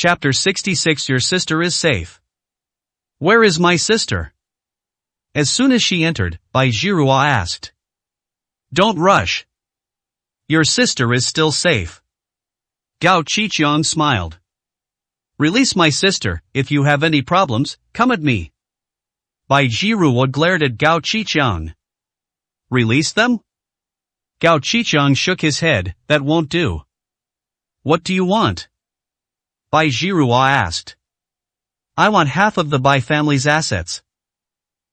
Chapter 66 Your sister is safe. Where is my sister? As soon as she entered, Bai Zhihua asked. Don't rush. Your sister is still safe. Gao Qiqiang smiled. Release my sister. If you have any problems, come at me. Bai Zhihua glared at Gao Qiqiang. Release them? Gao Qiqiang shook his head. That won't do. What do you want? Bai Zhihua asked. I want half of the Bai family's assets.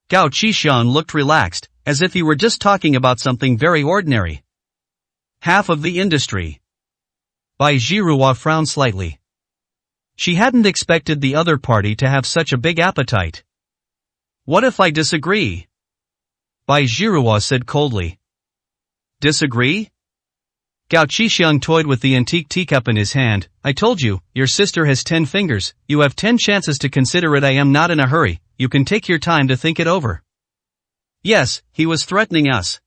Gao Qiqiang looked relaxed, as if he were just talking about something very ordinary. Half of the industry. Bai Zhihua frowned slightly. She hadn't expected the other party to have such a big appetite. What if I disagree? Bai Zhihua said coldly. Disagree? Gao Qiqiang toyed with the antique teacup in his hand. I told you, your sister has 10 fingers, you have 10 chances to consider it. I am not in a hurry, you can take your time to think it over. Yes, he was threatening us.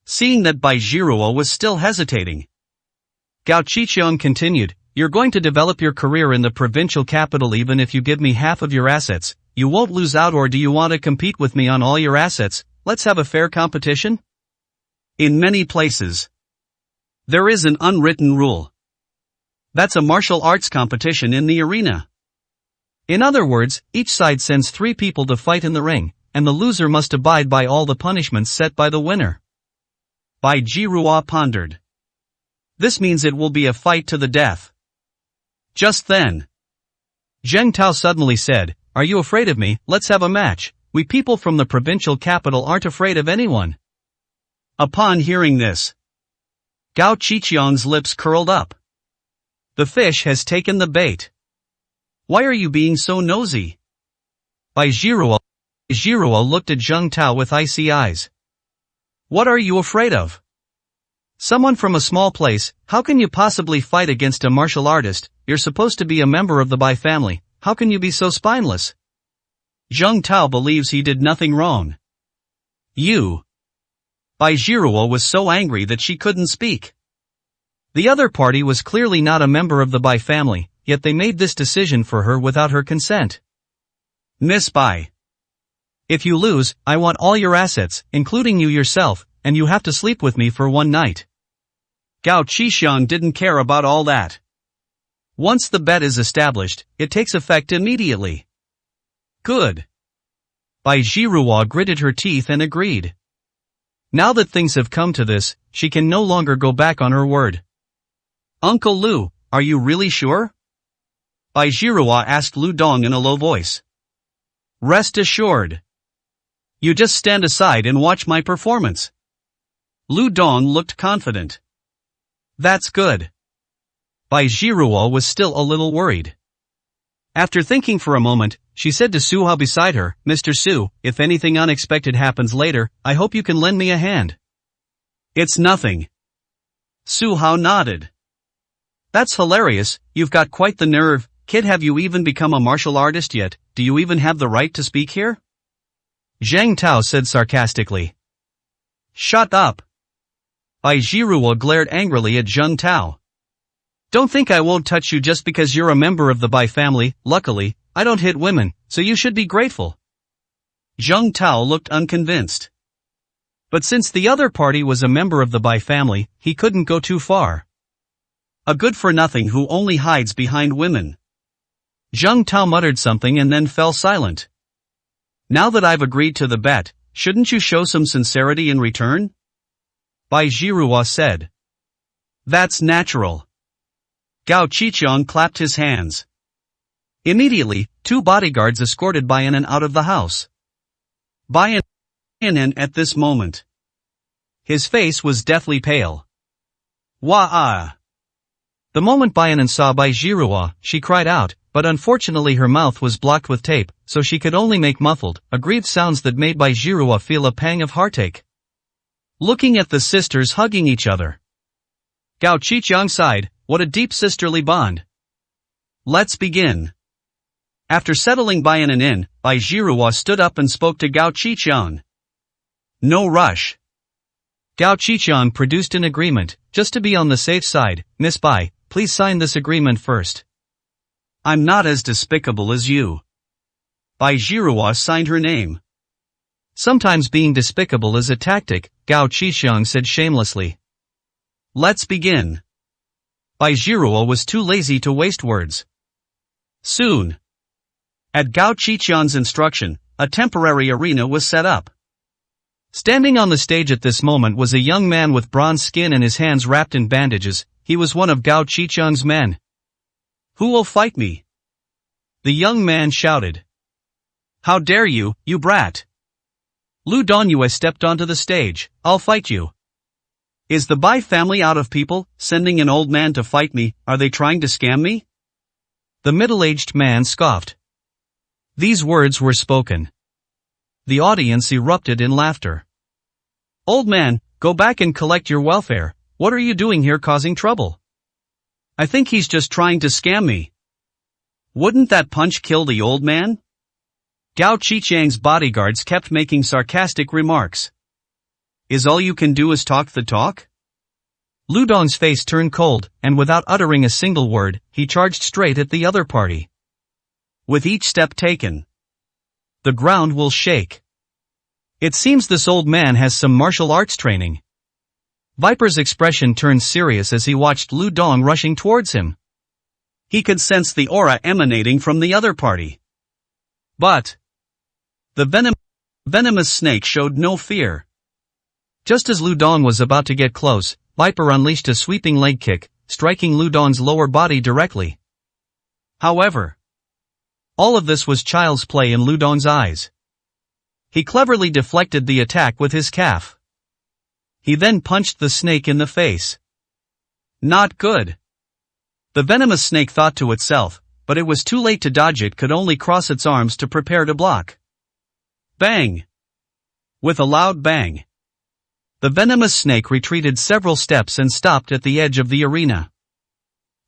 Seeing that Bai Zhihua was still hesitating, Gao Qiqiang continued, you're going to develop your career in the provincial capital even if you give me half of your assets, you won't lose out. Or do you want to compete with me on all your assets? Let's have a fair competition? In many places, there is an unwritten rule. That's a martial arts competition in the arena. In other words, each side sends 3 people to fight in the ring, and the loser must abide by all the punishments set by the winner. Bai Zhihua pondered. This means it will be a fight to the death. Just then, Zheng Tao suddenly said, Are you afraid of me? Let's have a match. We people from the provincial capital aren't afraid of anyone. Upon hearing this, Gao Qiqiang's lips curled up. The fish has taken the bait. Why are you being so nosy? Bai Zhihua looked at Zheng Tao with icy eyes. What are you afraid of? Someone from a small place, how can you possibly fight against a martial artist? You're supposed to be a member of the Bai family, how can you be so spineless? Zheng Tao believes he did nothing wrong. You. Bai Zhihua was so angry that she couldn't speak. The other party was clearly not a member of the Bai family, yet they made this decision for her without her consent. Miss Bai. If you lose, I want all your assets, including you yourself, and you have to sleep with me for one night. Gao Qiqiang didn't care about all that. Once the bet is established, it takes effect immediately. Good. Bai Zhihua gritted her teeth and agreed. Now that things have come to this, she can no longer go back on her word. Uncle Lu, are you really sure? Bai Zhihua asked Lu Dong in a low voice. Rest assured. You just stand aside and watch my performance. Lu Dong looked confident. That's good. Bai Zhihua was still a little worried. After thinking for a moment, she said to Su Hao beside her, Mr. Su, if anything unexpected happens later, I hope you can lend me a hand. It's nothing. Su Hao nodded. That's hilarious, you've got quite the nerve, kid. Have you even become a martial artist yet? Do you even have the right to speak here? Zheng Tao said sarcastically. Shut up. Bai Zhihua glared angrily at Zheng Tao. Don't think I won't touch you just because you're a member of the Bai family. Luckily, I don't hit women, so you should be grateful. Zheng Tao looked unconvinced. But since the other party was a member of the Bai family, he couldn't go too far. A good-for-nothing who only hides behind women. Zheng Tao muttered something and then fell silent. Now that I've agreed to the bet, shouldn't you show some sincerity in return? Bai Zhihua said. That's natural. Gao Qiqiang clapped his hands. Immediately, 2 bodyguards escorted Bai Yanan out of the house. Bai Yanan at this moment. His face was deathly pale. Wah-ah! The moment Bai Yanan saw Bai Zhihua, she cried out, but unfortunately her mouth was blocked with tape, so she could only make muffled, aggrieved sounds that made Bai Zhihua feel a pang of heartache. Looking at the sisters hugging each other, Gao Qiqiang sighed, what a deep sisterly bond. Let's begin. After settling Bai Yanan in, Bai Zhihua stood up and spoke to Gao Qiqiang. No rush. Gao Qiqiang produced an agreement, just to be on the safe side. Miss Bai, please sign this agreement first. I'm not as despicable as you. Bai Zhihua signed her name. Sometimes being despicable is a tactic, Gao Qixiang said shamelessly. Let's begin. Bai Zhihua was too lazy to waste words. Soon. At Gao Qixiang's instruction, a temporary arena was set up. Standing on the stage at this moment was a young man with bronze skin and his hands wrapped in bandages. He was one of Gao Qixiang's men. Who will fight me? The young man shouted. How dare you, you brat! Lu Dongyue stepped onto the stage. I'll fight you. Is the Bai family out of people, sending an old man to fight me? Are they trying to scam me? The middle-aged man scoffed. These words were spoken. The audience erupted in laughter. Old man, go back and collect your welfare. What are you doing here causing trouble? I think he's just trying to scam me. Wouldn't that punch kill the old man? Gao Qixiang's bodyguards kept making sarcastic remarks. Is all you can do is talk the talk? Lu Dong's face turned cold, and without uttering a single word, he charged straight at the other party. With each step taken, the ground will shake. It seems this old man has some martial arts training. Viper's expression turned serious as he watched Lu Dong rushing towards him. He could sense the aura emanating from the other party. But the venomous snake showed no fear. Just as Lu Dong was about to get close, Viper unleashed a sweeping leg kick, striking Lu Dong's lower body directly. However, all of this was child's play in Lu Dong's eyes. He cleverly deflected the attack with his calf. He then punched the snake in the face. Not good. The venomous snake thought to itself, but it was too late to dodge. It could only cross its arms to prepare to block. Bang! With a loud bang, the venomous snake retreated several steps and stopped at the edge of the arena.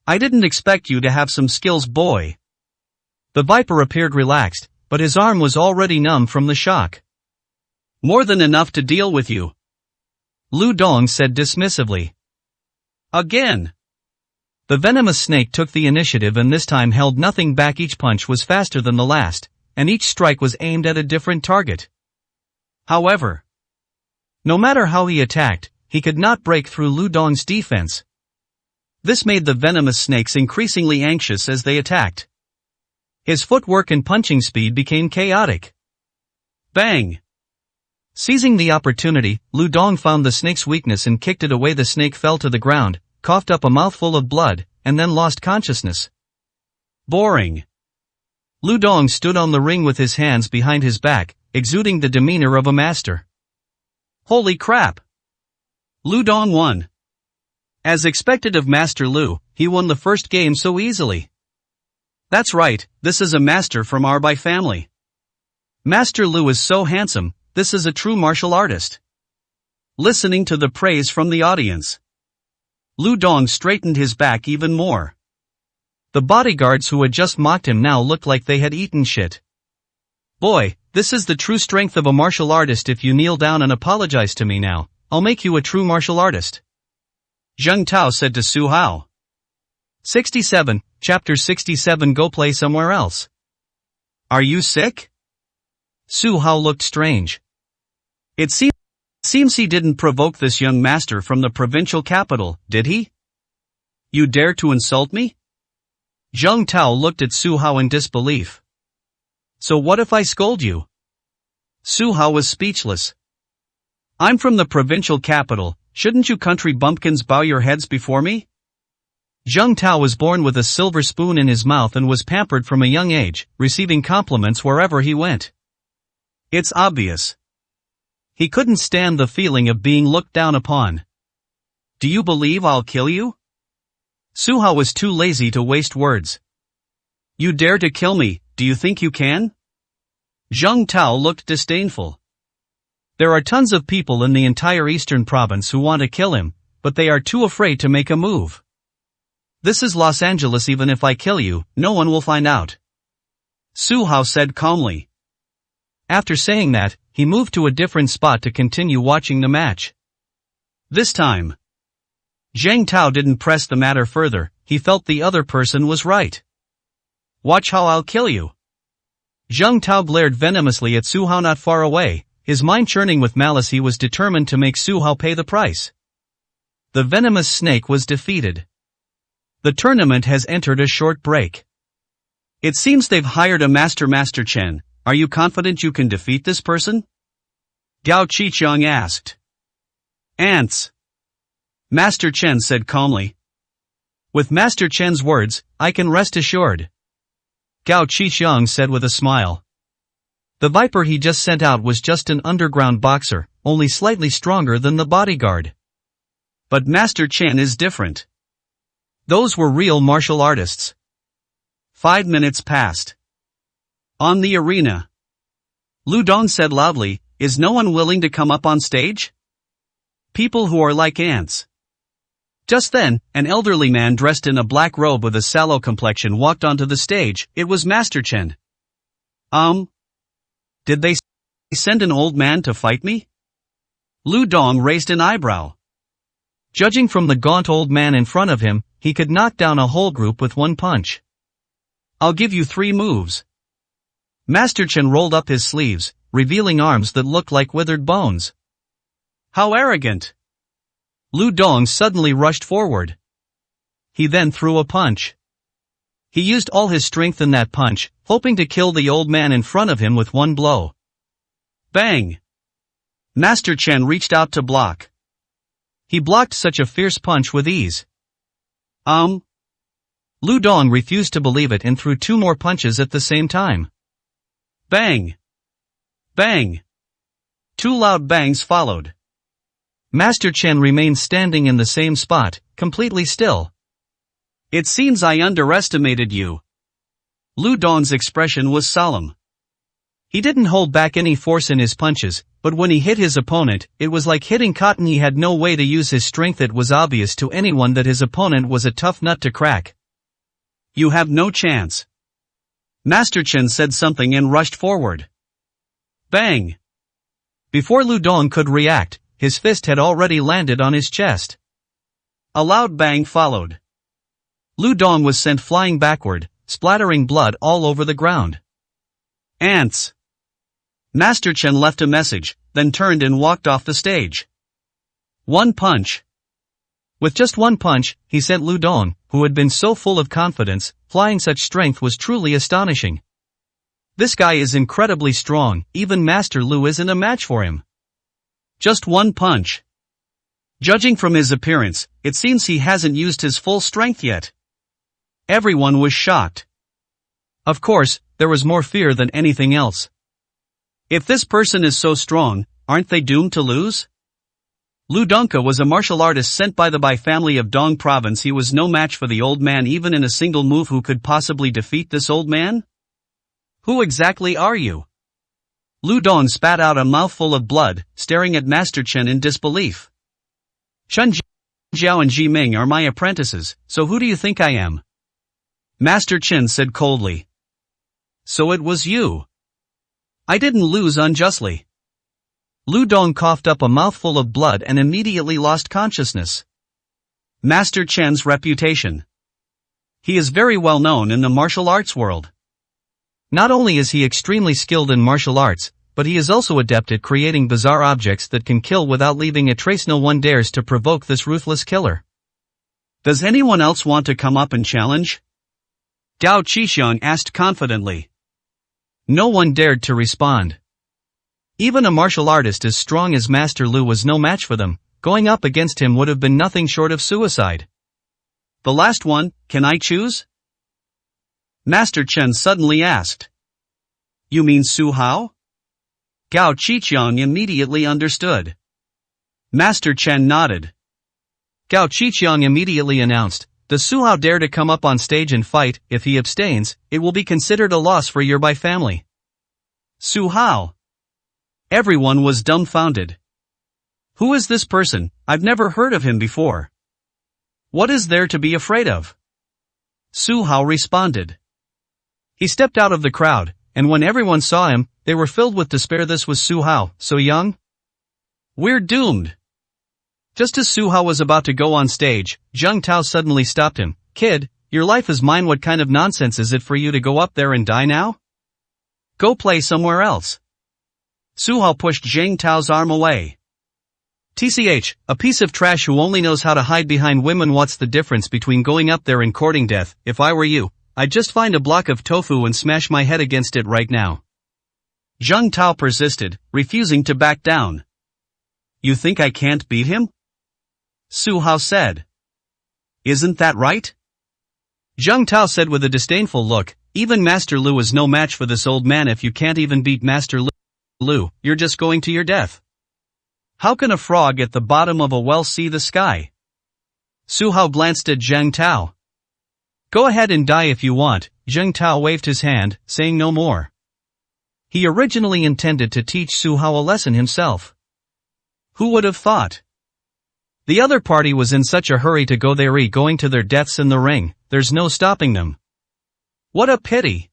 I didn't expect you to have some skills, boy. The Viper appeared relaxed, but his arm was already numb from the shock. More than enough to deal with you, Lu Dong said dismissively. Again. The venomous snake took the initiative and this time held nothing back. Each punch was faster than the last, and each strike was aimed at a different target. However, no matter how he attacked, he could not break through Lu Dong's defense. This made the venomous snakes increasingly anxious as they attacked. His footwork and punching speed became chaotic. Bang! Seizing the opportunity, Lu Dong found the snake's weakness and kicked it away. The snake fell to the ground, coughed up a mouthful of blood, and then lost consciousness. Boring. Lu Dong stood on the ring with his hands behind his back, exuding the demeanor of a master. Holy crap! Lu Dong won. As expected of Master Lu, he won the first game so easily. That's right, this is a master from our Bai family. Master Lu is so handsome, this is a true martial artist. Listening to the praise from the audience, Lu Dong straightened his back even more. The bodyguards who had just mocked him now looked like they had eaten shit. Boy, this is the true strength of a martial artist. If you kneel down and apologize to me now, I'll make you a true martial artist. Zheng Tao said to Su Hao. 67, Chapter 67. Go play somewhere else. Are you sick? Su Hao looked strange. It seems he didn't provoke this young master from the provincial capital, did he? You dare to insult me? Zheng Tao looked at Su Hao in disbelief. So what if I scold you? Su Hao was speechless. I'm from the provincial capital, shouldn't you country bumpkins bow your heads before me? Zheng Tao was born with a silver spoon in his mouth and was pampered from a young age, receiving compliments wherever he went. It's obvious. He couldn't stand the feeling of being looked down upon. Do you believe I'll kill you? Su Hao was too lazy to waste words. You dare to kill me, do you think you can? Zheng Tao looked disdainful. There are tons of people in the entire eastern province who want to kill him, but they are too afraid to make a move. This is Los Angeles. Even if I kill you, no one will find out. Su Hao said calmly. After saying that, he moved to a different spot to continue watching the match. This time, Zheng Tao didn't press the matter further. He felt the other person was right. Watch how I'll kill you. Zheng Tao glared venomously at Su Hao not far away, his mind churning with malice. He was determined to make Su Hao pay the price. The venomous snake was defeated. The tournament has entered a short break. It seems they've hired a Master Chen. Are you confident you can defeat this person? Gao Qiqiang asked. Ants. Master Chen said calmly. With Master Chen's words, I can rest assured. Gao Qiqiang said with a smile. The viper he just sent out was just an underground boxer, only slightly stronger than the bodyguard. But Master Chen is different. Those were real martial artists. 5 minutes passed. On the arena. Lu Dong said loudly, is no one willing to come up on stage? People who are like ants. Just then, an elderly man dressed in a black robe with a sallow complexion walked onto the stage. It was Master Chen. Did they send an old man to fight me? Lu Dong raised an eyebrow. Judging from the gaunt old man in front of him, he could knock down a whole group with one punch. I'll give you 3 moves. Master Chen rolled up his sleeves, revealing arms that looked like withered bones. How arrogant! Lu Dong suddenly rushed forward. He then threw a punch. He used all his strength in that punch, hoping to kill the old man in front of him with one blow. Bang! Master Chen reached out to block. He blocked such a fierce punch with ease. Lu Dong refused to believe it and threw 2 more punches at the same time. Bang! Bang! 2 loud bangs followed. Master Chen remained standing in the same spot, completely still. It seems I underestimated you. Lu Dong's expression was solemn. He didn't hold back any force in his punches, but when he hit his opponent, it was like hitting cotton. He had no way to use his strength. It was obvious to anyone that his opponent was a tough nut to crack. You have no chance. Master Chen said something and rushed forward. Bang! Before Lu Dong could react, his fist had already landed on his chest. A loud bang followed. Lu Dong was sent flying backward, splattering blood all over the ground. Ants! Master Chen left a message, then turned and walked off the stage. 1 punch. With just 1 punch, he sent Lu Dong, who had been so full of confidence, flying. Such strength was truly astonishing. This guy is incredibly strong, even Master Lu isn't a match for him. Just 1 punch. Judging from his appearance, it seems he hasn't used his full strength yet. Everyone was shocked. Of course, there was more fear than anything else. If this person is so strong, aren't they doomed to lose? Lu Dongke was a martial artist sent by the Bai family of Dong province. He was no match for the old man even in a single move. Who could possibly defeat this old man? Who exactly are you? Lu Dong spat out a mouthful of blood, staring at Master Chen in disbelief. Chen Jiao and Ji Ming are my apprentices, so who do you think I am? Master Chen said coldly. So it was you. I didn't lose unjustly. Lu Dong coughed up a mouthful of blood and immediately lost consciousness. Master Chen's reputation. He is very well known in the martial arts world. Not only is he extremely skilled in martial arts, but he is also adept at creating bizarre objects that can kill without leaving a trace. No one dares to provoke this ruthless killer. Does anyone else want to come up and challenge? Gao Qiqiang asked confidently. No one dared to respond. Even a martial artist as strong as Master Lu was no match for them. Going up against him would have been nothing short of suicide. The last one, can I choose? Master Chen suddenly asked. You mean Su Hao? Gao Qiqiang immediately understood. Master Chen nodded. Gao Qiqiang immediately announced, does Su Hao dare to come up on stage and fight? If he abstains, it will be considered a loss for your Bai family. Su Hao. Everyone was dumbfounded. Who is this person? I've never heard of him before. What is there to be afraid of? Su Hao responded. He stepped out of the crowd, and when everyone saw him, they were filled with despair. This was Su Hao, so young? We're doomed. Just as Su Hao was about to go on stage, Zheng Tao suddenly stopped him. Kid, your life is mine. What kind of nonsense is it for you to go up there and die now? Go play somewhere else. Su Hao pushed Zheng Tao's arm away. TCH, a piece of trash who only knows how to hide behind women. What's the difference between going up there and courting death? If I were you, I'd just find a block of tofu and smash my head against it right now. Zheng Tao persisted, refusing to back down. You think I can't beat him? Su Hao said. Isn't that right? Zheng Tao said with a disdainful look, even Master Lu is no match for this old man. If you can't even beat Master Lu, you're just going to your death. How can a frog at the bottom of a well see the sky? Su Hao glanced at Zheng Tao. Go ahead and die if you want. Zheng Tao waved his hand, saying no more. He originally intended to teach Su Hao a lesson himself. Who would have thought? The other party was in such a hurry to go there, going to their deaths in the ring. There's no stopping them. What a pity.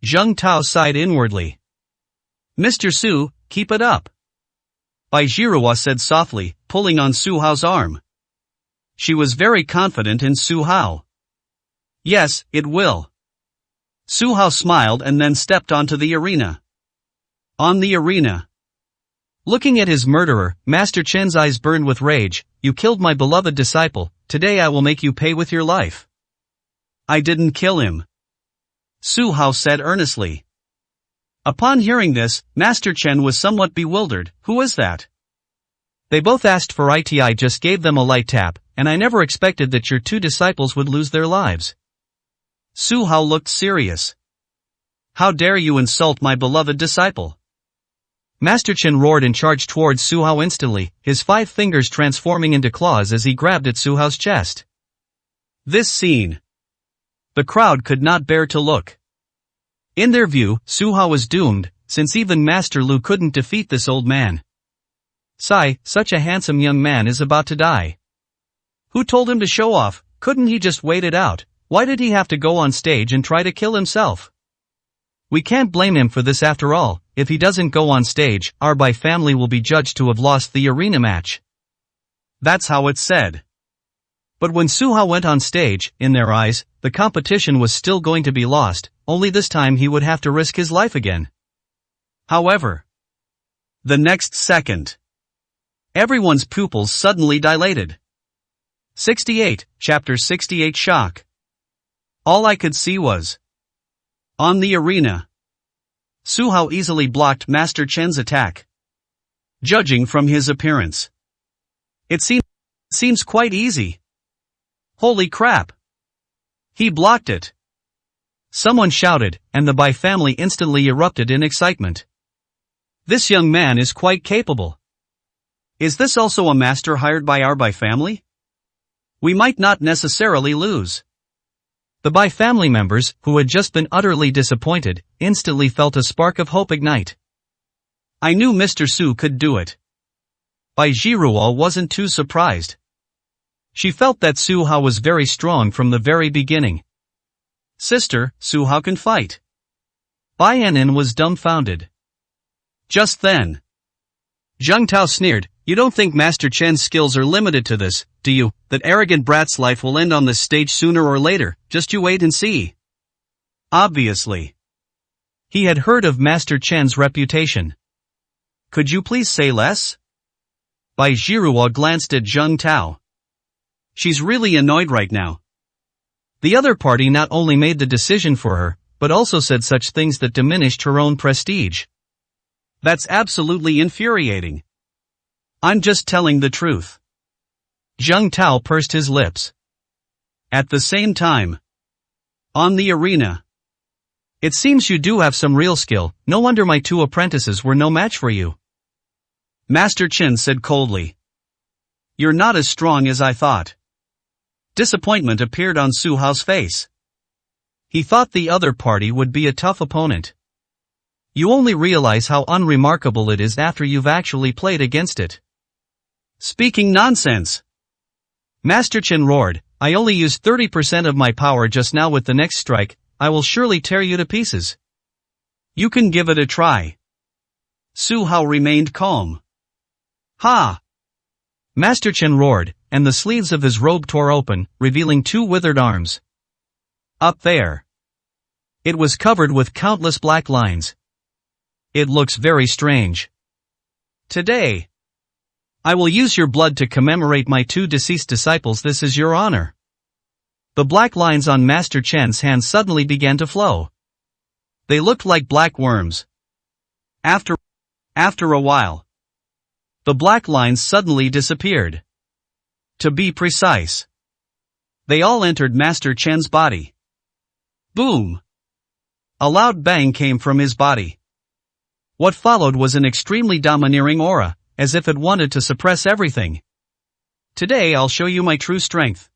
Zheng Tao sighed inwardly. Mr. Su, keep it up. Bai Jiruo said softly, pulling on Su Hao's arm. She was very confident in Su Hao. Yes, it will. Su Hao smiled and then stepped onto the arena. On the arena. Looking at his murderer, Master Chen's eyes burned with rage. You killed my beloved disciple, today I will make you pay with your life. I didn't kill him. Su Hao said earnestly. Upon hearing this, Master Chen was somewhat bewildered. Who is that? They both asked for it. I just gave them a light tap, and I never expected that your two disciples would lose their lives. Su Hao looked serious. How dare you insult my beloved disciple? Master Chen roared and charged towards Su Hao instantly, his 5 fingers transforming into claws as he grabbed at Su Hao's chest. This scene. The crowd could not bear to look. In their view, Su Hao was doomed, since even Master Lu couldn't defeat this old man. Sigh, such a handsome young man is about to die. Who told him to show off? Couldn't he just wait it out? Why did he have to go on stage and try to kill himself? We can't blame him for this after all. If he doesn't go on stage, our Bai family will be judged to have lost the arena match. That's how it's said. But when Su Hao went on stage, in their eyes, the competition was still going to be lost, only this time he would have to risk his life again. However, the next second, everyone's pupils suddenly dilated. 68, Chapter 68 Shock. All I could see was, on the arena, Su Hao easily blocked Master Chen's attack. Judging from his appearance, it seems quite easy. Holy crap! He blocked it. Someone shouted, and the Bai family instantly erupted in excitement. This young man is quite capable. Is this also a master hired by our Bai family? We might not necessarily lose. The Bai family members, who had just been utterly disappointed, instantly felt a spark of hope ignite. I knew Mr. Su could do it. Bai Jiruo wasn't too surprised. She felt that Su Hao was very strong from the very beginning. Sister, Su Hao can fight. Bai Yanin was dumbfounded. Just then, Zheng Tao sneered, you don't think Master Chen's skills are limited to this, do you? That arrogant brat's life will end on this stage sooner or later, just you wait and see. Obviously. He had heard of Master Chen's reputation. Could you please say less? Bai Jiruo glanced at Zheng Tao. She's really annoyed right now. The other party not only made the decision for her, but also said such things that diminished her own prestige. That's absolutely infuriating. I'm just telling the truth. Zheng Tao pursed his lips. At the same time, on the arena, it seems you do have some real skill, no wonder my 2 apprentices were no match for you. Master Chen said coldly. You're not as strong as I thought. Disappointment appeared on Su Hao's face. He thought the other party would be a tough opponent. You only realize how unremarkable it is after you've actually played against it. Speaking nonsense! Master Chen roared, I only used 30% of my power just now. With the next strike, I will surely tear you to pieces. You can give it a try. Su Hao remained calm. Ha! Master Chen roared, and the sleeves of his robe tore open, revealing 2 withered arms. Up there. It was covered with countless black lines. It looks very strange. Today, I will use your blood to commemorate my 2 deceased disciples. This is your honor. The black lines on Master Chen's hands suddenly began to flow. They looked like black worms. After a while, the black lines suddenly disappeared. To be precise, they all entered Master Chen's body. Boom! A loud bang came from his body. What followed was an extremely domineering aura, as if it wanted to suppress everything. Today I'll show you my true strength.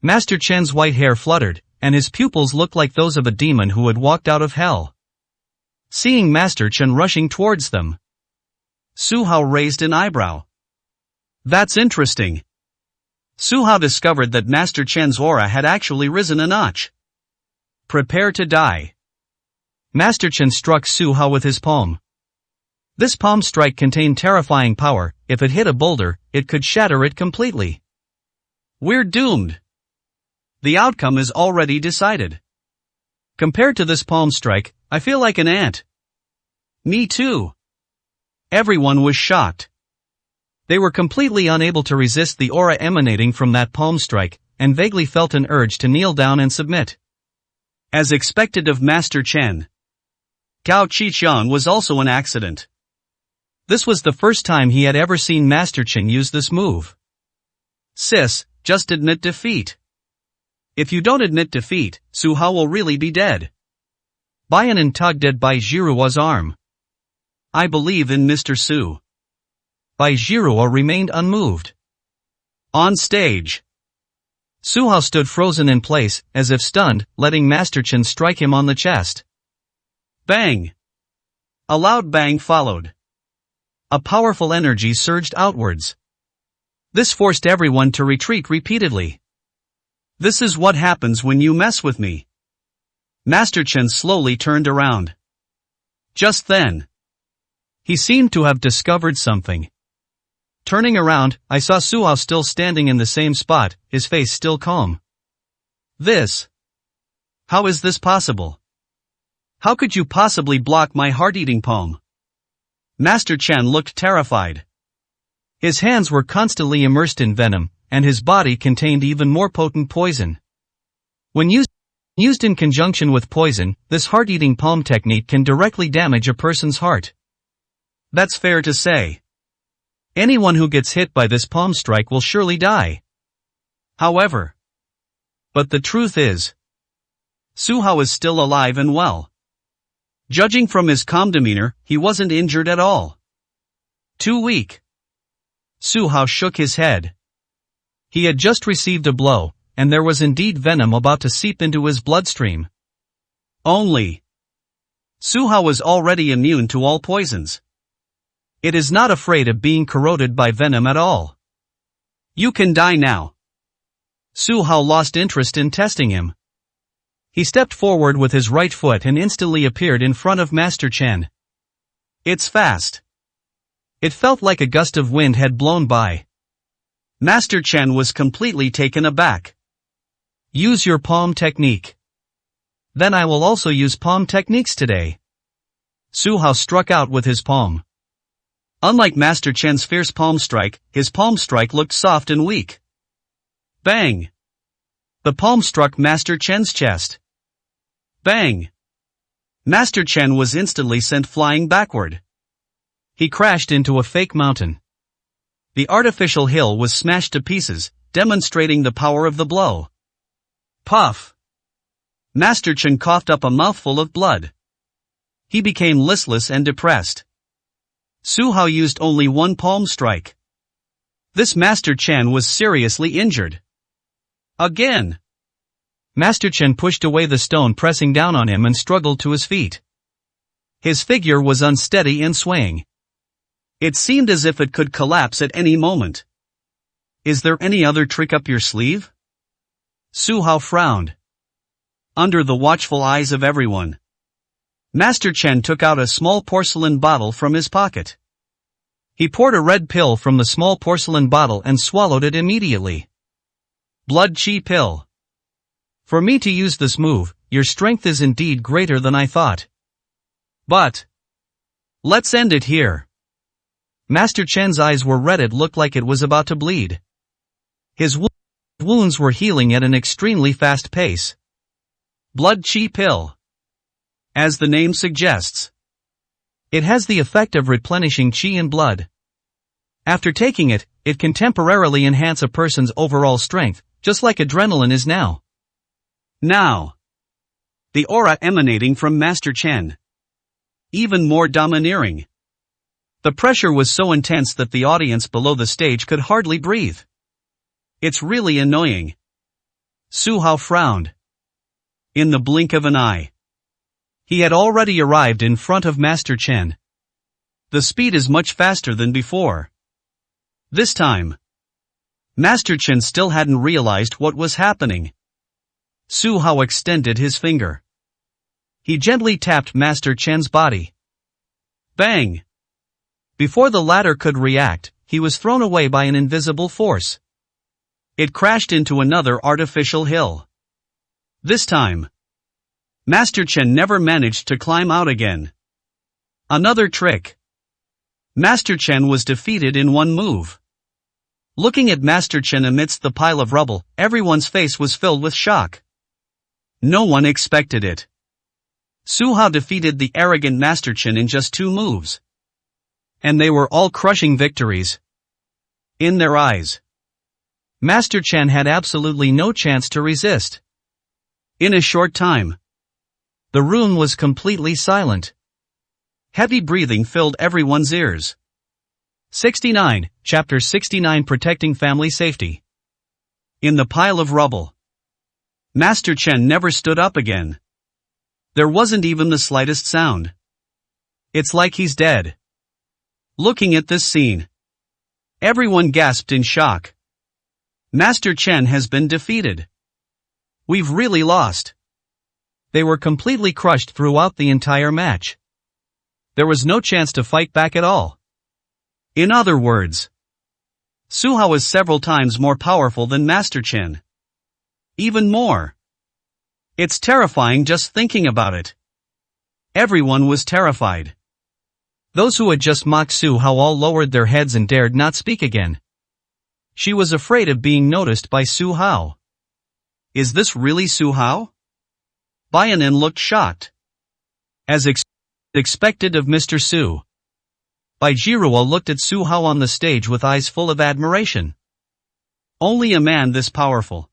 Master Chen's white hair fluttered, and his pupils looked like those of a demon who had walked out of hell. Seeing Master Chen rushing towards them, Su Hao raised an eyebrow. That's interesting. Su Hao discovered that Master Chen's aura had actually risen a notch. Prepare to die. Master Chen struck Su Hao with his palm. This palm strike contained terrifying power. If it hit a boulder, it could shatter it completely. We're doomed. The outcome is already decided. Compared to this palm strike, I feel like an ant. Me too. Everyone was shocked. They were completely unable to resist the aura emanating from that palm strike, and vaguely felt an urge to kneel down and submit. As expected of Master Chen, Gao Qiqiang was also an accident. This was the first time he had ever seen Master Chen use this move. Sis, just admit defeat. If you don't admit defeat, Su Hao will really be dead. Baiyan tugged at Bai Jiruo's arm. I believe in Mr. Su. Bai Jiruo remained unmoved. On stage, Su Hao stood frozen in place, as if stunned, letting Master Chen strike him on the chest. Bang! A loud bang followed. A powerful energy surged outwards. This forced everyone to retreat repeatedly. This is what happens when you mess with me. Master Chen slowly turned around. Just then, he seemed to have discovered something. Turning around, I saw Su Hao still standing in the same spot, his face still calm. How is this possible? How could you possibly block my heart-eating palm? Master Chen looked terrified. His hands were constantly immersed in venom, and his body contained even more potent poison. When used in conjunction with poison, this heart-eating palm technique can directly damage a person's heart. That's fair to say. Anyone who gets hit by this palm strike will surely die. However, but the truth is, Su Hao is still alive and well. Judging from his calm demeanor, he wasn't injured at all. Too weak. Su Hao shook his head. He had just received a blow, and there was indeed venom about to seep into his bloodstream. Only, Su Hao was already immune to all poisons. It is not afraid of being corroded by venom at all. You can die now. Su Hao lost interest in testing him. He stepped forward with his right foot and instantly appeared in front of Master Chen. It's fast. It felt like a gust of wind had blown by. Master Chen was completely taken aback. Use your palm technique. Then I will also use palm techniques today. Su Hao struck out with his palm. Unlike Master Chen's fierce palm strike, his palm strike looked soft and weak. Bang! The palm struck Master Chen's chest. Bang! Master Chen was instantly sent flying backward. He crashed into a fake mountain. The artificial hill was smashed to pieces, demonstrating the power of the blow. Puff! Master Chen coughed up a mouthful of blood. He became listless and depressed. Su Hao used only one palm strike. This Master Chen was seriously injured. Again! Master Chen pushed away the stone pressing down on him and struggled to his feet. His figure was unsteady and swaying. It seemed as if it could collapse at any moment. Is there any other trick up your sleeve? Su Hao frowned. Under the watchful eyes of everyone, Master Chen took out a small porcelain bottle from his pocket. He poured a red pill from the small porcelain bottle and swallowed it immediately. Blood Qi pill. For me to use this move, your strength is indeed greater than I thought. But let's end it here. Master Chen's eyes were red. It looked like it was about to bleed. His wounds were healing at an extremely fast pace. Blood Chi Pill. As the name suggests, it has the effect of replenishing chi in blood. After taking it, it can temporarily enhance a person's overall strength, just like adrenaline is now. Now, the aura emanating from Master Chen. Even more domineering. The pressure was so intense that the audience below the stage could hardly breathe. It's really annoying. Su Hao frowned. In the blink of an eye, he had already arrived in front of Master Chen. The speed is much faster than before. This time, Master Chen still hadn't realized what was happening. Su Hao extended his finger. He gently tapped Master Chen's body. Bang! Before the latter could react, he was thrown away by an invisible force. It crashed into another artificial hill. This time, Master Chen never managed to climb out again. Another trick. Master Chen was defeated in one move. Looking at Master Chen amidst the pile of rubble, everyone's face was filled with shock. No one expected it. Su Hao defeated the arrogant Master Chen in just 2 moves. And they were all crushing victories. In their eyes, Master Chen had absolutely no chance to resist. In a short time, the room was completely silent. Heavy breathing filled everyone's ears. 69, Chapter 69, Protecting Family Safety. In the pile of rubble, Master Chen never stood up again. There wasn't even the slightest sound. It's like he's dead. Looking at this scene, everyone gasped in shock. Master Chen has been defeated. We've really lost. They were completely crushed throughout the entire match. There was no chance to fight back at all. In other words, Su Hao is several times more powerful than Master Chen. Even more. It's terrifying just thinking about it. Everyone was terrified. Those who had just mocked Su Hao all lowered their heads and dared not speak again. She was afraid of being noticed by Su Hao. Is this really Su Hao? Baianin looked shocked. As expected of Mr. Su. Bai Jiruo looked at Su Hao on the stage with eyes full of admiration. Only a man this powerful.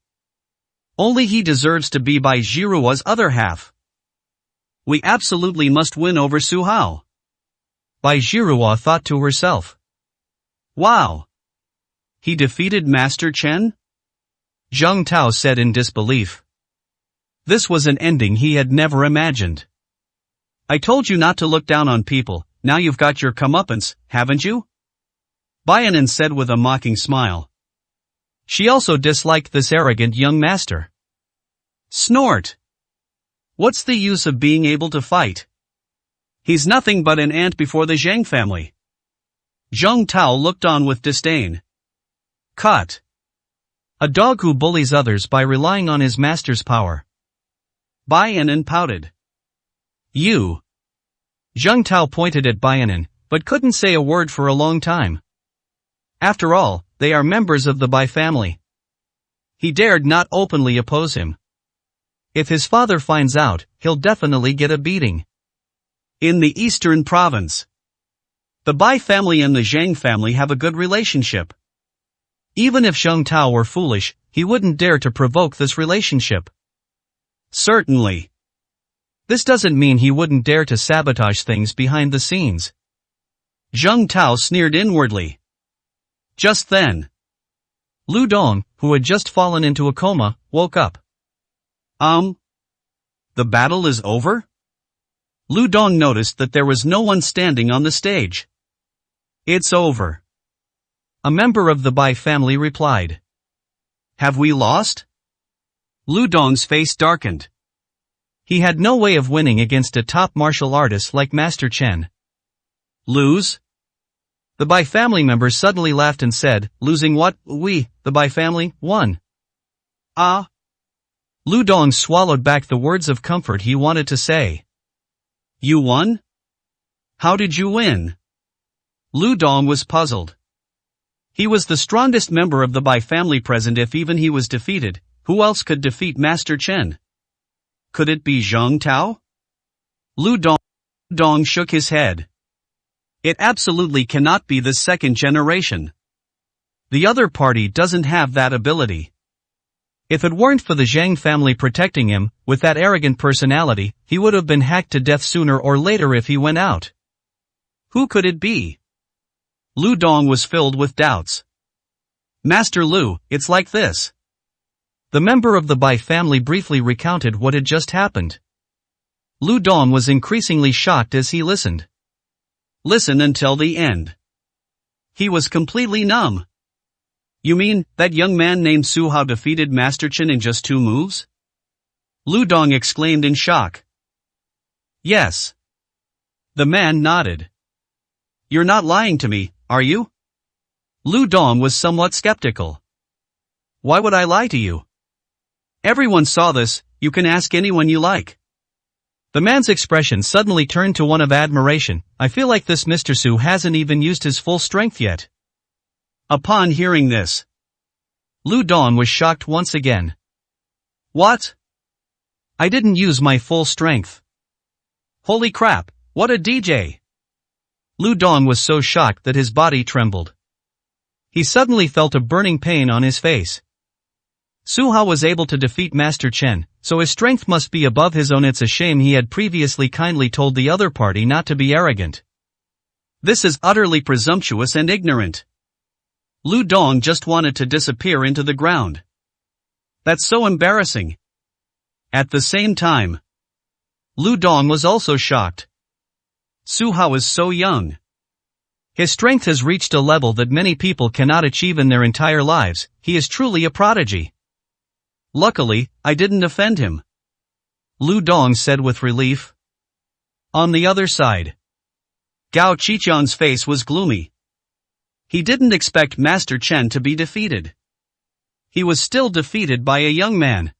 Only he deserves to be Bai Jiruo's other half. We absolutely must win over Su Hao. Bai Jiruo thought to herself. Wow! He defeated Master Chen? Zheng Tao said in disbelief. This was an ending he had never imagined. I told you not to look down on people, now you've got your comeuppance, haven't you? Baianin said with a mocking smile. She also disliked this arrogant young master. Snort! What's the use of being able to fight? He's nothing but an ant before the Zhang family. Zheng Tao looked on with disdain. Cut. A dog who bullies others by relying on his master's power. Baianin pouted. You. Zheng Tao pointed at Baianin, but couldn't say a word for a long time. After all, they are members of the Bai family. He dared not openly oppose him. If his father finds out, he'll definitely get a beating. In the eastern province, the Bai family and the Zhang family have a good relationship. Even if Zheng Tao were foolish, he wouldn't dare to provoke this relationship. Certainly. This doesn't mean he wouldn't dare to sabotage things behind the scenes. Zheng Tao sneered inwardly. Just then, Lu Dong, who had just fallen into a coma, woke up. The battle is over? Lu Dong noticed that there was no one standing on the stage. It's over. A member of the Bai family replied. Have we lost? Lu Dong's face darkened. He had no way of winning against a top martial artist like Master Chen. Lose? The Bai family members suddenly laughed and said, losing what? We, the Bai family, won. Ah. Lu Dong swallowed back the words of comfort he wanted to say. You won? How did you win? Lu Dong was puzzled. He was the strongest member of the Bai family present. If even he was defeated, who else could defeat Master Chen? Could it be Zhang Tao? Lu Dong shook his head. It absolutely cannot be the second generation. The other party doesn't have that ability. If it weren't for the Zhang family protecting him, with that arrogant personality, he would have been hacked to death sooner or later if he went out. Who could it be? Lu Dong was filled with doubts. Master Lu, it's like this. The member of the Bai family briefly recounted what had just happened. Lu Dong was increasingly shocked as he listened. Listen until the end. He was completely numb. You mean, that young man named Su Hao defeated Master Chen in just 2 moves? Lu Dong exclaimed in shock. Yes. The man nodded. You're not lying to me, are you? Lu Dong was somewhat skeptical. Why would I lie to you? Everyone saw this, you can ask anyone you like. The man's expression suddenly turned to one of admiration. I feel like this Mr. Su hasn't even used his full strength yet. Upon hearing this, Lu Dong was shocked once again. What? I didn't use my full strength. Holy crap, what a DJ! Lu Dong was so shocked that his body trembled. He suddenly felt a burning pain on his face. Su Hao was able to defeat Master Chen, so his strength must be above his own. It's a shame he had previously kindly told the other party not to be arrogant. This is utterly presumptuous and ignorant. Lu Dong just wanted to disappear into the ground. That's so embarrassing. At the same time, Lu Dong was also shocked. Su Hao is so young. His strength has reached a level that many people cannot achieve in their entire lives. He is truly a prodigy. Luckily, I didn't offend him. Lu Dong said with relief. On the other side, Gao Qiqiang's face was gloomy. He didn't expect Master Chen to be defeated. He was still defeated by a young man.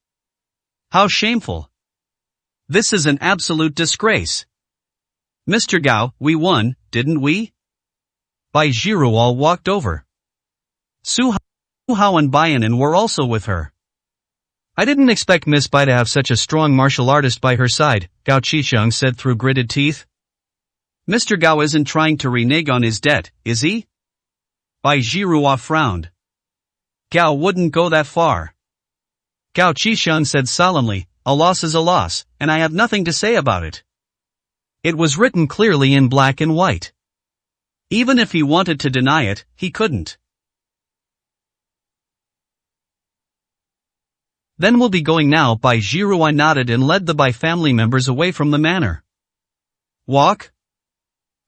How shameful. This is an absolute disgrace. Mr. Gao, we won, didn't we? Bai Jiruo walked over. Su Hao and Baianan were also with her. I didn't expect Miss Bai to have such a strong martial artist by her side, Gao Qiqiang said through gritted teeth. Mr. Gao isn't trying to renege on his debt, is he? Bai Jiruo frowned. Gao wouldn't go that far. Gao Qiqiang said solemnly, a loss is a loss, and I have nothing to say about it. It was written clearly in black and white. Even if he wanted to deny it, he couldn't. Then we'll be going now. Bai Jiruo nodded and led the Bai family members away from the manor. Walk?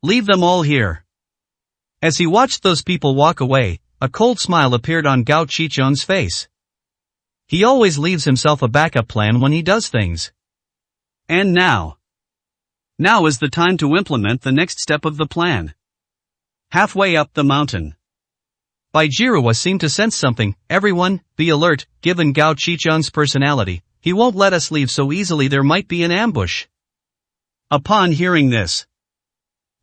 Leave them all here. As he watched those people walk away, a cold smile appeared on Gao Qiqiang's face. He always leaves himself a backup plan when he does things. And now is the time to implement the next step of the plan. Halfway up the mountain, Bai Jiruo seemed to sense something. Everyone, be alert, given Gao Qiqiang's personality, he won't let us leave so easily. There might be an ambush. Upon hearing this,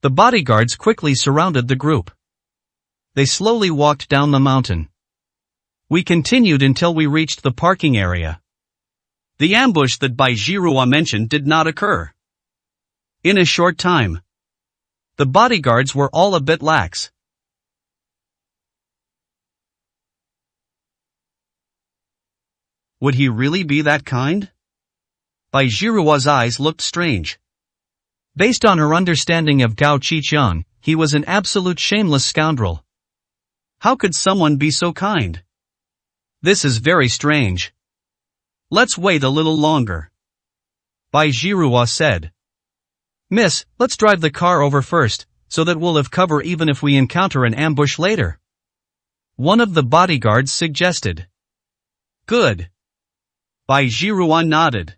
the bodyguards quickly surrounded the group. They slowly walked down the mountain. We continued until we reached the parking area. The ambush that Bai Jiruo mentioned did not occur. In a short time, the bodyguards were all a bit lax. Would he really be that kind? Bai Jiruo's eyes looked strange. Based on her understanding of Gao Qiqiang, he was an absolute shameless scoundrel. How could someone be so kind? This is very strange. Let's wait a little longer. Bai Jiruo said. Miss, let's drive the car over first, so that we'll have cover even if we encounter an ambush later. One of the bodyguards suggested. Good. Bai Jiruo nodded.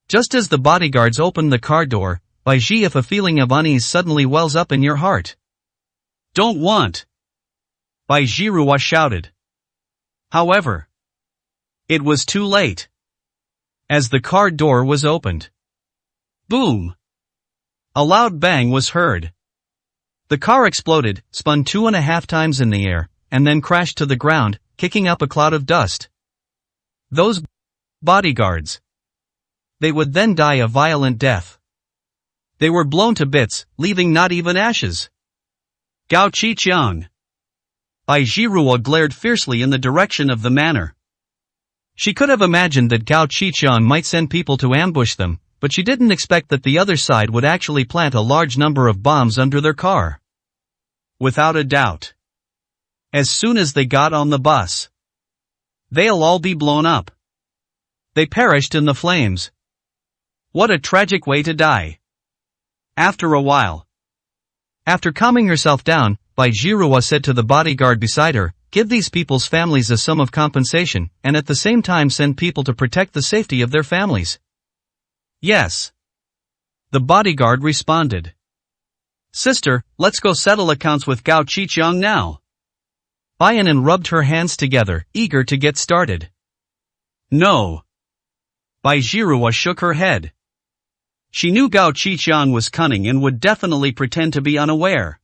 Just as the bodyguards opened the car door, Bai Ji, if a feeling of unease suddenly wells up in your heart. Don't want. Bai Jiruo shouted. However, it was too late. as the car door was opened. Boom! A loud bang was heard. The car exploded, spun 2.5 times in the air, and then crashed to the ground, kicking up a cloud of dust. Those bodyguards. They would then die a violent death. They were blown to bits, leaving not even ashes. Gao Qiqiang. Bai Jiruo glared fiercely in the direction of the manor. She could have imagined that Gao Qiqiang might send people to ambush them, but she didn't expect that the other side would actually plant a large number of bombs under their car. Without a doubt. As soon as they got on the bus, they'll all be blown up. They perished in the flames. What a tragic way to die. After a while. After calming herself down, Bai Jiruo said to the bodyguard beside her, "Give these people's families a sum of compensation, and at the same time send people to protect the safety of their families." Yes. The bodyguard responded. "Sister, let's go settle accounts with Gao Qiqiang now." Bai Yanan rubbed her hands together, eager to get started. No. Bai Jiruo shook her head. She knew Gao Qiqiang was cunning and would definitely pretend to be unaware.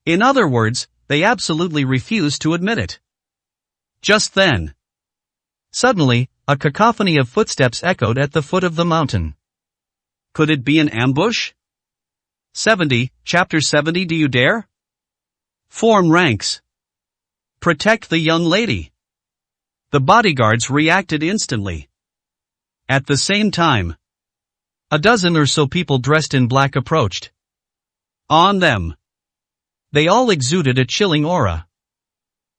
In other words, they absolutely refused to admit it. Just then. Suddenly, a cacophony of footsteps echoed at the foot of the mountain. Could it be an ambush? 70, Chapter 70. Do you dare? Form ranks. Protect the young lady. The bodyguards reacted instantly. At the same time, a dozen or so people dressed in black approached. On them. They all exuded a chilling aura.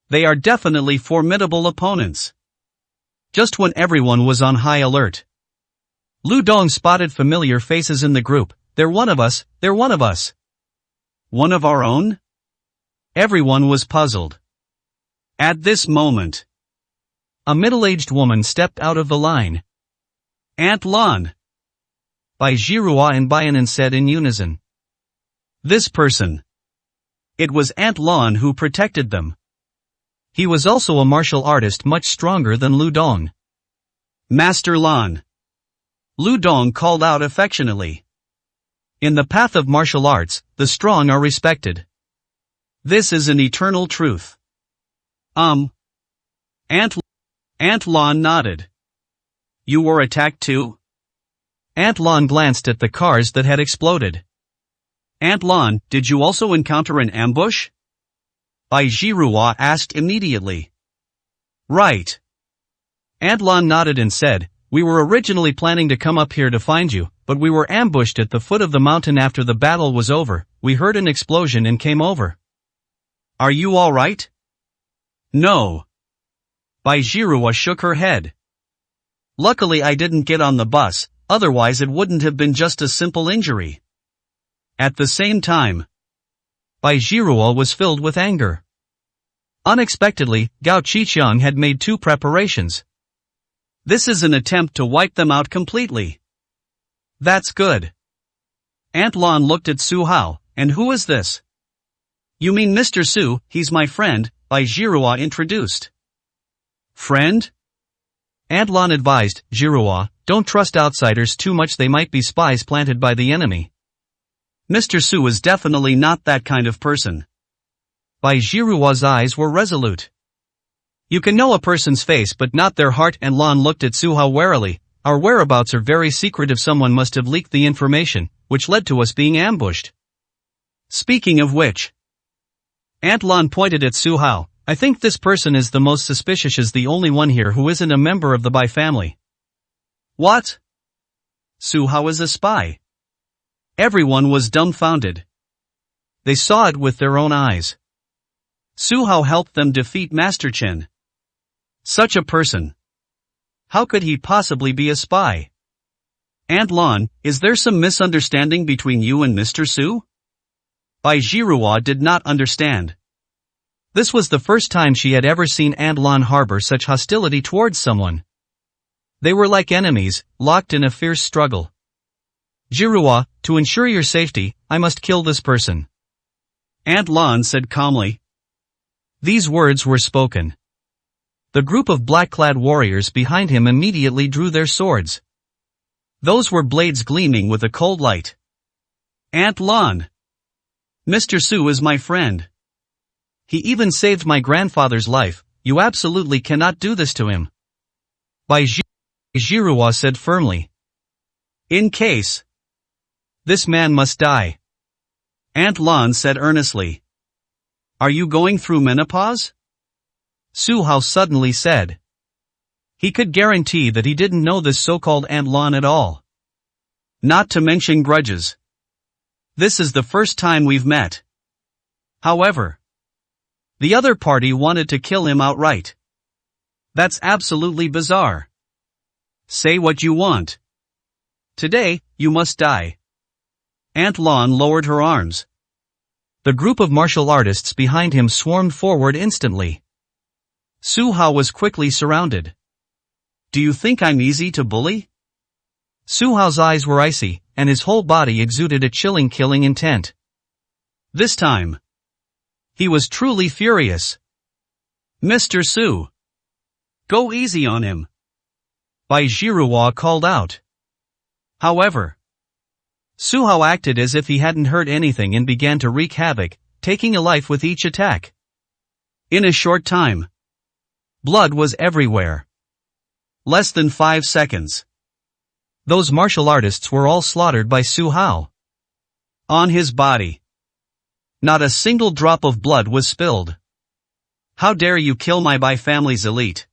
They are definitely formidable opponents. Just when everyone was on high alert, Lu Dong spotted familiar faces in the group. "They're one of us, they're one of us." One of our own? Everyone was puzzled. At this moment, a middle-aged woman stepped out of the line. "Aunt Lan." Bai Jiruo and Bai Yanan said in unison. This person. It was Aunt Lan who protected them. He was also a martial artist much stronger than Lu Dong. "Master Lan." Lu Dong called out affectionately. In the path of martial arts, the strong are respected. This is an eternal truth. Aunt Lan nodded. "You were attacked too?" Aunt Lan glanced at the cars that had exploded. "Aunt Lan, did you also encounter an ambush?" Bai Jiruo asked immediately. "Right." Aunt Lan nodded and said, "We were originally planning to come up here to find you, but we were ambushed at the foot of the mountain after the battle was over. We heard an explosion and came over." "Are you all right?" "No." Bai Jiruo shook her head. "Luckily I didn't get on the bus, otherwise it wouldn't have been just a simple injury." At the same time, Bai Jiruo was filled with anger. Unexpectedly, Gao Qiqiang had made 2 preparations. This is an attempt to wipe them out completely. That's good. Aunt Lan looked at Su Hao, "And who is this?" "You mean Mr. Su, he's my friend," Bai Jiruo introduced. "Friend?" Aunt Lan advised, "Jiruo, don't trust outsiders too much, they might be spies planted by the enemy." Mr. Su is definitely not that kind of person. Bai Jiruo's eyes were resolute. You can know a person's face but not their heart, and Lan looked at Su Hao warily. "Our whereabouts are very secretive, someone must have leaked the information, which led to us being ambushed." Speaking of which, Aunt Lan pointed at Su Hao. "I think this person is the most suspicious, is the only one here who isn't a member of the Bai family." What? Su Hao is a spy? Everyone was dumbfounded. They saw it with their own eyes. Su Hao helped them defeat Master Chen. Such a person. How could he possibly be a spy? "Aunt Lan, is there some misunderstanding between you and Mr. Su?" Bai Jiruo did not understand. This was the first time she had ever seen Aunt Lan harbor such hostility towards someone. They were like enemies, locked in a fierce struggle. "Jiruo, to ensure your safety, I must kill this person," Aunt Lan said calmly. These words were spoken The group of black-clad warriors behind him immediately drew their swords. Those were blades gleaming with a cold light. Aunt Lan. Mr. Su is my friend. He even saved my grandfather's life. You absolutely cannot do this to him. Bai Jiruo said firmly. In case. This man must die. Aunt Lan said earnestly. Are you going through menopause? Su Hao suddenly said. He could guarantee that he didn't know this so-called Aunt Lan at all. Not to mention grudges. This is the first time we've met. However, the other party wanted to kill him outright. That's absolutely bizarre. Say what you want. Today, you must die. Aunt Lan lowered her arms. The group of martial artists behind him swarmed forward instantly. Su Hao was quickly surrounded. Do you think I'm easy to bully? Su Hao's eyes were icy, and his whole body exuded a chilling killing intent. This time, he was truly furious. Mr. Su. Go easy on him. Bai Jiruo called out. However, Su Hao acted as if he hadn't heard anything and began to wreak havoc, taking a life with each attack. In a short time, blood was everywhere. Less than 5 seconds. Those martial artists were all slaughtered by Su Hao. On his body, not a single drop of blood was spilled. How dare you kill my Bai family's elite?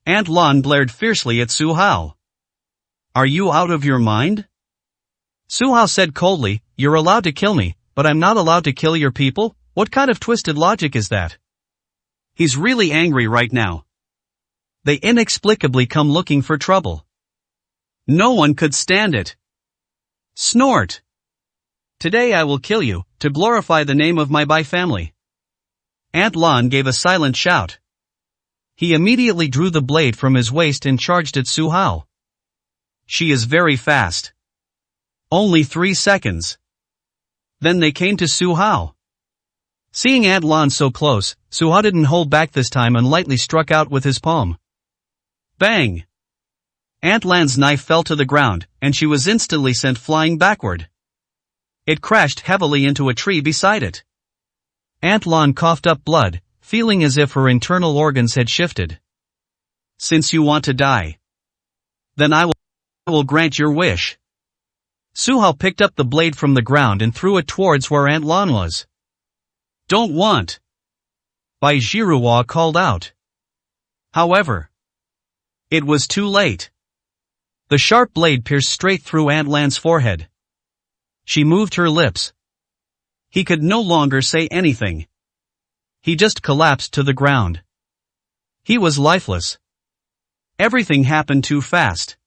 Aunt Lan blared fiercely at Su Hao. Are you out of your mind? Su Hao said coldly, you're allowed to kill me, but I'm not allowed to kill your people? What kind of twisted logic is that? He's really angry right now. They inexplicably come looking for trouble. No one could stand it. Snort. Today I will kill you, to glorify the name of my Bai family. Aunt Lan gave a silent shout. He immediately drew the blade from his waist and charged at Su Hao. She is very fast. Only 3 seconds. Then they came to Su Hao. Seeing Aunt Lan so close, Su Hao didn't hold back this time and lightly struck out with his palm. Bang! Aunt Lan's knife fell to the ground, and she was instantly sent flying backward. It crashed heavily into a tree beside it. Aunt Lan coughed up blood, feeling as if her internal organs had shifted. Since you want to die, then I will grant your wish. Su Hao picked up the blade from the ground and threw it towards where Aunt Lan was. Don't want. Bai Jiruo called out. However, it was too late. The sharp blade pierced straight through Aunt Lan's forehead. She moved her lips. He could no longer say anything. He just collapsed to the ground. He was lifeless. Everything happened too fast.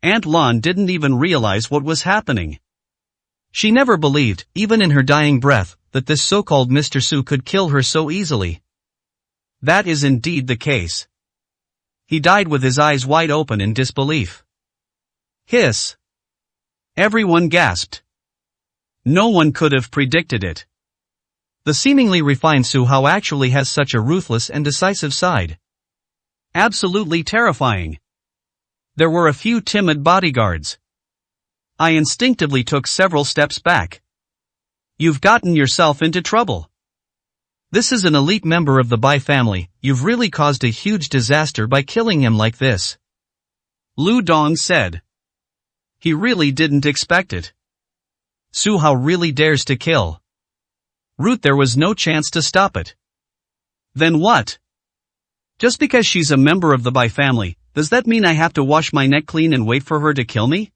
Aunt Lan didn't even realize what was happening. She never believed, even in her dying breath, that this so-called Mr. Su could kill her so easily. That is indeed the case. He died with his eyes wide open in disbelief. Hiss. Everyone gasped. No one could have predicted it. The seemingly refined Su Hao actually has such a ruthless and decisive side. Absolutely terrifying. There were a few timid bodyguards. I instinctively took several steps back. You've gotten yourself into trouble. This is an elite member of the Bai family, you've really caused a huge disaster by killing him like this. Lu Dong said. He really didn't expect it. Su Hao really dares to kill. Root, there was no chance to stop it. Then what? Just because she's a member of the Bai family, does that mean I have to wash my neck clean and wait for her to kill me?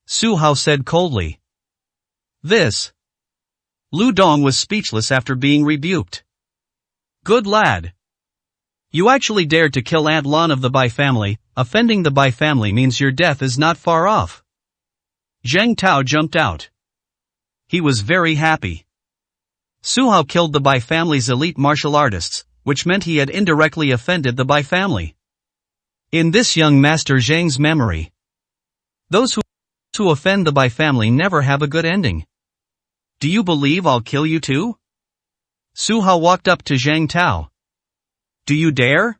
Su Hao said coldly. This. Lu Dong was speechless after being rebuked. Good lad. You actually dared to kill Aunt Lan of the Bai family. Offending the Bai family means your death is not far off. Zheng Tao jumped out. He was very happy. Su Hao killed the Bai family's elite martial artists, which meant he had indirectly offended the Bai family. In this young master Zheng's memory, those who offend the Bai family never have a good ending. Do you believe I'll kill you too? Su Hao walked up to Zheng Tao. Do you dare?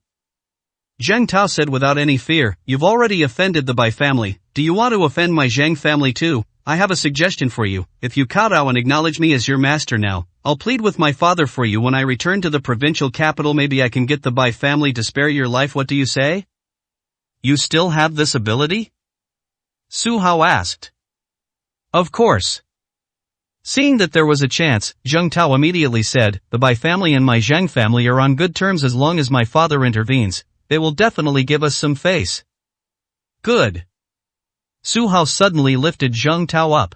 Zheng Tao said without any fear, you've already offended the Bai family, do you want to offend my Zheng family too? I have a suggestion for you, if you kowtow and acknowledge me as your master now, I'll plead with my father for you when I return to the provincial capital. Maybe I can get the Bai family to spare your life. What do you say? You still have this ability? Su Hao asked. Of course. Seeing that there was a chance, Zheng Tao immediately said, the Bai family and my Zheng family are on good terms as long as my father intervenes. They will definitely give us some face. Good. Su Hao suddenly lifted Zheng Tao up.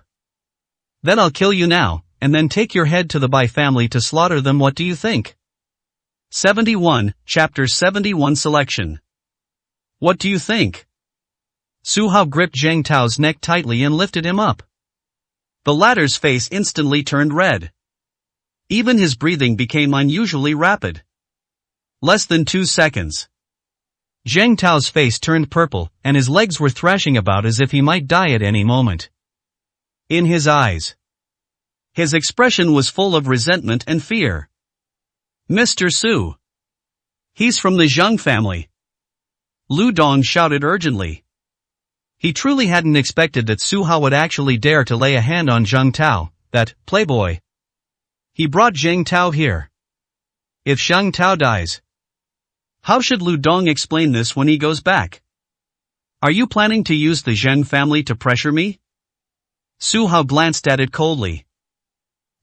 Then I'll kill you now, and then take your head to the Bai family to slaughter them. What do you think? 71, Chapter 71 Selection. What do you think? Su Hao gripped Zheng Tao's neck tightly and lifted him up. The latter's face instantly turned red. Even his breathing became unusually rapid. Less than 2 seconds. Zheng Tao's face turned purple, and his legs were thrashing about as if he might die at any moment. In his eyes, his expression was full of resentment and fear. Mr. Su. He's from the Zheng family. Lu Dong shouted urgently. He truly hadn't expected that Su Hao would actually dare to lay a hand on Zheng Tao, that playboy. He brought Zheng Tao here. If Zheng Tao dies, how should Lu Dong explain this when he goes back? Are you planning to use the Zheng family to pressure me? Su Hao glanced at it coldly.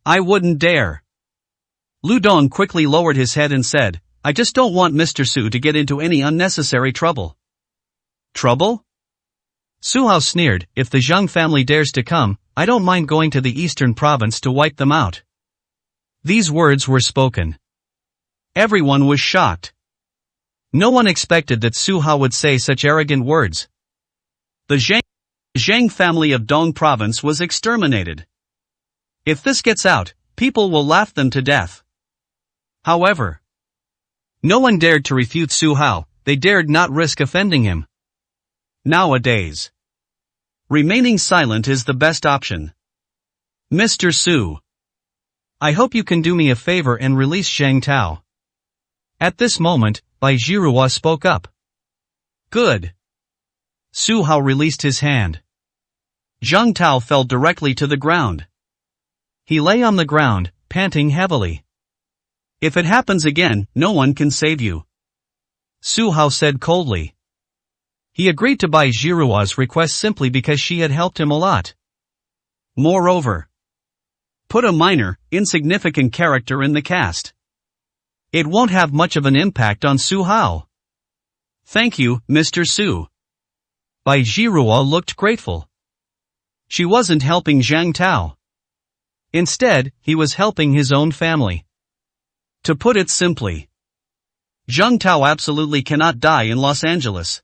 I wouldn't dare. Lu Dong quickly lowered his head and said, I just don't want Mr. Su to get into any unnecessary trouble. Trouble? Su Hao sneered, if the Zheng family dares to come, I don't mind going to the eastern province to wipe them out. These words were spoken. Everyone was shocked. No one expected that Su Hao would say such arrogant words. The Zheng family of Dong province was exterminated. If this gets out, people will laugh them to death. However, no one dared to refute Su Hao, they dared not risk offending him. Nowadays, remaining silent is the best option. Mr. Su, I hope you can do me a favor and release Zheng Tao. At this moment, Bai Zhihua spoke up. Good. Su Hao released his hand. Zheng Tao fell directly to the ground. He lay on the ground, panting heavily. If it happens again, no one can save you. Su Hao said coldly. He agreed to Bai Zhihua's request simply because she had helped him a lot. Moreover, put a minor, insignificant character in the cast. It won't have much of an impact on Su Hao. Thank you, Mr. Su. Bai Zhihua looked grateful. She wasn't helping Zheng Tao. Instead, he was helping his own family. To put it simply, Zheng Tao absolutely cannot die in Los Angeles.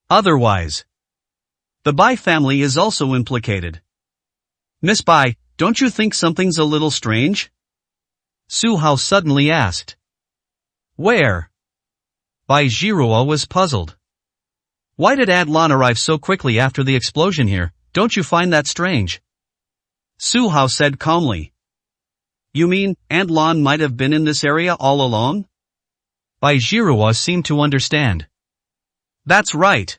Otherwise, the Bai family is also implicated. Miss Bai, don't you think something's a little strange? Su Hao suddenly asked. Where? Bai Zhihua was puzzled. Why did Adlon arrive so quickly after the explosion here? Don't you find that strange? Su Hao said calmly. You mean, Adlon might have been in this area all along? Bai Zhihua seemed to understand. That's right.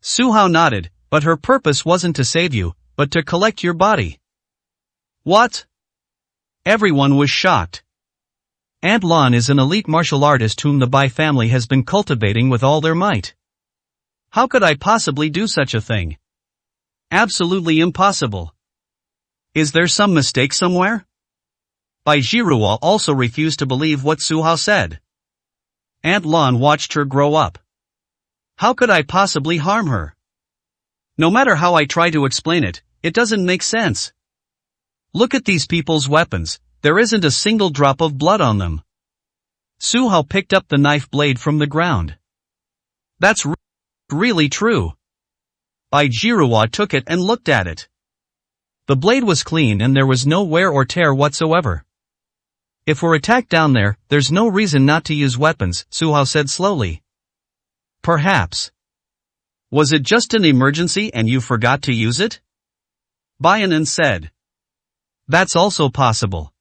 Su Hao nodded, but her purpose wasn't to save you, but to collect your body. What? Everyone was shocked. Adlon is an elite martial artist whom the Bai family has been cultivating with all their might. How could I possibly do such a thing? Absolutely impossible. Is there some mistake somewhere? Bai Zhihua also refused to believe what Su Hao said. Adlon watched her grow up. How could I possibly harm her? No matter how I try to explain it, it doesn't make sense. Look at these people's weapons, there isn't a single drop of blood on them. Su Hao picked up the knife blade from the ground. That's really true. Bai Zhihua took it and looked at it. The blade was clean and there was no wear or tear whatsoever. If we're attacked down there, there's no reason not to use weapons, Su Hao said slowly. Perhaps. Was it just an emergency and you forgot to use it? Baianan said. That's also possible.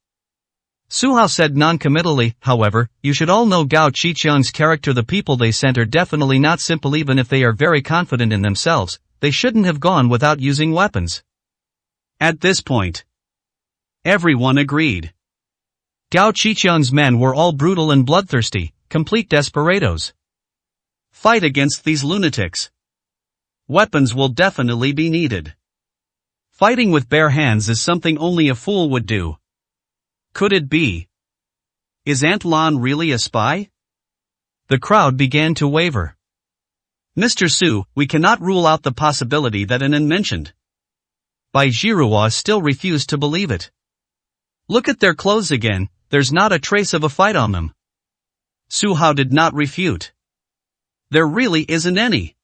Su Hao said non-committally. However, you should all know Gao Qiqiang's character. The people they sent are definitely not simple. Even if they are very confident in themselves, they shouldn't have gone without using weapons. At this point, everyone agreed. Gao Qiqiang's men were all brutal and bloodthirsty, complete desperados. Fight against these lunatics. Weapons will definitely be needed. Fighting with bare hands is something only a fool would do. Could it be? Is Aunt Lan really a spy? The crowd began to waver. Mr. Su, we cannot rule out the possibility that Anan mentioned. Bai Zhihua still refused to believe it. Look at their clothes again, there's not a trace of a fight on them. Su Hao did not refute. There really isn't any.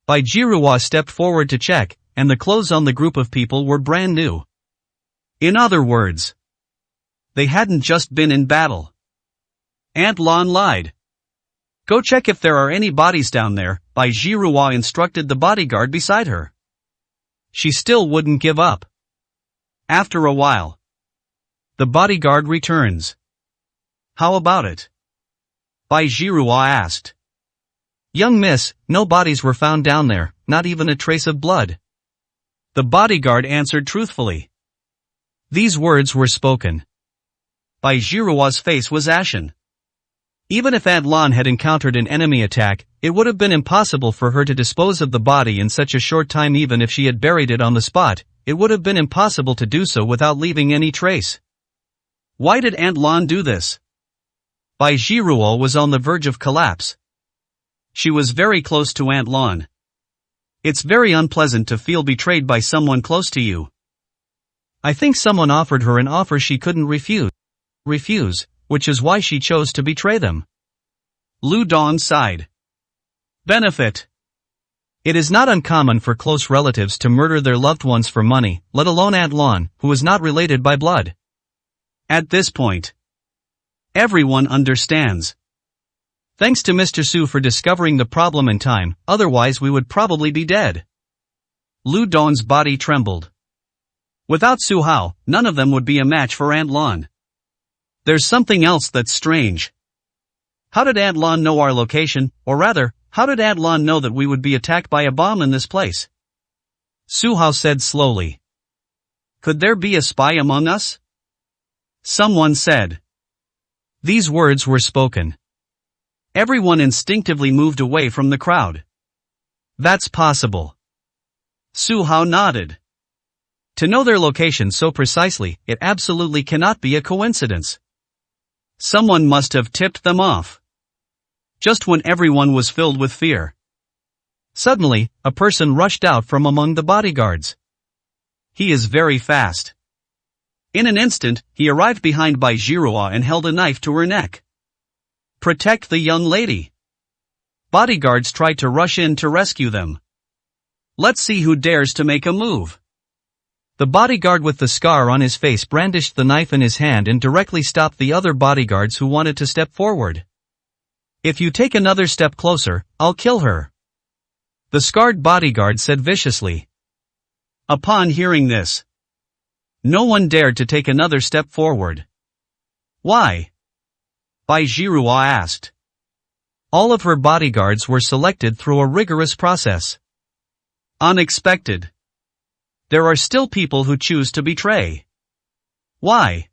Bai Zhihua stepped forward to check, and the clothes on the group of people were brand new. In other words, they hadn't just been in battle. Aunt Lan lied. Go check if there are any bodies down there, Bai Zhihua instructed the bodyguard beside her. She still wouldn't give up. After a while, the bodyguard returns. How about it? Bai Zhihua asked. Young miss, no bodies were found down there, not even a trace of blood. The bodyguard answered truthfully. These words were spoken. Bai Zhihua's face was ashen. Even if Aunt Lan had encountered an enemy attack, it would have been impossible for her to dispose of the body in such a short time. Even if she had buried it on the spot, it would have been impossible to do so without leaving any trace. Why did Aunt Lan do this? Bai Zhihua was on the verge of collapse. She was very close to Aunt Lan. It's very unpleasant to feel betrayed by someone close to you. I think someone offered her an offer she couldn't refuse, which is why she chose to betray them. Lu Dong sighed. Benefit. It is not uncommon for close relatives to murder their loved ones for money, let alone Aunt Lan, who is not related by blood. At this point, everyone understands. Thanks to Mr. Su for discovering the problem in time, otherwise we would probably be dead. Lu Dong's body trembled. Without Su Hao, none of them would be a match for Aunt Lan. There's something else that's strange. How did Aunt Lan know our location, or rather, how did Aunt Lan know that we would be attacked by a bomb in this place? Su Hao said slowly. Could there be a spy among us? Someone said. These words were spoken. Everyone instinctively moved away from the crowd. That's possible. Su Hao nodded. To know their location so precisely, it absolutely cannot be a coincidence. Someone must have tipped them off. Just when everyone was filled with fear. Suddenly, a person rushed out from among the bodyguards. He is very fast. In an instant, he arrived behind Bai Zhihua and held a knife to her neck. Protect the young lady. Bodyguards tried to rush in to rescue them. Let's see who dares to make a move. The bodyguard with the scar on his face brandished the knife in his hand and directly stopped the other bodyguards who wanted to step forward. If you take another step closer, I'll kill her. The scarred bodyguard said viciously. Upon hearing this, no one dared to take another step forward. Why? Bai Zhihua asked. All of her bodyguards were selected through a rigorous process. Unexpected. There are still people who choose to betray. Why?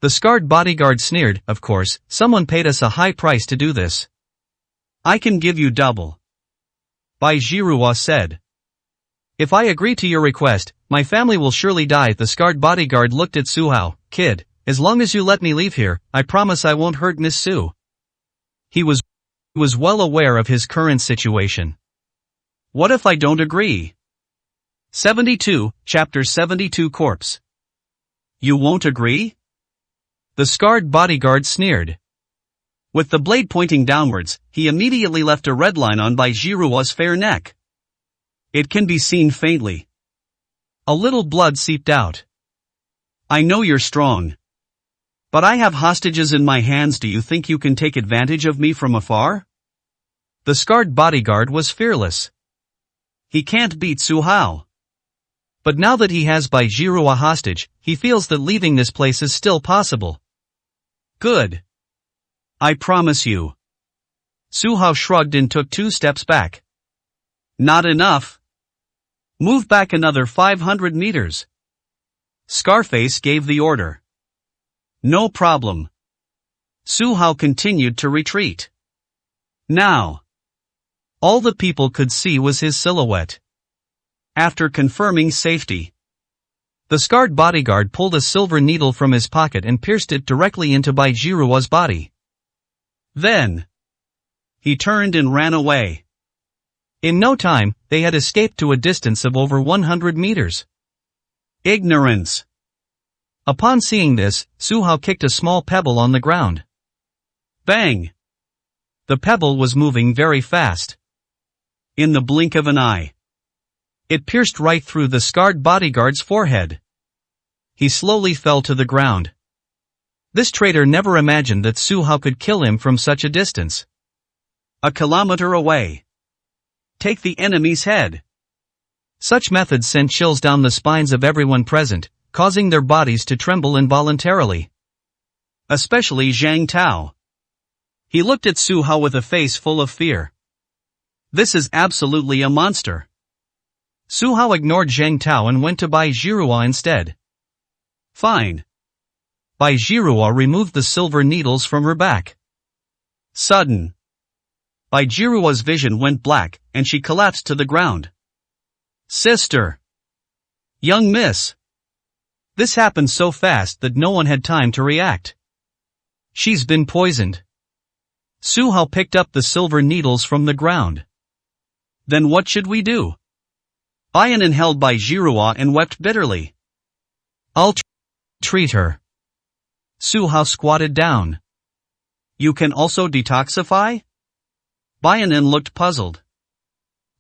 The scarred bodyguard sneered. Of course, someone paid us a high price to do this. I can give you double. Bai Zhihua said. If I agree to your request, my family will surely die. The scarred bodyguard looked at Su Hao. Kid, as long as you let me leave here, I promise I won't hurt Miss Su. He was well aware of his current situation. What if I don't agree? 72, Chapter 72 Corpse. You won't agree? The scarred bodyguard sneered. With the blade pointing downwards, he immediately left a red line on Bai Zhihua's fair neck. It can be seen faintly. A little blood seeped out. I know you're strong. But I have hostages in my hands. Do you think you can take advantage of me from afar? The scarred bodyguard was fearless. He can't beat Su Hao. But now that he has Bai Jirua hostage, he feels that leaving this place is still possible. Good. I promise you. Su Hao shrugged and took 2 steps back. Not enough. Move back another 500 meters. Scarface gave the order. No problem. Su Hao continued to retreat. Now, all the people could see was his silhouette. After confirming safety, the scarred bodyguard pulled a silver needle from his pocket and pierced it directly into Bai Jirua's body. Then, he turned and ran away. In no time, they had escaped to a distance of over 100 meters. Ignorance. Upon seeing this, Su Hao kicked a small pebble on the ground. Bang! The pebble was moving very fast. In the blink of an eye, it pierced right through the scarred bodyguard's forehead. He slowly fell to the ground. This traitor never imagined that Su Hao could kill him from such a distance. A kilometer away. Take the enemy's head. Such methods sent chills down the spines of everyone present, causing their bodies to tremble involuntarily. Especially Zhang Tao. He looked at Su Hao with a face full of fear. This is absolutely a monster. Su Hao ignored Zhang Tao and went to Bai Jirua instead. Fine. Bai Jirua removed the silver needles from her back. Sudden. Bai Jirua's vision went black, and she collapsed to the ground. Sister. Young miss. This happened so fast that no one had time to react. She's been poisoned. Su Hao picked up the silver needles from the ground. Then what should we do? Bayanan held Bai Jirua and wept bitterly. I'll treat her. Su Hao squatted down. You can also detoxify? Bayanan looked puzzled.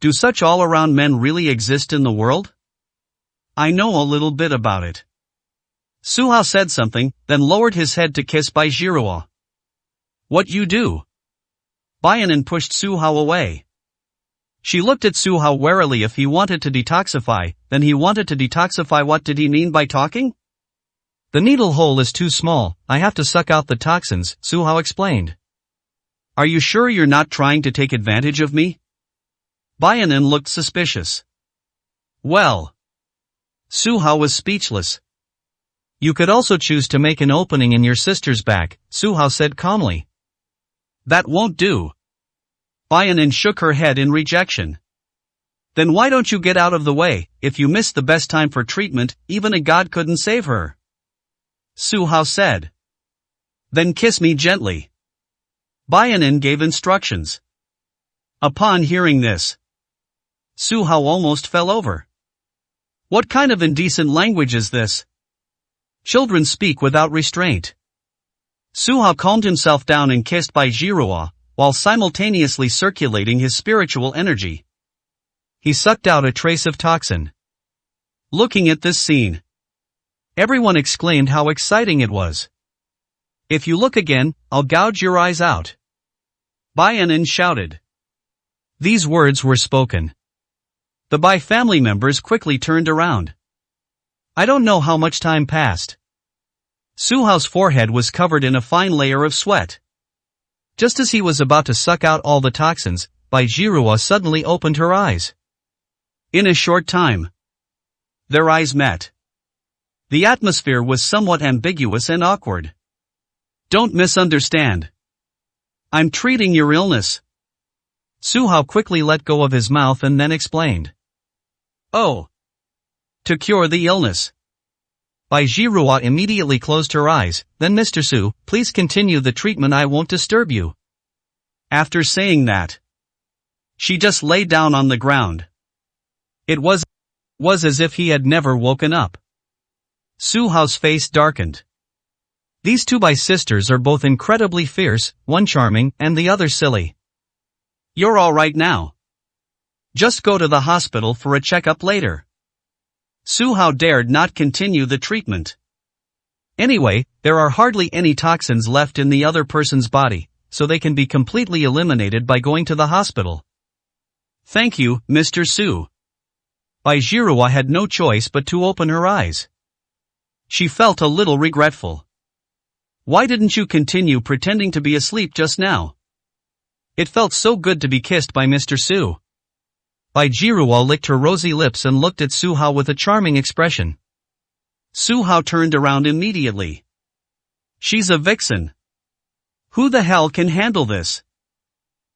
Do such all-around men really exist in the world? I know a little bit about it. Su Hao said something, then lowered his head to kiss Bai Jirua. What you do? Bayanan pushed Su Hao away. She looked at Su Hao warily. If he wanted to detoxify, then he wanted to detoxify. What did he mean by talking? The needle hole is too small, I have to suck out the toxins, Su Hao explained. Are you sure you're not trying to take advantage of me? Bayanan looked suspicious. Well. Su Hao was speechless. You could also choose to make an opening in your sister's back, Su Hao said calmly. That won't do. Bayanan shook her head in rejection. Then why don't you get out of the way? If you missed the best time for treatment, even a god couldn't save her. Su Hao said. Then kiss me gently. Bayanan gave instructions. Upon hearing this, Su Hao almost fell over. What kind of indecent language is this? Children speak without restraint. Su Hao calmed himself down and kissed Bai Jirua, while simultaneously circulating his spiritual energy. He sucked out a trace of toxin. Looking at this scene, everyone exclaimed how exciting it was. If you look again, I'll gouge your eyes out. Bayanan shouted. These words were spoken. The Bai family members quickly turned around. I don't know how much time passed. Su Hao's forehead was covered in a fine layer of sweat. Just as he was about to suck out all the toxins, Bai Jirua suddenly opened her eyes. In a short time, their eyes met. The atmosphere was somewhat ambiguous and awkward. Don't misunderstand. I'm treating your illness. Su Hao quickly let go of his mouth and then explained. Oh. To cure the illness. Bai Jirua immediately closed her eyes, then Mr. Su, please continue the treatment, I won't disturb you. After saying that, she just lay down on the ground. It was as if he had never woken up. Su Hao's face darkened. These two Bai sisters are both incredibly fierce, one charming and the other silly. You're all right now. Just go to the hospital for a checkup later. Su Hao dared not continue the treatment. Anyway, there are hardly any toxins left in the other person's body, so they can be completely eliminated by going to the hospital. Thank you, Mr. Su. Bai Jiruo had no choice but to open her eyes. She felt a little regretful. Why didn't you continue pretending to be asleep just now? It felt so good to be kissed by Mr. Su. Bai Jiruo licked her rosy lips and looked at Su Hao with a charming expression. Su Hao turned around immediately. She's a vixen. Who the hell can handle this?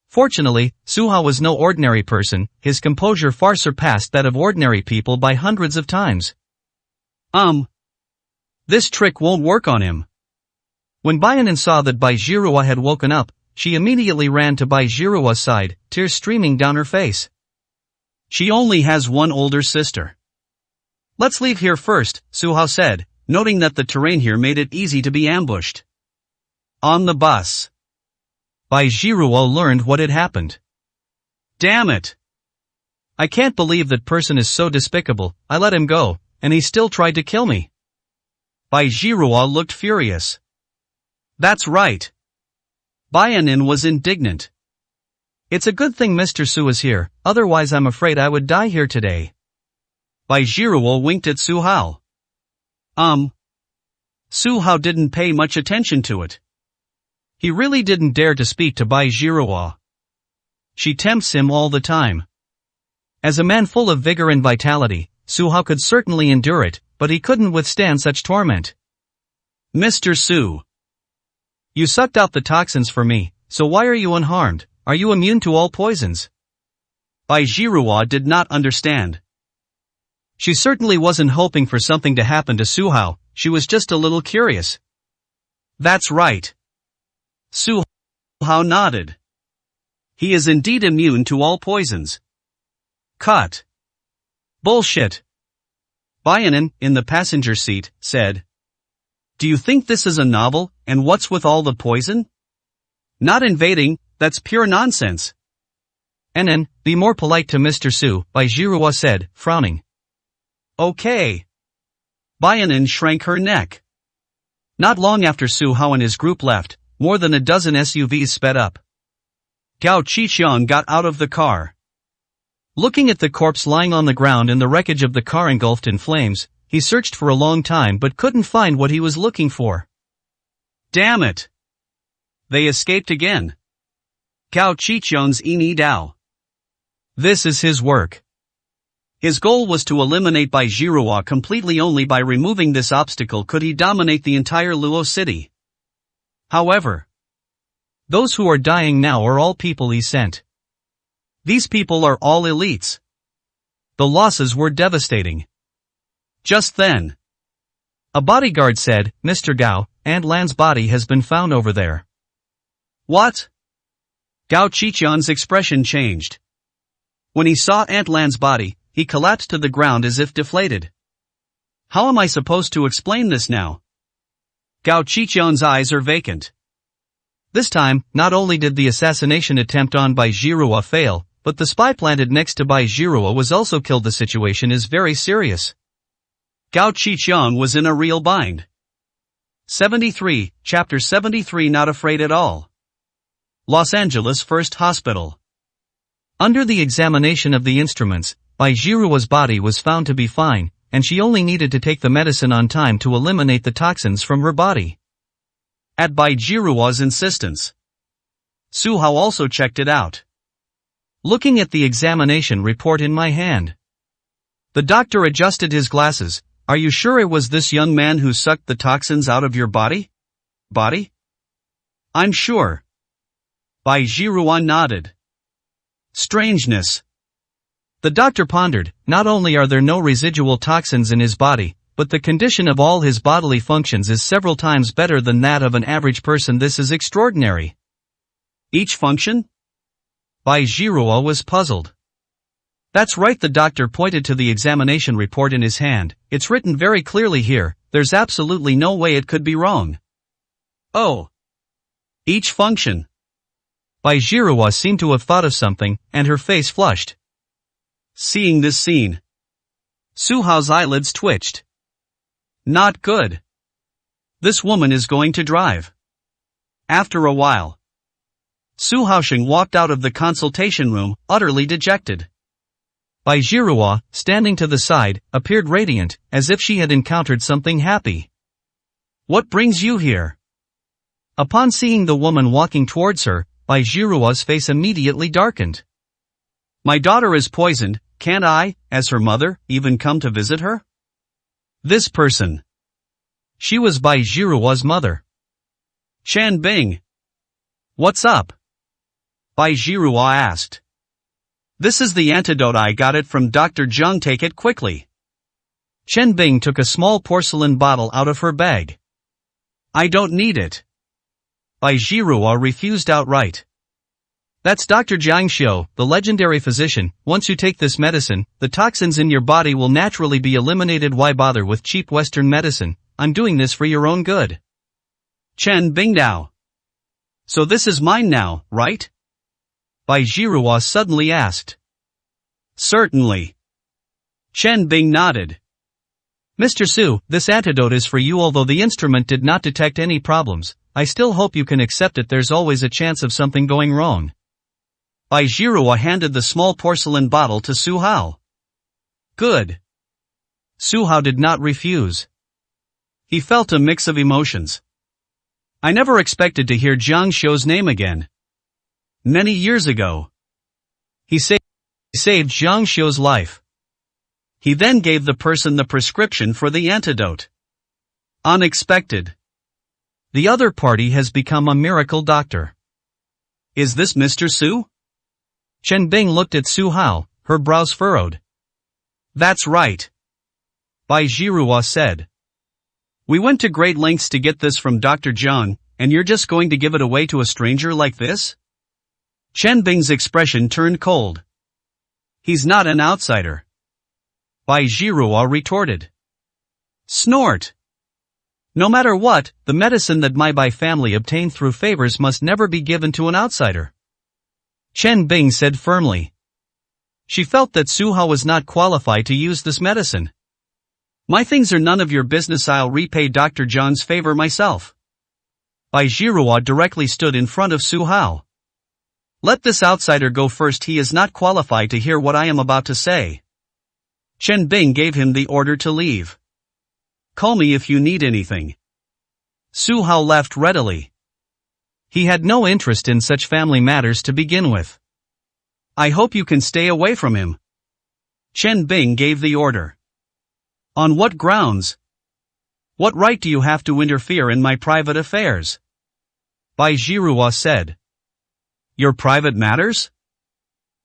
Fortunately, Su Hao was no ordinary person, his composure far surpassed that of ordinary people by hundreds of times. This trick won't work on him. When Baianan saw that Bai Jiruo had woken up, she immediately ran to Bai Jiruo's side, tears streaming down her face. She only has one older sister. Let's leave here first, Su Hao said, noting that the terrain here made it easy to be ambushed. On the bus. Bai Jiruo learned what had happened. Damn it! I can't believe that person is so despicable. I let him go, and he still tried to kill me. Bai Jiruo looked furious. That's right. Baianan was indignant. It's a good thing Mr. Su is here, otherwise I'm afraid I would die here today. Bai Jiruo winked at Su Hao. Su Hao didn't pay much attention to it. He really didn't dare to speak to Bai Jiruo. She tempts him all the time. As a man full of vigor and vitality, Su Hao could certainly endure it, but he couldn't withstand such torment. Mr. Su. You sucked out the toxins for me, so why are you unharmed? Are you immune to all poisons? Bai Jiruo did not understand. She certainly wasn't hoping for something to happen to Su Hao, she was just a little curious. That's right. Su Hao nodded. He is indeed immune to all poisons. Cut. Bullshit. Baianan, in the passenger seat, said. Do you think this is a novel, and what's with all the poison? Not invading, that's pure nonsense. Nen, be more polite to Mr. Su, Bai Jiruo said, frowning. Okay. Baianan shrank her neck. Not long after Su Hao and his group left, more than a dozen SUVs sped up. Gao Qiqiang got out of the car. Looking at the corpse lying on the ground and the wreckage of the car engulfed in flames, he searched for a long time but couldn't find what he was looking for. Damn it! They escaped again. Gao Qiqiang's Ini Dao. This is his work. His goal was to eliminate Bai Jiruo completely. Only by removing this obstacle could he dominate the entire Luo city. However, those who are dying now are all people he sent. These people are all elites. The losses were devastating. Just then, a bodyguard said, Mr. Gao, Aunt Lan's body has been found over there. What? Gao Qiqiang's expression changed. When he saw Aunt Lan's body, he collapsed to the ground as if deflated. How am I supposed to explain this now? Gao Qiqiang's eyes are vacant. This time, not only did the assassination attempt on Bai Jiruo fail, but the spy planted next to Bai Jiruo was also killed. The situation is very serious. Gao Qiqiang was in a real bind. 73, Chapter 73. Not afraid at all. Los Angeles First Hospital. Under the examination of the instruments, Bai Jiruo's body was found to be fine, and she only needed to take the medicine on time to eliminate the toxins from her body. At Bai Jiruo's insistence, Su Hao also checked it out. Looking at the examination report in my hand, the doctor adjusted his glasses. Are you sure it was this young man who sucked the toxins out of your body? I'm sure. Bai Jiruo nodded. Strangeness. The doctor pondered, not only are there no residual toxins in his body, but the condition of all his bodily functions is several times better than that of an average person. This is extraordinary. Each function? Bai Jiruo was puzzled. That's right, the doctor pointed to the examination report in his hand. It's written very clearly here, there's absolutely no way it could be wrong. Oh. Each function. Bai Jiruo seemed to have thought of something, and her face flushed. Seeing this scene, Su Hao's eyelids twitched. Not good. This woman is going to drive. After a while, Su Haosheng walked out of the consultation room, utterly dejected. Bai Jiruo, standing to the side, appeared radiant, as if she had encountered something happy. What brings you here? Upon seeing the woman walking towards her, Bai Jiruo's face immediately darkened. My daughter is poisoned, can't I, as her mother, even come to visit her? This person. She was Bai Jiruo's mother. Chen Bing. What's up? Bai Jiruo asked. This is the antidote, I got it from Dr. Zhang, take it quickly. Chen Bing took a small porcelain bottle out of her bag. I don't need it. Bai Jiruo refused outright. That's Dr. Zhang Xiu, the legendary physician. Once you take this medicine, the toxins in your body will naturally be eliminated. Why bother with cheap Western medicine? I'm doing this for your own good. Chen Bing now. So this is mine now, right? Bai Jiruo suddenly asked. Certainly. Chen Bing nodded. Mr. Su, this antidote is for you. Although the instrument did not detect any problems, I still hope you can accept it. There's always a chance of something going wrong. Bai Jiruo handed the small porcelain bottle to Su Hao. Good. Su Hao did not refuse. He felt a mix of emotions. I never expected to hear Zhang Xiu's name again. Many years ago, he saved Zhang Xiu's life. He then gave the person the prescription for the antidote. Unexpected. The other party has become a miracle doctor. Is this Mr. Su? Chen Bing looked at Su Hao, her brows furrowed. That's right. Bai Jiruo said. We went to great lengths to get this from Dr. Zhang, and you're just going to give it away to a stranger like this? Chen Bing's expression turned cold. He's not an outsider. Bai Jiruo retorted. Snort. No matter what, the medicine that my Bai family obtained through favors must never be given to an outsider. Chen Bing said firmly. She felt that Su Hao was not qualified to use this medicine. My things are none of your business, I'll repay Dr. Zhang's favor myself. Bai Jiruo directly stood in front of Su Hao. Let this outsider go first, he is not qualified to hear what I am about to say. Chen Bing gave him the order to leave. Call me if you need anything. Su Hao left readily. He had no interest in such family matters to begin with. I hope you can stay away from him. Chen Bing gave the order. On what grounds? What right do you have to interfere in my private affairs? Bai Jiruo said. Your private matters?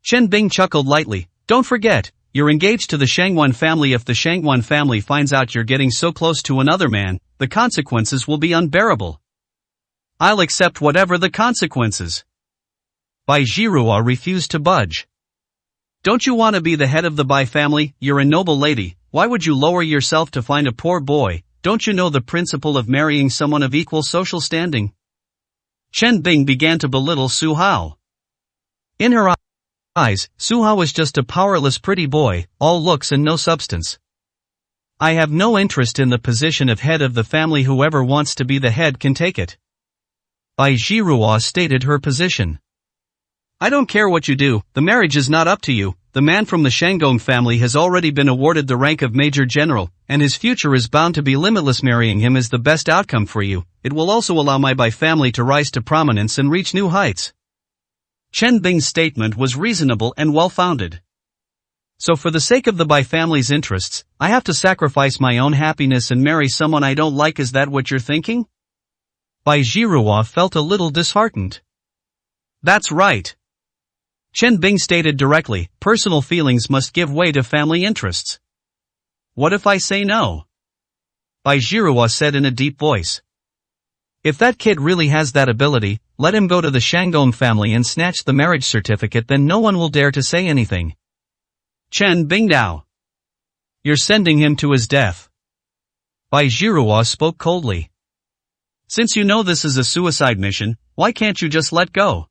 Chen Bing chuckled lightly. Don't forget, you're engaged to the Shangwan family. If the Shangwan family finds out you're getting so close to another man, the consequences will be unbearable. I'll accept whatever the consequences. Bai Jiruo refused to budge. Don't you want to be the head of the Bai family? You're a noble lady, why would you lower yourself to find a poor boy? Don't you know the principle of marrying someone of equal social standing? Chen Bing began to belittle Su Hao. In her eyes, Su Hao was just a powerless pretty boy, all looks and no substance. I have no interest in the position of head of the family. Whoever wants to be the head can take it. Bai Jiruo stated her position. I don't care what you do, the marriage is not up to you. The man from the Shandong family has already been awarded the rank of Major General, and his future is bound to be limitless. Marrying him is the best outcome for you. It will also allow my Bai family to rise to prominence and reach new heights. Chen Bing's statement was reasonable and well-founded. So for the sake of the Bai family's interests, I have to sacrifice my own happiness and marry someone I don't like. Is that what you're thinking? Bai Jiruo felt a little disheartened. That's right. Chen Bing stated directly, personal feelings must give way to family interests. What if I say no? Bai Jiruo said in a deep voice. If that kid really has that ability, let him go to the Shandong family and snatch the marriage certificate, then no one will dare to say anything. Chen Bing now. You're sending him to his death. Bai Jiruo spoke coldly. Since you know this is a suicide mission, why can't you just let go?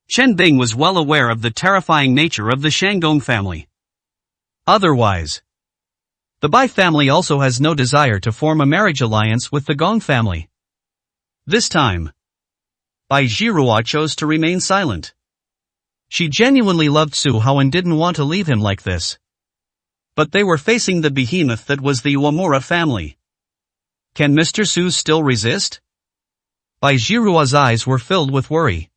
Chen Bing was well aware of the terrifying nature of the Shandong family. Otherwise, the Bai family also has no desire to form a marriage alliance with the Gong family. This time, Bai Jiruo chose to remain silent. She genuinely loved Su Hao and didn't want to leave him like this. But they were facing the behemoth that was the Uemura family. Can Mr. Su still resist? Bai Jiruo's eyes were filled with worry.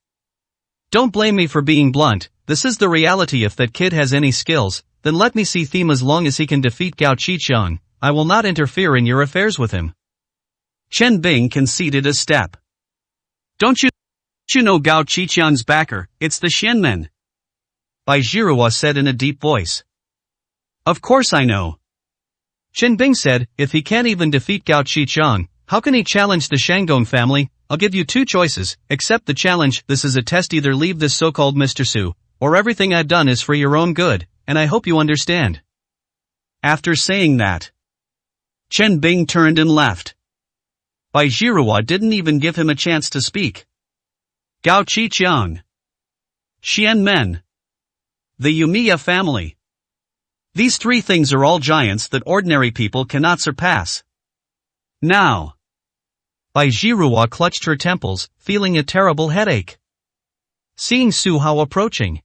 Don't blame me for being blunt, this is the reality. If that kid has any skills, then let me see them. As long as he can defeat Gao Qiqiang, I will not interfere in your affairs with him. Chen Bing conceded a step. Don't you know Gao Qiqiang's backer, it's the Xianmen? Bai Jiruo said in a deep voice. Of course I know. Chen Bing said, if he can't even defeat Gao Qiqiang, how can he challenge the Shanggong family? I'll give you two choices, accept the challenge. This is a test, either leave this so-called Mr. Su, or everything I've done is for your own good, and I hope you understand. After saying that, Chen Bing turned and left. Bai Jiruo didn't even give him a chance to speak. Gao Qiqiang, Xianmen, the Uemura family. These three things are all giants that ordinary people cannot surpass. Now, Bai Jiruo clutched her temples, feeling a terrible headache. Seeing Su Hao approaching,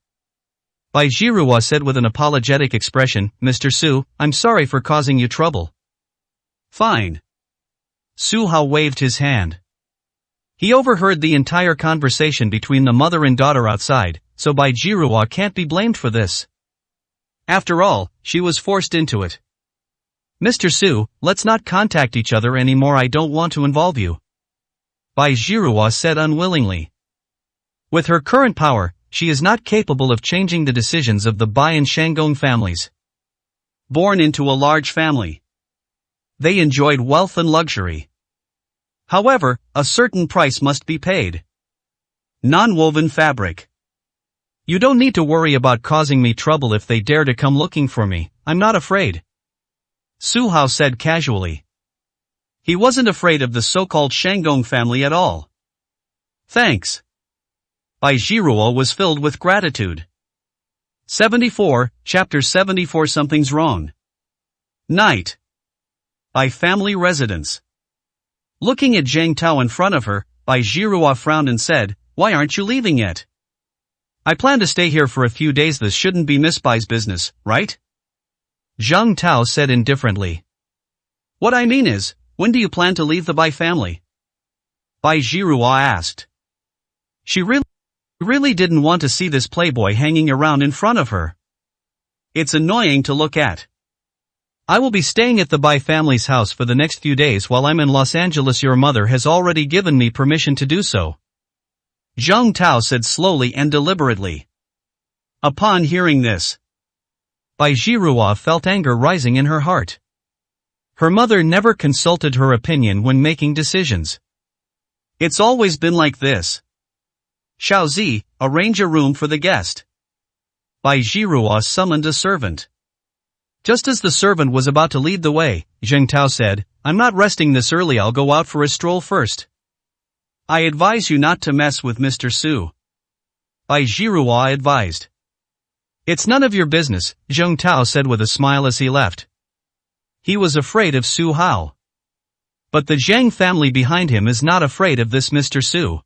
Bai Jiruo said with an apologetic expression, Mr. Su, I'm sorry for causing you trouble. Fine. Su Hao waved his hand. He overheard the entire conversation between the mother and daughter outside, so Bai Jiruo can't be blamed for this. After all, she was forced into it. Mr. Su, let's not contact each other anymore. I don't want to involve you. Bai Jiruo said unwillingly. With her current power, she is not capable of changing the decisions of the Bai and Shanggong families. Born into a large family, they enjoyed wealth and luxury. However, a certain price must be paid. Non-woven fabric. You don't need to worry about causing me trouble. If they dare to come looking for me, I'm not afraid. Su Hao said casually. He wasn't afraid of the so-called Shanggong family at all. Thanks. Bai Jiruo was filled with gratitude. 74, Chapter 74. Something's wrong. Night. Bai family residence. Looking at Zhang Tao in front of her, Bai Jiruo frowned and said, why aren't you leaving yet? I plan to stay here for a few days. This shouldn't be Miss Bai's business, right? Zhang Tao said indifferently. What I mean is, when do you plan to leave the Bai family? Bai Jiruo asked. She really didn't want to see this playboy hanging around in front of her. It's annoying to look at. I will be staying at the Bai family's house for the next few days while I'm in Los Angeles. Your mother has already given me permission to do so. Zhang Tao said slowly and deliberately. Upon hearing this, Bai Jiruo felt anger rising in her heart. Her mother never consulted her opinion when making decisions. It's always been like this. Xiaozi, arrange a room for the guest. Bai Jiruo summoned a servant. Just as the servant was about to lead the way, Zhang Tao said, I'm not resting this early. I'll go out for a stroll first. I advise you not to mess with Mr. Su. Bai Jiruo advised. It's none of your business, Zhang Tao said with a smile as he left. He was afraid of Su Hao. But the Zhang family behind him is not afraid of this Mr. Su.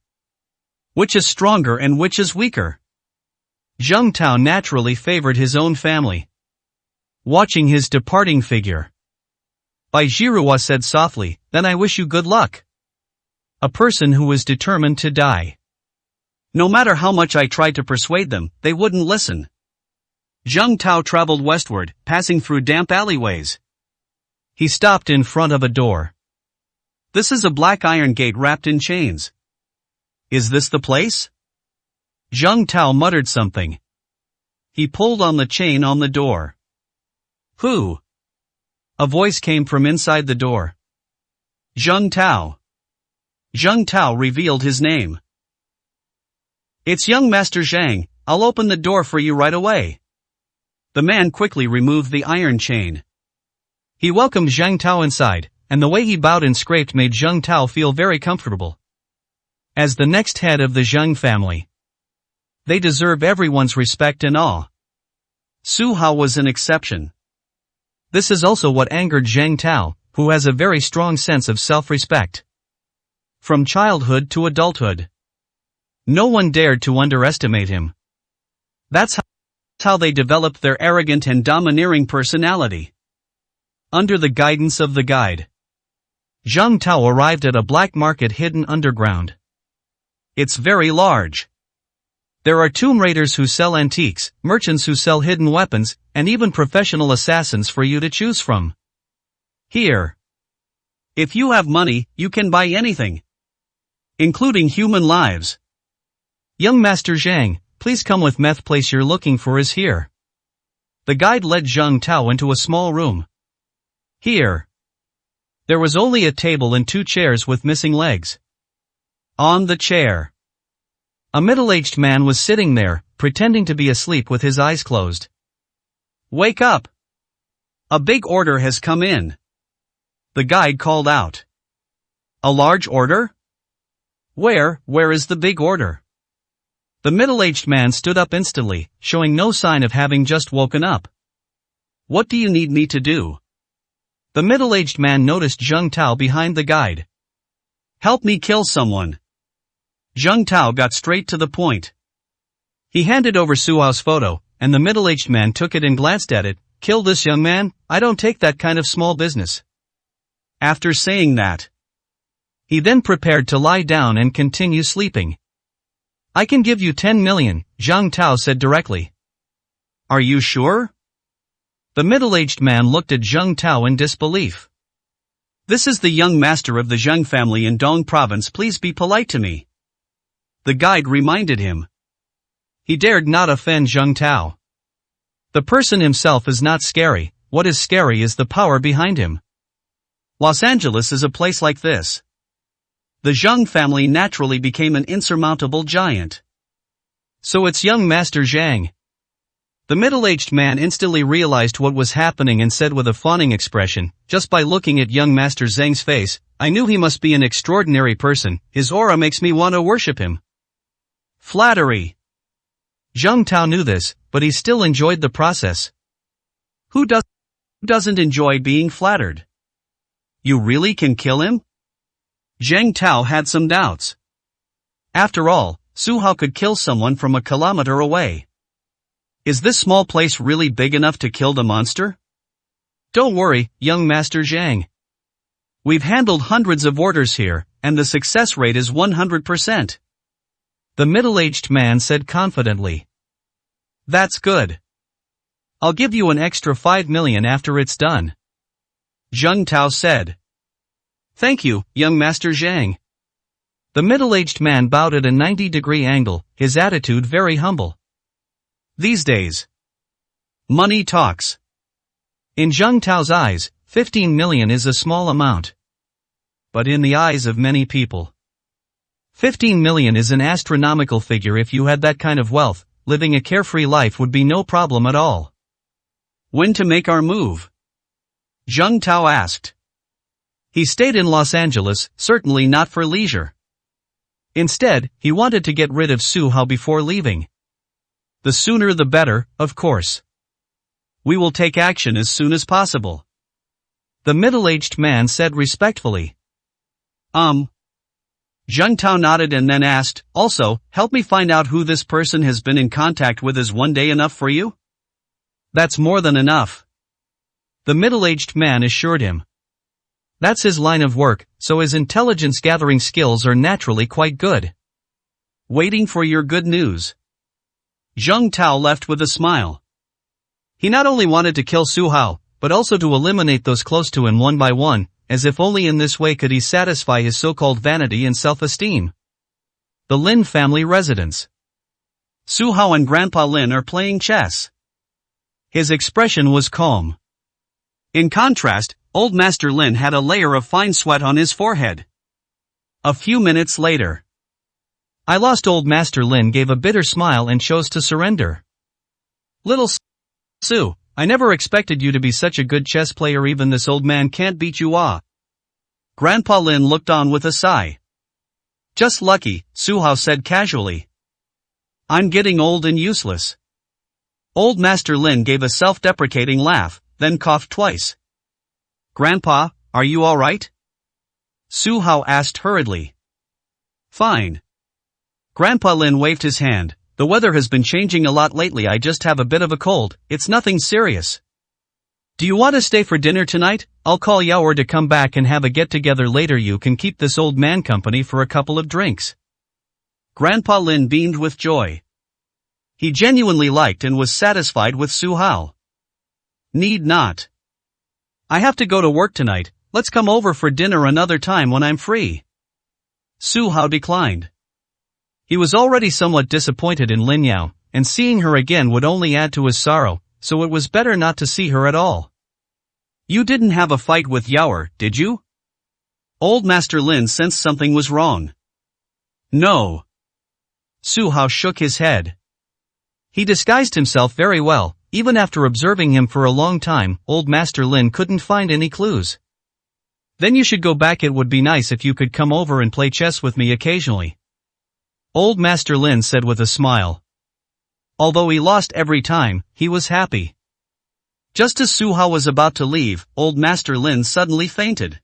Which is stronger and which is weaker? Zhang Tao naturally favored his own family. Watching his departing figure, Bai Jiruo said softly, then I wish you good luck. A person who is determined to die. No matter how much I tried to persuade them, they wouldn't listen. Zhang Tao traveled westward, passing through damp alleyways. He stopped in front of a door. This is a black iron gate wrapped in chains. Is this the place? Zhang Tao muttered something. He pulled on the chain on the door. Who? A voice came from inside the door. Zhang Tao. Zhang Tao revealed his name. It's young Master Zhang, I'll open the door for you right away. The man quickly removed the iron chain. He welcomed Zhang Tao inside, and the way he bowed and scraped made Zhang Tao feel very comfortable. As the next head of the Zhang family, they deserve everyone's respect and awe. Su Hao was an exception. This is also what angered Zhang Tao, who has a very strong sense of self-respect. From childhood to adulthood, no one dared to underestimate him. That's how they developed their arrogant and domineering personality. Under the guidance of the guide, Zheng Tao arrived at a black market hidden underground. It's very large. There are tomb raiders who sell antiques, merchants who sell hidden weapons, and even professional assassins for you to choose from. Here, if you have money, you can buy anything, including human lives. Young Master Zhang, please come with me. The place you're looking for is here. The guide led Zheng Tao into a small room. Here, there was only a table and 2 chairs with missing legs. On the chair, a middle-aged man was sitting there, pretending to be asleep with his eyes closed. Wake up! A big order has come in. The guide called out. A large order? Where is the big order? The middle-aged man stood up instantly, showing no sign of having just woken up. What do you need me to do? The middle-aged man noticed Zheng Tao behind the guide. Help me kill someone. Zheng Tao got straight to the point. He handed over Su Hao's photo, and the middle-aged man took it and glanced at it. Kill this young man? I don't take that kind of small business. After saying that, he then prepared to lie down and continue sleeping. I can give you 10 million, Zheng Tao said directly. Are you sure? The middle-aged man looked at Zheng Tao in disbelief. This is the young master of the Zheng family in Dong province, please be polite to me. The guide reminded him. He dared not offend Zheng Tao. The person himself is not scary, what is scary is the power behind him. Los Angeles is a place like this. The Zheng family naturally became an insurmountable giant. So it's young Master Zhang. The middle-aged man instantly realized what was happening and said with a fawning expression, just by looking at young Master Zhang's face, I knew he must be an extraordinary person, his aura makes me want to worship him. Flattery. Zheng Tao knew this, but he still enjoyed the process. Who doesn't enjoy being flattered? You really can kill him? Zheng Tao had some doubts. After all, Su Hao could kill someone from a kilometer away. Is this small place really big enough to kill the monster? Don't worry, young Master Zhang. We've handled hundreds of orders here, and the success rate is 100%. The middle-aged man said confidently. That's good. I'll give you an extra 5 million after it's done. Zheng Tao said. Thank you, young Master Zhang. The middle-aged man bowed at a 90-degree angle, his attitude very humble. These days, money talks. In Zheng Tao's eyes, 15 million is a small amount. But in the eyes of many people, 15 million is an astronomical figure. If you had that kind of wealth, living a carefree life would be no problem at all. When to make our move? Zheng Tao asked. He stayed in Los Angeles, certainly not for leisure. Instead, he wanted to get rid of Su Hao before leaving. The sooner the better, of course. We will take action as soon as possible. The middle-aged man said respectfully. Zheng Tao nodded and then asked, also, help me find out who this person has been in contact with. Is one day enough for you? That's more than enough. The middle-aged man assured him. That's his line of work, so his intelligence-gathering skills are naturally quite good. Waiting for your good news. Zheng Tao left with a smile. He not only wanted to kill Su Hao, but also to eliminate those close to him one by one, as if only in this way could he satisfy his so-called vanity and self-esteem. The Lin family residence. Su Hao and Grandpa Lin are playing chess. His expression was calm. In contrast, Old Master Lin had a layer of fine sweat on his forehead. A few minutes later, I lost. Old Master Lin gave a bitter smile and chose to surrender. Little Su, I never expected you to be such a good chess player. Even this old man can't beat you. Grandpa Lin looked on with a sigh. Just lucky, Su Hao said casually. I'm getting old and useless. Old Master Lin gave a self-deprecating laugh, then coughed twice. Grandpa, are you all right? Su Hao asked hurriedly. Fine. Grandpa Lin waved his hand, The weather has been changing a lot lately. I just have a bit of a cold. It's nothing serious. Do you want to stay for dinner tonight? I'll call Yaoer to come back and have a get-together later. You can keep this old man company for a couple of drinks. Grandpa Lin beamed with joy. He genuinely liked and was satisfied with Su Hao. Need not. I have to go to work tonight. Let's come over for dinner another time when I'm free. Su Hao declined. He was already somewhat disappointed in Lin Yao, and seeing her again would only add to his sorrow, so it was better not to see her at all. You didn't have a fight with Yaoer, did you? Old Master Lin sensed something was wrong. No. Su Hao shook his head. He disguised himself very well. Even after observing him for a long time, Old Master Lin couldn't find any clues. Then you should go back. It would be nice if you could come over and play chess with me occasionally. Old Master Lin said with a smile. Although he lost every time, he was happy. Just as Su Hao was about to leave, Old Master Lin suddenly fainted.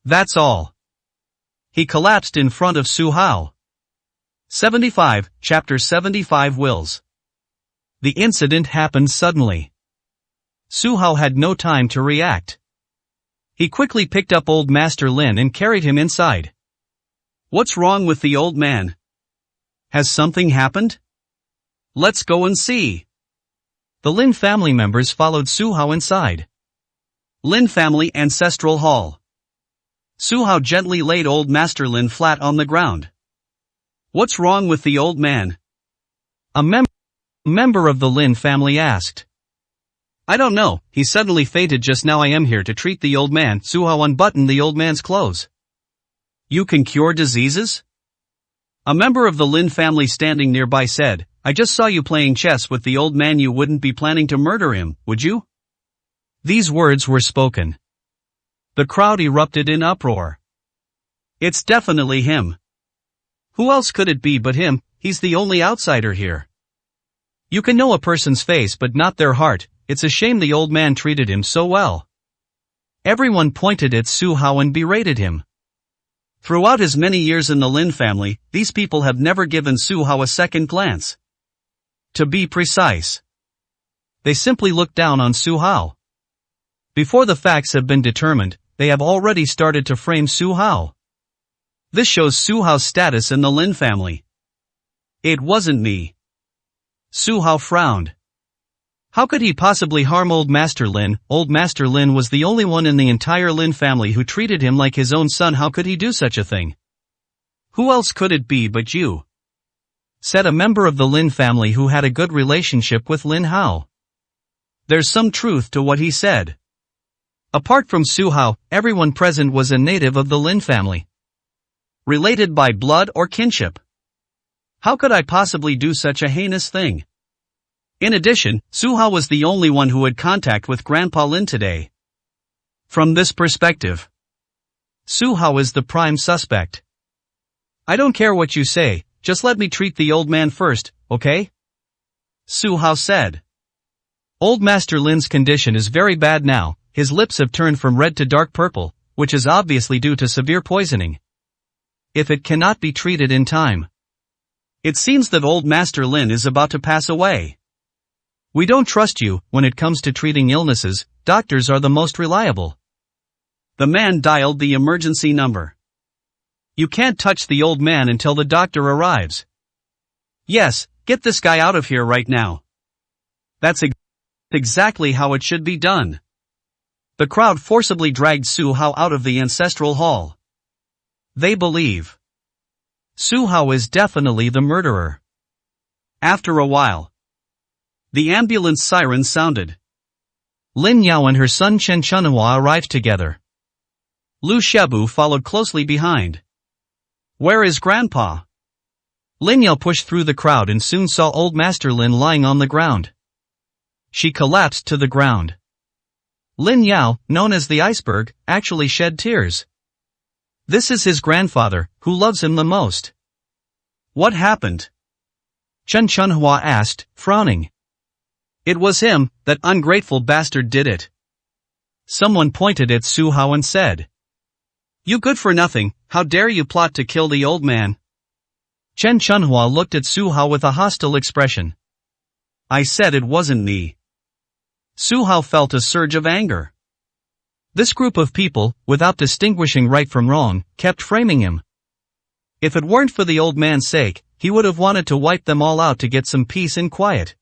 That's all. He collapsed in front of Su Hao. 75, Chapter 75 Wills. The incident happened suddenly. Su Hao had no time to react. He quickly picked up Old Master Lin and carried him inside. What's wrong with the old man? Has something happened? Let's go and see. The Lin family members followed Su Hao inside. Lin family ancestral hall. Su Hao gently laid Old Master Lin flat on the ground. What's wrong with the old man? A member of the Lin family asked. I don't know, he suddenly fainted just now. I am here to treat the old man. Su Hao unbuttoned the old man's clothes. You can cure diseases? A member of the Lin family standing nearby said, I just saw you playing chess with the old man. You wouldn't be planning to murder him, would you? These words were spoken. The crowd erupted in uproar. It's definitely him. Who else could it be but him? He's the only outsider here. You can know a person's face but not their heart. It's a shame the old man treated him so well. Everyone pointed at Su Hao and berated him. Throughout his many years in the Lin family, these people have never given Su Hao a second glance. To be precise, they simply looked down on Su Hao. Before the facts have been determined, they have already started to frame Su Hao. This shows Su Hao's status in the Lin family. It wasn't me. Su Hao frowned. How could he possibly harm Old Master Lin? Old Master Lin was the only one in the entire Lin family who treated him like his own son. How could he do such a thing? Who else could it be but you? Said a member of the Lin family who had a good relationship with Lin Hao. There's some truth to what he said. Apart from Su Hao, everyone present was a native of the Lin family. Related by blood or kinship. How could I possibly do such a heinous thing? In addition, Su Hao was the only one who had contact with Grandpa Lin today. From this perspective, Su Hao is the prime suspect. I don't care what you say, just let me treat the old man first, okay? Su Hao said. Old Master Lin's condition is very bad now. His lips have turned from red to dark purple, which is obviously due to severe poisoning. If it cannot be treated in time, it seems that Old Master Lin is about to pass away. We don't trust you. When it comes to treating illnesses, doctors are the most reliable. The man dialed the emergency number. You can't touch the old man until the doctor arrives. Yes, get this guy out of here right now. That's exactly how it should be done. The crowd forcibly dragged Su Hao out of the ancestral hall. They believe Su Hao is definitely the murderer. After a while, the ambulance siren sounded. Lin Yao and her son Chen Chunhua arrived together. Lu Shebu followed closely behind. Where is Grandpa? Lin Yao pushed through the crowd and soon saw Old Master Lin lying on the ground. She collapsed to the ground. Lin Yao, known as the iceberg, actually shed tears. This is his grandfather, who loves him the most. What happened? Chen Chunhua asked, frowning. It was him, that ungrateful bastard did it. Someone pointed at Su Hao and said. You good for nothing, how dare you plot to kill the old man? Chen Chunhua looked at Su Hao with a hostile expression. I said it wasn't me. Su Hao felt a surge of anger. This group of people, without distinguishing right from wrong, kept framing him. If it weren't for the old man's sake, he would have wanted to wipe them all out to get some peace and quiet.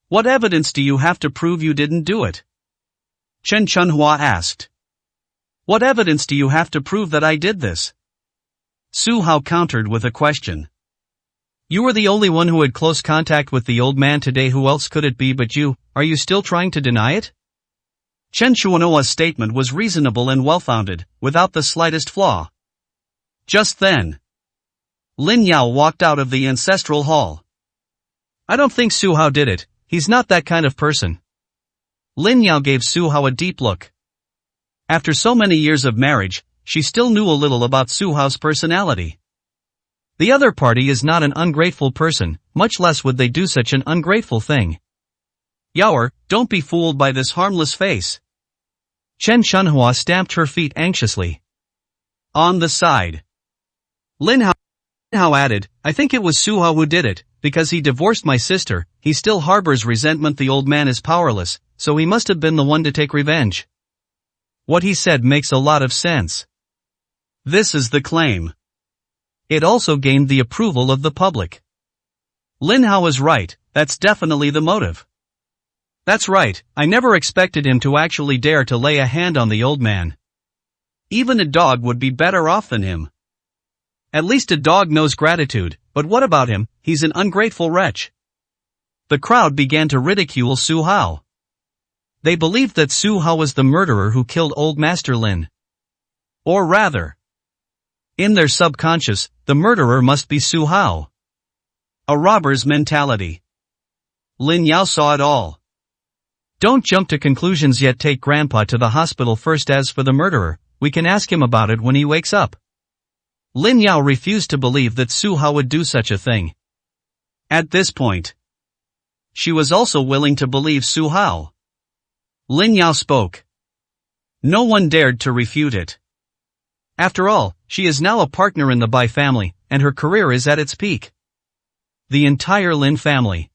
What evidence do you have to prove you didn't do it? Chen Chunhua asked. What evidence do you have to prove that I did this? Su Hao countered with a question. You were the only one who had close contact with the old man today. Who else could it be but you? Are you still trying to deny it? Chen Chuanua's statement was reasonable and well-founded, without the slightest flaw. Just then, Lin Yao walked out of the ancestral hall. I don't think Su Hao did it, he's not that kind of person. Lin Yao gave Su Hao a deep look. After so many years of marriage, she still knew a little about Su Hao's personality. The other party is not an ungrateful person, much less would they do such an ungrateful thing. Yaoer, don't be fooled by this harmless face. Chen Chunhua stamped her feet anxiously. On the side, Lin Hao added, I think it was Su Hao who did it, because he divorced my sister. He still harbors resentment. The old man is powerless, so he must have been the one to take revenge. What he said makes a lot of sense. This is the claim. It also gained the approval of the public. Lin Hao is right, that's definitely the motive. That's right, I never expected him to actually dare to lay a hand on the old man. Even a dog would be better off than him. At least a dog knows gratitude, but what about him? He's an ungrateful wretch. The crowd began to ridicule Su Hao. They believed that Su Hao was the murderer who killed Old Master Lin. Or rather, in their subconscious, the murderer must be Su Hao. A robber's mentality. Lin Yao saw it all. Don't jump to conclusions yet. Take Grandpa to the hospital first. As for the murderer, we can ask him about it when he wakes up. Lin Yao refused to believe that Su Hao would do such a thing. At this point, she was also willing to believe Su Hao. Lin Yao spoke. No one dared to refute it. After all, she is now a partner in the Bai family, and her career is at its peak. The entire Lin family.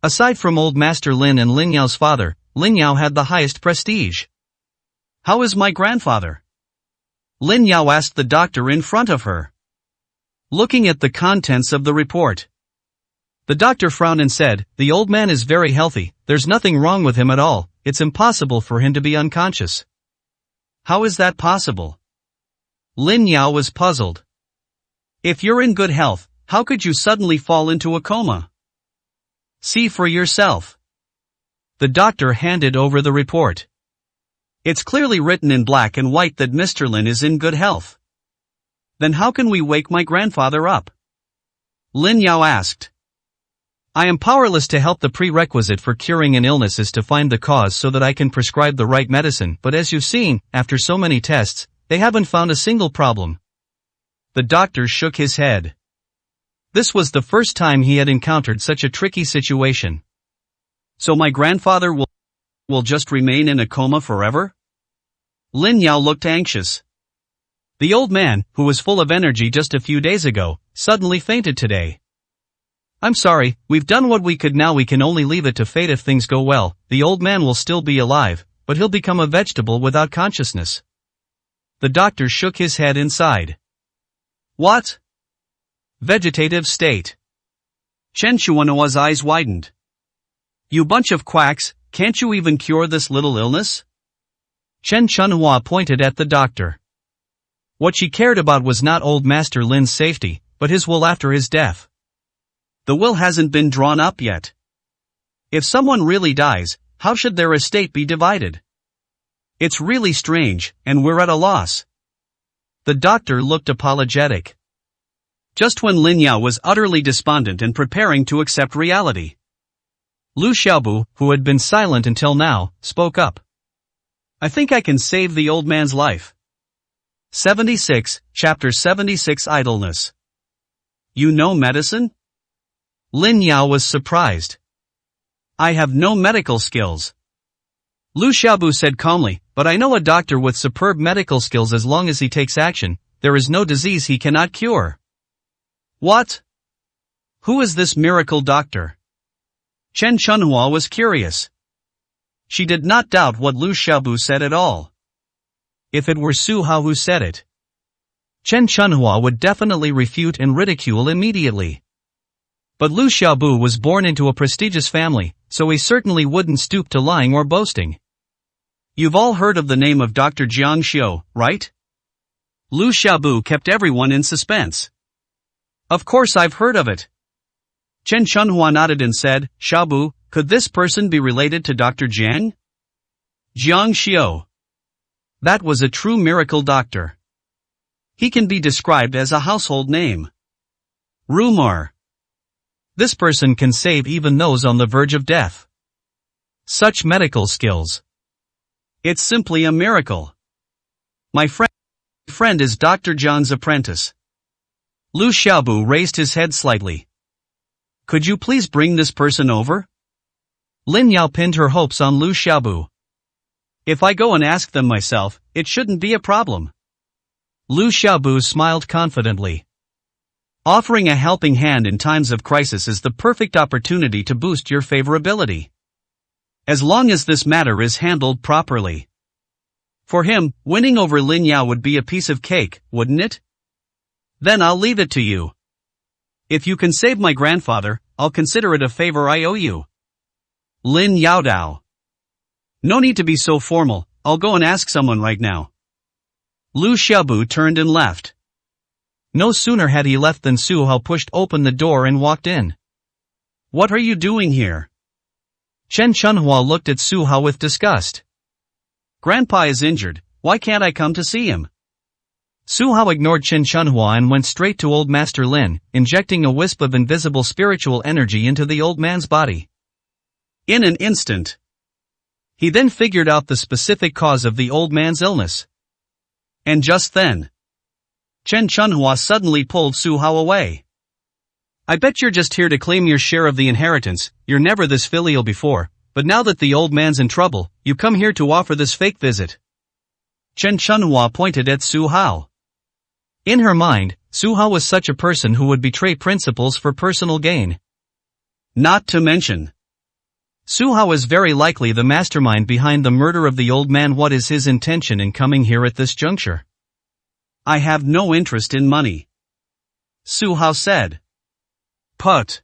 Aside from Old Master Lin and Lin Yao's father, Lin Yao had the highest prestige. How is my grandfather? Lin Yao asked the doctor in front of her. Looking at the contents of the report, the doctor frowned and said, the old man is very healthy, there's nothing wrong with him at all, it's impossible for him to be unconscious. How is that possible? Lin Yao was puzzled. If you're in good health, how could you suddenly fall into a coma? See for yourself. The doctor handed over the report. It's clearly written in black and white that Mr. Lin is in good health. Then how can we wake my grandfather up? Lin Yao asked. I am powerless to help. The prerequisite for curing an illness is to find the cause so that I can prescribe the right medicine, but as you've seen, after so many tests, they haven't found a single problem. The doctor shook his head. This was the first time he had encountered such a tricky situation. So my grandfather will just remain in a coma forever? Lin Yao looked anxious. The old man, who was full of energy just a few days ago, suddenly fainted today. I'm sorry, we've done what we could. Now we can only leave it to fate. If things go well, the old man will still be alive, but he'll become a vegetable without consciousness. The doctor shook his head inside. What? Vegetative state. Chen Chuanua's eyes widened. You bunch of quacks, can't you even cure this little illness? Chen Chunhua pointed at the doctor. What she cared about was not Old Master Lin's safety, but his will after his death. The will hasn't been drawn up yet. If someone really dies, how should their estate be divided? It's really strange, and we're at a loss. The doctor looked apologetic. Just when Lin Yao was utterly despondent and preparing to accept reality, Lu Xiaobu, who had been silent until now, spoke up. I think I can save the old man's life. 76, Chapter 76 Idleness. You know medicine? Lin Yao was surprised. I have no medical skills. Lu Xiaobu said calmly, but I know a doctor with superb medical skills. As long as he takes action, there is no disease he cannot cure. What? Who is this miracle doctor? Chen Chunhua was curious. She did not doubt what Liu Xiaobu said at all. If it were Su Hao who said it, Chen Chunhua would definitely refute and ridicule immediately. But Liu Xiaobu was born into a prestigious family, so he certainly wouldn't stoop to lying or boasting. You've all heard of the name of Dr. Jiang Xiu, right? Liu Xiaobu kept everyone in suspense. Of course I've heard of it. Chen Chunhua nodded and said, Xiaobu, could this person be related to Dr. Jiang? Jiang Xiu. That was a true miracle doctor. He can be described as a household name. Rumor. This person can save even those on the verge of death. Such medical skills. It's simply a miracle. My friend is Dr. John's apprentice. Liu Xiaobu raised his head slightly. Could you please bring this person over? Lin Yao pinned her hopes on Liu Xiaobu. If I go and ask them myself, it shouldn't be a problem. Liu Xiaobu smiled confidently. Offering a helping hand in times of crisis is the perfect opportunity to boost your favorability. As long as this matter is handled properly. For him, winning over Lin Yao would be a piece of cake, wouldn't it? Then I'll leave it to you. If you can save my grandfather, I'll consider it a favor I owe you. Lin Yaodao. No need to be so formal, I'll go and ask someone right now. Liu Xiaobu turned and left. No sooner had he left than Su Hao pushed open the door and walked in. What are you doing here? Chen Chunhua looked at Su Hao with disgust. Grandpa is injured, why can't I come to see him? Su Hao ignored Chen Chunhua and went straight to Old Master Lin, injecting a wisp of invisible spiritual energy into the old man's body. In an instant. He then figured out the specific cause of the old man's illness. And just then, Chen Chunhua suddenly pulled Su Hao away. I bet you're just here to claim your share of the inheritance, you're never this filial before, but now that the old man's in trouble, you come here to offer this fake visit. Chen Chunhua pointed at Su Hao. In her mind, Su Hao was such a person who would betray principles for personal gain. Not to mention, Su Hao is very likely the mastermind behind the murder of the old man. What is his intention in coming here at this juncture? I have no interest in money, Su Hao said. Put.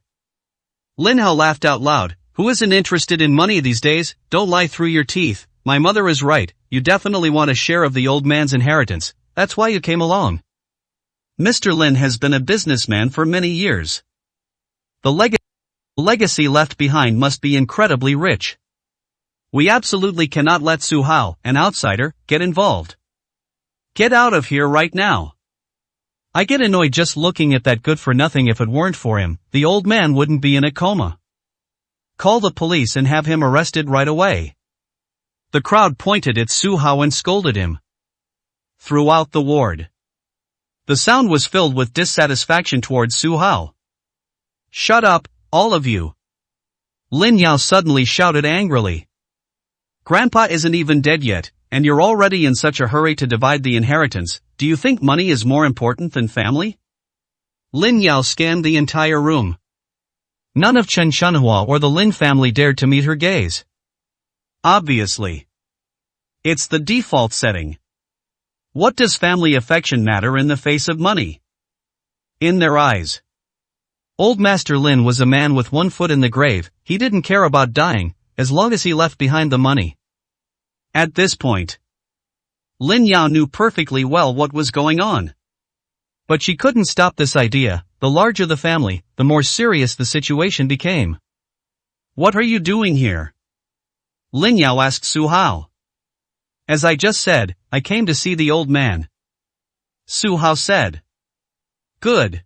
Lin Hao laughed out loud. Who isn't interested in money these days? Don't lie through your teeth. My mother is right, you definitely want a share of the old man's inheritance, that's why you came along. Mr. Lin has been a businessman for many years. The legacy left behind must be incredibly rich. We absolutely cannot let Su Hao, an outsider, get involved. Get out of here right now. I get annoyed just looking at that good-for-nothing. If it weren't for him, the old man wouldn't be in a coma. Call the police and have him arrested right away. The crowd pointed at Su Hao and scolded him. Throughout the ward, the sound was filled with dissatisfaction towards Su Hao. Shut up, all of you. Lin Yao suddenly shouted angrily. Grandpa isn't even dead yet, and you're already in such a hurry to divide the inheritance. Do you think money is more important than family? Lin Yao scanned the entire room. None of Chen Chunhua or the Lin family dared to meet her gaze. Obviously. It's the default setting. What does family affection matter in the face of money? In their eyes, Old Master Lin was a man with one foot in the grave. He didn't care about dying, as long as he left behind the money. At this point, Lin Yao knew perfectly well what was going on. But she couldn't stop this idea. The larger the family, the more serious the situation became. What are you doing here? Lin Yao asked Su Hao. As I just said, I came to see the old man, Su Hao said. Good.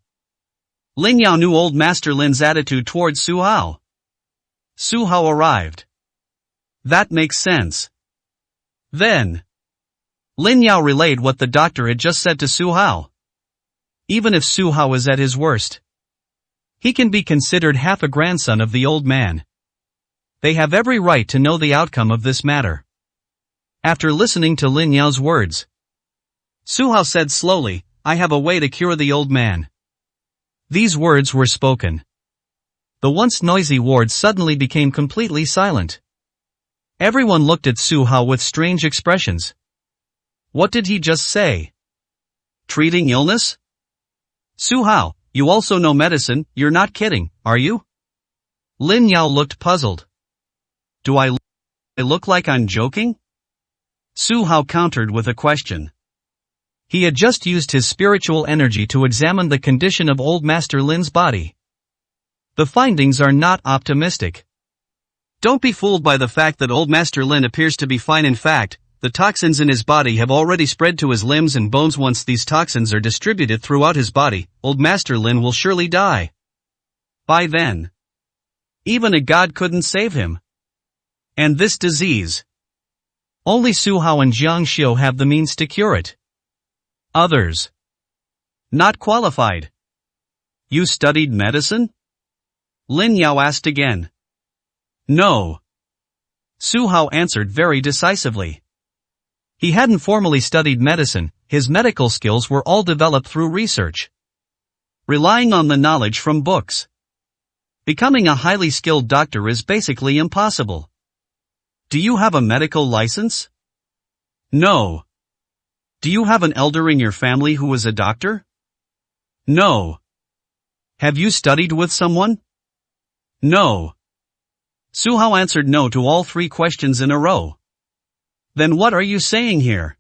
Lin Yao knew Old Master Lin's attitude towards Su Hao. Su Hao arrived. That makes sense. Then, Lin Yao relayed what the doctor had just said to Su Hao. Even if Su Hao is at his worst, he can be considered half a grandson of the old man. They have every right to know the outcome of this matter. After listening to Lin Yao's words, Su Hao said slowly, I have a way to cure the old man. These words were spoken. The once noisy ward suddenly became completely silent. Everyone looked at Su Hao with strange expressions. What did he just say? Treating illness? Su Hao, you also know medicine, you're not kidding, are you? Lin Yao looked puzzled. Do I look like I'm joking? Su Hao countered with a question. He had just used his spiritual energy to examine the condition of old Master Lin's body. The findings are not optimistic. Don't be fooled by the fact that old Master Lin appears to be fine. In fact, the toxins in his body have already spread to his limbs and bones. Once these toxins are distributed throughout his body, old Master Lin will surely die. By then, even a god couldn't save him. And this disease, only Su Hao and Jiang Xiu have the means to cure it. Others, not qualified. You studied medicine? Lin Yao asked again. No. Su Hao answered very decisively. He hadn't formally studied medicine, his medical skills were all developed through research. Relying on the knowledge from books. Becoming a highly skilled doctor is basically impossible. Do you have a medical license? No. Do you have an elder in your family who is a doctor? No. Have you studied with someone? No. Su Hao answered no to all three questions in a row. Then what are you saying here?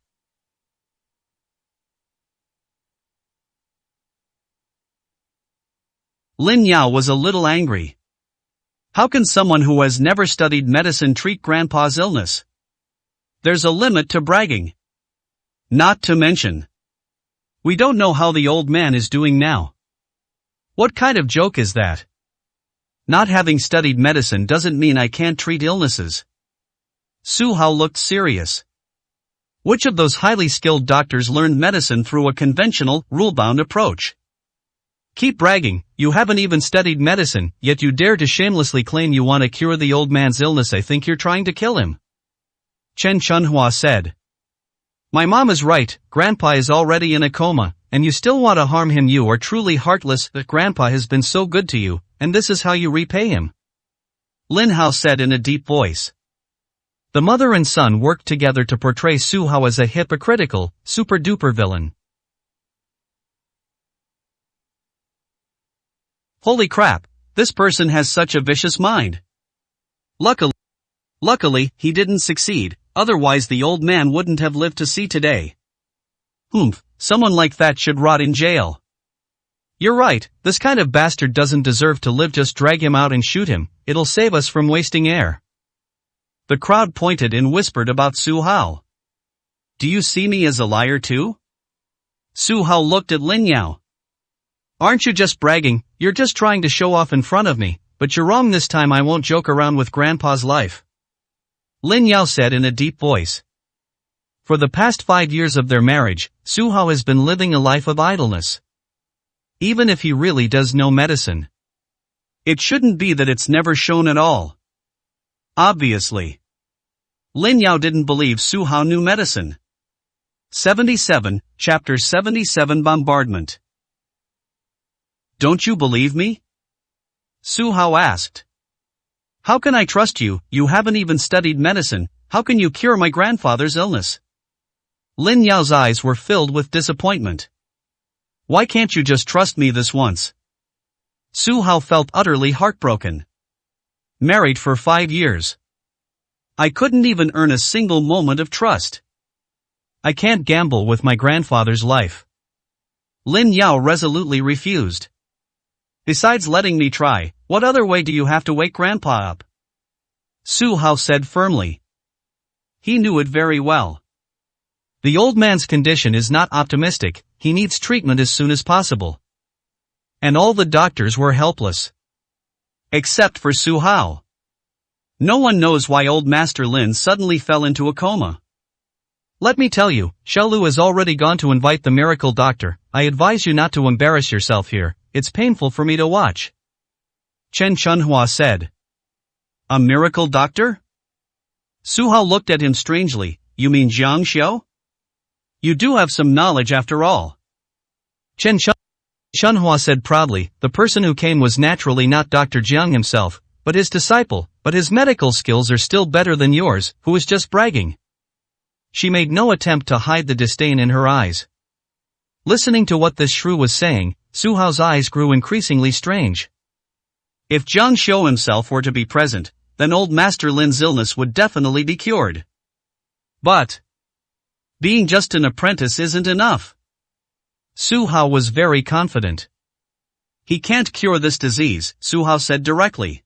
Lin Yao was a little angry. How can someone who has never studied medicine treat Grandpa's illness? There's a limit to bragging. Not to mention, we don't know how the old man is doing now. What kind of joke is that? Not having studied medicine doesn't mean I can't treat illnesses. Su Hao looked serious. Which of those highly skilled doctors learned medicine through a conventional, rule-bound approach? Keep bragging, you haven't even studied medicine, yet you dare to shamelessly claim you want to cure the old man's illness. I think you're trying to kill him. Chen Chunhua said. My mom is right, Grandpa is already in a coma, and you still want to harm him. You are truly heartless. That Grandpa has been so good to you, and this is how you repay him. Lin Hao said in a deep voice. The mother and son worked together to portray Su Hao as a hypocritical, super-duper villain. Holy crap, this person has such a vicious mind. Luckily, he didn't succeed, otherwise the old man wouldn't have lived to see today. Someone like that should rot in jail. You're right, this kind of bastard doesn't deserve to live. Just drag him out and shoot him, it'll save us from wasting air. The crowd pointed and whispered about Su Hao. Do you see me as a liar too? Su Hao looked at Lin Yao. Aren't you just bragging? You're just trying to show off in front of me, but you're wrong this time. I won't joke around with Grandpa's life. Lin Yao said in a deep voice. For the past 5 years of their marriage, Su Hao has been living a life of idleness. Even if he really does know medicine, it shouldn't be that it's never shown at all. Obviously, Lin Yao didn't believe Su Hao knew medicine. 77, Chapter 77 Bombardment. Don't you believe me? Su Hao asked. How can I trust you? You haven't even studied medicine. How can you cure my grandfather's illness? Lin Yao's eyes were filled with disappointment. Why can't you just trust me this once? Su Hao felt utterly heartbroken. Married for 5 years. I couldn't even earn a single moment of trust. I can't gamble with my grandfather's life. Lin Yao resolutely refused. Besides letting me try, what other way do you have to wake Grandpa up? Su Hao said firmly. He knew it very well. The old man's condition is not optimistic, he needs treatment as soon as possible. And all the doctors were helpless. Except for Su Hao. No one knows why old Master Lin suddenly fell into a coma. Let me tell you, Xiaolu has already gone to invite the miracle doctor. I advise you not to embarrass yourself here, it's painful for me to watch. Chen Chunhua said. A miracle doctor? Su Hao looked at him strangely. You mean Jiang Xiu? You do have some knowledge after all. Chen Shunhua said proudly, the person who came was naturally not Dr. Jiang himself, but his disciple, but his medical skills are still better than yours, who is just bragging. She made no attempt to hide the disdain in her eyes. Listening to what this shrew was saying, Su Hao's eyes grew increasingly strange. If Jiang Shou himself were to be present, then old Master Lin's illness would definitely be cured. But being just an apprentice isn't enough. Su Hao was very confident. He can't cure this disease, Su Hao said directly.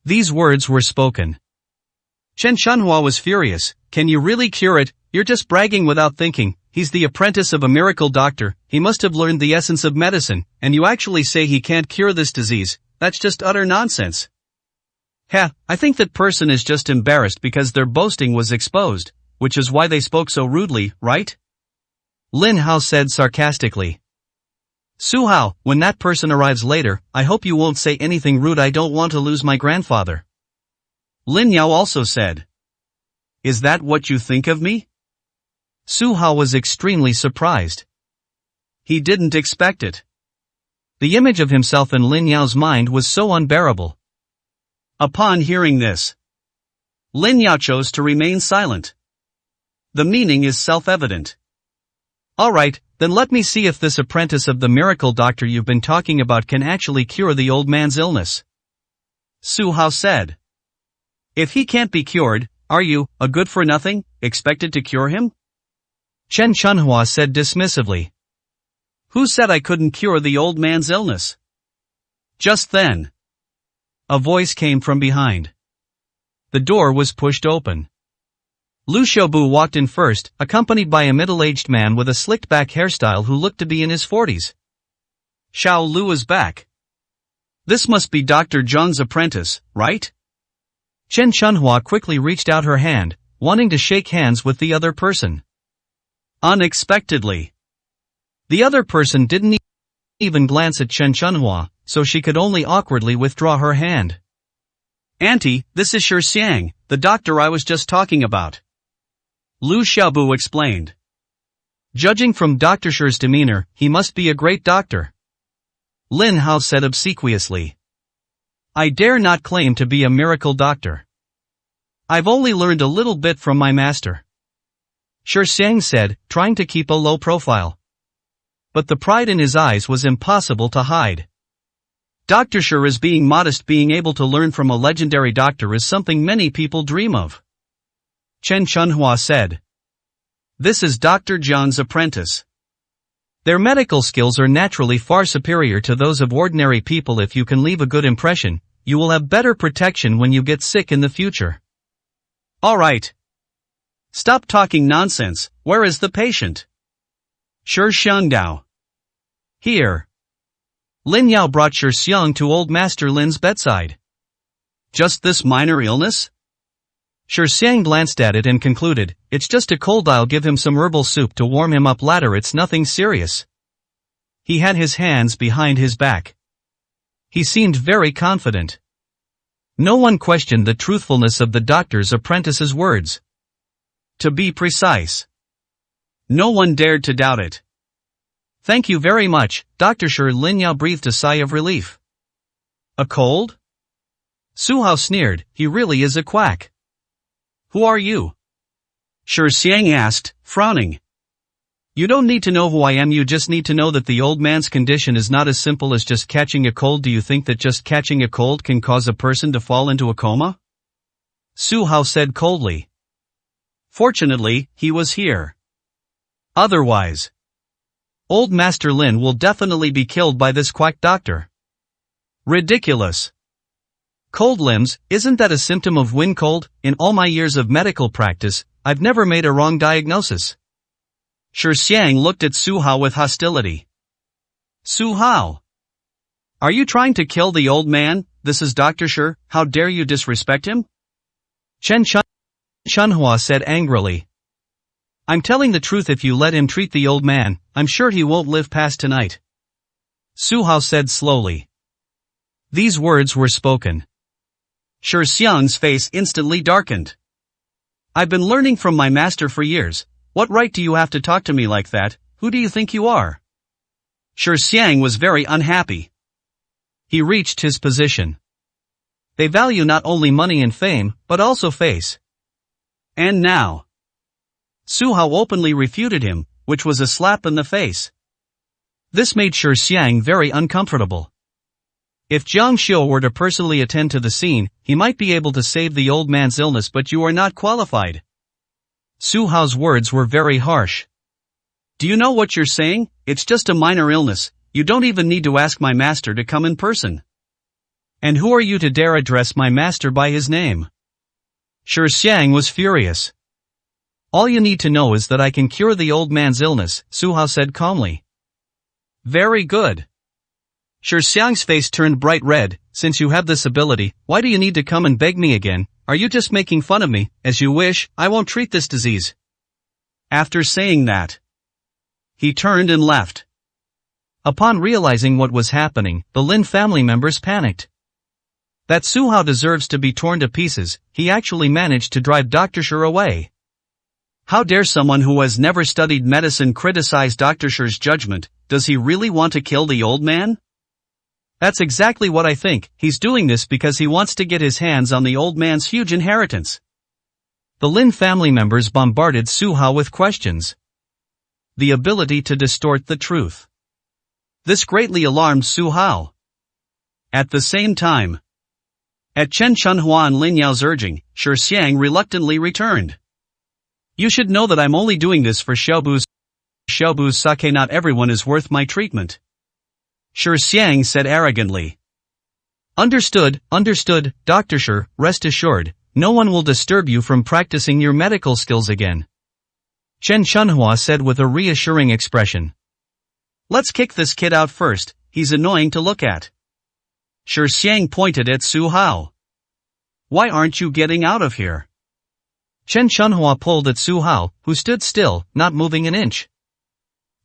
These words were spoken. Chen Shunhua was furious. Can you really cure it? You're just bragging without thinking. He's the apprentice of a miracle doctor. He must have learned the essence of medicine, and you actually say he can't cure this disease. That's just utter nonsense. I think that person is just embarrassed because their boasting was exposed, which is why they spoke so rudely, right? Lin Hao said sarcastically. Su Hao, when that person arrives later, I hope you won't say anything rude. I don't want to lose my grandfather. Lin Yao also said. Is that what you think of me? Su Hao was extremely surprised. He didn't expect it. The image of himself in Lin Yao's mind was so unbearable. Upon hearing this, Lin Yao chose to remain silent. The meaning is self-evident. Alright, then let me see if this apprentice of the miracle doctor you've been talking about can actually cure the old man's illness. Su Hao said. If he can't be cured, are you, a good-for-nothing, expected to cure him? Chen Shunhua said dismissively. Who said I couldn't cure the old man's illness? Just then, a voice came from behind. The door was pushed open. Lu Xiaobu walked in first, accompanied by a middle-aged man with a slicked-back hairstyle who looked to be in his 40s. Xiao Lu is back. This must be Dr. Zhang's apprentice, right? Chen Shunhua quickly reached out her hand, wanting to shake hands with the other person. Unexpectedly, the other person didn't even glance at Chen Shunhua, so she could only awkwardly withdraw her hand. Auntie, this is Shi Xiang, the doctor I was just talking about. Lu Xiaobu explained. Judging from Dr. Shi's demeanor, he must be a great doctor. Lin Hao said obsequiously. I dare not claim to be a miracle doctor. I've only learned a little bit from my master. Shi Xiang said, trying to keep a low profile. But the pride in his eyes was impossible to hide. Dr. Shi is being modest. Being able to learn from a legendary doctor is something many people dream of. Chen Shunhua said. This is Dr. Zhang's apprentice. Their medical skills are naturally far superior to those of ordinary people. If you can leave a good impression, you will have better protection when you get sick in the future. Alright. Stop talking nonsense. Where is the patient? Shi Xiangdao. Here. Lin Yao brought Shi Xiang to old Master Lin's bedside. Just this minor illness? Shi Xiang glanced at it and concluded, it's just a cold. I'll give him some herbal soup to warm him up later. It's nothing serious. He had his hands behind his back. He seemed very confident. No one questioned the truthfulness of the doctor's apprentice's words. To be precise, no one dared to doubt it. Thank you very much, Dr. Shi. Lin Yao breathed a sigh of relief. A cold? Su Hao sneered, he really is a quack. Who are you? Shi Xiang asked, frowning. You don't need to know who I am. You just need to know that the old man's condition is not as simple as just catching a cold. Do you think that just catching a cold can cause a person to fall into a coma? Su Hao said coldly. Fortunately, he was here. Otherwise, old Master Lin will definitely be killed by this quack doctor. Ridiculous. Cold limbs, isn't that a symptom of wind cold? In all my years of medical practice, I've never made a wrong diagnosis. Shi Xiang looked at Su Hao with hostility. Su Hao, are you trying to kill the old man? This is Dr. Shi, how dare you disrespect him? Chen Shunhua said angrily. I'm telling the truth. If you let him treat the old man, I'm sure he won't live past tonight. Su Hao said slowly. These words were spoken. Shi Xiang's face instantly darkened. I've been learning from my master for years. What right do you have to talk to me like that? Who do you think you are? Shi Xiang was very unhappy. He reached his position. They value not only money and fame, but also face. And now, Su Hao openly refuted him, which was a slap in the face. This made Shi Xiang very uncomfortable. If Jiang Xiu were to personally attend to the scene, he might be able to save the old man's illness, but you are not qualified. Su Hao's words were very harsh. Do you know what you're saying? It's just a minor illness, you don't even need to ask my master to come in person. And who are you to dare address my master by his name? Shi Xiang was furious. All you need to know is that I can cure the old man's illness, Su Hao said calmly. Very good. Shi Xiang's face turned bright red. Since you have this ability, why do you need to come and beg me again? Are you just making fun of me? As you wish, I won't treat this disease. After saying that, he turned and left. Upon realizing what was happening, the Lin family members panicked. That Su Hao deserves to be torn to pieces. He actually managed to drive Dr. Shi away. How dare someone who has never studied medicine criticize Dr. Shi's judgment? Does he really want to kill the old man? That's exactly what I think. He's doing this because he wants to get his hands on the old man's huge inheritance. The Lin family members bombarded Su Hao with questions. The ability to distort the truth. This greatly alarmed Su Hao. At the same time, at Chen Chunhua and Lin Yao's urging, Shi Xiang reluctantly returned. You should know that I'm only doing this for Xiaobu's sake. Not everyone is worth my treatment. Shi Xiang said arrogantly. Understood, Dr. Shi, rest assured, no one will disturb you from practicing your medical skills again. Chen Chunhua said with a reassuring expression. Let's kick this kid out first, he's annoying to look at. Shi Xiang pointed at Su Hao. Why aren't you getting out of here? Chen Chunhua pulled at Su Hao, who stood still, not moving an inch.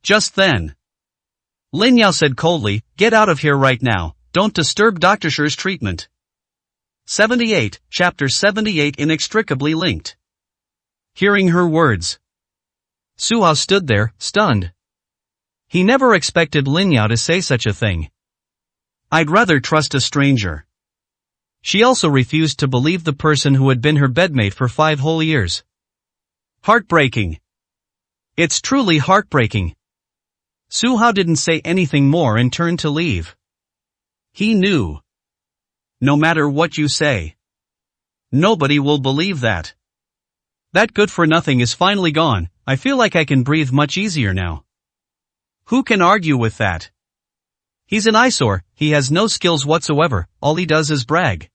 Just then, Lin Yao said coldly, get out of here right now, don't disturb Dr. Shi's treatment. 78, Chapter 78 Inextricably Linked. Hearing her words, Su Hao stood there, stunned. He never expected Lin Yao to say such a thing. I'd rather trust a stranger. She also refused to believe the person who had been her bedmate for 5 whole years. Heartbreaking. It's truly heartbreaking. Su Hao didn't say anything more and turned to leave. He knew. No matter what you say, nobody will believe that. That good-for-nothing is finally gone. I feel like I can breathe much easier now. Who can argue with that? He's an eyesore, he has no skills whatsoever, all he does is brag.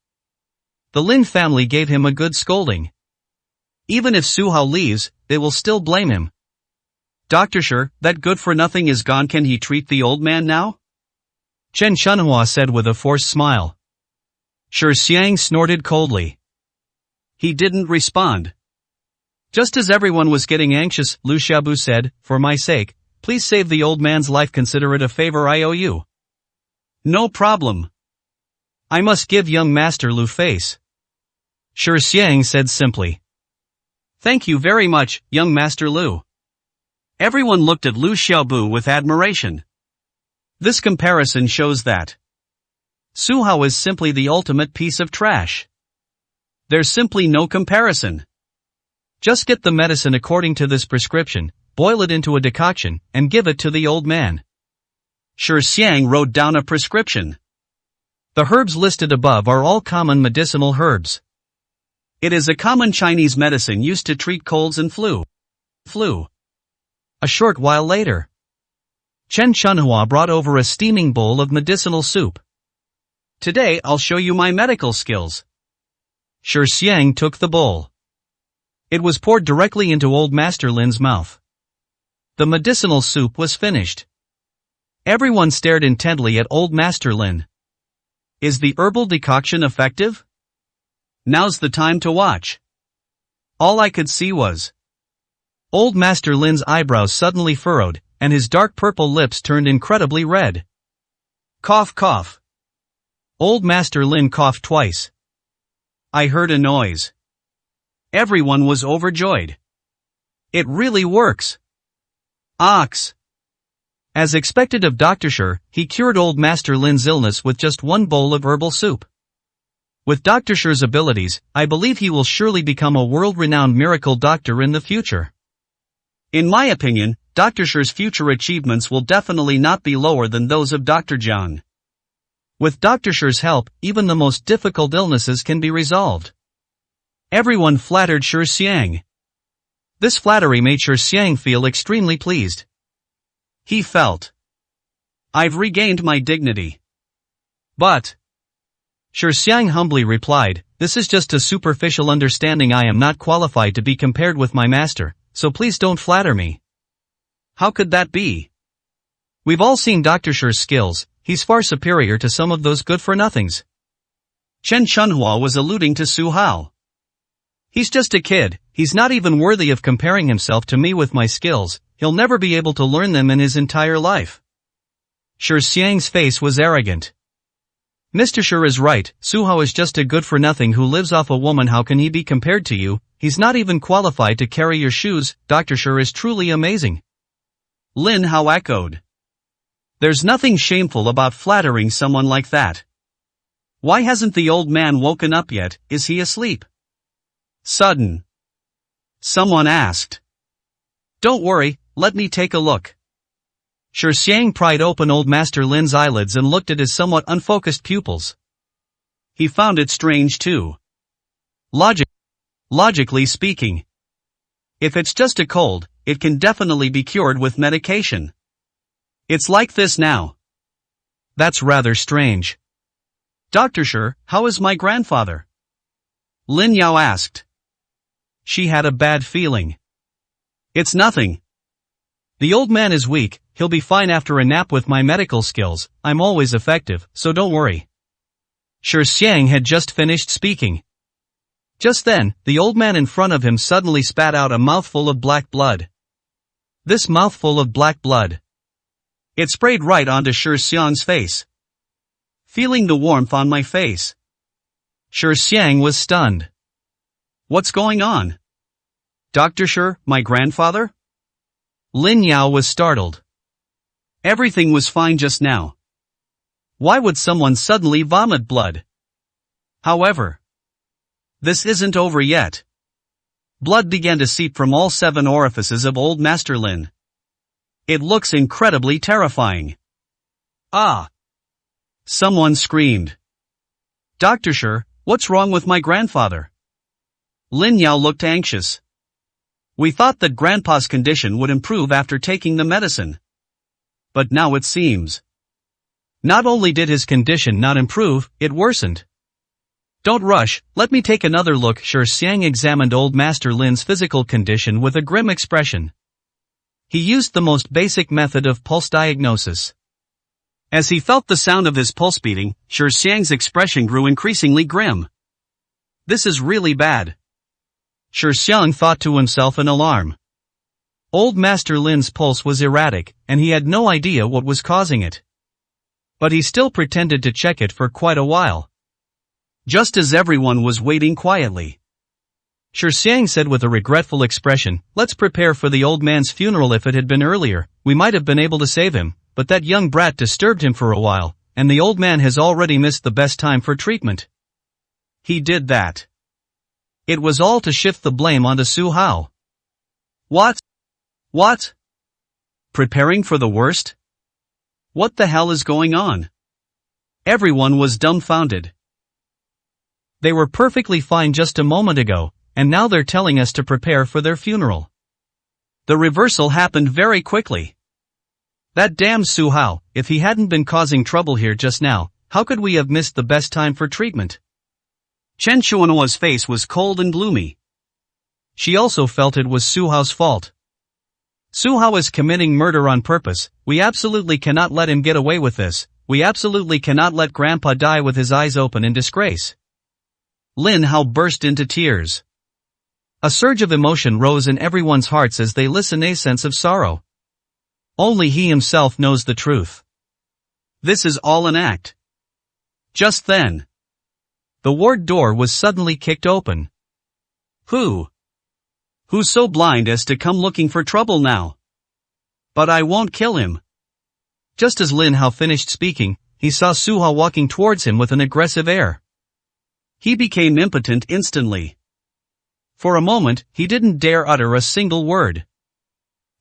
The Lin family gave him a good scolding. Even if Su Hao leaves, they will still blame him. Dr. Shi, that good-for-nothing is gone. Can he treat the old man now? Chen Chunhua said with a forced smile. Shi Xiang snorted coldly. He didn't respond. Just as everyone was getting anxious, Lu Xiaobu said, for my sake, please save the old man's life, consider it a favor I owe you. No problem. I must give young Master Lu face. Shi Xiang said simply. Thank you very much, young Master Lu. Everyone looked at Lu Xiaobu with admiration. This comparison shows that Su Hao is simply the ultimate piece of trash. There's simply no comparison. Just get the medicine according to this prescription, boil it into a decoction, and give it to the old man. Shi Xiang wrote down a prescription. The herbs listed above are all common medicinal herbs. It is a common Chinese medicine used to treat colds and flu. A short while later, Chen Chunhua brought over a steaming bowl of medicinal soup. Today I'll show you my medical skills. Shi Xiang took the bowl. It was poured directly into old Master Lin's mouth. The medicinal soup was finished. Everyone stared intently at old Master Lin. Is the herbal decoction effective? Now's the time to watch. All I could see was old Master Lin's eyebrows suddenly furrowed, and his dark purple lips turned incredibly red. Cough, cough. Old Master Lin coughed twice. I heard a noise. Everyone was overjoyed. It really works. Ox. As expected of Dr. Shi, he cured old Master Lin's illness with just one bowl of herbal soup. With Dr. Shi's abilities, I believe he will surely become a world-renowned miracle doctor in the future. In my opinion, Dr. Shi's future achievements will definitely not be lower than those of Dr. Jiang. With Dr. Shi's help, even the most difficult illnesses can be resolved. Everyone flattered Shi Xiang. This flattery made Shi Xiang feel extremely pleased. He felt, I've regained my dignity. But Shi Xiang humbly replied, this is just a superficial understanding. I am not qualified to be compared with my master, so please don't flatter me. How could that be? We've all seen Dr. Shi's skills, he's far superior to some of those good-for-nothings. Chen Chunhua was alluding to Su Hao. He's just a kid, he's not even worthy of comparing himself to me with my skills, he'll never be able to learn them in his entire life. Shi Xiang's face was arrogant. Mr. Shi is right, Su Hao is just a good-for-nothing who lives off a woman. How can he be compared to you? He's not even qualified to carry your shoes. Dr. Shi is truly amazing. Lin Hao echoed. There's nothing shameful about flattering someone like that. Why hasn't the old man woken up yet? Is he asleep? Someone asked. Don't worry, let me take a look. Shi Xiang pried open old Master Lin's eyelids and looked at his somewhat unfocused pupils. He found it strange too. Logically speaking, if it's just a cold, it can definitely be cured with medication. It's like this now. That's rather strange. Dr. Shi, how is my grandfather? Lin Yao asked. She had a bad feeling. It's nothing. The old man is weak, he'll be fine after a nap. With my medical skills, I'm always effective, so don't worry. Shi Xiang had just finished speaking. Just then, the old man in front of him suddenly spat out a mouthful of black blood. This mouthful of black blood. It sprayed right onto Shi Xiang's face. Feeling the warmth on my face, Shi Xiang was stunned. What's going on? Dr. Shi, my grandfather? Lin Yao was startled. Everything was fine just now. Why would someone suddenly vomit blood? However, this isn't over yet. Blood began to seep from all 7 orifices of old Master Lin. It looks incredibly terrifying. Ah! Someone screamed. Dr. Shi, what's wrong with my grandfather? Lin Yao looked anxious. We thought that Grandpa's condition would improve after taking the medicine. But now it seems. Not only did his condition not improve, it worsened. Don't rush, let me take another look. Shi Xiang examined old Master Lin's physical condition with a grim expression. He used the most basic method of pulse diagnosis. As he felt the sound of his pulse beating, Shi Xiang's expression grew increasingly grim. This is really bad. Shi Xiang thought to himself in alarm. Old Master Lin's pulse was erratic, and he had no idea what was causing it. But he still pretended to check it for quite a while. Just as everyone was waiting quietly, Shi Xiang said with a regretful expression, let's prepare for the old man's funeral. If it had been earlier, we might have been able to save him, but that young brat disturbed him for a while, and the old man has already missed the best time for treatment. He did that. It was all to shift the blame onto Su Hao. What? Preparing for the worst? What the hell is going on? Everyone was dumbfounded. They were perfectly fine just a moment ago, and now they're telling us to prepare for their funeral. The reversal happened very quickly. That damn Su Hao, if he hadn't been causing trouble here just now, how could we have missed the best time for treatment? Chen Chuanhua's face was cold and gloomy. She also felt it was Su Hao's fault. Su Hao is committing murder on purpose. We absolutely cannot let him get away with this. We absolutely cannot let Grandpa die with his eyes open in disgrace. Lin Hao burst into tears. A surge of emotion rose in everyone's hearts as they listened, a sense of sorrow. Only he himself knows the truth. This is all an act. Just then, the ward door was suddenly kicked open. Who's so blind as to come looking for trouble now? But I won't kill him. Just as Lin Hao finished speaking, he saw Su Hao walking towards him with an aggressive air. He became impotent instantly. For a moment, he didn't dare utter a single word.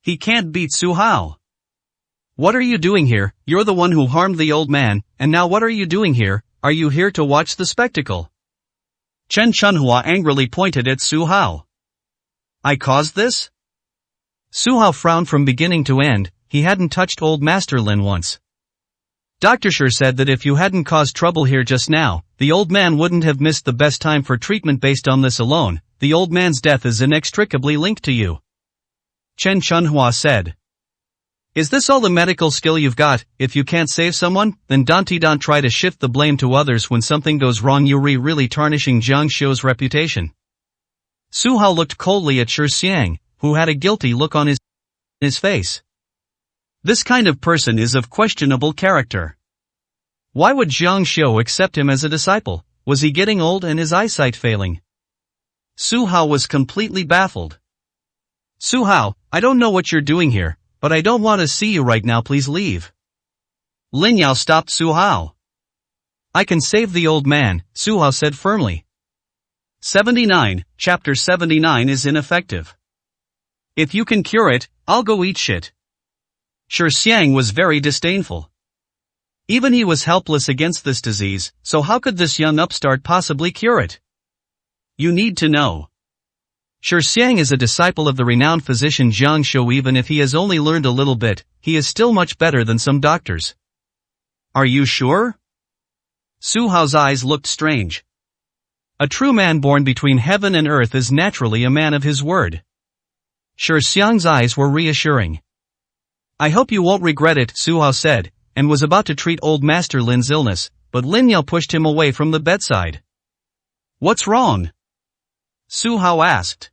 He can't beat Su Hao. What are you doing here? You're the one who harmed the old man, and now what are you doing here? Are you here to watch the spectacle? Chen Chunhua angrily pointed at Su Hao. I caused this? Su Hao frowned from beginning to end. He hadn't touched old Master Lin once. Dr. Shi said that if you hadn't caused trouble here just now, the old man wouldn't have missed the best time for treatment based on this alone. The old man's death is inextricably linked to you. Chen Chunhua said. Is this all the medical skill you've got? If you can't save someone, then don't try to shift the blame to others when something goes wrong. You're really tarnishing Jiang Xiu's reputation. Su Hao looked coldly at Shi Xiang, who had a guilty look on his face. This kind of person is of questionable character. Why would Jiang Xiu accept him as a disciple? Was he getting old and his eyesight failing? Su Hao was completely baffled. Su Hao, I don't know what you're doing here, but I don't want to see you right now. Please leave. Lin Yao stopped Su Hao. I can save the old man, Su Hao said firmly. 79, Chapter 79 is ineffective. If you can cure it, I'll go eat shit. Shi Xiang was very disdainful. Even he was helpless against this disease, so how could this young upstart possibly cure it? You need to know. Shi Xiang is a disciple of the renowned physician Jiang Xiu. Even if he has only learned a little bit, he is still much better than some doctors. Are you sure? Su Hao's eyes looked strange. A true man born between heaven and earth is naturally a man of his word. Shi Xiang's eyes were reassuring. I hope you won't regret it, Su Hao said, and was about to treat old Master Lin's illness, but Lin Yao pushed him away from the bedside. What's wrong? Su Hao asked.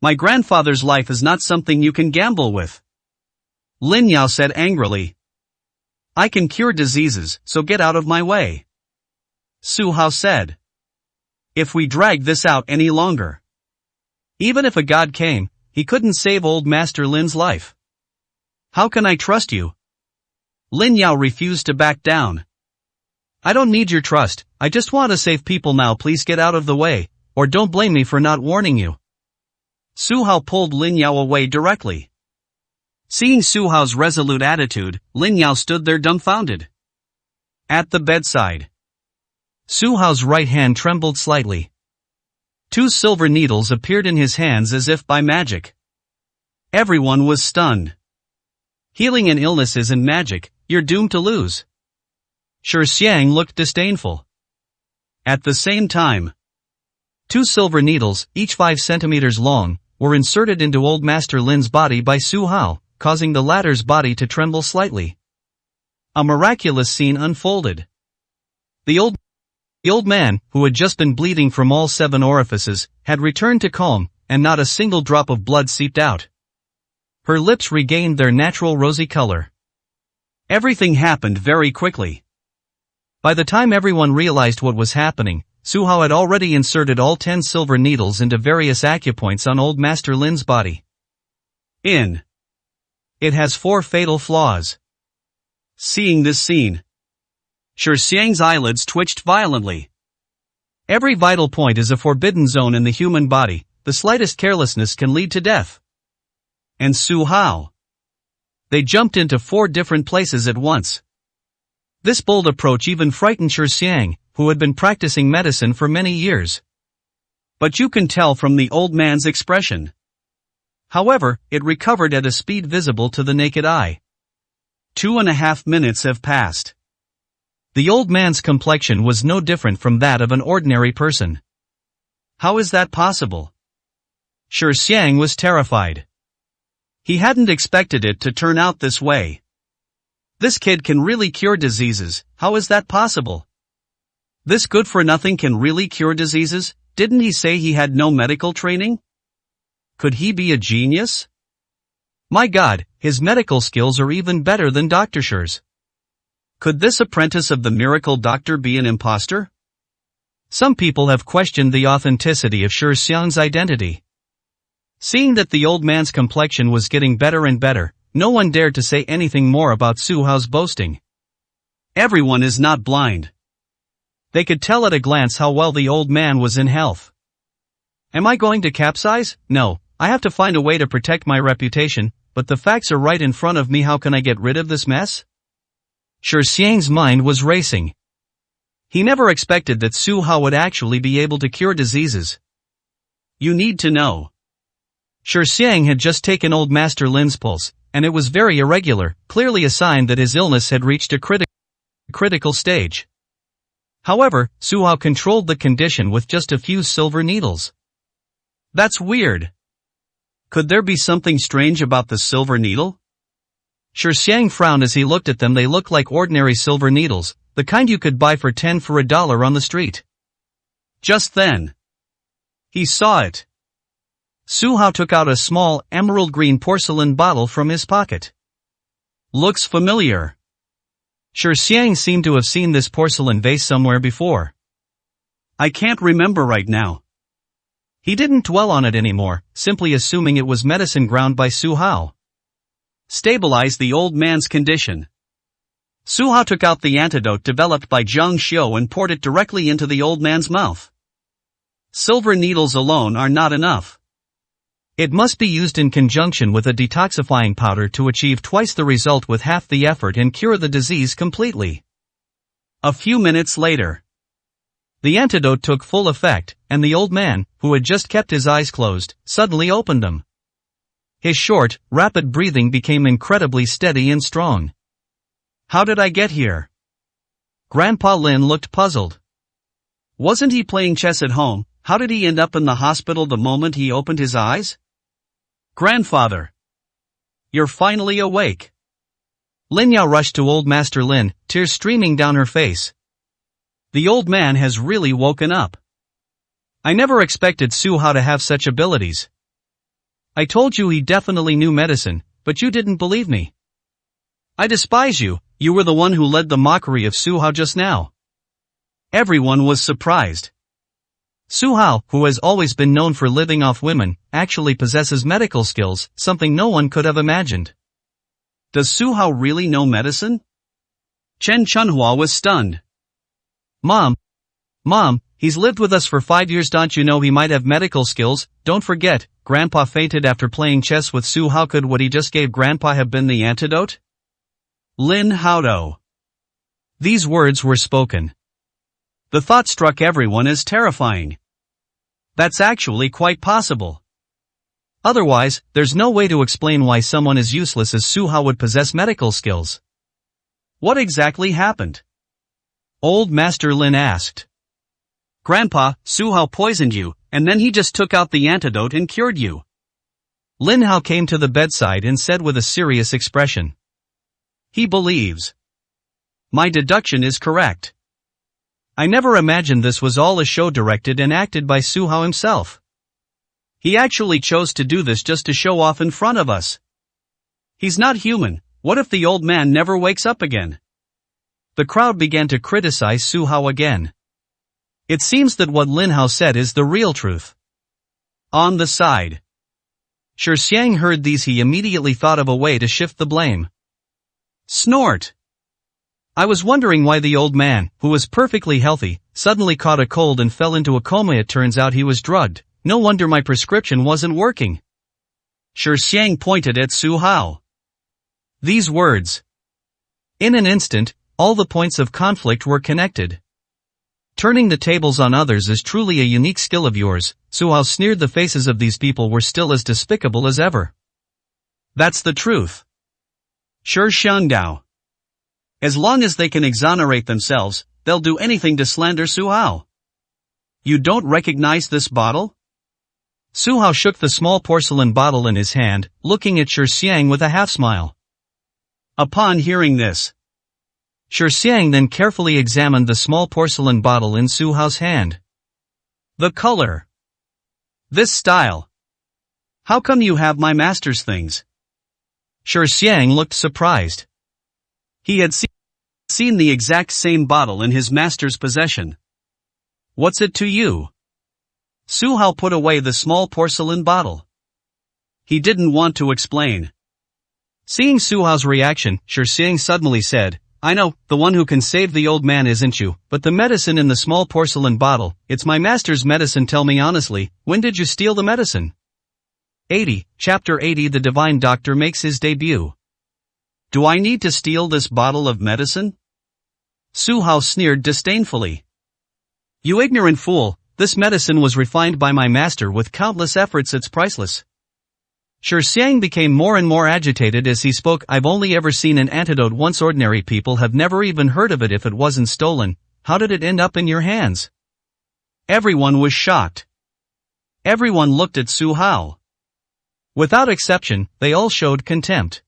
My grandfather's life is not something you can gamble with. Lin Yao said angrily. I can cure diseases, so get out of my way. Su Hao said. If we drag this out any longer. Even if a god came, he couldn't save old Master Lin's life. How can I trust you? Lin Yao refused to back down. I don't need your trust, I just want to save people now. Please get out of the way, or don't blame me for not warning you. Su Hao pulled Lin Yao away directly. Seeing Su Hao's resolute attitude, Lin Yao stood there dumbfounded. At the bedside. Su Hao's right hand trembled slightly. 2 silver needles appeared in his hands as if by magic. Everyone was stunned. Healing an illness isn't magic, you're doomed to lose. Shi Xiang looked disdainful. At the same time, 2 silver needles, each 5 centimeters long, were inserted into old Master Lin's body by Su Hao, causing the latter's body to tremble slightly. A miraculous scene unfolded. The old man, who had just been bleeding from all 7 orifices, had returned to calm, and not a single drop of blood seeped out. Her lips regained their natural rosy color. Everything happened very quickly. By the time everyone realized what was happening, Su Hao had already inserted all 10 silver needles into various acupoints on old Master Lin's body. It has 4 fatal flaws. Seeing this scene, Shi Xiang's eyelids twitched violently. Every vital point is a forbidden zone in the human body, the slightest carelessness can lead to death. And Su Hao. They jumped into 4 different places at once. This bold approach even frightened Shi Xiang, who had been practicing medicine for many years. But you can tell from the old man's expression. However, it recovered at a speed visible to the naked eye. 2.5 minutes have passed. The old man's complexion was no different from that of an ordinary person. How is that possible? Shi Xiang was terrified. He hadn't expected it to turn out this way. This kid can really cure diseases, how is that possible? This good-for-nothing can really cure diseases? Didn't he say he had no medical training? Could he be a genius? My God, his medical skills are even better than Dr. Shi's. Could this apprentice of the miracle doctor be an imposter? Some people have questioned the authenticity of Shi Xiang's identity. Seeing that the old man's complexion was getting better and better, no one dared to say anything more about Su Hao's boasting. Everyone is not blind. They could tell at a glance how well the old man was in health. Am I going to capsize? No, I have to find a way to protect my reputation, but the facts are right in front of me. How can I get rid of this mess? Shi Xiang's mind was racing. He never expected that Su Hao would actually be able to cure diseases. You need to know. Shi Xiang had just taken old Master Lin's pulse, and it was very irregular, clearly a sign that his illness had reached a critical stage. However, Su Hao controlled the condition with just a few silver needles. That's weird. Could there be something strange about the silver needle? Shi Xiang frowned as he looked at them. They looked like ordinary silver needles, the kind you could buy for 10 for $1 on the street. Just then, he saw it. Su Hao took out a small, emerald green porcelain bottle from his pocket. Looks familiar. Shi Xiang seemed to have seen this porcelain vase somewhere before. I can't remember right now. He didn't dwell on it anymore, simply assuming it was medicine ground by Su Hao. Stabilize the old man's condition. Su Hao took out the antidote developed by Zhang Xiu and poured it directly into the old man's mouth. Silver needles alone are not enough. It must be used in conjunction with a detoxifying powder to achieve twice the result with half the effort and cure the disease completely. A few minutes later, the antidote took full effect, and the old man, who had just kept his eyes closed, suddenly opened them. His short, rapid breathing became incredibly steady and strong. How did I get here? Grandpa Lin looked puzzled. Wasn't he playing chess at home? How did he end up in the hospital the moment he opened his eyes? Grandfather! You're finally awake. Lin Yao rushed to old Master Lin, tears streaming down her face. The old man has really woken up. I never expected Su Hao to have such abilities. I told you he definitely knew medicine, but you didn't believe me. I despise you, you were the one who led the mockery of Su Hao just now. Everyone was surprised. Su Hao, who has always been known for living off women, actually possesses medical skills, something no one could have imagined. Does Su Hao really know medicine? Chen Chunhua was stunned. Mom, he's lived with us for 5 years. Don't you know he might have medical skills? Don't forget, Grandpa fainted after playing chess with Su Hao. Could what he just gave Grandpa have been the antidote? Lin Haodo. These words were spoken. The thought struck everyone as terrifying. That's actually quite possible. Otherwise, there's no way to explain why someone as useless as Su Hao would possess medical skills. What exactly happened? Old Master Lin asked. Grandpa, Su Hao poisoned you, and then he just took out the antidote and cured you. Lin Hao came to the bedside and said with a serious expression. He believes. My deduction is correct. I never imagined this was all a show directed and acted by Su Hao himself. He actually chose to do this just to show off in front of us. He's not human. What if the old man never wakes up again? The crowd began to criticize Su Hao again. It seems that what Lin Hao said is the real truth. On the side, Shi Xiang heard these. He immediately thought of a way to shift the blame. Snort! I was wondering why the old man, who was perfectly healthy, suddenly caught a cold and fell into a coma. It turns out he was drugged. No wonder my prescription wasn't working. Shi Xiang pointed at Su Hao. These words. In an instant, all the points of conflict were connected. Turning the tables on others is truly a unique skill of yours. Su Hao sneered. The faces of these people were still as despicable as ever. That's the truth. Shi Xiangdao. As long as they can exonerate themselves, they'll do anything to slander Su Hao. You don't recognize this bottle? Su Hao shook the small porcelain bottle in his hand, looking at Shi Xiang with a half-smile. Upon hearing this, Shi Xiang then carefully examined the small porcelain bottle in Su Hao's hand. The color. This style. How come you have my master's things? Shi Xiang looked surprised. He had seen the exact same bottle in his master's possession. What's it to you? Su Hao put away the small porcelain bottle. He didn't want to explain. Seeing Su Hao's reaction, Shi Xiang suddenly said, I know, the one who can save the old man isn't you, but the medicine in the small porcelain bottle, it's my master's medicine. Tell me honestly, when did you steal the medicine? 80, Chapter 80 The Divine Doctor makes his debut. Do I need to steal this bottle of medicine? Su Hao sneered disdainfully. You ignorant fool, this medicine was refined by my master with countless efforts. It's priceless. Shi Xiang became more and more agitated as he spoke. I've only ever seen an antidote once. Ordinary people have never even heard of it. If it wasn't stolen, how did it end up in your hands? Everyone was shocked. Everyone looked at Su Hao. Without exception, they all showed contempt.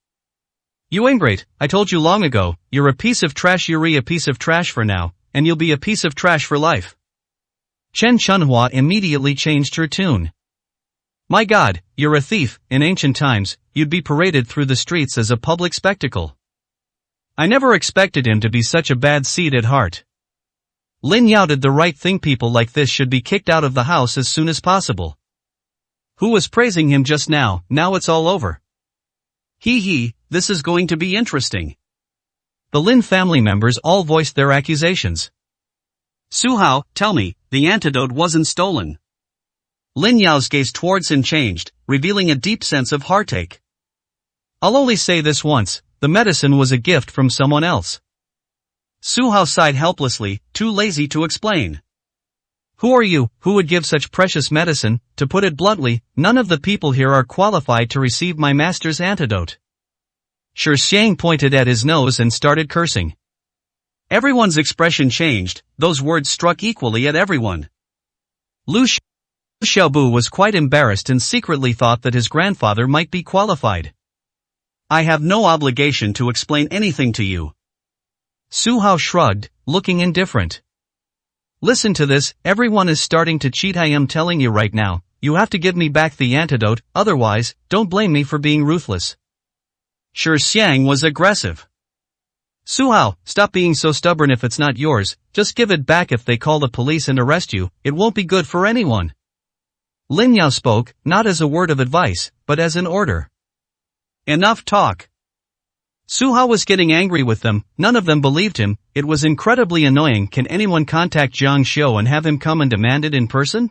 You ingrate, I told you long ago, you're a piece of trash. You're a piece of trash for now, and you'll be a piece of trash for life. Chen Chunhua immediately changed her tune. My God, you're a thief. In ancient times, you'd be paraded through the streets as a public spectacle. I never expected him to be such a bad seed at heart. Lin Yao did the right thing. People like this should be kicked out of the house as soon as possible. Who was praising him just now? Now it's all over. This is going to be interesting. The Lin family members all voiced their accusations. Su Hao, tell me, the antidote wasn't stolen. Lin Yao's gaze towards him changed, revealing a deep sense of heartache. I'll only say this once, the medicine was a gift from someone else. Su Hao sighed helplessly, too lazy to explain. Who are you, who would give such precious medicine? To put it bluntly, none of the people here are qualified to receive my master's antidote. Shi Xiang pointed at his nose and started cursing. Everyone's expression changed, those words struck equally at everyone. Lu Xiaobu was quite embarrassed and secretly thought that his grandfather might be qualified. I have no obligation to explain anything to you. Su Hao shrugged, looking indifferent. Listen to this, everyone is starting to cheat. I am telling you right now, you have to give me back the antidote, otherwise, don't blame me for being ruthless. Shi Xiang was aggressive. Su Hao, stop being so stubborn. If it's not yours, just give it back. If they call the police and arrest you, it won't be good for anyone. Lin Yao spoke, not as a word of advice, but as an order. Enough talk. Su Hao was getting angry with them, none of them believed him, it was incredibly annoying. Can anyone contact Jiang Xiu and have him come and demand it in person?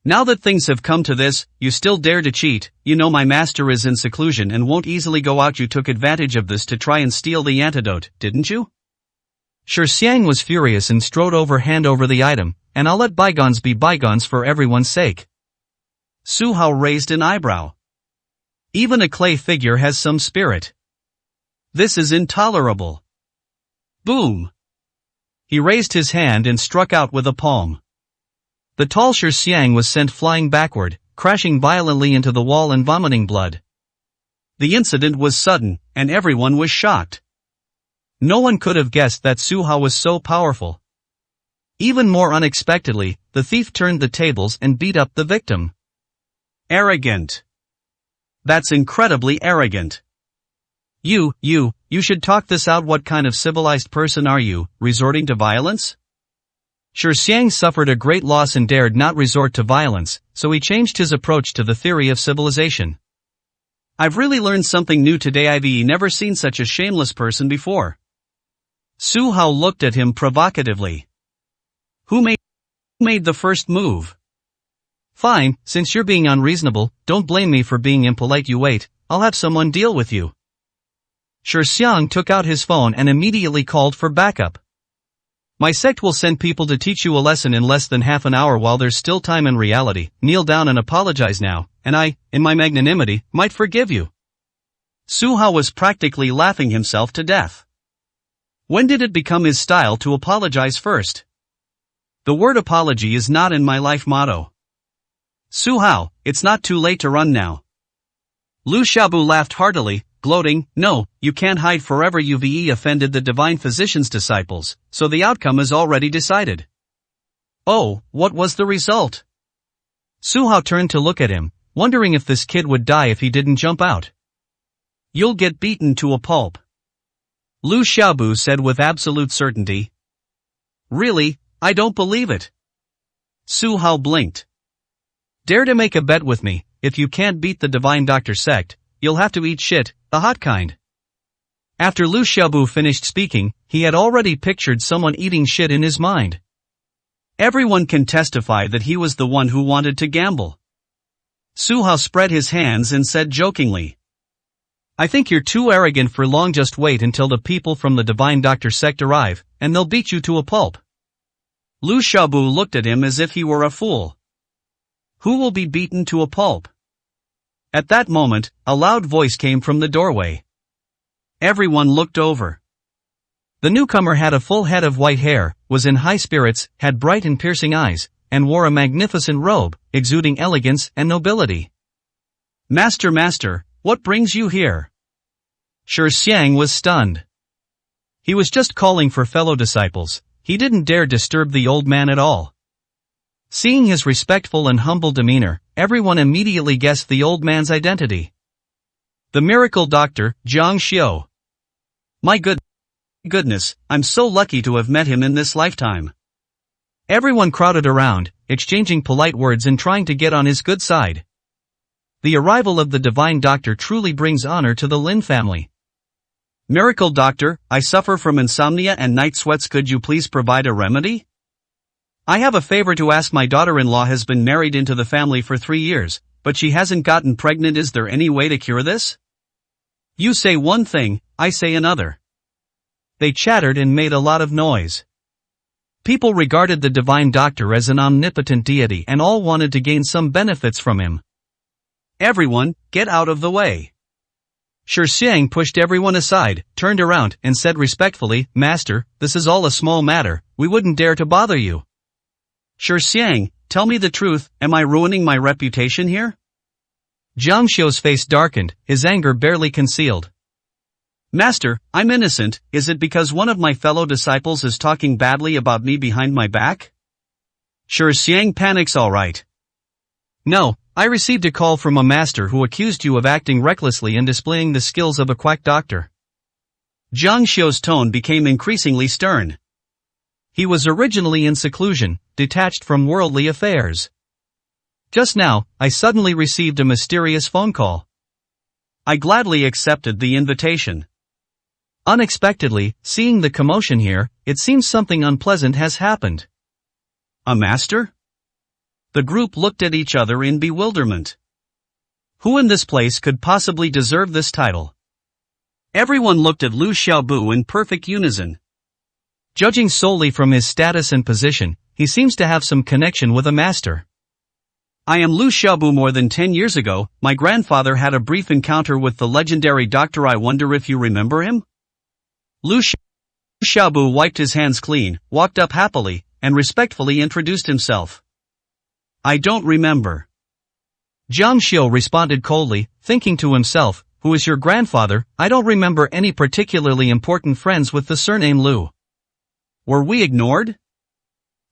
Now that things have come to this, you still dare to cheat. You know my master is in seclusion and won't easily go out. You took advantage of this to try and steal the antidote, didn't you? Shi Xiang was furious and strode over hand over the item, and I'll let bygones be bygones for everyone's sake. Su Hao raised an eyebrow. Even a clay figure has some spirit. This is intolerable. Boom! He raised his hand and struck out with a palm. The tall Shi Xiang was sent flying backward, crashing violently into the wall and vomiting blood. The incident was sudden, and everyone was shocked. No one could have guessed that Su Hao was so powerful. Even more unexpectedly, the thief turned the tables and beat up the victim. Arrogant. That's incredibly arrogant. You should talk this out. What kind of civilized person are you, resorting to violence? Shi Xiang suffered a great loss and dared not resort to violence, so he changed his approach to the theory of civilization. I've really learned something new today. I've never seen such a shameless person before. Su Hao looked at him provocatively. Who made the first move? Fine, since you're being unreasonable, don't blame me for being impolite. You wait, I'll have someone deal with you. Shi Xiang took out his phone and immediately called for backup. My sect will send people to teach you a lesson in less than half an hour. While there's still time. In reality, kneel down and apologize now, and I, in my magnanimity, might forgive you. Su Hao was practically laughing himself to death. When did it become his style to apologize first? The word apology is not in my life motto. Su Hao, it's not too late to run now. Lu Xiaobu laughed heartily, gloating, no, you can't hide forever. You've offended the divine physician's disciples, so the outcome is already decided. Oh, what was the result? Su Hao turned to look at him, wondering if this kid would die if he didn't jump out. You'll get beaten to a pulp. Lu Xiaobu said with absolute certainty. Really, I don't believe it. Su Hao blinked. Dare to make a bet with me, if you can't beat the Divine Doctor sect, you'll have to eat shit, the hot kind. After Liu Xiaobu finished speaking, he had already pictured someone eating shit in his mind. Everyone can testify that he was the one who wanted to gamble. Su Hao spread his hands and said jokingly, I think you're too arrogant for long. Just wait until the people from the Divine Doctor sect arrive, and they'll beat you to a pulp. Liu Xiaobu looked at him as if he were a fool. Who will be beaten to a pulp? At that moment, a loud voice came from the doorway. Everyone looked over. The newcomer had a full head of white hair, was in high spirits, had bright and piercing eyes, and wore a magnificent robe, exuding elegance and nobility. Master, what brings you here? Shi Xiang was stunned. He was just calling for fellow disciples. He didn't dare disturb the old man at all. Seeing his respectful and humble demeanor, everyone immediately guessed the old man's identity. The miracle doctor, Zhang Xiu. My goodness, I'm so lucky to have met him in this lifetime. Everyone crowded around, exchanging polite words and trying to get on his good side. The arrival of the Divine Doctor truly brings honor to the Lin family. Miracle Doctor, I suffer from insomnia and night sweats. Could you please provide a remedy? I have a favor to ask. My daughter-in-law has been married into the family for 3 years, but she hasn't gotten pregnant. Is there any way to cure this? You say one thing, I say another. They chattered and made a lot of noise. People regarded the Divine Doctor as an omnipotent deity and all wanted to gain some benefits from him. Everyone, get out of the way. Shi Xiang pushed everyone aside, turned around, and said respectfully, Master, this is all a small matter, we wouldn't dare to bother you. Shi Xiang, tell me the truth, am I ruining my reputation here? Zhang Xiu's face darkened, his anger barely concealed. Master, I'm innocent. Is it because one of my fellow disciples is talking badly about me behind my back? Shi Xiang panics. All right. No, I received a call from a master who accused you of acting recklessly and displaying the skills of a quack doctor. Zhang Xiu's tone became increasingly stern. He was originally in seclusion, detached from worldly affairs. Just now, I suddenly received a mysterious phone call. I gladly accepted the invitation. Unexpectedly, seeing the commotion here, it seems something unpleasant has happened. A master? The group looked at each other in bewilderment. Who in this place could possibly deserve this title? Everyone looked at Liu Xiaobu in perfect unison. Judging solely from his status and position, he seems to have some connection with a master. I am Liu Xiaobu. More than 10 years ago, my grandfather had a brief encounter with the legendary doctor. I wonder if you remember him? Liu Xiaobu wiped his hands clean, walked up happily, and respectfully introduced himself. I don't remember. Zhang Xiu responded coldly, thinking to himself, who is your grandfather? I don't remember any particularly important friends with the surname Liu. Were we ignored?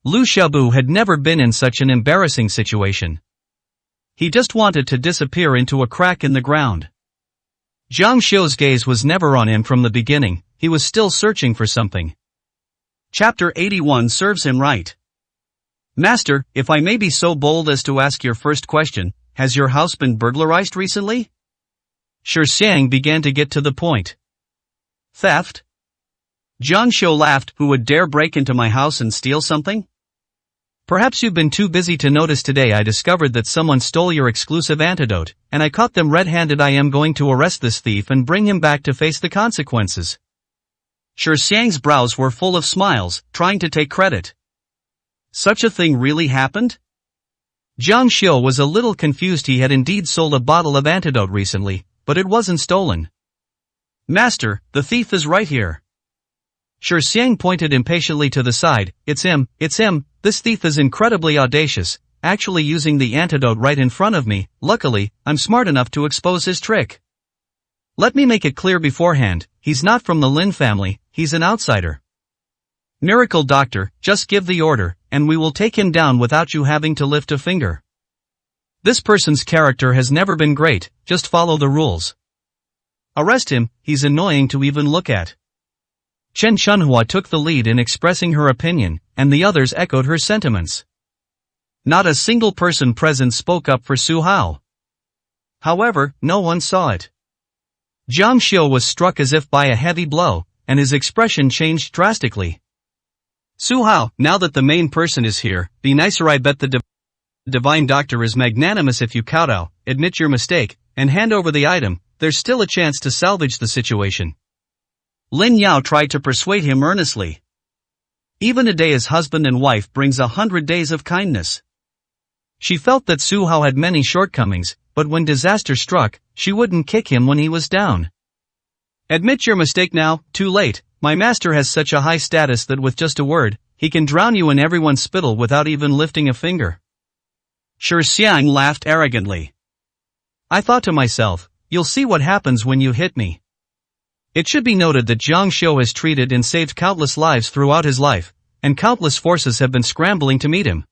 Liu Xiaobu had never been in such an embarrassing situation. He just wanted to disappear into a crack in the ground. Zhang Xiu's gaze was never on him from the beginning, he was still searching for something. Chapter 81 serves him right. Master, if I may be so bold as to ask your first question, has your house been burglarized recently? Shi Xiang began to get to the point. Theft? Zhang Xiu laughed. Who would dare break into my house and steal something? Perhaps you've been too busy to notice. Today I discovered that someone stole your exclusive antidote, and I caught them red-handed. I am going to arrest this thief and bring him back to face the consequences. Shi Xiang's brows were full of smiles, trying to take credit. Such a thing really happened? Zhang Xiu was a little confused. He had indeed sold a bottle of antidote recently, but it wasn't stolen. Master, the thief is right here. Shi Xiang pointed impatiently to the side. It's him. This thief is incredibly audacious, actually using the antidote right in front of me. Luckily, I'm smart enough to expose his trick. Let me make it clear beforehand, he's not from the Lin family, he's an outsider. Miracle Doctor, just give the order, and we will take him down without you having to lift a finger. This person's character has never been great, just follow the rules. Arrest him, he's annoying to even look at. Chen Chunhua took the lead in expressing her opinion, and the others echoed her sentiments. Not a single person present spoke up for Su Hao. However, no one saw it. Jiang Xiu was struck as if by a heavy blow, and his expression changed drastically. Su Hao, now that the main person is here, be nicer. I bet the divine doctor is magnanimous if you kowtow, admit your mistake, and hand over the item. There's still a chance to salvage the situation. Lin Yao tried to persuade him earnestly. Even a day as husband and wife brings 100 days of kindness. She felt that Su Hao had many shortcomings, but when disaster struck, she wouldn't kick him when he was down. Admit your mistake now, too late. My master has such a high status that with just a word, he can drown you in everyone's spittle without even lifting a finger. Shi Xiang laughed arrogantly. I thought to myself, you'll see what happens when you hit me. It should be noted that Jiang Xiu has treated and saved countless lives throughout his life, and countless forces have been scrambling to meet him.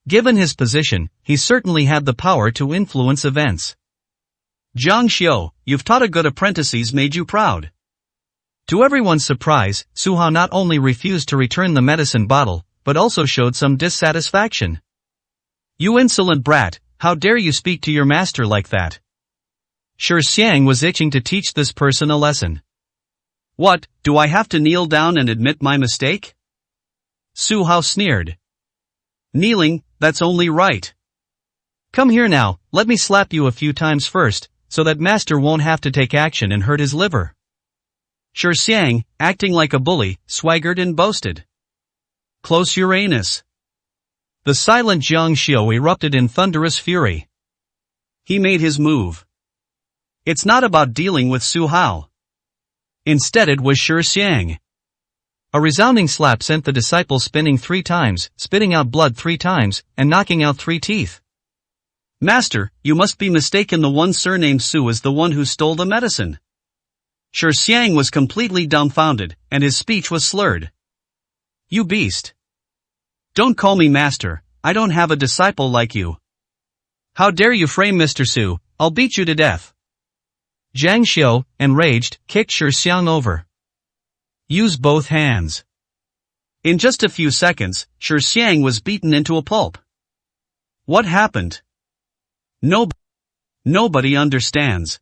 Given his position, he certainly had the power to influence events. Jiang Xiu, you've taught a good apprentice. He's made you proud. To everyone's surprise, Su Hao not only refused to return the medicine bottle, but also showed some dissatisfaction. You insolent brat, how dare you speak to your master like that? Shi Xiang was itching to teach this person a lesson. What, do I have to kneel down and admit my mistake? Su Hao sneered. Kneeling, that's only right. Come here now, let me slap you a few times first, so that master won't have to take action and hurt his liver. Shi Xiang, acting like a bully, swaggered and boasted. Close your anus. The silent Jiang Xiu erupted in thunderous fury. He made his move. It's not about dealing with Su Hao. Instead it was Shi Xiang. A resounding slap sent the disciple spinning 3 times, spitting out blood 3 times, and knocking out 3 teeth. Master, you must be mistaken. The one surnamed Su is the one who stole the medicine. Shi Xiang was completely dumbfounded, and his speech was slurred. You beast. Don't call me master, I don't have a disciple like you. How dare you frame Mr. Su, I'll beat you to death. Jiang Xiu, enraged, kicked Shi Xiang over. Use both hands. In just a few seconds, Shi Xiang was beaten into a pulp. What happened? Nobody understands.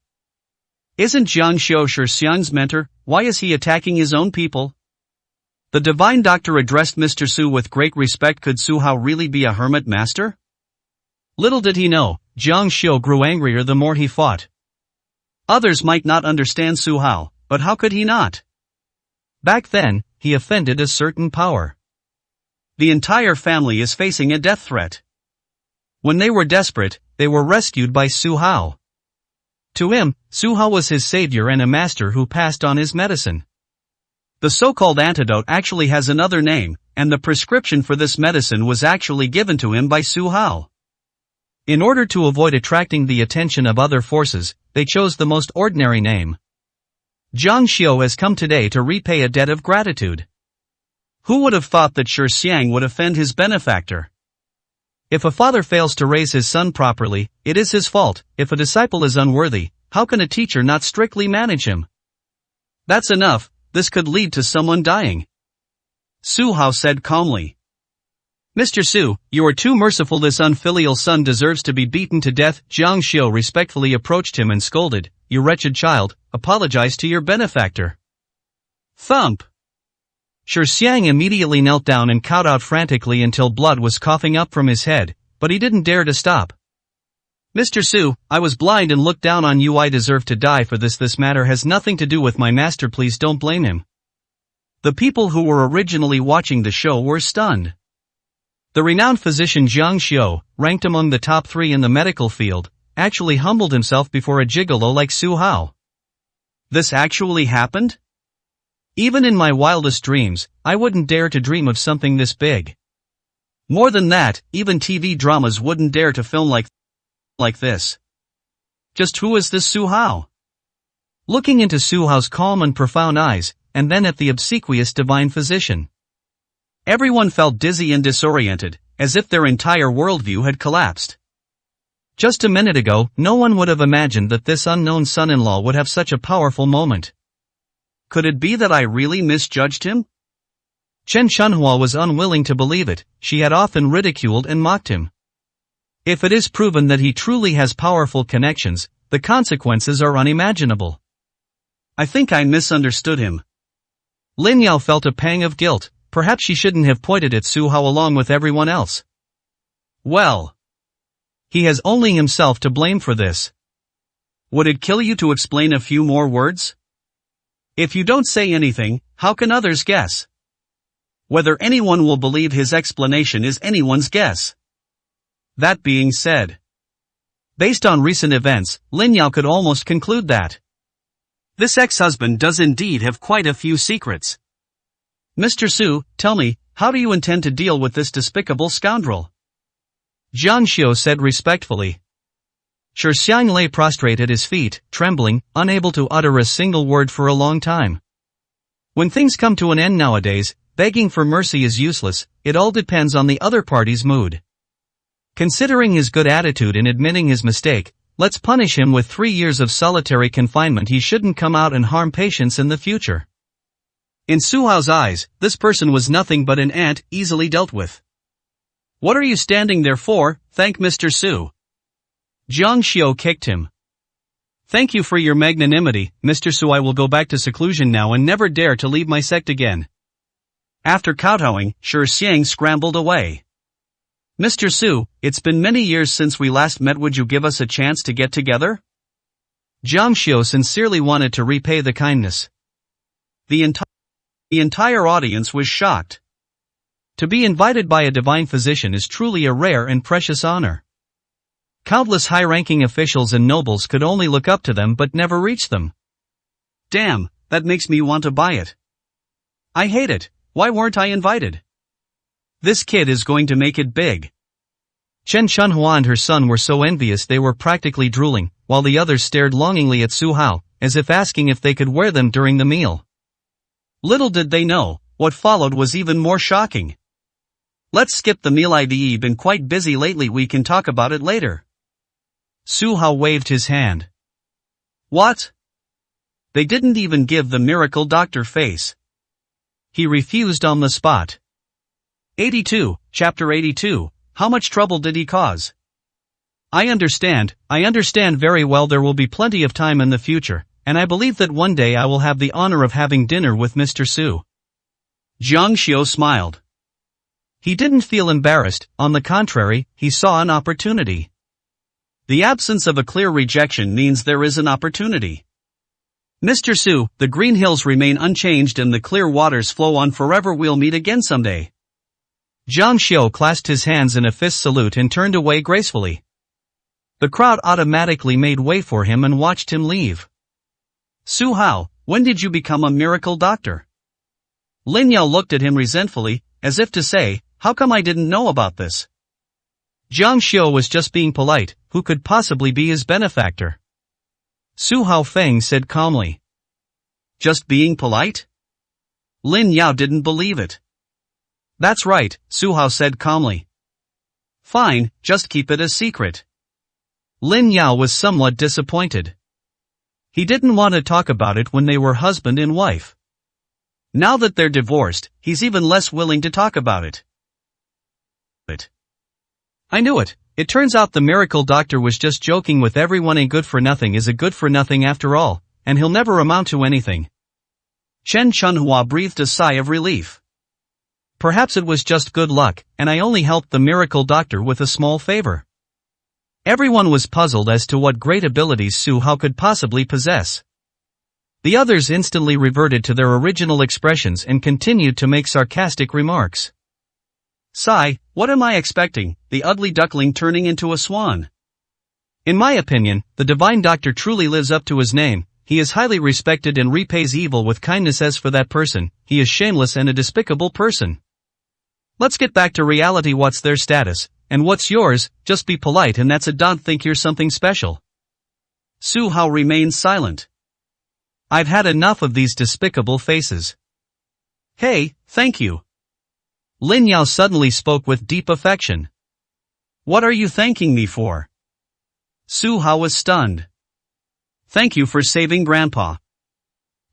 Isn't Jiang Xiu Shi Xiang's mentor? Why is he attacking his own people? The divine doctor addressed Mr. Su with great respect. Could Su Hao really be a hermit master? Little did he know, Jiang Xiu grew angrier the more he fought. Others might not understand Su Hao, but how could he not? Back then, he offended a certain power. The entire family is facing a death threat. When they were desperate, they were rescued by Su Hao. To him, Su Hao was his savior and a master who passed on his medicine. The so-called antidote actually has another name, and the prescription for this medicine was actually given to him by Su Hao. In order to avoid attracting the attention of other forces, they chose the most ordinary name. Jiang Xiu has come today to repay a debt of gratitude. Who would have thought that Shi Xiang would offend his benefactor? If a father fails to raise his son properly, it is his fault. If a disciple is unworthy, how can a teacher not strictly manage him? That's enough, this could lead to someone dying. Su Hao said calmly. Mr. Su, you are too merciful. This unfilial son deserves to be beaten to death. Jiang Xiu respectfully approached him and scolded, You wretched child, apologize to your benefactor. Thump! Shi Xiang immediately knelt down and kowtowed frantically until blood was coughing up from his head, but he didn't dare to stop. Mr. Su, I was blind and looked down on you. I deserve to die for this. This matter has nothing to do with my master. Please don't blame him. The people who were originally watching the show were stunned. The renowned physician Jiang Xiu, ranked among the top 3 in the medical field, actually humbled himself before a gigolo like Su Hao. This actually happened? Even in my wildest dreams, I wouldn't dare to dream of something this big. More than that, even TV dramas wouldn't dare to film like this. Just who is this Su Hao? Looking into Su Hao's calm and profound eyes, and then at the obsequious divine physician. Everyone felt dizzy and disoriented, as if their entire worldview had collapsed. Just a minute ago, no one would have imagined that this unknown son-in-law would have such a powerful moment. Could it be that I really misjudged him? Chen Chunhua was unwilling to believe it. She had often ridiculed and mocked him. If it is proven that he truly has powerful connections, the consequences are unimaginable. I think I misunderstood him. Lin Yao felt a pang of guilt. Perhaps she shouldn't have pointed at Su Hao along with everyone else. Well, he has only himself to blame for this. Would it kill you to explain a few more words? If you don't say anything, how can others guess? Whether anyone will believe his explanation is anyone's guess. That being said, based on recent events, Lin Yao could almost conclude that this ex-husband does indeed have quite a few secrets. Mr. Su, tell me, how do you intend to deal with this despicable scoundrel? Jiang Xiu said respectfully. Shi Xiang lay prostrate at his feet, trembling, unable to utter a single word for a long time. When things come to an end nowadays, begging for mercy is useless, it all depends on the other party's mood. Considering his good attitude in admitting his mistake, let's punish him with 3 years of solitary confinement. He shouldn't come out and harm patients in the future. In Su Hao's eyes, this person was nothing but an ant, easily dealt with. What are you standing there for? Thank Mr. Su. Jiang Xiu kicked him. Thank you for your magnanimity, Mr. Su. I will go back to seclusion now and never dare to leave my sect again. After kowtowing, Shi Xiang scrambled away. Mr. Su, it's been many years since we last met. Would you give us a chance to get together? Jiang Xiu sincerely wanted to repay the kindness. The entire audience was shocked. To be invited by a divine physician is truly a rare and precious honor. Countless high-ranking officials and nobles could only look up to them but never reach them. Damn, that makes me want to buy it. I hate it. Why weren't I invited? This kid is going to make it big. Chen Shunhua and her son were so envious they were practically drooling, while the others stared longingly at Su Hao, as if asking if they could wear them during the meal. Little did they know, what followed was even more shocking. Let's skip the meal. I've been quite busy lately. We can talk about it later. Su Hao waved his hand. What? They didn't even give the miracle doctor face. He refused on the spot. 82, Chapter 82, how much trouble did he cause? I understand very well. There will be plenty of time in the future, and I believe that one day I will have the honor of having dinner with Mr. Su. Jiang Xiu smiled. He didn't feel embarrassed, on the contrary, he saw an opportunity. The absence of a clear rejection means there is an opportunity. Mr. Su, the green hills remain unchanged and the clear waters flow on forever. We'll meet again someday. Jiang Xiu clasped his hands in a fist salute and turned away gracefully. The crowd automatically made way for him and watched him leave. Su Hao, when did you become a miracle doctor? Lin Yao looked at him resentfully, as if to say, how come I didn't know about this? Jiang Xiu was just being polite, who could possibly be his benefactor? Su Hao Feng said calmly. Just being polite? Lin Yao didn't believe it. That's right, Su Hao said calmly. Fine, just keep it a secret. Lin Yao was somewhat disappointed. He didn't want to talk about it when they were husband and wife. Now that they're divorced, he's even less willing to talk about it. I knew it. It turns out the miracle doctor was just joking with everyone. A good for nothing is a good for nothing after all, and he'll never amount to anything. Chen Shunhua breathed a sigh of relief. Perhaps it was just good luck, and I only helped the miracle doctor with a small favor. Everyone was puzzled as to what great abilities Su Hao could possibly possess. The others instantly reverted to their original expressions and continued to make sarcastic remarks. Sigh, what am I expecting, the ugly duckling turning into a swan? In my opinion, the divine doctor truly lives up to his name. He is highly respected and repays evil with kindness. As for that person, he is shameless and a despicable person. Let's get back to reality. What's their status, and what's yours? Just be polite and that's it. Don't think you're something special. Su Hao remained silent. I've had enough of these despicable faces. Hey, thank you. Lin Yao suddenly spoke with deep affection. What are you thanking me for? Su Hao was stunned. Thank you for saving Grandpa.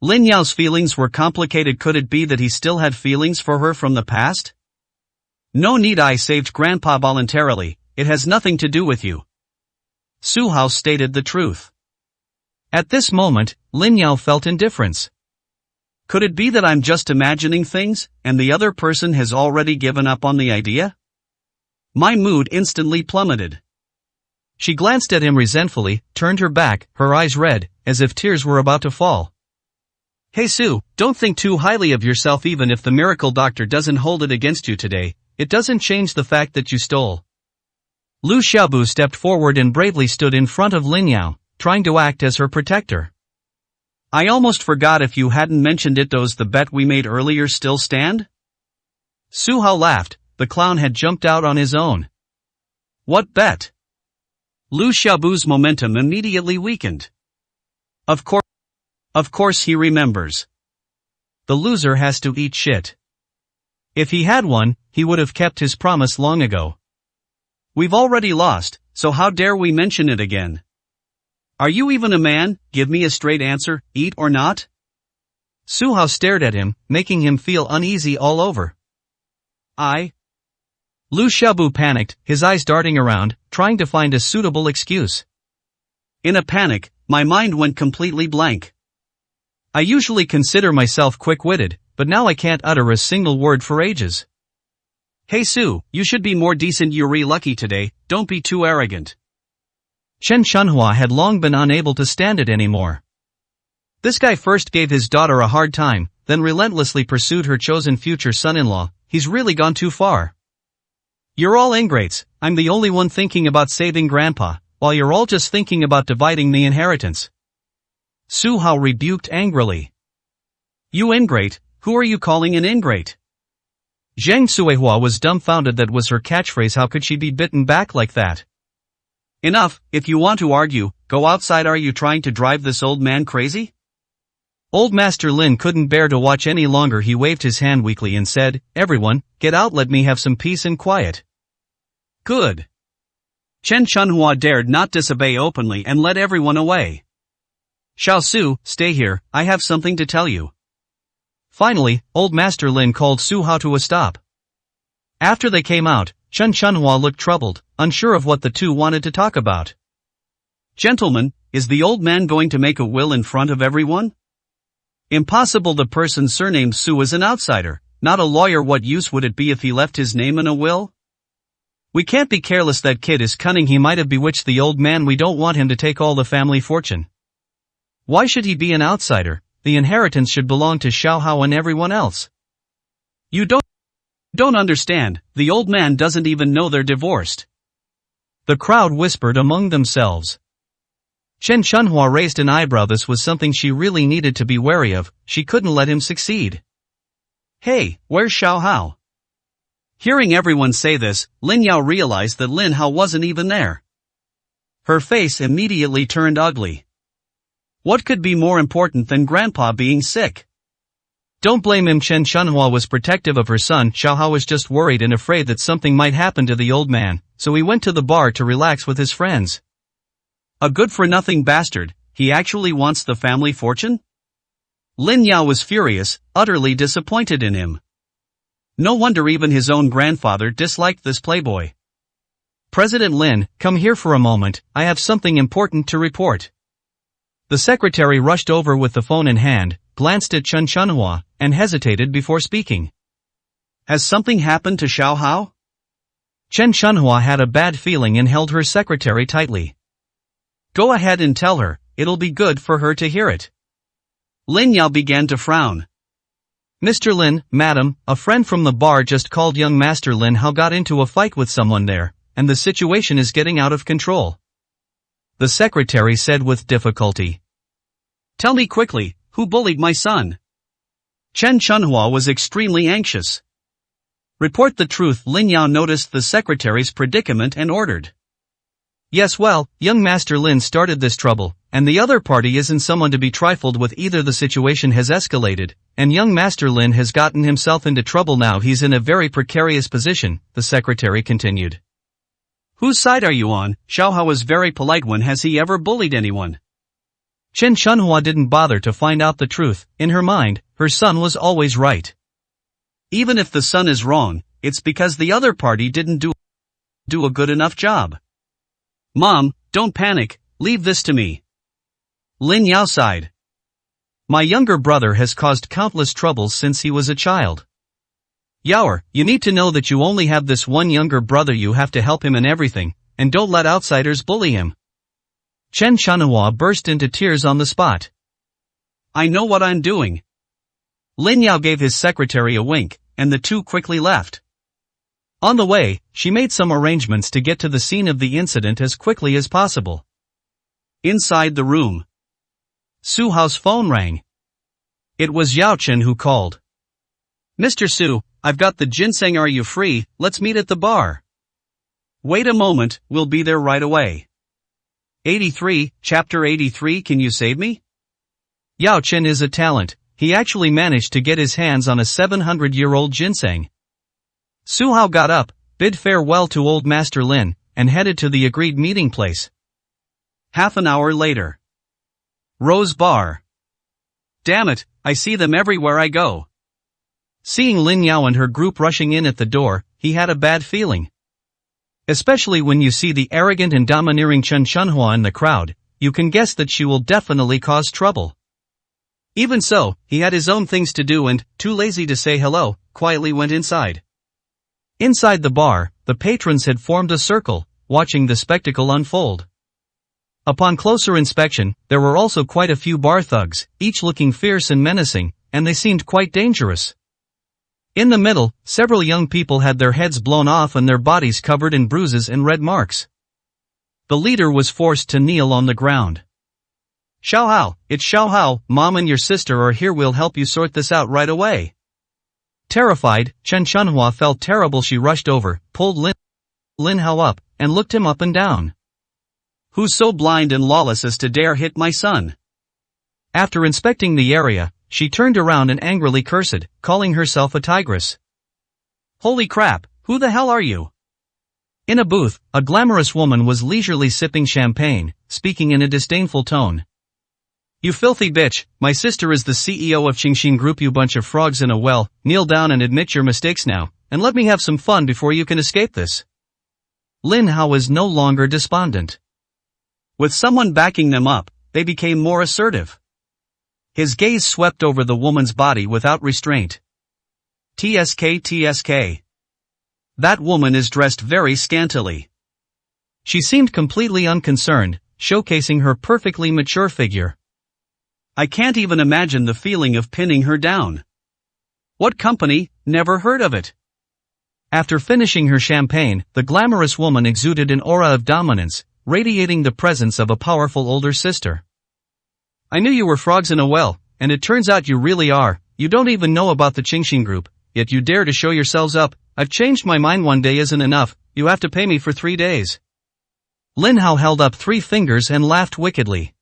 Lin Yao's feelings were complicated. Could it be that he still had feelings for her from the past? No need. I saved Grandpa voluntarily, it has nothing to do with you. Su Hao stated the truth. At this moment, Lin Yao felt indifference. Could it be that I'm just imagining things, and the other person has already given up on the idea? My mood instantly plummeted. She glanced at him resentfully, turned her back, her eyes red, as if tears were about to fall. Hey Sue, don't think too highly of yourself. Even if the miracle doctor doesn't hold it against you today, it doesn't change the fact that you stole. Lu Xiaobu stepped forward and bravely stood in front of Lin Yao, trying to act as her protector. I almost forgot. If you hadn't mentioned it, does the bet we made earlier still stand? Su Hao laughed. The clown had jumped out on his own. What bet? Lu Xiaobu's momentum immediately weakened. Of course he remembers. The loser has to eat shit. If he had won, he would have kept his promise long ago. We've already lost, so how dare we mention it again? Are you even a man? Give me a straight answer, eat or not? Su Hao stared at him, making him feel uneasy all over. Lu Xiaobu panicked, his eyes darting around, trying to find a suitable excuse. In a panic, my mind went completely blank. I usually consider myself quick-witted, but now I can't utter a single word for ages. Hey Sue, you should be more decent. You're lucky today, don't be too arrogant. Chen Shunhua had long been unable to stand it anymore. This guy first gave his daughter a hard time, then relentlessly pursued her chosen future son-in-law. He's really gone too far. You're all ingrates. I'm the only one thinking about saving Grandpa, while you're all just thinking about dividing the inheritance. Su Hao rebuked angrily. You ingrate? Who are you calling an ingrate? Zheng Suihua was dumbfounded. That was her catchphrase. How could she be bitten back like that? Enough. If you want to argue, go outside. Are you trying to drive this old man crazy? Old Master Lin couldn't bear to watch any longer. He waved his hand weakly and said, Everyone, get out. Let me have some peace and quiet. Good. Chen Shunhua dared not disobey openly and led everyone away. Xiao Su, stay here, I have something to tell you. Finally, Old Master Lin called Su Hao to a stop. After they came out, Chen Shunhua looked troubled, unsure of what the two wanted to talk about. Gentlemen, is the old man going to make a will in front of everyone? Impossible. The person surnamed Su is an outsider, not a lawyer. What use would it be if he left his name in a will? We can't be careless. That kid is cunning. He might have bewitched the old man. We don't want him to take all the family fortune. Why should he be an outsider? The inheritance should belong to Xiao Hao and everyone else. You don't understand. The old man doesn't even know they're divorced. The crowd whispered among themselves. Chen Shunhua raised an eyebrow. This was something she really needed to be wary of. She couldn't let him succeed. Hey, where's Xiao Hao? Hearing everyone say this, Lin Yao realized that Lin Hao wasn't even there. Her face immediately turned ugly. What could be more important than Grandpa being sick? Don't blame him. Chen Shunhua was protective of her son. Xiao Hao was just worried and afraid that something might happen to the old man, so he went to the bar to relax with his friends. A good-for-nothing bastard, he actually wants the family fortune? Lin Yao was furious, utterly disappointed in him. No wonder even his own grandfather disliked this playboy. President Lin, come here for a moment, I have something important to report. The secretary rushed over with the phone in hand, glanced at Chen Shunhua, and hesitated before speaking. Has something happened to Xiao Hao? Chen Shunhua had a bad feeling and held her secretary tightly. Go ahead and tell her, it'll be good for her to hear it. Lin Yao began to frown. Mr. Lin, madam, a friend from the bar just called. Young Master Lin Hao got into a fight with someone there, and the situation is getting out of control. The secretary said with difficulty. Tell me quickly, who bullied my son? Chen Shunhua was extremely anxious. Report the truth. Lin Yao noticed the secretary's predicament and ordered. Yes, well, young Master Lin started this trouble, and the other party isn't someone to be trifled with either. The situation has escalated, and young Master Lin has gotten himself into trouble now. He's in a very precarious position, the secretary continued. Whose side are you on? Xiao Hao is very polite. When has he ever bullied anyone? Chen Shunhua didn't bother to find out the truth. In her mind, her son was always right. Even if the son is wrong, it's because the other party didn't do a good enough job. Mom, don't panic, leave this to me. Lin Yao sighed. My younger brother has caused countless troubles since he was a child. Yaoer, you need to know that you only have this one younger brother, you have to help him in everything, and don't let outsiders bully him. Chen Shanhua burst into tears on the spot. I know what I'm doing. Lin Yao gave his secretary a wink, and the two quickly left. On the way, she made some arrangements to get to the scene of the incident as quickly as possible. Inside the room, Su Hao's phone rang. It was Yao Chen who called. Mr. Su, I've got the ginseng, are you free? Let's meet at the bar. Wait a moment, we'll be there right away. 83, Chapter 83, can you save me? Yao Chen is a talent. He actually managed to get his hands on a 700-year-old ginseng. Su Hao got up, bid farewell to old Master Lin, and headed to the agreed meeting place. Half an hour later. Rose Bar. Damn it, I see them everywhere I go. Seeing Lin Yao and her group rushing in at the door, he had a bad feeling. Especially when you see the arrogant and domineering Chen Shanhua in the crowd, you can guess that she will definitely cause trouble. Even so, he had his own things to do and, too lazy to say hello, quietly went inside. Inside the bar, the patrons had formed a circle, watching the spectacle unfold. Upon closer inspection, there were also quite a few bar thugs, each looking fierce and menacing, and they seemed quite dangerous. In the middle, several young people had their heads blown off and their bodies covered in bruises and red marks. The leader was forced to kneel on the ground. Xiao Hao, it's Xiao Hao, Mom and your sister are here, we'll help you sort this out right away. Terrified, Chen Shanhua felt terrible. She rushed over, pulled Lin Hao up, and looked him up and down. Who's so blind and lawless as to dare hit my son? After inspecting the area, she turned around and angrily cursed, calling herself a tigress. Holy crap, who the hell are you? In a booth, a glamorous woman was leisurely sipping champagne, speaking in a disdainful tone. You filthy bitch, my sister is the CEO of Qingxin Group, you bunch of frogs in a well, kneel down and admit your mistakes now, and let me have some fun before you can escape this. Lin Hao was no longer despondent. With someone backing them up, they became more assertive. His gaze swept over the woman's body without restraint. TSK. That woman is dressed very scantily. She seemed completely unconcerned, showcasing her perfectly mature figure. I can't even imagine the feeling of pinning her down. What company? Never heard of it. After finishing her champagne, the glamorous woman exuded an aura of dominance, radiating the presence of a powerful older sister. I knew you were frogs in a well, and it turns out you really are. You don't even know about the Qingxin Group, yet you dare to show yourselves up. I've changed my mind, one day isn't enough, you have to pay me for 3 days. Lin Hao held up 3 fingers and laughed wickedly.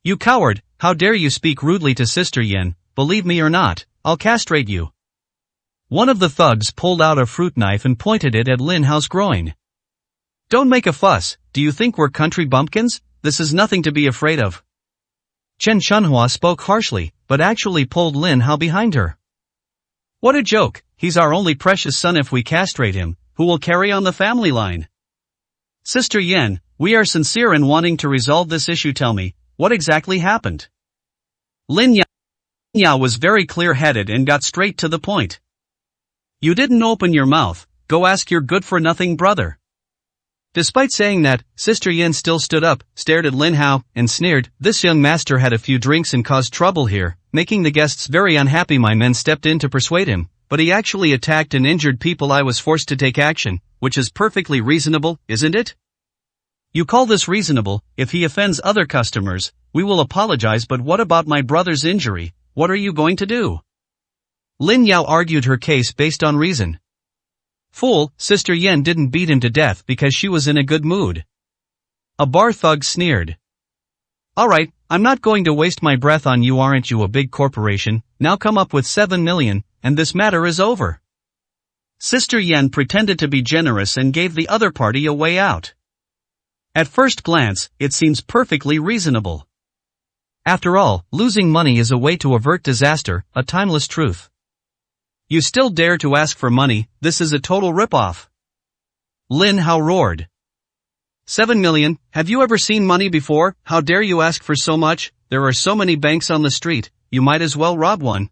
You coward, how dare you speak rudely to Sister Yan, believe me or not, I'll castrate you. One of the thugs pulled out a fruit knife and pointed it at Lin Hao's groin. Don't make a fuss, do you think we're country bumpkins? This is nothing to be afraid of. Chen Shanhua spoke harshly, but actually pulled Lin Hao behind her. What a joke, he's our only precious son. If we castrate him, who will carry on the family line? Sister Yan, we are sincere in wanting to resolve this issue. Tell me, what exactly happened? Lin Yao was very clear-headed and got straight to the point. You didn't open your mouth, go ask your good-for-nothing brother. Despite saying that, Sister Yan still stood up, stared at Lin Hao, and sneered, this young master had a few drinks and caused trouble here, making the guests very unhappy. My men stepped in to persuade him, but he actually attacked and injured people. I was forced to take action, which is perfectly reasonable, isn't it? You call this reasonable? If he offends other customers, we will apologize, but what about my brother's injury? What are you going to do? Lin Yao argued her case based on reason. Fool, Sister Yan didn't beat him to death because she was in a good mood. A bar thug sneered. Alright, I'm not going to waste my breath on you. Aren't you a big corporation? Now come up with 7 million, and this matter is over. Sister Yan pretended to be generous and gave the other party a way out. At first glance, it seems perfectly reasonable. After all, losing money is a way to avert disaster, a timeless truth. You still dare to ask for money? This is a total rip-off. Lin Hao roared. 7 million, have you ever seen money before? How dare you ask for so much? there are so many banks on the street, you might as well rob one.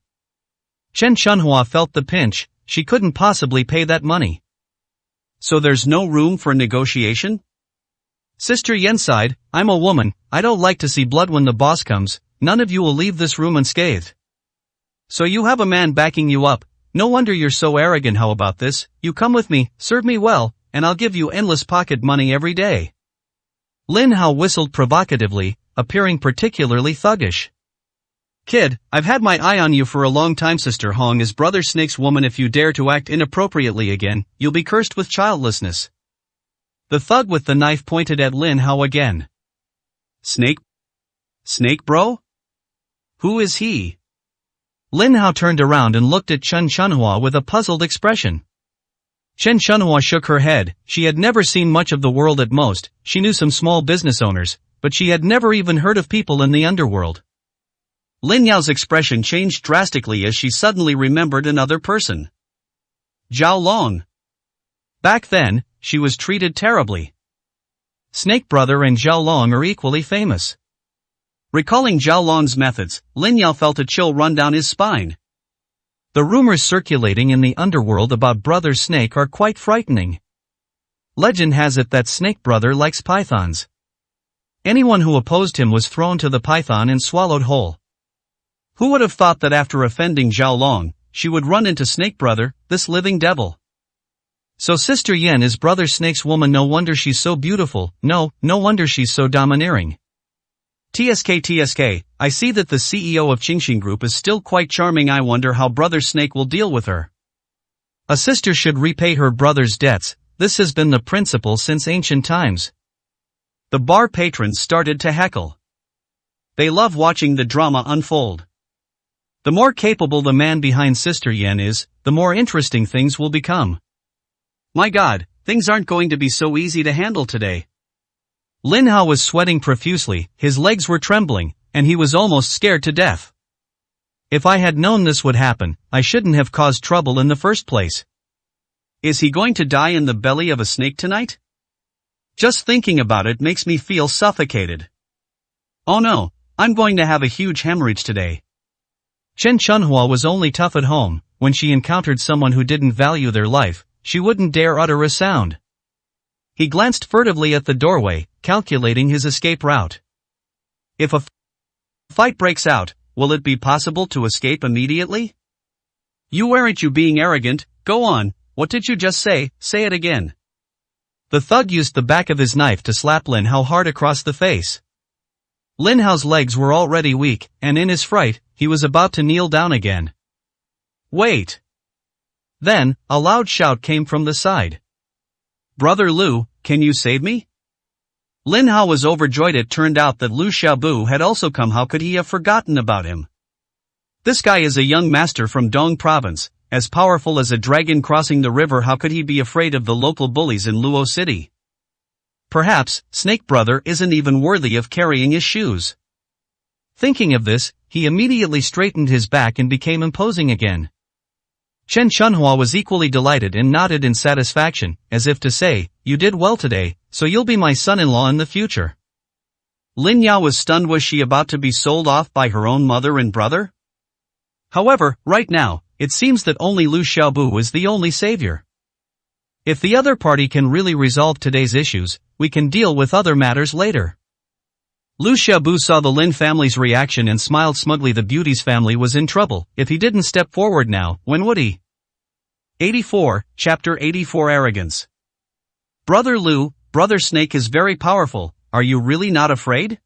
Chen Chunhua felt the pinch, she couldn't possibly pay that money. So there's no room for negotiation? Sister Yen sighed, I'm a woman, I don't like to see blood when the boss comes, none of you will leave this room unscathed. So you have a man backing you up, no wonder you're so arrogant. How about this, you come with me, serve me well, and I'll give you endless pocket money every day. Lin Hao whistled provocatively, appearing particularly thuggish. Kid, I've had my eye on you for a long time. Sister Hong is Brother Snake's woman. If you dare to act inappropriately again, you'll be cursed with childlessness. The thug with the knife pointed at Lin Hao again. Snake? Snake bro? Who is he? Lin Hao turned around and looked at Chen Chunhua with a puzzled expression. Chen Chunhua shook her head, she had never seen much of the world. At most, she knew some small business owners, but she had never even heard of people in the underworld. Lin Yao's expression changed drastically as she suddenly remembered another person. Zhao Long. Back then, she was treated terribly. Snake Brother and Zhao Long are equally famous. Recalling Zhao Long's methods, Lin Yao felt a chill run down his spine. The rumors circulating in the underworld about Brother Snake are quite frightening. Legend has it that Snake Brother likes pythons. Anyone who opposed him was thrown to the python and swallowed whole. Who would have thought that after offending Zhao Long, she would run into Snake Brother, this living devil? So Sister Yen is Brother Snake's woman. No wonder she's so beautiful, no wonder she's so domineering. TSK, I see that the CEO of Qingxing Group is still quite charming. I wonder how Brother Snake will deal with her. A sister should repay her brother's debts, this has been the principle since ancient times. The bar patrons started to heckle. They love watching the drama unfold. The more capable the man behind Sister Yen is, the more interesting things will become. My God, things aren't going to be so easy to handle today. Lin Hao was sweating profusely, his legs were trembling, and he was almost scared to death. If I had known this would happen, I shouldn't have caused trouble in the first place. Is he going to die in the belly of a snake tonight? Just thinking about it makes me feel suffocated. Oh no, I'm going to have a huge hemorrhage today. Chen Chunhua was only tough at home. When she encountered someone who didn't value their life, she wouldn't dare utter a sound. He glanced furtively at the doorway, calculating his escape route. If a fight breaks out, will it be possible to escape immediately? Aren't you being arrogant? Go on, what did you just say? Say it again. The thug used the back of his knife to slap Lin Hao hard across the face. Lin Hao's legs were already weak, and in his fright, he was about to kneel down again. Wait! Then, a loud shout came from the side. Brother Lu, can you save me? Lin Hao was overjoyed. It turned out that Lu Xiaobu had also come. How could he have forgotten about him? This guy is a young master from Dong province, as powerful as a dragon crossing the river. How could he be afraid of the local bullies in Luo City? Perhaps, Snake Brother isn't even worthy of carrying his shoes. Thinking of this, he immediately straightened his back and became imposing again. Chen Chunhua was equally delighted and nodded in satisfaction, as if to say, you did well today, so you'll be my son-in-law in the future. Lin Yao was stunned. Was she about to be sold off by her own mother and brother? However, right now, it seems that only Lu Xiaobu is the only savior. If the other party can really resolve today's issues, we can deal with other matters later. Lu Xiaobu saw the Lin family's reaction and smiled smugly. The Beauty's family was in trouble. If he didn't step forward now, when would he? 84, Chapter 84 Arrogance. Brother Lu, Brother Snake is very powerful, are you really not afraid?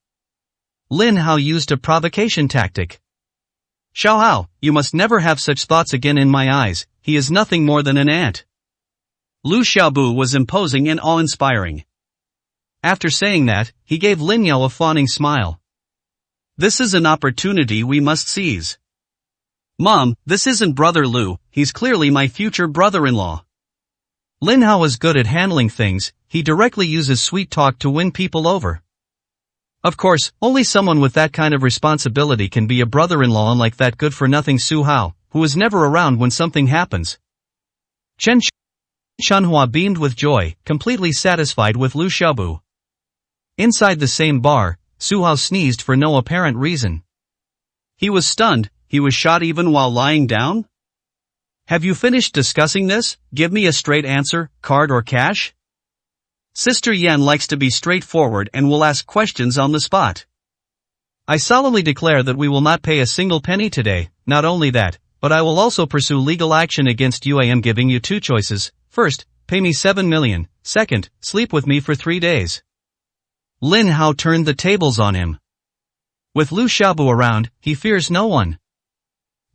Lin Hao used a provocation tactic. Xiao Hao, you must never have such thoughts again. In my eyes, he is nothing more than an ant. Lu Xiaobu was imposing and awe-inspiring. After saying that, he gave Lin Yao a fawning smile. This is an opportunity we must seize. Mom, this isn't Brother Lu, he's clearly my future brother-in-law. Lin Hao is good at handling things, he directly uses sweet talk to win people over. Of course, only someone with that kind of responsibility can be a brother-in-law unlike that good-for-nothing Su Hao, who is never around when something happens. Chen Chunhua beamed with joy, completely satisfied with Lu Xiaobu. Inside the same bar, Su Hao sneezed for no apparent reason. He was stunned. He was shot even while lying down? Have you finished discussing this? Give me a straight answer, card or cash? Sister Yan likes to be straightforward and will ask questions on the spot. I solemnly declare that we will not pay a single penny today. Not only that, but I will also pursue legal action against you. I am giving you two choices. First, pay me 7 million. Second, sleep with me for 3 days. Lin Hao turned the tables on him. With Liu Xiaobu around, he fears no one.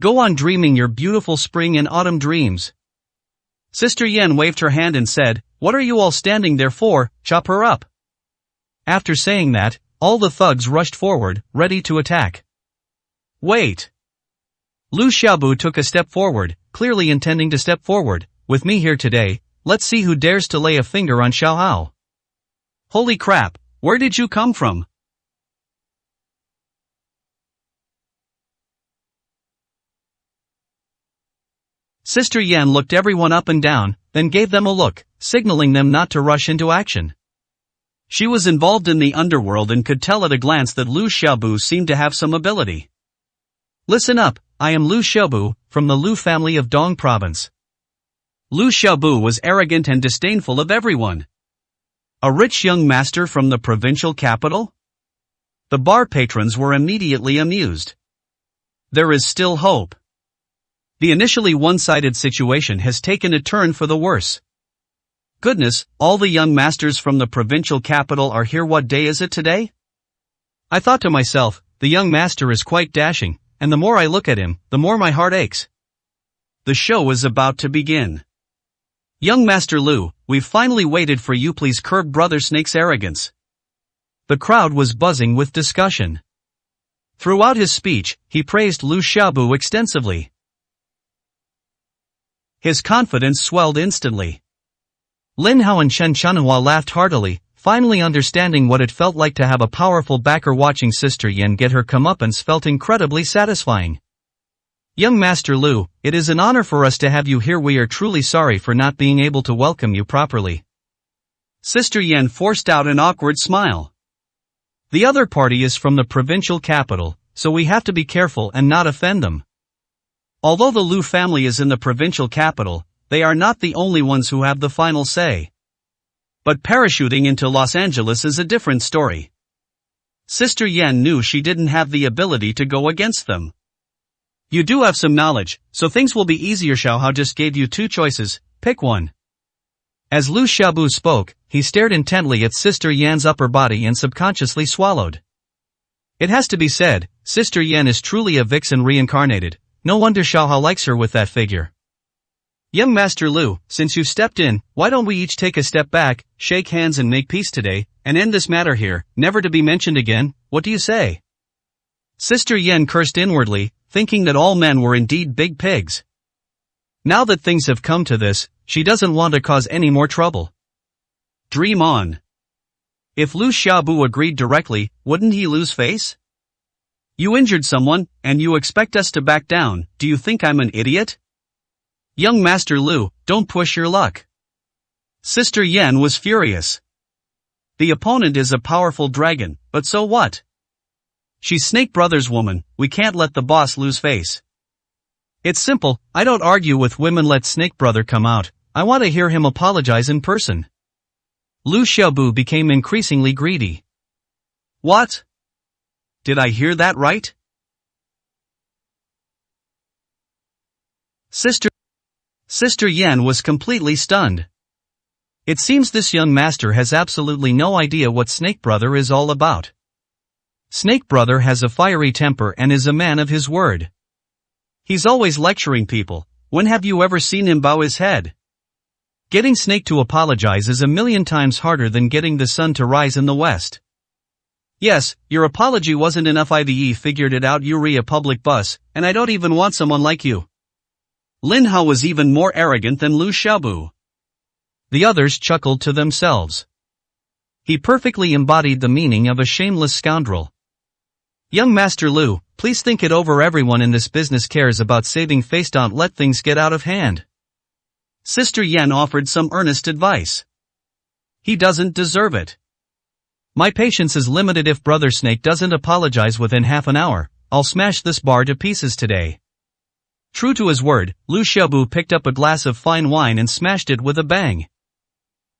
Go on dreaming your beautiful spring and autumn dreams. Sister Yan waved her hand and said, "What are you all standing there for? Chop her up." After saying that, all the thugs rushed forward, ready to attack. Wait. Liu Xiaobu took a step forward, clearly intending to step forward. With me here today, let's see who dares to lay a finger on Xiao Hao. Holy crap, where did you come from? Sister Yan looked everyone up and down, then gave them a look, signaling them not to rush into action. She was involved in the underworld and could tell at a glance that Liu Xiaobu seemed to have some ability. Listen up, I am Liu Xiaobu, from the Liu family of Dong province. Liu Xiaobu was arrogant and disdainful of everyone. A rich young master from the provincial capital? The bar patrons were immediately amused. There is still hope. The initially one-sided situation has taken a turn for the worse. Goodness, all the young masters from the provincial capital are here. What day is it today? I thought to myself, the young master is quite dashing, and the more I look at him, the more my heart aches. The show is about to begin. Young Master Liu, we've finally waited for you. Please curb Brother Snake's arrogance. The crowd was buzzing with discussion. Throughout his speech, he praised Liu Xiaobu extensively. His confidence swelled instantly. Lin Hao and Chen Chunhua laughed heartily, finally understanding what it felt like to have a powerful backer. Watching Sister Yan get her comeuppance felt incredibly satisfying. Young Master Liu, it is an honor for us to have you here. We are truly sorry for not being able to welcome you properly. Sister Yan forced out an awkward smile. The other party is from the provincial capital, so we have to be careful and not offend them. Although the Liu family is in the provincial capital, they are not the only ones who have the final say. But parachuting into Los Angeles is a different story. Sister Yan knew she didn't have the ability to go against them. You do have some knowledge, so things will be easier. Xiao Hao just gave you two choices, pick one. As Liu Xiaobu spoke, he stared intently at Sister Yan's upper body and subconsciously swallowed. It has to be said, Sister Yan is truly a vixen reincarnated. No wonder Xiao Hao likes her with that figure. Young Master Liu, since you stepped in, why don't we each take a step back, shake hands and make peace today, and end this matter here, never to be mentioned again? What do you say? Sister Yan cursed inwardly, thinking that all men were indeed big pigs. Now that things have come to this, she doesn't want to cause any more trouble. Dream on. If Liu Xiaobu agreed directly, wouldn't he lose face? You injured someone, and you expect us to back down. Do you think I'm an idiot? Young Master Liu, don't push your luck. Sister Yan was furious. The opponent is a powerful dragon, but so what? She's Snake Brothers' woman, we can't let the boss lose face. It's simple, I don't argue with women. Let Snake Brother come out, I want to hear him apologize in person. Liu Xiaobu became increasingly greedy. What? Did I hear that right? Sister Yan was completely stunned. It seems this young master has absolutely no idea what Snake Brother is all about. Snake Brother has a fiery temper and is a man of his word. He's always lecturing people. When have you ever seen him bow his head? Getting Snake to apologize is a million times harder than getting the sun to rise in the west. Yes, your apology wasn't enough. IVE figured it out. You're a public bus, and I don't even want someone like you. Lin Hao was even more arrogant than Liu Xiaobu. The others chuckled to themselves. He perfectly embodied the meaning of a shameless scoundrel. Young Master Liu, please think it over. Everyone in this business cares about saving face. Don't let things get out of hand. Sister Yan offered some earnest advice. He doesn't deserve it. My patience is limited. If Brother Snake doesn't apologize within half an hour, I'll smash this bar to pieces today. True to his word, Lu Xiaobu picked up a glass of fine wine and smashed it with a bang.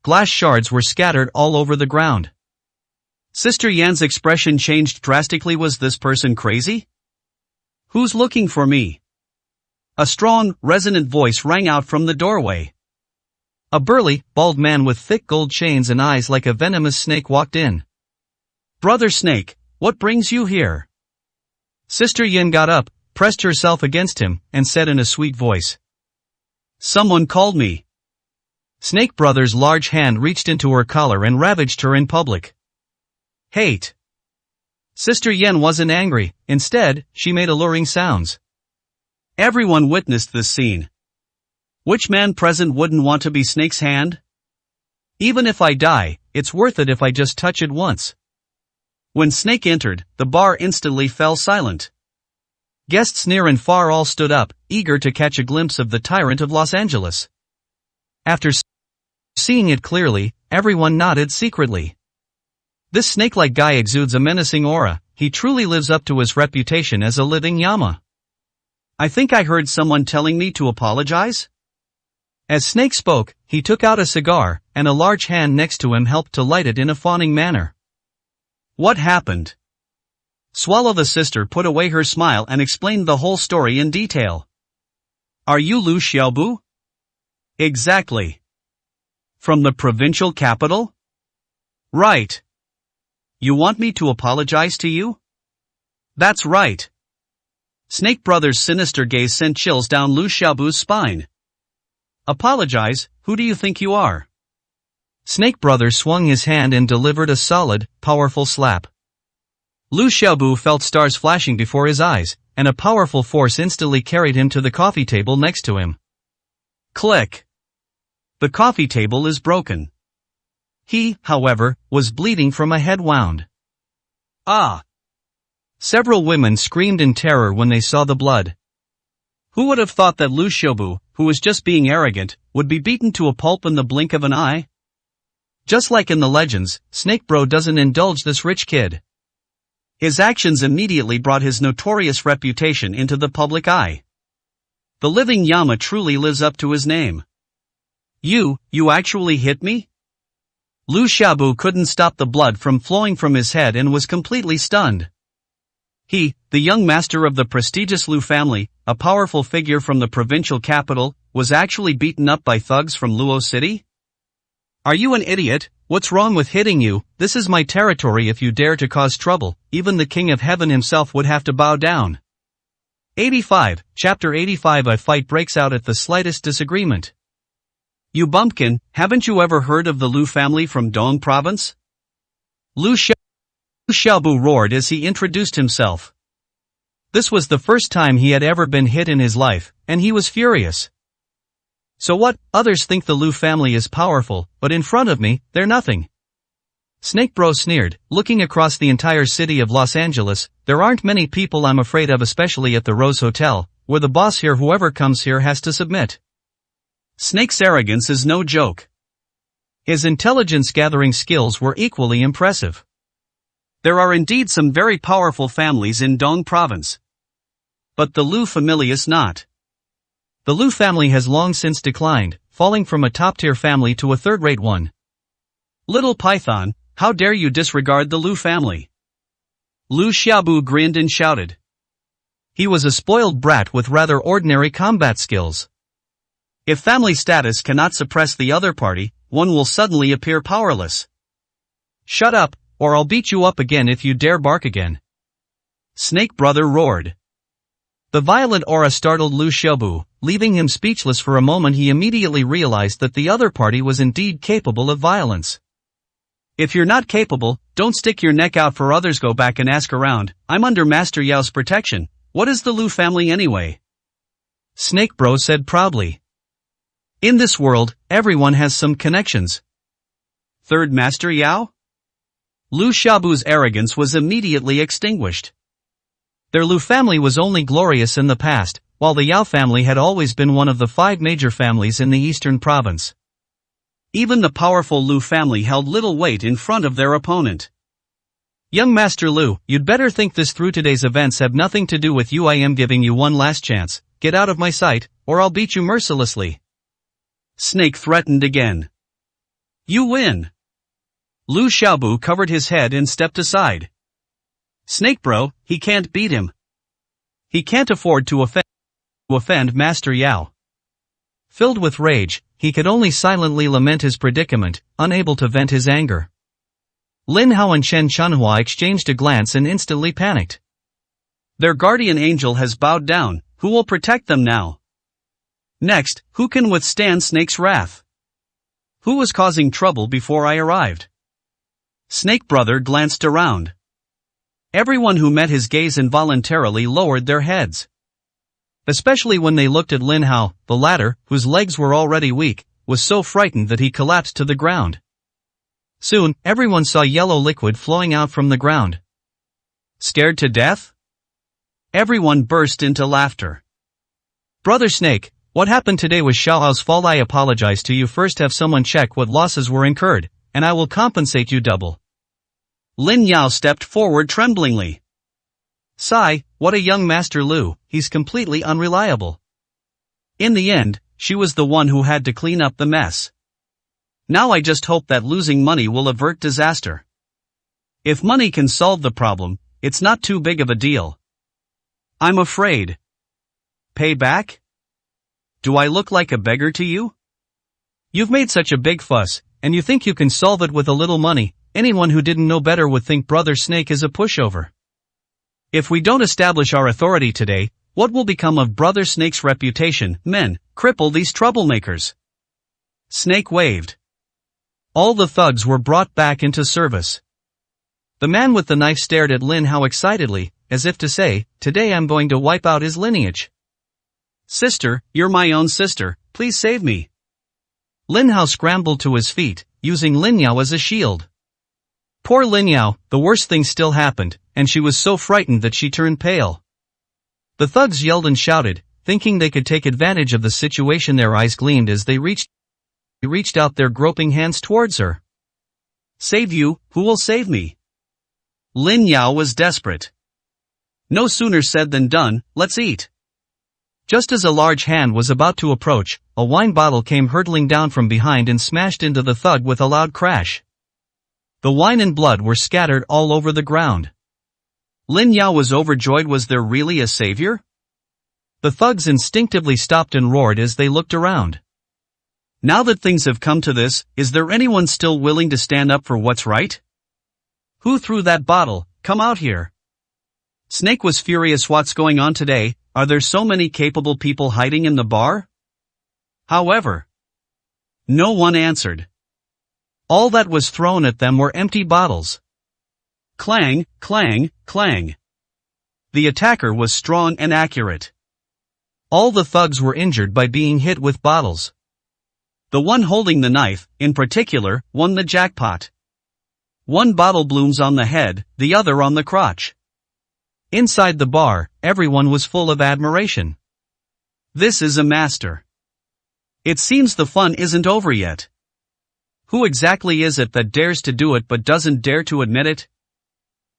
Glass shards were scattered all over the ground. Sister Yan's expression changed drastically. Was this person crazy? Who's looking for me? A strong, resonant voice rang out from the doorway. A burly, bald man with thick gold chains and eyes like a venomous snake walked in. Brother Snake, what brings you here? Sister Yan got up, pressed herself against him, and said in a sweet voice. Someone called me. Snake Brother's large hand reached into her collar and ravaged her in public. Hate. Sister Yan wasn't angry, instead, she made alluring sounds. Everyone witnessed this scene. Which man present wouldn't want to be Snake's hand? Even if I die, it's worth it if I just touch it once. When Snake entered, the bar instantly fell silent. Guests near and far all stood up, eager to catch a glimpse of the tyrant of Los Angeles. After seeing it clearly, everyone nodded secretly. This snake-like guy exudes a menacing aura. He truly lives up to his reputation as a living llama. I think I heard someone telling me to apologize? As Snake spoke, he took out a cigar, and a large hand next to him helped to light it in a fawning manner. What happened? Swallow the sister put away her smile and explained the whole story in detail. Are you Lu Xiaobu? Exactly. From the provincial capital? Right. You want me to apologize to you? That's right. Snake Brother's sinister gaze sent chills down Lu Xiaobu's spine. Apologize, who do you think you are? Snake Brother swung his hand and delivered a solid, powerful slap. Lu Xiaobu felt stars flashing before his eyes, and a powerful force instantly carried him to the coffee table next to him. Click. The coffee table is broken. He, however, was bleeding from a head wound. Ah! Several women screamed in terror when they saw the blood. Who would have thought that Lu Xiaobu, who was just being arrogant, would be beaten to a pulp in the blink of an eye? Just like in the legends, Snake Bro doesn't indulge this rich kid. His actions immediately brought his notorious reputation into the public eye. The living llama truly lives up to his name. You actually hit me? Lu Xiaobu couldn't stop the blood from flowing from his head and was completely stunned. He, the young master of the prestigious Lu family, a powerful figure from the provincial capital, was actually beaten up by thugs from Luo City? Are you an idiot? What's wrong with hitting you? This is my territory. If you dare to cause trouble, even the King of Heaven himself would have to bow down. 85, Chapter 85. A fight breaks out at the slightest disagreement. You bumpkin, haven't you ever heard of the Lu family from Dong province? Lu Xiaobu roared as he introduced himself. This was the first time he had ever been hit in his life, and he was furious. So what? Others think the Lu family is powerful, but in front of me, they're nothing. Snake Bro sneered, looking across the entire city of Los Angeles. There aren't many people I'm afraid of, especially at the Rose Hotel, where the boss here, whoever comes here has to submit. Snake's arrogance is no joke. His intelligence-gathering skills were equally impressive. There are indeed some very powerful families in Dong province. But the Lu family is not. The Lu family has long since declined, falling from a top-tier family to a third-rate one. Little Python, how dare you disregard the Lu family? Lu Xiaobu grinned and shouted. He was a spoiled brat with rather ordinary combat skills. If family status cannot suppress the other party, one will suddenly appear powerless. Shut up, or I'll beat you up again if you dare bark again. Snake Brother roared. The violent aura startled Lu Xiaobu, leaving him speechless for a moment. He immediately realized that the other party was indeed capable of violence. If you're not capable, don't stick your neck out for others. Go back and ask around. I'm under Master Yao's protection. What is the Lu family anyway? Snake Bro said proudly. In this world, everyone has some connections. Third Master Yao? Lu Xiaobu's arrogance was immediately extinguished. Their Lu family was only glorious in the past, while the Yao family had always been one of the 5 major families in the eastern province. Even the powerful Lu family held little weight in front of their opponent. Young Master Lu, you'd better think this through. Today's events have nothing to do with you. I am giving you one last chance. Get out of my sight, or I'll beat you mercilessly. Snake threatened again. You win. Lu Xiaobu covered his head and stepped aside. Snake bro, he can't beat him. He can't afford to offend Master Yao. Filled with rage, he could only silently lament his predicament, unable to vent his anger. Lin Hao and Chen Chunhua exchanged a glance and instantly panicked. Their guardian angel has bowed down. Who will protect them now? Next, who can withstand Snake's wrath? Who was causing trouble before I arrived? Snake brother glanced around. Everyone who met his gaze involuntarily lowered their heads. Especially when they looked at Lin Hao, the latter, whose legs were already weak, was so frightened that he collapsed to the ground. Soon, everyone saw yellow liquid flowing out from the ground. Scared to death? Everyone burst into laughter. Brother Snake, what happened today was Xiaohao's fault. I apologize to you. First have someone check what losses were incurred, and I will compensate you double. Lin Yao stepped forward tremblingly. Sigh, what a young Master Lu, he's completely unreliable. In the end, she was the one who had to clean up the mess. Now I just hope that losing money will avert disaster. If money can solve the problem, it's not too big of a deal. I'm afraid. Pay back? Do I look like a beggar to you? You've made such a big fuss, and you think you can solve it with a little money. Anyone who didn't know better would think Brother Snake is a pushover. If we don't establish our authority today, what will become of Brother Snake's reputation? Men, cripple these troublemakers. Snake waved. All the thugs were brought back into service. The man with the knife stared at Lin Hao excitedly, as if to say, today I'm going to wipe out his lineage. Sister, you're my own sister, please save me. Lin Hao scrambled to his feet, using Lin Yao as a shield. Poor Lin Yao, the worst thing still happened, and she was so frightened that she turned pale. The thugs yelled and shouted, thinking they could take advantage of the situation. Their eyes gleamed as they reached out their groping hands towards her. Save you, who will save me? Lin Yao was desperate. No sooner said than done, let's eat. Just as a large hand was about to approach, a wine bottle came hurtling down from behind and smashed into the thug with a loud crash. The wine and blood were scattered all over the ground. Lin Yao was overjoyed. Was there really a savior? The thugs instinctively stopped and roared as they looked around. Now that things have come to this, is there anyone still willing to stand up for what's right? Who threw that bottle? Come out here. Snake was furious. What's going on today? Are there so many capable people hiding in the bar? However, no one answered. All that was thrown at them were empty bottles. Clang, clang, clang. The attacker was strong and accurate. All the thugs were injured by being hit with bottles. The one holding the knife, in particular, won the jackpot. One bottle blooms on the head, the other on the crotch. Inside the bar, everyone was full of admiration. This is a master. It seems the fun isn't over yet. Who exactly is it that dares to do it but doesn't dare to admit it?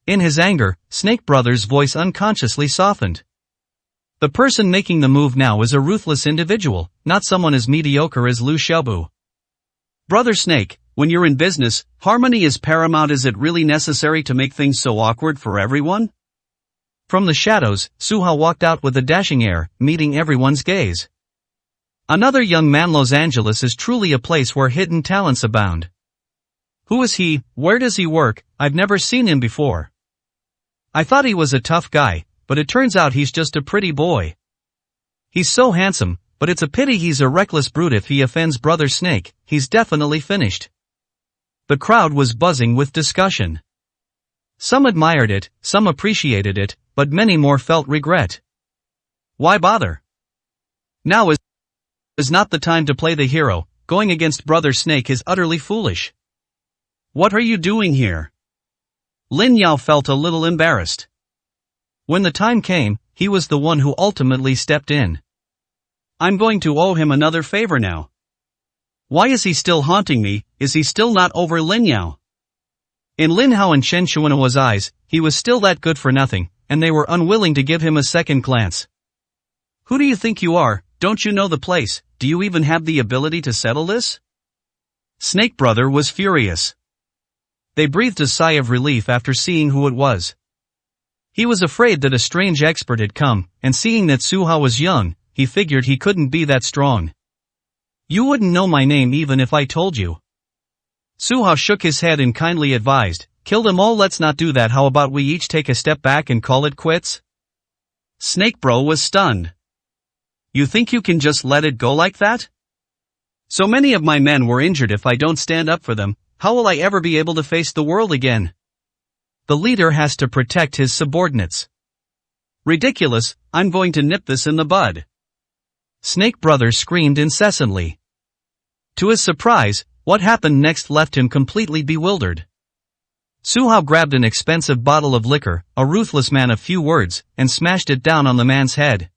In his anger, Snake Brother's voice unconsciously softened. The person making the move now is a ruthless individual, not someone as mediocre as Lu Xiaobu. Brother Snake, when you're in business, harmony is paramount. Is it really necessary to make things so awkward for everyone? From the shadows, Su Hao walked out with a dashing air, meeting everyone's gaze. Another young man. Los Angeles is truly a place where hidden talents abound. Who is he? Where does he work? I've never seen him before. I thought he was a tough guy, but it turns out he's just a pretty boy. He's so handsome, but it's a pity he's a reckless brute. If he offends Brother Snake, he's definitely finished. The crowd was buzzing with discussion. Some admired it, some appreciated it, but many more felt regret. Why bother? Now is not the time to play the hero. Going against Brother Snake is utterly foolish. What are you doing here? Lin Yao felt a little embarrassed. When the time came, he was the one who ultimately stepped in. I'm going to owe him another favor now. Why is he still haunting me? Is he still not over Lin Yao? In Lin Hao and Chen Xuanhua's eyes, he was still that good for nothing, and they were unwilling to give him a second glance. Who do you think you are? Don't you know the place? Do you even have the ability to settle this? Snake Brother was furious. They breathed a sigh of relief after seeing who it was. He was afraid that a strange expert had come, and seeing that Su Hao was young, he figured he couldn't be that strong. You wouldn't know my name even if I told you. Su Hao shook his head and kindly advised, kill them all. Let's not do that. How about we each take a step back and call it quits? Snake Bro was stunned. You think you can just let it go like that? So many of my men were injured. If I don't stand up for them, how will I ever be able to face the world again? The leader has to protect his subordinates. Ridiculous, I'm going to nip this in the bud. Snake Brother screamed incessantly. To his surprise, what happened next left him completely bewildered. Su Hao grabbed an expensive bottle of liquor, a ruthless man of few words, and smashed it down on the man's head.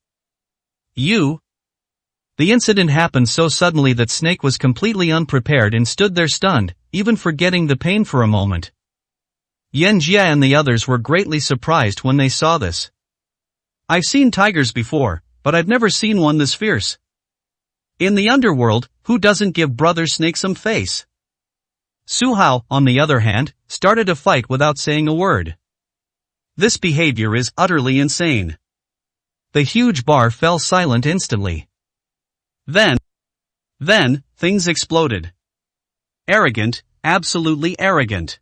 You? The incident happened so suddenly that Snake was completely unprepared and stood there stunned, even forgetting the pain for a moment. Yan Jia and the others were greatly surprised when they saw this. I've seen tigers before, but I've never seen one this fierce. In the underworld, who doesn't give Brother Snake some face? Su Hao, on the other hand, started a fight without saying a word. This behavior is utterly insane. The huge bar fell silent instantly. Then, things exploded. Arrogant, absolutely arrogant.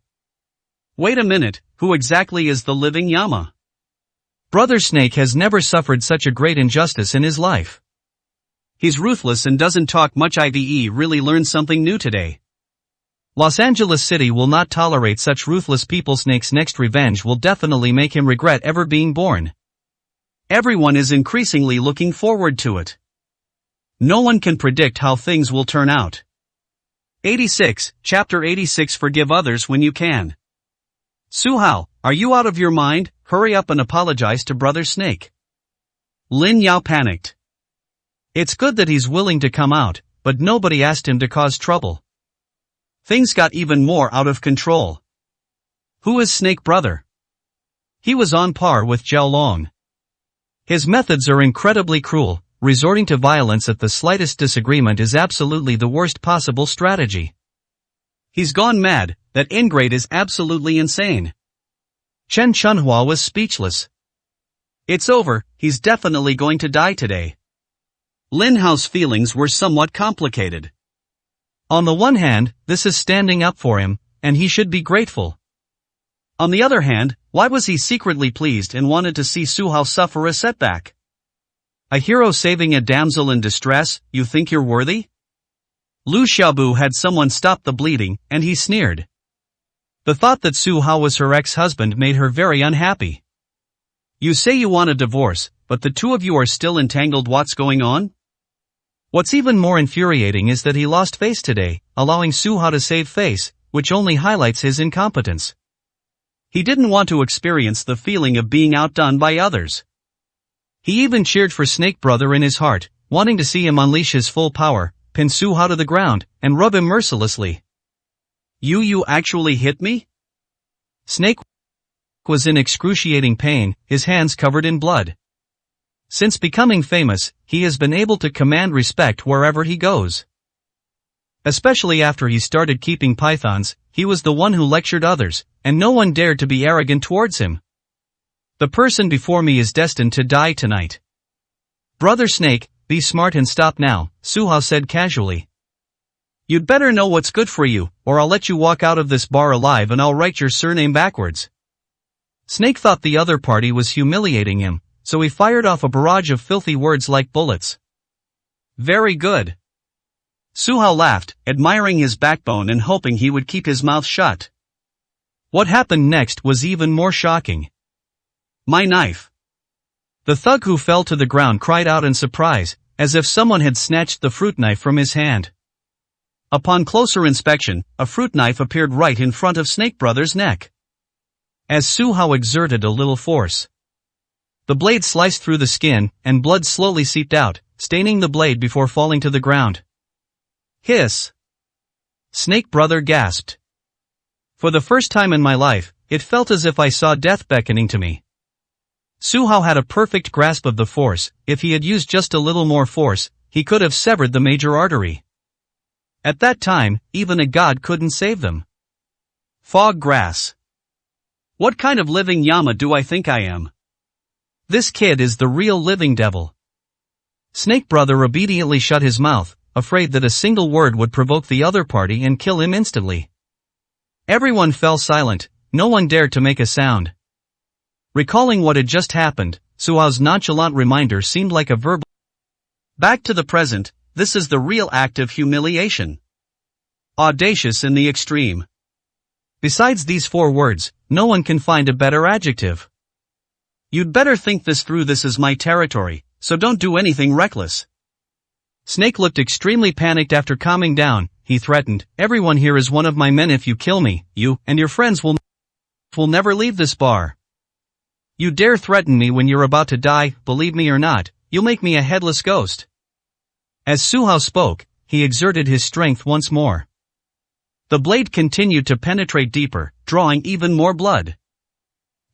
Wait a minute, who exactly is the living Yama? Brother Snake has never suffered such a great injustice in his life. He's ruthless and doesn't talk much. IVE really learned something new today. Los Angeles City will not tolerate such ruthless people. Snake's next revenge will definitely make him regret ever being born. Everyone is increasingly looking forward to it. No one can predict how things will turn out. 86, Chapter 86. Forgive others when you can. Su Hao, are you out of your mind? Hurry up and apologize to Brother Snake. Lin Yao panicked. It's good that he's willing to come out, but nobody asked him to cause trouble. Things got even more out of control. Who is Snake Brother? He was on par with Zhao Long. His methods are incredibly cruel. Resorting to violence at the slightest disagreement is absolutely the worst possible strategy. He's gone mad. That ingrate is absolutely insane. Chen Chunhua was speechless. It's over, he's definitely going to die today. Lin Hao's feelings were somewhat complicated. On the one hand, this is standing up for him, and he should be grateful. On the other hand, why was he secretly pleased and wanted to see Su Hao suffer a setback? A hero saving a damsel in distress, you think you're worthy? Lu Xiaobu had someone stop the bleeding, and he sneered. The thought that Su Hao was her ex-husband made her very unhappy. You say you want a divorce, but the two of you are still entangled. What's going on? What's even more infuriating is that he lost face today, allowing Su Hao to save face, which only highlights his incompetence. He didn't want to experience the feeling of being outdone by others. He even cheered for Snake Brother in his heart, wanting to see him unleash his full power, pin Su Hao to the ground, and rub him mercilessly. You actually hit me? Snake was in excruciating pain, his hands covered in blood. Since becoming famous, he has been able to command respect wherever he goes. Especially after he started keeping pythons, he was the one who lectured others, and no one dared to be arrogant towards him. The person before me is destined to die tonight. Brother Snake, be smart and stop now, Su Hao said casually. You'd better know what's good for you, or I'll let you walk out of this bar alive and I'll write your surname backwards. Snake thought the other party was humiliating him, so he fired off a barrage of filthy words like bullets. Very good. Su Hao laughed, admiring his backbone and hoping he would keep his mouth shut. What happened next was even more shocking. My knife. The thug who fell to the ground cried out in surprise, as if someone had snatched the fruit knife from his hand. Upon closer inspection, a fruit knife appeared right in front of Snake Brother's neck. As Su Hao exerted a little force, the blade sliced through the skin, and blood slowly seeped out, staining the blade before falling to the ground. Hiss! Snake Brother gasped. For the first time in my life, it felt as if I saw death beckoning to me. Su Hao had a perfect grasp of the force. If he had used just a little more force, he could have severed the major artery. At that time, even a god couldn't save them. Fog grass. What kind of living Yama do I think I am? This kid is the real living devil. Snake Brother obediently shut his mouth, afraid that a single word would provoke the other party and kill him instantly. Everyone fell silent, no one dared to make a sound. Recalling what had just happened, Su Hao's nonchalant reminder seemed like a verbal. Back to the present, this is the real act of humiliation. Audacious in the extreme. Besides these 4 words, no one can find a better adjective. You'd better think this through. This is my territory, so don't do anything reckless. Snake looked extremely panicked after calming down. He threatened, everyone here is one of my men. If you kill me, you and your friends will never leave this bar. You dare threaten me when you're about to die, believe me or not, you'll make me a headless ghost. As Su Hao spoke, he exerted his strength once more. The blade continued to penetrate deeper, drawing even more blood.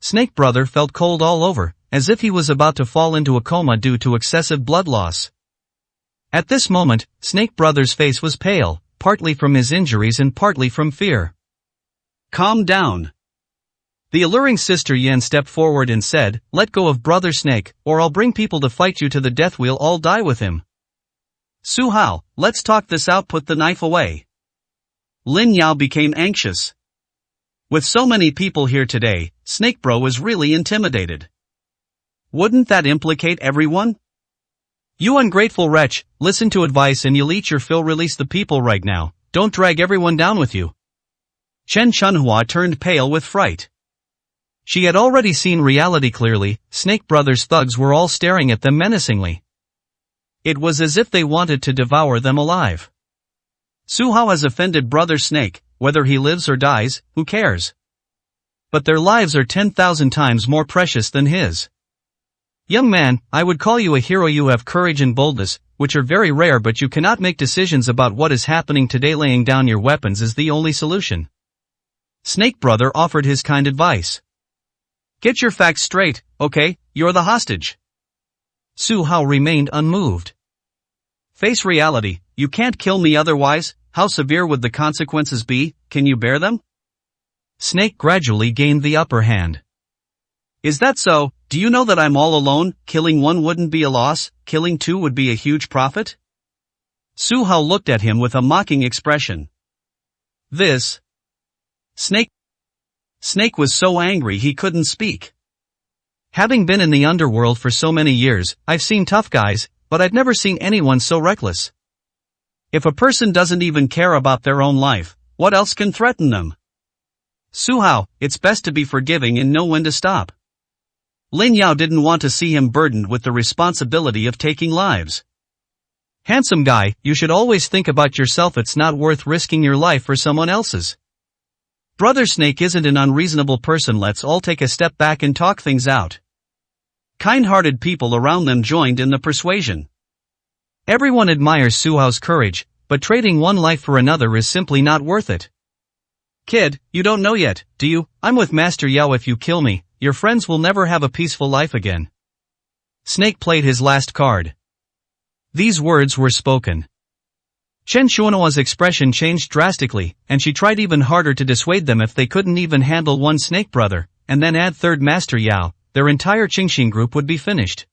Snake Brother felt cold all over, as if he was about to fall into a coma due to excessive blood loss. At this moment, Snake Brother's face was pale, partly from his injuries and partly from fear. Calm down. The alluring Sister Yan stepped forward and said, let go of Brother Snake, or I'll bring people to fight you to the death. We'll all die with him. Su Hao, let's talk this out. Put the knife away. Lin Yao became anxious. With so many people here today, Snake Bro was really intimidated. Wouldn't that implicate everyone? You ungrateful wretch, listen to advice and you'll eat your fill. Release the people right now, don't drag everyone down with you. Chen Chunhua turned pale with fright. She had already seen reality clearly. Snake Brother's thugs were all staring at them menacingly. It was as if they wanted to devour them alive. Su Hao has offended Brother Snake, whether he lives or dies, who cares? But their lives are 10,000 times more precious than his. Young man, I would call you a hero. You have courage and boldness, which are very rare, but you cannot make decisions about what is happening today. Laying down your weapons is the only solution. Snake Brother offered his kind advice. Get your facts straight, okay? You're the hostage. Su Hao remained unmoved. Face reality, you can't kill me otherwise. How severe would the consequences be? Can you bear them? Snake gradually gained the upper hand. Is that so? Do you know that I'm all alone? Killing one wouldn't be a loss, killing 2 would be a huge profit? Su Hao looked at him with a mocking expression. This. Snake was so angry he couldn't speak. Having been in the underworld for so many years, I've seen tough guys, but I've never seen anyone so reckless. If a person doesn't even care about their own life, what else can threaten them? Su Hao, it's best to be forgiving and know when to stop. Lin Yao didn't want to see him burdened with the responsibility of taking lives. Handsome guy, you should always think about yourself. It's not worth risking your life for someone else's. Brother Snake isn't an unreasonable person. Let's all take a step back and talk things out. Kind-hearted people around them joined in the persuasion. Everyone admires Su Hao's courage, but trading one life for another is simply not worth it. Kid, you don't know yet, do you? I'm with Master Yao. If you kill me, your friends will never have a peaceful life again. Snake played his last card. These words were spoken. Chen Xuanhua's expression changed drastically, and she tried even harder to dissuade them. If they couldn't even handle one Snake Brother, and then add third Master Yao, their entire Qingxin group would be finished.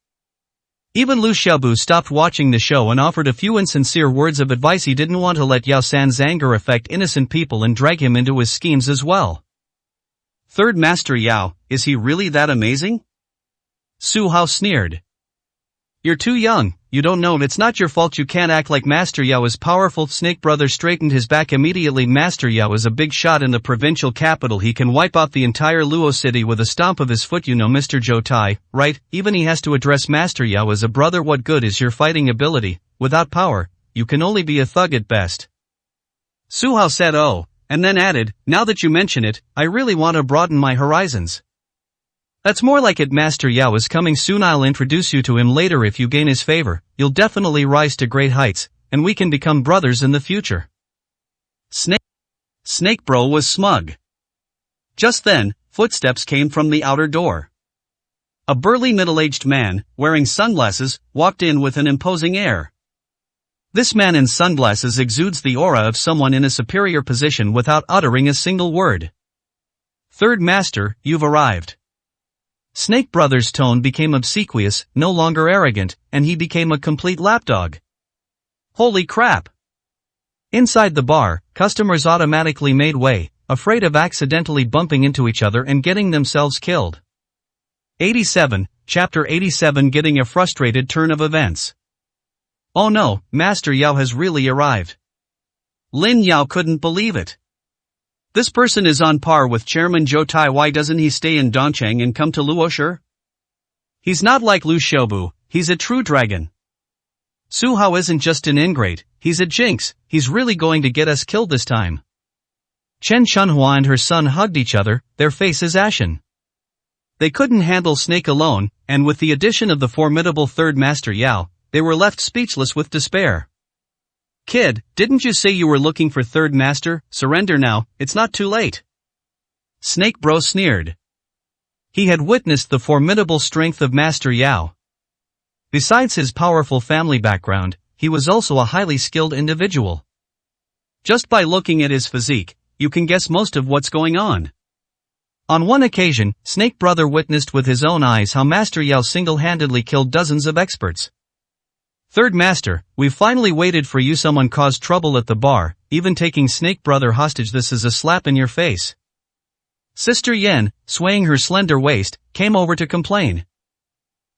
Even Lu Xiaobu stopped watching the show and offered a few insincere words of advice. He didn't want to let Yao San's anger affect innocent people and drag him into his schemes as well. Third Master Yao, is he really that amazing? Su Hao sneered. You're too young, you don't know. It's not your fault you can't act like Master Yao is powerful. Snake Brother straightened his back immediately. Master Yao is a big shot in the provincial capital. He can wipe out the entire Luo city with a stomp of his foot. You know Mr. Zhou Tai, right? Even he has to address Master Yao as a brother. What good is your fighting ability? Without power, you can only be a thug at best. Su Hao said oh, and then added, now that you mention it, I really want to broaden my horizons. That's more like it. Master Yao is coming soon. I'll introduce you to him later. If you gain his favor, you'll definitely rise to great heights, and we can become brothers in the future. Snake Bro was smug. Just then, footsteps came from the outer door. A burly middle-aged man, wearing sunglasses, walked in with an imposing air. This man in sunglasses exudes the aura of someone in a superior position without uttering a single word. "Third Master, you've arrived." Snake Brother's tone became obsequious, no longer arrogant, and he became a complete lapdog. Holy crap! Inside the bar, customers automatically made way, afraid of accidentally bumping into each other and getting themselves killed. 87, Chapter 87, getting a frustrated turn of events. Oh no, Master Yao has really arrived. Lin Yao couldn't believe it. This person is on par with Chairman Zhou Tai. Why doesn't he stay in Dongcheng and come to Luoshi? He's not like Lu Xiaobu, he's a true dragon. Su Hao isn't just an ingrate, he's a jinx, he's really going to get us killed this time. Chen Chunhua and her son hugged each other, their faces ashen. They couldn't handle Snake alone, and with the addition of the formidable Third Master Yao, they were left speechless with despair. Kid, didn't you say you were looking for Third Master? Surrender now, it's not too late. Snake Bro sneered. He had witnessed the formidable strength of Master Yao. Besides his powerful family background, he was also a highly skilled individual. Just by looking at his physique, you can guess most of what's going on. On one occasion, Snake Brother witnessed with his own eyes how Master Yao single-handedly killed dozens of experts. Third Master, we've finally waited for you. Someone caused trouble at the bar, even taking Snake Brother hostage. This is a slap in your face. Sister Yen, swaying her slender waist, came over to complain.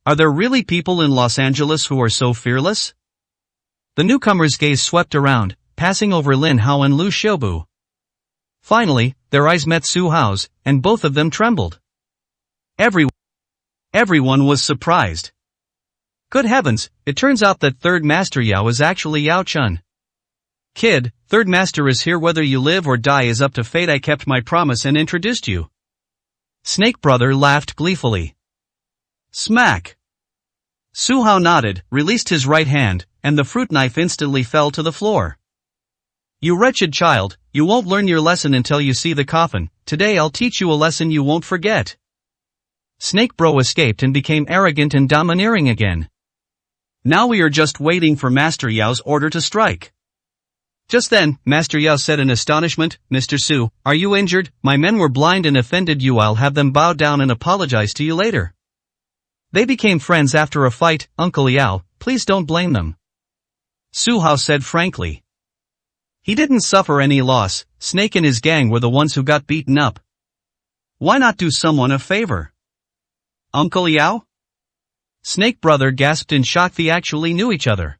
Are there really people in Los Angeles who are so fearless? The newcomer's gaze swept around, passing over Lin Hao and Lu Xiaobu. Finally, their eyes met Su Hao's, and both of them trembled. Everyone was surprised. Good heavens, it turns out that Third Master Yao is actually Yao Chun. Kid, Third Master is here. Whether you live or die is up to fate. I kept my promise and introduced you. Snake Brother laughed gleefully. Smack! Su Hao nodded, released his right hand, and the fruit knife instantly fell to the floor. You wretched child, you won't learn your lesson until you see the coffin. Today I'll teach you a lesson you won't forget. Snake Bro escaped and became arrogant and domineering again. Now we are just waiting for Master Yao's order to strike. Just then, Master Yao said in astonishment, Mr. Su, are you injured? My men were blind and offended you. I'll have them bow down and apologize to you later. They became friends after a fight. Uncle Yao, please don't blame them. Su Hao said frankly. He didn't suffer any loss. Snake and his gang were the ones who got beaten up. Why not do someone a favor? Uncle Yao? Snake Brother gasped in shock. They actually knew each other.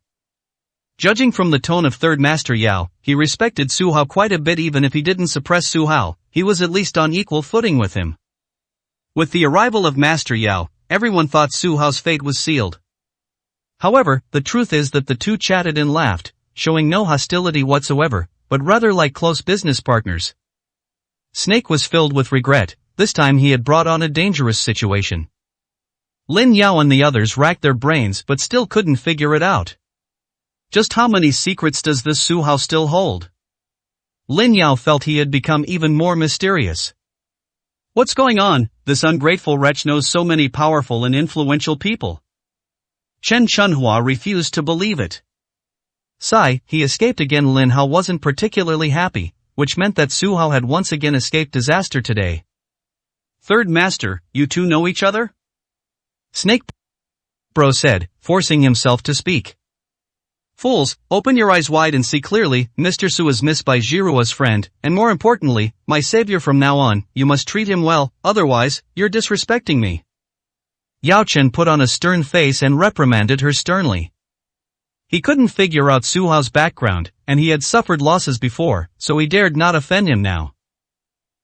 Judging from the tone of Third Master Yao, he respected Su Hao quite a bit. Even if he didn't suppress Su Hao, he was at least on equal footing with him. With the arrival of Master Yao, everyone thought Su Hao's fate was sealed. However, the truth is that the two chatted and laughed, showing no hostility whatsoever, but rather like close business partners. Snake was filled with regret. This time he had brought on a dangerous situation. Lin Yao and the others racked their brains but still couldn't figure it out. Just how many secrets does this Su Hao still hold? Lin Yao felt he had become even more mysterious. What's going on? This ungrateful wretch knows so many powerful and influential people. Chen Chunhua refused to believe it. Sigh, he escaped again. Lin Hao wasn't particularly happy, which meant that Su Hao had once again escaped disaster today. Third Master, you two know each other? Snake Bro said, forcing himself to speak. Fools, open your eyes wide and see clearly. Mr. Su is missed by Jiruo's friend, and more importantly, my savior. From now on, you must treat him well, otherwise, you're disrespecting me. Yao Chen put on a stern face and reprimanded her sternly. He couldn't figure out Su Hao's background, and he had suffered losses before, so he dared not offend him now.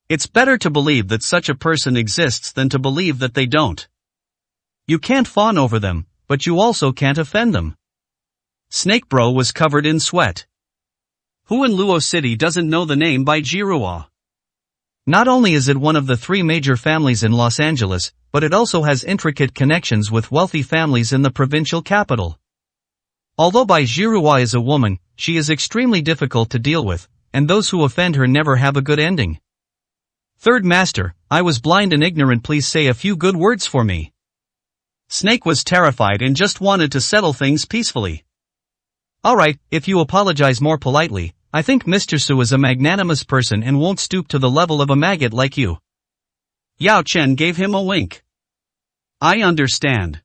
It's better to believe that such a person exists than to believe that they don't. You can't fawn over them, but you also can't offend them. Snake Bro was covered in sweat. Who in Luo City doesn't know the name Bai Jiruo? Not only is it one of the three major families in Los Angeles, but it also has intricate connections with wealthy families in the provincial capital. Although Bai Jiruo is a woman, she is extremely difficult to deal with, and those who offend her never have a good ending. Third master, I was blind and ignorant, please say a few good words for me. Snake was terrified and just wanted to settle things peacefully. Alright, if you apologize more politely, I think Mr. Su is a magnanimous person and won't stoop to the level of a maggot like you. Yao Chen gave him a wink. I understand.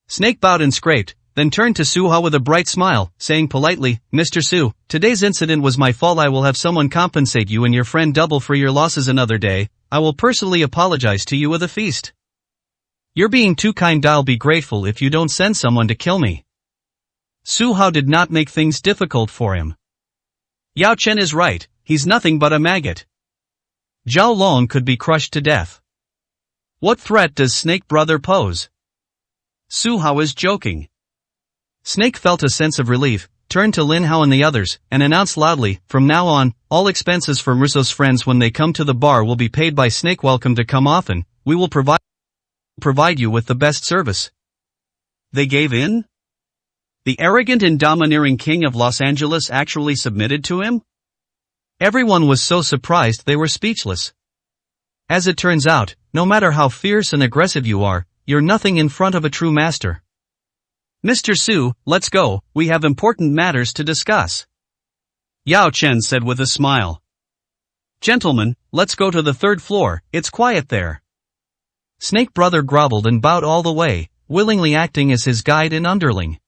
Snake bowed and scraped, then turned to Su Hao with a bright smile, saying politely, Mr. Su, today's incident was my fault. I will have someone compensate you and your friend double for your losses another day. I will personally apologize to you with a feast. You're being too kind. I'll be grateful if you don't send someone to kill me. Su Hao did not make things difficult for him. Yao Chen is right, he's nothing but a maggot. Zhao Long could be crushed to death. What threat does Snake brother pose? Su Hao is joking. Snake felt a sense of relief, turned to Lin Hao and the others, and announced loudly, from now on, all expenses for Russo's friends when they come to the bar will be paid by Snake. Welcome to come often, we will provide you with the best service. They gave in? The arrogant and domineering king of Los Angeles actually submitted to him? Everyone was so surprised they were speechless. As it turns out, no matter how fierce and aggressive you are, you're nothing in front of a true master. Mr. Su, let's go, we have important matters to discuss. Yao Chen said with a smile. Gentlemen, let's go to the third floor, it's quiet there. Snake brother groveled and bowed all the way, willingly acting as his guide and underling.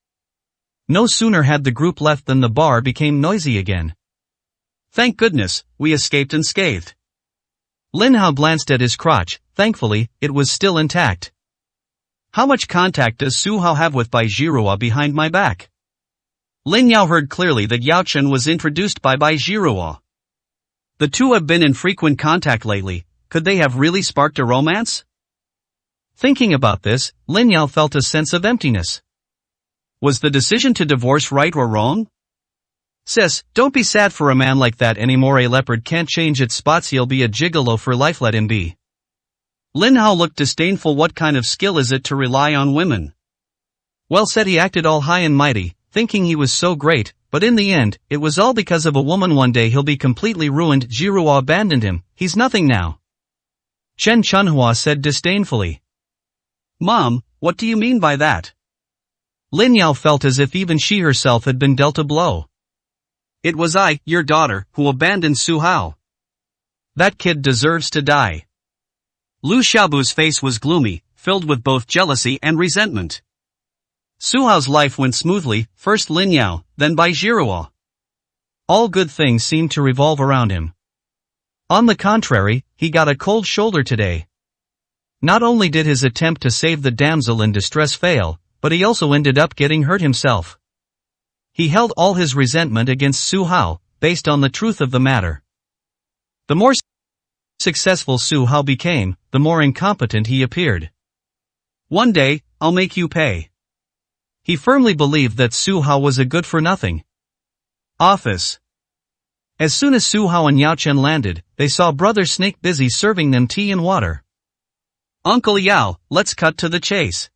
No sooner had the group left than the bar became noisy again. Thank goodness, we escaped unscathed. Lin Hao glanced at his crotch, thankfully, it was still intact. How much contact does Su Hao have with Bai Jiruo behind my back? Lin Yao heard clearly that Yao Chen was introduced by Bai Jiruo. The two have been in frequent contact lately, could they have really sparked a romance? Thinking about this, Lin Yao felt a sense of emptiness. Was the decision to divorce right or wrong? Sis, don't be sad for a man like that anymore. A leopard can't change its spots, he'll be a gigolo for life, let him be. Lin Hao looked disdainful. What kind of skill is it to rely on women? Well said. He acted all high and mighty, thinking he was so great, but in the end, it was all because of a woman. One day he'll be completely ruined. Jiruo abandoned him, he's nothing now. Chen Chunhua said disdainfully. Mom, what do you mean by that? Lin Yao felt as if even she herself had been dealt a blow. It was I, your daughter, who abandoned Su Hao. That kid deserves to die. Lu Xiaobu's face was gloomy, filled with both jealousy and resentment. Su Hao's life went smoothly, first Lin Yao, then Bai Jiruo. All good things seemed to revolve around him. On the contrary, he got a cold shoulder today. Not only did his attempt to save the damsel in distress fail, but he also ended up getting hurt himself. He held all his resentment against Su Hao, based on the truth of the matter. The more successful Su Hao became, the more incompetent he appeared. One day, I'll make you pay. He firmly believed that Su Hao was a good-for-nothing. Office. As soon as Su Hao and Yao Chen landed, they saw Brother Snake busy serving them tea and water. Uncle Yao, let's cut to the chase.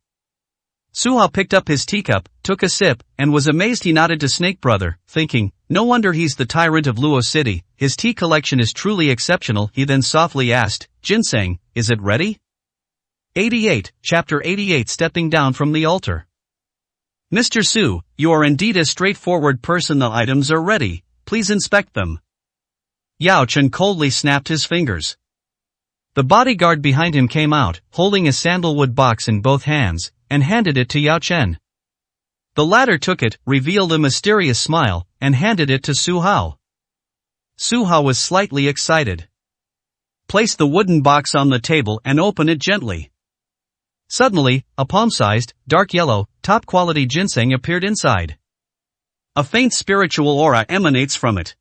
Su Hao picked up his teacup, took a sip, and was amazed. He nodded to Snake Brother, thinking, no wonder he's the tyrant of Luo City, his tea collection is truly exceptional. He then softly asked, Ginseng, is it ready? 88, Chapter 88. Stepping down from the altar. Mr. Su, you are indeed a straightforward person. The items are ready, please inspect them. Yao Chen coldly snapped his fingers. The bodyguard behind him came out, holding a sandalwood box in both hands, and handed it to Yao Chen. The latter took it, revealed a mysterious smile, and handed it to Su Hao. Su Hao was slightly excited. Place the wooden box on the table and open it gently. Suddenly, a palm-sized, dark yellow, top-quality ginseng appeared inside. A faint spiritual aura emanates from it.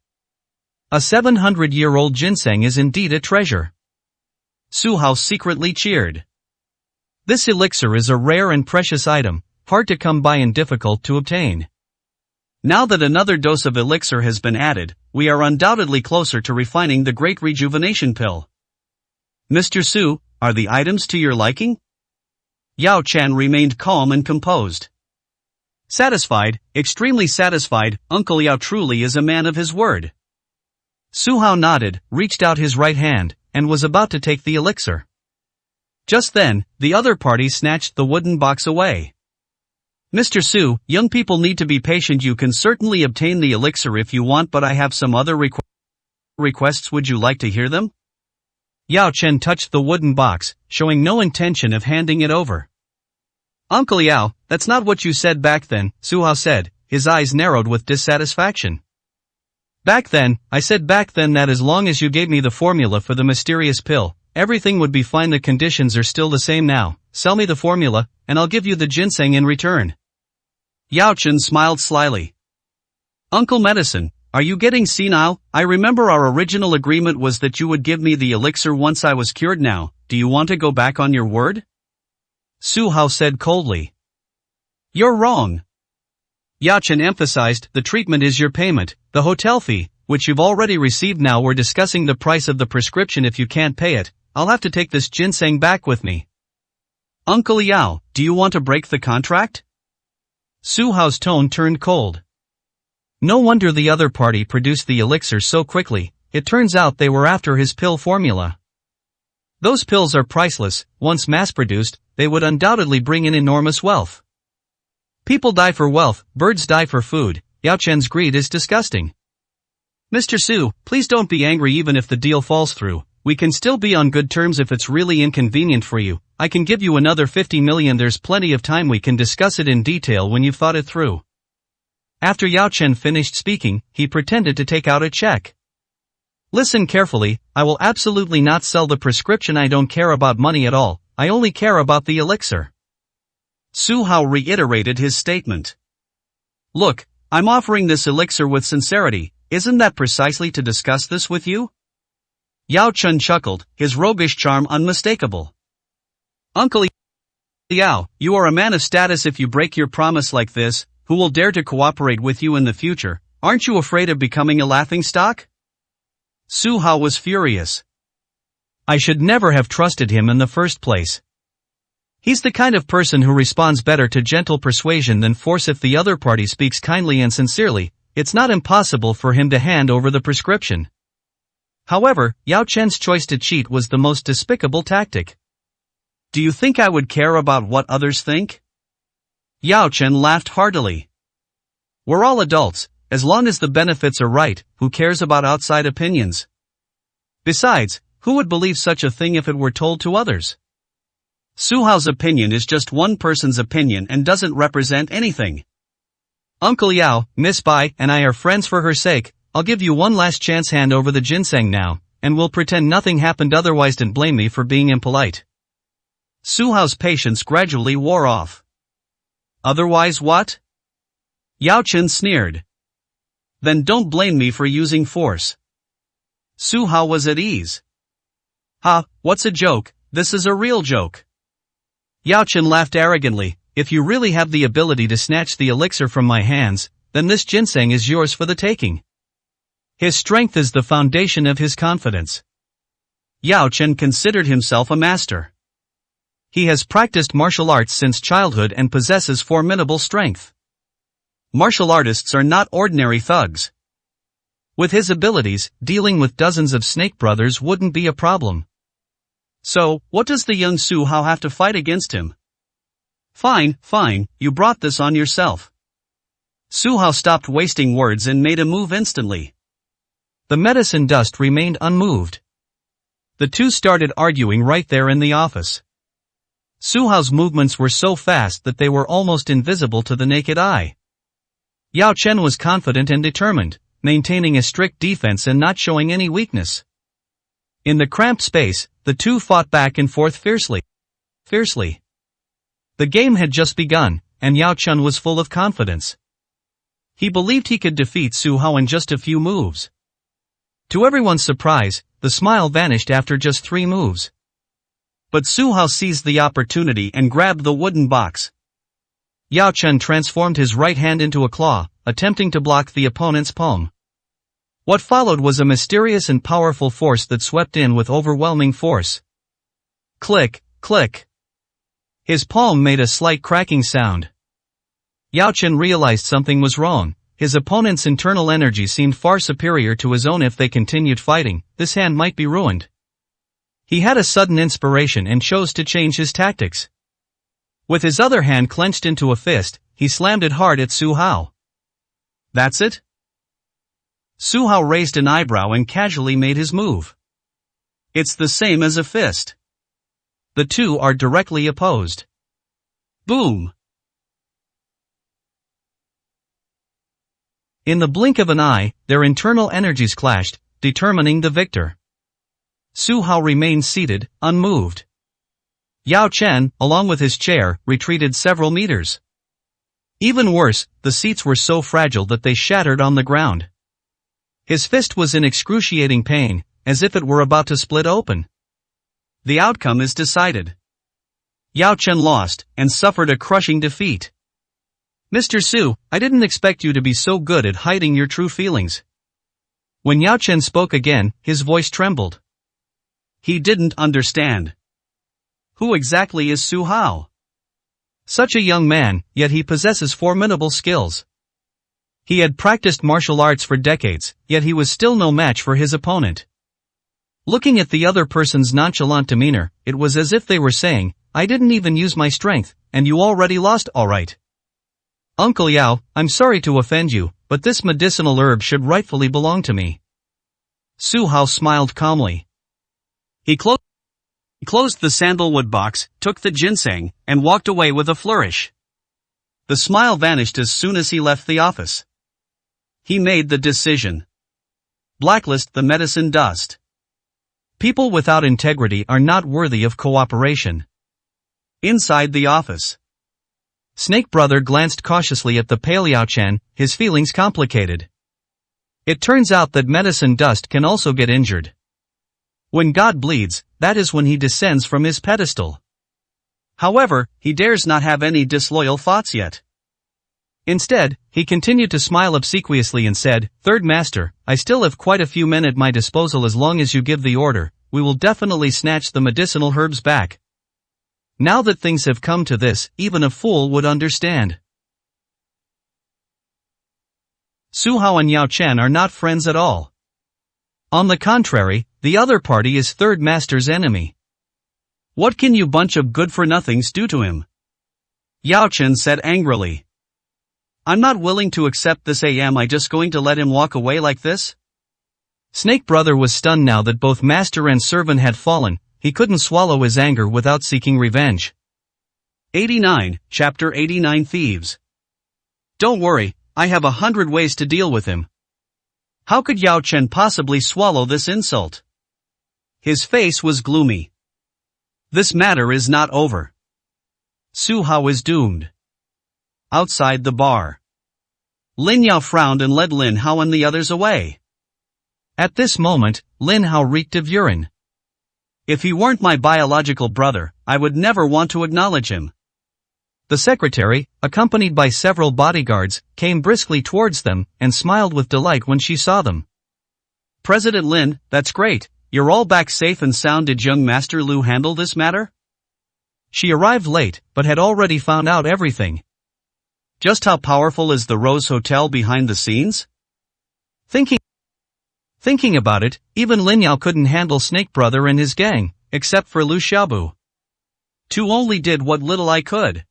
A 700-year-old ginseng is indeed a treasure. Su Hao secretly cheered. This elixir is a rare and precious item, hard to come by and difficult to obtain. Now that another dose of elixir has been added, we are undoubtedly closer to refining the great rejuvenation pill. Mr. Su, are the items to your liking? Yao Chen remained calm and composed. Satisfied, extremely satisfied, Uncle Yao truly is a man of his word. Su Hao nodded, reached out his right hand, and was about to take the elixir. Just then, the other party snatched the wooden box away. Mr. Su, young people need to be patient. You can certainly obtain the elixir if you want, but I have some other requests. Would you like to hear them? Yao Chen touched the wooden box, showing no intention of handing it over. Uncle Yao, that's not what you said back then, Su Hao said, his eyes narrowed with dissatisfaction. Back then, I said back then that as long as you gave me the formula for the mysterious pill, everything would be fine. The conditions are still the same now. Sell me the formula, and I'll give you the ginseng in return. Yao Chen smiled slyly. Uncle Medicine, are you getting senile? I remember our original agreement was that you would give me the elixir once I was cured. Now, do you want to go back on your word? Su Hao said coldly. You're wrong. Yao Chen emphasized, the treatment is your payment, the hotel fee, which you've already received. Now we're discussing the price of the prescription. If you can't pay it, I'll have to take this ginseng back with me. Uncle Yao, do you want to break the contract? Su Hao's tone turned cold. No wonder the other party produced the elixir so quickly. It turns out they were after his pill formula. Those pills are priceless. Once mass-produced, they would undoubtedly bring in enormous wealth. People die for wealth, birds die for food. Yao Chen's greed is disgusting. Mr. Su, please don't be angry. Even if the deal falls through, we can still be on good terms. If it's really inconvenient for you, I can give you another 50 million. There's plenty of time. We can discuss it in detail when you've thought it through. After Yao Chen finished speaking, he pretended to take out a check. Listen carefully, I will absolutely not sell the prescription. I don't care about money at all, I only care about the elixir. Su Hao reiterated his statement. Look, I'm offering this elixir with sincerity. Isn't that precisely to discuss this with you? Yao Chen chuckled, his roguish charm unmistakable. Uncle Yao, you are a man of status. If you break your promise like this, who will dare to cooperate with you in the future? Aren't you afraid of becoming a laughingstock? Su Hao was furious. I should never have trusted him in the first place. He's the kind of person who responds better to gentle persuasion than force. If the other party speaks kindly and sincerely, it's not impossible for him to hand over the prescription. However, Yao Chen's choice to cheat was the most despicable tactic. Do you think I would care about what others think? Yao Chen laughed heartily. We're all adults, as long as the benefits are right, who cares about outside opinions? Besides, who would believe such a thing if it were told to others? Su Hao's opinion is just one person's opinion and doesn't represent anything. Uncle Yao, Miss Bai and I are friends. For her sake, I'll give you one last chance. Hand over the ginseng now, and we'll pretend nothing happened. Otherwise don't blame me for being impolite. Su Hao's patience gradually wore off. Otherwise what? Yao Chen sneered. Then don't blame me for using force. Su Hao was at ease. Ha, what's a joke? This is a real joke. Yao Chen laughed arrogantly. If you really have the ability to snatch the elixir from my hands, then this ginseng is yours for the taking. His strength is the foundation of his confidence. Yao Chen considered himself a master. He has practiced martial arts since childhood and possesses formidable strength. Martial artists are not ordinary thugs. With his abilities, dealing with dozens of snake brothers wouldn't be a problem. So, what does the young Su Hao have to fight against him? Fine, you brought this on yourself. Su Hao stopped wasting words and made a move instantly. The medicine dust remained unmoved. The two started arguing right there in the office. Su Hao's movements were so fast that they were almost invisible to the naked eye. Yao Chen was confident and determined, maintaining a strict defense and not showing any weakness. In the cramped space, the two fought back and forth fiercely. The game had just begun, and Yao Chen was full of confidence. He believed he could defeat Su Hao in just a few moves. To everyone's surprise, the smile vanished after just 3 moves. But Su Hao seized the opportunity and grabbed the wooden box. Yao Chen transformed his right hand into a claw, attempting to block the opponent's palm. What followed was a mysterious and powerful force that swept in with overwhelming force. Click, click. His palm made a slight cracking sound. Yao Chen realized something was wrong. His opponent's internal energy seemed far superior to his own. If they continued fighting, this hand might be ruined. He had a sudden inspiration and chose to change his tactics. With his other hand clenched into a fist, he slammed it hard at Su Hao. That's it? Su Hao raised an eyebrow and casually made his move. It's the same as a fist. The two are directly opposed. Boom! In the blink of an eye, their internal energies clashed, determining the victor. Su Hao remained seated, unmoved. Yao Chen, along with his chair, retreated several meters. Even worse, the seats were so fragile that they shattered on the ground. His fist was in excruciating pain, as if it were about to split open. The outcome is decided. Yao Chen lost, and suffered a crushing defeat. Mr. Su, I didn't expect you to be so good at hiding your true feelings. When Yao Chen spoke again, his voice trembled. He didn't understand. Who exactly is Su Hao? Such a young man, yet he possesses formidable skills. He had practiced martial arts for decades, yet he was still no match for his opponent. Looking at the other person's nonchalant demeanor, it was as if they were saying, I didn't even use my strength, and you already lost alright. Uncle Yao, I'm sorry to offend you, but this medicinal herb should rightfully belong to me. Su Hao smiled calmly. He closed the sandalwood box, took the ginseng, and walked away with a flourish. The smile vanished as soon as he left the office. He made the decision. Blacklist the medicine dust. People without integrity are not worthy of cooperation. Inside the office. Snake Brother glanced cautiously at the pale Yao Chen, his feelings complicated. It turns out that medicine dust can also get injured. When God bleeds, that is when he descends from his pedestal. However, he dares not have any disloyal thoughts yet. Instead, he continued to smile obsequiously and said, Third Master, I still have quite a few men at my disposal. As long as you give the order, we will definitely snatch the medicinal herbs back. Now that things have come to this, even a fool would understand. Su Hao and Yao Chen are not friends at all. On the contrary, the other party is Third Master's enemy. What can you bunch of good-for-nothings do to him? Yao Chen said angrily. I'm not willing to accept this. Am I just going to let him walk away like this? Snake Brother was stunned now that both master and servant had fallen. He couldn't swallow his anger without seeking revenge. 89, Chapter 89 Thieves. Don't worry, I have 100 ways to deal with him. How could Yao Chen possibly swallow this insult? His face was gloomy. This matter is not over. Su Hao is doomed. Outside the bar. Lin Yao frowned and led Lin Hao and the others away. At this moment, Lin Hao reeked of urine. If he weren't my biological brother, I would never want to acknowledge him. The secretary, accompanied by several bodyguards, came briskly towards them, and smiled with delight when she saw them. President Lin, that's great, you're all back safe and sound. Did young Master Lu handle this matter? She arrived late, but had already found out everything. Just how powerful is the Rose Hotel behind the scenes? Thinking about it, even Lin Yao couldn't handle Snake Brother and his gang, except for Lu Xiaobu. Tu only did what little I could.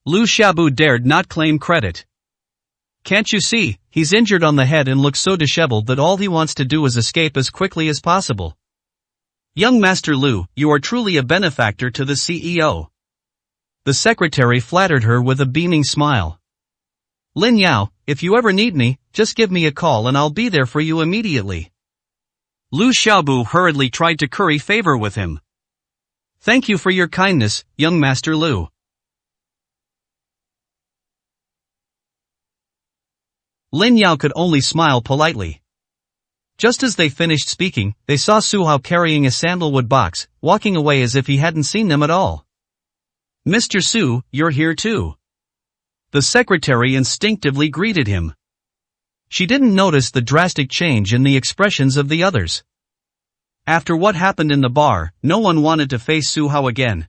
Lu Xiaobu dared not claim credit. Can't you see, he's injured on the head and looks so disheveled that all he wants to do is escape as quickly as possible. Young Master Lu, you are truly a benefactor to the CEO. The secretary flattered her with a beaming smile. Lin Yao, if you ever need me, just give me a call and I'll be there for you immediately. Lu Xiaobu hurriedly tried to curry favor with him. Thank you for your kindness, young Master Lu. Lin Yao could only smile politely. Just as they finished speaking, they saw Su Hao carrying a sandalwood box, walking away as if he hadn't seen them at all. Mr. Su, you're here too. The secretary instinctively greeted him. She didn't notice the drastic change in the expressions of the others. After what happened in the bar, no one wanted to face Su Hao again.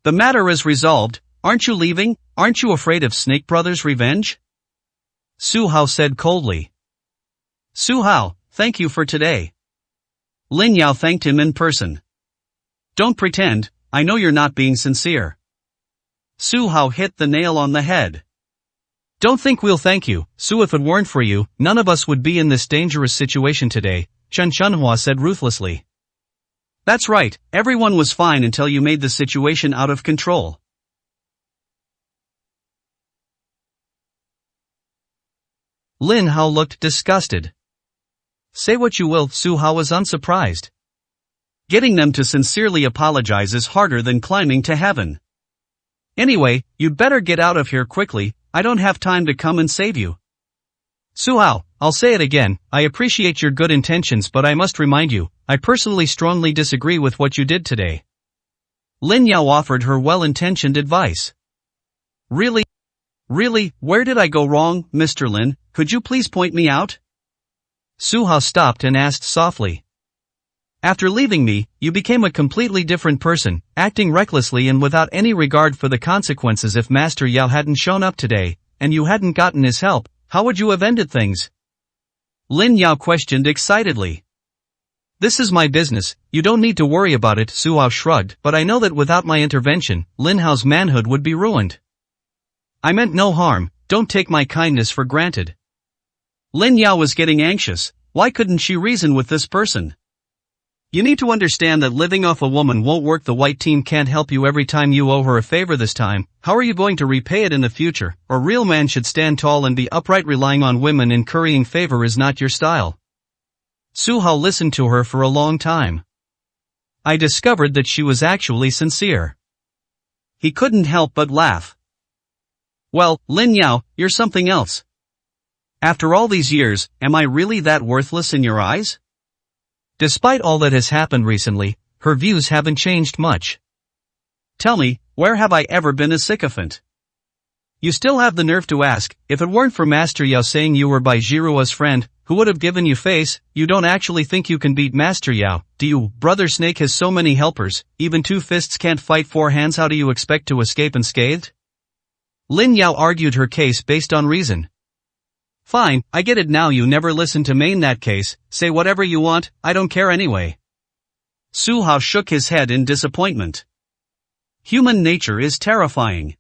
The matter is resolved, aren't you leaving? Aren't you afraid of Snake Brother's revenge? Su Hao said coldly. Su Hao, thank you for today. Lin Yao thanked him in person. Don't pretend, I know you're not being sincere. Su Hao hit the nail on the head. Don't think we'll thank you, Su. If it weren't for you, none of us would be in this dangerous situation today, Chen Chunhua said ruthlessly. That's right, everyone was fine until you made the situation out of control. Lin Hao looked disgusted. Say what you will, Su Hao was unsurprised. Getting them to sincerely apologize is harder than climbing to heaven. Anyway, you'd better get out of here quickly, I don't have time to come and save you. Su Hao, I'll say it again, I appreciate your good intentions but I must remind you, I personally strongly disagree with what you did today. Lin Yao offered her well-intentioned advice. Really? Really, where did I go wrong, Mr. Lin, could you please point me out? Su Hao stopped and asked softly. After leaving me, you became a completely different person, acting recklessly and without any regard for the consequences. If Master Yao hadn't shown up today, and you hadn't gotten his help, how would you have ended things? Lin Yao questioned excitedly. This is my business, you don't need to worry about it, Su Hao shrugged, but I know that without my intervention, Lin Hao's manhood would be ruined. I meant no harm, don't take my kindness for granted. Lin Yao was getting anxious, why couldn't she reason with this person? You need to understand that living off a woman won't work. The white team can't help you every time you owe her a favor this time, how are you going to repay it in the future? A real man should stand tall and be upright. Relying on women and currying favor is not your style. Su Hao listened to her for a long time. I discovered that she was actually sincere. He couldn't help but laugh. Well, Lin Yao, you're something else. After all these years, am I really that worthless in your eyes? Despite all that has happened recently, her views haven't changed much. Tell me, where have I ever been a sycophant? You still have the nerve to ask, if it weren't for Master Yao saying you were Bai Jiruo's friend, who would have given you face? You don't actually think you can beat Master Yao, do you? Brother Snake has so many helpers, even two fists can't fight four hands. How do you expect to escape unscathed? Lin Yao argued her case based on reason. Fine, I get it now. You never listen to me. In that case, say whatever you want, I don't care anyway. Su Hao shook his head in disappointment. Human nature is terrifying.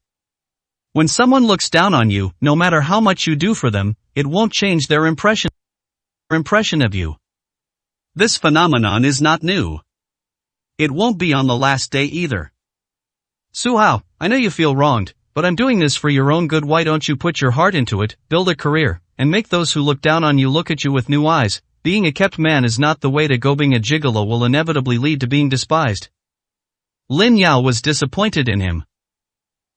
When someone looks down on you, no matter how much you do for them, it won't change their impression of you. This phenomenon is not new. It won't be on the last day either. Su Hao, I know you feel wronged, but I'm doing this for your own good. Why don't you put your heart into it, build a career, and make those who look down on you look at you with new eyes? Being a kept man is not the way to go. Being a gigolo will inevitably lead to being despised. Lin Yao was disappointed in him.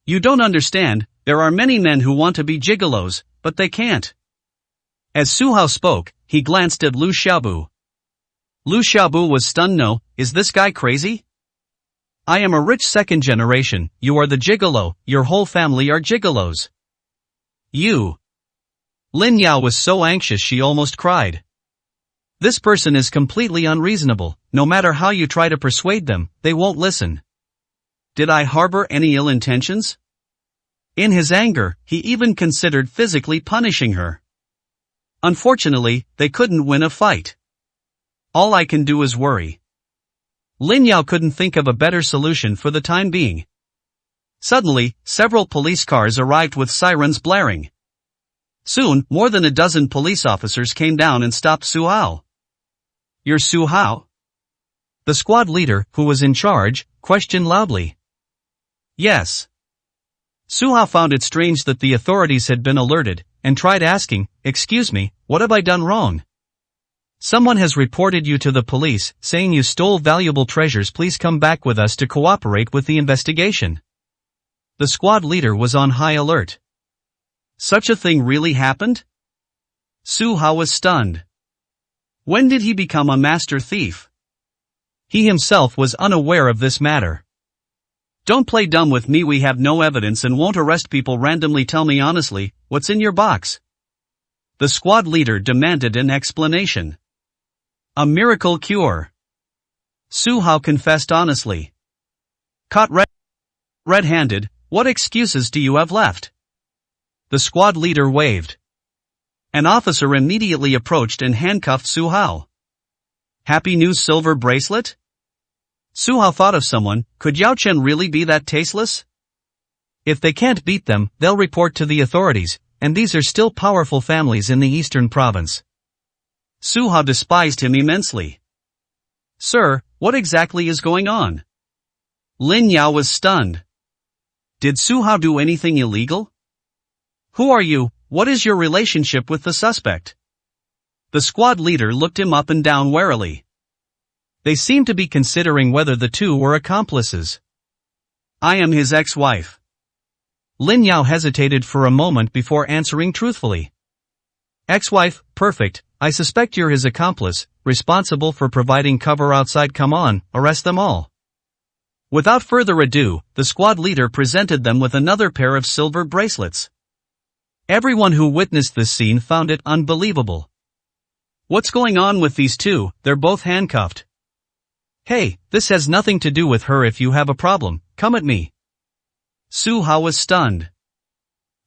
You don't understand, there are many men who want to be gigolos, but they can't. As Su Hao spoke, he glanced at Lu Xiaobu. Lu Xiaobu was stunned. No, is this guy crazy? I am a rich second generation, you are the gigolo, your whole family are gigolos. You. Lin Yao was so anxious she almost cried. This person is completely unreasonable, no matter how you try to persuade them, they won't listen. Did I harbor any ill intentions? In his anger, he even considered physically punishing her. Unfortunately, they couldn't win a fight. All I can do is worry. Lin Yao couldn't think of a better solution for the time being. Suddenly, several police cars arrived with sirens blaring. Soon, more than a dozen police officers came down and stopped Su Hao. You're Su Hao? The squad leader, who was in charge, questioned loudly. Yes. Su Hao found it strange that the authorities had been alerted, and tried asking, excuse me, what have I done wrong? Someone has reported you to the police, saying you stole valuable treasures. Please come back with us to cooperate with the investigation. The squad leader was on high alert. Such a thing really happened? Su Hao was stunned. When did he become a master thief? He himself was unaware of this matter. Don't play dumb with me. We have no evidence and won't arrest people randomly. Tell me honestly, what's in your box? The squad leader demanded an explanation. A miracle cure. Su Hao confessed honestly. Caught red-handed, what excuses do you have left? The squad leader waved. An officer immediately approached and handcuffed Su Hao. Happy new silver bracelet? Su Hao thought of someone. Could Yao Chen really be that tasteless? If they can't beat them, they'll report to the authorities, and these are still powerful families in the eastern province. Su Hao despised him immensely. Sir, what exactly is going on? Lin Yao was stunned. Did Su Hao do anything illegal? Who are you? What is your relationship with the suspect? The squad leader looked him up and down warily. They seemed to be considering whether the two were accomplices. I am his ex-wife. Lin Yao hesitated for a moment before answering truthfully. Ex-wife, perfect, I suspect you're his accomplice, responsible for providing cover outside. Come on, arrest them all. Without further ado, the squad leader presented them with another pair of silver bracelets. Everyone who witnessed this scene found it unbelievable. What's going on with these two? They're both handcuffed. Hey, this has nothing to do with her. If you have a problem, come at me. Su Hao was stunned.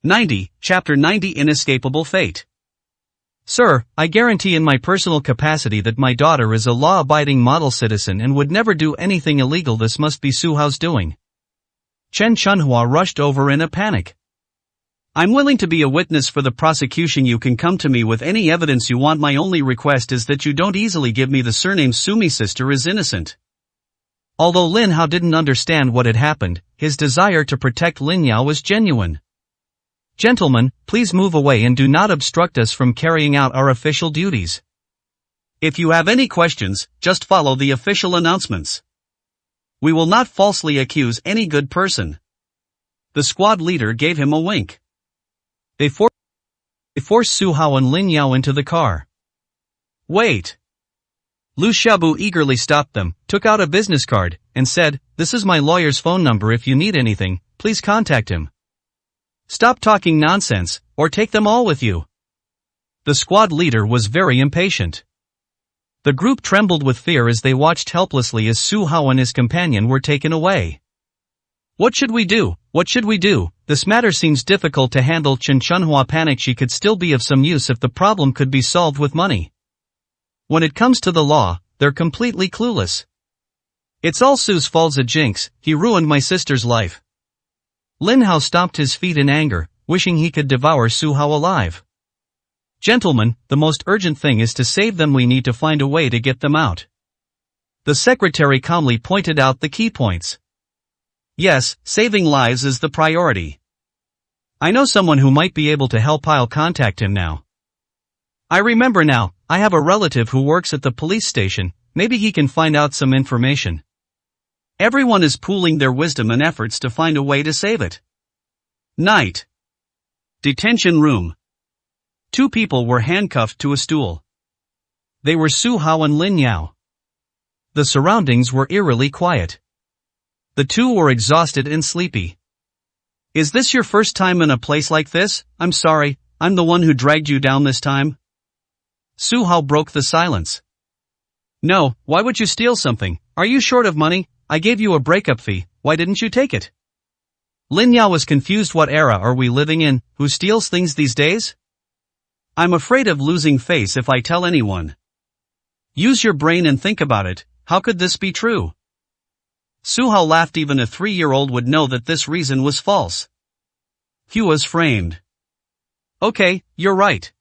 90, Chapter 90 Inescapable Fate. Sir, I guarantee in my personal capacity that my daughter is a law-abiding model citizen and would never do anything illegal. This must be Su Hao's doing. Chen Chunhua rushed over in a panic. I'm willing to be a witness for the prosecution. You can come to me with any evidence you want. My only request is that you don't easily give me the surname. Sumi's sister is innocent. Although Lin Hao didn't understand what had happened, his desire to protect Lin Yao was genuine. Gentlemen, please move away and do not obstruct us from carrying out our official duties. If you have any questions, just follow the official announcements. We will not falsely accuse any good person. The squad leader gave him a wink. They forced Su Hao and Lin Yao into the car. Wait. Lu Xiaobu eagerly stopped them, took out a business card, and said, "This is my lawyer's phone number. If you need anything, please contact him. Stop talking nonsense, or take them all with you." The squad leader was very impatient. The group trembled with fear as they watched helplessly as Su Hao and his companion were taken away. What should we do? What should we do? This matter seems difficult to handle. Chen Chunhua panicked. She could still be of some use if the problem could be solved with money. When it comes to the law, they're completely clueless. It's all Su's fault. A jinx, he ruined my sister's life. Lin Hao stomped his feet in anger, wishing he could devour Su Hao alive. Gentlemen, the most urgent thing is to save them. We need to find a way to get them out. The secretary calmly pointed out the key points. Yes, saving lives is the priority. I know someone who might be able to help. I'll contact him now. I remember now, I have a relative who works at the police station. Maybe he can find out some information. Everyone is pooling their wisdom and efforts to find a way to save it. Night. Detention room. Two people were handcuffed to a stool. They were Su Hao and Lin Yao. The surroundings were eerily quiet. The two were exhausted and sleepy. Is this your first time in a place like this? I'm sorry, I'm the one who dragged you down this time. Su Hao broke the silence. No, why would you steal something? Are you short of money? I gave you a breakup fee, why didn't you take it? Lin Yao was confused. What era are we living in? Who steals things these days? I'm afraid of losing face if I tell anyone. Use your brain and think about it. How could this be true? Su Hao laughed. Even a 3-year-old would know that this reason was false. Hugh was framed. Okay, you're right.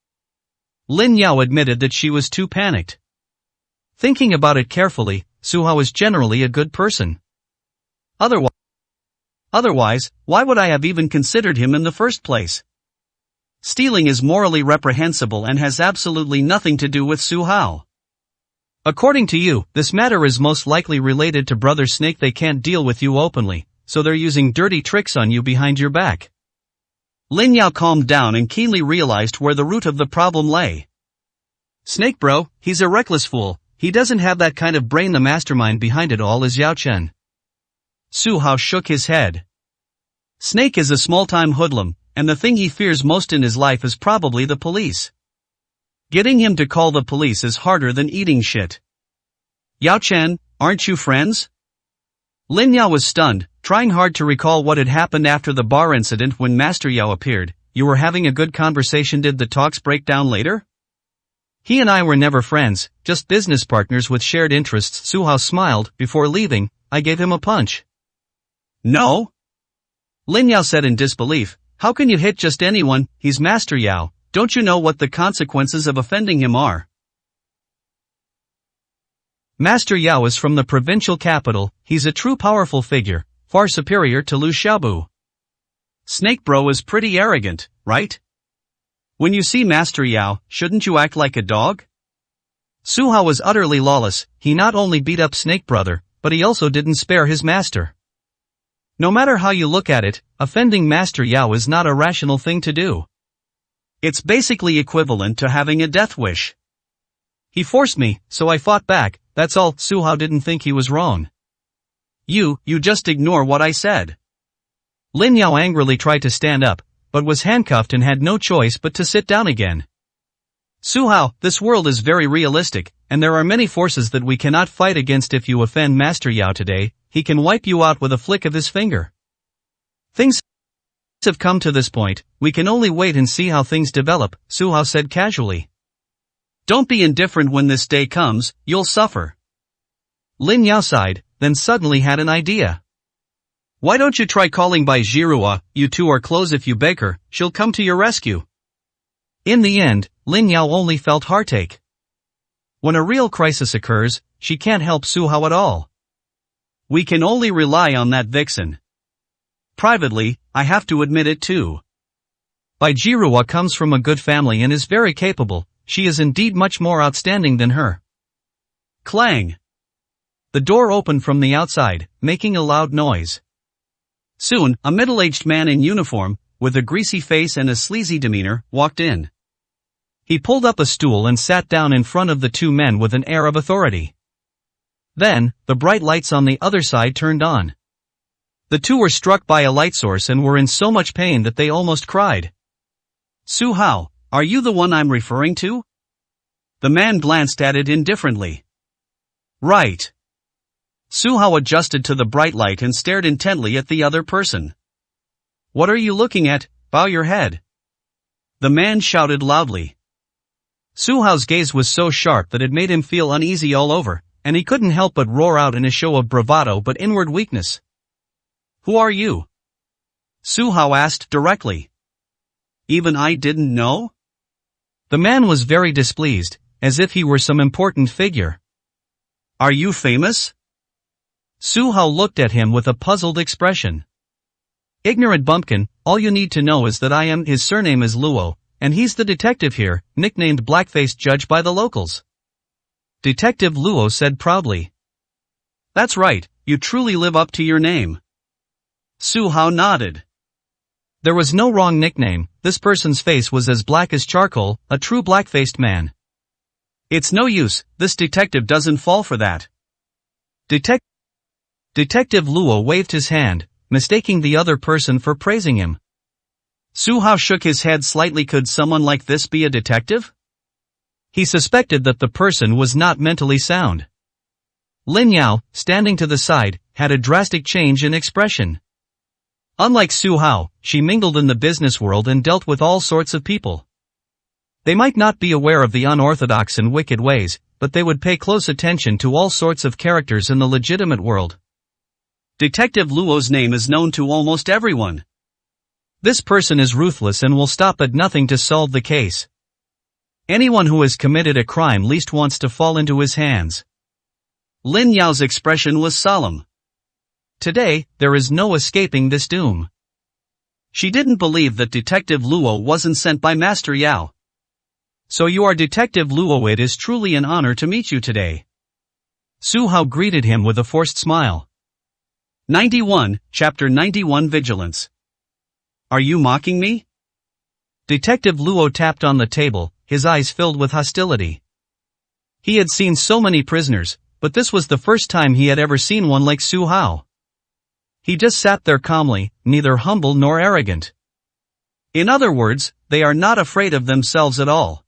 Lin Yao admitted that she was too panicked. Thinking about it carefully, Su Hao is generally a good person. Otherwise, why would I have even considered him in the first place? Stealing is morally reprehensible and has absolutely nothing to do with Su Hao. According to you, this matter is most likely related to Brother Snake. They can't deal with you openly, so they're using dirty tricks on you behind your back. Lin Yao calmed down and keenly realized where the root of the problem lay. Snake bro, he's a reckless fool. He doesn't have that kind of brain. The mastermind behind it all is Yao Chen. Su Hao shook his head. Snake is a small-time hoodlum, and the thing he fears most in his life is probably the police. Getting him to call the police is harder than eating shit. Yao Chen, aren't you friends? Lin Yao was stunned, trying hard to recall what had happened after the bar incident when Master Yao appeared. You were having a good conversation. Did the talks break down later? He and I were never friends, just business partners with shared interests. Su Hao smiled. Before leaving, I gave him a punch. No? Lin Yao said in disbelief. How can you hit just anyone? He's Master Yao. Don't you know what the consequences of offending him are? Master Yao is from the provincial capital. He's a true powerful figure, far superior to Lu Xiaobu. Snake Bro is pretty arrogant, right? When you see Master Yao, shouldn't you act like a dog? Su Hao was utterly lawless. He not only beat up Snake Brother, but he also didn't spare his master. No matter how you look at it, offending Master Yao is not a rational thing to do. It's basically equivalent to having a death wish. He forced me, so I fought back, that's all. Su Hao didn't think he was wrong. You just ignore what I said. Lin Yao angrily tried to stand up, but was handcuffed and had no choice but to sit down again. Su Hao, this world is very realistic, and there are many forces that we cannot fight against. If you offend Master Yao today, he can wipe you out with a flick of his finger. Things have come to this point, we can only wait and see how things develop, Su Hao said casually. Don't be indifferent when this day comes, you'll suffer. Lin Yao sighed, then suddenly had an idea. Why don't you try calling Bai Zhirua? You two are close. If you beg her, she'll come to your rescue. In the end, Lin Yao only felt heartache. When a real crisis occurs, she can't help Su Hao at all. We can only rely on that vixen. Privately, I have to admit it too. Bai Zhirua comes from a good family and is very capable. She is indeed much more outstanding than her. Clang! The door opened from the outside, making a loud noise. Soon, a middle-aged man in uniform, with a greasy face and a sleazy demeanor, walked in. He pulled up a stool and sat down in front of the two men with an air of authority. Then, the bright lights on the other side turned on. The two were struck by a light source and were in so much pain that they almost cried. Su Hao, are you the one I'm referring to? The man glanced at it indifferently. Right. Su Hao adjusted to the bright light and stared intently at the other person. What are you looking at? Bow your head. The man shouted loudly. Su Hao's gaze was so sharp that it made him feel uneasy all over, and he couldn't help but roar out in a show of bravado but inward weakness. Who are you? Su Hao asked directly. Even I didn't know? The man was very displeased, as if he were some important figure. Are you famous? Su Hao looked at him with a puzzled expression. Ignorant bumpkin, all you need to know is that I am. His surname is Luo, and he's the detective here, nicknamed Black-Faced Judge by the locals. Detective Luo said proudly. That's right, you truly live up to your name. Su Hao nodded. There was no wrong nickname. This person's face was as black as charcoal, a true black-faced man. It's no use, this detective doesn't fall for that. Detective Luo waved his hand, mistaking the other person for praising him. Su Hao shook his head slightly. Could someone like this be a detective? He suspected that the person was not mentally sound. Lin Yao, standing to the side, had a drastic change in expression. Unlike Su Hao, she mingled in the business world and dealt with all sorts of people. They might not be aware of the unorthodox and wicked ways, but they would pay close attention to all sorts of characters in the legitimate world. Detective Luo's name is known to almost everyone. This person is ruthless and will stop at nothing to solve the case. Anyone who has committed a crime least wants to fall into his hands. Lin Yao's expression was solemn. Today, there is no escaping this doom. She didn't believe that Detective Luo wasn't sent by Master Yao. So you are Detective Luo. It is truly an honor to meet you today. Su Hao greeted him with a forced smile. 91, Chapter 91 Vigilance. Are you mocking me? Detective Luo tapped on the table, his eyes filled with hostility. He had seen so many prisoners, but this was the first time he had ever seen one like Su Hao. He just sat there calmly, neither humble nor arrogant. In other words, they are not afraid of themselves at all.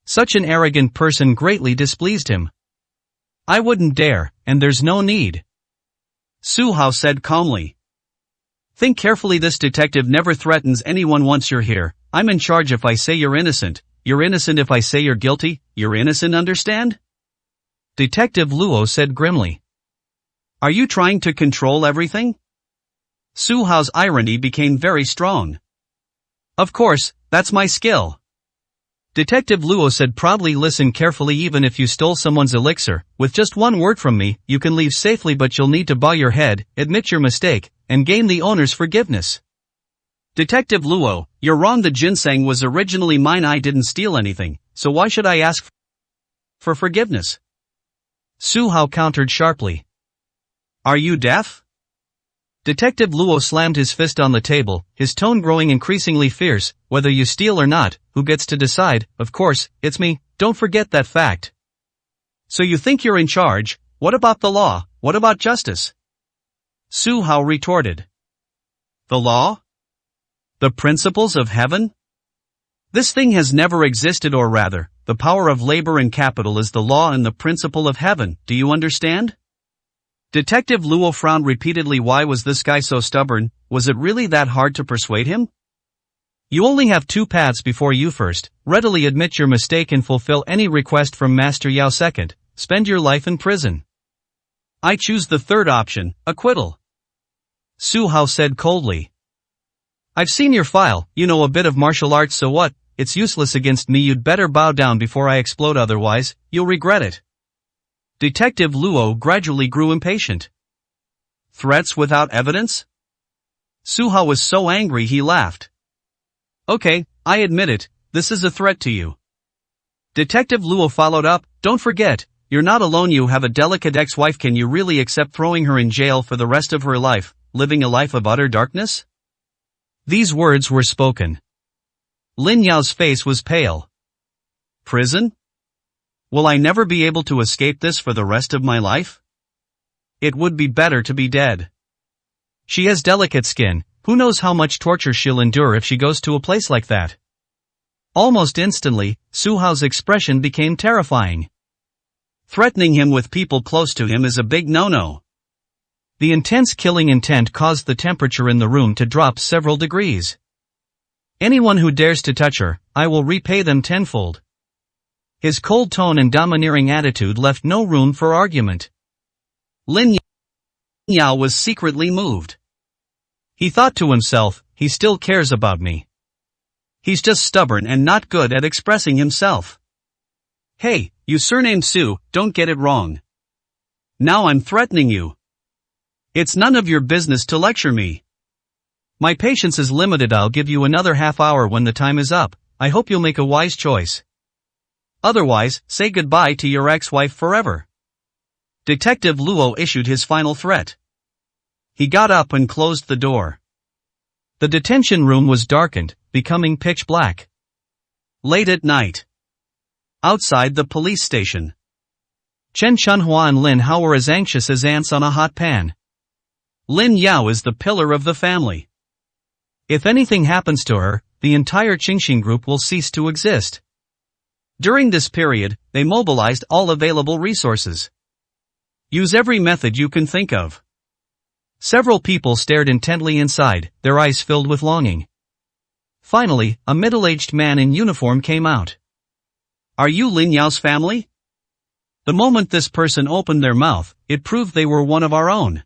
Such an arrogant person greatly displeased him. I wouldn't dare, and there's no need. Su Hao said calmly. Think carefully. This detective never threatens anyone. Once you're here, I'm in charge. If I say you're innocent, you're innocent. If I say you're guilty, you're innocent, understand? Detective Luo said grimly. Are you trying to control everything? Su Hao's irony became very strong. Of course, that's my skill. Detective Luo said proudly. Listen carefully. Even if you stole someone's elixir, with just one word from me, you can leave safely, but you'll need to bow your head, admit your mistake, and gain the owner's forgiveness. Detective Luo, you're wrong. The ginseng was originally mine. I didn't steal anything, so why should I ask for forgiveness? Su Hao countered sharply. Are you deaf? Detective Luo slammed his fist on the table, his tone growing increasingly fierce. Whether you steal or not, who gets to decide? Of course, it's me, don't forget that fact. So you think you're in charge? What about the law? What about justice? Su Hao retorted. The law? The principles of heaven? This thing has never existed, or rather, the power of labor and capital is the law and the principle of heaven. Do you understand? Detective Luo frowned repeatedly. Why was this guy so stubborn? Was it really that hard to persuade him? You only have two paths before you. First, readily admit your mistake and fulfill any request from Master Yao. Second, spend your life in prison. I choose the third option, acquittal. Su Hao said coldly. I've seen your file, you know a bit of martial arts, so what? It's useless against me. You'd better bow down before I explode, otherwise, you'll regret it. Detective Luo gradually grew impatient. Threats without evidence? Su Hao was so angry he laughed. Okay, I admit it, this is a threat to you. Detective Luo followed up, don't forget, you're not alone. You have a delicate ex-wife. Can you really accept throwing her in jail for the rest of her life, living a life of utter darkness? These words were spoken. Lin Yao's face was pale. Prison? Will I never be able to escape this for the rest of my life? It would be better to be dead. She has delicate skin, who knows how much torture she'll endure if she goes to a place like that. Almost instantly, Su Hao's expression became terrifying. Threatening him with people close to him is a big no-no. The intense killing intent caused the temperature in the room to drop several degrees. Anyone who dares to touch her, I will repay them tenfold. His cold tone and domineering attitude left no room for argument. Lin Yao was secretly moved. He thought to himself, he still cares about me. He's just stubborn and not good at expressing himself. Hey, you surnamed Su, don't get it wrong. Now I'm threatening you. It's none of your business to lecture me. My patience is limited. I'll give you another half hour when the time is up. I hope you'll make a wise choice. Otherwise, say goodbye to your ex-wife forever. Detective Luo issued his final threat. He got up and closed the door. The detention room was darkened, becoming pitch black. Late at night. Outside the police station. Chen Chunhua and Lin Hao were as anxious as ants on a hot pan. Lin Yao is the pillar of the family. If anything happens to her, the entire Qingxing group will cease to exist. During this period, they mobilized all available resources. Use every method you can think of. Several people stared intently inside, their eyes filled with longing. Finally, a middle-aged man in uniform came out. Are you Lin Yao's family? The moment this person opened their mouth, it proved they were one of our own.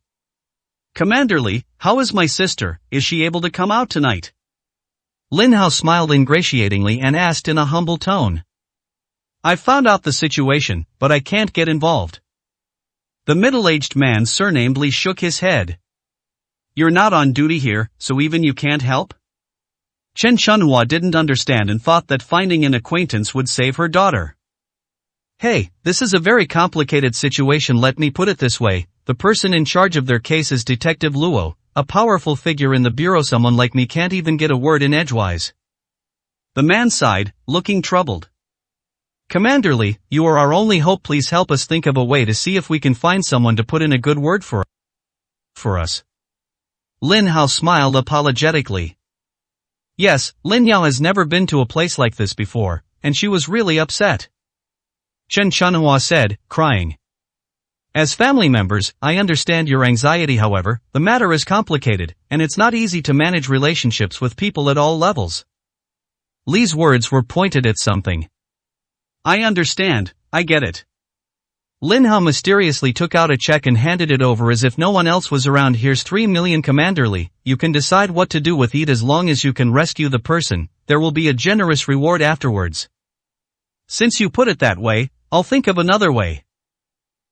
Commander Li, how is my sister? Is she able to come out tonight? Lin Hao smiled ingratiatingly and asked in a humble tone. I've found out the situation, but I can't get involved. The middle-aged man surnamed Li shook his head. You're not on duty here, so even you can't help? Chen Chunhua didn't understand and thought that finding an acquaintance would save her daughter. Hey, this is a very complicated situation. Let me put it this way, the person in charge of their case is Detective Luo, a powerful figure in the bureau. Someone like me can't even get a word in edgewise. The man sighed, looking troubled. Commander Li, you are our only hope. Please help us think of a way to see if we can find someone to put in a good word for us. Lin Hao smiled apologetically. Yes, Lin Yao has never been to a place like this before, and she was really upset. Chen Chunhua said, crying. As family members, I understand your anxiety. However, the matter is complicated, and it's not easy to manage relationships with people at all levels. Li's words were pointed at something. I understand, I get it. Lin Hao mysteriously took out a check and handed it over as if no one else was around. Here's 3 million, Commander Li, you can decide what to do with it as long as you can rescue the person, there will be a generous reward afterwards. Since you put it that way, I'll think of another way.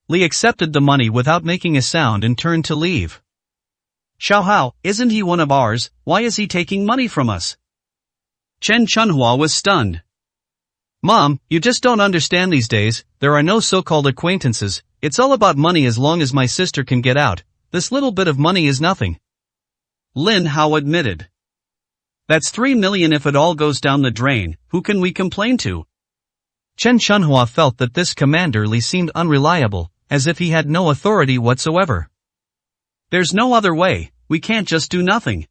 Li accepted the money without making a sound and turned to leave. Xiao Hao, isn't he one of ours? Why is he taking money from us? Chen Chunhua was stunned. Mom, you just don't understand these days, there are no so-called acquaintances, it's all about money. As long as my sister can get out, this little bit of money is nothing. Lin Hao admitted. That's 3 million. If it all goes down the drain, who can we complain to? Chen Chunhua felt that this Commander Li seemed unreliable, as if he had no authority whatsoever. There's no other way, we can't just do nothing.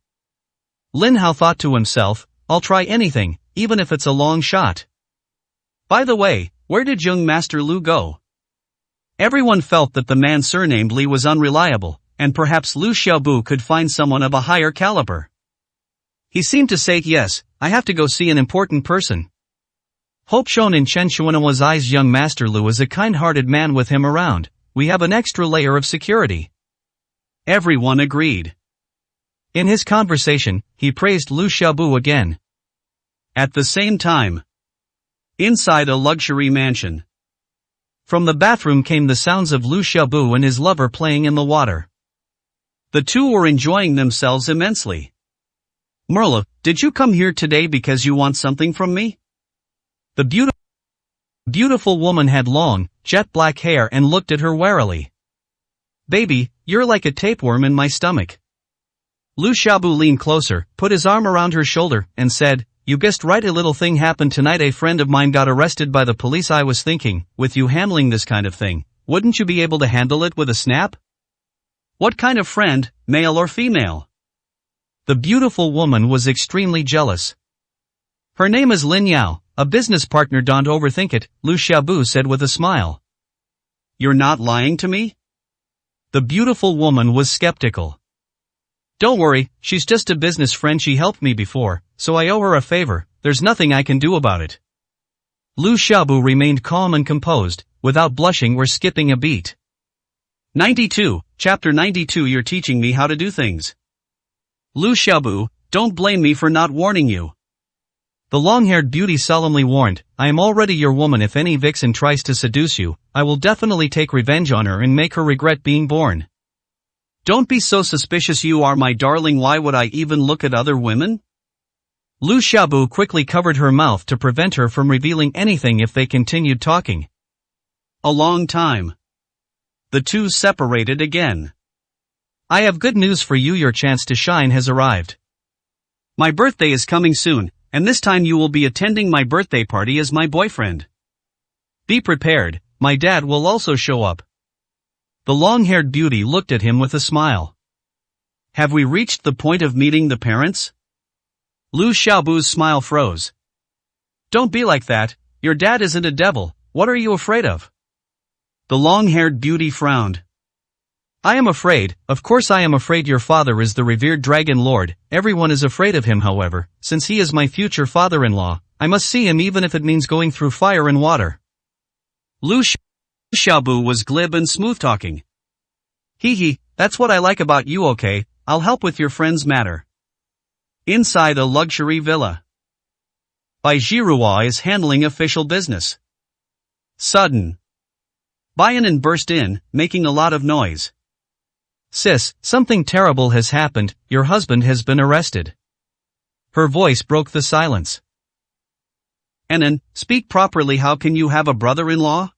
Lin Hao thought to himself, I'll try anything, even if it's a long shot. By the way, where did young Master Lu go? Everyone felt that the man surnamed Li was unreliable, and perhaps Lu Xiaobu could find someone of a higher caliber. He seemed to say, yes, I have to go see an important person. Hope shone in Chen Chuanhua's eyes. Young Master Lu is a kind-hearted man. With him around, we have an extra layer of security. Everyone agreed. In his conversation, he praised Lu Xiaobu again. At the same time, inside a luxury mansion, from the bathroom came the sounds of Lu Xiaobu and his lover playing in the water. The two were enjoying themselves immensely. Merle, did you come here today because you want something from me? The beautiful woman had long, jet black hair and looked at her warily. Baby, you're like a tapeworm in my stomach. Lu Xiaobu leaned closer, put his arm around her shoulder, and said, you guessed right, a little thing happened tonight. A friend of mine got arrested by the police. I was thinking, with you handling this kind of thing, wouldn't you be able to handle it with a snap? What kind of friend, male or female? The beautiful woman was extremely jealous. Her name is Lin Yao, a business partner. Don't overthink it, Lu Xiaobu said with a smile. You're not lying to me? The beautiful woman was skeptical. Don't worry, she's just a business friend. She helped me before, so I owe her a favor, there's nothing I can do about it. Lu Xiaobu remained calm and composed, without blushing or skipping a beat. 92, Chapter 92. You're teaching me how to do things. Lu Xiaobu, don't blame me for not warning you. The long-haired beauty solemnly warned, I am already your woman. If any vixen tries to seduce you, I will definitely take revenge on her and make her regret being born. Don't be so suspicious. You are my darling. Why would I even look at other women? Lu Xiaobu quickly covered her mouth to prevent her from revealing anything if they continued talking. A long time. The two separated again. I have good news for you. Your chance to shine has arrived. My birthday is coming soon, and this time you will be attending my birthday party as my boyfriend. Be prepared, my dad will also show up. The long-haired beauty looked at him with a smile. Have we reached the point of meeting the parents? Lu Xiaobu's smile froze. Don't be like that, your dad isn't a devil, what are you afraid of? The long-haired beauty frowned. I am afraid, of course I am afraid. Your father is the revered Dragon Lord, everyone is afraid of him. However, since he is my future father-in-law, I must see him even if it means going through fire and water. Lu Xiaobu was glib and smooth-talking. Hee, that's what I like about you. Okay, I'll help with your friend's matter. Inside a luxury villa, Bai Zhihua is handling official business. Sudden, Baiyan burst in, making a lot of noise. Sis, something terrible has happened, your husband has been arrested. Her voice broke the silence. Anan, speak properly. How can you have a brother-in-law?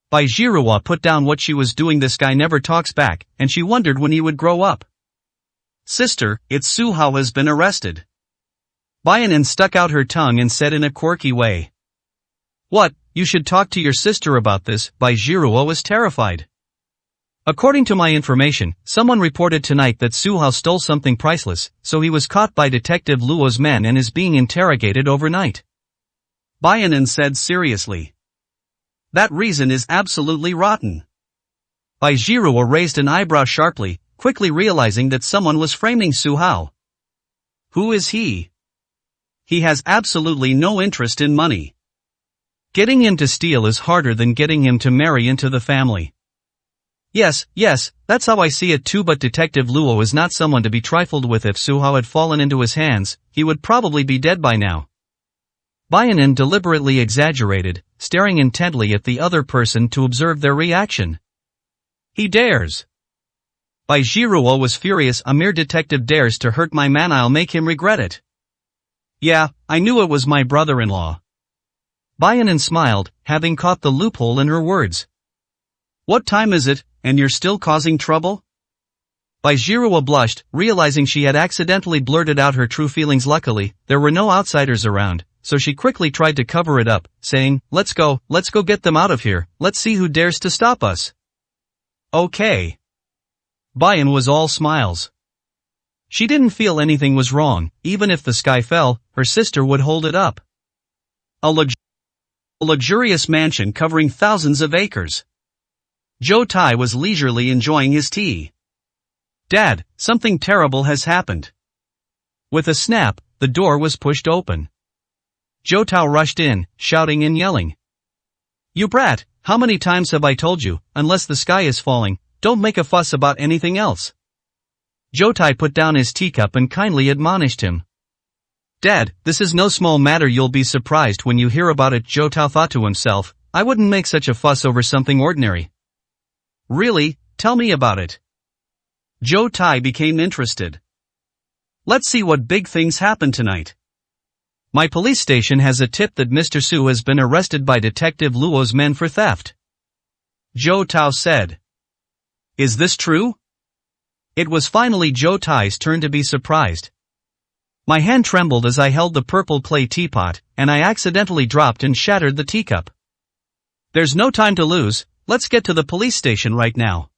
Bai Zhihua put down what she was doing. This guy never talks back, and she wondered when he would grow up. Sister, it's Su Hao has been arrested. Baiyan stuck out her tongue and said in a quirky way. What, you should talk to your sister about this. Bai Zhihua was terrified. According to my information, someone reported tonight that Su Hao stole something priceless, so he was caught by Detective Luo's men and is being interrogated overnight. Baiyan said seriously. That reason is absolutely rotten. Bai Zhihua raised an eyebrow sharply, quickly realizing that someone was framing Su Hao. Who is he? He has absolutely no interest in money. Getting him to steal is harder than getting him to marry into the family. Yes, that's how I see it too, but Detective Luo is not someone to be trifled with. If Su Hao had fallen into his hands, he would probably be dead by now. Baianin deliberately exaggerated, staring intently at the other person to observe their reaction. He dares. Bai Jiruo was furious. A mere detective dares to hurt my man, I'll make him regret it. Yeah, I knew it was my brother-in-law. Baianin smiled, having caught the loophole in her words. What time is it, and you're still causing trouble? Bai Jiruo blushed, realizing she had accidentally blurted out her true feelings. Luckily, there were no outsiders around, so she quickly tried to cover it up, saying, let's go get them out of here, let's see who dares to stop us. Okay. Baian was all smiles. She didn't feel anything was wrong. Even if the sky fell, her sister would hold it up. A luxurious mansion covering thousands of acres. Zhou Tai was leisurely enjoying his tea. Dad, something terrible has happened. With a snap, the door was pushed open. Zhou Tai rushed in, shouting and yelling. You brat, how many times have I told you, unless the sky is falling, don't make a fuss about anything else. Zhou Tai put down his teacup and kindly admonished him. Dad, this is no small matter, you'll be surprised when you hear about it. Zhou Tai thought to himself, I wouldn't make such a fuss over something ordinary. Really, tell me about it. Zhou Tai became interested. Let's see what big things happen tonight. My police station has a tip that Mr. Su has been arrested by Detective Luo's men for theft. Zhou Tai said. Is this true? It was finally Zhou Tai's turn to be surprised. My hand trembled as I held the purple clay teapot, and I accidentally dropped and shattered the teacup. There's no time to lose, let's get to the police station right now.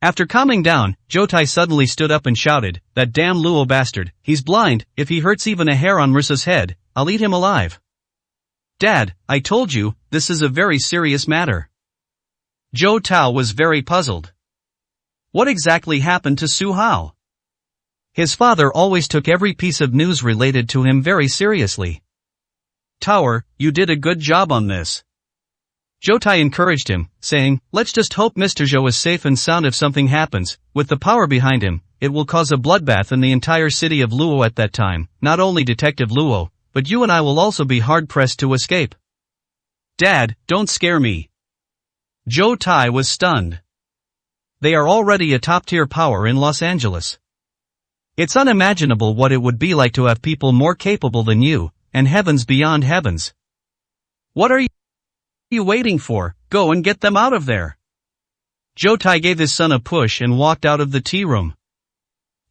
After calming down, Zhou Tai suddenly stood up and shouted, that damn Luo bastard, he's blind, if he hurts even a hair on Risa's head, I'll eat him alive. Dad, I told you, this is a very serious matter. Zhou Tai was very puzzled. What exactly happened to Su Hao? His father always took every piece of news related to him very seriously. Tower, you did a good job on this. Zhou Tai encouraged him, saying, let's just hope Mr. Zhou is safe and sound. If something happens, with the power behind him, it will cause a bloodbath in the entire city of Luo at that time. Not only Detective Luo, but you and I will also be hard-pressed to escape. Dad, don't scare me. Zhou Tai was stunned. They are already a top-tier power in Los Angeles. It's unimaginable what it would be like to have people more capable than you, and heavens beyond heavens. What are you waiting for? Go and get them out of there. Zhou Tai gave his son a push and walked out of the tea room.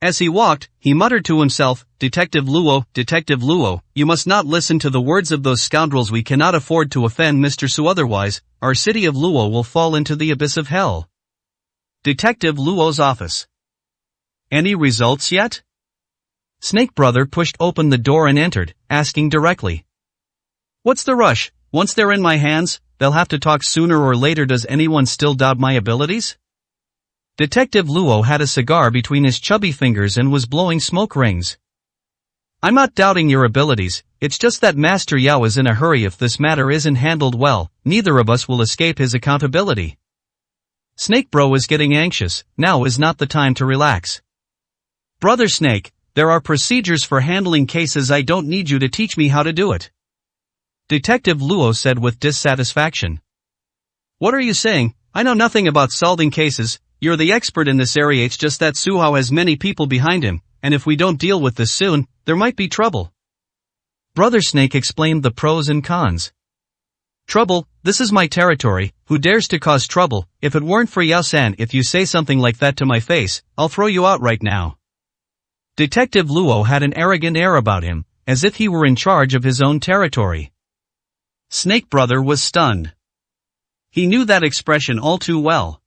As he walked, he muttered to himself, Detective Luo, you must not listen to the words of those scoundrels. We cannot afford to offend Mr. Su, otherwise, our city of Luo will fall into the abyss of hell. Detective Luo's office. Any results yet? Snake Brother pushed open the door and entered, asking directly. What's the rush? Once they're in my hands, they'll have to talk sooner or later. Does anyone still doubt my abilities? Detective Luo had a cigar between his chubby fingers and was blowing smoke rings. I'm not doubting your abilities, it's just that Master Yao is in a hurry. If this matter isn't handled well, neither of us will escape his accountability. Snake Bro is getting anxious, now is not the time to relax. Brother Snake, there are procedures for handling cases. I don't need you to teach me how to do it. Detective Luo said with dissatisfaction. What are you saying? I know nothing about solving cases. You're the expert in this area. It's just that Su Hao has many people behind him, and if we don't deal with this soon, there might be trouble. Brother Snake explained the pros and cons. Trouble, this is my territory. Who dares to cause trouble? If it weren't for Yao-san, if you say something like that to my face, I'll throw you out right now. Detective Luo had an arrogant air about him, as if he were in charge of his own territory. Snake Brother was stunned. He knew that expression all too well.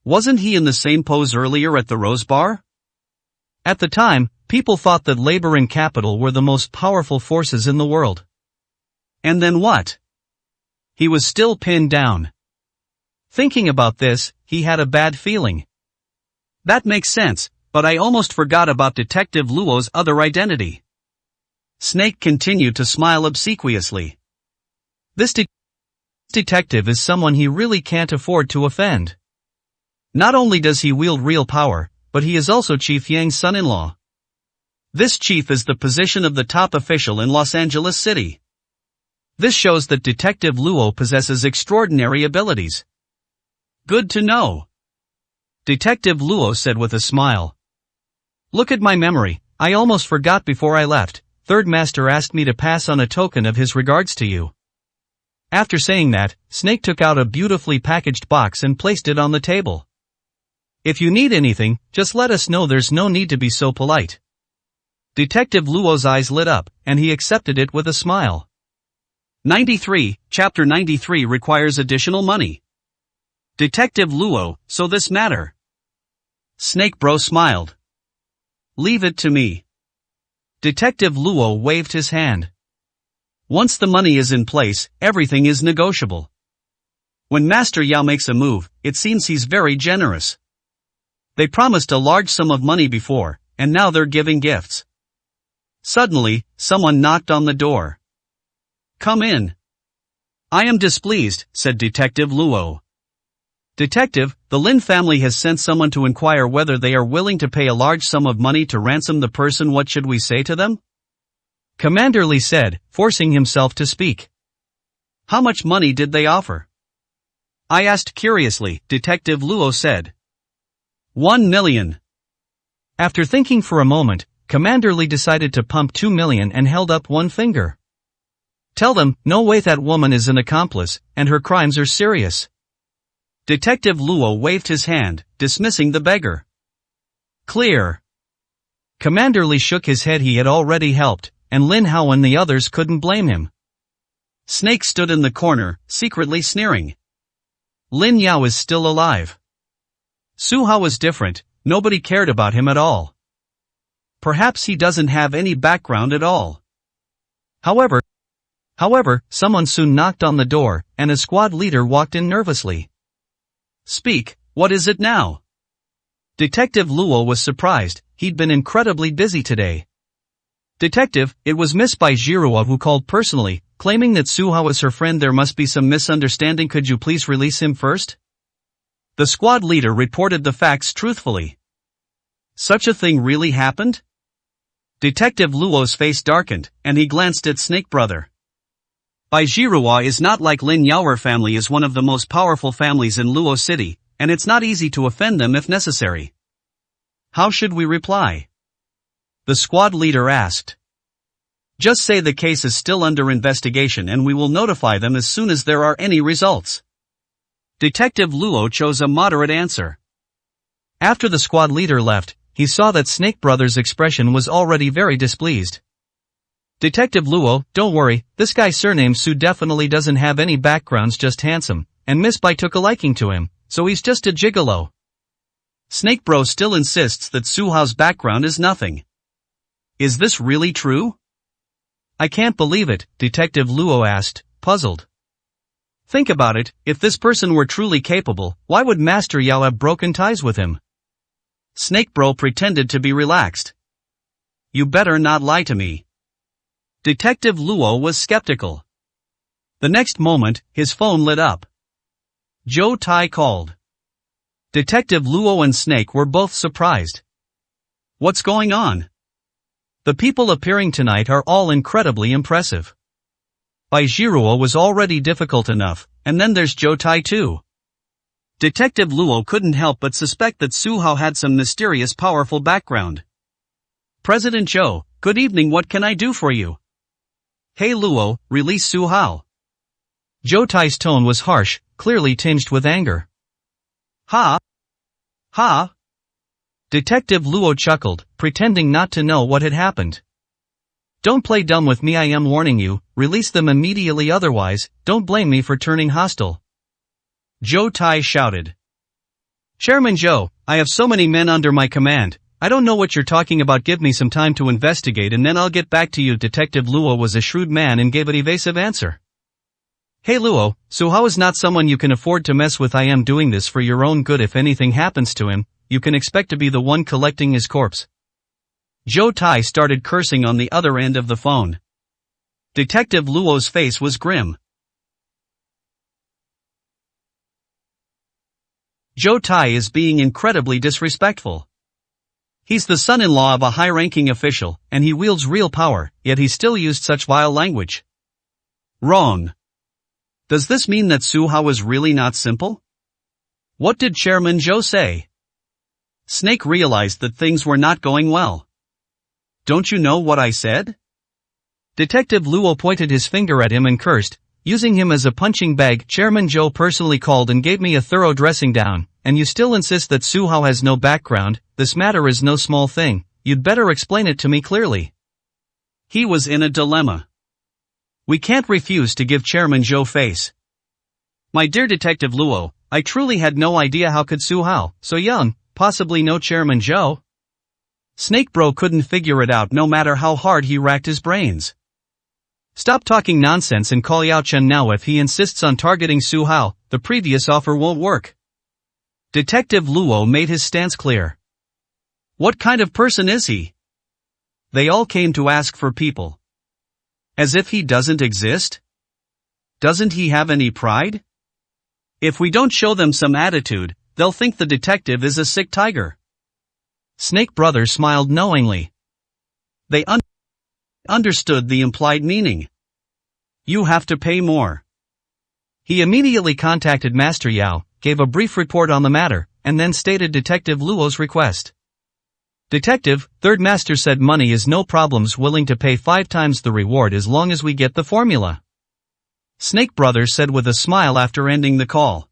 Wasn't he in the same pose earlier at the Rose Bar? At the time, People thought that labor and capital were the most powerful forces in the world. And then what? He was still pinned down. Thinking about this, he had a bad feeling. That makes sense, but I almost forgot about Detective Luo's other identity. Snake continued to smile obsequiously. This detective is someone he really can't afford to offend. Not only does he wield real power, but he is also Chief Yang's son-in-law. This chief is the position of the top official in Los Angeles City. This shows that Detective Luo possesses extraordinary abilities. Good to know. Detective Luo said with a smile. Look at my memory, I almost forgot before I left. Third Master asked me to pass on a token of his regards to you. After saying that, Snake took out a beautifully packaged box and placed it on the table. If you need anything, just let us know, there's no need to be so polite. Detective Luo's eyes lit up, and he accepted it with a smile. 93, Chapter 93 requires additional money. Detective Luo, so this matter? Snake Bro smiled. Leave it to me. Detective Luo waved his hand. Once the money is in place, everything is negotiable. When Master Yao makes a move, it seems he's very generous. They promised a large sum of money before, and now they're giving gifts. Suddenly, someone knocked on the door. Come in. I am displeased, said Detective Luo. Detective, the Lin family has sent someone to inquire whether they are willing to pay a large sum of money to ransom the person. What should we say to them? Commander Li said, forcing himself to speak. How much money did they offer? I asked curiously, Detective Luo said. 1 million. After thinking for a moment, Commander Li decided to pump 2 million and held up one finger. Tell them, no way, that woman is an accomplice, and her crimes are serious. Detective Luo waved his hand, dismissing the beggar. Clear. Commander Li shook his head. He had already helped, and Lin Hao and the others couldn't blame him. Snake stood in the corner, secretly sneering. Lin Yao is still alive. Su Hao was different, nobody cared about him at all. Perhaps he doesn't have any background at all. However, someone soon knocked on the door, and a squad leader walked in nervously. Speak, what is it now? Detective Luo was surprised, he'd been incredibly busy today. Detective, it was Miss Bai Jirua who called personally, claiming that Su Hao is her friend. There must be some misunderstanding. Could you please release him first? The squad leader reported the facts truthfully. Such a thing really happened? Detective Luo's face darkened, and he glanced at Snake Brother. Bai Jirua is not like Lin Yao. Her family is one of the most powerful families in Luo City, and it's not easy to offend them if necessary. How should we reply? The squad leader asked. Just say the case is still under investigation and we will notify them as soon as there are any results. Detective Luo chose a moderate answer. After the squad leader left, he saw that Snake Brother's expression was already very displeased. Detective Luo, don't worry, this guy surnamed Su definitely doesn't have any backgrounds, just handsome, and Miss Bai took a liking to him, so he's just a gigolo. Snake Bro still insists that Su Hao's background is nothing. Is this really true? I can't believe it, Detective Luo asked, puzzled. Think about it, if this person were truly capable, why would Master Yao have broken ties with him? Snake Bro pretended to be relaxed. You better not lie to me. Detective Luo was skeptical. The next moment, his phone lit up. Zhou Tai called. Detective Luo and Snake were both surprised. What's going on? The people appearing tonight are all incredibly impressive. Bai Jirua was already difficult enough, and then there's Zhou Tai too. Detective Luo couldn't help but suspect that Su Hao had some mysterious powerful background. President Zhou, good evening, what can I do for you? Hey Luo, release Su Hao. Zhou Tai's tone was harsh, clearly tinged with anger. Ha? Ha? Detective Luo chuckled, pretending not to know what had happened. Don't play dumb with me, I am warning you, release them immediately, otherwise, don't blame me for turning hostile. Zhou Tai shouted. Chairman Zhou, I have so many men under my command, I don't know what you're talking about. Give me some time to investigate and then I'll get back to you. Detective Luo was a shrewd man and gave an evasive answer. Hey Luo, Suhao is not someone you can afford to mess with. I am doing this for your own good. If anything happens to him, you can expect to be the one collecting his corpse. Zhou Tai started cursing on the other end of the phone. Detective Luo's face was grim. Zhou Tai is being incredibly disrespectful. He's the son-in-law of a high-ranking official, and he wields real power, yet he still used such vile language. Wrong. Does this mean that Suhao is really not simple? What did Chairman Zhou say? Snake realized that things were not going well. Don't you know what I said? Detective Luo pointed his finger at him and cursed, using him as a punching bag. Chairman Zhou personally called and gave me a thorough dressing down, and you still insist that Suhao has no background. This matter is no small thing. You'd better explain it to me clearly. He was in a dilemma. We can't refuse to give Chairman Zhou face. My dear Detective Luo, I truly had no idea. How could Suhao, so young, possibly know Chairman Zhou? Snake Bro couldn't figure it out no matter how hard he racked his brains. Stop talking nonsense and call Yao Chen now. If he insists on targeting Suhao, the previous offer won't work. Detective Luo made his stance clear. What kind of person is he? They all came to ask for people. As if he doesn't exist? Doesn't he have any pride? If we don't show them some attitude, they'll think the detective is a sick tiger. Snake Brother smiled knowingly. They understood the implied meaning. You have to pay more. He immediately contacted Master Yao, gave a brief report on the matter, and then stated Detective Luo's request. Detective, Third Master said money is no problems, willing to pay 5 times the reward as long as we get the formula. Snake Brother said with a smile after ending the call.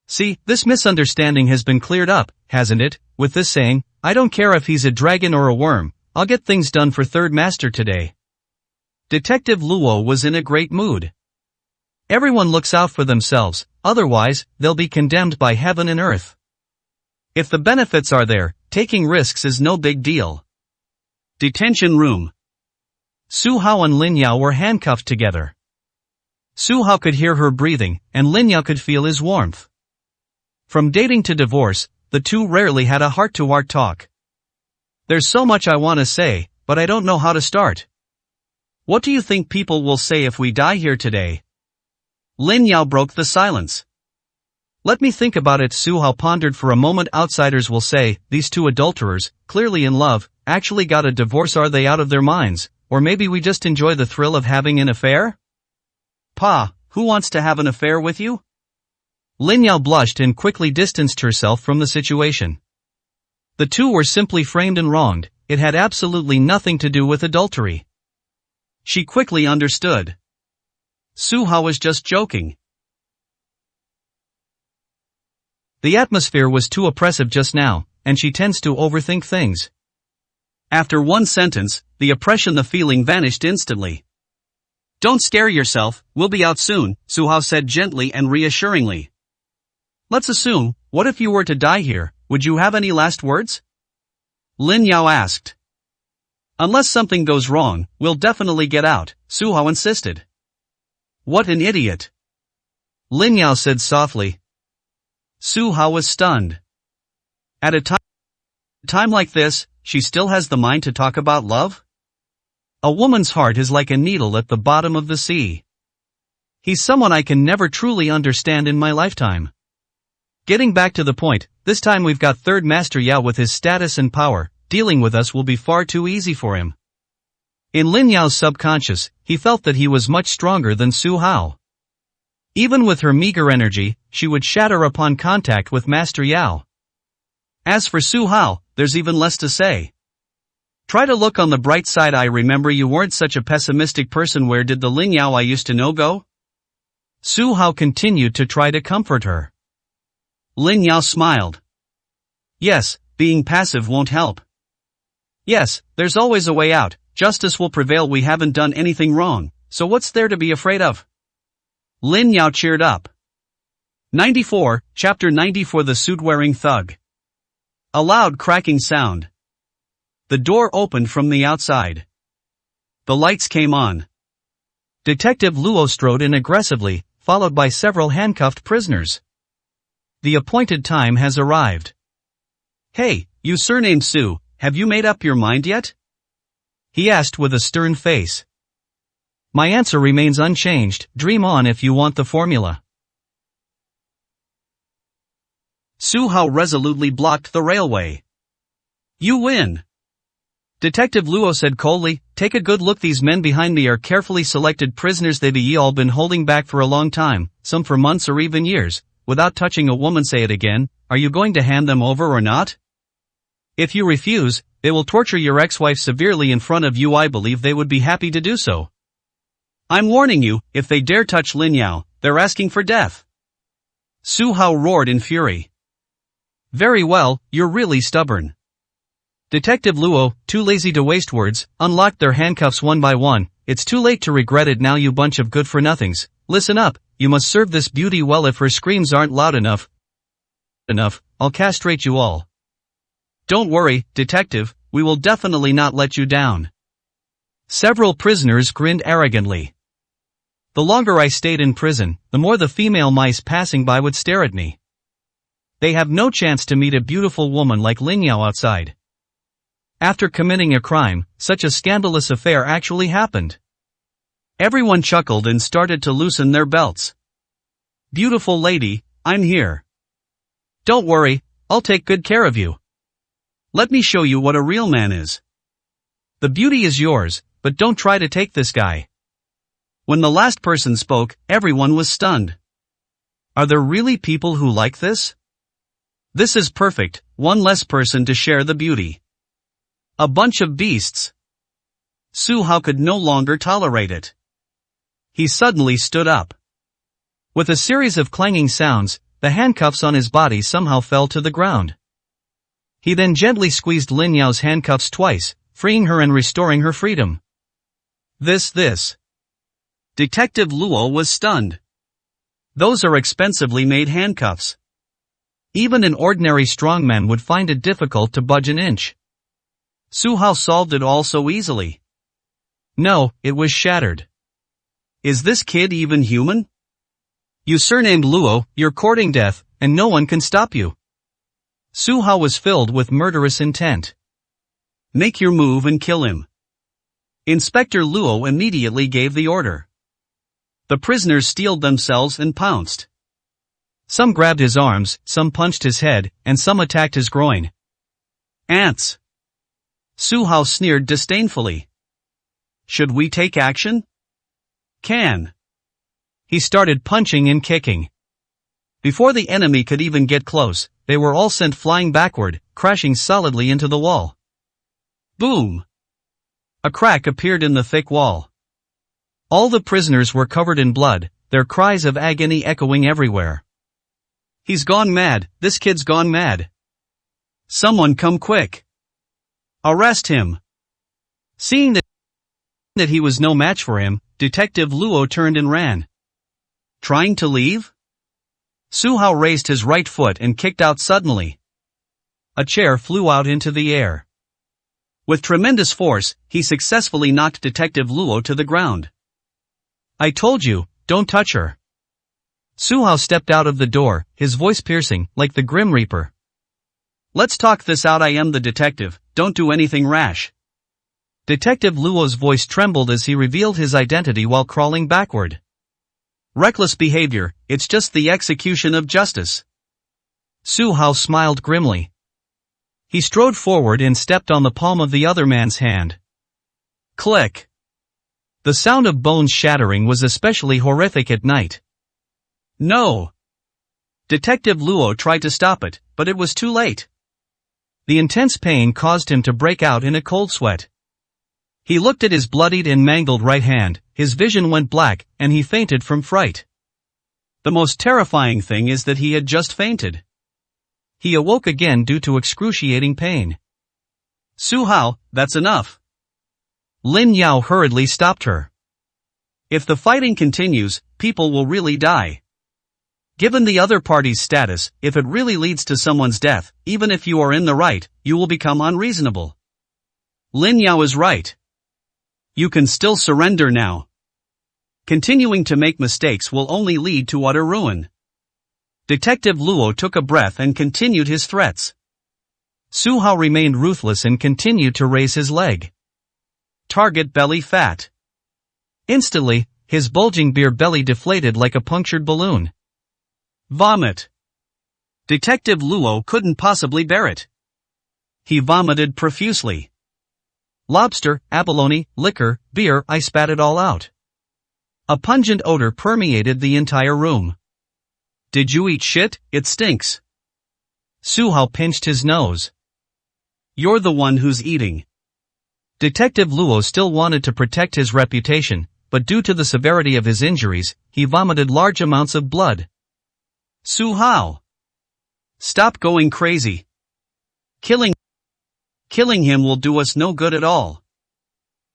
See, this misunderstanding has been cleared up, hasn't it? With this saying, I don't care if he's a dragon or a worm, I'll get things done for Third Master today. Detective Luo was in a great mood. Everyone looks out for themselves, otherwise, they'll be condemned by heaven and earth. If the benefits are there, taking risks is no big deal. Detention room. Suhao and Lin Yao were handcuffed together. Suhao could hear her breathing, and Lin Yao could feel his warmth. From dating to divorce, the two rarely had a heart-to-heart talk. There's so much I want to say, but I don't know how to start. What do you think people will say if we die here today? Lin Yao broke the silence. Let me think about it. Suhao pondered for a moment. Outsiders will say, these two adulterers, clearly in love, actually got a divorce. Are they out of their minds? Or maybe we just enjoy the thrill of having an affair? Pa, who wants to have an affair with you? Lin Yao blushed and quickly distanced herself from the situation. The two were simply framed and wronged. It had absolutely nothing to do with adultery. She quickly understood. Suhao was just joking. The atmosphere was too oppressive just now, and she tends to overthink things. After one sentence, the oppression, the feeling vanished instantly. Don't scare yourself, we'll be out soon, Suhao said gently and reassuringly. Let's assume, what if you were to die here, would you have any last words? Lin Yao asked. Unless something goes wrong, we'll definitely get out, Suhao insisted. What an idiot. Lin Yao said softly. Suhao was stunned. At a time like this, she still has the mind to talk about love? A woman's heart is like a needle at the bottom of the sea. He's someone I can never truly understand in my lifetime. Getting back to the point, this time we've got Third Master Yao with his status and power. Dealing with us will be far too easy for him. In Lin Yao's subconscious, he felt that he was much stronger than Suhao. Even with her meager energy, she would shatter upon contact with Master Yao. As for Suhao, there's even less to say. Try to look on the bright side. I remember you weren't such a pessimistic person. Where did the Lin Yao I used to know go? Suhao continued to try to comfort her. Lin Yao smiled. Yes, being passive won't help. Yes, there's always a way out. Justice will prevail. We haven't done anything wrong, so what's there to be afraid of? Lin Yao cheered up. 94, Chapter 94. The Suit-Wearing Thug. A loud cracking sound. The door opened from the outside. The lights came on. Detective Luo strode in aggressively, followed by several handcuffed prisoners. The appointed time has arrived. Hey, you surnamed Su, have you made up your mind yet? He asked with a stern face. My answer remains unchanged, dream on if you want the formula. Su Hao resolutely blocked the railway. You win. Detective Luo said coldly, take a good look, these men behind me are carefully selected prisoners they've all been holding back for a long time, some for months or even years, without touching a woman. Say it again, are you going to hand them over or not? If you refuse, they will torture your ex-wife severely in front of you. I believe they would be happy to do so. I'm warning you, if they dare touch Lin Yao, they're asking for death. Su Hao roared in fury. Very well, you're really stubborn. Detective Luo, too lazy to waste words, unlocked their handcuffs one by one. It's too late to regret it now, you bunch of good-for-nothings. Listen up, you must serve this beauty well. If her screams aren't loud enough, I'll castrate you all. Don't worry, detective, we will definitely not let you down. Several prisoners grinned arrogantly. The longer I stayed in prison, the more the female mice passing by would stare at me. They have no chance to meet a beautiful woman like Lin Yao outside. After committing a crime, such a scandalous affair actually happened. Everyone chuckled and started to loosen their belts. Beautiful lady, I'm here. Don't worry, I'll take good care of you. Let me show you what a real man is. The beauty is yours, but don't try to take this guy. When the last person spoke, everyone was stunned. Are there really people who like this? This is perfect, one less person to share the beauty. A bunch of beasts. Su Hao could no longer tolerate it. He suddenly stood up. With a series of clanging sounds, the handcuffs on his body somehow fell to the ground. He then gently squeezed Lin Yao's handcuffs twice, freeing her and restoring her freedom. This. Detective Luo was stunned. Those are expensively made handcuffs. Even an ordinary strongman would find it difficult to budge an inch. Su Hao solved it all so easily. No, it was shattered. Is this kid even human? You surnamed Luo, you're courting death, and no one can stop you. Su Hao was filled with murderous intent. Make your move and kill him. Inspector Luo immediately gave the order. The prisoners steeled themselves and pounced. Some grabbed his arms, some punched his head, and some attacked his groin. Ants. Su Hao sneered disdainfully. Should we take action? Can. He started punching and kicking. Before the enemy could even get close, they were all sent flying backward, crashing solidly into the wall. Boom! A crack appeared in the thick wall. All the prisoners were covered in blood, their cries of agony echoing everywhere. He's gone mad, this kid's gone mad. Someone come quick. Arrest him. Seeing that he was no match for him, Detective Luo turned and ran. Trying to leave? Su Hao raised his right foot and kicked out suddenly. A chair flew out into the air. With tremendous force, he successfully knocked Detective Luo to the ground. I told you, don't touch her. Su Hao stepped out of the door, his voice piercing, like the Grim Reaper. Let's talk this out, I am the detective, don't do anything rash. Detective Luo's voice trembled as he revealed his identity while crawling backward. Reckless behavior, it's just the execution of justice. Su Hao smiled grimly. He strode forward and stepped on the palm of the other man's hand. Click. The sound of bones shattering was especially horrific at night. No. Detective Luo tried to stop it, but it was too late. The intense pain caused him to break out in a cold sweat. He looked at his bloodied and mangled right hand, his vision went black, and he fainted from fright. The most terrifying thing is that he had just fainted. He awoke again due to excruciating pain. Su Hao, that's enough. Lin Yao hurriedly stopped her. If the fighting continues, people will really die. Given the other party's status, if it really leads to someone's death, even if you are in the right, you will become unreasonable. Lin Yao is right. You can still surrender now. Continuing to make mistakes will only lead to utter ruin. Detective Luo took a breath and continued his threats. Su Hao remained ruthless and continued to raise his leg. Target belly fat. Instantly, his bulging beer belly deflated like a punctured balloon. Vomit. Detective Luo couldn't possibly bear it. He vomited profusely. Lobster, abalone, liquor, beer, I spat it all out. A pungent odor permeated the entire room. Did you eat shit? It stinks. Su Hao pinched his nose. You're the one who's eating. Detective Luo still wanted to protect his reputation, but due to the severity of his injuries, he vomited large amounts of blood. Su Hao. Stop going crazy. Killing him will do us no good at all.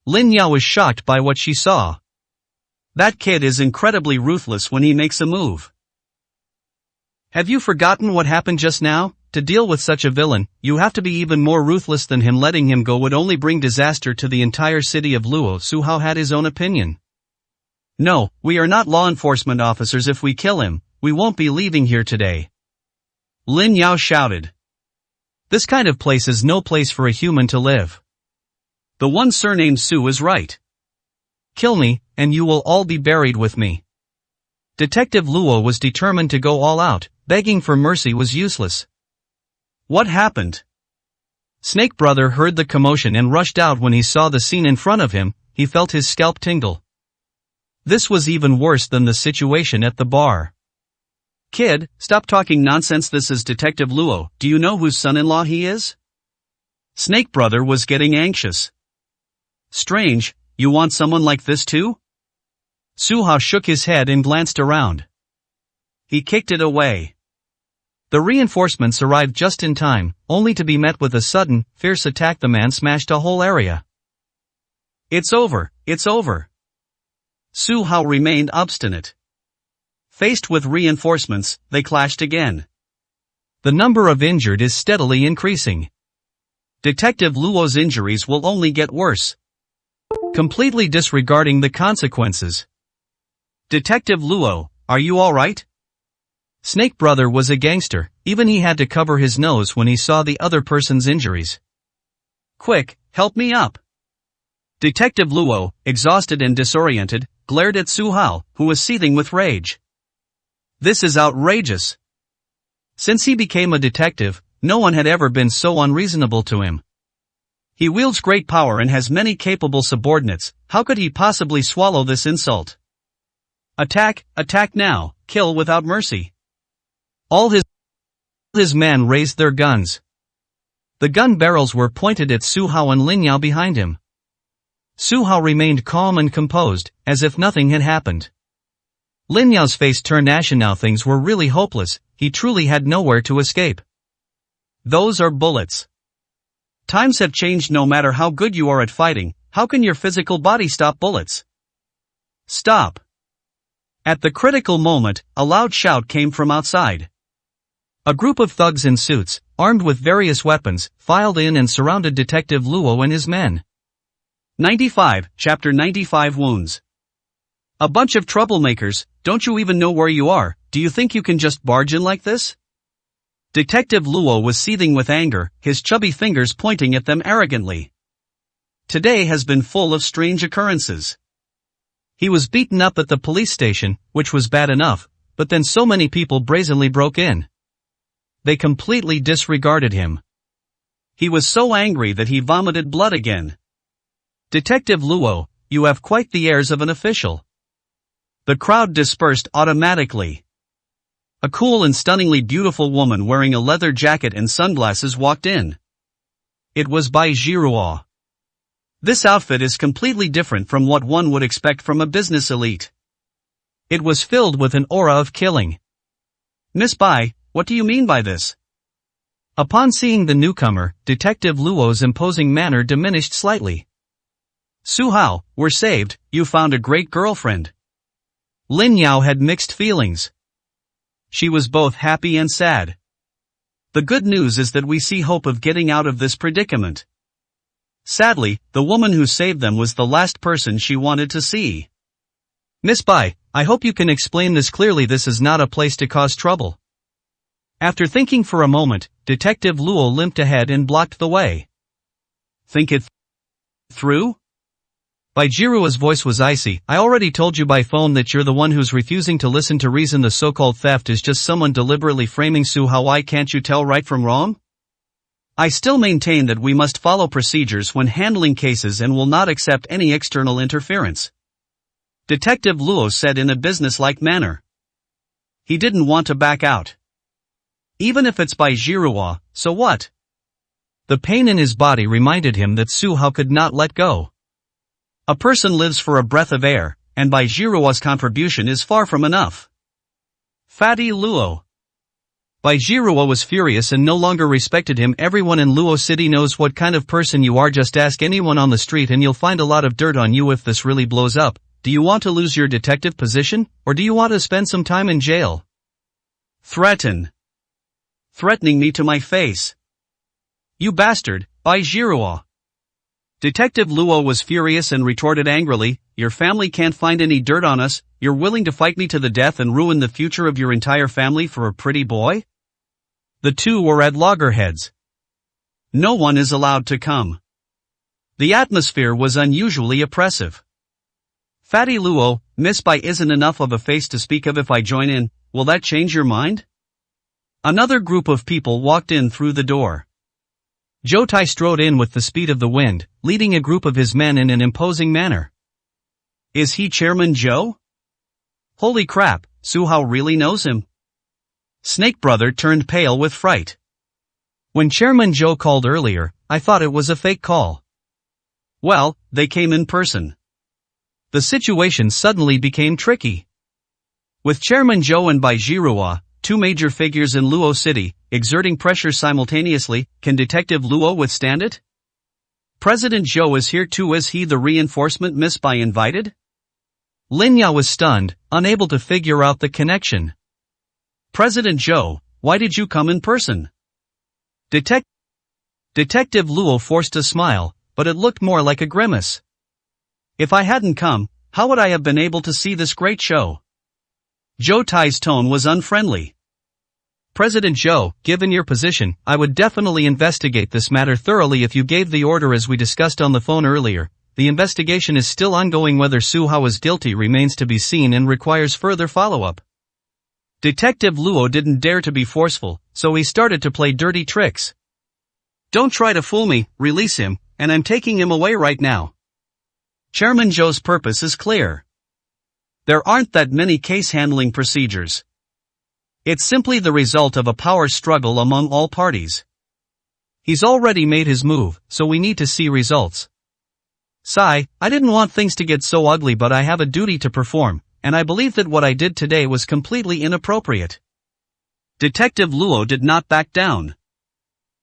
Lin Yao was shocked by what she saw. That kid is incredibly ruthless when he makes a move. Have you forgotten what happened just now? To deal with such a villain, you have to be even more ruthless than him. Letting him go would only bring disaster to the entire city of Luo. Su Hao had his own opinion. No, we are not law enforcement officers. If we kill him, we won't be leaving here today. Lin Yao shouted. This kind of place is no place for a human to live. The one surnamed Su is right. Kill me, and you will all be buried with me. Detective Luo was determined to go all out. Begging for mercy was useless. What happened? Snake Brother heard the commotion and rushed out. When he saw the scene in front of him, he felt his scalp tingle. This was even worse than the situation at the bar. Kid, stop talking nonsense. This is Detective Luo. Do you know whose son-in-law he is? Snake Brother was getting anxious. Strange, you want someone like this too? Su Hao shook his head and glanced around. He kicked it away. The reinforcements arrived just in time, only to be met with a sudden, fierce attack. The man smashed a whole area. It's over, it's over. Su Hao remained obstinate. Faced with reinforcements, they clashed again. The number of injured is steadily increasing. Detective Luo's injuries will only get worse. Completely disregarding the consequences. Detective Luo, are you alright? Snake Brother was a gangster, even he had to cover his nose when he saw the other person's injuries. Quick, help me up. Detective Luo, exhausted and disoriented, glared at Su Hao, who was seething with rage. This is outrageous. Since he became a detective, no one had ever been so unreasonable to him. He wields great power and has many capable subordinates. How could he possibly swallow this insult? Attack, attack now, kill without mercy. All his men raised their guns. The gun barrels were pointed at Su Hao and Lin Yao behind him. Su Hao remained calm and composed, as if nothing had happened. Lin Yao's face turned ashen. Now things were really hopeless. He truly had nowhere to escape. Those are bullets. Times have changed. No matter how good you are at fighting, how can your physical body stop bullets? Stop. At the critical moment, a loud shout came from outside. A group of thugs in suits, armed with various weapons, filed in and surrounded Detective Luo and his men. 95, Chapter 95 Wounds. A bunch of troublemakers. Don't you even know where you are? Do you think you can just barge in like this? Detective Luo was seething with anger, his chubby fingers pointing at them arrogantly. Today has been full of strange occurrences. He was beaten up at the police station, which was bad enough, but then so many people brazenly broke in. They completely disregarded him. He was so angry that he vomited blood again. Detective Luo, you have quite the airs of an official. The crowd dispersed automatically. A cool and stunningly beautiful woman wearing a leather jacket and sunglasses walked in. It was Bai Jiruo. This outfit is completely different from what one would expect from a business elite. It was filled with an aura of killing. Miss Bai, what do you mean by this? Upon seeing the newcomer, Detective Luo's imposing manner diminished slightly. Su Hao, we're saved, you found a great girlfriend. Lin Yao had mixed feelings. She was both happy and sad. The good news is that we see hope of getting out of this predicament. Sadly, the woman who saved them was the last person she wanted to see. Miss Bai, I hope you can explain this clearly. This is not a place to cause trouble. After thinking for a moment, Detective Luo limped ahead and blocked the way. Think it through? Bai Jiruo's voice was icy. I already told you by phone that you're the one who's refusing to listen to reason. The so-called theft is just someone deliberately framing Su Hao. Why can't you tell right from wrong? I still maintain that we must follow procedures when handling cases and will not accept any external interference. Detective Luo said in a businesslike manner. He didn't want to back out. Even if it's Bai Jiruo, so what? The pain in his body reminded him that Su Hao could not let go. A person lives for a breath of air, and Bai Jiruo's contribution is far from enough. Fatty Luo. Bai Jiruo was furious and no longer respected him. Everyone in Luo City knows what kind of person you are. Just ask anyone on the street and you'll find a lot of dirt on you if this really blows up. Do you want to lose your detective position, or do you want to spend some time in jail? Threatening me to my face. You bastard, Bai Jiruo. Detective Luo was furious and retorted angrily, your family can't find any dirt on us, you're willing to fight me to the death and ruin the future of your entire family for a pretty boy? The two were at loggerheads. No one is allowed to come. The atmosphere was unusually oppressive. Fatty Luo, Miss Bai isn't enough of a face to speak of. If I join in, will that change your mind? Another group of people walked in through the door. Zhou Tai strode in with the speed of the wind, leading a group of his men in an imposing manner. Is he Chairman Zhou? Holy crap, Su Hao really knows him. Snake Brother turned pale with fright. When Chairman Zhou called earlier, I thought it was a fake call. Well, they came in person. The situation suddenly became tricky. With Chairman Zhou and Bai Jiruo, two major figures in Luo City, exerting pressure simultaneously, can Detective Luo withstand it? President Zhou is here too. Is he the reinforcement Miss Bai invited? Lin Ya was stunned, unable to figure out the connection. President Zhou, why did you come in person? Detective Luo forced a smile, but it looked more like a grimace. If I hadn't come, how would I have been able to see this great show? Zhou Tai's tone was unfriendly. President Zhou, given your position, I would definitely investigate this matter thoroughly if you gave the order as we discussed on the phone earlier. The investigation is still ongoing. Whether Su Hao is guilty remains to be seen and requires further follow-up. Detective Luo didn't dare to be forceful, so he started to play dirty tricks. Don't try to fool me, release him, and I'm taking him away right now. Chairman Zhou's purpose is clear. There aren't that many case-handling procedures. It's simply the result of a power struggle among all parties. He's already made his move, so we need to see results. Sai, I didn't want things to get so ugly, but I have a duty to perform, and I believe that what I did today was completely inappropriate. Detective Luo did not back down.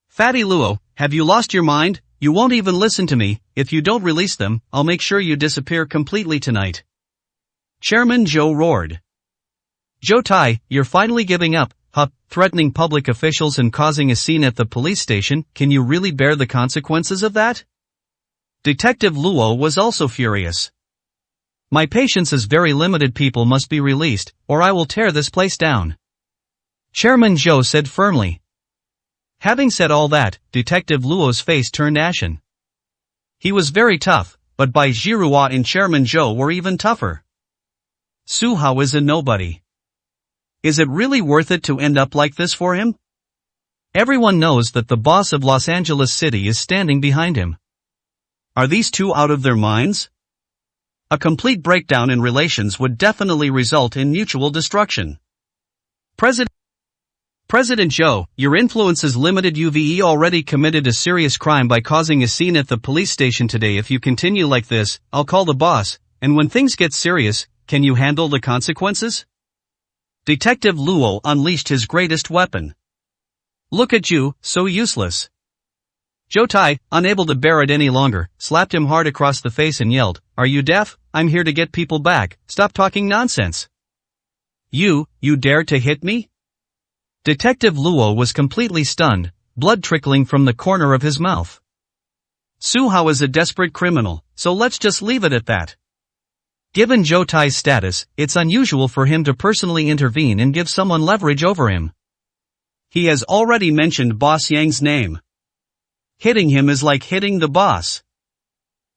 Fatty Luo, have you lost your mind? You won't even listen to me. If you don't release them, I'll make sure you disappear completely tonight. Chairman Zhou roared. Zhou Tai, you're finally giving up, huh? Threatening public officials and causing a scene at the police station, can you really bear the consequences of that? Detective Luo was also furious. My patience is very limited. People must be released, or I will tear this place down. Chairman Zhou said firmly. Having said all that, Detective Luo's face turned ashen. He was very tough, but Bai Jiruo and Chairman Zhou were even tougher. Su Hao is a nobody. Is it really worth it to end up like this for him? Everyone knows that the boss of Los Angeles City is standing behind him. Are these two out of their minds? A complete breakdown in relations would definitely result in mutual destruction. President Zhou, your influence is limited. You've already committed a serious crime by causing a scene at the police station today. If you continue like this, I'll call the boss, and when things get serious, can you handle the consequences? Detective Luo unleashed his greatest weapon. Look at you, so useless. Zhou Tai, unable to bear it any longer, slapped him hard across the face and yelled, Are you deaf? I'm here to get people back, stop talking nonsense. You dare to hit me? Detective Luo was completely stunned, blood trickling from the corner of his mouth. Su Hao is a desperate criminal, so let's just leave it at that. Given Zhou Tai's status, it's unusual for him to personally intervene and give someone leverage over him. He has already mentioned Boss Yang's name. Hitting him is like hitting the boss.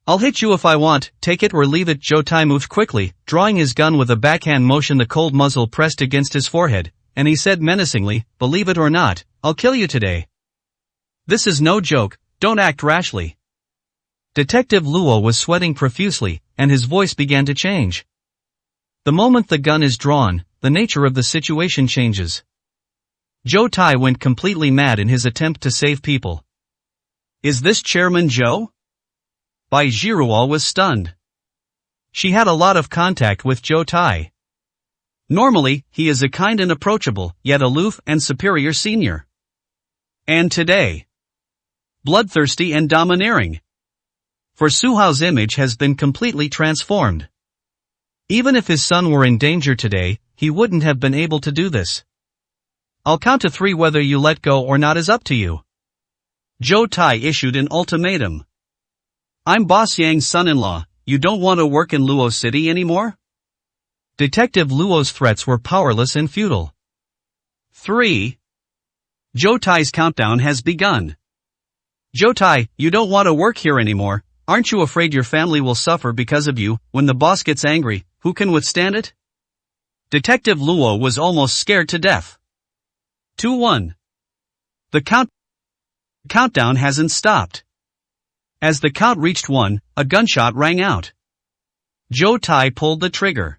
I'll hit you if I want, take it or leave it. Zhou Tai moved quickly, drawing his gun with a backhand motion, the cold muzzle pressed against his forehead, and he said menacingly, believe it or not, I'll kill you today. This is no joke, don't act rashly. Detective Luo was sweating profusely, and his voice began to change. The moment the gun is drawn, the nature of the situation changes. Zhou Tai went completely mad in his attempt to save people. Is this Chairman Zhou? Bai Jiruo was stunned. She had a lot of contact with Zhou Tai. Normally, he is a kind and approachable, yet aloof and superior senior. And today, bloodthirsty and domineering. For Su Hao's image has been completely transformed. Even if his son were in danger today, he wouldn't have been able to do this. I'll count to 3, whether you let go or not is up to you. Zhou Tai issued an ultimatum. I'm Boss Yang's son-in-law, you don't want to work in Luo City anymore? Detective Luo's threats were powerless and futile. 3. Zhou Tai's countdown has begun. Zhou Tai, you don't want to work here anymore, aren't you afraid your family will suffer because of you? When the boss gets angry, who can withstand it? Detective Luo was almost scared to death. 2-1. The countdown hasn't stopped. As the count reached 1, a gunshot rang out. Zhou Tai pulled the trigger.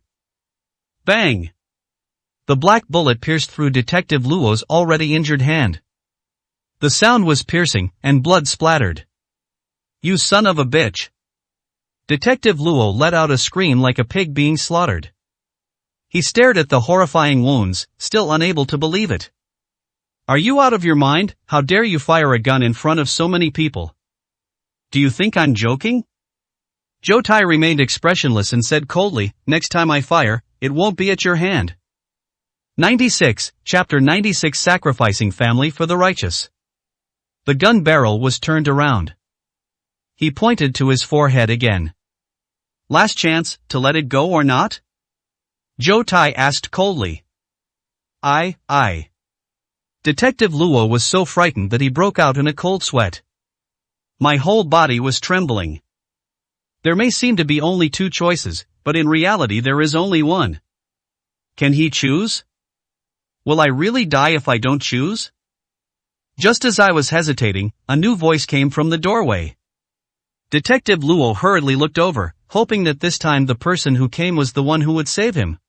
Bang! The black bullet pierced through Detective Luo's already injured hand. The sound was piercing, and blood splattered. You son of a bitch! Detective Luo let out a scream like a pig being slaughtered. He stared at the horrifying wounds, still unable to believe it. Are you out of your mind? How dare you fire a gun in front of so many people? Do you think I'm joking? Zhou Tai remained expressionless and said coldly, next time I fire, it won't be at your hand. 96, Chapter 96, Sacrificing Family for the Righteous. The gun barrel was turned around. He pointed to his forehead again. Last chance, to let it go or not? Zhou Tai asked coldly. I. Detective Luo was so frightened that he broke out in a cold sweat. My whole body was trembling. There may seem to be only 2 choices, but in reality there is only one. Can he choose? Will I really die if I don't choose? Just as I was hesitating, a new voice came from the doorway. Detective Luo hurriedly looked over, hoping that this time the person who came was the one who would save him.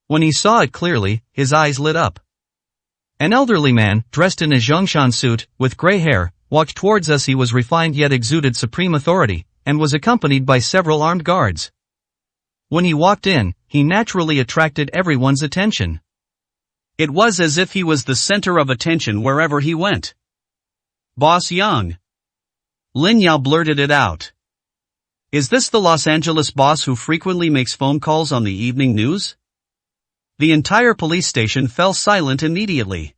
When he saw it clearly, his eyes lit up. An elderly man, dressed in a Zhongshan suit, with gray hair, walked towards us. He was refined yet exuded supreme authority, and was accompanied by several armed guards. When he walked in, he naturally attracted everyone's attention. It was as if he was the center of attention wherever he went. Boss Yang. Lin Yao blurted it out. Is this the Los Angeles boss who frequently makes phone calls on the evening news? The entire police station fell silent immediately.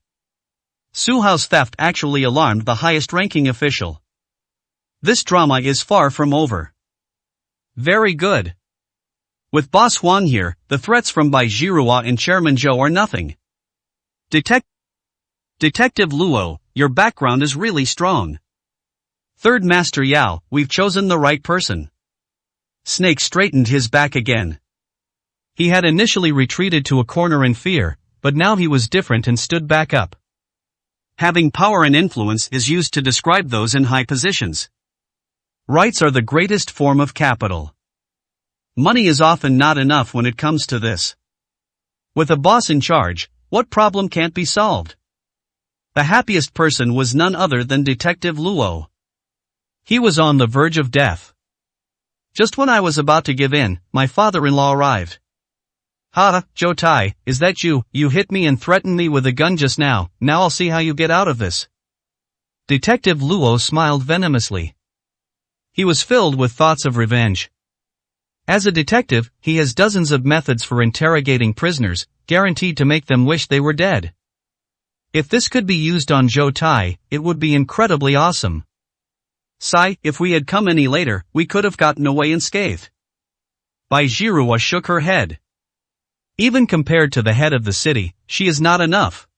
Su Hao's theft actually alarmed the highest-ranking official. This drama is far from over. Very good. With Boss Huang here, the threats from Bai Jiruo and Chairman Zhou are nothing. Detective Luo, your background is really strong. Third Master Yao, we've chosen the right person. Snake straightened his back again. He had initially retreated to a corner in fear, but now he was different and stood back up. Having power and influence is used to describe those in high positions. Rights are the greatest form of capital. Money is often not enough when it comes to this. With a boss in charge, what problem can't be solved? The happiest person was none other than Detective Luo. He was on the verge of death. Just when I was about to give in, my father-in-law arrived. Ha, Zhou Tai, is that you? You hit me and threatened me with a gun just now, now I'll see how you get out of this. Detective Luo smiled venomously. He was filled with thoughts of revenge. As a detective, he has dozens of methods for interrogating prisoners, guaranteed to make them wish they were dead. If this could be used on Zhou Tai, it would be incredibly awesome. Sigh, if we had come any later, we could have gotten away unscathed. Bai Zhihua shook her head. Even compared to the head of the city, she is not enough.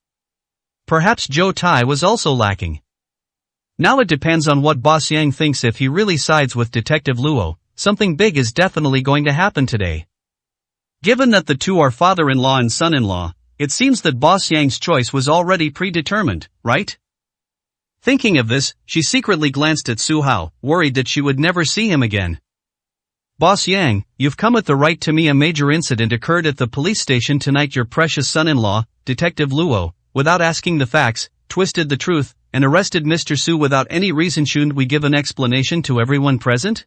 Perhaps Zhou Tai was also lacking. Now it depends on what Boss Yang thinks. If he really sides with Detective Luo, something big is definitely going to happen today. Given that the two are father-in-law and son-in-law, it seems that Boss Yang's choice was already predetermined, right? Thinking of this, she secretly glanced at Su Hao, worried that she would never see him again. Boss Yang, you've come at the right time. A major incident occurred at the police station tonight. Your precious son-in-law, Detective Luo, without asking the facts, twisted the truth, and arrested Mr. Su without any reason. Shouldn't we give an explanation to everyone present?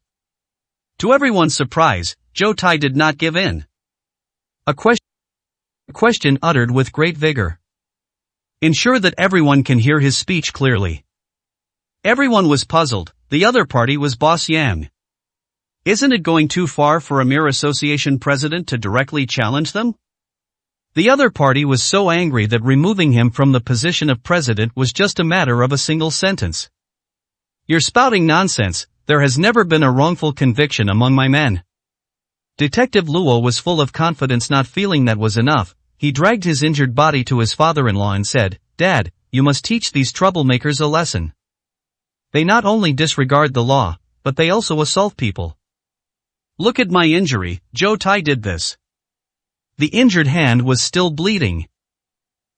To everyone's surprise, Zhou Tai did not give in. A question uttered with great vigor. Ensure that everyone can hear his speech clearly. Everyone was puzzled. The other party was Boss Yang. Isn't it going too far for a mere association president to directly challenge them? The other party was so angry that removing him from the position of president was just a matter of a single sentence. You're spouting nonsense. There has never been a wrongful conviction among my men. Detective Luo was full of confidence. Not feeling that was enough, he dragged his injured body to his father-in-law and said, Dad, you must teach these troublemakers a lesson. They not only disregard the law, but they also assault people. Look at my injury. Zhou Tai did this. The injured hand was still bleeding.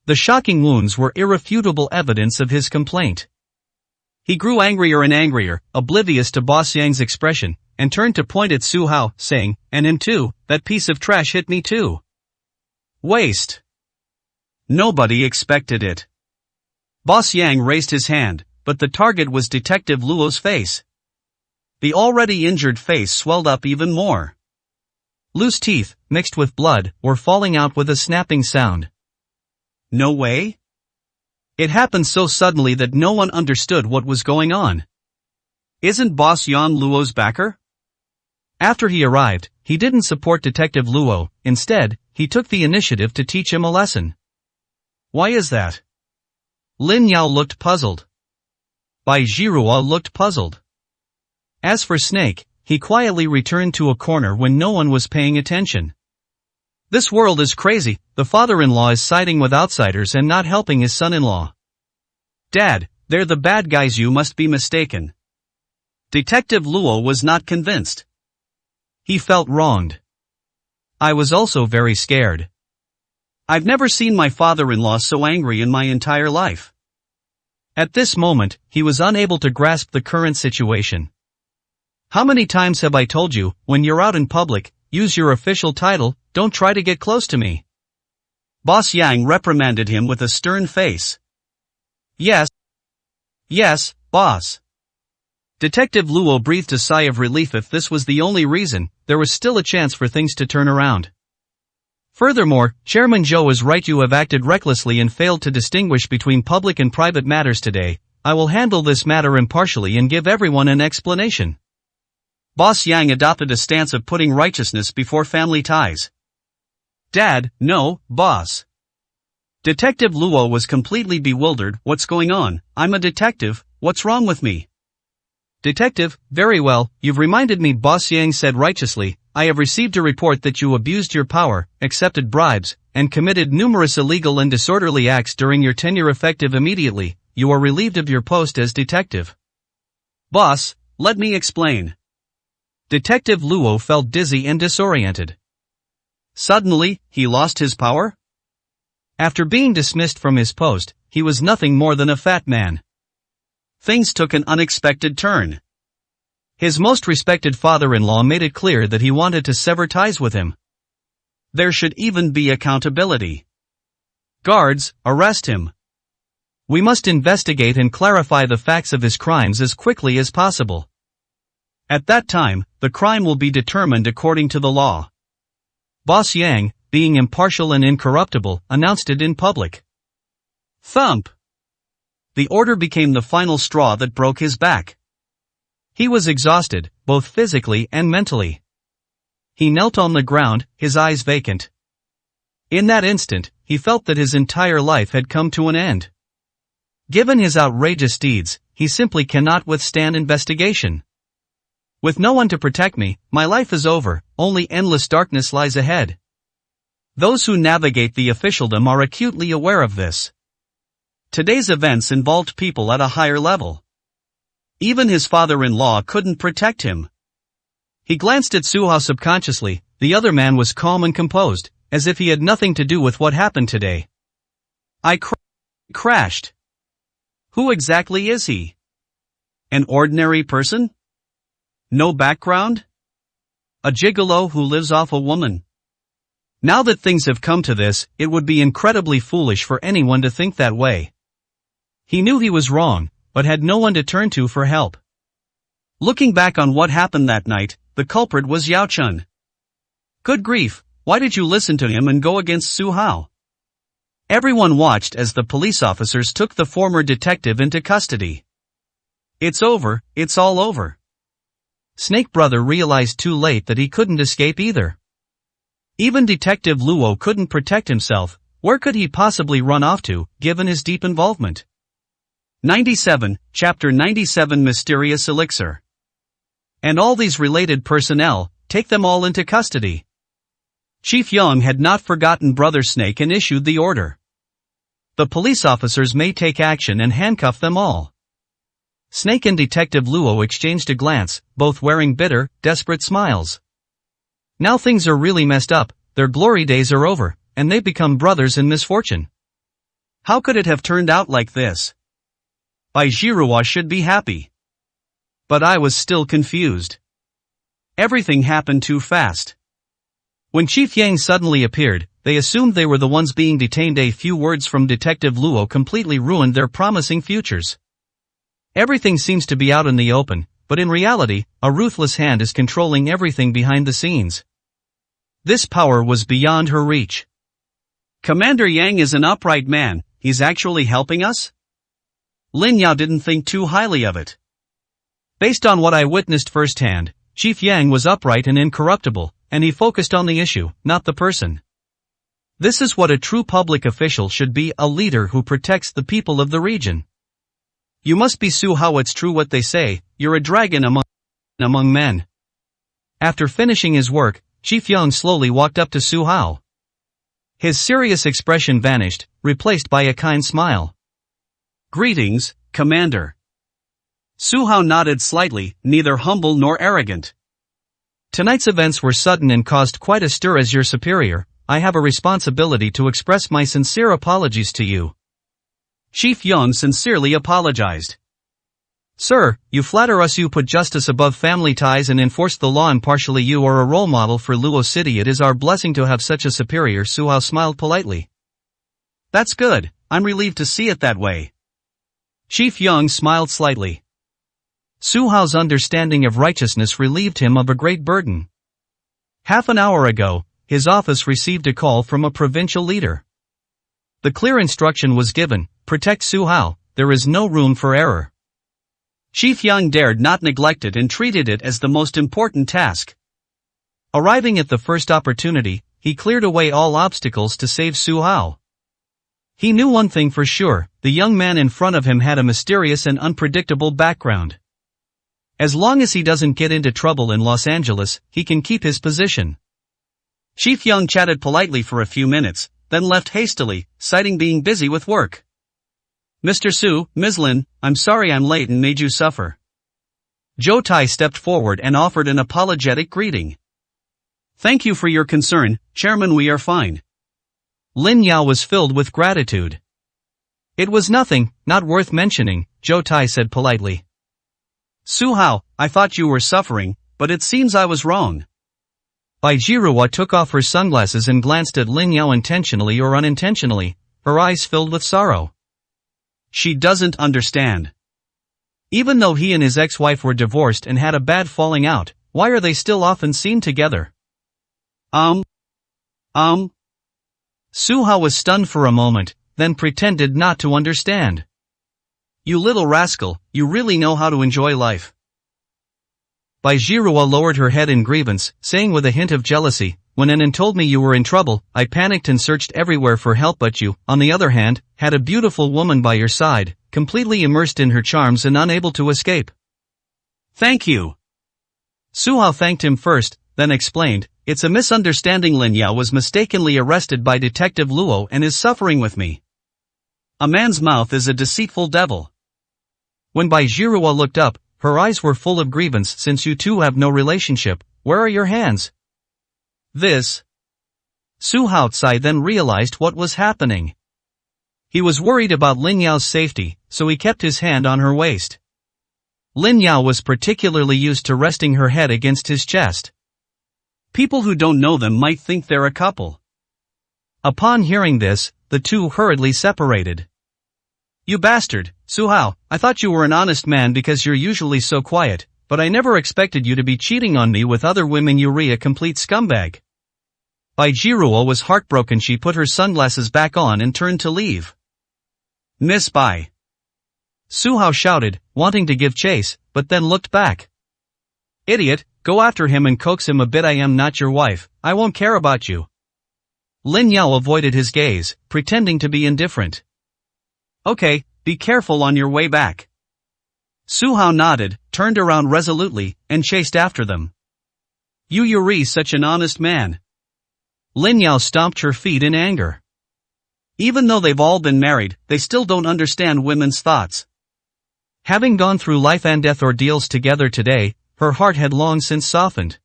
The shocking wounds were irrefutable evidence of his complaint. He grew angrier and angrier, oblivious to Boss Yang's expression, and turned to point at Su Hao, saying, and him too, that piece of trash hit me too. Waste. Nobody expected it. Boss Yang raised his hand, but the target was Detective Luo's face. The already injured face swelled up even more. Loose teeth, mixed with blood, were falling out with a snapping sound. No way? It happened so suddenly that no one understood what was going on. Isn't Boss Yan Luo's backer? After he arrived, he didn't support Detective Luo. Instead, he took the initiative to teach him a lesson. Why is that? Lin Yao looked puzzled. Bai Zhihua looked puzzled. As for Snake, he quietly returned to a corner when no one was paying attention. This world is crazy. The father-in-law is siding with outsiders and not helping his son-in-law. Dad, they're the bad guys. You must be mistaken. Detective Luo was not convinced. He felt wronged. I was also very scared. I've never seen my father-in-law so angry in my entire life. At this moment, he was unable to grasp the current situation. How many times have I told you, when you're out in public, use your official title, don't try to get close to me. Boss Yang reprimanded him with a stern face. Yes, boss. Detective Luo breathed a sigh of relief. If this was the only reason, there was still a chance for things to turn around. Furthermore, Chairman Zhou is right. You have acted recklessly and failed to distinguish between public and private matters today. I will handle this matter impartially and give everyone an explanation. Boss Yang adopted a stance of putting righteousness before family ties. Dad, no, boss. Detective Luo was completely bewildered. What's going on? I'm a detective, what's wrong with me? Detective, very well, you've reminded me. Boss Yang said righteously. I have received a report that you abused your power, accepted bribes, and committed numerous illegal and disorderly acts during your tenure. Effective immediately, you are relieved of your post as detective. Boss, let me explain. Detective Luo felt dizzy and disoriented. Suddenly, he lost his power? After being dismissed from his post, he was nothing more than a fat man. Things took an unexpected turn. His most respected father-in-law made it clear that he wanted to sever ties with him. There should even be accountability. Guards, arrest him. We must investigate and clarify the facts of his crimes as quickly as possible. At that time, the crime will be determined according to the law. Boss Yang, being impartial and incorruptible, announced it in public. Thump! The order became the final straw that broke his back. He was exhausted, both physically and mentally. He knelt on the ground, his eyes vacant. In that instant, he felt that his entire life had come to an end. Given his outrageous deeds, he simply cannot withstand investigation. With no one to protect me, my life is over, only endless darkness lies ahead. Those who navigate the officialdom are acutely aware of this. Today's events involved people at a higher level. Even his father-in-law couldn't protect him. He glanced at Su Hao subconsciously. The other man was calm and composed, as if he had nothing to do with what happened today. I crashed. Who exactly is he? An ordinary person? No background? A gigolo who lives off a woman? Now that things have come to this, it would be incredibly foolish for anyone to think that way. He knew he was wrong, but had no one to turn to for help. Looking back on what happened that night, the culprit was Yao Chun. Good grief, why did you listen to him and go against Su Hao? Everyone watched as the police officers took the former detective into custody. It's over, it's all over. Snake Brother realized too late that he couldn't escape either. Even Detective Luo couldn't protect himself. Where could he possibly run off to, given his deep involvement? 97, Chapter 97 Mysterious Elixir. And all these related personnel, take them all into custody. Chief Young had not forgotten Brother Snake and issued the order. The police officers may take action and handcuff them all. Snake and Detective Luo exchanged a glance, both wearing bitter, desperate smiles. Now things are really messed up, their glory days are over, and they've become brothers in misfortune. How could it have turned out like this? Bai Zhihua should be happy. But I was still confused. Everything happened too fast. When Chief Yang suddenly appeared, they assumed they were the ones being detained. A few words from Detective Luo completely ruined their promising futures. Everything seems to be out in the open, but in reality, a ruthless hand is controlling everything behind the scenes. This power was beyond her reach. Commander Yang is an upright man, he's actually helping us? Lin Yao didn't think too highly of it. Based on what I witnessed firsthand, Chief Yang was upright and incorruptible, and he focused on the issue, not the person. This is what a true public official should be, a leader who protects the people of the region. You must be Su Hao. It's true what they say, you're a dragon among men. After finishing his work, Chief Yang slowly walked up to Su Hao. His serious expression vanished, replaced by a kind smile. Greetings, Commander. Su Hao nodded slightly, neither humble nor arrogant. Tonight's events were sudden and caused quite a stir. As your superior, I have a responsibility to express my sincere apologies to you. Chief Yang sincerely apologized. Sir, you flatter us. You put justice above family ties and enforce the law impartially. You are a role model for Luo City. It is our blessing to have such a superior. Su Hao smiled politely. That's good, I'm relieved to see it that way. Chief Yang smiled slightly. Su Hao's understanding of righteousness relieved him of a great burden. Half an hour ago, his office received a call from a provincial leader. The clear instruction was given, protect Su Hao, there is no room for error. Chief Yang dared not neglect it and treated it as the most important task. Arriving at the first opportunity, he cleared away all obstacles to save Su Hao. He knew one thing for sure, the young man in front of him had a mysterious and unpredictable background. As long as he doesn't get into trouble in Los Angeles, he can keep his position. Chief Yang chatted politely for a few minutes, then left hastily, citing being busy with work. Mr. Su, Ms. Lin, I'm sorry I'm late and made you suffer. Zhou Tai stepped forward and offered an apologetic greeting. Thank you for your concern, Chairman. We are fine. Lin Yao was filled with gratitude. It was nothing, not worth mentioning, Zhou Tai said politely. Su Hao, I thought you were suffering, but it seems I was wrong. Bai Zhihua took off her sunglasses and glanced at Lin Yao intentionally or unintentionally, her eyes filled with sorrow. She doesn't understand. Even though he and his ex-wife were divorced and had a bad falling out, why are they still often seen together? Su Hao was stunned for a moment, then pretended not to understand. You little rascal, you really know how to enjoy life. Bai Zhihua lowered her head in grievance, saying with a hint of jealousy, when Anan told me you were in trouble, I panicked and searched everywhere for help, but you, on the other hand, had a beautiful woman by your side, completely immersed in her charms and unable to escape. Thank you. Su Hao thanked him first, then explained, it's a misunderstanding. Lin Yao was mistakenly arrested by Detective Luo and is suffering with me. A man's mouth is a deceitful devil. When Bai Jiruo looked up, her eyes were full of grievance. Since you two have no relationship, where are your hands? This. Su Haocai then realized what was happening. He was worried about Lin Yao's safety, so he kept his hand on her waist. Lin Yao was particularly used to resting her head against his chest. People who don't know them might think they're a couple. Upon hearing this, the two hurriedly separated. You bastard, Su Hao, I thought you were an honest man because you're usually so quiet, but I never expected you to be cheating on me with other women. You're a complete scumbag. Bai Jiruo was heartbroken. She put her sunglasses back on and turned to leave. Miss Bai. Su Hao shouted, wanting to give chase, but then looked back. Idiot, go after him and coax him a bit. I am not your wife, I won't care about you. Lin Yao avoided his gaze, pretending to be indifferent. Okay, be careful on your way back. Su Hao nodded, turned around resolutely, and chased after them. Yuri, such an honest man. Lin Yao stomped her feet in anger. Even though they've all been married, they still don't understand women's thoughts. Having gone through life and death ordeals together today, her heart had long since softened.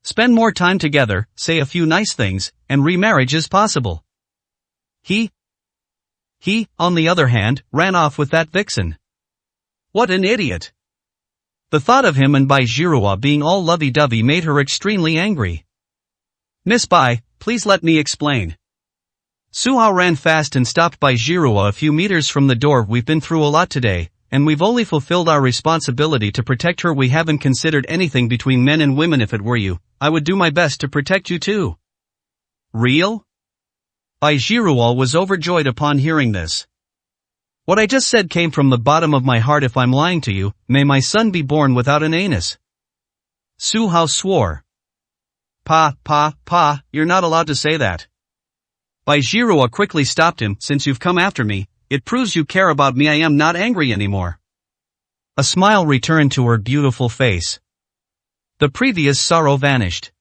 Spend more time together, say a few nice things, and remarriage is possible. He, on the other hand, ran off with that vixen. What an idiot. The thought of him and Bai Jiruo being all lovey-dovey made her extremely angry. Miss Bai, please let me explain. Su Hao ran fast and stopped Bai Jiruo a few meters from the door. We've been through a lot today, and we've only fulfilled our responsibility to protect her. We haven't considered anything between men and women. If it were you, I would do my best to protect you too. Real? Bai Jiruo was overjoyed upon hearing this. What I just said came from the bottom of my heart. If I'm lying to you, may my son be born without an anus. Su Hao swore. Pa, you're not allowed to say that. Bai Jiruo quickly stopped him. Since you've come after me, it proves you care about me. I am not angry anymore. A smile returned to her beautiful face. The previous sorrow vanished.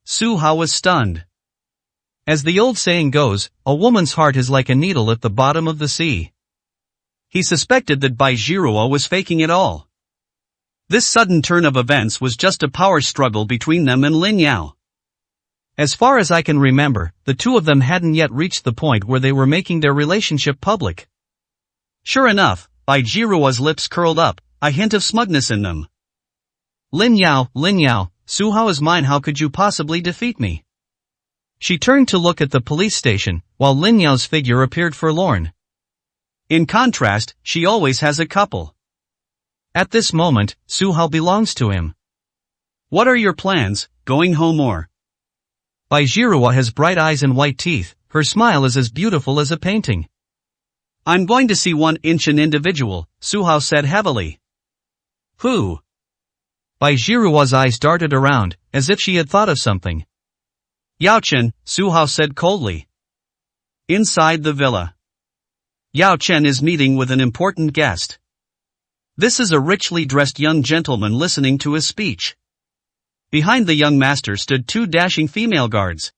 Su Hao was stunned. As the old saying goes, a woman's heart is like a needle at the bottom of the sea. He suspected that Bai Jiruo was faking it all. This sudden turn of events was just a power struggle between them and Lin Yao. As far as I can remember, the two of them hadn't yet reached the point where they were making their relationship public. Sure enough, Bai Jiruo's lips curled up, a hint of smugness in them. Lin Yao, Su Hao is mine. How could you possibly defeat me? She turned to look at the police station, while Lin Yao's figure appeared forlorn. In contrast, she always has a couple. At this moment, Su Hao belongs to him. What are your plans, going home or? Bai Jiruo has bright eyes and white teeth, her smile is as beautiful as a painting. I'm going to see 1-inch an individual, Su Hao said heavily. Who? Bai Jiruo's eyes darted around, as if she had thought of something. Yao Chen, Su Hao said coldly. Inside the villa. Yao Chen is meeting with an important guest. This is a richly dressed young gentleman listening to his speech. Behind the young master stood 2 dashing female guards.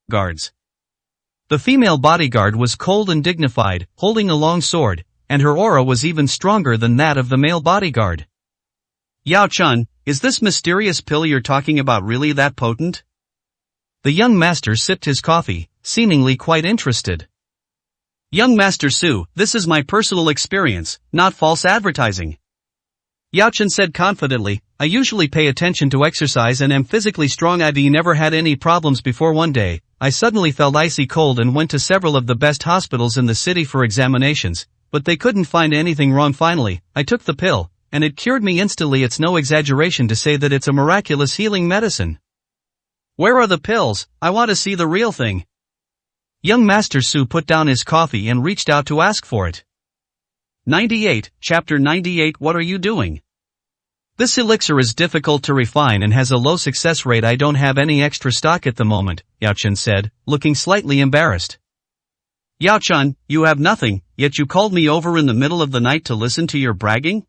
The female bodyguard was cold and dignified, holding a long sword, and her aura was even stronger than that of the male bodyguard. Yao Chen, is this mysterious pill you're talking about really that potent? The young master sipped his coffee, seemingly quite interested. Young Master Su, this is my personal experience, not false advertising. Yao Chen said confidently, I usually pay attention to exercise and am physically strong. I've never had any problems before. One day, I suddenly felt icy cold and went to several of the best hospitals in the city for examinations, but they couldn't find anything wrong. Finally, I took the pill, and it cured me instantly. It's no exaggeration to say that it's a miraculous healing medicine. Where are the pills? I want to see the real thing. Young Master Su put down his coffee and reached out to ask for it. 98, Chapter 98. What are you doing? This elixir is difficult to refine and has a low success rate. I don't have any extra stock at the moment, Yao Chen said, looking slightly embarrassed. Yao Chen, you have nothing, yet you called me over in the middle of the night to listen to your bragging?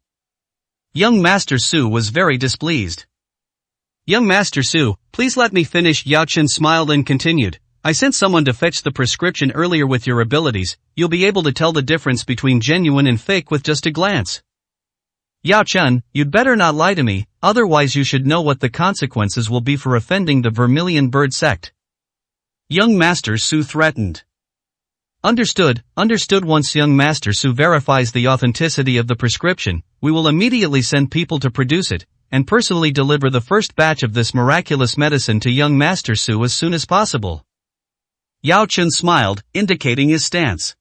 Young Master Su was very displeased. Young Master Su, please let me finish. Yao Chen smiled and continued. I sent someone to fetch the prescription earlier. With your abilities, you'll be able to tell the difference between genuine and fake with just a glance. Yao Chen, you'd better not lie to me, otherwise you should know what the consequences will be for offending the Vermilion Bird sect. Young Master Su threatened. Understood. Once young Master Su verifies the authenticity of the prescription, we will immediately send people to produce it, and personally deliver the first batch of this miraculous medicine to young Master Su as soon as possible. Yao Chen smiled, indicating his stance.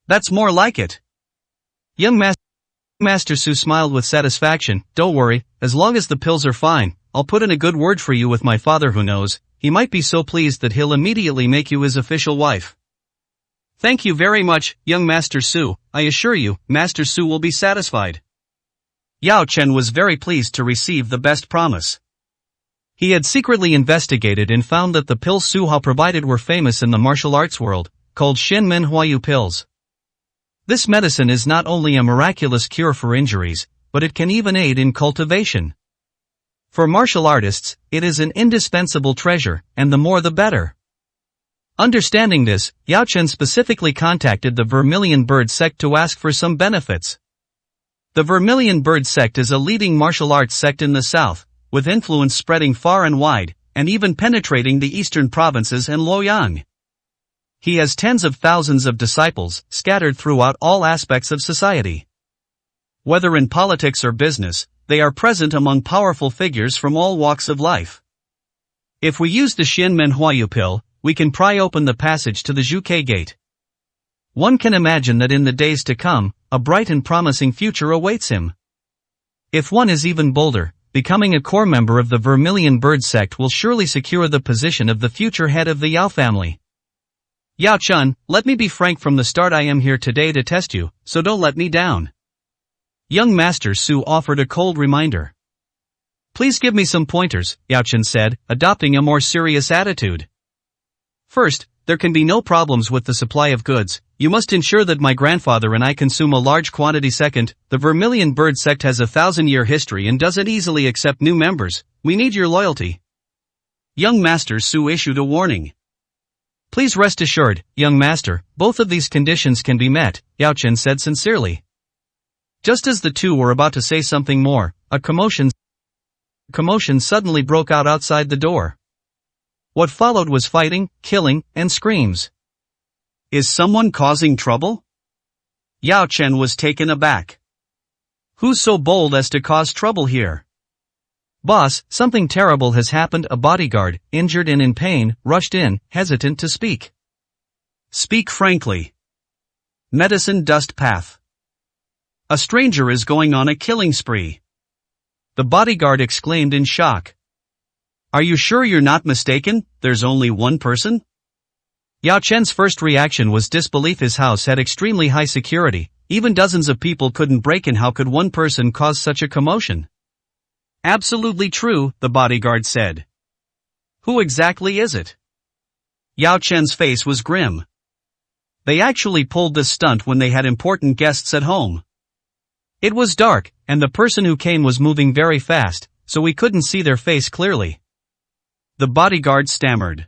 That's more like it. Young Master Su smiled with satisfaction. Don't worry, as long as the pills are fine, I'll put in a good word for you with my father. Who knows, he might be so pleased that he'll immediately make you his official wife. Thank you very much, young Master Su. I assure you, Master Su will be satisfied. Yao Chen was very pleased to receive the best promise. He had secretly investigated and found that the pills Su Hao provided were famous in the martial arts world, called Shen Men Huayu pills. This medicine is not only a miraculous cure for injuries, but it can even aid in cultivation. For martial artists, it is an indispensable treasure, and the more the better. Understanding this, Yao Chen specifically contacted the Vermilion Bird sect to ask for some benefits. The Vermilion Bird sect is a leading martial arts sect in the south, with influence spreading far and wide, and even penetrating the eastern provinces and Luoyang. He has tens of thousands of disciples, scattered throughout all aspects of society. Whether in politics or business, they are present among powerful figures from all walks of life. If we use the Shen Men Huayu pill, we can pry open the passage to the Zhuke Gate. One can imagine that in the days to come, a bright and promising future awaits him. If one is even bolder, becoming a core member of the Vermilion Bird sect will surely secure the position of the future head of the Yao family. Yao Chen, let me be frank from the start. I am here today to test you, so don't let me down. Young Master Su offered a cold reminder. Please give me some pointers, Yao Chen said, adopting a more serious attitude. First, there can be no problems with the supply of goods. You must ensure that my grandfather and I consume a large quantity. Second, the Vermilion Bird sect has a 1,000-year history and doesn't easily accept new members. We need your loyalty. Young Master Su issued a warning. Please rest assured, young master, both of these conditions can be met, Yao Chen said sincerely. Just as the two were about to say something more, a commotion suddenly broke out outside the door. What followed was fighting, killing, and screams. Is someone causing trouble? Yao Chen was taken aback. Who's so bold as to cause trouble here? Boss, something terrible has happened. A bodyguard, injured and in pain, rushed in, hesitant to speak. Speak frankly. Medicine Dust Path. A stranger is going on a killing spree. The bodyguard exclaimed in shock. Are you sure you're not mistaken? There's only one person? Yao Chen's first reaction was disbelief. His house had extremely high security, even dozens of people couldn't break in. How could one person cause such a commotion? Absolutely true, the bodyguard said. Who exactly is it? Yao Chen's face was grim. They actually pulled this stunt when they had important guests at home. It was dark, and the person who came was moving very fast, so we couldn't see their face clearly. The bodyguard stammered.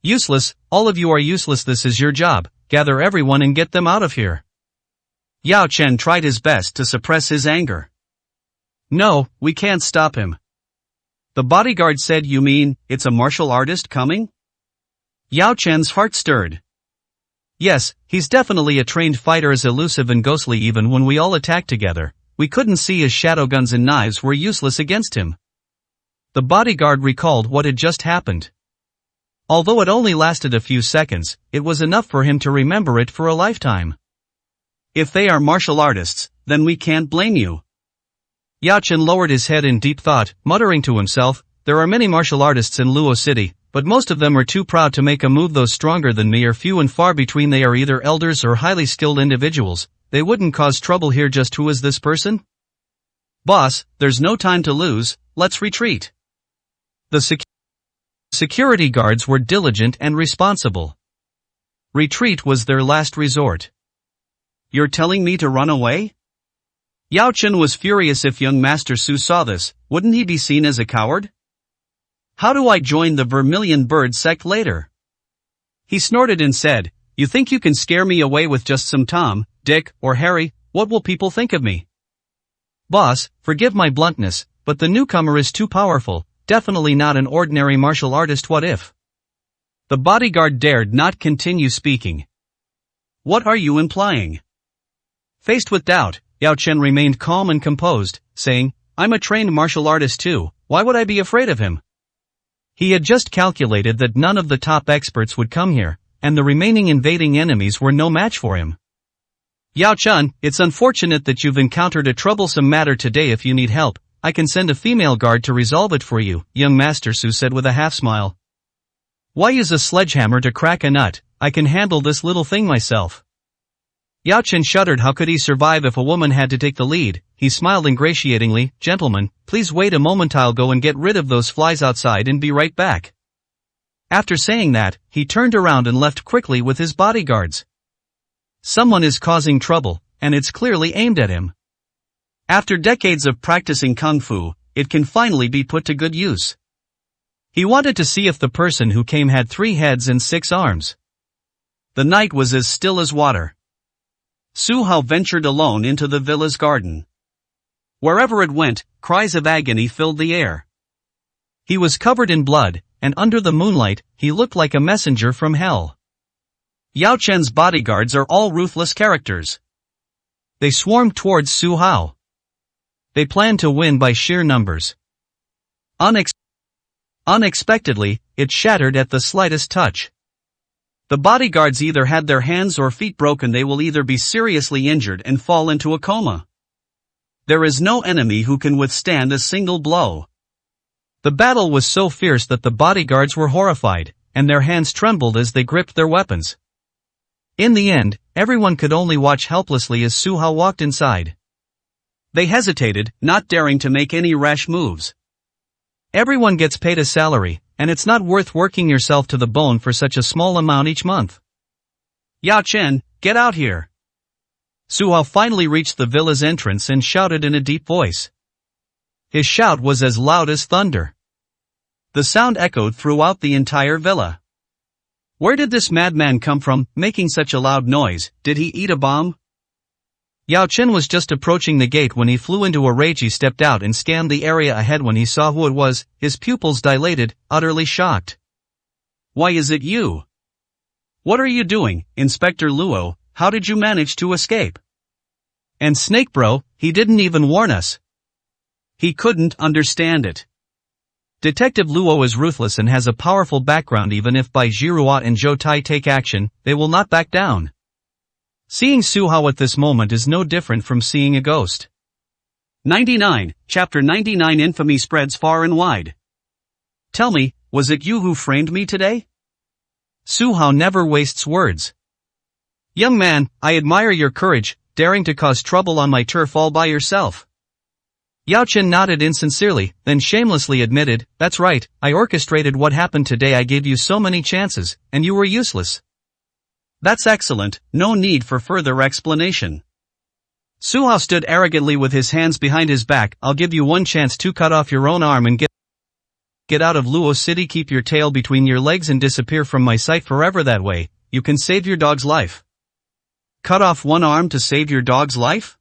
Useless, all of you are useless. This is your job, gather everyone and get them out of here. Yao Chen tried his best to suppress his anger. No, we can't stop him. The bodyguard said. You mean, it's a martial artist coming? Yao Chen's heart stirred. Yes, he's definitely a trained fighter, as elusive and ghostly. Even when we all attacked together, we couldn't see his shadow. Guns and knives were useless against him. The bodyguard recalled what had just happened. Although it only lasted a few seconds, it was enough for him to remember it for a lifetime. If they are martial artists, then we can't blame you. Yao Chen lowered his head in deep thought, muttering to himself, there are many martial artists in Luo City, but most of them are too proud to make a move. Those stronger than me are few and far between. They are either elders or highly skilled individuals. They wouldn't cause trouble here. Just who is this person? Boss, there's no time to lose, let's retreat. The security guards were diligent and responsible. Retreat was their last resort. You're telling me to run away? Yao Chen was furious. If young Master Su saw this, wouldn't he be seen as a coward? How do I join the Vermilion Bird sect later? He snorted and said, you think you can scare me away with just some Tom, Dick, or Harry? What will people think of me? Boss, forgive my bluntness, but the newcomer is too powerful, definitely not an ordinary martial artist. What if? The bodyguard dared not continue speaking. What are you implying? Faced with doubt, Yao Chen remained calm and composed, saying, I'm a trained martial artist too, why would I be afraid of him? He had just calculated that none of the top experts would come here, and the remaining invading enemies were no match for him. Yao Chen, it's unfortunate that you've encountered a troublesome matter today. If you need help, I can send a female guard to resolve it for you, young Master Su said with a half-smile. Why use a sledgehammer to crack a nut? I can handle this little thing myself. Yao Chen shuddered. How could he survive if a woman had to take the lead? He smiled ingratiatingly. Gentlemen, please wait a moment, I'll go and get rid of those flies outside and be right back. After saying that, he turned around and left quickly with his bodyguards. Someone is causing trouble, and it's clearly aimed at him. After decades of practicing kung fu, it can finally be put to good use. He wanted to see if the person who came had 3 heads and 6 arms. The night was as still as water. Su Hao ventured alone into the villa's garden. Wherever it went, cries of agony filled the air. He was covered in blood, and under the moonlight, he looked like a messenger from hell. Yao Chen's bodyguards are all ruthless characters. They swarmed towards Su Hao. They planned to win by sheer numbers. Unexpectedly, it shattered at the slightest touch. The bodyguards either had their hands or feet broken. They will either be seriously injured and fall into a coma. There is no enemy who can withstand a single blow. The battle was so fierce that the bodyguards were horrified, and their hands trembled as they gripped their weapons. In the end, everyone could only watch helplessly as Su Hao walked inside. They hesitated, not daring to make any rash moves. Everyone gets paid a salary, and it's not worth working yourself to the bone for such a small amount each month. Yao Chen, get out here. Su Hao finally reached the villa's entrance and shouted in a deep voice. His shout was as loud as thunder. The sound echoed throughout the entire villa. Where did this madman come from, making such a loud noise? Did he eat a bomb? Yao Chen was just approaching the gate when he flew into a rage. He stepped out and scanned the area ahead. When he saw who it was, his pupils dilated, utterly shocked. Why is it you? What are you doing, Inspector Luo? How did you manage to escape? And Snake Bro, he didn't even warn us. He couldn't understand it. Detective Luo is ruthless and has a powerful background. Even if Bai Jiruo and Zhou Tai take action, they will not back down. Seeing Su Hao at this moment is no different from seeing a ghost. 99, Chapter 99. Infamy spreads far and wide. Tell me, was it you who framed me today? Su Hao never wastes words. Young man, I admire your courage, daring to cause trouble on my turf all by yourself. Yao Chen nodded insincerely, then shamelessly admitted, that's right, I orchestrated what happened today. I gave you so many chances, and you were useless. That's excellent, no need for further explanation. Su Hao stood arrogantly with his hands behind his back. I'll give you one chance to cut off your own arm and get out of Luo City. Keep your tail between your legs and disappear from my sight forever. That way, you can save your dog's life. Cut off one arm to save your dog's life?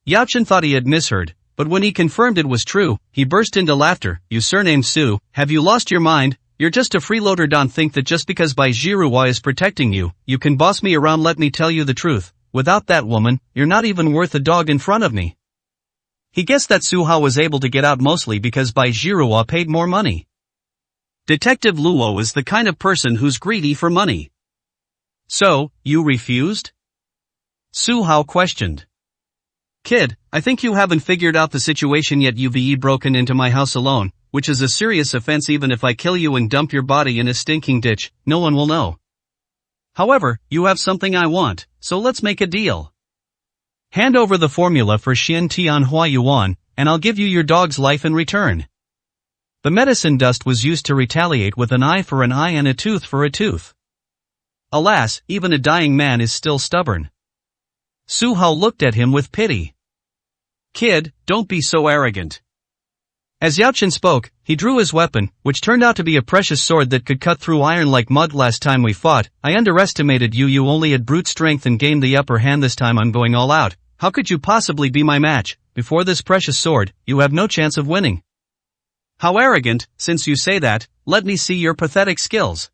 Yao Chen thought he had misheard, but when he confirmed it was true, he burst into laughter. You surnamed Su, have you lost your mind? You're just a freeloader. Don't think that just because Bai Jiruo is protecting you, you can boss me around. Let me tell you the truth, without that woman, you're not even worth a dog in front of me. He guessed that Su Hao was able to get out mostly because Bai Jiruo paid more money. Detective Luo is the kind of person who's greedy for money. So, you refused? Su Hao questioned. Kid, I think you haven't figured out the situation yet. You've broken into my house alone, which is a serious offense. Even if I kill you and dump your body in a stinking ditch, no one will know. However, you have something I want, so let's make a deal. Hand over the formula for Xian Tian Hua Yuan, and I'll give you your dog's life in return. The medicine dust was used to retaliate with an eye for an eye and a tooth for a tooth. Alas, even a dying man is still stubborn. Su Hao looked at him with pity. Kid, don't be so arrogant. As Yao Chen spoke, he drew his weapon, which turned out to be a precious sword that could cut through iron like mud. Last time we fought, I underestimated you. You only had brute strength and gained the upper hand. This time I'm going all out. How could you possibly be my match? Before this precious sword, you have no chance of winning. How arrogant, since you say that, let me see your pathetic skills.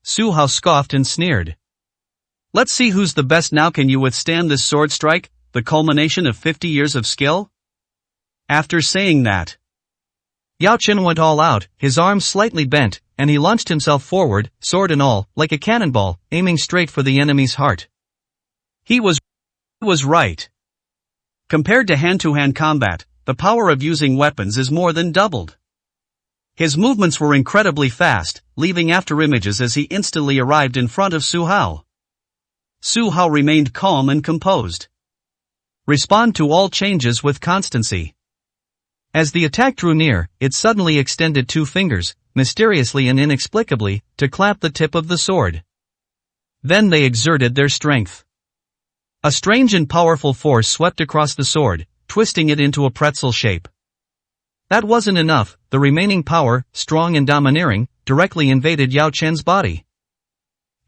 Su Hao scoffed and sneered. Let's see who's the best now. Can you withstand this sword strike, the culmination of 50 years of skill? After saying that, Yao Chen went all out, his arms slightly bent, and he launched himself forward, sword and all, like a cannonball, aiming straight for the enemy's heart. He was right. Compared to hand-to-hand combat, the power of using weapons is more than doubled. His movements were incredibly fast, leaving after images as he instantly arrived in front of Su Hao. Su Hao remained calm and composed. Respond to all changes with constancy. As the attack drew near, it suddenly extended 2 fingers, mysteriously and inexplicably, to clamp the tip of the sword. Then they exerted their strength. A strange and powerful force swept across the sword, twisting it into a pretzel shape. That wasn't enough, the remaining power, strong and domineering, directly invaded Yao Chen's body.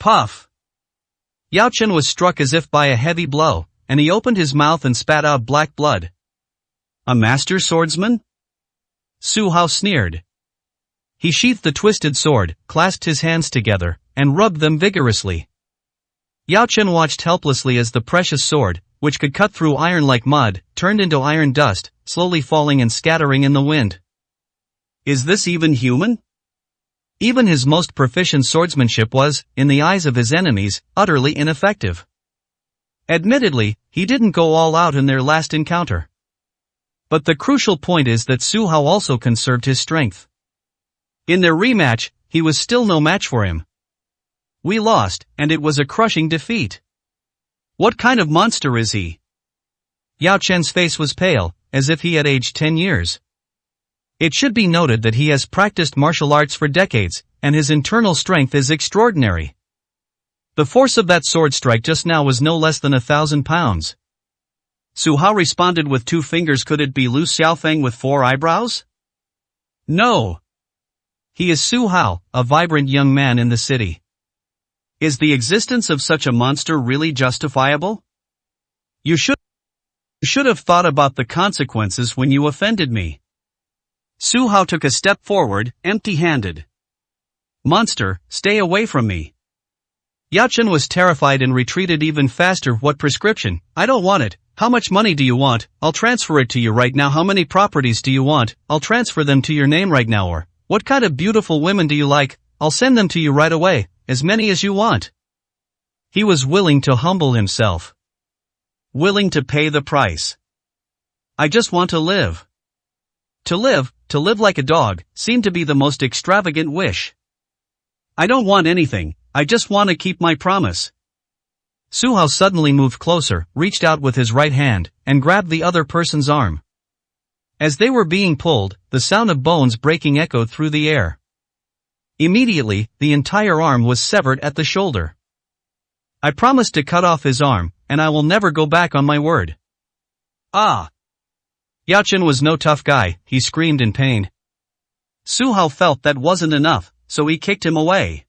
Puff! Yao Chen was struck as if by a heavy blow, and he opened his mouth and spat out black blood. A master swordsman? Su Hao sneered. He sheathed the twisted sword, clasped his hands together, and rubbed them vigorously. Yao Chen watched helplessly as the precious sword, which could cut through iron like mud, turned into iron dust, slowly falling and scattering in the wind. Is this even human? Even his most proficient swordsmanship was, in the eyes of his enemies, utterly ineffective. Admittedly, he didn't go all out in their last encounter. But the crucial point is that Su Hao also conserved his strength. In their rematch, he was still no match for him. We lost, and it was a crushing defeat. What kind of monster is he? Yao Chen's face was pale, as if he had aged 10 years. It should be noted that he has practiced martial arts for decades, and his internal strength is extraordinary. The force of that sword strike just now was no less than 1,000 pounds. Su Hao responded with 2 fingers. Could it be Lu Xiaofeng with 4 eyebrows? No. He is Su Hao, a vibrant young man in the city. Is the existence of such a monster really justifiable? You should have thought about the consequences when you offended me. Su Hao took a step forward, empty-handed. Monster, stay away from me. Yao Chen was terrified and retreated even faster. What prescription? I don't want it. How much money do you want? I'll transfer it to you right now. How many properties do you want? I'll transfer them to your name right now. Or, what kind of beautiful women do you like? I'll send them to you right away, as many as you want. He was willing to humble himself. Willing to pay the price. I just want to live. To live like a dog, seemed to be the most extravagant wish. I don't want anything, I just want to keep my promise. Su Hao suddenly moved closer, reached out with his right hand, and grabbed the other person's arm. As they were being pulled, the sound of bones breaking echoed through the air. Immediately, the entire arm was severed at the shoulder. I promised to cut off his arm, and I will never go back on my word. Ah! Yao Chen was no tough guy, he screamed in pain. Su Hao felt that wasn't enough, so he kicked him away.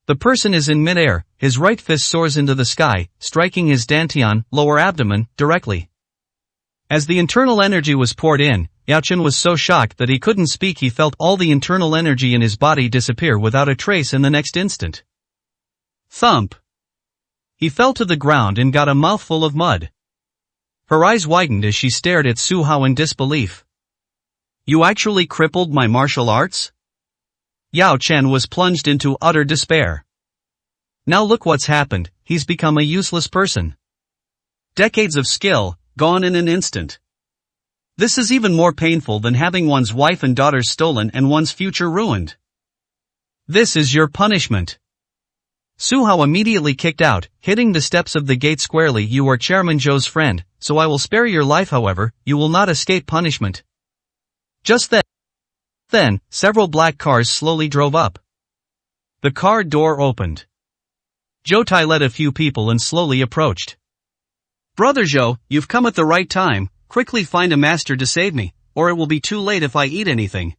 The person is in midair, his right fist soars into the sky, striking his dantian, lower abdomen, directly. As the internal energy was poured in, Yao Chen was so shocked that he couldn't speak. He felt all the internal energy in his body disappear without a trace in the next instant. Thump! He fell to the ground and got a mouthful of mud. Her eyes widened as she stared at Su Hao in disbelief. You actually crippled my martial arts? Yao Chen was plunged into utter despair. Now look what's happened, he's become a useless person. Decades of skill, gone in an instant. This is even more painful than having one's wife and daughters stolen and one's future ruined. This is your punishment. Su Hao immediately kicked out, hitting the steps of the gate squarely. You are Chairman Zhou's friend, so I will spare your life. However, you will not escape punishment. Just then, several black cars slowly drove up. The car door opened. Zhou Tai led a few people and slowly approached. Brother Zhou, you've come at the right time. Quickly find a master to save me, or it will be too late if I eat anything.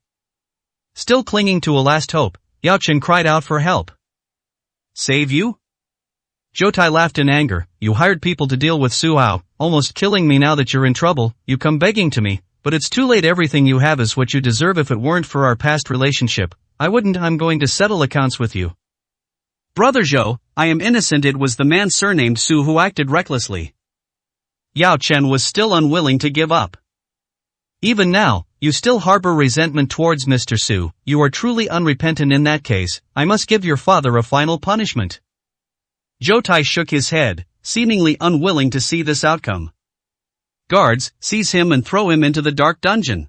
Still clinging to a last hope, Yao Chen cried out for help. Save you? Zhou Tai laughed in anger. You hired people to deal with Su Hao, almost killing me. Now that you're in trouble, you come begging to me, but it's too late. Everything you have is what you deserve. If it weren't for our past relationship, I'm going to settle accounts with you. Brother Zhou, I am innocent. It was the man surnamed Su who acted recklessly. Yao Chen was still unwilling to give up. Even now, you still harbor resentment towards Mr. Su. You are truly unrepentant. In that case, I must give your father a final punishment. Zhou Tai shook his head, seemingly unwilling to see this outcome. Guards, seize him and throw him into the dark dungeon.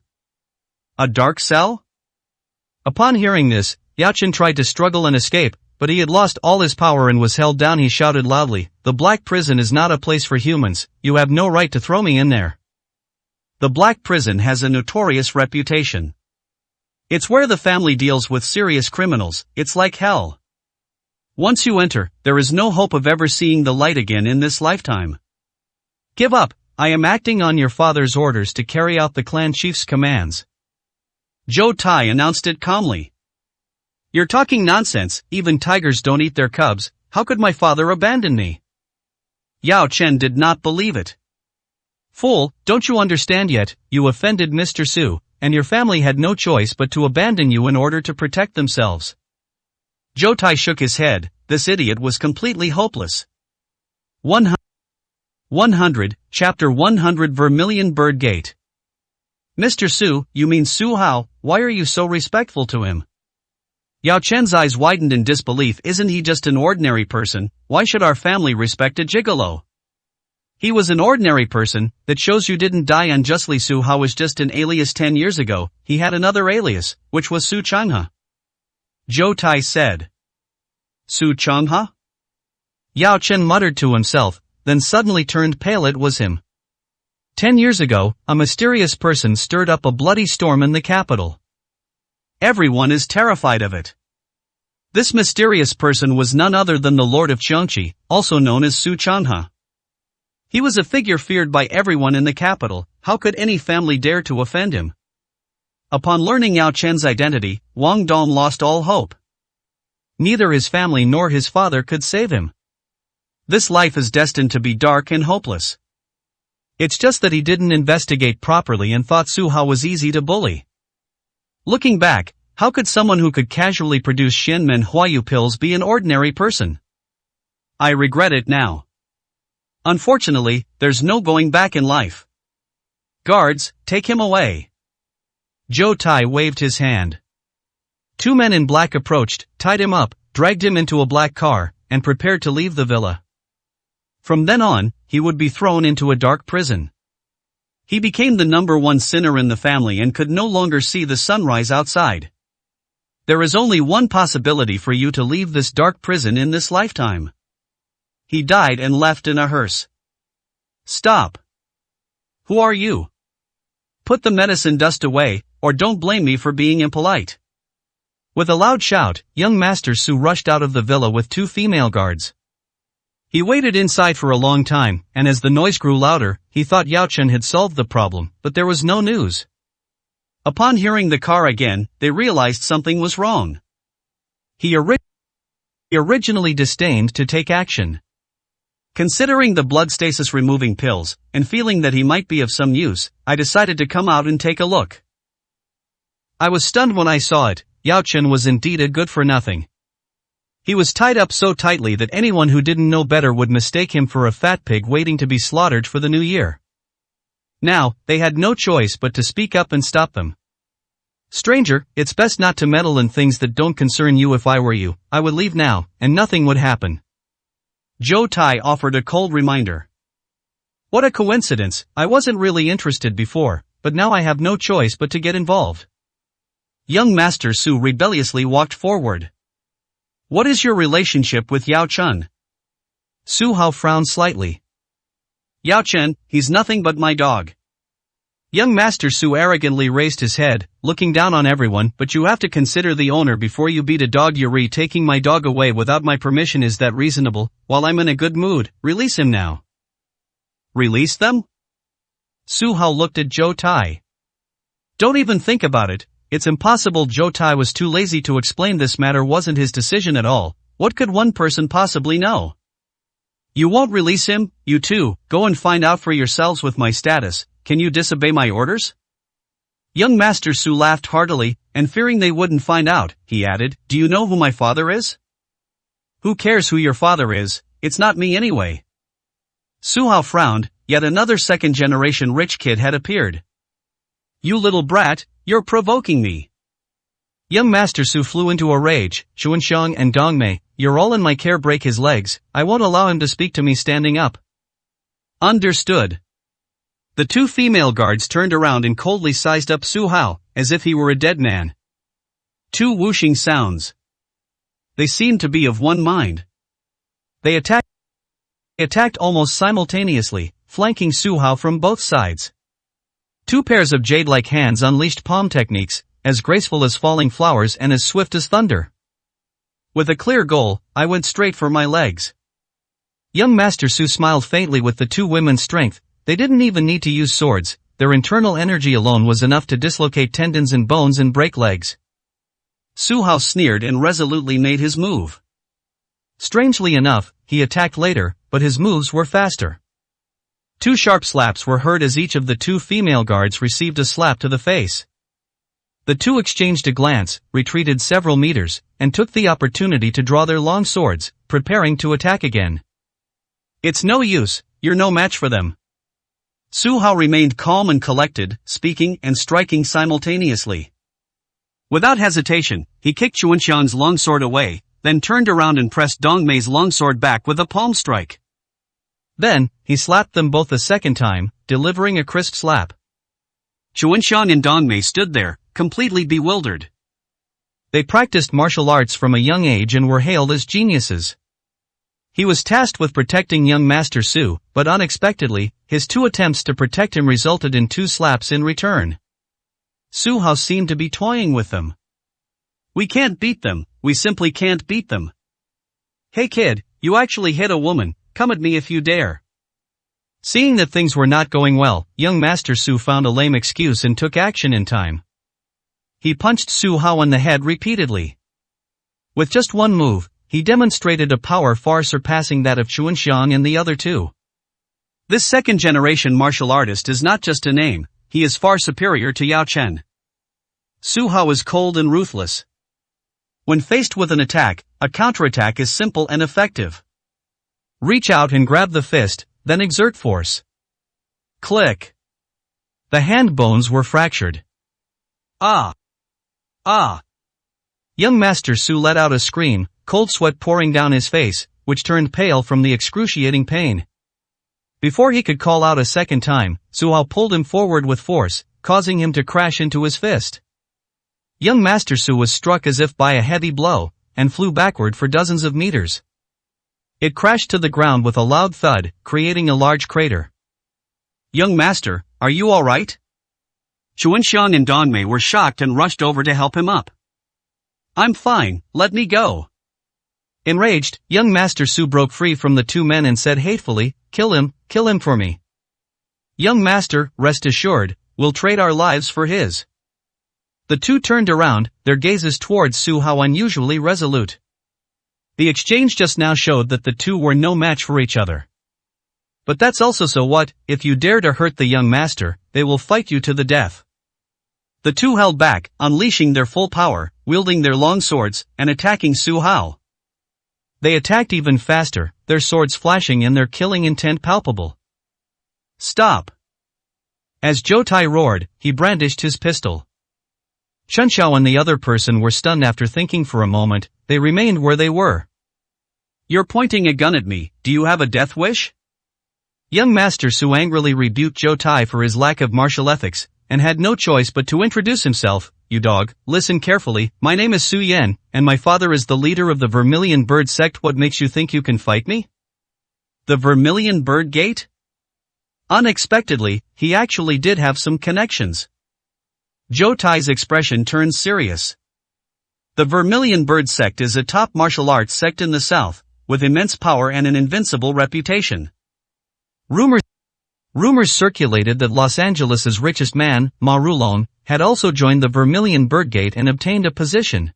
A dark cell? Upon hearing this, Yao Chen tried to struggle and escape, but he had lost all his power and was held down. He shouted loudly, "The Black Prison is not a place for humans. You have no right to throw me in there." The Black Prison has a notorious reputation. It's where the family deals with serious criminals. It's like hell. Once you enter, there is no hope of ever seeing the light again in this lifetime. Give up. I am acting on your father's orders to carry out the clan chief's commands. Zhou Tai announced it calmly. You're talking nonsense. Even tigers don't eat their cubs. How could my father abandon me? Yao Chen did not believe it. Fool, don't you understand yet? You offended Mr. Su, and your family had no choice but to abandon you in order to protect themselves. Zhou Tai shook his head. This idiot was completely hopeless. 100, Chapter 100 Vermilion Bird Gate. Mr. Su, you mean Su Hao, why are you so respectful to him? Yao Chen's eyes widened in disbelief. Isn't he just an ordinary person? Why should our family respect a gigolo? He was an ordinary person. That shows you didn't die unjustly. Su Hao was just an alias 10 years ago. He had another alias, which was Su Changhe. Zhou Tai said. Su Changhe? Yao Chen muttered to himself, then suddenly turned pale. It was him. 10 years ago, a mysterious person stirred up a bloody storm in the capital. Everyone is terrified of it. This mysterious person was none other than the Lord of Qiangqi, also known as Su Changhe. He was a figure feared by everyone in the capital. How could any family dare to offend him? Upon learning Yao Chen's identity, Wang Dong lost all hope. Neither his family nor his father could save him. This life is destined to be dark and hopeless. It's just that he didn't investigate properly and thought Su Hao was easy to bully. Looking back, how could someone who could casually produce Shenmen Huayu pills be an ordinary person? I regret it now. Unfortunately, there's no going back in life. Guards, take him away. Zhou Tai waved his hand. 2 men in black approached, tied him up, dragged him into a black car, and prepared to leave the villa. From then on, he would be thrown into a dark prison. He became the #1 sinner in the family and could no longer see the sunrise outside. There is only one possibility for you to leave this dark prison in this lifetime. He died and left in a hearse. Stop. Who are you? Put the medicine dust away, or don't blame me for being impolite. With a loud shout, young Master Su rushed out of the villa with 2 female guards. He waited inside for a long time, and as the noise grew louder, he thought Yao Chen had solved the problem, but there was no news. Upon hearing the car again, they realized something was wrong. He originally disdained to take action. Considering the blood stasis removing pills, and feeling that he might be of some use, I decided to come out and take a look. I was stunned when I saw it. Yao Chen was indeed a good-for-nothing. He was tied up so tightly that anyone who didn't know better would mistake him for a fat pig waiting to be slaughtered for the new year. Now, they had no choice but to speak up and stop them. Stranger, it's best not to meddle in things that don't concern you. If I were you, I would leave now, and nothing would happen. Zhou Tai offered a cold reminder. What a coincidence, I wasn't really interested before, but now I have no choice but to get involved. Young Master Su rebelliously walked forward. What is your relationship with Yao Chen? Su Hao frowned slightly. Yao Chen, he's nothing but my dog. Young Master Su arrogantly raised his head, looking down on everyone, but you have to consider the owner before you beat a dog. Yuri, taking my dog away without my permission, is that reasonable? While I'm in a good mood, release him now. Release them? Su Hao looked at Zhou Tai. Don't even think about it, it's impossible. Zhou Tai was too lazy to explain. This matter wasn't his decision at all. What could one person possibly know? You won't release him? You two, go and find out for yourselves with my status. Can you disobey my orders? Young Master Su laughed heartily, and fearing they wouldn't find out, he added, do you know who my father is? Who cares who your father is, it's not me anyway. Su Hao frowned, yet another second-generation rich kid had appeared. You little brat, you're provoking me. Young Master Su flew into a rage. Xuanxiang and Dongmei, you're all in my care. Break his legs, I won't allow him to speak to me standing up. Understood. The two female guards turned around and coldly sized up Su Hao, as if he were a dead man. Two whooshing sounds. They seemed to be of one mind. They attacked almost simultaneously, flanking Su Hao from both sides. Two pairs of jade-like hands unleashed palm techniques, as graceful as falling flowers and as swift as thunder. With a clear goal, I went straight for my legs. Young Master Su smiled faintly with the two women's strength. They didn't even need to use swords, their internal energy alone was enough to dislocate tendons and bones and break legs. Su Hao sneered and resolutely made his move. Strangely enough, he attacked later, but his moves were faster. Two sharp slaps were heard as each of the two female guards received a slap to the face. The two exchanged a glance, retreated several meters, and took the opportunity to draw their long swords, preparing to attack again. It's no use, you're no match for them. Su Hao remained calm and collected, speaking and striking simultaneously. Without hesitation, he kicked Xuanxiang's longsword away, then turned around and pressed Dongmei's longsword back with a palm strike. Then, he slapped them both a second time, delivering a crisp slap. Xuanxiang and Dongmei stood there, completely bewildered. They practiced martial arts from a young age and were hailed as geniuses. He was tasked with protecting young Master Su, but unexpectedly, his two attempts to protect him resulted in two slaps in return. Su Hao seemed to be toying with them. We can't beat them, we simply can't beat them. Hey kid, you actually hit a woman, come at me if you dare. Seeing that things were not going well, young Master Su found a lame excuse and took action in time. He punched Su Hao on the head repeatedly. With just one move, he demonstrated a power far surpassing that of Xuanxiang and the other two. This second-generation martial artist is not just a name, he is far superior to Yao Chen. Su Hao is cold and ruthless. When faced with an attack, a counterattack is simple and effective. Reach out and grab the fist, then exert force. Click. The hand bones were fractured. Ah! Ah! Young Master Su let out a scream, cold sweat pouring down his face, which turned pale from the excruciating pain. Before he could call out a second time, Su Hao pulled him forward with force, causing him to crash into his fist. Young Master Su was struck as if by a heavy blow, and flew backward for dozens of meters. It crashed to the ground with a loud thud, creating a large crater. Young Master, are you alright? Xuanxiang and Dongmei were shocked and rushed over to help him up. I'm fine, let me go. Enraged, young Master Su broke free from the two men and said hatefully, kill him for me. Young Master, rest assured, we'll trade our lives for his. The two turned around, their gazes towards Su Hao unusually resolute. The exchange just now showed that the two were no match for each other. But that's also so what, if you dare to hurt the young master, they will fight you to the death. The two held back, unleashing their full power, wielding their long swords, and attacking Su Hao. They attacked even faster, their swords flashing and their killing intent palpable. Stop! As Zhou Tai roared, he brandished his pistol. Chen Xiao and the other person were stunned after thinking for a moment, they remained where they were. You're pointing a gun at me, do you have a death wish? Young Master Su angrily rebuked Zhou Tai for his lack of martial ethics, and had no choice but to introduce himself. You dog, listen carefully, my name is Su Yan, and my father is the leader of the Vermilion Bird sect. What makes you think you can fight me? The Vermilion Bird Gate? Unexpectedly, he actually did have some connections. Zhou Tai's expression turned serious. The Vermilion Bird sect is a top martial arts sect in the south, with immense power and an invincible reputation. Rumors circulated that Los Angeles' richest man, Ma Rulon, had also joined the Vermilion Bird Gate and obtained a position.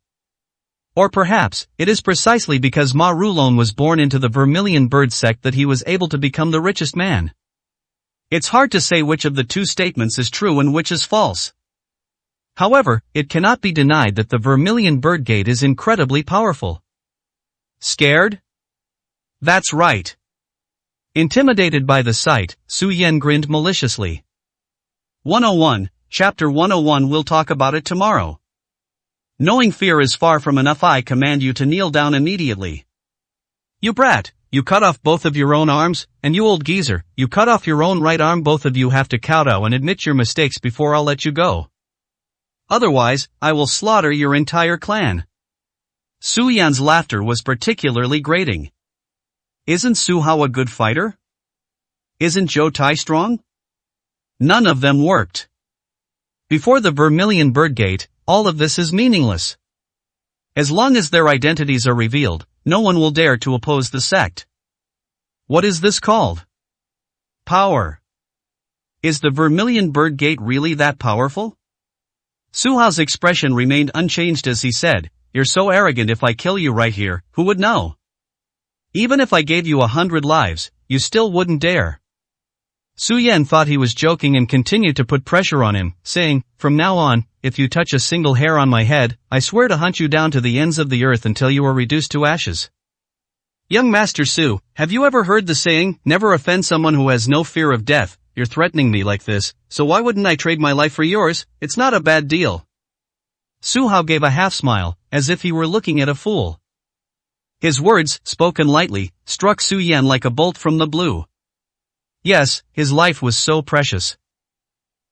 Or perhaps, it is precisely because Ma Rulon was born into the Vermilion Bird sect that he was able to become the richest man. It's hard to say which of the two statements is true and which is false. However, it cannot be denied that the Vermilion Bird Gate is incredibly powerful. Scared? That's right. Intimidated by the sight, Su Yan grinned maliciously. 101, Chapter 101. We'll talk about it tomorrow. Knowing fear is far from enough. I command you to kneel down immediately. You brat, you cut off both of your own arms, and you old geezer, you cut off your own right arm. Both of you have to kowtow and admit your mistakes before I'll let you go. Otherwise, I will slaughter your entire clan. Su Yan's laughter was particularly grating. Isn't Su Hao a good fighter? Isn't Zhou Tai strong? None of them worked. Before the Vermilion Bird Gate, all of this is meaningless. As long as their identities are revealed, no one will dare to oppose the sect. What is this called? Power. Is the Vermilion Bird Gate really that powerful? Su Hao's expression remained unchanged as he said, "You're so arrogant. If I kill you right here, who would know? Even if I gave you 100 lives, you still wouldn't dare." Su Yan thought he was joking and continued to put pressure on him, saying, "From now on, if you touch a single hair on my head, I swear to hunt you down to the ends of the earth until you are reduced to ashes." Young Master Su, have you ever heard the saying, "Never offend someone who has no fear of death"? You're threatening me like this, so why wouldn't I trade my life for yours? It's not a bad deal. Su Hao gave a half smile, as if he were looking at a fool. His words, spoken lightly, struck Su Yan like a bolt from the blue. Yes, his life was so precious.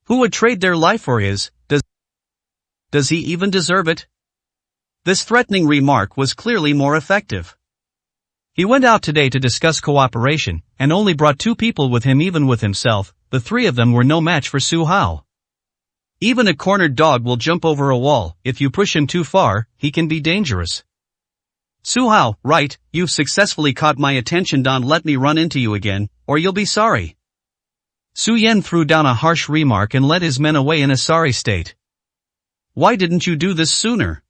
Who would trade their life for his? Does he even deserve it? This threatening remark was clearly more effective. He went out today to discuss cooperation, and only brought 2 people with him. Even with himself, the 3 of them were no match for Su Hao. Even a cornered dog will jump over a wall. If you push him too far, he can be dangerous. Su Hao, right, you've successfully caught my attention. Don't let me run into you again, or you'll be sorry. Su Yan threw down a harsh remark and led his men away in a sorry state. Why didn't you do this sooner?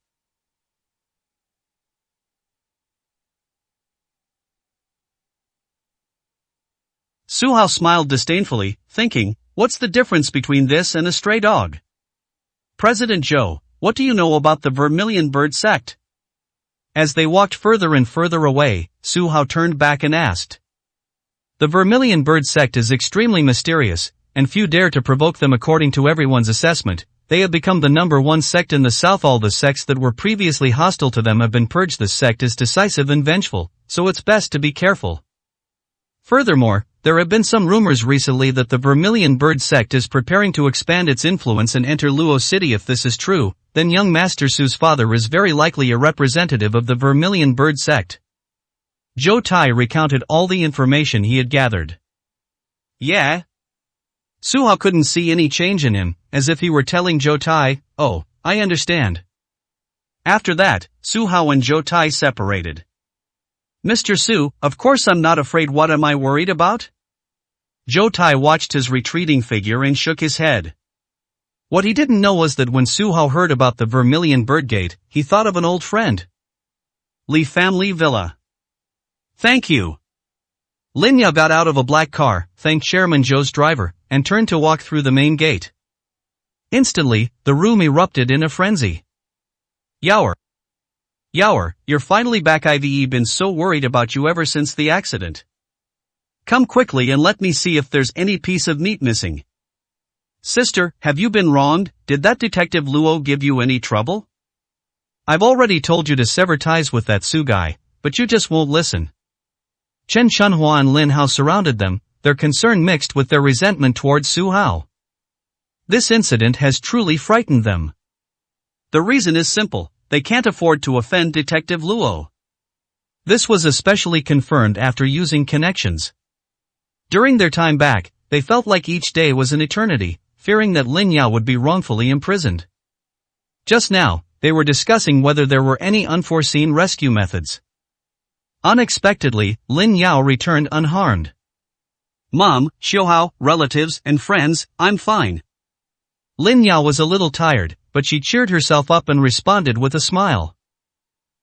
Su Hao smiled disdainfully, thinking, what's the difference between this and a stray dog? President Zhou, what do you know about the Vermilion Bird sect? As they walked further and further away, Su Hao turned back and asked. The Vermilion Bird sect is extremely mysterious, and few dare to provoke them. According to everyone's assessment, they have become the #1 sect in the south. All the sects that were previously hostile to them have been purged. This sect is decisive and vengeful, so it's best to be careful. Furthermore, there have been some rumors recently that the Vermilion Bird sect is preparing to expand its influence and enter Luo City. If this is true, then young Master Su's father is very likely a representative of the Vermilion Bird sect. Zhou Tai recounted all the information he had gathered. Yeah? Su Hao couldn't see any change in him, as if he were telling Zhou Tai, "Oh, I understand." After that, Su Hao and Zhou Tai separated. Mr. Su, of course I'm not afraid. What am I worried about? Zhou Tai watched his retreating figure and shook his head. What he didn't know was that when Su Hao heard about the Vermilion Bird Gate, he thought of an old friend. Li Family Villa. Thank you. Lin Ya got out of a black car, thanked Chairman Zhou's driver, and turned to walk through the main gate. Instantly, the room erupted in a frenzy. Yaoer, you're finally back. I've been so worried about you ever since the accident. Come quickly and let me see if there's any piece of meat missing. Sister, have you been wronged? Did that Detective Luo give you any trouble? I've already told you to sever ties with that Su guy, but you just won't listen. Chen Chunhua and Lin Hao surrounded them, their concern mixed with their resentment towards Su Hao. This incident has truly frightened them. The reason is simple. They can't afford to offend Detective Luo. This was especially confirmed after using connections. During their time back, they felt like each day was an eternity, fearing that Lin Yao would be wrongfully imprisoned. Just now, they were discussing whether there were any unforeseen rescue methods. Unexpectedly, Lin Yao returned unharmed. "Mom, Xiaohao, relatives, and friends, I'm fine." Lin Yao was a little tired, but she cheered herself up and responded with a smile.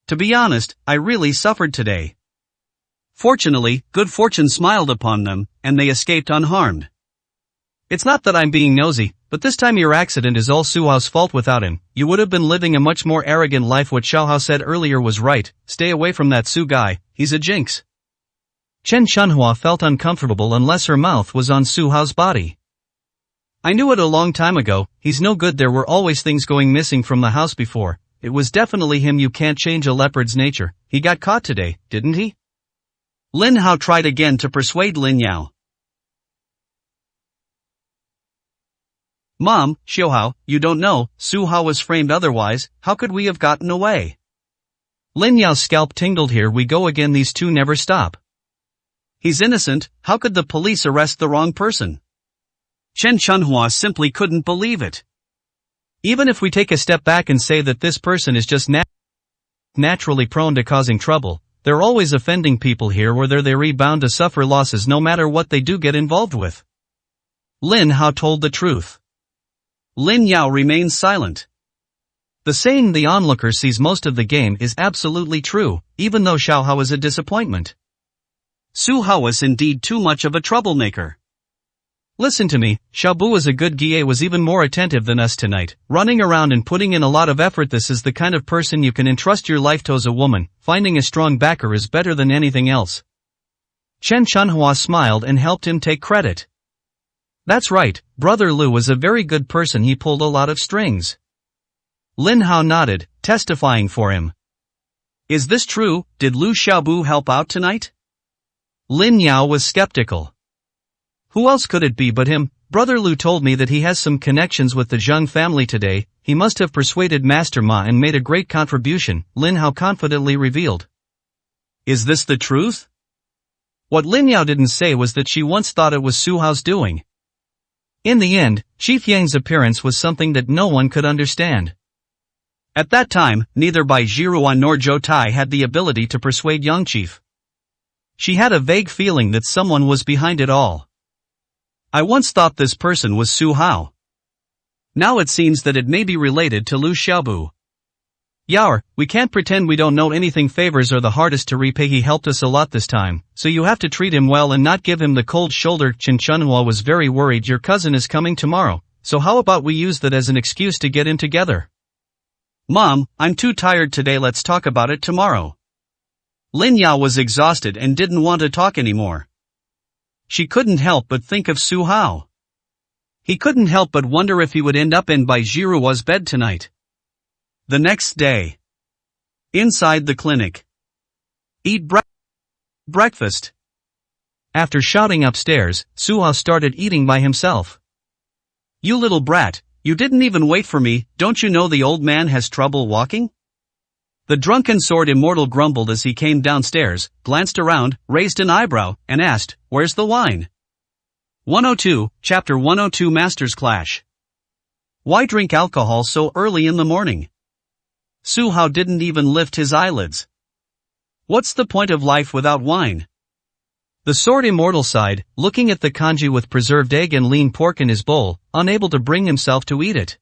"To be honest, I really suffered today. Fortunately, good fortune smiled upon them, and they escaped unharmed. It's not that I'm being nosy, but this time your accident is all Su Hao's fault. Without him, you would have been living a much more arrogant life. What Xiaohao said earlier was right, stay away from that Su guy, he's a jinx." Chen Chunhua felt uncomfortable unless her mouth was on Su Hao's body. "I knew it a long time ago, he's no good. There were always things going missing from the house before. It was definitely him. You can't change a leopard's nature. He got caught today, didn't he?" Lin Hao tried again to persuade Lin Yao. "Mom, Xiaohao, you don't know, Su Hao was framed otherwise, how could we have gotten away?" Lin Yao's scalp tingled. Here we go again, these two never stop. "He's innocent, how could the police arrest the wrong person?" Chen Chunhua simply couldn't believe it. Even if we take a step back and say that this person is just naturally prone to causing trouble, they're always offending people here, whether they're bound to suffer losses no matter what they do get involved with. Lin Hao told the truth. Lin Yao remained silent. The saying "the onlooker sees most of the game" is absolutely true, even though Xiaohao is a disappointment. Su Hao was indeed too much of a troublemaker. "Listen to me, Xiaobu is a good guy, was even more attentive than us tonight, running around and putting in a lot of effort. This is the kind of person you can entrust your life to as a woman. Finding a strong backer is better than anything else." Chen Chunhua smiled and helped him take credit. "That's right, Brother Lu was a very good person, he pulled a lot of strings." Lin Hao nodded, testifying for him. "Is this true? Did Lu Xiaobu help out tonight?" Lin Yao was skeptical. "Who else could it be but him? Brother Lu told me that he has some connections with the Zheng family today. He must have persuaded Master Ma and made a great contribution," Lin Hao confidently revealed. "Is this the truth?" What Lin Yao didn't say was that she once thought it was Su Hao's doing. In the end, Chief Yang's appearance was something that no one could understand. At that time, neither Bai Zhiruan nor Zhou Tai had the ability to persuade Yang Chief. She had a vague feeling that someone was behind it all. "I once thought this person was Su Hao. Now it seems that it may be related to Lu Xiaobu. Yaor, we can't pretend we don't know anything. Favors are the hardest to repay. He helped us a lot this time, so you have to treat him well and not give him the cold shoulder." Chen Chunhua was very worried. "Your cousin is coming tomorrow, so how about we use that as an excuse to get in together?" "Mom, I'm too tired today, let's talk about it tomorrow." Lin Yao was exhausted and didn't want to talk anymore. She couldn't help but think of Su Hao. He couldn't help but wonder if he would end up in Bai Zhirua's bed tonight. The next day. Inside the clinic. Eat breakfast. After shouting upstairs, Su Hao started eating by himself. "You little brat, you didn't even wait for me, don't you know the old man has trouble walking?" The drunken sword immortal grumbled as he came downstairs, glanced around, raised an eyebrow, and asked, "Where's the wine?" 102, Chapter 102 Masters Clash. Why drink alcohol so early in the morning? Su Hao didn't even lift his eyelids. What's the point of life without wine? The sword immortal sighed, looking at the congee with preserved egg and lean pork in his bowl, unable to bring himself to eat it.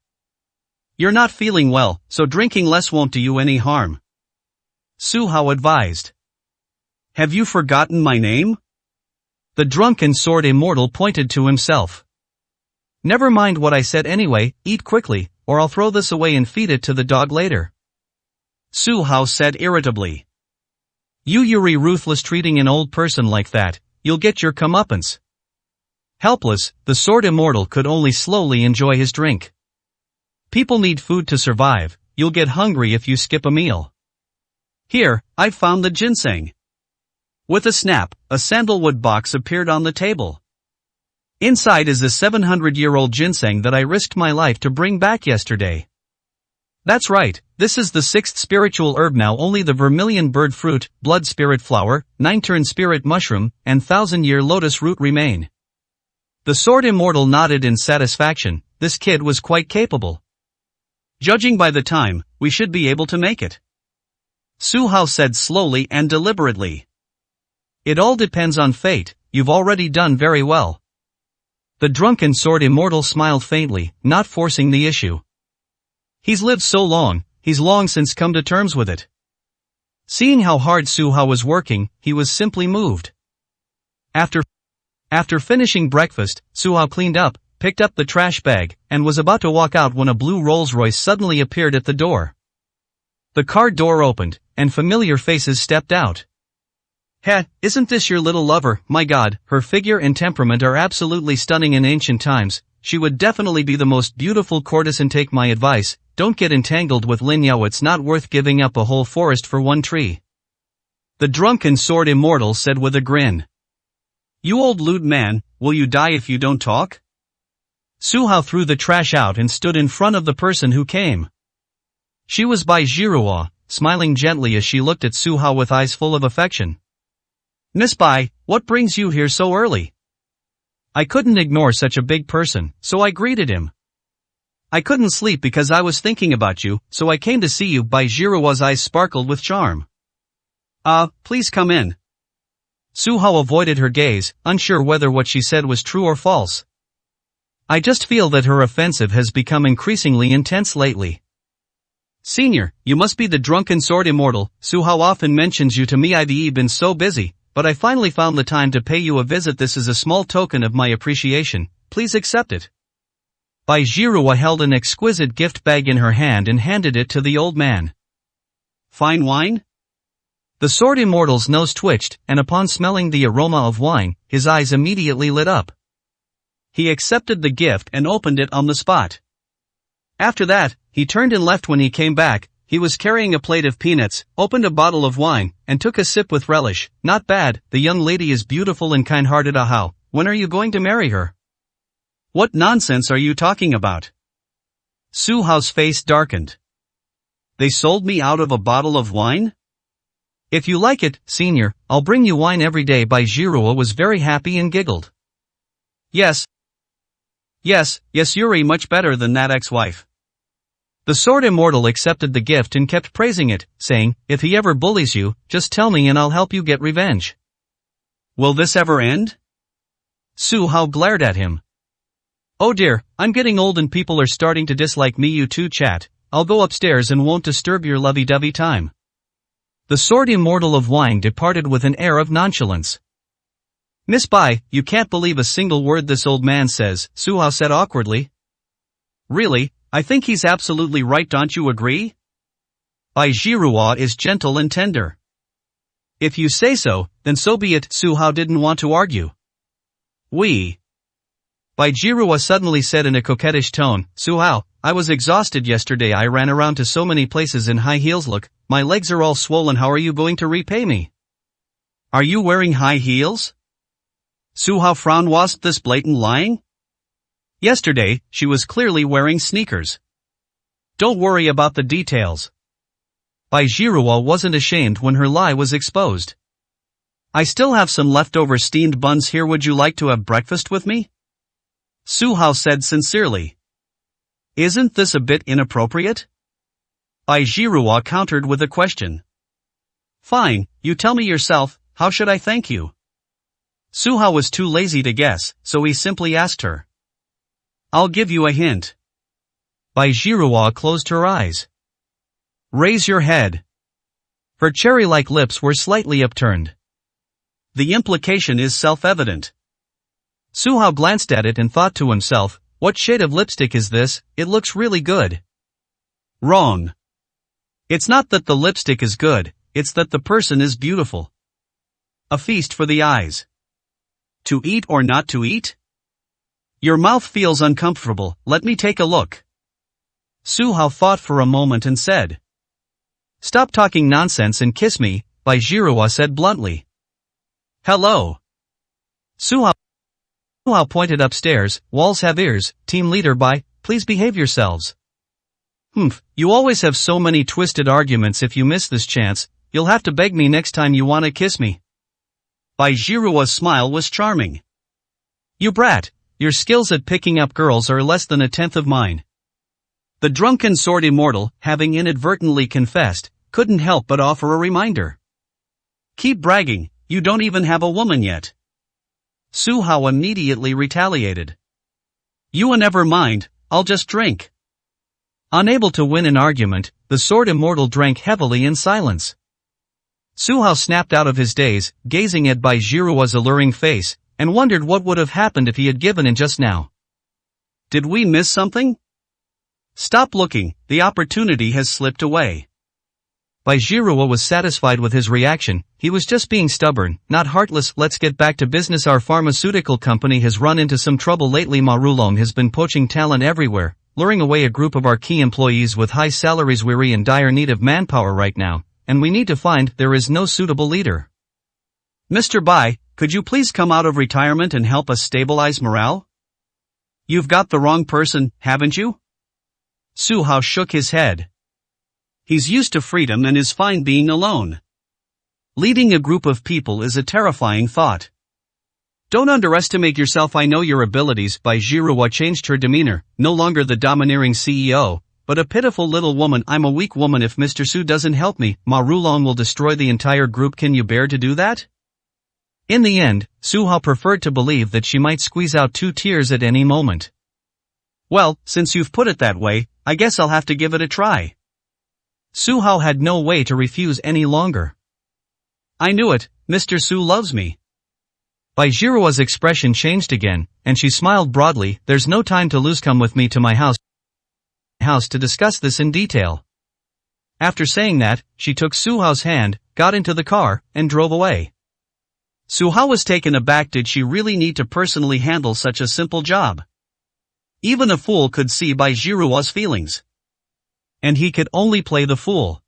"You're not feeling well, so drinking less won't do you any harm," Su Hao advised. "Have you forgotten my name?" The drunken sword immortal pointed to himself. "Never mind what I said anyway, eat quickly, or I'll throw this away and feed it to the dog later," Su Hao said irritably. You're ruthless treating an old person like that, you'll get your comeuppance." Helpless, the sword immortal could only slowly enjoy his drink. People need food to survive, you'll get hungry if you skip a meal. "Here, I've found the ginseng." With a snap, a sandalwood box appeared on the table. "Inside is a 700-year-old ginseng that I risked my life to bring back yesterday." "That's right, this is the 6th spiritual herb now. Only the vermilion bird fruit, blood spirit flower, 9-turn spirit mushroom, and 1000-year lotus root remain. The sword immortal nodded in satisfaction. This kid was quite capable. Judging by the time, we should be able to make it. Su Hao said slowly and deliberately. It all depends on fate. You've already done very well. The drunken sword immortal smiled faintly, not forcing the issue. He's lived so long, he's long since come to terms with it. Seeing how hard Su Hao was working, he was simply moved. After finishing breakfast, Su Hao cleaned up, picked up the trash bag, and was about to walk out when a blue Rolls-Royce suddenly appeared at the door. The car door opened, and familiar faces stepped out. Heh, isn't this your little lover? My god, her figure and temperament are absolutely stunning in ancient times. She would definitely be the most beautiful courtesan. Take my advice, don't get entangled with Lin Yao. It's not worth giving up a whole forest for one tree. The drunken sword immortal said with a grin. You old lewd man, will you die if you don't talk? Su Hao threw the trash out and stood in front of the person who came. She was Bai Jiruo, smiling gently as she looked at Su Hao with eyes full of affection. Miss Bai, what brings you here so early? I couldn't ignore such a big person, so I greeted him. I couldn't sleep because I was thinking about you, so I came to see you. Bai Jiruo's eyes sparkled with charm. Please come in. Su Hao avoided her gaze, unsure whether what she said was true or false. I just feel that her offensive has become increasingly intense lately. Senior, you must be the drunken sword immortal. Su Hao often mentions you to me. I've been so busy, but I finally found the time to pay you a visit. This is a small token of my appreciation, please accept it. Bai Jiruo held an exquisite gift bag in her hand and handed it to the old man. Fine wine? The sword immortal's nose twitched, and upon smelling the aroma of wine, his eyes immediately lit up. He accepted the gift and opened it on the spot. After that, he turned and left. When he came back, he was carrying a plate of peanuts, opened a bottle of wine, and took a sip with relish. Not bad, the young lady is beautiful and kind-hearted. How? When are you going to marry her? What nonsense are you talking about? Su Hao's face darkened. They sold me out of a bottle of wine? If you like it, senior, I'll bring you wine every day. Bai Jiruo was very happy and giggled. Yes, Yuri, much better than that ex-wife. The sword immortal accepted the gift and kept praising it, saying, if he ever bullies you, just tell me and I'll help you get revenge. Will this ever end? Su Hao glared at him. Oh dear, I'm getting old and people are starting to dislike me. You two chat, I'll go upstairs and won't disturb your lovey-dovey time. The sword immortal of wine departed with an air of nonchalance. Miss Bai, you can't believe a single word this old man says, Su Hao said awkwardly. Really, I think he's absolutely right, don't you agree? Bai Jiruo is gentle and tender. If you say so, then so be it. Su Hao didn't want to argue. Bai Jiruo suddenly said in a coquettish tone, Su Hao, I was exhausted yesterday. I ran around to so many places in high heels. Look, my legs are all swollen. How are you going to repay me? Are you wearing high heels? Su Hao frowned. Was this blatant lying? Yesterday, she was clearly wearing sneakers. Don't worry about the details. Bai Jiruo wasn't ashamed when her lie was exposed. I still have some leftover steamed buns here. Would you like to have breakfast with me? Su Hao said sincerely. Isn't this a bit inappropriate? Bai Jiruo countered with a question. Fine, you tell me yourself, how should I thank you? Su Hao was too lazy to guess, so he simply asked her. I'll give you a hint. Bai Jiruo closed her eyes. Raise your head. Her cherry-like lips were slightly upturned. The implication is self-evident. Su Hao glanced at it and thought to himself, what shade of lipstick is this? It looks really good. Wrong. It's not that the lipstick is good, it's that the person is beautiful. A feast for the eyes. To eat or not to eat? Your mouth feels uncomfortable, let me take a look. Su Hao thought for a moment and said. Stop talking nonsense and kiss me, Bai Jiruo said bluntly. Hello. Su Hao pointed upstairs, walls have ears, team leader Bai, please behave yourselves. You always have so many twisted arguments. If you miss this chance, you'll have to beg me next time you wanna kiss me. Bai Jiruo's smile was charming. You brat, your skills at picking up girls are less than a tenth of mine. The drunken sword immortal, having inadvertently confessed, couldn't help but offer a reminder. Keep bragging, you don't even have a woman yet. Su Hao immediately retaliated. You never mind, I'll just drink. Unable to win an argument, the sword immortal drank heavily in silence. Su Hao snapped out of his daze, gazing at Bai Jiruo's alluring face, and wondered what would have happened if he had given in just now. Did we miss something? Stop looking, the opportunity has slipped away. Bai Jiruo was satisfied with his reaction. He was just being stubborn, not heartless. Let's get back to business. Our pharmaceutical company has run into some trouble lately. Ma Rulong has been poaching talent everywhere, luring away a group of our key employees with high salaries. We're in dire need of manpower right now, and we need to find there is no suitable leader. Mr. Bai, could you please come out of retirement and help us stabilize morale? You've got the wrong person, haven't you? Su Hao shook his head. He's used to freedom and is fine being alone. Leading a group of people is a terrifying thought. Don't underestimate yourself. I know your abilities. Bai Jiruo changed her demeanor, no longer the domineering CEO, but a pitiful little woman. I'm a weak woman. If Mr. Su doesn't help me, Ma Rulong will destroy the entire group. Can you bear to do that? In the end, Su Hao preferred to believe that she might squeeze out 2 tears at any moment. Well, since you've put it that way, I guess I'll have to give it a try. Su Hao had no way to refuse any longer. I knew it, Mr. Su loves me. Bai Jiruo's expression changed again, and she smiled broadly. There's no time to lose. Come with me to my house to discuss this in detail. After saying that, she took Su Hao's hand, got into the car, and drove away. Su Hao was taken aback. Did she really need to personally handle such a simple job? Even a fool could see Bai Jiruo's feelings. And he could only play the fool.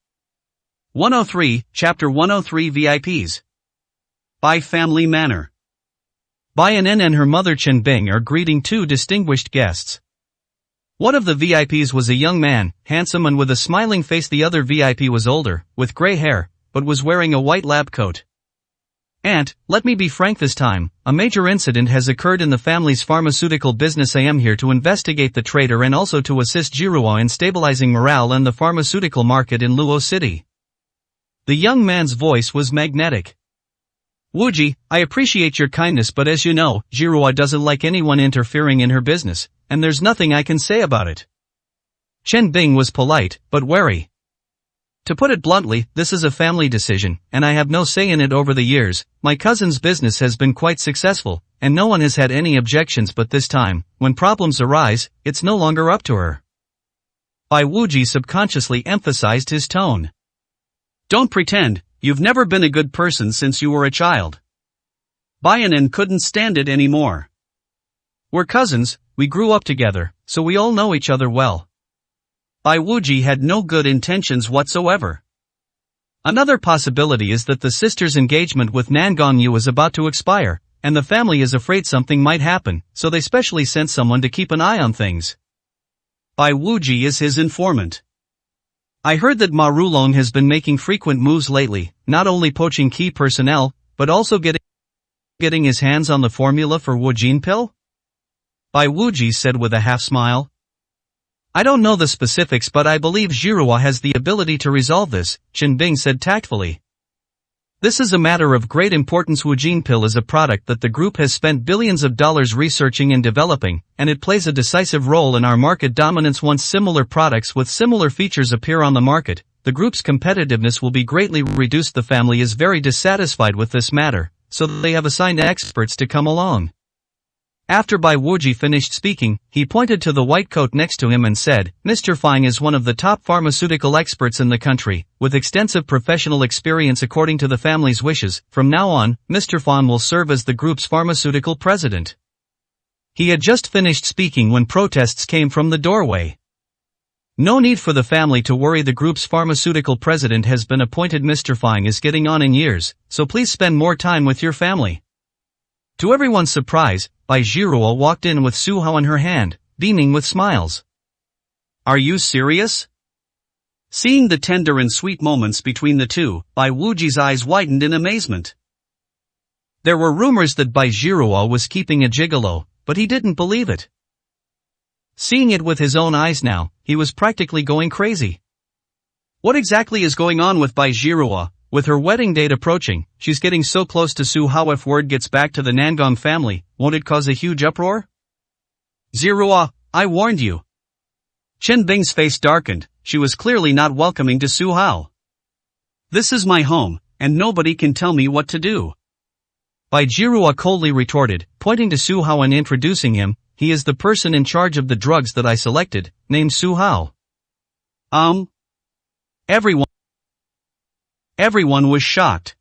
103, Chapter 103 VIPs. Bai Family Manor. Bai Anen and her mother Chen Bing are greeting 2 distinguished guests. One of the VIPs was a young man, handsome and with a smiling face. The other VIP was older, with gray hair, but was wearing a white lab coat. Aunt, let me be frank this time, a major incident has occurred in the family's pharmaceutical business. I am here to investigate the traitor and also to assist Jiruo in stabilizing morale and the pharmaceutical market in Luo City. The young man's voice was magnetic. Wuji, I appreciate your kindness, but as you know, Jiruo doesn't like anyone interfering in her business, and there's nothing I can say about it. Chen Bing was polite, but wary. To put it bluntly, this is a family decision, and I have no say in it. Over the years, my cousin's business has been quite successful, and no one has had any objections, but this time, when problems arise, it's no longer up to her. Bai Wuji subconsciously emphasized his tone. Don't pretend, you've never been a good person since you were a child. Bai Anen couldn't stand it anymore. We're cousins, we grew up together, so we all know each other well. Bai Wuji had no good intentions whatsoever. Another possibility is that the sister's engagement with Nan Gongyu is about to expire, and the family is afraid something might happen, so they specially sent someone to keep an eye on things. Bai Wuji is his informant. I heard that Ma Rulong has been making frequent moves lately, not only poaching key personnel, but also getting his hands on the formula for Wujin pill? Bai Wuji said with a half smile. I don't know the specifics, but I believe Jiruo has the ability to resolve this, Chen Bing said tactfully. This is a matter of great importance. Wujin pill is a product that the group has spent billions of dollars researching and developing, and it plays a decisive role in our market dominance. Once similar products with similar features appear on the market, the group's competitiveness will be greatly reduced. The family is very dissatisfied with this matter, so they have assigned experts to come along. After Bai Wuji finished speaking, he pointed to the white coat next to him and said, Mr. Fang is one of the top pharmaceutical experts in the country, with extensive professional experience. According to the family's wishes, from now on, Mr. Fang will serve as the group's pharmaceutical president. He had just finished speaking when protests came from the doorway. No need for the family to worry, the group's pharmaceutical president has been appointed. Mr. Fang is getting on in years, so please spend more time with your family. To everyone's surprise, Bai Jiruo walked in with Su Hao in her hand, beaming with smiles. Are you serious? Seeing the tender and sweet moments between the two, Bai Wuji's eyes widened in amazement. There were rumors that Bai Jiruo was keeping a gigolo, but he didn't believe it. Seeing it with his own eyes now, he was practically going crazy. What exactly is going on with Bai Zhihua? With her wedding date approaching, she's getting so close to Su Hao. If word gets back to the Nangong family, won't it cause a huge uproar? Zhihua, I warned you. Chen Bing's face darkened. She was clearly not welcoming to Su Hao. This is my home, and nobody can tell me what to do. Bai Zhihua coldly retorted, pointing to Su Hao and introducing him. He is the person in charge of the drugs that I selected, named Su Hao. Everyone was shocked.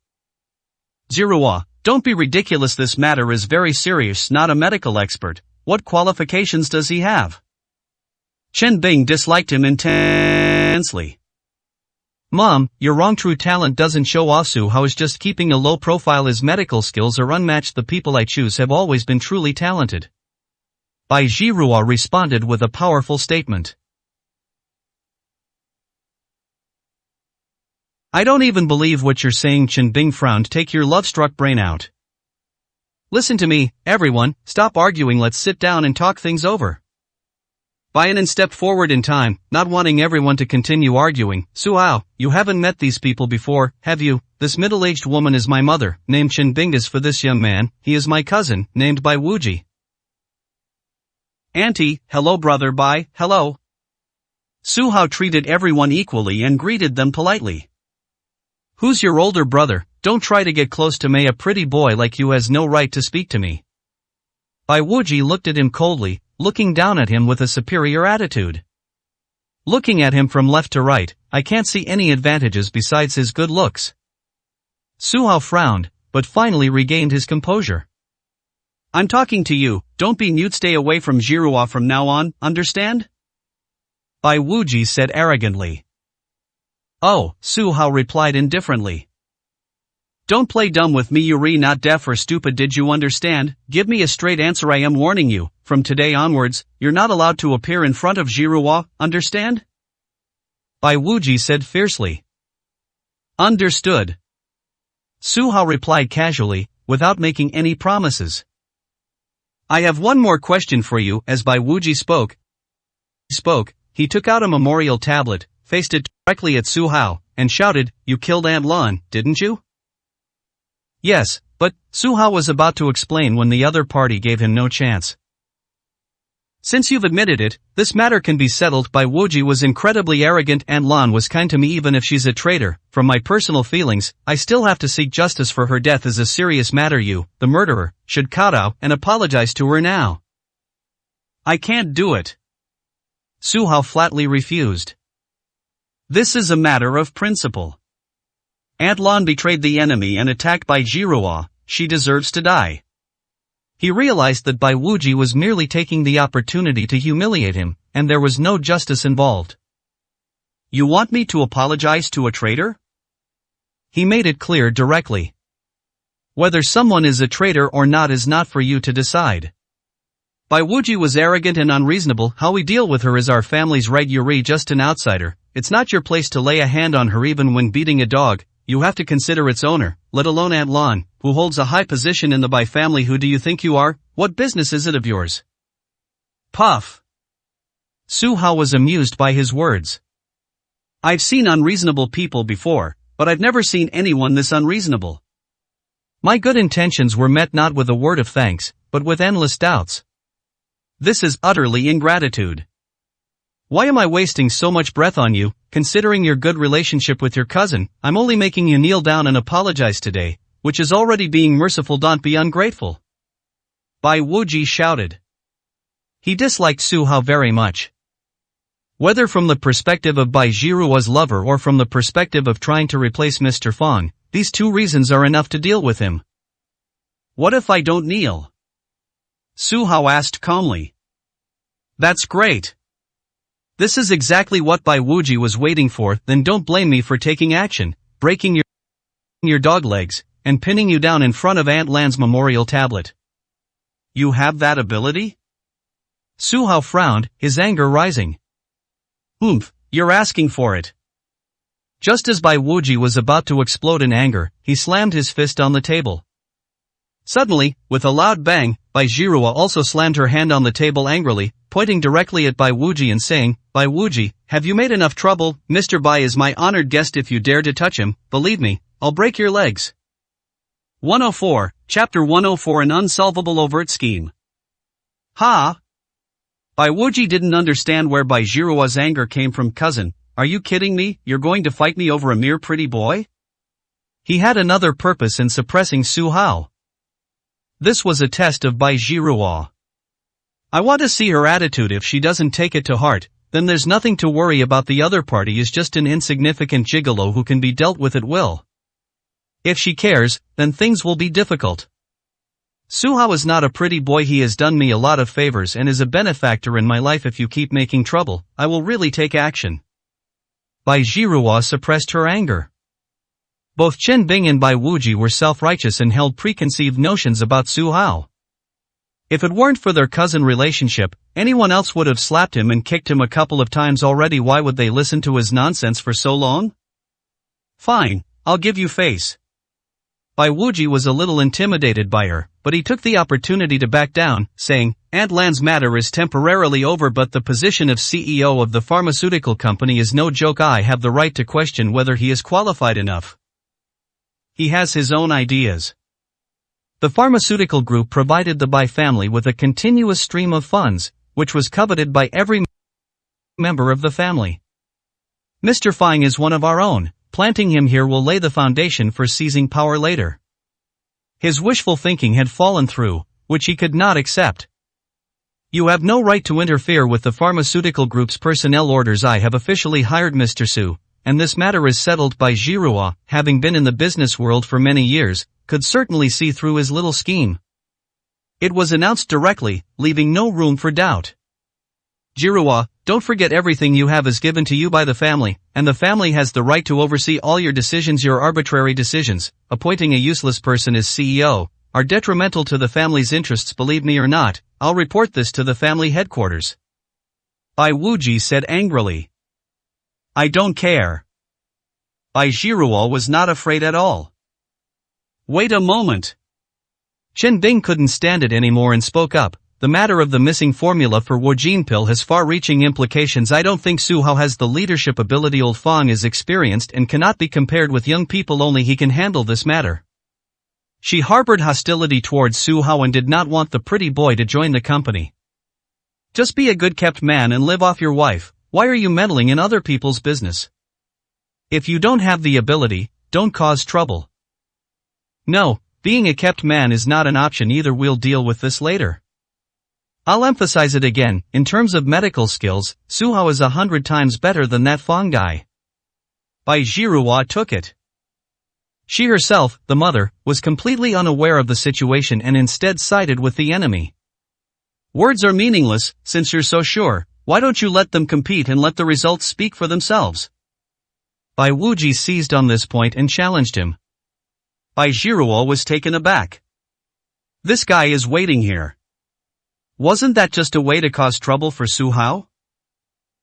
Zhihua, don't be ridiculous. This matter is very serious. Not a medical expert. What qualifications does he have? Chen Bing disliked him intensely. Mom, you're wrong. True talent doesn't show off. Su Hao is just keeping a low profile. His medical skills are unmatched. The people I choose have always been truly talented. Bai Zhihua responded with a powerful statement. I don't even believe what you're saying. Chen Bing frowned. Take your love-struck brain out. Listen to me, everyone, stop arguing. Let's sit down and talk things over. Bai Anan stepped forward in time, not wanting everyone to continue arguing. Su Hao, you haven't met these people before, have you? This middle-aged woman is my mother, named Chen Bing. As for this young man, he is my cousin, named Bai Wuji. Auntie, hello brother Bai, hello. Su Hao treated everyone equally and greeted them politely. Who's your older brother? Don't try to get close to me. A pretty boy like you has no right to speak to me. Bai Wuji looked at him coldly, looking down at him with a superior attitude. Looking at him from left to right, I can't see any advantages besides his good looks. Su Hao frowned, but finally regained his composure. I'm talking to you, don't be mute. Stay away from Zhihua from now on, understand? Bai Wuji said arrogantly. Oh, Su Hao replied indifferently. Don't play dumb with me. You're not deaf or stupid. Did you understand? Give me a straight answer. I am warning you, from today onwards, you're not allowed to appear in front of Zhihua, understand? Bai Wuji said fiercely. Understood. Su Hao replied casually, without making any promises. I have one more question for you. As Bai Wuji spoke, he took out a memorial tablet, faced it directly at Su Hao, and shouted, You killed Aunt Lan, didn't you? Yes, but, Su Hao was about to explain when the other party gave him no chance. Since you've admitted it, this matter can be settled. Bai Wuji was incredibly arrogant. Aunt Lan was kind to me. Even if she's a traitor, from my personal feelings, I still have to seek justice for her death. Is a serious matter. You, the murderer, should kowtow and apologize to her now. I can't do it. Su Hao flatly refused. This is a matter of principle. Aunt Lan betrayed the enemy and attacked Bai Zhihua. She deserves to die. He realized that Bai Wuji was merely taking the opportunity to humiliate him, and there was no justice involved. You want me to apologize to a traitor? He made it clear directly. Whether someone is a traitor or not is not for you to decide. Bai Wuji was arrogant and unreasonable. How we deal with her is our family's right. You're just an outsider. It's not your place to lay a hand on her. Even when beating a dog, you have to consider its owner, let alone Aunt Lan, who holds a high position in the Bai family. Who do you think you are? What business is it of yours? Puff. Su Hao was amused by his words. I've seen unreasonable people before, but I've never seen anyone this unreasonable. My good intentions were met not with a word of thanks, but with endless doubts. This is utterly ingratitude. Why am I wasting so much breath on you? Considering your good relationship with your cousin, I'm only making you kneel down and apologize today, which is already being merciful. Don't be ungrateful. Bai Wuji shouted. He disliked Su Hao very much. Whether from the perspective of Bai Zhihua's lover or from the perspective of trying to replace Mr. Fong, these two reasons are enough to deal with him. What if I don't kneel? Su Hao asked calmly. That's great. This is exactly what Bai Wuji was waiting for. Then don't blame me for taking action, breaking your dog legs, and pinning you down in front of Aunt Lan's memorial tablet. You have that ability? Su Hao frowned, his anger rising. You're asking for it. Just as Bai Wuji was about to explode in anger, he slammed his fist on the table. Suddenly, with a loud bang, Bai Jirua also slammed her hand on the table angrily, pointing directly at Bai Wuji and saying, "Bai Wuji, have you made enough trouble? Mr. Bai is my honored guest. If you dare to touch him, believe me, I'll break your legs." 104, Chapter 104 An Unsolvable Overt Scheme. Ha! Bai Wuji didn't understand where Bai Jirua's anger came from. "Cousin, are you kidding me? You're going to fight me over a mere pretty boy?" He had another purpose in suppressing Su Hao. This was a test of Bai Jirua. I want to see her attitude. If she doesn't take it to heart, then there's nothing to worry about. The other party is just an insignificant gigolo who can be dealt with at will. If she cares, then things will be difficult. Su Hao is not a pretty boy. He has done me a lot of favors and is a benefactor in my life. If you keep making trouble, I will really take action. Bai Jirua suppressed her anger. Both Chen Bing and Bai Wuji were self-righteous and held preconceived notions about Su Hao. If it weren't for their cousin relationship, anyone else would have slapped him and kicked him a couple of times already. Why would they listen to his nonsense for so long? Fine, I'll give you face. Bai Wuji was a little intimidated by her, but he took the opportunity to back down, saying, "Aunt Lan's matter is temporarily over, but the position of CEO of the pharmaceutical company is no joke. I have the right to question whether he is qualified enough. He has his own ideas." The pharmaceutical group provided the Bai family with a continuous stream of funds, which was coveted by every member of the family. "Mr. Fang is one of our own. Planting him here will lay the foundation for seizing power later." His wishful thinking had fallen through, which he could not accept. "You have no right to interfere with the pharmaceutical group's personnel orders. I have officially hired Mr. Su, and this matter is settled." Bai Jirua, having been in the business world for many years, could certainly see through his little scheme. It was announced directly, leaving no room for doubt. "Jirua, don't forget everything you have is given to you by the family, and the family has the right to oversee all your decisions. Your arbitrary decisions, appointing a useless person as CEO, are detrimental to the family's interests. Believe me or not, I'll report this to the family headquarters." Bai Wuji said angrily. "I don't care." Bai Jirua was not afraid at all. "Wait a moment." Chen Bing couldn't stand it anymore and spoke up. "The matter of the missing formula for Wojin pill has far-reaching implications. I don't think Su Hao has the leadership ability. Old Fang is experienced and cannot be compared with young people. Only he can handle this matter." She harbored hostility towards Su Hao and did not want the pretty boy to join the company. "Just be a good-kept man and live off your wife. Why are you meddling in other people's business? If you don't have the ability, don't cause trouble." "No, being a kept man is not an option either. We'll deal with this later. I'll emphasize it again, in terms of medical skills, Su Hao is 100 times better than that Fang guy." Bai Jirua took it. She herself, the mother, was completely unaware of the situation and instead sided with the enemy. "Words are meaningless. Since you're so sure, why don't you let them compete and let the results speak for themselves?" Bai Wuji seized on this point and challenged him. Bai Jirua was taken aback. "This guy is waiting here. Wasn't that just a way to cause trouble for Su Hao?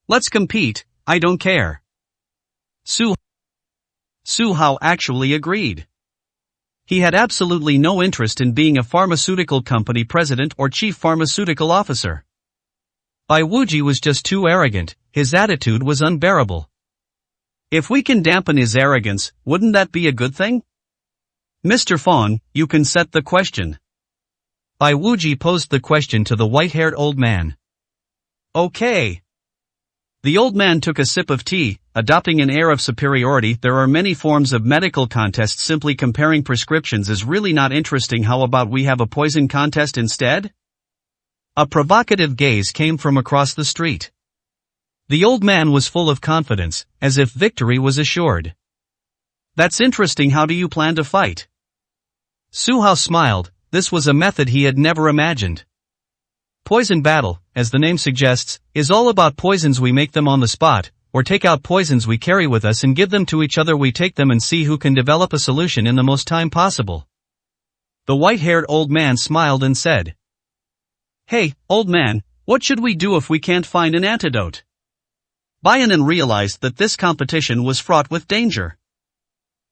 Let's compete, I don't care." Su Hao actually agreed. He had absolutely no interest in being a pharmaceutical company president or chief pharmaceutical officer. Bai Wuji was just too arrogant. His attitude was unbearable. If we can dampen his arrogance, wouldn't that be a good thing? "Mr. Fang, you can set the question." Bai Wuji posed the question to the white-haired old man. "Okay." The old man took a sip of tea, adopting an air of superiority. "There are many forms of medical contests. Simply comparing prescriptions is really not interesting. How about we have a poison contest instead?" A provocative gaze came from across the street. The old man was full of confidence, as if victory was assured. "That's interesting. How do you plan to fight?" Su Hao smiled. This was a method he had never imagined. Poison battle, as the name suggests, is all about poisons. We make them on the spot, or take out poisons we carry with us and give them to each other. We take them and see who can develop a solution in the most time possible. The white-haired old man smiled and said, "Hey, old man, what should we do if we can't find an antidote?" Baianan realized that this competition was fraught with danger.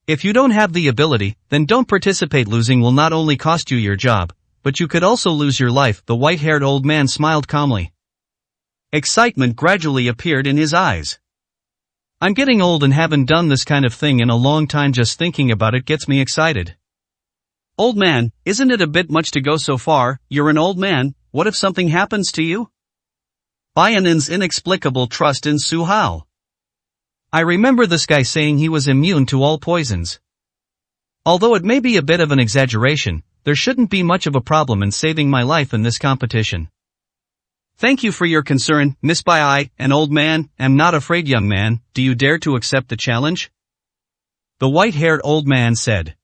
If you don't have the ability, then don't participate. Losing will not only cost you your job, but you could also lose your life. The white-haired old man smiled calmly. Excitement gradually appeared in his eyes. I'm getting old and haven't done this kind of thing in a long time. Just thinking about it gets me excited. Old man, isn't it a bit much to go so far? You're an old man, what if something happens to you? Bayanin's inexplicable trust in Su Hao. I remember this guy saying he was immune to all poisons. Although it may be a bit of an exaggeration, there shouldn't be much of a problem in saving my life in this competition. Thank you for your concern, Miss Bai. I, an old man, am not afraid. Young man, do you dare to accept the challenge? The white-haired old man said.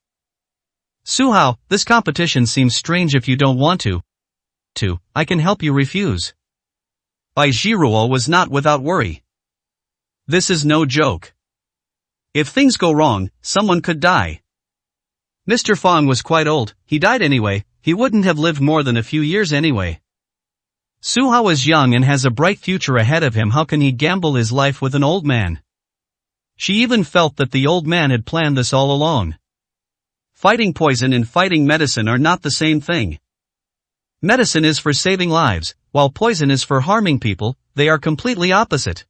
Su Hao, this competition seems strange. If you don't want to, I can help you refuse. Bai Jiruo was not without worry. This is no joke. If things go wrong, someone could die. Mr. Fong was quite old, he died anyway, he wouldn't have lived more than a few years anyway. Su Hao is young and has a bright future ahead of him. How can he gamble his life with an old man? She even felt that the old man had planned this all along. Fighting poison and fighting medicine are not the same thing. Medicine is for saving lives, while poison is for harming people. They are completely opposite.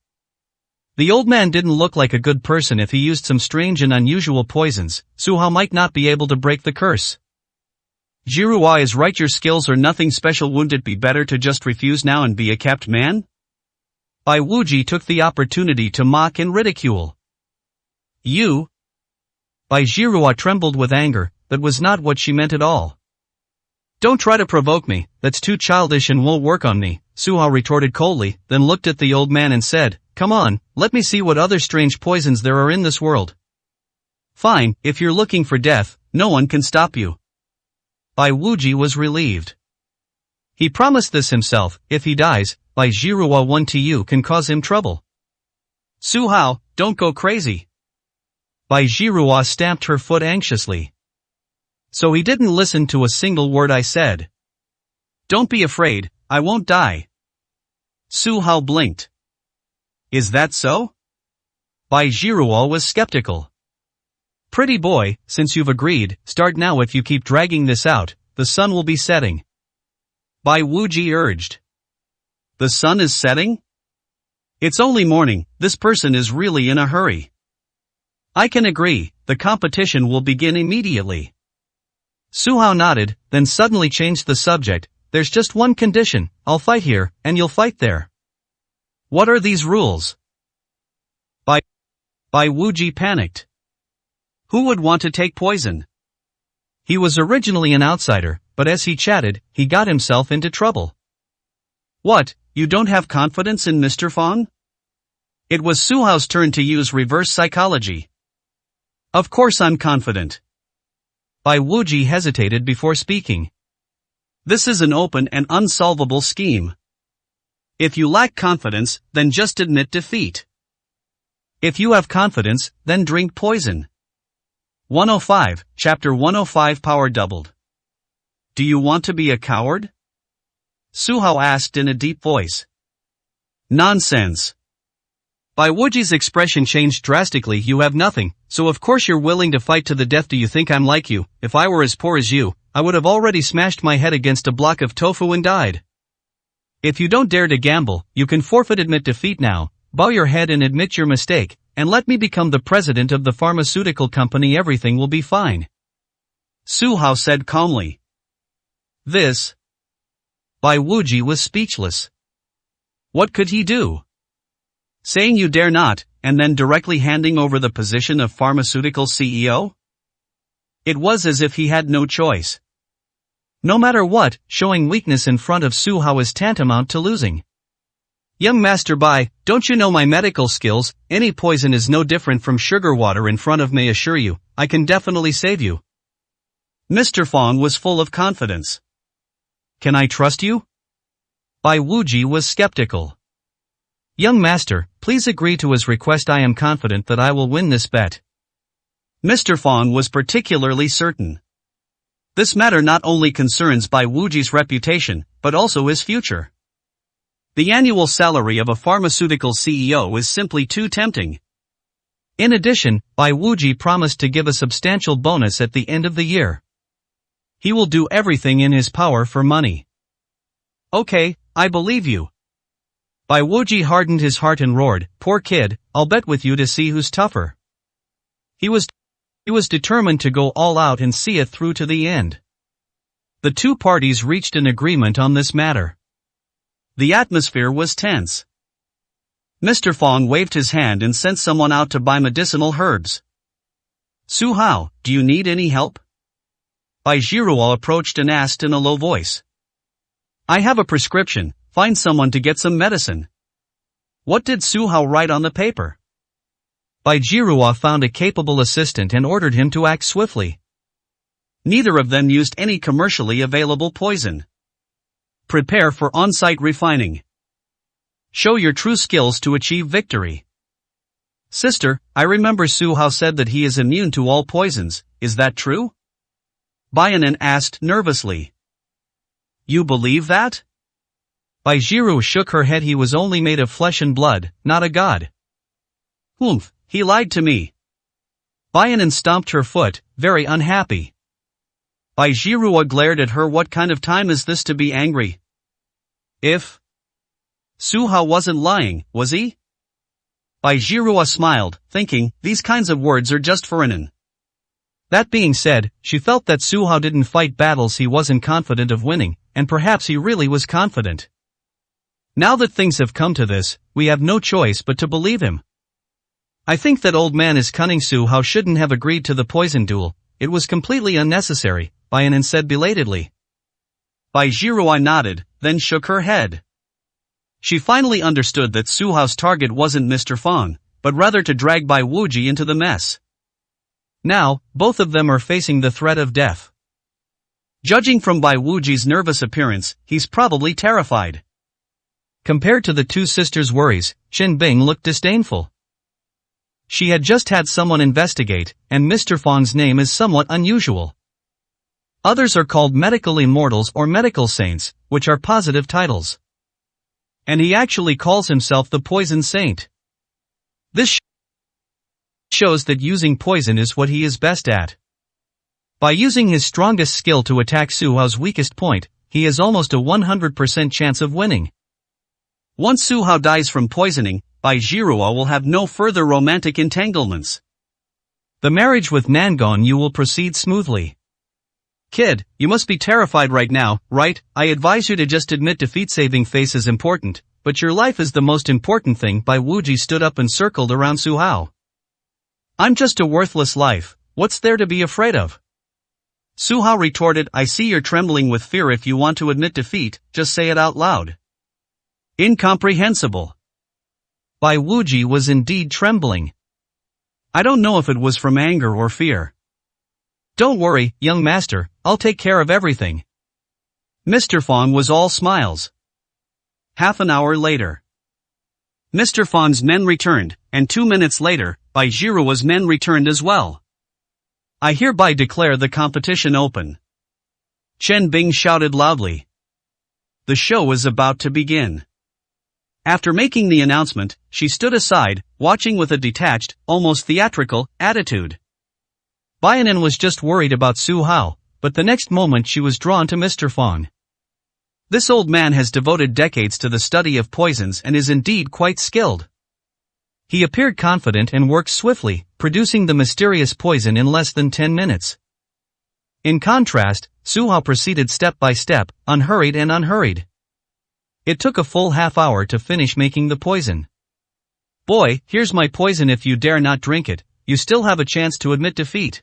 The old man didn't look like a good person. If he used some strange and unusual poisons, Su Hao might not be able to break the curse. Jiruo is right, your skills are nothing special. Wouldn't it be better to just refuse now and be a kept man? Bai Wuji took the opportunity to mock and ridicule. You? Bai Jiruo trembled with anger. That was not what she meant at all. Don't try to provoke me, that's too childish and won't work on me, Su Hao retorted coldly, then looked at the old man and said, come on, let me see what other strange poisons there are in this world. Fine, if you're looking for death, no one can stop you. Bai Wuji was relieved. He promised this himself, if he dies, Bai Jiruo 1 can cause him trouble. Su Hao, don't go crazy. Bai Jiruo stamped her foot anxiously. So he didn't listen to a single word I said. Don't be afraid, I won't die. Su Hao blinked. Is that so? Bai Jiruo was skeptical. Pretty boy, since you've agreed, start now. If you keep dragging this out, the sun will be setting. Bai Wuji urged. The sun is setting? It's only morning, this person is really in a hurry. I can agree, the competition will begin immediately. Su Hao nodded, then suddenly changed the subject. There's just one condition, I'll fight here, and you'll fight there. What are these rules? Bai Wuji panicked. Who would want to take poison? He was originally an outsider, but as he chatted, he got himself into trouble. What, you don't have confidence in Mr. Fong? It was Su Hao's turn to use reverse psychology. Of course I'm confident. Bai Wuji hesitated before speaking. This is an open and unsolvable scheme. If you lack confidence, then just admit defeat. If you have confidence, then drink poison. 105, Chapter 105 Power Doubled. Do you want to be a coward? Su Hao asked in a deep voice. Nonsense. Bai Wuji's expression changed drastically. You have nothing, so of course you're willing to fight to the death. Do you think I'm like you? If I were as poor as you, I would have already smashed my head against a block of tofu and died. If you don't dare to gamble, you can forfeit. Admit defeat now, bow your head and admit your mistake, and let me become the president of the pharmaceutical company. Everything will be fine. Su Hao said calmly. This? Bai Wuji was speechless. What could he do? Saying you dare not, and then directly handing over the position of pharmaceutical CEO? It was as if he had no choice. No matter what, showing weakness in front of Su Hao is tantamount to losing. Young Master Bai, don't you know my medical skills? Any poison is no different from sugar water in front of me. Assure you, I can definitely save you. Mr. Fong was full of confidence. Can I trust you? Bai Wuji was skeptical. Young Master, please agree to his request. I am confident that I will win this bet. Mr. Fong was particularly certain. This matter not only concerns Bai Wuji's reputation, but also his future. The annual salary of a pharmaceutical CEO is simply too tempting. In addition, Bai Wuji promised to give a substantial bonus at the end of the year. He will do everything in his power for money. Okay, I believe you. Bai Wuji hardened his heart and roared, poor kid, I'll bet with you to see who's tougher. He was determined to go all out and see it through to the end. The two parties reached an agreement on this matter. The atmosphere was tense. Mr. Fong waved his hand and sent someone out to buy medicinal herbs. Su Hao, do you need any help? Bai Jiruo approached and asked in a low voice. I have a prescription, find someone to get some medicine. What did Su Hao write on the paper? Bai Jiruo found a capable assistant and ordered him to act swiftly. Neither of them used any commercially available poison. Prepare for on-site refining. Show your true skills to achieve victory. Sister, I remember Su Hao said that he is immune to all poisons, is that true? Baianan asked nervously. You believe that? Bai Jiru shook her head. He was only made of flesh and blood, not a god. Humph, he lied to me. Baianan stomped her foot, very unhappy. Bai Jiru glared at her. What kind of time is this to be angry? If Su Hao wasn't lying, was he? Bai Jiru smiled, thinking, these kinds of words are just for Inan. That being said, she felt that Su Hao didn't fight battles he wasn't confident of winning, and perhaps he really was confident. Now that things have come to this, we have no choice but to believe him. I think that old man is cunning. Su Hao shouldn't have agreed to the poison duel, it was completely unnecessary, Baianan said belatedly. Bai Jiru nodded, then shook her head. She finally understood that Su Hao's target wasn't Mr. Fong, but rather to drag Bai Wuji into the mess. Now, both of them are facing the threat of death. Judging from Bai Wuji's nervous appearance, he's probably terrified. Compared to the two sisters' worries, Qin Bing looked disdainful. She had just had someone investigate, and Mr. Fong's name is somewhat unusual. Others are called medical immortals or medical saints, which are positive titles. And he actually calls himself the Poison Saint. This shows that using poison is what he is best at. By using his strongest skill to attack Su Hao's weakest point, he has almost a 100% chance of winning. Once Su Hao dies from poisoning, Bai Jiru will have no further romantic entanglements. The marriage with Nangon Yu will proceed smoothly. Kid, you must be terrified right now, right? I advise you to just admit defeat. Saving face is important, but your life is the most important thing. Bai Wuji stood up and circled around Su Hao. I'm just a worthless life, what's there to be afraid of? Su Hao retorted, I see you're trembling with fear. If you want to admit defeat, just say it out loud. Incomprehensible. Bai Wuji was indeed trembling. I don't know if it was from anger or fear. Don't worry, young master, I'll take care of everything. Mr. Fong was all smiles. Half an hour later. Mr. Fong's men returned, and 2 minutes later, Bai Jiruo's men returned as well. I hereby declare the competition open. Chen Bing shouted loudly. The show is about to begin. After making the announcement, she stood aside, watching with a detached, almost theatrical, attitude. Baianan was just worried about Su Hao, but the next moment she was drawn to Mr. Fong. This old man has devoted decades to the study of poisons and is indeed quite skilled. He appeared confident and worked swiftly, producing the mysterious poison in less than 10 minutes. In contrast, Su Hao proceeded step by step, unhurried and unhurried. It took a full half hour to finish making the poison. Boy, here's my poison. If you dare not drink it, you still have a chance to admit defeat.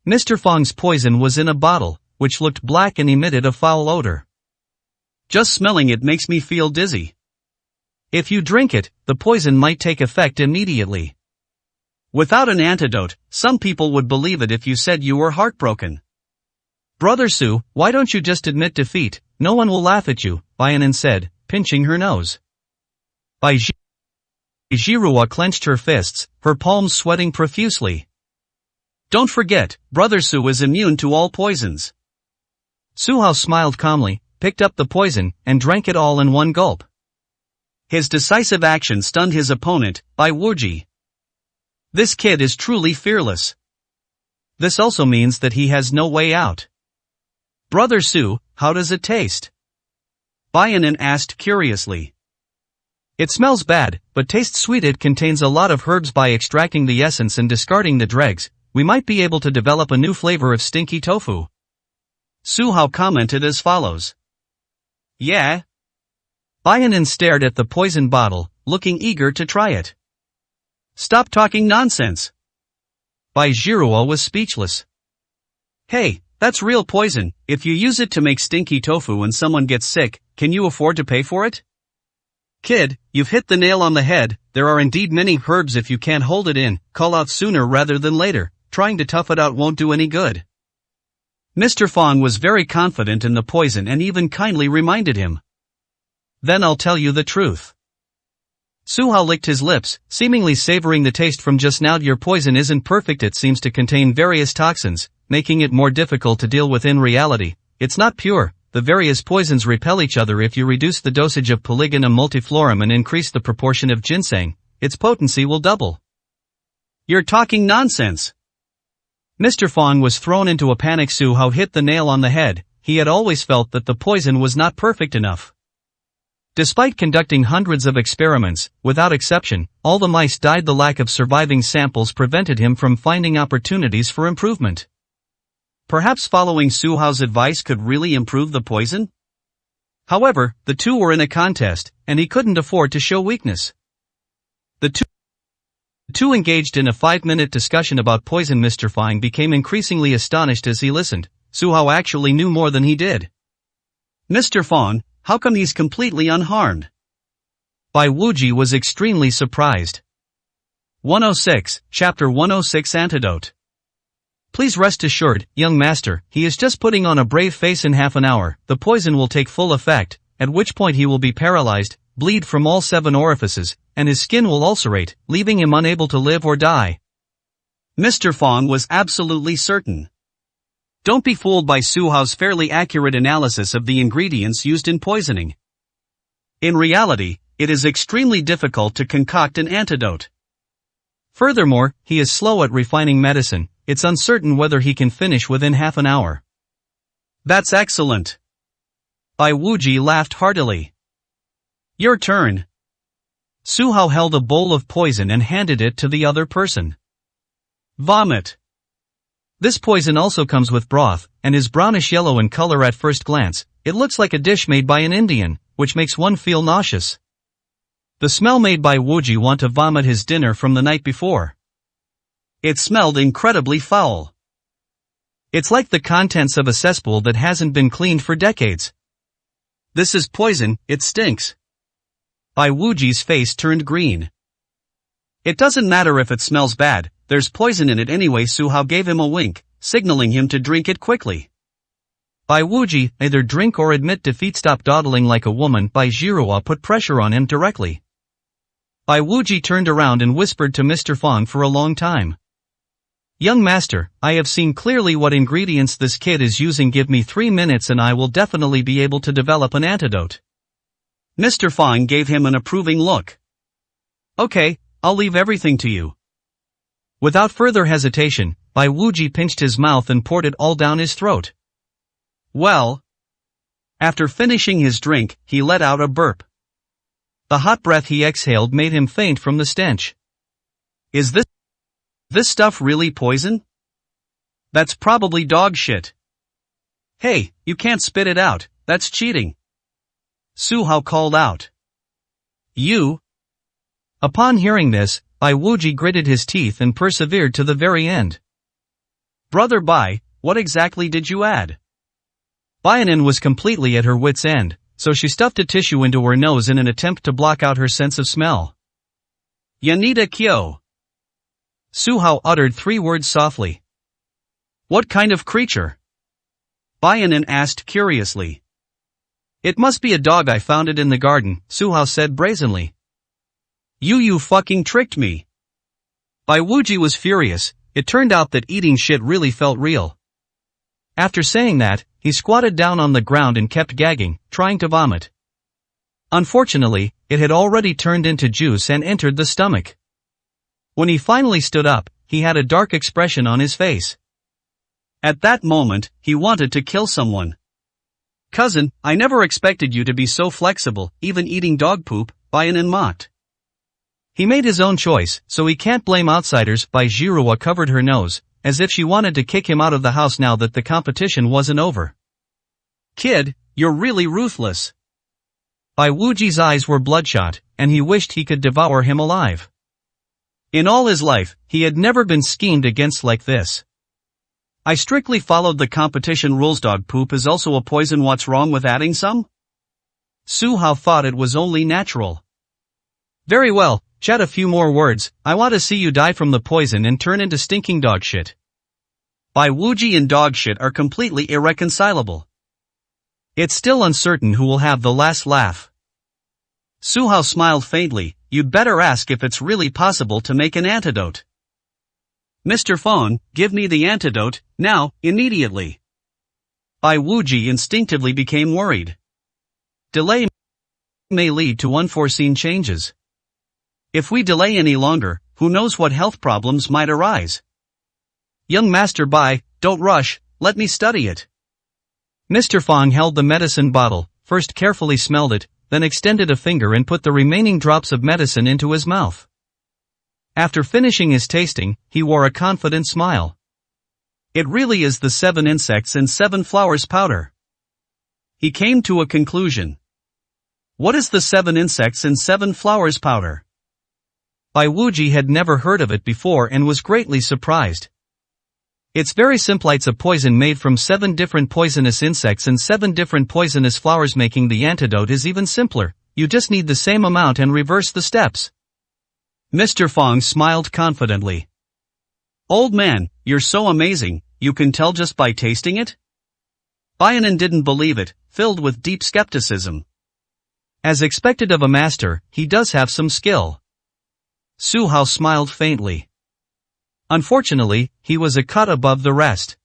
Mr. Fong's poison was in a bottle, which looked black and emitted a foul odor. Just smelling it makes me feel dizzy. If you drink it, the poison might take effect immediately. Without an antidote, some people would believe it if you said you were heartbroken. Brother Su, why don't you just admit defeat? No one will laugh at you, Baianan said, pinching her nose. Bai Jiruo clenched her fists, her palms sweating profusely. Don't forget, Brother Su is immune to all poisons. Su Hao smiled calmly, picked up the poison, and drank it all in one gulp. His decisive action stunned his opponent, Bai Wuji. This kid is truly fearless. This also means that he has no way out. Brother Su, how does it taste? Bayanan asked curiously. It smells bad, but tastes sweet. It contains a lot of herbs. By extracting the essence and discarding the dregs, we might be able to develop a new flavor of stinky tofu. Su Hao commented as follows. Yeah? Bayanan stared at the poison bottle, looking eager to try it. Stop talking nonsense. Bai Zhiruo was speechless. Hey, that's real poison. If you use it to make stinky tofu and someone gets sick, can you afford to pay for it? Kid, you've hit the nail on the head. There are indeed many herbs. If you can't hold it in, call out sooner rather than later. Trying to tough it out won't do any good. Mr. Fong was very confident in the poison and even kindly reminded him. Then I'll tell you the truth. Su Hao licked his lips, seemingly savoring the taste from just now. Your poison isn't perfect. It seems to contain various toxins, making it more difficult to deal with. In reality, it's not pure. The various poisons repel each other. If you reduce the dosage of Polygonum multiflorum and increase the proportion of ginseng, its potency will double. You're talking nonsense. Mr. Fong was thrown into a panic. Su Hao hit the nail on the head. He had always felt that the poison was not perfect enough. Despite conducting hundreds of experiments, without exception, all the mice died. The lack of surviving samples prevented him from finding opportunities for improvement. Perhaps following Su Hao's advice could really improve the poison? However, the two were in a contest, and he couldn't afford to show weakness. The two engaged in a 5-minute discussion about poison. Mr. Fong became increasingly astonished as he listened. Su Hao actually knew more than he did. Mr. Fong, how come he's completely unharmed? Bai Wuji was extremely surprised. 106, Chapter 106 Antidote. Please rest assured, young master, he is just putting on a brave face. In half an hour, the poison will take full effect, at which point he will be paralyzed, bleed from all 7 orifices, and his skin will ulcerate, leaving him unable to live or die. Mr. Fong was absolutely certain. Don't be fooled by Su Hao's fairly accurate analysis of the ingredients used in poisoning. In reality, it is extremely difficult to concoct an antidote. Furthermore, he is slow at refining medicine. It's uncertain whether he can finish within half an hour. That's excellent. Bai Wuji laughed heartily. Your turn. Su Hao held a bowl of poison and handed it to the other person. Vomit. This poison also comes with broth, and is brownish yellow in color. At first glance, it looks like a dish made by an Indian, which makes one feel nauseous. The smell made Bai Wuji want to vomit his dinner from the night before. It smelled incredibly foul. It's like the contents of a cesspool that hasn't been cleaned for decades. This is poison, it stinks. Bai Wuji's face turned green. It doesn't matter if it smells bad, there's poison in it anyway. Su Hao gave him a wink, signaling him to drink it quickly. Bai Wuji, either drink or admit defeat. Stop dawdling like a woman. Bai Zhiruo put pressure on him directly. Bai Wuji turned around and whispered to Mr. Fong for a long time. Young master, I have seen clearly what ingredients this kid is using. Give me 3 minutes and I will definitely be able to develop an antidote. Mr. Fong gave him an approving look. Okay, I'll leave everything to you. Without further hesitation, Bai Wuji pinched his mouth and poured it all down his throat. Well. After finishing his drink, he let out a burp. The hot breath he exhaled made him faint from the stench. Is this stuff really poison? That's probably dog shit. Hey, you can't spit it out, that's cheating. Su Hao called out. You? Upon hearing this, Bai Wuji gritted his teeth and persevered to the very end. Brother Bai, what exactly did you add? Bayanan was completely at her wit's end, so she stuffed a tissue into her nose in an attempt to block out her sense of smell. Yanida Kyo. Su Hao uttered 3 words softly. What kind of creature? Bayanan asked curiously. It must be a dog. I found it in the garden, Su Hao said brazenly. You fucking tricked me. Bai Wuji was furious. It turned out that eating shit really felt real. After saying that, he squatted down on the ground and kept gagging, trying to vomit. Unfortunately, it had already turned into juice and entered the stomach. When he finally stood up, he had a dark expression on his face. At that moment, he wanted to kill someone. Cousin, I never expected you to be so flexible, even eating dog poop, Bayanin mocked. He made his own choice, so he can't blame outsiders. Bai Jiruo covered her nose, as if she wanted to kick him out of the house now that the competition wasn't over. Kid, you're really ruthless. Bai Wuji's eyes were bloodshot, and he wished he could devour him alive. In all his life, he had never been schemed against like this. I strictly followed the competition rules. Dog poop is also a poison. What's wrong with adding some? Su Hao thought it was only natural. Very well, chat a few more words. I want to see you die from the poison and turn into stinking dog shit. Bai Wuji and dog shit are completely irreconcilable. It's still uncertain who will have the last laugh. Su Hao smiled faintly. You'd better ask if it's really possible to make an antidote. Mr. Fong, give me the antidote, now, immediately. Bai Wuji instinctively became worried. Delay may lead to unforeseen changes. If we delay any longer, who knows what health problems might arise. Young Master Bai, don't rush, let me study it. Mr. Fong held the medicine bottle, first carefully smelled it, then extended a finger and put the remaining drops of medicine into his mouth. After finishing his tasting, he wore a confident smile. It really is the 7 insects and 7 flowers powder. He came to a conclusion. What is the 7 insects and 7 flowers powder? Bai Wuji had never heard of it before and was greatly surprised. It's very simple. It's a poison made from 7 different poisonous insects and 7 different poisonous flowers. Making the antidote is even simpler. You just need the same amount and reverse the steps. Mr. Fong smiled confidently. Old man, you're so amazing, you can tell just by tasting it? Bayanin didn't believe it, filled with deep skepticism. As expected of a master, he does have some skill. Su Hao smiled faintly. Unfortunately, he was a cut above the rest.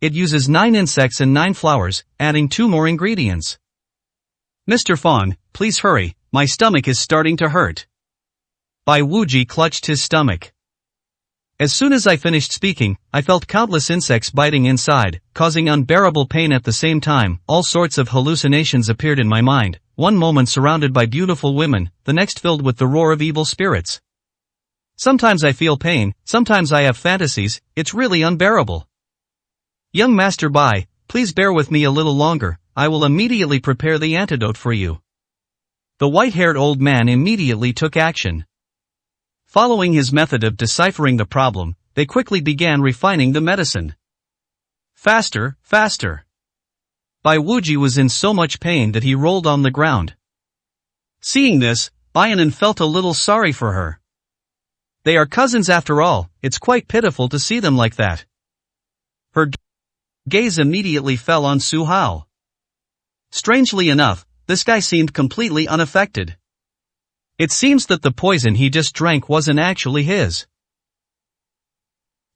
It uses 9 insects and 9 flowers, adding 2 more ingredients. Mr. Fong, please hurry, my stomach is starting to hurt. Bai Wuji clutched his stomach. As soon as I finished speaking, I felt countless insects biting inside, causing unbearable pain at the same time. All sorts of hallucinations appeared in my mind, one moment surrounded by beautiful women, the next filled with the roar of evil spirits. Sometimes I feel pain, sometimes I have fantasies, it's really unbearable. Young Master Bai, please bear with me a little longer, I will immediately prepare the antidote for you. The white-haired old man immediately took action. Following his method of deciphering the problem, they quickly began refining the medicine. Faster, faster. Bai Wuji was in so much pain that he rolled on the ground. Seeing this, Bayanin felt a little sorry for her. They are cousins after all, it's quite pitiful to see them like that. Her gaze immediately fell on Su Hao. Strangely enough, this guy seemed completely unaffected. It seems that the poison he just drank wasn't actually his.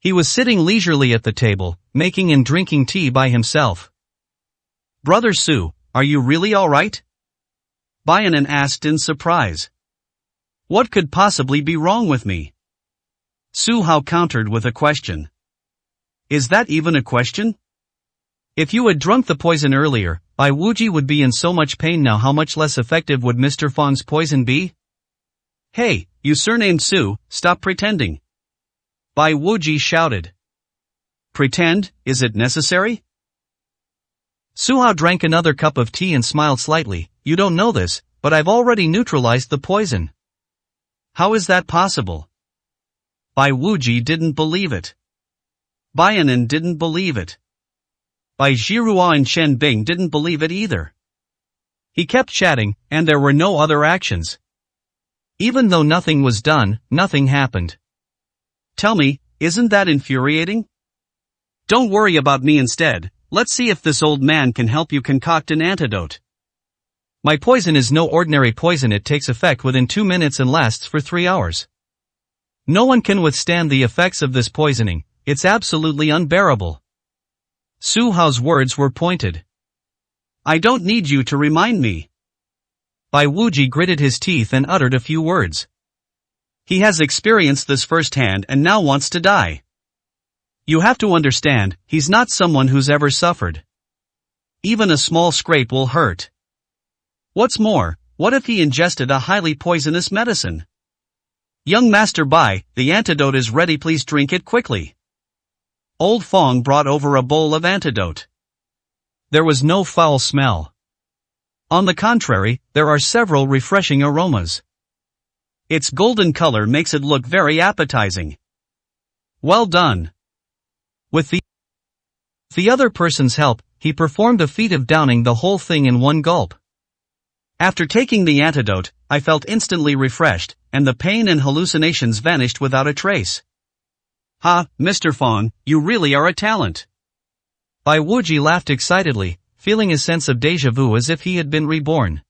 He was sitting leisurely at the table, making and drinking tea by himself. Brother Su, are you really alright? Bayanin asked in surprise. What could possibly be wrong with me? Su Hao countered with a question. Is that even a question? If you had drunk the poison earlier, Bai Wuji would be in so much pain now. How much less effective would Mr. Fong's poison be? Hey, you surnamed Su, stop pretending. Bai Wuji shouted. Pretend, is it necessary? Su Hao drank another cup of tea and smiled slightly. You don't know this, but I've already neutralized the poison. How is that possible? Bai Wuji didn't believe it. Bayanin didn't believe it. Bai Jiruo and Chen Bing didn't believe it either. He kept chatting, and there were no other actions. Even though nothing was done, nothing happened. Tell me, isn't that infuriating? Don't worry about me instead, let's see if this old man can help you concoct an antidote. My poison is no ordinary poison. It takes effect within 2 minutes and lasts for 3 hours. No one can withstand the effects of this poisoning, it's absolutely unbearable. Su Hao's words were pointed. I don't need you to remind me. Bai Wuji gritted his teeth and uttered a few words. He has experienced this firsthand and now wants to die. You have to understand, he's not someone who's ever suffered. Even a small scrape will hurt. What's more, what if he ingested a highly poisonous medicine? Young Master Bai, the antidote is ready, please drink it quickly. Old Fong brought over a bowl of antidote. There was no foul smell. On the contrary, there are several refreshing aromas. Its golden color makes it look very appetizing. Well done. With the other person's help, he performed the feat of downing the whole thing in one gulp. After taking the antidote, I felt instantly refreshed, and the pain and hallucinations vanished without a trace. Ha, Mr. Fong, you really are a talent. Bai Wuji laughed excitedly, feeling a sense of déjà vu as if he had been reborn.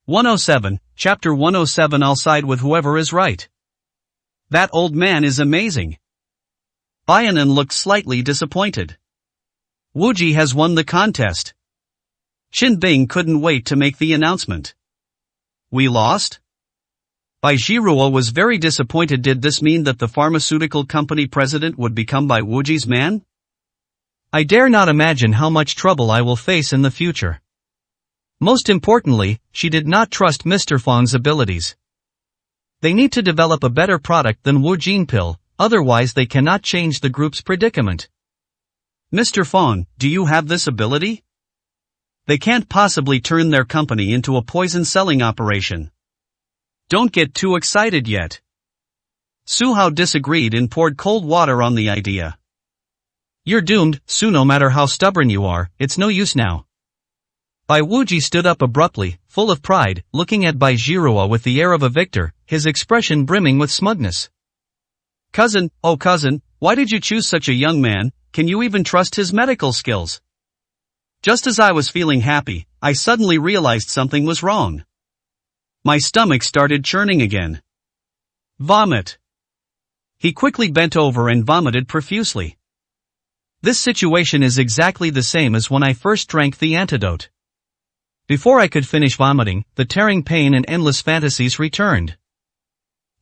107, Chapter 107. I'll side with whoever is right. That old man is amazing. Baianan looked slightly disappointed. Wuji has won the contest. Qin Bing couldn't wait to make the announcement. We lost? Bai Jiruo was very disappointed. Did this mean that the pharmaceutical company president would become Bai Wuji's man? I dare not imagine how much trouble I will face in the future. Most importantly, she did not trust Mr. Fong's abilities. They need to develop a better product than Wu Jin pill, otherwise they cannot change the group's predicament. Mr. Fong, do you have this ability? They can't possibly turn their company into a poison-selling operation. Don't get too excited yet. Su Hao disagreed and poured cold water on the idea. You're doomed, Su. No matter how stubborn you are, it's no use now. Bai Wuji stood up abruptly, full of pride, looking at Bai Jiruo with the air of a victor, his expression brimming with smugness. Cousin, oh cousin, why did you choose such a young man? Can you even trust his medical skills? Just as I was feeling happy, I suddenly realized something was wrong. My stomach started churning again. Vomit. He quickly bent over and vomited profusely. This situation is exactly the same as when I first drank the antidote. Before I could finish vomiting, the tearing pain and endless fantasies returned.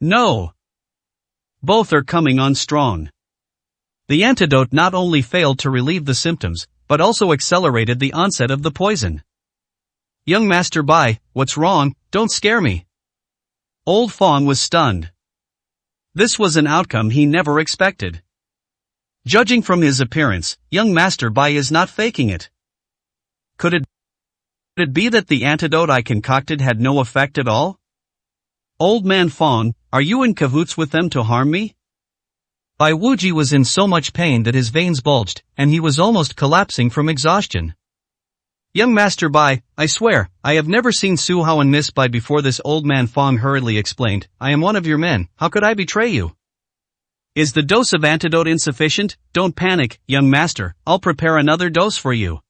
No. Both are coming on strong. The antidote not only failed to relieve the symptoms, but also accelerated the onset of the poison. Young Master Bai, what's wrong? Don't scare me. Old Fong was stunned. This was an outcome he never expected. Judging from his appearance, young Master Bai is not faking it. Could it be that the antidote I concocted had no effect at all? Old man Fong, are you in cahoots with them to harm me? Bai Wuji was in so much pain that his veins bulged, and he was almost collapsing from exhaustion. Young Master Bai, I swear, I have never seen Su Hao and Miss Bai before. This old man Fong hurriedly explained, I am one of your men, how could I betray you? Is the dose of antidote insufficient? Don't panic, young master, I'll prepare another dose for you.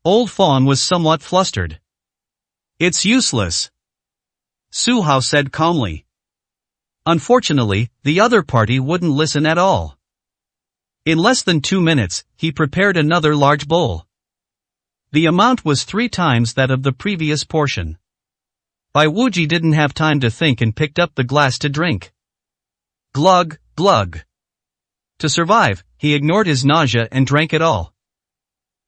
Old Fong was somewhat flustered. It's useless. Su Hao said calmly. Unfortunately, the other party wouldn't listen at all. In less than 2 minutes, he prepared another large bowl. The amount was 3 times that of the previous portion. Bai Wuji didn't have time to think and picked up the glass to drink. Glug, glug. To survive, he ignored his nausea and drank it all.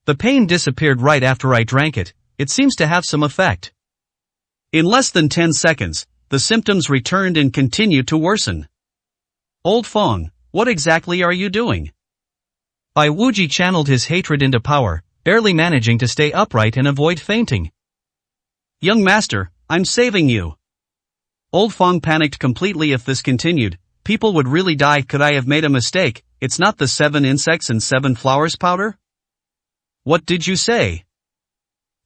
The pain disappeared right after I drank it. It seems to have some effect. In less than 10 seconds, the symptoms returned and continued to worsen. Old Fong, what exactly are you doing? Bai Wuji channeled his hatred into power, barely managing to stay upright and avoid fainting. Young master, I'm saving you. Old Fong panicked completely. If this continued, people would really die. Could I have made a mistake? It's not the 7 insects and 7 flowers powder? What did you say?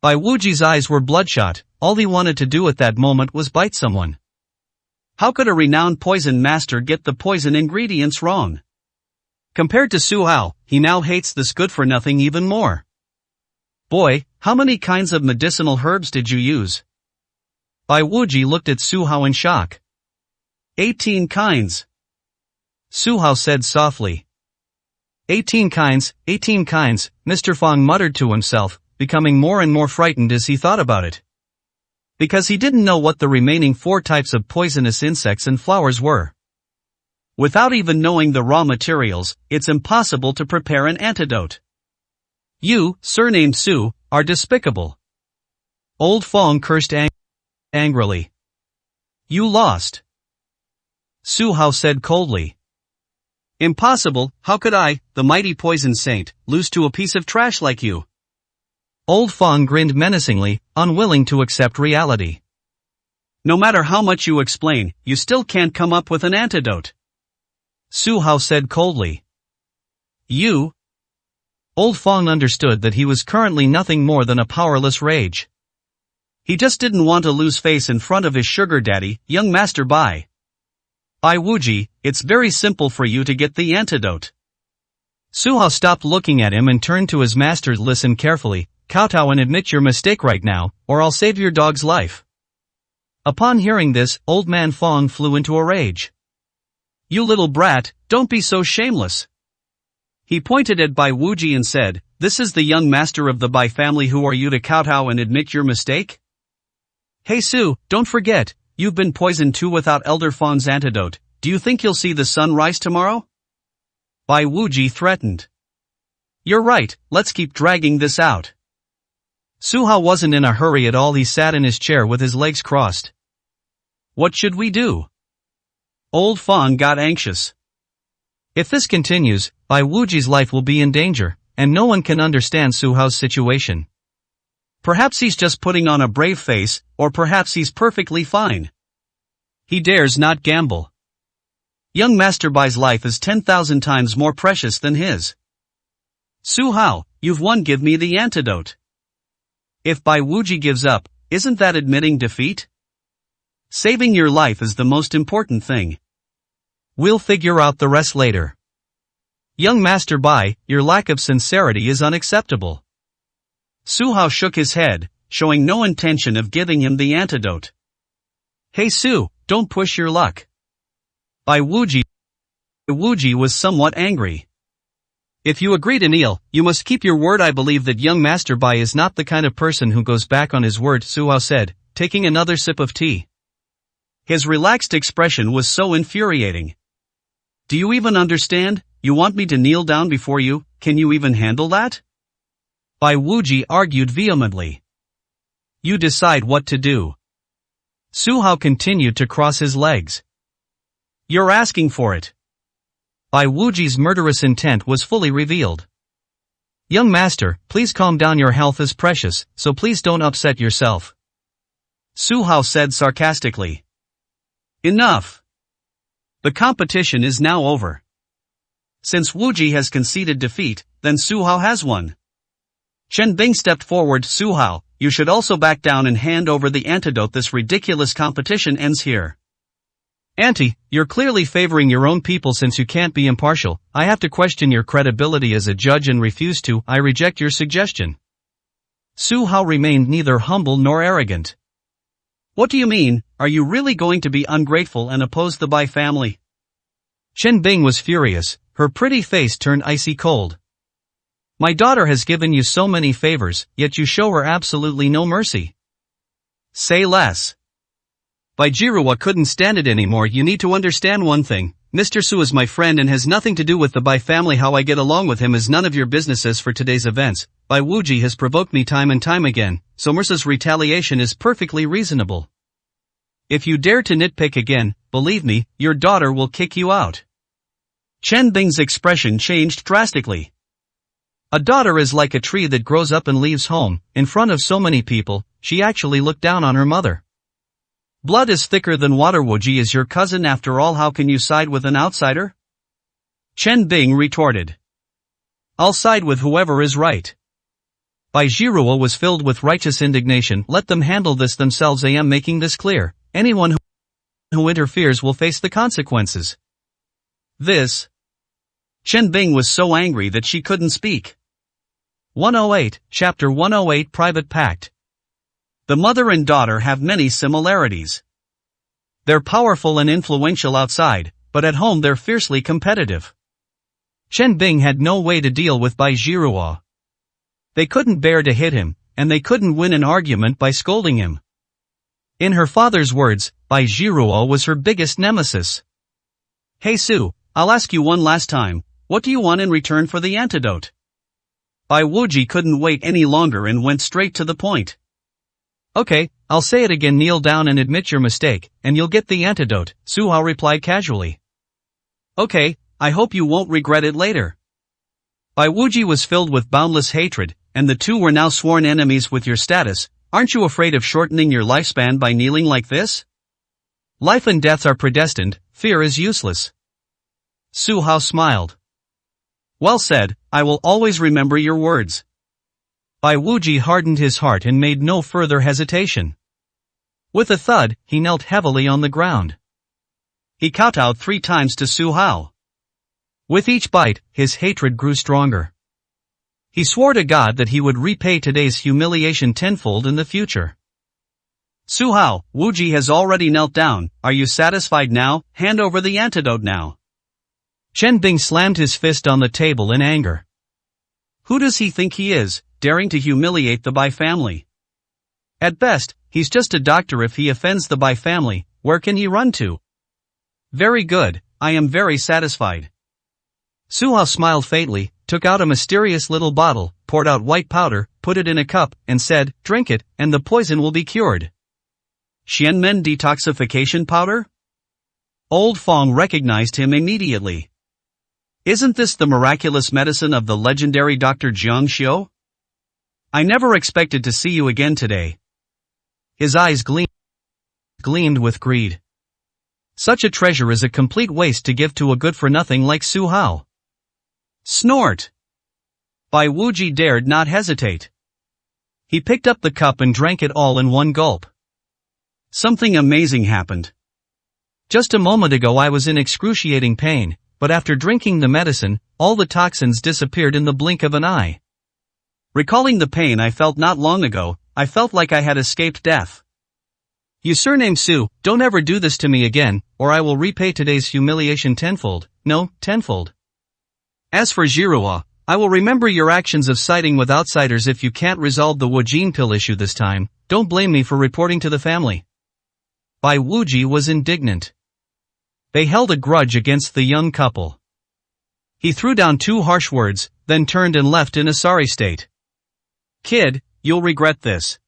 Bai Wuji's eyes were bloodshot. All he wanted to do at that moment was bite someone. How could a renowned poison master get the poison ingredients wrong? Compared to Su Hao, he now hates this good-for-nothing even more. Boy, how many kinds of medicinal herbs did you use? Bai Wuji looked at Su Hao in shock. 18 kinds. Su Hao said softly. 18 kinds, Mr. Fong muttered to himself, becoming more and more frightened as he thought about it. Because he didn't know what the remaining 4 types of poisonous insects and flowers were. Without even knowing the raw materials, it's impossible to prepare an antidote. You, surnamed Su, are despicable. Old Fong cursed angrily. You lost. Su Hao said coldly. Impossible, how could I, the mighty poison saint, lose to a piece of trash like you? Old Fong grinned menacingly, unwilling to accept reality. No matter how much you explain, you still can't come up with an antidote. Su Hao said coldly. You? Old Fong understood that he was currently nothing more than a powerless rage. He just didn't want to lose face in front of his sugar daddy, young Master Bai. Bai Wuji, it's very simple for you to get the antidote. Su Hao stopped looking at him and turned to his master. Listen carefully, kowtow and admit your mistake right now, or I'll save your dog's life. Upon hearing this, Old Man Fong flew into a rage. You little brat, don't be so shameless. He pointed at Bai Wuji and said, this is the young master of the Bai family. Who are you to kowtow and admit your mistake? Hey Su, don't forget, you've been poisoned too without Elder Fong's antidote. Do you think you'll see the sun rise tomorrow? Bai Wuji threatened. You're right, let's keep dragging this out. Su Hao wasn't in a hurry at all. He sat in his chair with his legs crossed. What should we do? Old Fong got anxious. If this continues, Bai Wuji's life will be in danger, and no one can understand Su Hao's situation. Perhaps he's just putting on a brave face, or perhaps he's perfectly fine. He dares not gamble. Young Master Bai's life is 10,000 times more precious than his. Su Hao, you've won. Give me the antidote. If Bai Wuji gives up, isn't that admitting defeat? Saving your life is the most important thing. We'll figure out the rest later. Young Master Bai, your lack of sincerity is unacceptable. Su Hao shook his head, showing no intention of giving him the antidote. Hey Su, don't push your luck. Bai Wuji was somewhat angry. If you agree to kneel, you must keep your word. I believe that young Master Bai is not the kind of person who goes back on his word, Su Hao said, taking another sip of tea. His relaxed expression was so infuriating. Do you even understand? You want me to kneel down before you? Can you even handle that? Bai Wuji argued vehemently. You decide what to do. Su Hao continued to cross his legs. You're asking for it. Bai Wuji's murderous intent was fully revealed. Young master, please calm down. Your health is precious, so please don't upset yourself. Su Hao said sarcastically. Enough. The competition is now over. Since Wuji has conceded defeat, then Su Hao has won. Chen Bing stepped forward. Su Hao, you should also back down and hand over the antidote. This ridiculous competition ends here. Auntie, you're clearly favoring your own people. Since you can't be impartial, I have to question your credibility as a judge and refuse to. I reject your suggestion. Su Hao remained neither humble nor arrogant. What do you mean? Are you really going to be ungrateful and oppose the Bai family? Chen Bing was furious, her pretty face turned icy cold. My daughter has given you so many favors, yet you show her absolutely no mercy. Say less. Bai Jiruo couldn't stand it anymore. You need to understand one thing. Mr. Su is my friend and has nothing to do with the Bai family. How I get along with him is none of your business. As for today's events, Bai Wuji has provoked me time and time again, so Merce's retaliation is perfectly reasonable. If you dare to nitpick again, believe me, your daughter will kick you out. Chen Bing's expression changed drastically. A daughter is like a tree that grows up and leaves home. In front of so many people, she actually looked down on her mother. Blood is thicker than water. Wuji is your cousin after all. How can you side with an outsider? Chen Bing retorted. I'll side with whoever is right. Bai Jiruo was filled with righteous indignation. Let them handle this themselves. I am making this clear. Anyone who interferes will face the consequences. This. Chen Bing was so angry that she couldn't speak. 108, Chapter 108 Private Pact. The mother and daughter have many similarities. They're powerful and influential outside, but at home they're fiercely competitive. Chen Bing had no way to deal with Bai Jiruo. They couldn't bear to hit him, and they couldn't win an argument by scolding him. In her father's words, Bai Jiruo was her biggest nemesis. Hey Su, I'll ask you one last time, what do you want in return for the antidote? Bai Wuji couldn't wait any longer and went straight to the point. Okay, I'll say it again, kneel down and admit your mistake, and you'll get the antidote, Su Hao replied casually. Okay, I hope you won't regret it later. Bai Wuji was filled with boundless hatred, and the two were now sworn enemies. With your status, aren't you afraid of shortening your lifespan by kneeling like this? Life and death are predestined, fear is useless. Su Hao smiled. Well said, I will always remember your words. Bai Wuji hardened his heart and made no further hesitation. With a thud, he knelt heavily on the ground. He kowtowed 3 times to Su Hao. With each bite, his hatred grew stronger. He swore to God that he would repay today's humiliation tenfold in the future. Su Hao, Wuji has already knelt down, are you satisfied now? Hand over the antidote now. Chen Bing slammed his fist on the table in anger. Who does he think he is, daring to humiliate the Bai family? At best, he's just a doctor. If he offends the Bai family, where can he run to? Very good, I am very satisfied. Su Hao smiled faintly, took out a mysterious little bottle, poured out white powder, put it in a cup, and said, drink it, and the poison will be cured. Xianmen detoxification powder? Old Fong recognized him immediately. Isn't this the miraculous medicine of the legendary Dr. Jiang Xiu? I never expected to see you again today. His eyes gleamed with greed. Such a treasure is a complete waste to give to a good-for-nothing like Su Hao. Snort! Bai Wuji dared not hesitate. He picked up the cup and drank it all in one gulp. Something amazing happened. Just a moment ago I was in excruciating pain, but after drinking the medicine, all the toxins disappeared in the blink of an eye. Recalling the pain I felt not long ago, I felt like I had escaped death. You surname Su, don't ever do this to me again, or I will repay today's humiliation tenfold, no, tenfold. As for Jiruo, I will remember your actions of siding with outsiders. If you can't resolve the Wujin pill issue this time, don't blame me for reporting to the family. Bai Wuji was indignant. They held a grudge against the young couple. He threw down 2 harsh words, then turned and left in a sorry state. Kid, you'll regret this.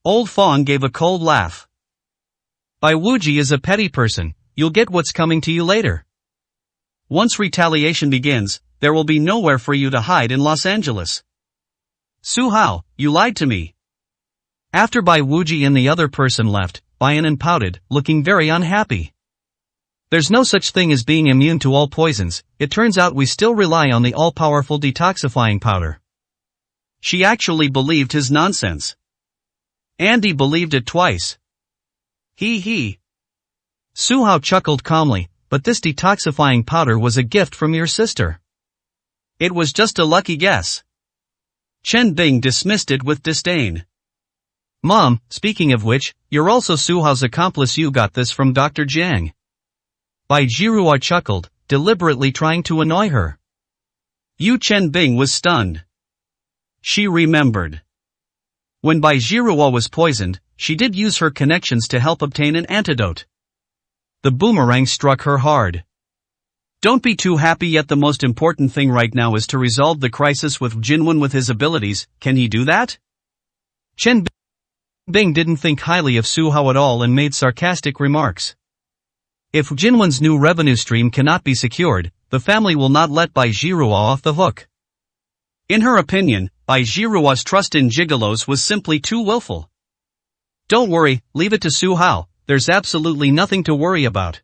Old Fong gave a cold laugh. Bai Wuji is a petty person, you'll get what's coming to you later. Once retaliation begins, there will be nowhere for you to hide in Los Angeles. Su Hao, you lied to me. After Bai Wuji and the other person left, Baianan pouted, looking very unhappy. There's no such thing as being immune to all poisons, it turns out we still rely on the all-powerful detoxifying powder. She actually believed his nonsense. Andy believed it twice. He. Su Hao chuckled calmly, but this detoxifying powder was a gift from your sister. It was just a lucky guess. Chen Bing dismissed it with disdain. Mom, speaking of which, you're also Su Hao's accomplice. You got this from Dr. Jiang. Bai Jiruo chuckled, deliberately trying to annoy her. Yu Chen Bing was stunned. She remembered. When Bai Jiruo was poisoned, she did use her connections to help obtain an antidote. The boomerang struck her hard. Don't be too happy yet. The most important thing right now is to resolve the crisis with Jinwen. With his abilities, can he do that? Chen Bing didn't think highly of Su Hao at all and made sarcastic remarks. If Jinwen's new revenue stream cannot be secured, the family will not let Bai Jiruo off the hook. In her opinion, Bai Jiruo's trust in gigolos was simply too willful. Don't worry, leave it to Su Hao, there's absolutely nothing to worry about.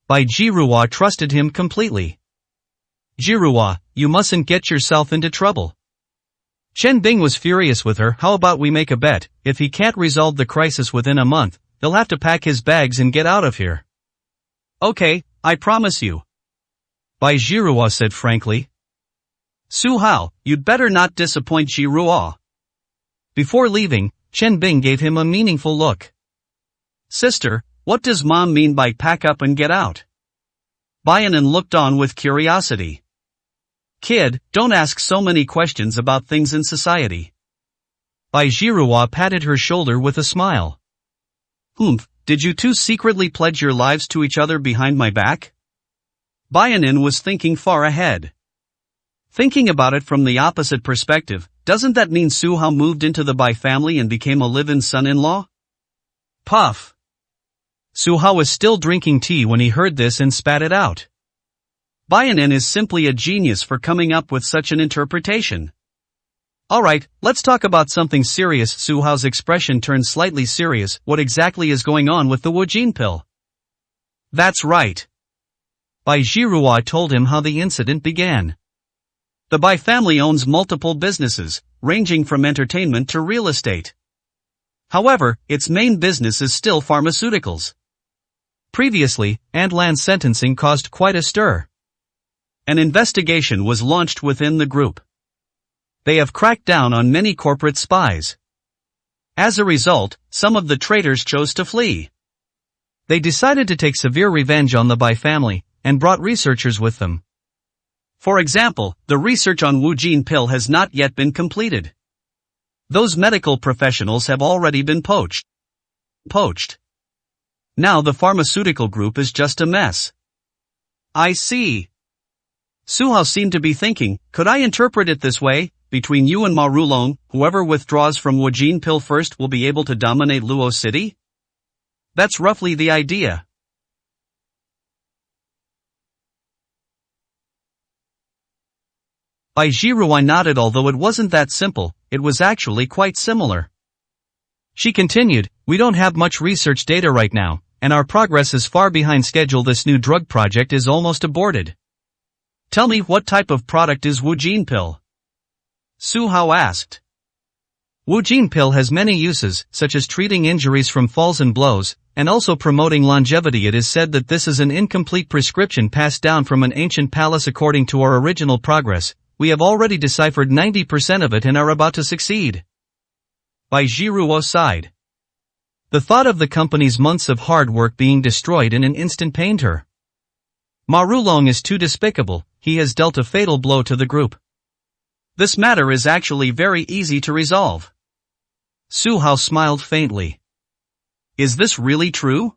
Bai Jiruo trusted him completely. Jiruo, you mustn't get yourself into trouble. Chen Bing was furious with her. How about we make a bet, if he can't resolve the crisis within a month, he'll have to pack his bags and get out of here. Okay, I promise you. Bai Jiruo said frankly. Su Hao, you'd better not disappoint Jiruo. Before leaving, Chen Bing gave him a meaningful look. Sister, what does Mom mean by pack up and get out? Baianan looked on with curiosity. Kid, don't ask so many questions about things in society. Bai Jiruo patted her shoulder with a smile. Did you two secretly pledge your lives to each other behind my back? Baianan was thinking far ahead. Thinking about it from the opposite perspective, doesn't that mean Su Hao moved into the Bai family and became a live-in son-in-law? Puff. Su Hao was still drinking tea when he heard this and spat it out. Baianin is simply a genius for coming up with such an interpretation. Alright, let's talk about something serious. Su Hao's expression turned slightly serious. What exactly is going on with the Wujin pill? That's right. Bai Zhihua told him how the incident began. The Bai family owns multiple businesses, ranging from entertainment to real estate. However, its main business is still pharmaceuticals. Previously, Antlan's sentencing caused quite a stir. An investigation was launched within the group. They have cracked down on many corporate spies. As a result, some of the traitors chose to flee. They decided to take severe revenge on the Bai family, and brought researchers with them. For example, the research on Wujin pill has not yet been completed. Those medical professionals have already been poached. Now the pharmaceutical group is just a mess. I see. Su Hao seemed to be thinking, could I interpret it this way? Between you and Ma Rulong, whoever withdraws from Wujin pill first will be able to dominate Luo City? That's roughly the idea. Bai Zhihua nodded. Although it wasn't that simple, it was actually quite similar. She continued, we don't have much research data right now, and our progress is far behind schedule. This new drug project is almost aborted. Tell me, what type of product is Wujin pill? Su Hao asked. Wujin pill has many uses, such as treating injuries from falls and blows, and also promoting longevity. It is said that this is an incomplete prescription passed down from an ancient palace. According to our original progress, we have already deciphered 90% of it and are about to succeed. Bai Zhihua sighed. The thought of the company's months of hard work being destroyed in an instant pained her. Ma Rulong is too despicable. He has dealt a fatal blow to the group. This matter is actually very easy to resolve. Su Hao smiled faintly. Is this really true?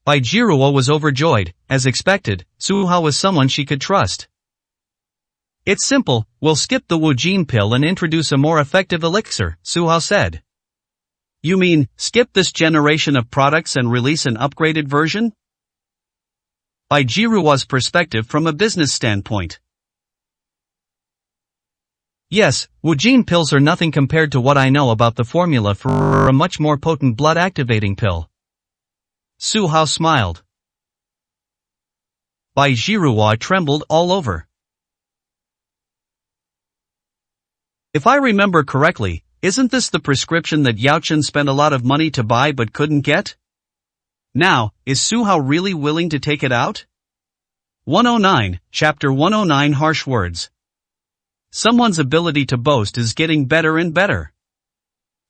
Bai Zhihua was overjoyed. As expected, Su Hao was someone she could trust. It's simple, we'll skip the Wujin pill and introduce a more effective elixir, Su Hao said. You mean, skip this generation of products and release an upgraded version? Bai Zhihua's perspective from a business standpoint. Yes, Wujin pills are nothing compared to what I know about the formula for a much more potent blood-activating pill. Su Hao smiled. Bai Zhihua trembled all over. If I remember correctly, isn't this the prescription that Yao Chen spent a lot of money to buy but couldn't get? Now, is Su Hao really willing to take it out? 109, Chapter 109. Harsh words. Someone's ability to boast is getting better and better.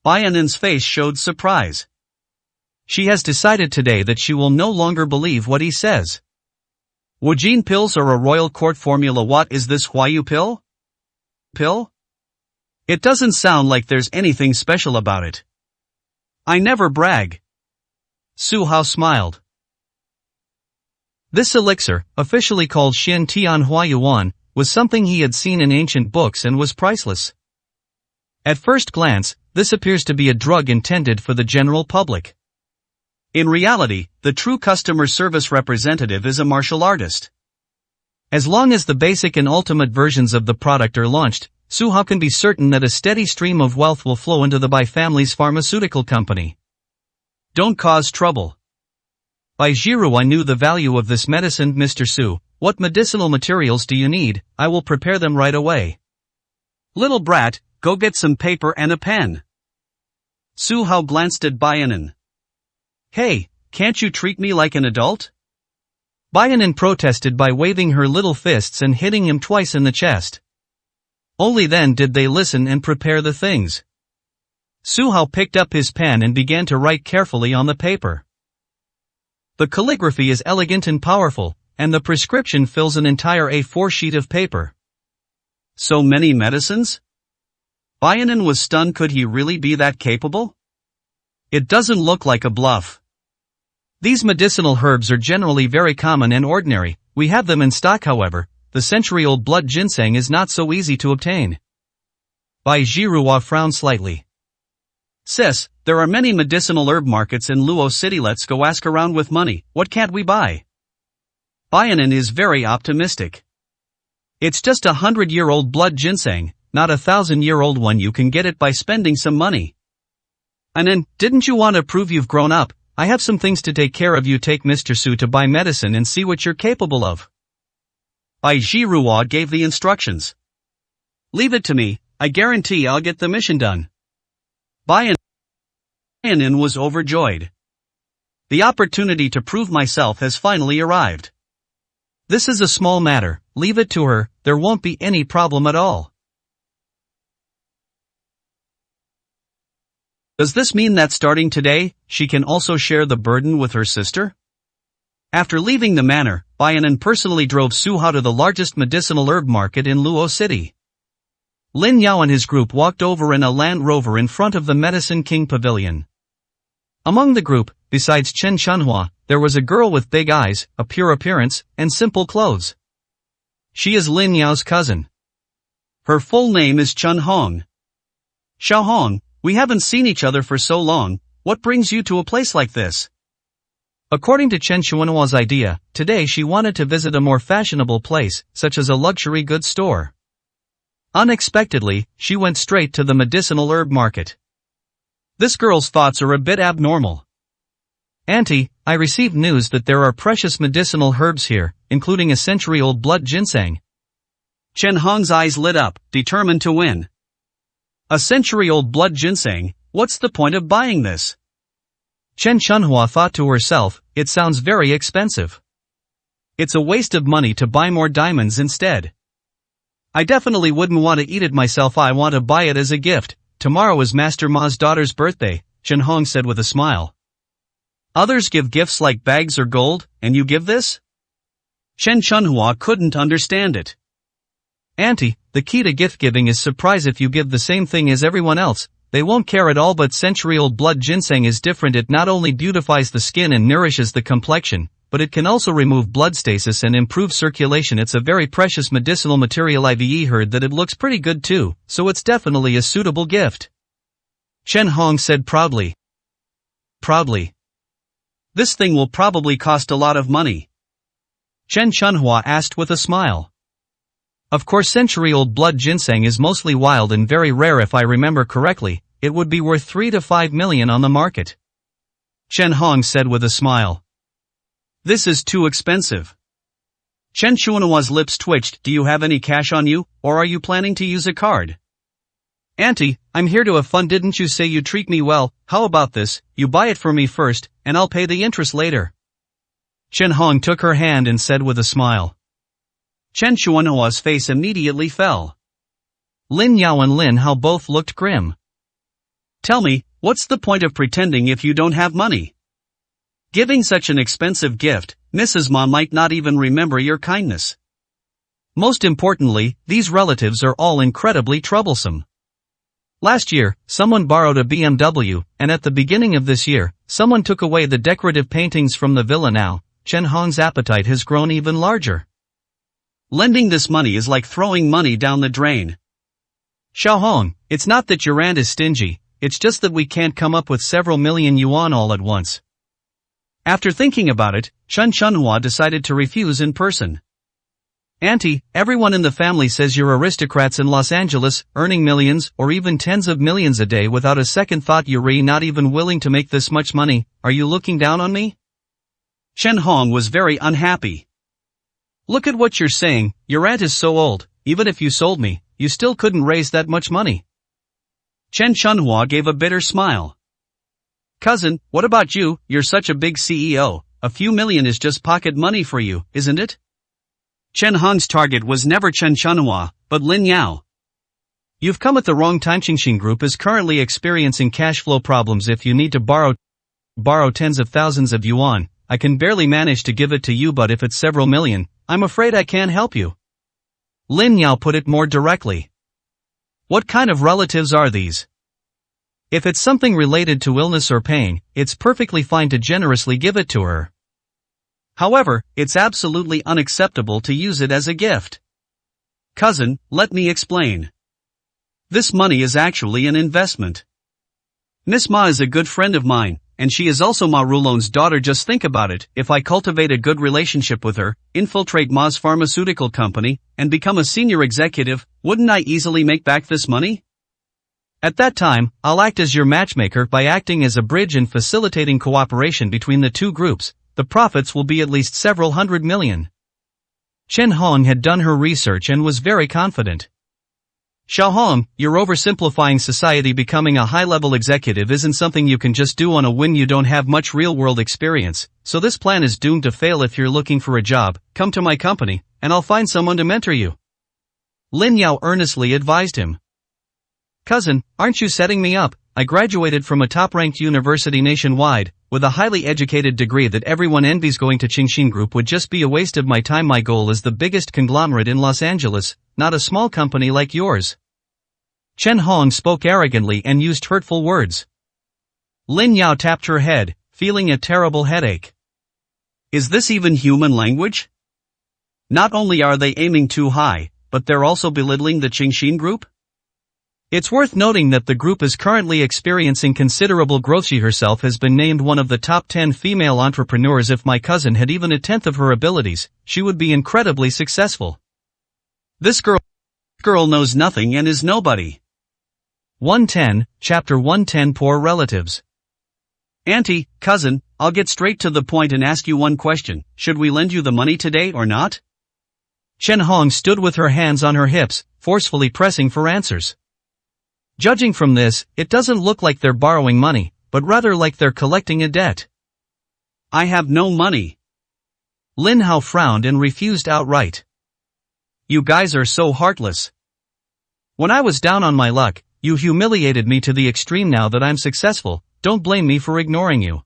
Baianin's face showed surprise. She has decided today that she will no longer believe what he says. Wujin pills are a royal court formula. What is this Huayu pill? Pill? It doesn't sound like there's anything special about it. I never brag. Su Hao smiled. This elixir, officially called Xin Tian Huayuan, was something he had seen in ancient books and was priceless. At first glance, this appears to be a drug intended for the general public. In reality, the true customer service representative is a martial artist. As long as the basic and ultimate versions of the product are launched, Su Hao can be certain that a steady stream of wealth will flow into the Bai family's pharmaceutical company. Don't cause trouble. Bai Zhihua knew the value of this medicine. Mr. Su, what medicinal materials do you need? I will prepare them right away. Little brat, go get some paper and a pen. Su Hao glanced at Baianin. Hey, can't you treat me like an adult? Baianin protested by waving her little fists and hitting him twice in the chest. Only then did they listen and prepare the things. Su Hao picked up his pen and began to write carefully on the paper. The calligraphy is elegant and powerful, and the prescription fills an entire A4 sheet of paper. So many medicines? Baianin was stunned. Could he really be that capable? It doesn't look like a bluff. These medicinal herbs are generally very common and ordinary. We have them in stock. However, the century-old blood ginseng is not so easy to obtain. Bai Zhihua frowned slightly. Sis, there are many medicinal herb markets in Luo City. Let's go ask around with money. What can't we buy? Baianan is very optimistic. It's just 100-year-old blood ginseng, not 1,000-year-old one. You can get it by spending some money. Anan, didn't you want to prove you've grown up? I have some things to take care of. You take Mr. Su to buy medicine and see what you're capable of. Bai Zhihua gave the instructions. Leave it to me, I guarantee I'll get the mission done. Baianan was overjoyed. The opportunity to prove myself has finally arrived. This is a small matter, leave it to her, there won't be any problem at all. Does this mean that starting today, she can also share the burden with her sister? After leaving the manor, Baianan personally drove Su Hao to the largest medicinal herb market in Luo City. Lin Yao and his group walked over in a Land Rover in front of the Medicine King Pavilion. Among the group, besides Chen Chunhua, there was a girl with big eyes, a pure appearance, and simple clothes. She is Lin Yao's cousin. Her full name is Chun Hong. Xiao Hong, we haven't seen each other for so long, what brings you to a place like this? According to Chen Chunhua's idea, today she wanted to visit a more fashionable place, such as a luxury goods store. Unexpectedly, she went straight to the medicinal herb market. This girl's thoughts are a bit abnormal. Auntie, I received news that there are precious medicinal herbs here, including a century-old blood ginseng. Chen Hong's eyes lit up, determined to win. A century-old blood ginseng, what's the point of buying this? Chen Chunhua thought to herself, it sounds very expensive. It's a waste of money to buy more diamonds instead. I definitely wouldn't want to eat it myself. I want to buy it as a gift. Tomorrow is Master Ma's daughter's birthday, Chen Hong said with a smile. Others give gifts like bags or gold, and you give this? Chen Chunhua couldn't understand it. Auntie, the key to gift giving is surprise. If you give the same thing as everyone else, they won't care at all. But century-old blood ginseng is different. It not only beautifies the skin and nourishes the complexion, but it can also remove blood stasis and improve circulation. It's a very precious medicinal material. I've heard that it looks pretty good too, so it's definitely a suitable gift. Chen Hong said proudly. Proudly. This thing will probably cost a lot of money. Chen Chunhua asked with a smile. Of course, century-old blood ginseng is mostly wild and very rare. If I remember correctly, it would be worth 3 to 5 million on the market. Chen Hong said with a smile. This is too expensive. Chen Chunhua's lips twitched. Do you have any cash on you, or are you planning to use a card? Auntie, I'm here to have fun. Didn't you say you treat me well? How about this, you buy it for me first, and I'll pay the interest later. Chen Hong took her hand and said with a smile. Chen Chunhua's face immediately fell. Lin Yao and Lin Hao both looked grim. Tell me, what's the point of pretending if you don't have money? Giving such an expensive gift, Mrs. Ma might not even remember your kindness. Most importantly, these relatives are all incredibly troublesome. Last year, someone borrowed a BMW, and at the beginning of this year, someone took away the decorative paintings from the villa. Now, Chen Hong's appetite has grown even larger. Lending this money is like throwing money down the drain. Xiao Hong, it's not that your aunt is stingy, it's just that we can't come up with several million yuan all at once. After thinking about it, Chen Chunhua decided to refuse in person. Auntie, everyone in the family says you're aristocrats in Los Angeles, earning millions or even tens of millions a day without a second thought. You're not even willing to make this much money. Are you looking down on me? Chen Hong was very unhappy. Look at what you're saying. Your aunt is so old, even if you sold me, you still couldn't raise that much money. Chen Chunhua gave a bitter smile. Cousin, what about you? You're such a big CEO, a few million is just pocket money for you, isn't it? Chen Hong's target was never Chen Chunhua, but Lin Yao. You've come at the wrong time. Qingxing Group is currently experiencing cash flow problems. If you need to borrow tens of thousands of yuan, I can barely manage to give it to you, but if it's several million, I'm afraid I can't help you. Lin Yao put it more directly. What kind of relatives are these? If it's something related to illness or pain, it's perfectly fine to generously give it to her. However, it's absolutely unacceptable to use it as a gift. Cousin, let me explain. This money is actually an investment. Miss Ma is a good friend of mine, and she is also Ma Rulon's daughter. Just think about it, if I cultivate a good relationship with her, infiltrate Ma's pharmaceutical company, and become a senior executive, wouldn't I easily make back this money? At that time, I'll act as your matchmaker by acting as a bridge and facilitating cooperation between the two groups. The profits will be at least several hundred million. Chen Hong had done her research and was very confident. Xiao Hong, you're oversimplifying society. Becoming a high-level executive isn't something you can just do on a whim. You don't have much real-world experience, so this plan is doomed to fail. If you're looking for a job, come to my company, and I'll find someone to mentor you. Lin Yao earnestly advised him. Cousin, aren't you setting me up? I graduated from a top-ranked university nationwide, with a highly educated degree that everyone envies. Going to Qingxin Group would just be a waste of my time. My goal is the biggest conglomerate in Los Angeles, not a small company like yours. Chen Hong spoke arrogantly and used hurtful words. Lin Yao tapped her head, feeling a terrible headache. Is this even human language? Not only are they aiming too high, but they're also belittling the Qingxin Group? It's worth noting that the group is currently experiencing considerable growth. She herself has been named one of the top 10 female entrepreneurs. If my cousin had even a tenth of her abilities, she would be incredibly successful. This girl knows nothing and is nobody. 110, Chapter 110. Poor relatives. Auntie, cousin, I'll get straight to the point and ask you one question. Should we lend you the money today or not? Chen Hong stood with her hands on her hips, forcefully pressing for answers. Judging from this, it doesn't look like they're borrowing money, but rather like they're collecting a debt. I have no money. Lin Hao frowned and refused outright. You guys are so heartless. When I was down on my luck, you humiliated me to the extreme. Now that I'm successful, don't blame me for ignoring you.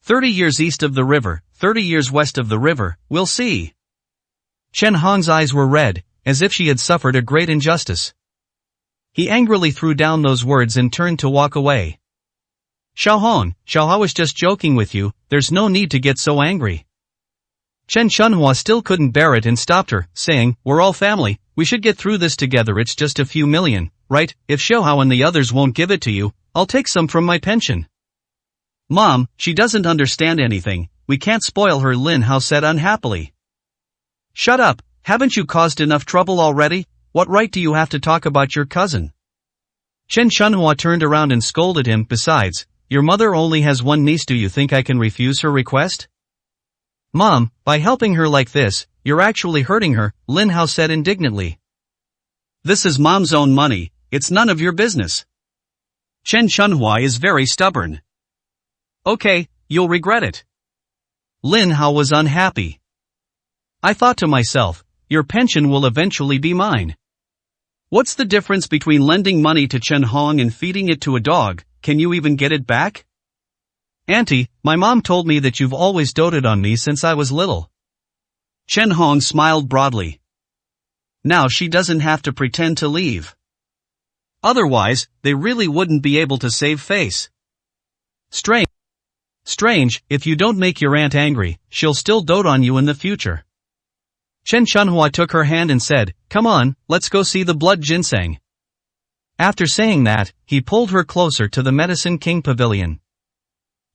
30 years east of the river, 30 years west of the river, we'll see. Chen Hong's eyes were red, as if she had suffered a great injustice. He angrily threw down those words and turned to walk away. Xiao Hong, I was just joking with you, there's no need to get so angry. Chen Shunhua still couldn't bear it and stopped her, saying, we're all family, we should get through this together. It's just a few million, right? If Xiaohao and the others won't give it to you, I'll take some from my pension. Mom, she doesn't understand anything, we can't spoil her, Lin Hao said unhappily. Shut up, haven't you caused enough trouble already? What right do you have to talk about your cousin? Chen Shunhua turned around and scolded him. Besides, your mother only has one niece. Do you think I can refuse her request? Mom, by helping her like this, you're actually hurting her, Lin Hao said indignantly. This is Mom's own money, it's none of your business. Chen Shunhua is very stubborn. Okay, you'll regret it. Lin Hao was unhappy. I thought to myself, your pension will eventually be mine. What's the difference between lending money to Chen Hong and feeding it to a dog? Can you even get it back? Auntie, my mom told me that you've always doted on me since I was little. Chen Hong smiled broadly. Now she doesn't have to pretend to leave. Otherwise, they really wouldn't be able to save face. Strange, if you don't make your aunt angry, she'll still dote on you in the future. Chen Shunhua took her hand and said, come on, let's go see the blood ginseng. After saying that, he pulled her closer to the Medicine King Pavilion.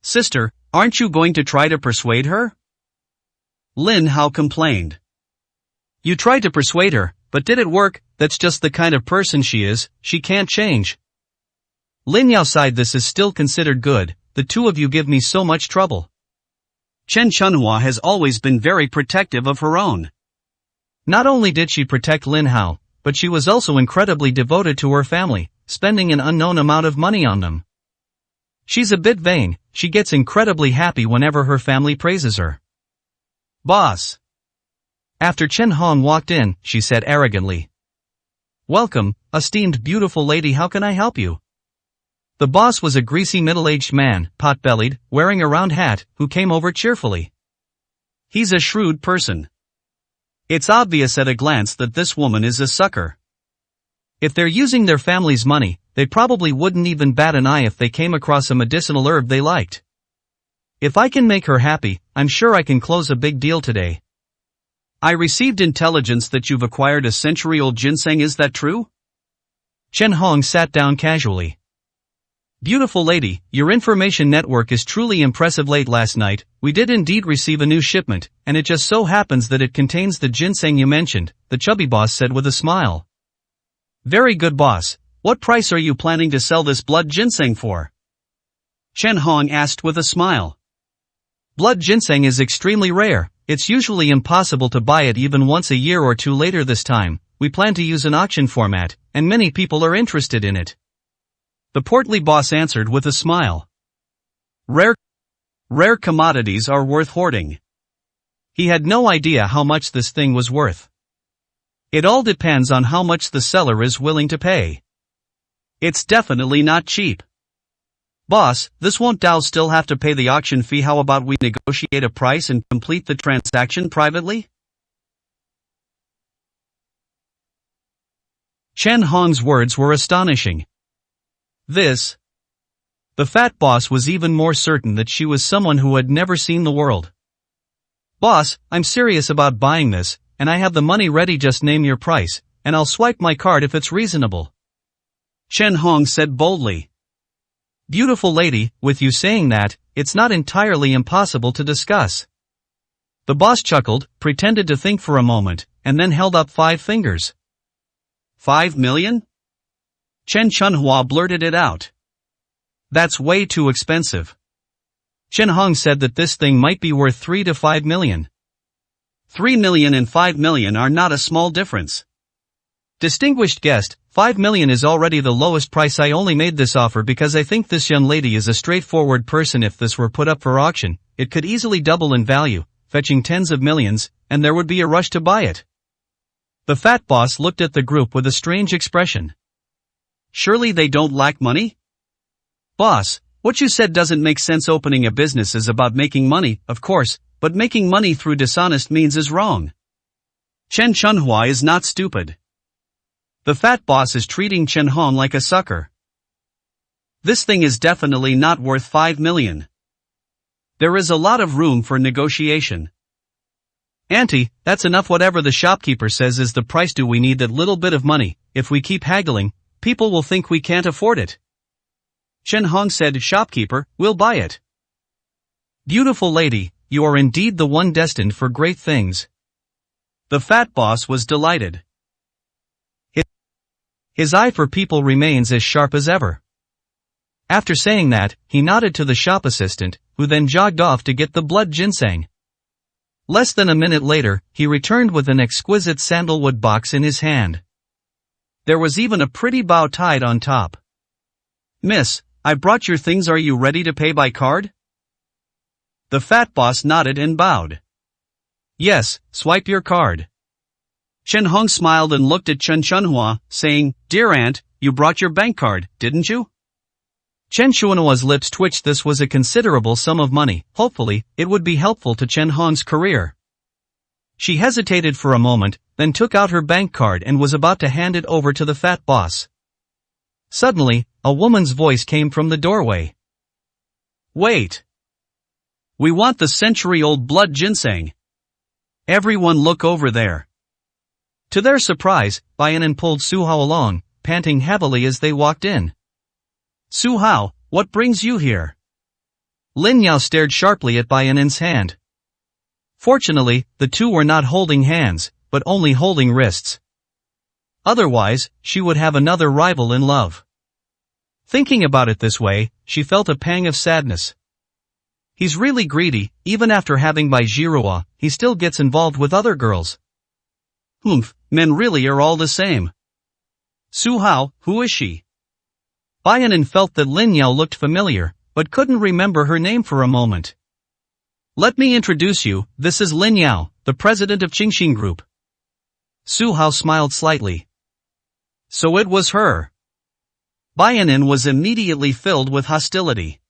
Sister, aren't you going to try to persuade her? Lin Hao complained. You tried to persuade her, but did it work? That's just the kind of person she is, she can't change. Lin Yao sighed. This is still considered good, the two of you give me so much trouble. Chen Shunhua has always been very protective of her own. Not only did she protect Lin Hao, but she was also incredibly devoted to her family, spending an unknown amount of money on them. She's a bit vain, she gets incredibly happy whenever her family praises her. Boss. After Chen Hong walked in, she said arrogantly. Welcome, esteemed beautiful lady, how can I help you? The boss was a greasy middle-aged man, pot-bellied, wearing a round hat, who came over cheerfully. He's a shrewd person. It's obvious at a glance that this woman is a sucker. If they're using their family's money, they probably wouldn't even bat an eye if they came across a medicinal herb they liked. If I can make her happy, I'm sure I can close a big deal today. I received intelligence that you've acquired a century-old ginseng, is that true? Chen Hong sat down casually. Beautiful lady, your information network is truly impressive. Late last night, we did indeed receive a new shipment, and it just so happens that it contains the ginseng you mentioned, the chubby boss said with a smile. Very good, boss. What price are you planning to sell this blood ginseng for? Chen Hong asked with a smile. Blood ginseng is extremely rare. It's usually impossible to buy it even once a year or two. Later this time, we plan to use an auction format, and many people are interested in it. The portly boss answered with a smile. Rare commodities are worth hoarding. He had no idea how much this thing was worth. It all depends on how much the seller is willing to pay. It's definitely not cheap. Boss, this won't do. Still have to pay the auction fee. How about we negotiate a price and complete the transaction privately? Chen Hong's words were astonishing. The fat boss was even more certain that she was someone who had never seen the world. Boss, I'm serious about buying this, and I have the money ready. Just name your price, and I'll swipe my card if it's reasonable. Chen Hong said boldly. Beautiful lady, with you saying that, it's not entirely impossible to discuss. The boss chuckled, pretended to think for a moment, and then held up 5 fingers. 5 million? Chen Chunhua blurted it out. That's way too expensive. Chen Hong said that this thing might be worth 3 to 5 million. 3 million and 5 million are not a small difference. Distinguished guest, 5 million is already the lowest price. I only made this offer because I think this young lady is a straightforward person. If this were put up for auction, it could easily double in value, fetching tens of millions, and there would be a rush to buy it. The fat boss looked at the group with a strange expression. Surely they don't lack money? Boss, what you said doesn't make sense. Opening a business is about making money, of course, but making money through dishonest means is wrong. Chen Chunhua is not stupid. The fat boss is treating Chen Hong like a sucker. This thing is definitely not worth 5 million. There is a lot of room for negotiation. Auntie, that's enough. Whatever the shopkeeper says is the price. Do we need that little bit of money? If we keep haggling, people will think we can't afford it. Chen Hong said, shopkeeper, we'll buy it. Beautiful lady, you are indeed the one destined for great things. The fat boss was delighted. His eye for people remains as sharp as ever. After saying that, he nodded to the shop assistant, who then jogged off to get the blood ginseng. Less than a minute later, he returned with an exquisite sandalwood box in his hand. There was even a pretty bow tied on top. Miss, I brought your things. Are you ready to pay by card? The fat boss nodded and bowed. Yes, swipe your card. Chen Hong smiled and looked at Chen Chunhua, saying, Dear aunt, you brought your bank card, didn't you? Chen Chunhua's lips twitched. This was a considerable sum of money. Hopefully, it would be helpful to Chen Hong's career. She hesitated for a moment, then took out her bank card and was about to hand it over to the fat boss. Suddenly, a woman's voice came from the doorway. Wait! We want the century-old blood ginseng. Everyone look over there. To their surprise, Bayanan pulled Su Hao along, panting heavily as they walked in. Su Hao, what brings you here? Lin Yao stared sharply at Bayanan's hand. Fortunately, the two were not holding hands, but only holding wrists. Otherwise, she would have another rival in love. Thinking about it this way, she felt a pang of sadness. He's really greedy. Even after having Bai Zhirua, he still gets involved with other girls. Men really are all the same. Su Hao, who is she? Bayanan felt that Lin Yao looked familiar, but couldn't remember her name for a moment. Let me introduce you, this is Lin Yao, the president of Qingxin Group. Su Hao smiled slightly. So it was her. Bayanan was immediately filled with hostility.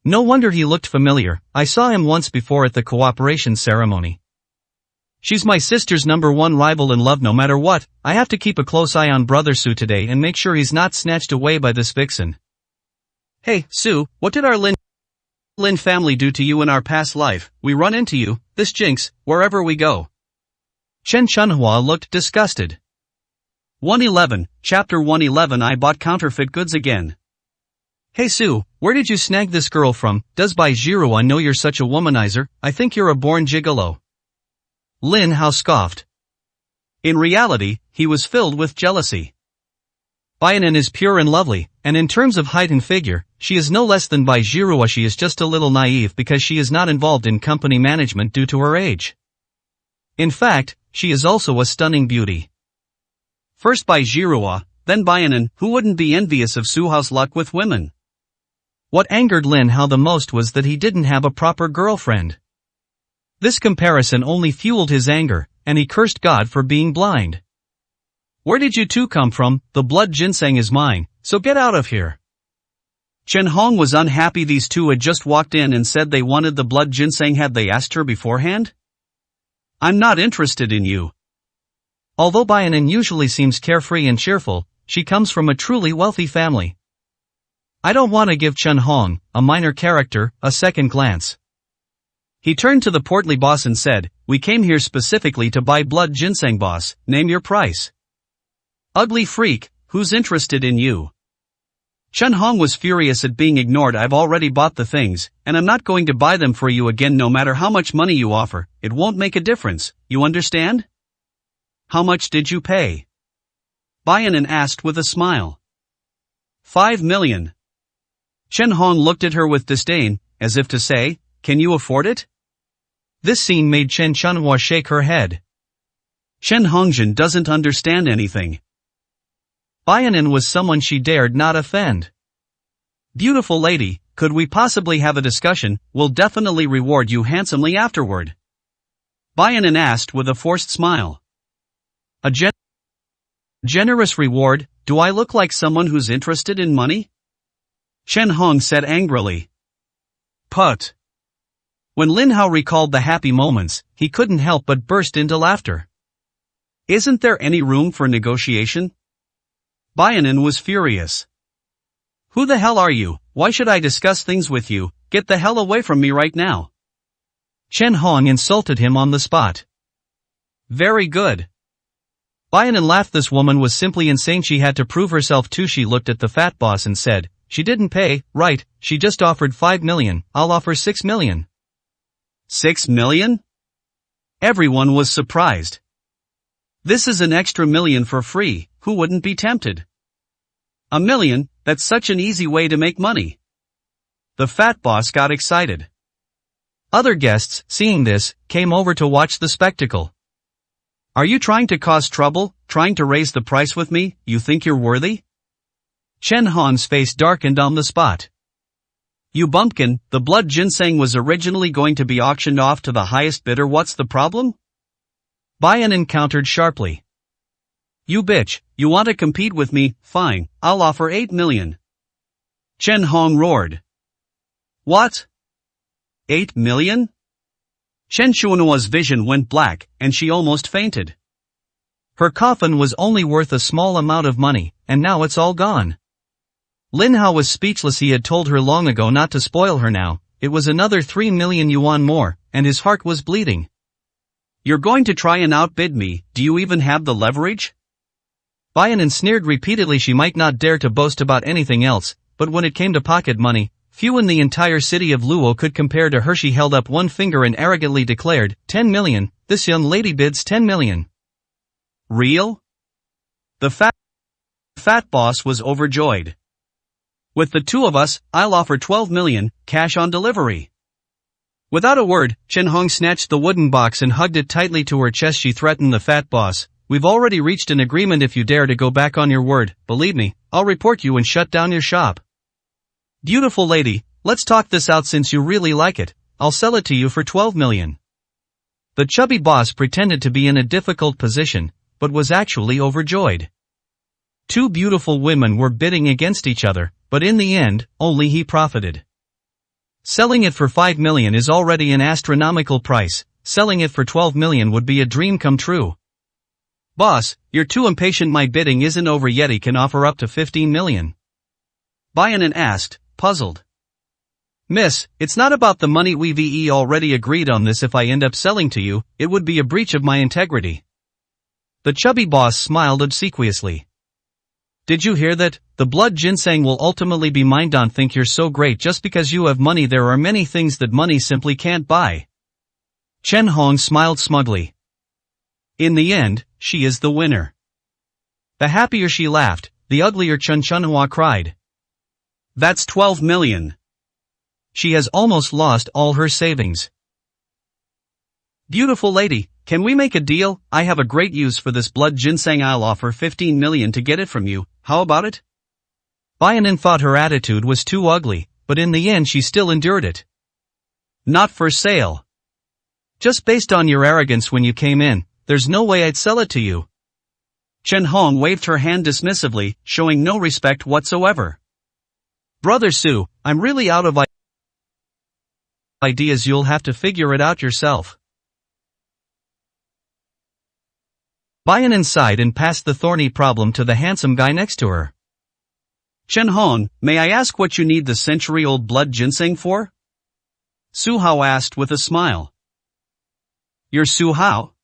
No wonder he looked familiar. I saw him once before at the cooperation ceremony. She's my sister's #1 rival in love. No matter what, I have to keep a close eye on brother Su today and make sure he's not snatched away by this vixen. Hey, Su, what did our Lin Lin family do to you in our past life? We run into you, this jinx, wherever we go. Chen Chunhua looked disgusted. 111, Chapter 111 I bought counterfeit goods again. Hey Sue, where did you snag this girl from? Does Bai Jirua know you're such a womanizer? I think you're a born gigolo. Lin Hao scoffed. In reality, he was filled with jealousy. Baianan is pure and lovely, and in terms of height and figure, she is no less than Bai Jirua. She is just a little naive because she is not involved in company management due to her age. In fact, she is also a stunning beauty. First Bai Jirua, then Baianan, who wouldn't be envious of Su Hao's luck with women? What angered Lin Hao the most was that he didn't have a proper girlfriend. This comparison only fueled his anger, and he cursed God for being blind. Where did you two come from? The blood ginseng is mine, so get out of here. Chen Hong was unhappy these two had just walked in and said they wanted the blood ginseng. Had they asked her beforehand? I'm not interested in you. Although Baianan usually seems carefree and cheerful, she comes from a truly wealthy family. I don't want to give Chen Hong, a minor character, a second glance. He turned to the portly boss and said, we came here specifically to buy blood ginseng. Boss, name your price. Ugly freak, who's interested in you? Chen Hong was furious at being ignored. I've already bought the things, and I'm not going to buy them for you again no matter how much money you offer. It won't make a difference, you understand? How much did you pay? Baianan asked with a smile. 5 million. Chen Hong looked at her with disdain, as if to say, can you afford it? This scene made Chen Chunhua shake her head. Chen Hongjin doesn't understand anything. Baianan was someone she dared not offend. Beautiful lady, could we possibly have a discussion? We'll definitely reward you handsomely afterward. Baianan asked with a forced smile. A generous reward? Do I look like someone who's interested in money? Chen Hong said angrily. Put. When Lin Hao recalled the happy moments, he couldn't help but burst into laughter. Isn't there any room for negotiation? Baianan was furious. Who the hell are you? Why should I discuss things with you? Get the hell away from me right now. Chen Hong insulted him on the spot. Very good. Baianan laughed. This woman was simply insane. She had to prove herself too. She looked at the fat boss and said, she didn't pay, right? She just offered 5 million, I'll offer 6 million. 6 million? Everyone was surprised. This is an extra million for free, who wouldn't be tempted? A million, that's such an easy way to make money. The fat boss got excited. Other guests, seeing this, came over to watch the spectacle. Are you trying to cause trouble, trying to raise the price with me? You think you're worthy? Chen Hong's face darkened on the spot. You bumpkin, the blood ginseng was originally going to be auctioned off to the highest bidder. What's the problem? Baianan countered sharply. You bitch, you want to compete with me? Fine, I'll offer 8 million. Chen Hong roared. What? 8 million? Chen Chunua's vision went black, and she almost fainted. Her coffin was only worth a small amount of money, and now it's all gone. Lin Hao was speechless. He had told her long ago not to spoil her. Now, it was another 3 million yuan more, and his heart was bleeding. You're going to try and outbid me, do you even have the leverage? Baianan sneered repeatedly. She might not dare to boast about anything else, but when it came to pocket money, few in the entire city of Luo could compare to her. She held up one finger and arrogantly declared, 10 million, this young lady bids 10 million. Real? The fat boss was overjoyed. With the two of us, I'll offer 12 million, cash on delivery. Without a word, Chen Hong snatched the wooden box and hugged it tightly to her chest. She threatened the fat boss, we've already reached an agreement. If you dare to go back on your word, believe me, I'll report you and shut down your shop. Beautiful lady, let's talk this out. Since you really like it, I'll sell it to you for 12 million. The chubby boss pretended to be in a difficult position, but was actually overjoyed. Two beautiful women were bidding against each other, but in the end, only he profited. Selling it for 5 million is already an astronomical price. Selling it for 12 million would be a dream come true. Boss, you're too impatient. My bidding isn't over yet. He can offer up to 15 million. Baianan asked, puzzled. Miss, it's not about the money, we've already agreed on this. If I end up selling to you, it would be a breach of my integrity. The chubby boss smiled obsequiously. Did you hear that? The blood ginseng will ultimately be mine. Don't think you're so great just because you have money. There are many things that money simply can't buy. Chen Hong smiled smugly. In the end, she is the winner. The happier she laughed, the uglier Chen Chunhua cried. That's 12 million. She has almost lost all her savings. Beautiful lady, can we make a deal? I have a great use for this blood ginseng. I'll offer 15 million to get it from you. How about it? Bianin thought her attitude was too ugly, but in the end she still endured it. Not for sale. Just based on your arrogance when you came in, there's no way I'd sell it to you. Chen Hong waved her hand dismissively, showing no respect whatsoever. Brother Su, I'm really out of ideas. You'll have to figure it out yourself. Bianin sighed and passed the thorny problem to the handsome guy next to her. Chen Hong, may I ask what you need the century-old blood ginseng for? Su Hao asked with a smile. You're Su Hao?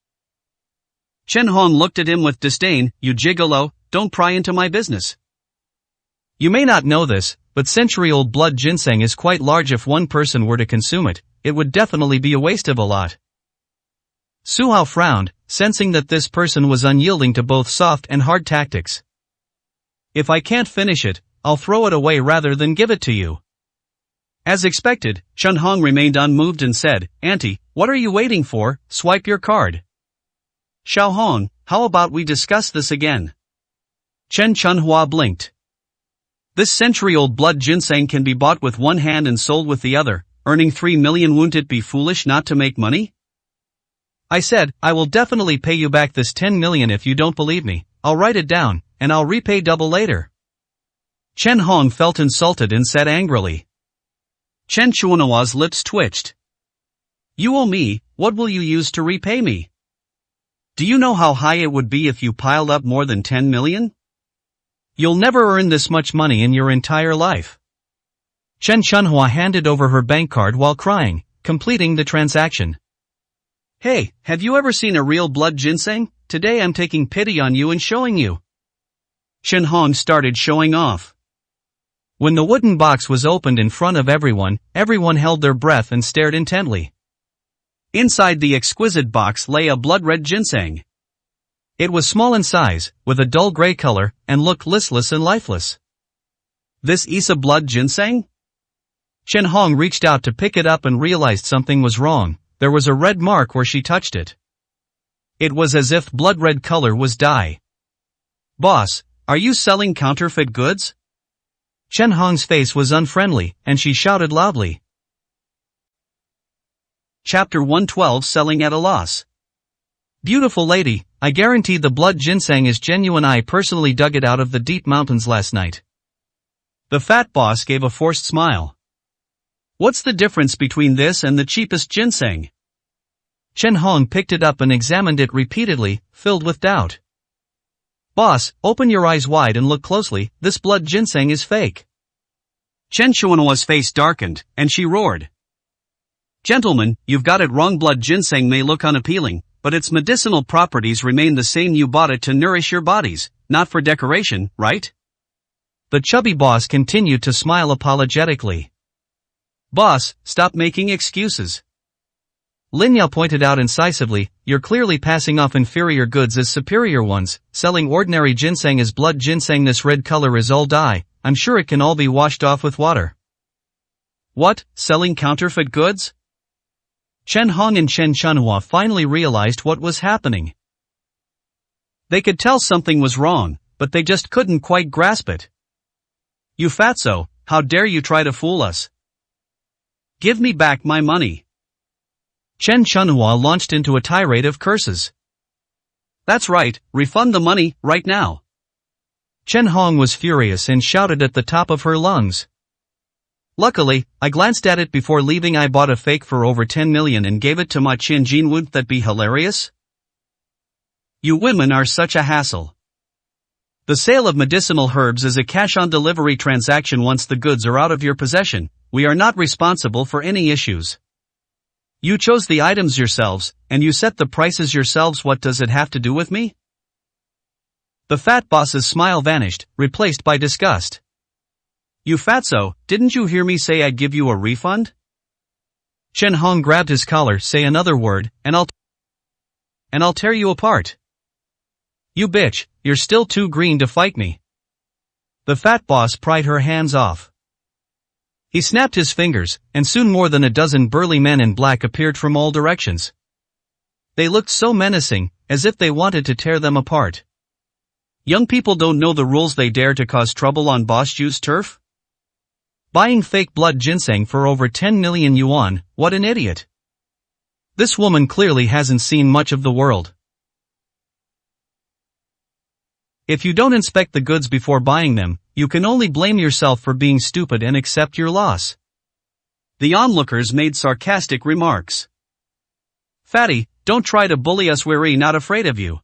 Chen Hong looked at him with disdain. You gigolo, don't pry into my business. You may not know this, but century-old blood ginseng is quite large. If one person were to consume it, it would definitely be a waste of a lot. Su Hao frowned, sensing that this person was unyielding to both soft and hard tactics. If I can't finish it, I'll throw it away rather than give it to you. As expected, Chen Hong remained unmoved and said, Auntie, what are you waiting for? Swipe your card. Xiao Hong, how about we discuss this again? Chen Chunhua blinked. This century-old blood ginseng can be bought with one hand and sold with the other, earning 3 million. Won't it be foolish not to make money? I said, I will definitely pay you back this 10 million. If you don't believe me, I'll write it down, and I'll repay double later. Chen Hong felt insulted and said angrily. Chen Chuanhua's lips twitched. You owe me, what will you use to repay me? Do you know how high it would be if you piled up more than 10 million? You'll never earn this much money in your entire life. Chen Chunhua handed over her bank card while crying, completing the transaction. Hey, have you ever seen a real blood ginseng? Today I'm taking pity on you and showing you. Chen Hong started showing off. When the wooden box was opened in front of everyone held their breath and stared intently. Inside the exquisite box lay a blood-red ginseng. It was small in size, with a dull gray color, and looked listless and lifeless. This is a blood ginseng? Chen Hong reached out to pick it up and realized something was wrong. There was a red mark where she touched it. It was as if blood-red color was dye. Boss, are you selling counterfeit goods? Chen Hong's face was unfriendly, and she shouted loudly. Chapter 112 Selling at a Loss. Beautiful lady, I guarantee the blood ginseng is genuine. I personally dug it out of the deep mountains last night. The fat boss gave a forced smile. What's the difference between this and the cheapest ginseng? Chen Hong picked it up and examined it repeatedly, filled with doubt. Boss, open your eyes wide and look closely, this blood ginseng is fake. Chen Chuanhua's face darkened, and she roared. Gentlemen, you've got it wrong. Blood ginseng may look unappealing, but its medicinal properties remain the same. You bought it to nourish your bodies, not for decoration, right? The chubby boss continued to smile apologetically. Boss, stop making excuses. Lin Yao pointed out incisively, you're clearly passing off inferior goods as superior ones, selling ordinary ginseng as blood ginseng. This red color is all dye, I'm sure it can all be washed off with water. What, selling counterfeit goods? Chen Hong and Chen Chunhua finally realized what was happening. They could tell something was wrong, but they just couldn't quite grasp it. You fatso, how dare you try to fool us? Give me back my money. Chen Chunhua launched into a tirade of curses. That's right, refund the money, right now. Chen Hong was furious and shouted at the top of her lungs. Luckily, I glanced at it before leaving. I bought a fake for over 10 million and gave it to Ma Qianjin. Wouldn't that be hilarious? You women are such a hassle. The sale of medicinal herbs is a cash-on-delivery transaction. Once the goods are out of your possession, we are not responsible for any issues. You chose the items yourselves, and you set the prices yourselves. What does it have to do with me? The fat boss's smile vanished, replaced by disgust. You fatso, didn't you hear me say I'd give you a refund? Chen Hong grabbed his collar. Say another word, and I'll tear you apart. You bitch, you're still too green to fight me. The fat boss pried her hands off. He snapped his fingers, and soon more than a dozen burly men in black appeared from all directions. They looked so menacing, as if they wanted to tear them apart. Young people don't know the rules. They dare to cause trouble on Boss Ju's turf? Buying fake blood ginseng for over 10 million yuan, what an idiot. This woman clearly hasn't seen much of the world. If you don't inspect the goods before buying them, you can only blame yourself for being stupid and accept your loss. The onlookers made sarcastic remarks. Fatty, don't try to bully us. We're not afraid of you.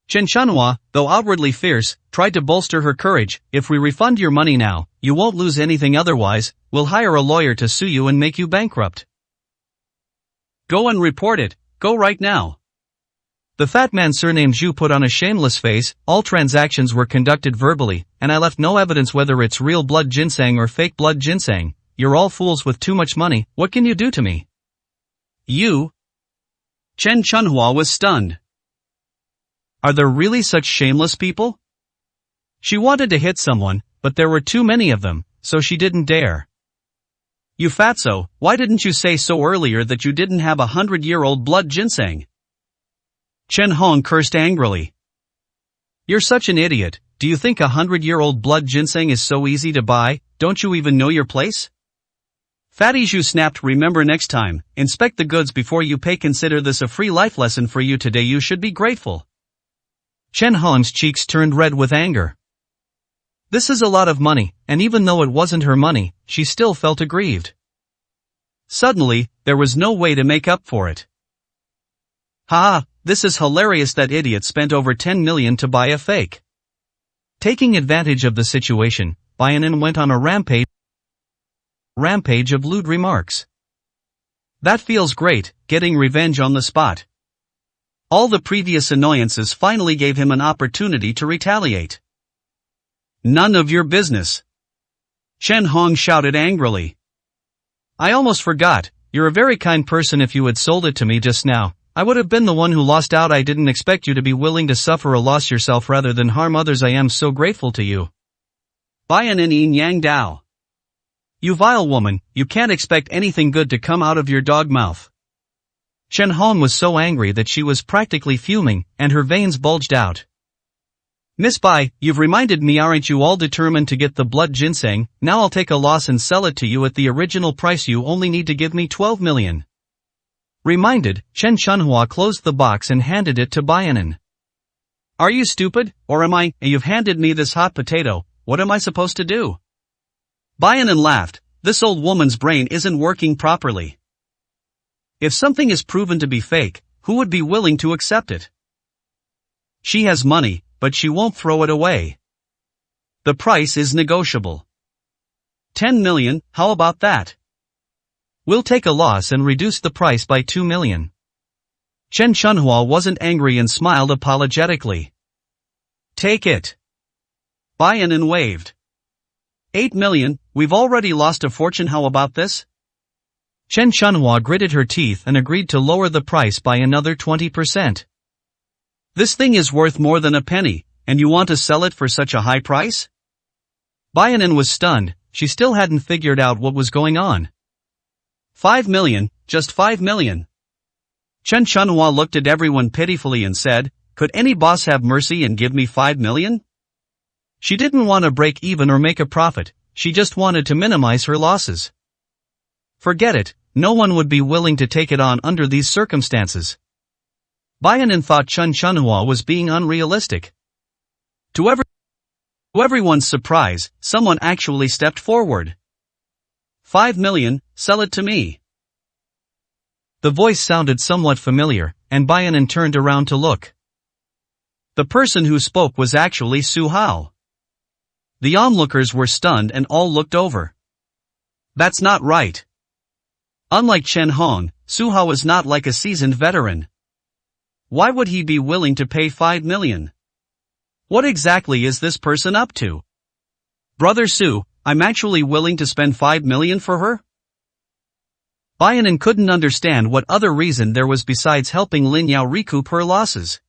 Chen Chunhua, though outwardly fierce, tried to bolster her courage. If we refund your money now, you won't lose anything. Otherwise, we'll hire a lawyer to sue you and make you bankrupt. Go and report it, go right now. The fat man surnamed Zhu put on a shameless face. All transactions were conducted verbally, and I left no evidence whether it's real blood ginseng or fake blood ginseng. You're all fools with too much money. What can you do to me? You? Chen Chunhua was stunned. Are there really such shameless people? She wanted to hit someone, but there were too many of them, so she didn't dare. You fatso, why didn't you say so earlier that you didn't have 100-year-old blood ginseng? Chen Hong cursed angrily. You're such an idiot. Do you think 100-year-old blood ginseng is so easy to buy? Don't you even know your place? Fatty Zhu snapped. Remember, next time, inspect the goods before you pay. Consider this a free life lesson for you today. You should be grateful. Chen Hong's cheeks turned red with anger. This is a lot of money, and even though it wasn't her money, she still felt aggrieved. Suddenly, there was no way to make up for it. Ha! This is hilarious. That idiot spent over 10 million to buy a fake. Taking advantage of the situation, Bayanin went on a rampage of lewd remarks. That feels great, getting revenge on the spot. All the previous annoyances finally gave him an opportunity to retaliate. None of your business. Chen Hong shouted angrily. I almost forgot, you're a very kind person. If you had sold it to me just now, I would have been the one who lost out. I didn't expect you to be willing to suffer a loss yourself rather than harm others. I am so grateful to you. Bayanin Yin Yang Dao. You vile woman, you can't expect anything good to come out of your dog mouth. Chen Hong was so angry that she was practically fuming, and her veins bulged out. Miss Bai, you've reminded me. Aren't you all determined to get the blood ginseng? Now I'll take a loss and sell it to you at the original price. You only need to give me 12 million. Reminded, Chen Chunhua closed the box and handed it to Bayanin. Are you stupid, or am I? You've handed me this hot potato, what am I supposed to do? Bayanin laughed. This old woman's brain isn't working properly. If something is proven to be fake, who would be willing to accept it? She has money, but she won't throw it away. The price is negotiable. 10 million, how about that? We'll take a loss and reduce the price by 2 million. Chen Chunhua wasn't angry and smiled apologetically. Take it. Bayanin waved. 8 million, we've already lost a fortune. How about this? Chen Chunhua gritted her teeth and agreed to lower the price by another 20%. This thing is worth more than a penny, and you want to sell it for such a high price? Bayanin was stunned. She still hadn't figured out what was going on. 5 million, just 5 million. Chen Chunhua looked at everyone pitifully and said, could any boss have mercy and give me 5 million? She didn't want to break even or make a profit, she just wanted to minimize her losses. Forget it, no one would be willing to take it on under these circumstances. Bayanin thought Chen Chunhua was being unrealistic. To everyone's surprise, someone actually stepped forward. 5 million, sell it to me. The voice sounded somewhat familiar, and Bayanin turned around to look. The person who spoke was actually Su Hao. The onlookers were stunned and all looked over. That's not right. Unlike Chen Hong, Su Hao is not like a seasoned veteran. Why would he be willing to pay 5 million? What exactly is this person up to? Brother Su, I'm actually willing to spend 5 million for her? Bayanan couldn't understand what other reason there was besides helping Lin Yao recoup her losses.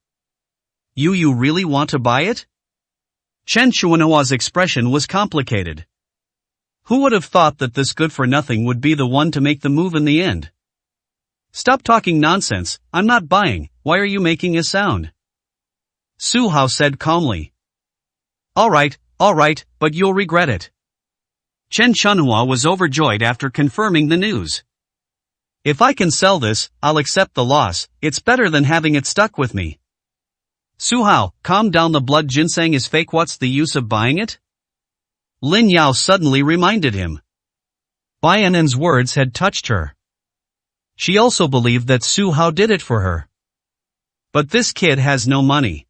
You really want to buy it? Chen Chuanhua's expression was complicated. Who would have thought that this good-for-nothing would be the one to make the move in the end? Stop talking nonsense, I'm not buying, why are you making a sound? Su Hao said calmly. Alright, but you'll regret it. Chen Chunhua was overjoyed after confirming the news. If I can sell this, I'll accept the loss, it's better than having it stuck with me. Su Hao, calm down, the blood ginseng is fake, what's the use of buying it? Lin Yao suddenly reminded him. Bayanan's words had touched her. She also believed that Su Hao did it for her. But this kid has no money.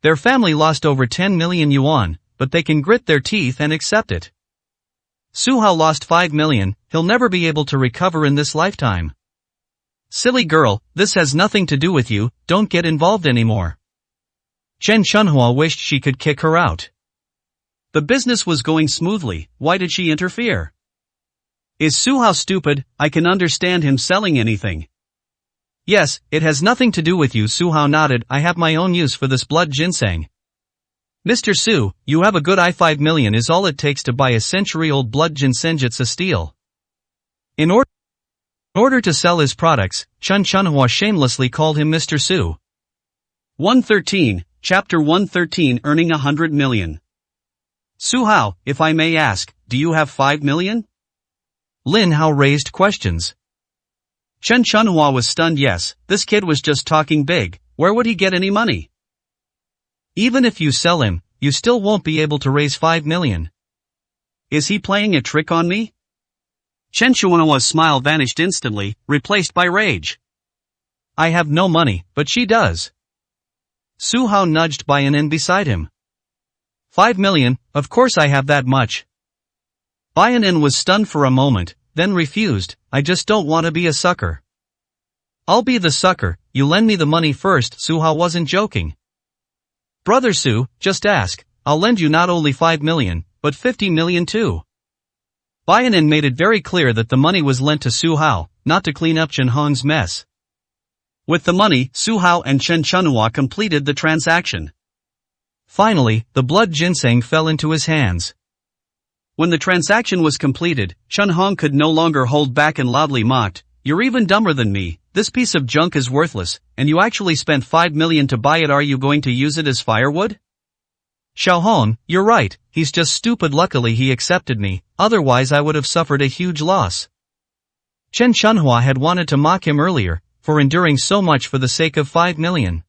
Their family lost over 10 million yuan, but they can grit their teeth and accept it. Su Hao lost 5 million, he'll never be able to recover in this lifetime. Silly girl, this has nothing to do with you, don't get involved anymore. Chen Chunhua wished she could kick her out. The business was going smoothly, why did she interfere? Is Su Hao stupid? I can understand him selling anything. Yes, it has nothing to do with you, Su Hao nodded, I have my own use for this blood ginseng. Mr. Su, you have a good eye, 5 million is all it takes to buy a century-old blood ginseng. It's a steal. In order to sell his products, Chen Chunhua shamelessly called him Mr. Su. 113, Chapter 113, Earning 100 million. Su Hao, if I may ask, do you have 5 million? Lin Hao raised questions. Chen Chunhua was stunned. Yes, this kid was just talking big, where would he get any money? Even if you sell him, you still won't be able to raise 5 million. Is he playing a trick on me? Chen Chuanhua's smile vanished instantly, replaced by rage. I have no money, but she does. Su Hao nudged Bayanan beside him. 5 million, of course I have that much. Bayanan was stunned for a moment, then refused, I just don't want to be a sucker. I'll be the sucker, you lend me the money first. Su Hao wasn't joking. Brother Su, just ask, I'll lend you not only 5 million, but 50 million too. Bayanan made it very clear that the money was lent to Su Hao, not to clean up Chen Hong's mess. With the money, Su Hao and Chen Chunhua completed the transaction. Finally, the blood ginseng fell into his hands. When the transaction was completed, Chen Hong could no longer hold back and loudly mocked, you're even dumber than me, this piece of junk is worthless, and you actually spent 5 million to buy it. Are you going to use it as firewood? Xiaohong, you're right, he's just stupid. Luckily he accepted me, otherwise I would have suffered a huge loss. Chen Chunhua had wanted to mock him earlier, for enduring so much for the sake of 5 million.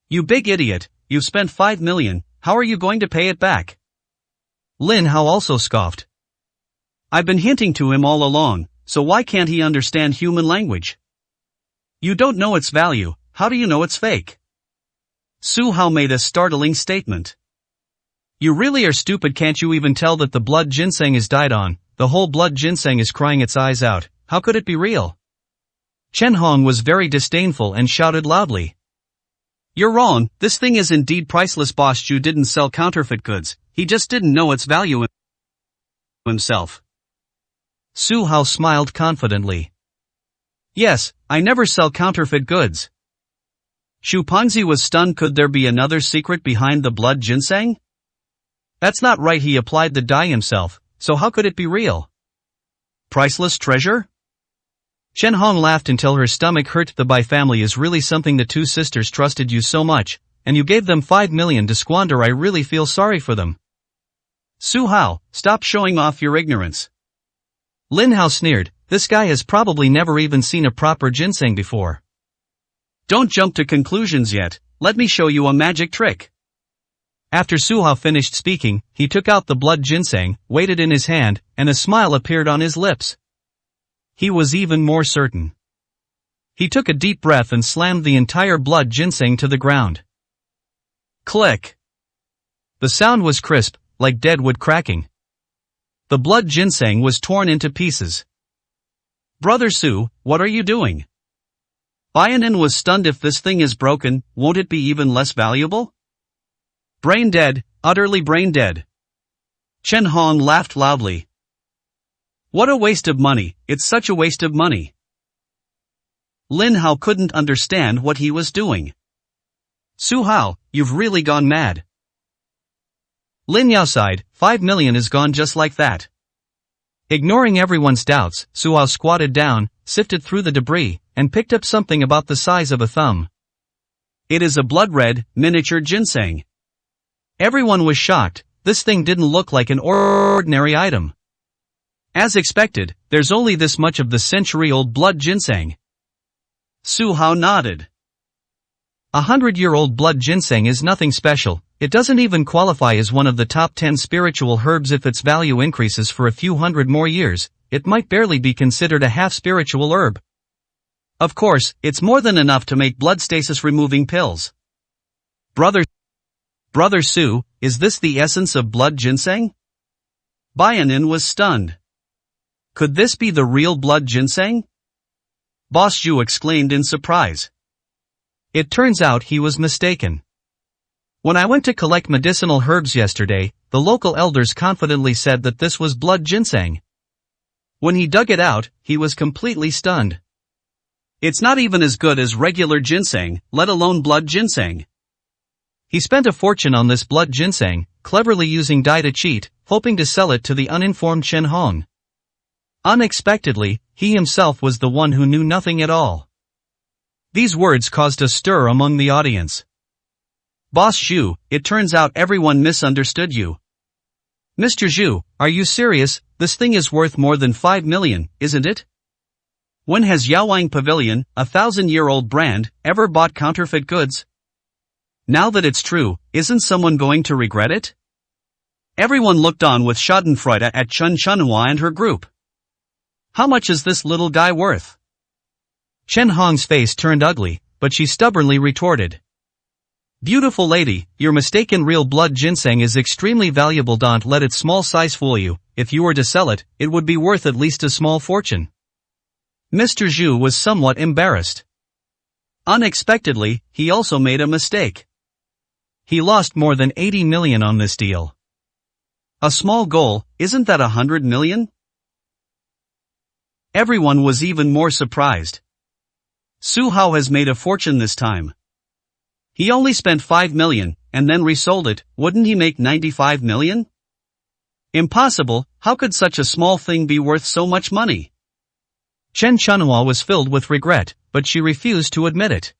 You big idiot, you've spent 5 million, how are you going to pay it back? Lin Hao also scoffed. I've been hinting to him all along, so why can't he understand human language? You don't know its value, how do you know it's fake? Su Hao made a startling statement. You really are stupid, can't you even tell that the blood ginseng is died on, the whole blood ginseng is crying its eyes out, how could it be real? Chen Hong was very disdainful and shouted loudly. You're wrong, this thing is indeed priceless. Boss Zhu didn't sell counterfeit goods, he just didn't know its value himself. Su Hao smiled confidently. Yes, I never sell counterfeit goods. Xu Pengzi was stunned. Could there be another secret behind the blood ginseng? That's not right, he applied the dye himself, so how could it be real? Priceless treasure? Chen Hong laughed until her stomach hurt. The Bai family is really something. The two sisters trusted you so much, and you gave them 5 million to squander. I really feel sorry for them. Su Hao, stop showing off your ignorance. Lin Hao sneered, this guy has probably never even seen a proper ginseng before. Don't jump to conclusions yet, let me show you a magic trick. After Su Hao finished speaking, he took out the blood ginseng, weighed it in his hand, and a smile appeared on his lips. He was even more certain. He took a deep breath and slammed the entire blood ginseng to the ground. Click. The sound was crisp, like dead wood cracking. The blood ginseng was torn into pieces. Brother Su, what are you doing? Bayanin was stunned. If this thing is broken, won't it be even less valuable? Brain dead, utterly brain dead. Chen Hong laughed loudly. What a waste of money, it's such a waste of money. Lin Hao couldn't understand what he was doing. Su Hao, you've really gone mad. Lin Yao sighed, 5 million is gone just like that. Ignoring everyone's doubts, Su Hao squatted down, sifted through the debris, and picked up something about the size of a thumb. It is a blood-red, miniature ginseng. Everyone was shocked. This thing didn't look like an ordinary item. As expected, there's only this much of the century-old blood ginseng. Su Hao nodded. 100-year-old blood ginseng is nothing special. It doesn't even qualify as one of the top 10 spiritual herbs. If its value increases for a few hundred more years, it might barely be considered a half-spiritual herb. Of course, it's more than enough to make blood stasis-removing pills. Brother Su, is this the essence of blood ginseng? Bayanin was stunned. Could this be the real blood ginseng? Boss Zhu exclaimed in surprise. It turns out he was mistaken. When I went to collect medicinal herbs yesterday, the local elders confidently said that this was blood ginseng. When he dug it out, he was completely stunned. It's not even as good as regular ginseng, let alone blood ginseng. He spent a fortune on this blood ginseng, cleverly using dye to cheat, hoping to sell it to the uninformed Chen Hong. Unexpectedly, he himself was the one who knew nothing at all. These words caused a stir among the audience. Boss Zhu, it turns out everyone misunderstood you. Mr. Zhu, are you serious? This thing is worth more than 5 million, isn't it? When has Yaoyang Pavilion, a 1,000-year-old brand, ever bought counterfeit goods? Now that it's true, isn't someone going to regret it? Everyone looked on with schadenfreude at Chen Chunhua and her group. How much is this little guy worth? Chen Hong's face turned ugly, but she stubbornly retorted. Beautiful lady, your mistaken real blood ginseng is extremely valuable. Don't let its small size fool you. If you were to sell it, it would be worth at least a small fortune. Mr. Zhu was somewhat embarrassed. Unexpectedly, he also made a mistake. He lost more than 80 million on this deal. A small goal, isn't that 100 million? Everyone was even more surprised. Su Hao has made a fortune this time. He only spent 5 million, and then resold it. Wouldn't he make 95 million? Impossible, how could such a small thing be worth so much money? Chen Chunhua was filled with regret, but she refused to admit it.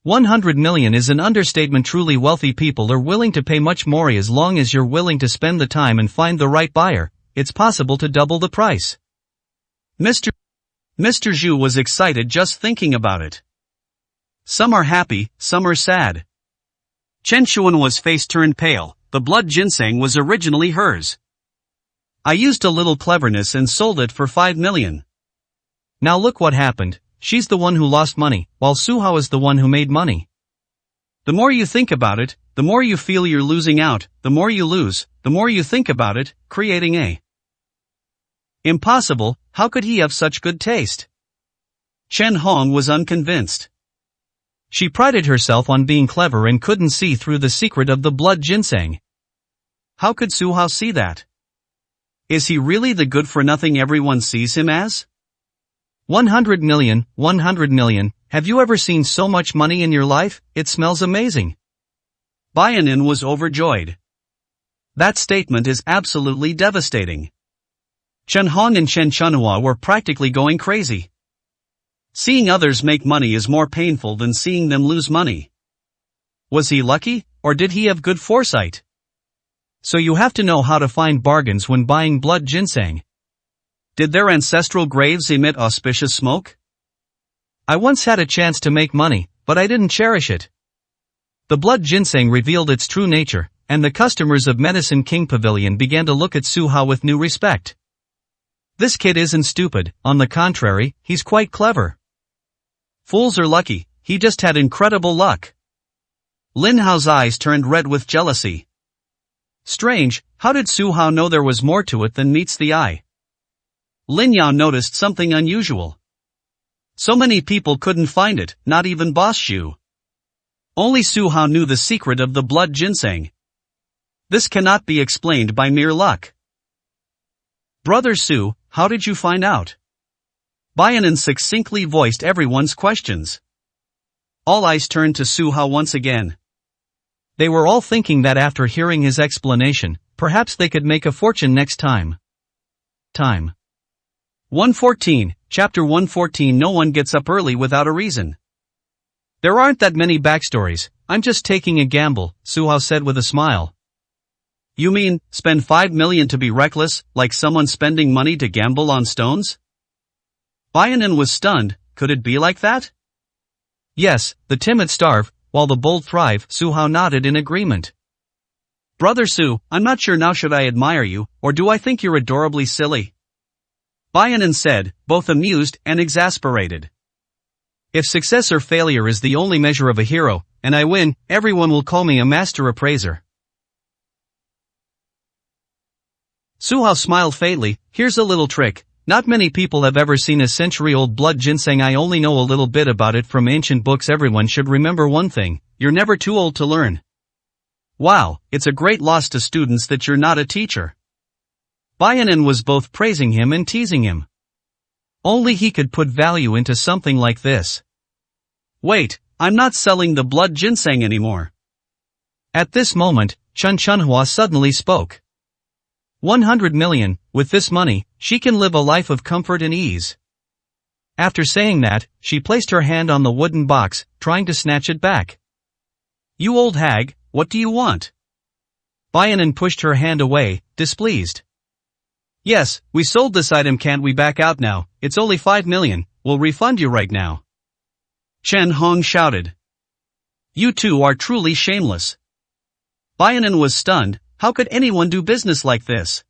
100 million is an understatement. Truly wealthy people are willing to pay much more. As long as you're willing to spend the time and find the right buyer, it's possible to double the price. Mr. Zhu was excited just thinking about it. Some are happy, some are sad. Chen Chuanhua's face turned pale. The blood ginseng was originally hers. I used a little cleverness and sold it for 5 million. Now look what happened. She's the one who lost money, while Su Hao is the one who made money. The more you think about it, the more you feel you're losing out. The more you lose, the more you think about it, creating a impossible. How could he have such good taste? Chen Hong was unconvinced. She prided herself on being clever and couldn't see through the secret of the blood ginseng. How could Su Hao see that? Is he really the good-for-nothing everyone sees him as? 100 million, 100 million, have you ever seen so much money in your life? It smells amazing. Bayanin was overjoyed. That statement is absolutely devastating. Chen Hong and Chen Chunhua were practically going crazy. Seeing others make money is more painful than seeing them lose money. Was he lucky, or did he have good foresight? So you have to know how to find bargains when buying blood ginseng. Did their ancestral graves emit auspicious smoke? I once had a chance to make money, but I didn't cherish it. The blood ginseng revealed its true nature, and the customers of Medicine King Pavilion began to look at Su Hao with new respect. This kid isn't stupid, on the contrary, he's quite clever. Fools are lucky, he just had incredible luck. Lin Hao's eyes turned red with jealousy. Strange, how did Su Hao know there was more to it than meets the eye? Lin Yao noticed something unusual. So many people couldn't find it, not even Boss Shu. Only Su Hao knew the secret of the blood ginseng. This cannot be explained by mere luck. Brother Su, how did you find out? Baianan succinctly voiced everyone's questions. All eyes turned to Su Hao once again. They were all thinking that after hearing his explanation, perhaps they could make a fortune next time. 114, Chapter 114. No one gets up early without a reason. There aren't that many backstories, I'm just taking a gamble, Su Hao said with a smile. You mean, spend 5 million to be reckless, like someone spending money to gamble on stones? Baianan was stunned, could it be like that? Yes, the timid starve, while the bold thrive, Su Hao nodded in agreement. Brother Su, I'm not sure now should I admire you, or do I think you're adorably silly? Baianan said, both amused and exasperated. If success or failure is the only measure of a hero, and I win, everyone will call me a master appraiser. Su Hao smiled faintly, here's a little trick. Not many people have ever seen a century-old blood ginseng. I only know a little bit about it from ancient books. Everyone should remember one thing, you're never too old to learn. Wow, it's a great loss to students that you're not a teacher. Baianan was both praising him and teasing him. Only he could put value into something like this. Wait, I'm not selling the blood ginseng anymore. At this moment, Chen Chunhua suddenly spoke. 100 million, with this money, she can live a life of comfort and ease. After saying that, she placed her hand on the wooden box, trying to snatch it back. You old hag, what do you want? Baianan pushed her hand away, displeased. Yes, we sold this item, can't we back out now? It's only 5 million, we'll refund you right now. Chen Hong shouted. You two are truly shameless. Baianan was stunned. How could anyone do business like this?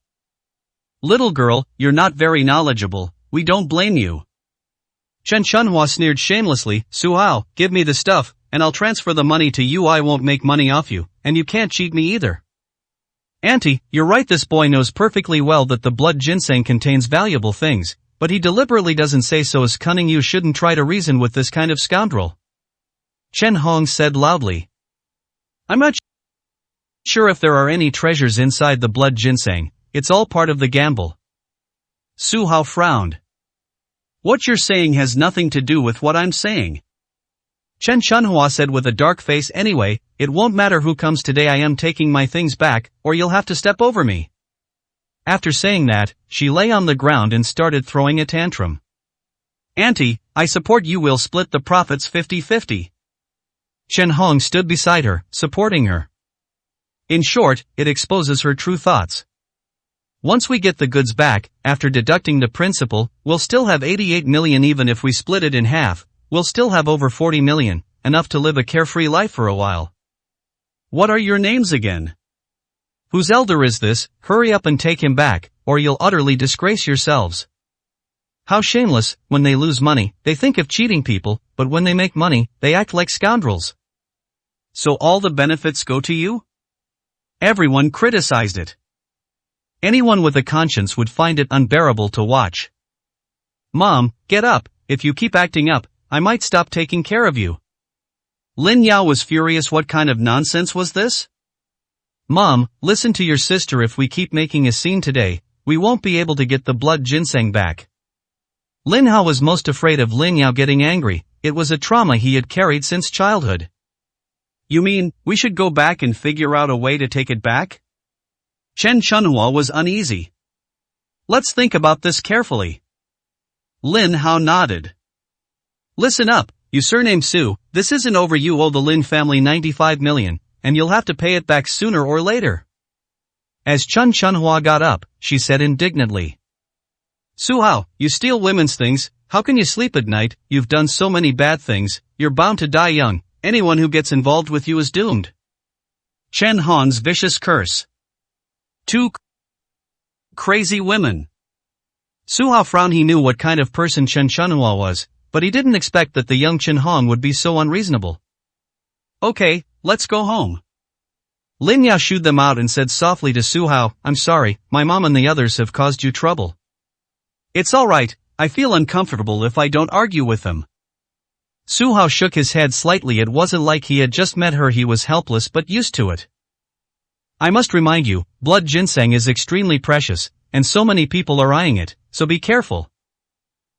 Little girl, you're not very knowledgeable, we don't blame you. Chen Chunhua sneered shamelessly, Su Hao, give me the stuff, and I'll transfer the money to you. I won't make money off you, and you can't cheat me either. Auntie, you're right, this boy knows perfectly well that the blood ginseng contains valuable things, but he deliberately doesn't say so. Is cunning. You shouldn't try to reason with this kind of scoundrel. Chen Hong said loudly. I'm not sure if there are any treasures inside the blood ginseng, it's all part of the gamble. Su Hao frowned. What you're saying has nothing to do with what I'm saying. Chen Chunhua said with a dark face. Anyway, it won't matter who comes today. I am taking my things back, or you'll have to step over me. After saying that, she lay on the ground and started throwing a tantrum. Auntie, I support you. We'll split the profits 50-50. Chen Hong stood beside her, supporting her. In short, it exposes her true thoughts. Once we get the goods back, after deducting the principal, we'll still have 88 million. Even if we split it in half, we'll still have over 40 million, enough to live a carefree life for a while. What are your names again? Whose elder is this? Hurry up and take him back, or you'll utterly disgrace yourselves. How shameless, when they lose money, they think of cheating people, but when they make money, they act like scoundrels. So all the benefits go to you? Everyone criticized it. Anyone with a conscience would find it unbearable to watch. Mom, get up, if you keep acting up, I might stop taking care of you. Lin Yao was furious. What kind of nonsense was this? Mom, listen to your sister. If we keep making a scene today, we won't be able to get the blood ginseng back. Lin Hao was most afraid of Lin Yao getting angry. It was a trauma he had carried since childhood. You mean, we should go back and figure out a way to take it back? Chen Chunhua was uneasy. Let's think about this carefully. Lin Hao nodded. Listen up, you surname Su, this isn't over. You owe the Lin family 95 million, and you'll have to pay it back sooner or later. As Chen Chunhua got up, she said indignantly. Su Hao, you steal women's things, how can you sleep at night? You've done so many bad things, you're bound to die young. Anyone who gets involved with you is doomed. Chen Hong's vicious curse. Two crazy women. Su Hao frowned. He knew what kind of person Chen Chunhua was, but he didn't expect that the young Chen Hong would be so unreasonable. Okay, let's go home. Lin Yao shooed them out and said softly to Su Hao, I'm sorry, my mom and the others have caused you trouble. It's alright, I feel uncomfortable if I don't argue with them. Su Hao shook his head slightly. It wasn't like he had just met her, he was helpless but used to it. I must remind you, blood ginseng is extremely precious, and so many people are eyeing it, so be careful.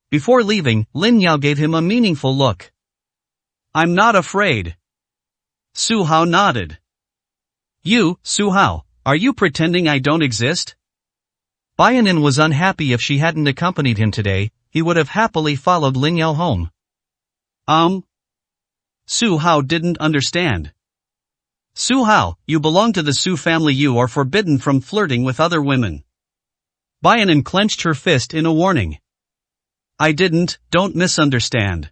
Before leaving, Lin Yao gave him a meaningful look. I'm not afraid. Su Hao nodded. You, Su Hao, are you pretending I don't exist? Baianin was unhappy. If she hadn't accompanied him today, he would have happily followed Lin Yao home. Su Hao didn't understand. Su Hao, you belong to the Su family. You are forbidden from flirting with other women. Baianin clenched her fist in a warning. I didn't, don't misunderstand.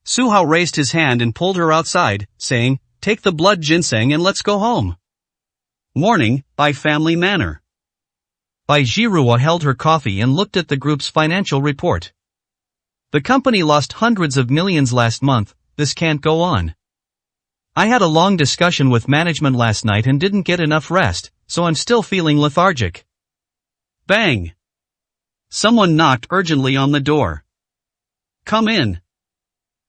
Su Hao raised his hand and pulled her outside, saying, take the blood ginseng and let's go home. Morning, by family manor. Bai Jiruo held her coffee and looked at the group's financial report. The company lost hundreds of millions last month. This can't go on. I had a long discussion with management last night and didn't get enough rest, so I'm still feeling lethargic. Bang! Someone knocked urgently on the door. Come in.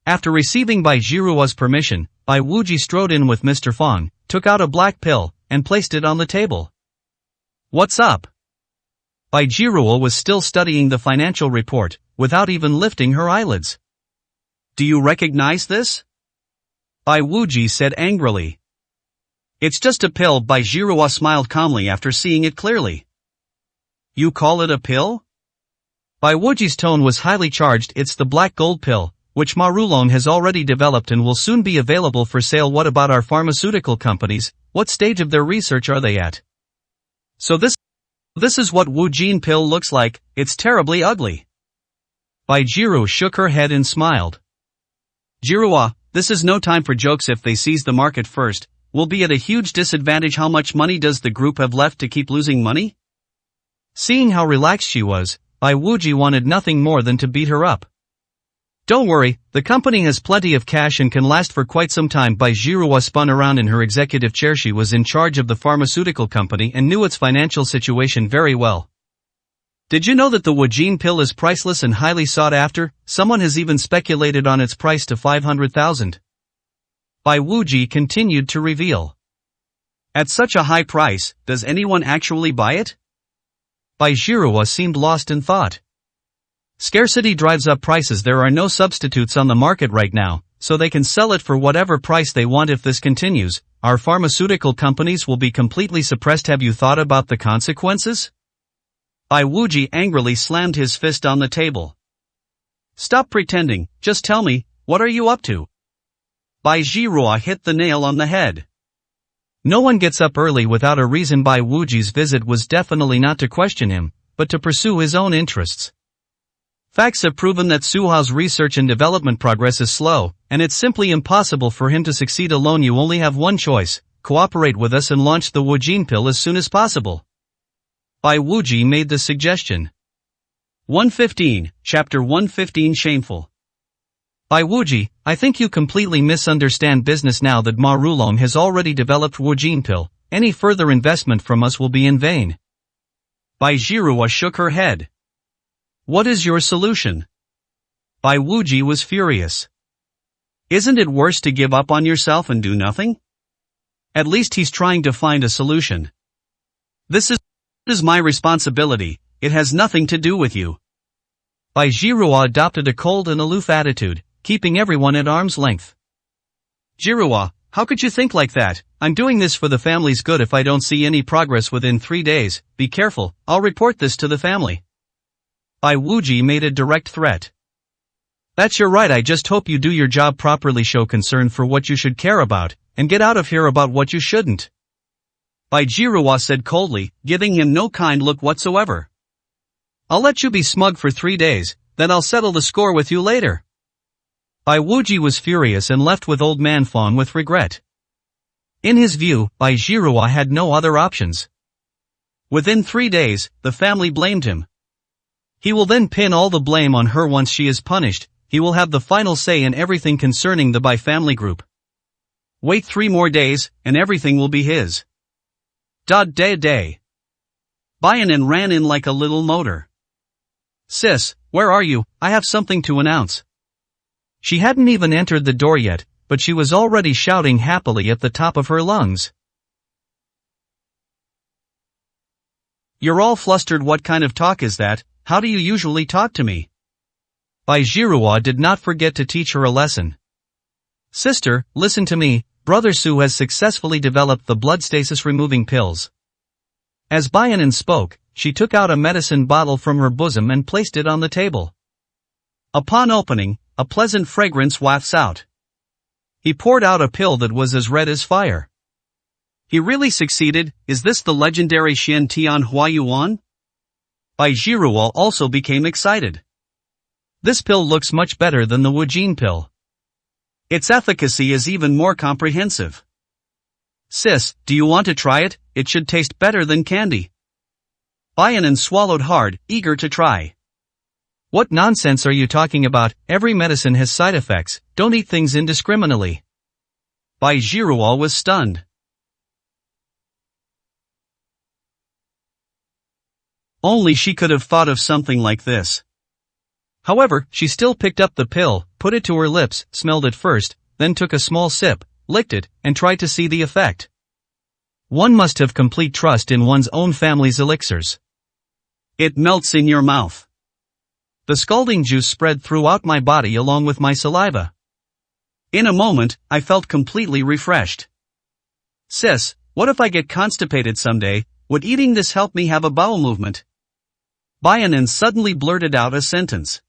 After receiving Bai Jiruo's permission, Bai Wuji strode in with Mr. Fong, took out a black pill, and placed it on the table. What's up? Bai Jiruo was still studying the financial report, without even lifting her eyelids. Do you recognize this? Bai Wuji said angrily. It's just a pill. Bai Jiruo smiled calmly after seeing it clearly. You call it a pill? Bai Wuji's tone was highly charged. It's the black gold pill, which Ma Rulong has already developed and will soon be available for sale. What about our pharmaceutical companies? What stage of their research are they at? So this is what Wu Jin pill looks like. It's terribly ugly. Bai Jiruo shook her head and smiled. Jiruo, this is no time for jokes. If they seize the market first, we'll be at a huge disadvantage. How much money does the group have left to keep losing money? Seeing how relaxed she was, Bai Wuji wanted nothing more than to beat her up. Don't worry, the company has plenty of cash and can last for quite some time. Bai Jiruo spun around in her executive chair. She was in charge of the pharmaceutical company and knew its financial situation very well. Did you know that the Wujin pill is priceless and highly sought after? Someone has even speculated on its price to 500,000. Bai Wuji continued to reveal. At such a high price, does anyone actually buy it? Bai Jiruo seemed lost in thought. Scarcity drives up prices. There are no substitutes on the market right now, so they can sell it for whatever price they want. If this continues, our pharmaceutical companies will be completely suppressed. Have you thought about the consequences? Bai Wuji angrily slammed his fist on the table. Stop pretending, just tell me, what are you up to? Bai Jiruo hit the nail on the head. No one gets up early without a reason. Bai Wuji's visit was definitely not to question him, but to pursue his own interests. Facts have proven that Su Hao's research and development progress is slow, and it's simply impossible for him to succeed alone. You only have one choice: cooperate with us and launch the Wujin pill as soon as possible. Bai Wuji made the suggestion. 115, Chapter 115. Shameful. Bai Wuji, I think you completely misunderstand business. Now that Ma Rulong has already developed Wujin pill, any further investment from us will be in vain. Bai Jiruo shook her head. What is your solution? Bai Wuji was furious. Isn't it worse to give up on yourself and do nothing? At least he's trying to find a solution. This is my responsibility, it has nothing to do with you. Bai Jiruo adopted a cold and aloof attitude, keeping everyone at arm's length. Jiruo, how could you think like that? I'm doing this for the family's good. If I don't see any progress within 3 days, be careful, I'll report this to the family. Bai Wuji made a direct threat. That's your right. I just hope you do your job properly. Show concern for what you should care about, and get out of here about what you shouldn't. Bai Jiruo said coldly, giving him no kind look whatsoever. I'll let you be smug for 3 days, then I'll settle the score with you later. Bai Wuji was furious and left with Old Man Fong with regret. In his view, Bai Jiruo had no other options. Within 3 days, the family blamed him. He will then pin all the blame on her. Once she is punished, he will have the final say in everything concerning the Bai family group. Wait 3 more days, and everything will be his. Day. Bayanin ran in like a little motor. Sis, where are you? I have something to announce. She hadn't even entered the door yet, but she was already shouting happily at the top of her lungs. You're all flustered. What kind of talk is that? How do you usually talk to me? Bai Zhihua did not forget to teach her a lesson. Sister, listen to me, Brother Su has successfully developed the blood stasis removing pills. As Bayanin spoke, she took out a medicine bottle from her bosom and placed it on the table. Upon opening, a pleasant fragrance wafts out. He poured out a pill that was as red as fire. He really succeeded. Is this the legendary Xian Tian Huayuan? Bai Zhihua also became excited. This pill looks much better than the Wujin pill. Its efficacy is even more comprehensive. Sis, do you want to try it? It should taste better than candy. Bayanin swallowed hard, eager to try. What nonsense are you talking about? Every medicine has side effects, don't eat things indiscriminately. Bai Zhihua was stunned. Only she could have thought of something like this. However, she still picked up the pill, put it to her lips, smelled it first, then took a small sip, licked it, and tried to see the effect. One must have complete trust in one's own family's elixirs. It melts in your mouth. The scalding juice spread throughout my body along with my saliva. In a moment, I felt completely refreshed. Sis, what if I get constipated someday? Would eating this help me have a bowel movement? Bayanin suddenly blurted out a sentence.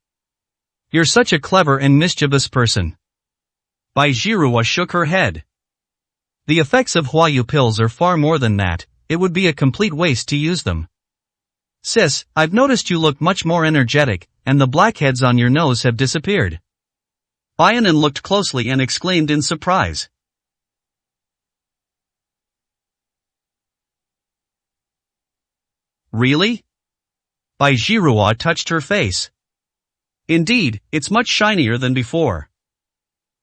You're such a clever and mischievous person. Bai Zhihua shook her head. The effects of Huayu pills are far more than that, it would be a complete waste to use them. Sis, I've noticed you look much more energetic, and the blackheads on your nose have disappeared. Bayanin looked closely and exclaimed in surprise. Really? Bai Zhihua touched her face. Indeed, it's much shinier than before.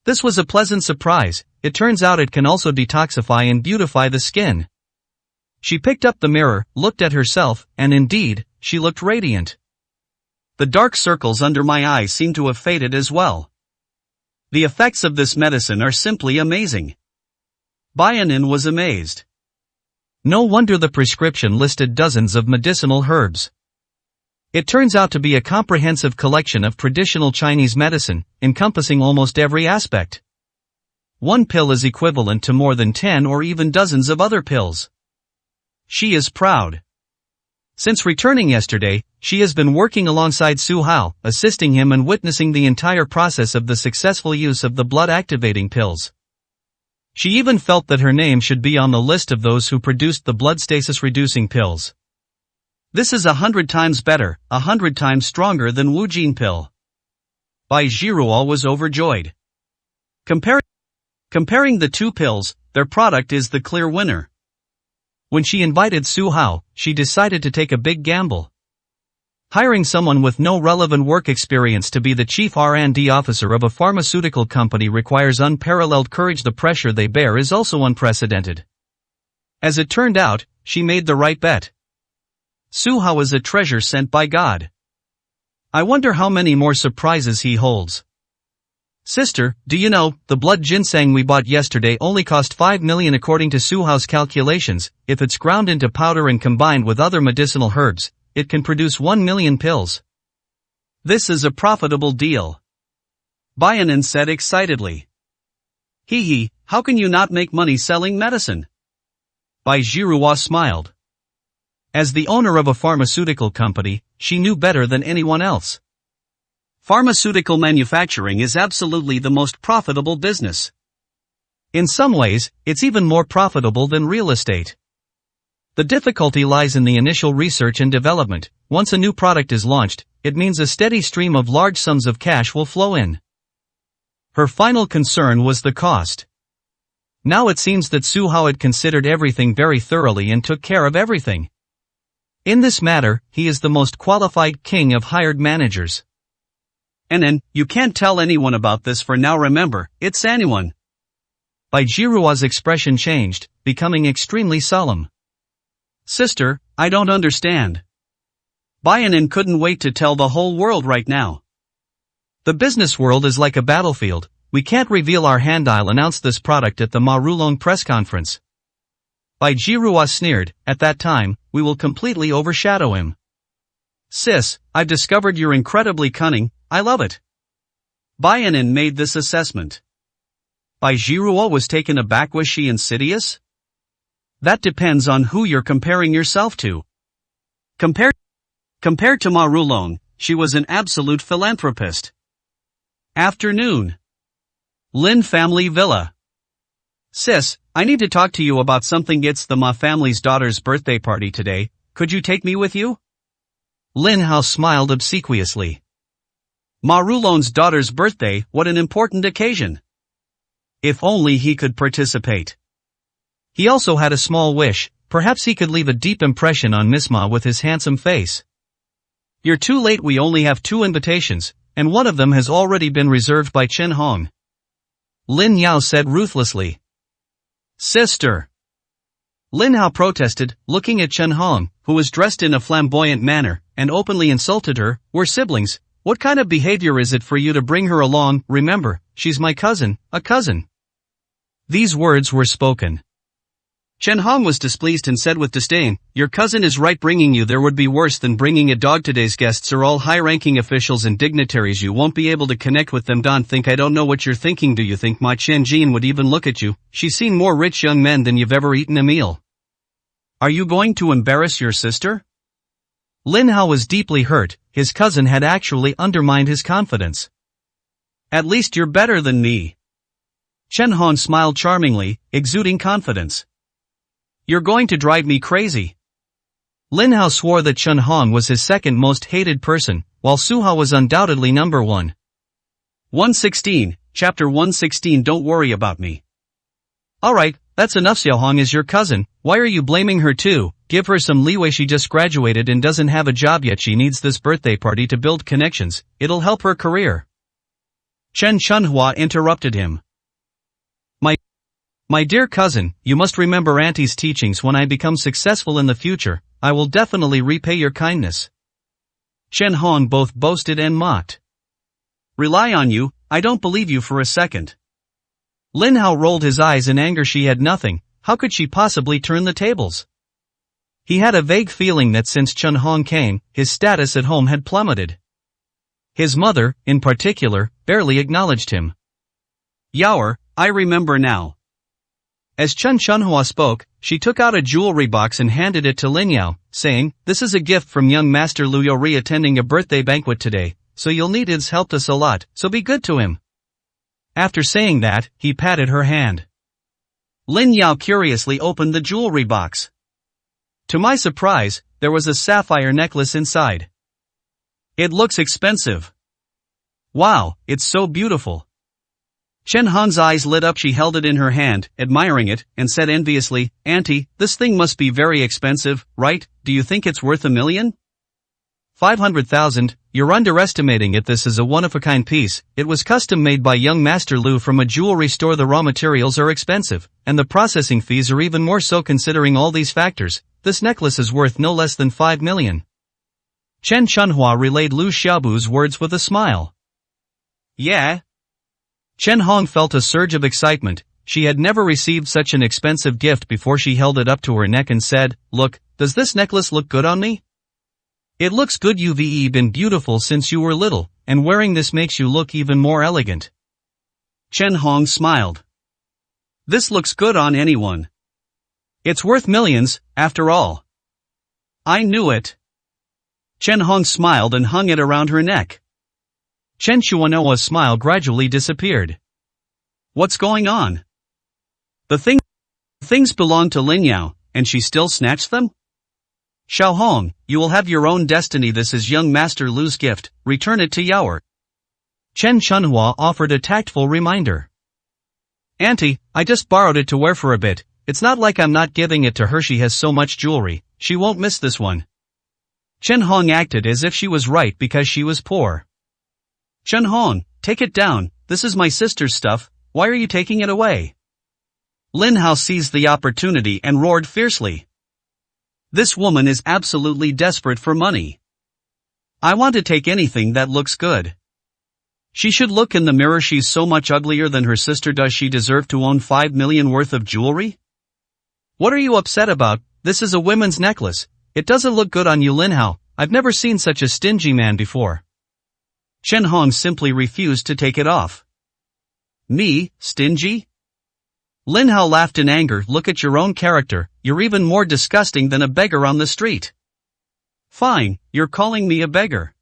This was a pleasant surprise. It turns out it can also detoxify and beautify the skin. She picked up the mirror, looked at herself, and indeed, she looked radiant. The dark circles under my eyes seemed to have faded as well. The effects of this medicine are simply amazing. Bayanin was amazed. No wonder the prescription listed dozens of medicinal herbs. It turns out to be a comprehensive collection of traditional Chinese medicine, encompassing almost every aspect. One pill is equivalent to more than 10 or even dozens of other pills. She is proud. Since returning yesterday, she has been working alongside Su Hao, assisting him and witnessing the entire process of the successful use of the blood-activating pills. She even felt that her name should be on the list of those who produced the blood stasis-reducing pills. This is 100 times better, 100 times stronger than Wujin pill. Bai Zhihua was overjoyed. Comparing the two pills, their product is the clear winner. When she invited Su Hao, she decided to take a big gamble. Hiring someone with no relevant work experience to be the chief R&D officer of a pharmaceutical company requires unparalleled courage. The pressure they bear is also unprecedented. As it turned out, she made the right bet. Su Hao is a treasure sent by God. I wonder how many more surprises he holds. Sister, do you know, the blood ginseng we bought yesterday only cost 5 million according to Su Hao's calculations. If it's ground into powder and combined with other medicinal herbs, it can produce 1 million pills. This is a profitable deal. Bayanin said excitedly. Hee, how can you not make money selling medicine? Bai Zhihua smiled. As the owner of a pharmaceutical company, she knew better than anyone else. Pharmaceutical manufacturing is absolutely the most profitable business. In some ways, it's even more profitable than real estate. The difficulty lies in the initial research and development. Once a new product is launched, it means a steady stream of large sums of cash will flow in. Her final concern was the cost. Now it seems that Su Hao had considered everything very thoroughly and took care of everything. In this matter, he is the most qualified king of hired managers. And you can't tell anyone about this for now. Remember, it's anyone. Bai Jirua's expression changed, becoming extremely solemn. Sister, I don't understand. Baianin couldn't wait to tell the whole world right now. The business world is like a battlefield. We can't reveal our hand. I'll announce this product at the Ma Rulong press conference. Bai Jirua sneered, at that time, we will completely overshadow him. Sis, I've discovered you're incredibly cunning, I love it. Baianin made this assessment. Bai Jirua was taken aback. Was she insidious? That depends on who you're comparing yourself to. Compared to Ma Rulong, she was an absolute philanthropist. Afternoon. Lin family villa. Sis, I need to talk to you about something. It's the Ma family's daughter's birthday party today, could you take me with you? Lin Hao smiled obsequiously. Ma Rulong's daughter's birthday, what an important occasion. If only he could participate. He also had a small wish, perhaps he could leave a deep impression on Miss Ma with his handsome face. You're too late. We only have 2 invitations, and one of them has already been reserved by Chen Hong. Lin Yao said ruthlessly. Sister. Lin Hao protested, looking at Chen Hong, who was dressed in a flamboyant manner, and openly insulted her. We're siblings. What kind of behavior is it for you to bring her along? Remember, she's my cousin, a cousin. These words were spoken. Chen Hong was displeased and said with disdain, your cousin is right. Bringing you there would be worse than bringing a dog. Today's guests are all high-ranking officials and dignitaries. You won't be able to connect with them. Don't think I don't know what you're thinking. Do you think Ma Qianjin would even look at you? She's seen more rich young men than you've ever eaten a meal. Are you going to embarrass your sister? Lin Hao was deeply hurt. His cousin had actually undermined his confidence. At least you're better than me. Chen Hong smiled charmingly, exuding confidence. You're going to drive me crazy. Lin Hao swore that Chen Hong was his second most hated person, while Su Hao was undoubtedly number 1. 116, Chapter 116. Don't worry about me. Alright, that's enough. Xiao Hong is your cousin, why are you blaming her too? Give her some leeway. She just graduated and doesn't have a job yet. She needs this birthday party to build connections, it'll help her career. Chen Chunhua interrupted him. My dear cousin, you must remember Auntie's teachings. When I become successful in the future, I will definitely repay your kindness. Chen Hong both boasted and mocked. Rely on you, I don't believe you for a second. Lin Hao rolled his eyes in anger. She had nothing, how could she possibly turn the tables? He had a vague feeling that since Chen Hong came, his status at home had plummeted. His mother, in particular, barely acknowledged him. Yaoer, I remember now. As Chen Chunhua spoke, she took out a jewelry box and handed it to Lin Yao, saying, this is a gift from young Master Lu Yori attending a birthday banquet today, so you'll need his help us a lot, so be good to him. After saying that, he patted her hand. Lin Yao curiously opened the jewelry box. To my surprise, there was a sapphire necklace inside. It looks expensive. Wow, it's so beautiful. Chen Hong's eyes lit up. She held it in her hand, admiring it, and said enviously, Auntie, this thing must be very expensive, right? Do you think it's worth $1 million? 500,000, you're underestimating it. This is a one-of-a-kind piece. It was custom made by young Master Lu from a jewelry store. The raw materials are expensive, and the processing fees are even more so. Considering all these factors, this necklace is worth no less than 5 million. Chen Chunhua relayed Lu Xiaobu's words with a smile. Yeah. Chen Hong felt a surge of excitement. She had never received such an expensive gift before. She held it up to her neck and said, look, does this necklace look good on me? It looks good. You've been beautiful since you were little, and wearing this makes you look even more elegant. Chen Hong smiled. This looks good on anyone. It's worth millions, after all. I knew it. Chen Hong smiled and hung it around her neck. Chen Chuanoa's smile gradually disappeared. What's going on? The things belong to Lin Yao, and she still snatched them? Xiao Hong, you will have your own destiny. This is young Master Lu's gift, return it to Yaoer. Chen Chunhua offered a tactful reminder. Auntie, I just borrowed it to wear for a bit. It's not like I'm not giving it to her. She has so much jewelry, she won't miss this one. Chen Hong acted as if she was right because she was poor. Chen Hong, take it down, this is my sister's stuff, why are you taking it away? Lin Hao seized the opportunity and roared fiercely. This woman is absolutely desperate for money. I want to take anything that looks good. She should look in the mirror. She's so much uglier than her sister. Does she deserve to own 5 million worth of jewelry? What are you upset about? This is a women's necklace. It doesn't look good on you, Lin Hao. I've never seen such a stingy man before. Chen Hong simply refused to take it off. Me, stingy? Lin Hao laughed in anger. Look at your own character, you're even more disgusting than a beggar on the street. Fine, you're calling me a beggar.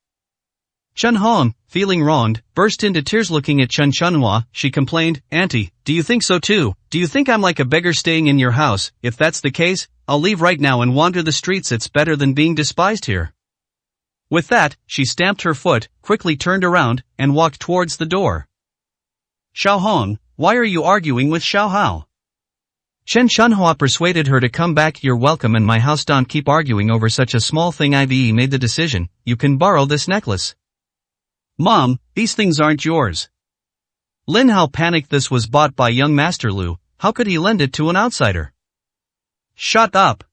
Chen Hong, feeling wronged, burst into tears. Looking at Chen Chunhua, she complained, Auntie, do you think so too? Do you think I'm like a beggar staying in your house? If that's the case, I'll leave right now and wander the streets. It's better than being despised here. With that, she stamped her foot, quickly turned around, and walked towards the door. Xiao Hong, why are you arguing with Xiao Hao? Chen Chunhua persuaded her to come back. You're welcome in my house. Don't keep arguing over such a small thing. I've made the decision. You can borrow this necklace. Mom, these things aren't yours. Lin Hao panicked. This was bought by young Master Lu. How could he lend it to an outsider? Shut up.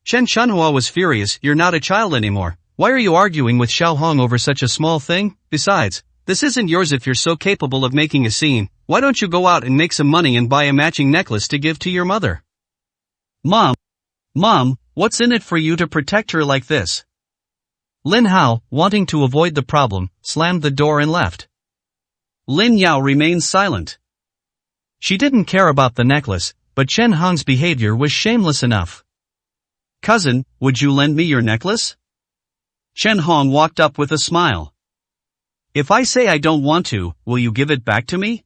Chen Chunhua was furious. You're not a child anymore. Why are you arguing with Xiao Hong over such a small thing? Besides, this isn't yours. If you're so capable of making a scene, why don't you go out and make some money and buy a matching necklace to give to your mother? Mom, what's in it for you to protect her like this? Lin Hao, wanting to avoid the problem, slammed the door and left. Lin Yao remained silent. She didn't care about the necklace, but Chen Hong's behavior was shameless enough. Cousin, would you lend me your necklace? Chen Hong walked up with a smile. If I say I don't want to, will you give it back to me?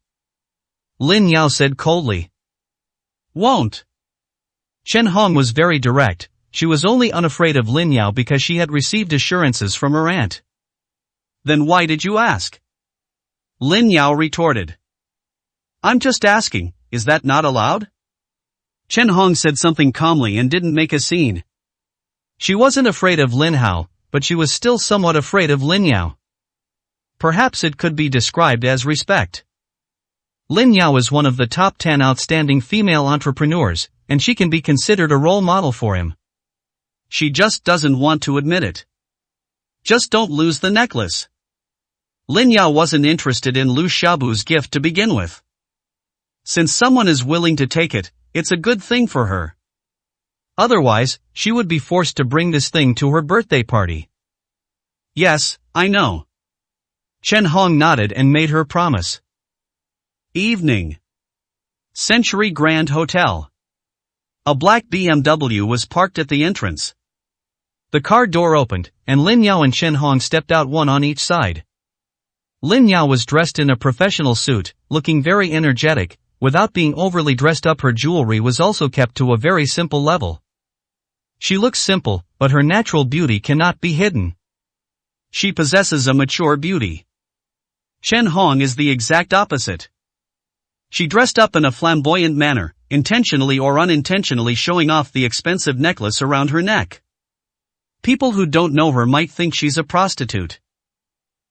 Lin Yao said coldly. Won't. Chen Hong was very direct. She was only unafraid of Lin Yao because she had received assurances from her aunt. Then why did you ask? Lin Yao retorted. I'm just asking, is that not allowed? Chen Hong said something calmly and didn't make a scene. She wasn't afraid of Lin Hao, but she was still somewhat afraid of Lin Yao. Perhaps it could be described as respect. Lin Yao is one of the top 10 outstanding female entrepreneurs, and she can be considered a role model for him. She just doesn't want to admit it. Just don't lose the necklace. Lin Yao wasn't interested in Lu Xiaobu's gift to begin with. Since someone is willing to take it, it's a good thing for her. Otherwise, she would be forced to bring this thing to her birthday party. Yes, I know. Chen Hong nodded and made her promise. Evening. Century Grand Hotel. A black BMW was parked at the entrance. The car door opened, and Lin Yao and Chen Hong stepped out, one on each side. Lin Yao was dressed in a professional suit, looking very energetic, without being overly dressed up. Her jewelry was also kept to a very simple level. She looks simple, but her natural beauty cannot be hidden. She possesses a mature beauty. Chen Hong is the exact opposite. She dressed up in a flamboyant manner, intentionally or unintentionally showing off the expensive necklace around her neck. People who don't know her might think she's a prostitute.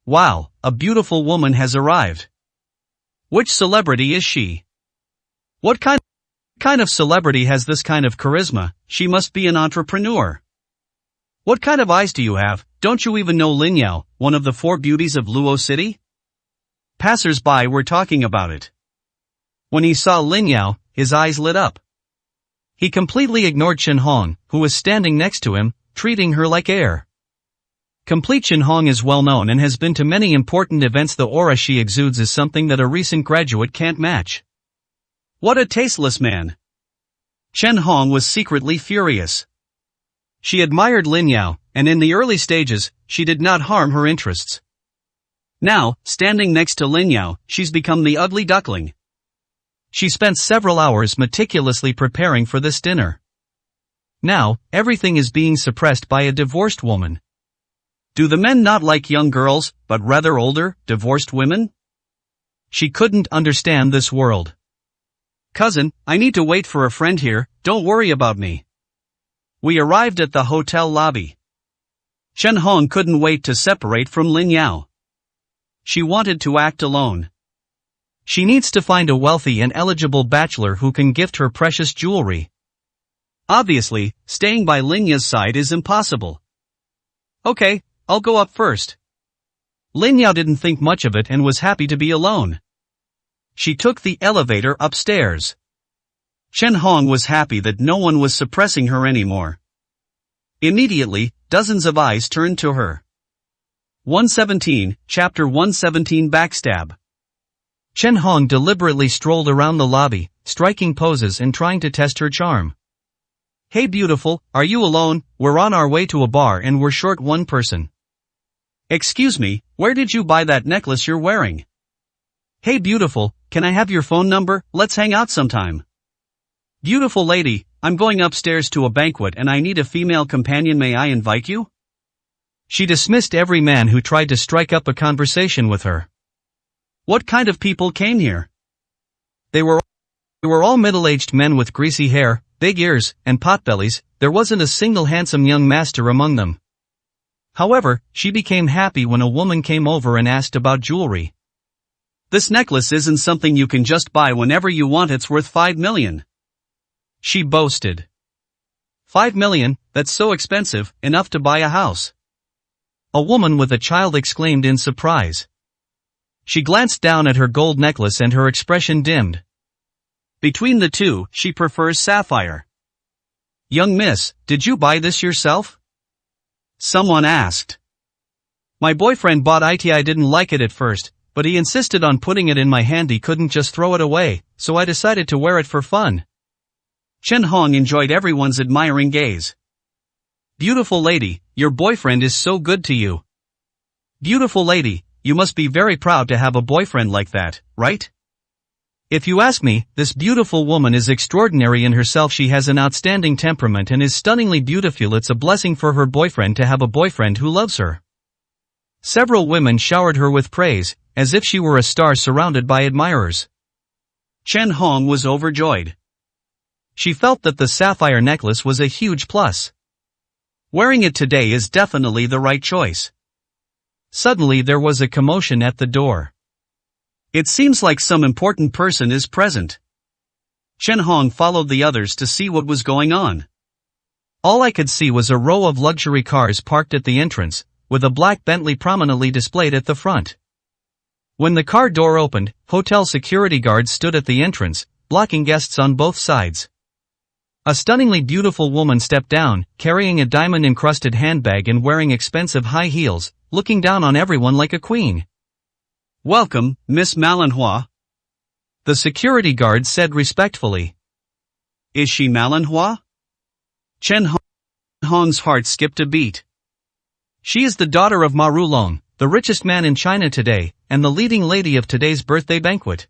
Wow, a beautiful woman has arrived. Which celebrity is she? What kind of celebrity has this kind of charisma? She must be an entrepreneur. What kind of eyes do you have? Don't you even know Lin Yao, one of the 4 beauties of Luo City? Passers-by were talking about it. When he saw Lin Yao, his eyes lit up. He completely ignored Chen Hong, who was standing next to him, treating her like air. Complete Chen Hong is well known and has been to many important events. The aura she exudes is something that a recent graduate can't match. What a tasteless man! Chen Hong was secretly furious. She admired Lin Yao, and in the early stages, she did not harm her interests. Now, standing next to Lin Yao, she's become the ugly duckling. She spent several hours meticulously preparing for this dinner. Now, everything is being suppressed by a divorced woman. Do the men not like young girls, but rather older, divorced women? She couldn't understand this world. Cousin, I need to wait for a friend here, don't worry about me. We arrived at the hotel lobby. Chen Hong couldn't wait to separate from Lin Yao. She wanted to act alone. She needs to find a wealthy and eligible bachelor who can gift her precious jewelry. Obviously, staying by Lin Ya's side is impossible. Okay, I'll go up first. Lin Yao didn't think much of it and was happy to be alone. She took the elevator upstairs. Chen Hong was happy that no one was suppressing her anymore. Immediately, dozens of eyes turned to her. 117, Chapter 117 Backstab. Chen Hong deliberately strolled around the lobby, striking poses and trying to test her charm. Hey beautiful, are you alone? We're on our way to a bar and we're short one person. Excuse me, where did you buy that necklace you're wearing? Hey beautiful, can I have your phone number? Let's hang out sometime. Beautiful lady, I'm going upstairs to a banquet and I need a female companion. May I invite you? She dismissed every man who tried to strike up a conversation with her. What kind of people came here? They were all middle-aged men with greasy hair, big ears, and potbellies. There wasn't a single handsome young master among them. However, she became happy when a woman came over and asked about jewelry. This necklace isn't something you can just buy whenever you want. It's worth 5 million. She boasted. 5 million, that's so expensive, enough to buy a house. A woman with a child exclaimed in surprise. She glanced down at her gold necklace and her expression dimmed. Between the two, she prefers sapphire. Young miss, did you buy this yourself? Someone asked. My boyfriend bought it. I didn't like it at first, but he insisted on putting it in my hand. He couldn't just throw it away, so I decided to wear it for fun. Chen Hong enjoyed everyone's admiring gaze. Beautiful lady, your boyfriend is so good to you. Beautiful lady, you must be very proud to have a boyfriend like that, right? If you ask me, this beautiful woman is extraordinary in herself. She has an outstanding temperament and is stunningly beautiful. It's a blessing for her boyfriend to have a boyfriend who loves her. Several women showered her with praise, as if she were a star surrounded by admirers. Chen Hong was overjoyed. She felt that the sapphire necklace was a huge plus. Wearing it today is definitely the right choice. Suddenly there was a commotion at the door. It seems like some important person is present. Chen Hong followed the others to see what was going on. All I could see was a row of luxury cars parked at the entrance, with a black Bentley prominently displayed at the front. When the car door opened, hotel security guards stood at the entrance, blocking guests on both sides. A stunningly beautiful woman stepped down, carrying a diamond-encrusted handbag and wearing expensive high heels, looking down on everyone like a queen. Welcome, Miss Malinhua. The security guard said respectfully. Is she Malinhua? Chen Hong's heart skipped a beat. She is the daughter of Ma Rulong, the richest man in China today, and the leading lady of today's birthday banquet.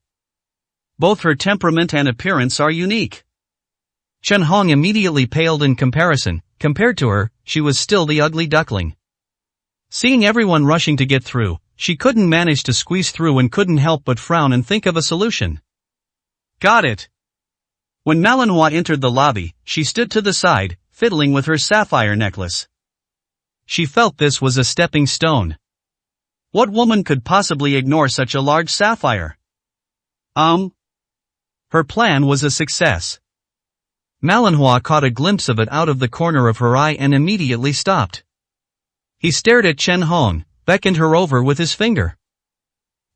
Both her temperament and appearance are unique. Chen Hong immediately paled in comparison. Compared to her, she was still the ugly duckling. Seeing everyone rushing to get through, she couldn't manage to squeeze through and couldn't help but frown and think of a solution. Got it. When Malinhua entered the lobby, she stood to the side, fiddling with her sapphire necklace. She felt this was a stepping stone. What woman could possibly ignore such a large sapphire? Her plan was a success. Malinhua caught a glimpse of it out of the corner of her eye and immediately stopped. He stared at Chen Hong, beckoned her over with his finger.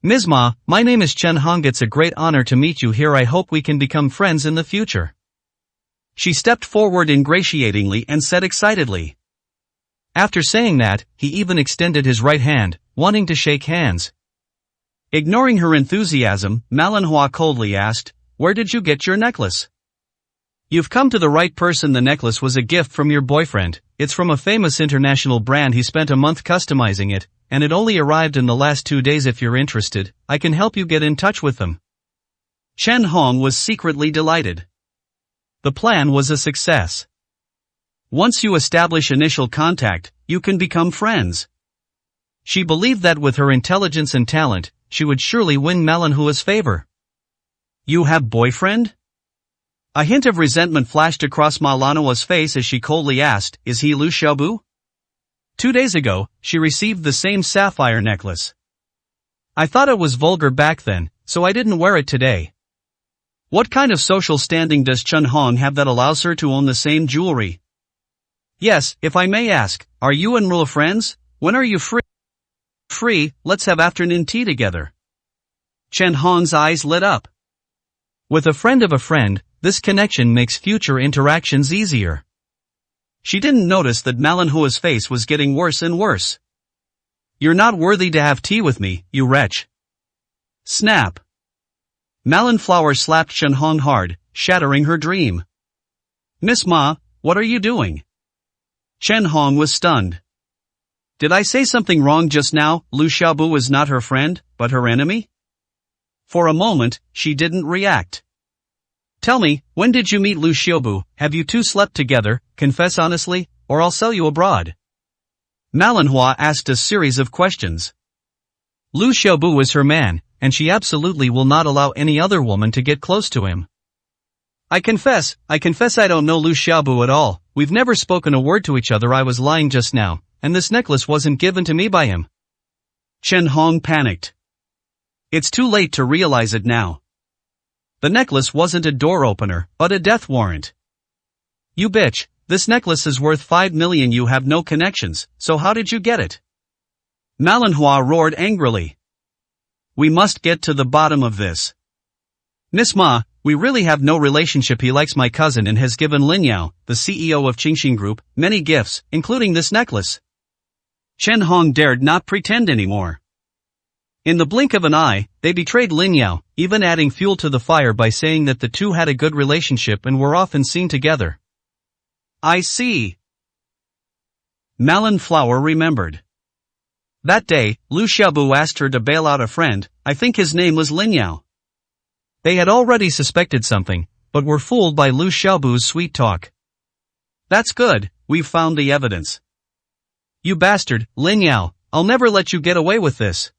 Ms. Ma, my name is Chen Hong. It's a great honor to meet you here. I hope we can become friends in the future. She stepped forward ingratiatingly and said excitedly. After saying that, he even extended his right hand, wanting to shake hands. Ignoring her enthusiasm, Malinhua coldly asked, "Where did you get your necklace?" You've come to the right person. The necklace was a gift from your boyfriend. It's from a famous international brand. He spent a month customizing it, and it only arrived in the last 2 days. If you're interested, I can help you get in touch with them. Chen Hong was secretly delighted. The plan was a success. Once you establish initial contact, you can become friends. She believed that with her intelligence and talent, she would surely win Malinhua's favor. You have boyfriend? A hint of resentment flashed across Malinhua's face as she coldly asked, is he Lu Xiaobu? 2 days ago, she received the same sapphire necklace. I thought it was vulgar back then, so I didn't wear it today. What kind of social standing does Chen Hong have that allows her to own the same jewelry? Yes, if I may ask, are you and Rula friends? When are you free? Free, let's have afternoon tea together. Chen Hong's eyes lit up. With a friend of a friend, this connection makes future interactions easier. She didn't notice that Malin-Hua's face was getting worse and worse. You're not worthy to have tea with me, you wretch. Snap. Malin Flower slapped Chen Hong hard, shattering her dream. Miss Ma, what are you doing? Chen Hong was stunned. Did I say something wrong just now? Liu Xiaobu is not her friend, but her enemy? For a moment, she didn't react. Tell me, when did you meet Liu Xiaobu? Have you two slept together? Confess honestly, or I'll sell you abroad. Malin-Hua asked a series of questions. Liu Xiaobu is her man, and she absolutely will not allow any other woman to get close to him. I confess I don't know Liu Xiaobu at all. We've never spoken a word to each other. I was lying just now, and this necklace wasn't given to me by him. Chen Hong panicked. It's too late to realize it now. The necklace wasn't a door opener, but a death warrant. You bitch, this necklace is worth 5 million. You have no connections, so how did you get it? Malin-Hua roared angrily. We must get to the bottom of this. Miss Ma, we really have no relationship. He likes my cousin and has given Lin Yao, the CEO of Qingxin Group, many gifts, including this necklace. Chen Hong dared not pretend anymore. In the blink of an eye, they betrayed Lin Yao, even adding fuel to the fire by saying that the two had a good relationship and were often seen together. I see. Malin Flower remembered. That day, Liu Xiaobu asked her to bail out a friend, I think his name was Lin Yao. They had already suspected something, but were fooled by Liu Xiaobu's sweet talk. That's good, we've found the evidence. You bastard, Lin Yao, I'll never let you get away with this.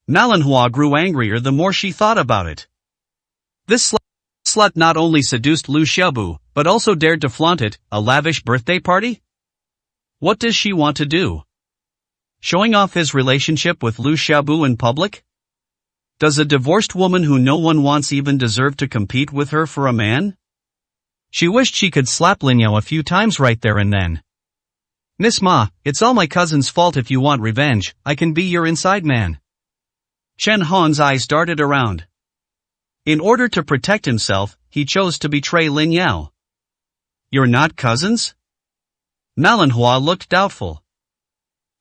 Malin-Hua grew angrier the more she thought about it. This slut not only seduced Liu Xiaobu, but also dared to flaunt it, a lavish birthday party? What does she want to do? Showing off his relationship with Liu Xiaobu in public? Does a divorced woman who no one wants even deserve to compete with her for a man? She wished she could slap Lin Yao a few times right there and then. Miss Ma, it's all my cousin's fault. If you want revenge, I can be your inside man. Chen Hong's eyes darted around. In order to protect himself, he chose to betray Lin Yao. You're not cousins? Malin-Hua looked doubtful.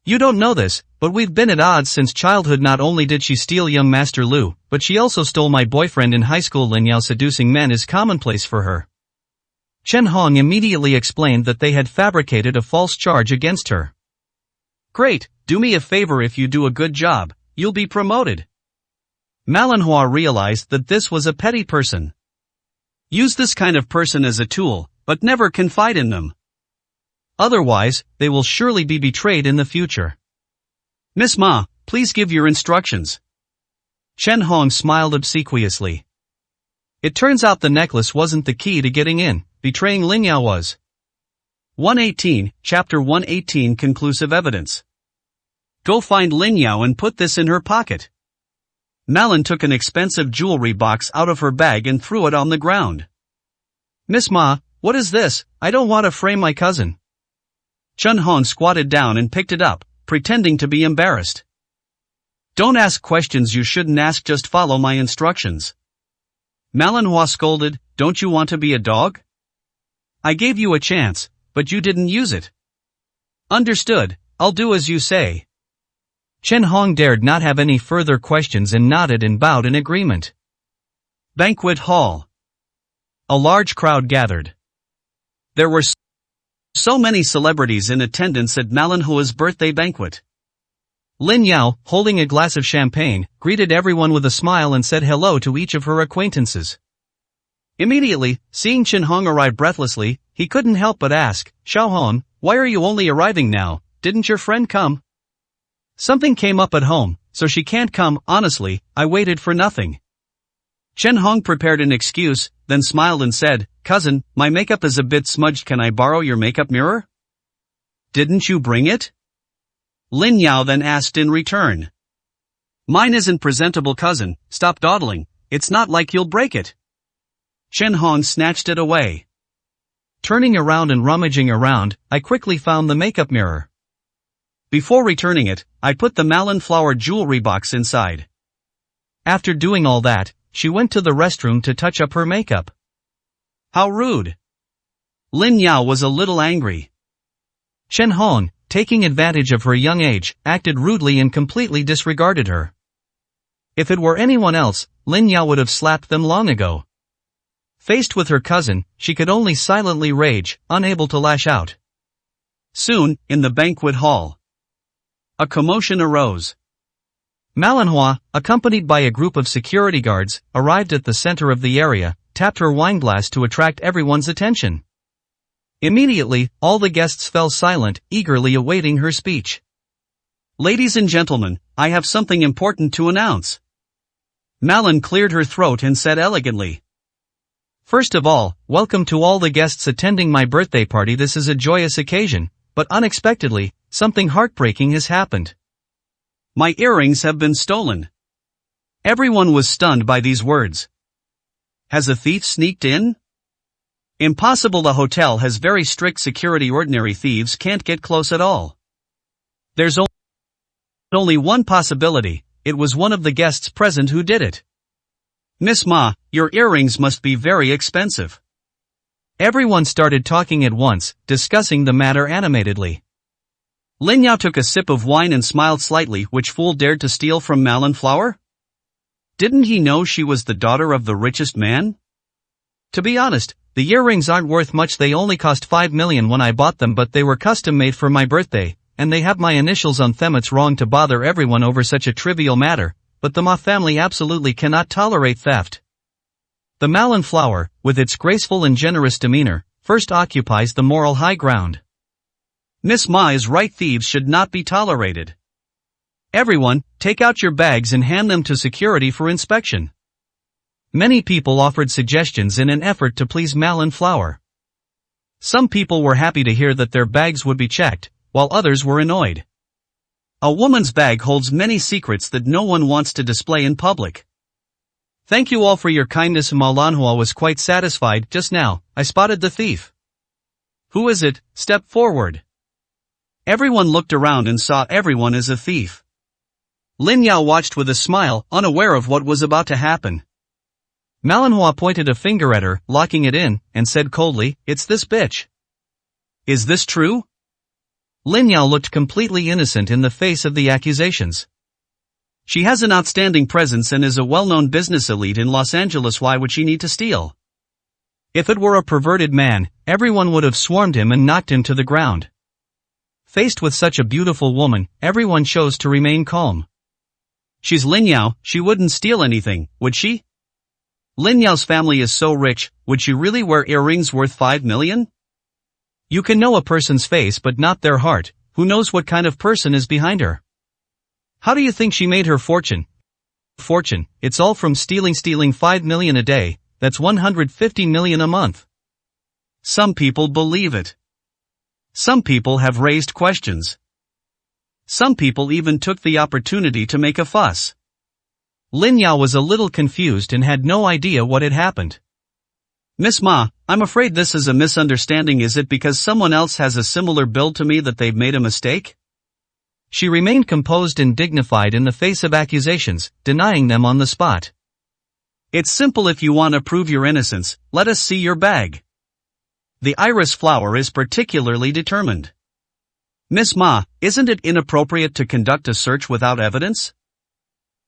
You don't know this, but we've been at odds since childhood. Not only did she steal young Master Liu, but she also stole my boyfriend in high school. Lin Yao seducing men is commonplace for her. Chen Hong immediately explained that they had fabricated a false charge against her. Great, do me a favor. If you do a good job, you'll be promoted. Malin-Hua realized that this was a petty person. Use this kind of person as a tool, but never confide in them. Otherwise, they will surely be betrayed in the future. Miss Ma, please give your instructions. Chen Hong smiled obsequiously. It turns out the necklace wasn't the key to getting in, betraying Lin Yao was. 118, Chapter 118 Conclusive Evidence. Go find Lin Yao and put this in her pocket. Malin took an expensive jewelry box out of her bag and threw it on the ground. Miss Ma, what is this? I don't want to frame my cousin. Chen Hong squatted down and picked it up, pretending to be embarrassed. Don't ask questions you shouldn't ask, just follow my instructions. Malin-Hua scolded, don't you want to be a dog? I gave you a chance, but you didn't use it. Understood, I'll do as you say. Chen Hong dared not have any further questions and nodded and bowed in agreement. Banquet hall. A large crowd gathered. There were so many celebrities in attendance at Malin-Hua's birthday banquet. Lin Yao, holding a glass of champagne, greeted everyone with a smile and said hello to each of her acquaintances. Immediately, seeing Chen Hong arrive breathlessly, he couldn't help but ask, Xiaohong, why are you only arriving now? Didn't your friend come? Something came up at home, so she can't come. Honestly, I waited for nothing. Chen Hong prepared an excuse, then smiled and said, Cousin, my makeup is a bit smudged. Can I borrow your makeup mirror? Didn't you bring it? Lin Yao then asked in return. Mine isn't presentable, cousin, stop dawdling, it's not like you'll break it. Chen Hong snatched it away. Turning around and rummaging around, I quickly found the makeup mirror. Before returning it, I put the Malin Flower jewelry box inside. After doing all that, she went to the restroom to touch up her makeup. How rude. Lin Yao was a little angry. Chen Hong, taking advantage of her young age, acted rudely and completely disregarded her. If it were anyone else, Lin Yao would have slapped them long ago. Faced with her cousin, she could only silently rage, unable to lash out. Soon, in the banquet hall, a commotion arose. Malinhua, accompanied by a group of security guards, arrived at the center of the area, tapped her wineglass to attract everyone's attention. Immediately, all the guests fell silent, eagerly awaiting her speech. Ladies and gentlemen, I have something important to announce. Malin cleared her throat and said elegantly. First of all, welcome to all the guests attending my birthday party. This is a joyous occasion, but unexpectedly, something heartbreaking has happened. My earrings have been stolen. Everyone was stunned by these words. Has a thief sneaked in? Impossible, the hotel has very strict security, ordinary thieves can't get close at all. There's only one possibility, it was one of the guests present who did it. Miss Ma, your earrings must be very expensive. Everyone started talking at once, discussing the matter animatedly. Lin Yao took a sip of wine and smiled slightly. Which fool dared to steal from Malin Flower? Didn't he know she was the daughter of the richest man? To be honest, the earrings aren't worth much. They only cost 5 million when I bought them, but they were custom made for my birthday, and they have my initials on them. It's wrong to bother everyone over such a trivial matter, but the Ma family absolutely cannot tolerate theft. The Malin Flower, with its graceful and generous demeanor, first occupies the moral high ground. Miss Ma is right, thieves should not be tolerated. Everyone, take out your bags and hand them to security for inspection. Many people offered suggestions in an effort to please Malin Flower. Some people were happy to hear that their bags would be checked, while others were annoyed. A woman's bag holds many secrets that no one wants to display in public. Thank you all for your kindness. Malanhua was quite satisfied. Just now, I spotted the thief. Who is it? Step forward. Everyone looked around and saw everyone as a thief. Lin Yao watched with a smile, unaware of what was about to happen. Malinhua pointed a finger at her, locking it in, and said coldly, "It's this bitch." Is this true? Lin Yao looked completely innocent in the face of the accusations. She has an outstanding presence and is a well-known business elite in Los Angeles. Why would she need to steal? If it were a perverted man, everyone would have swarmed him and knocked him to the ground. Faced with such a beautiful woman, everyone chose to remain calm. She's Lin Yao, she wouldn't steal anything, would she? Lin Yao's family is so rich, would she really wear earrings worth 5 million? You can know a person's face but not their heart. Who knows what kind of person is behind her? How do you think she made her fortune? It's all from stealing 5 million a day, that's 150 million a month. Some people believe it. Some people have raised questions. Some people even took the opportunity to make a fuss. Lin Yao was a little confused and had no idea what had happened. Miss Ma, I'm afraid this is a misunderstanding. Is it because someone else has a similar build to me that they've made a mistake? She remained composed and dignified in the face of accusations, denying them on the spot. It's simple. If you want to prove your innocence, let us see your bag. The iris flower is particularly determined. Miss Ma, isn't it inappropriate to conduct a search without evidence?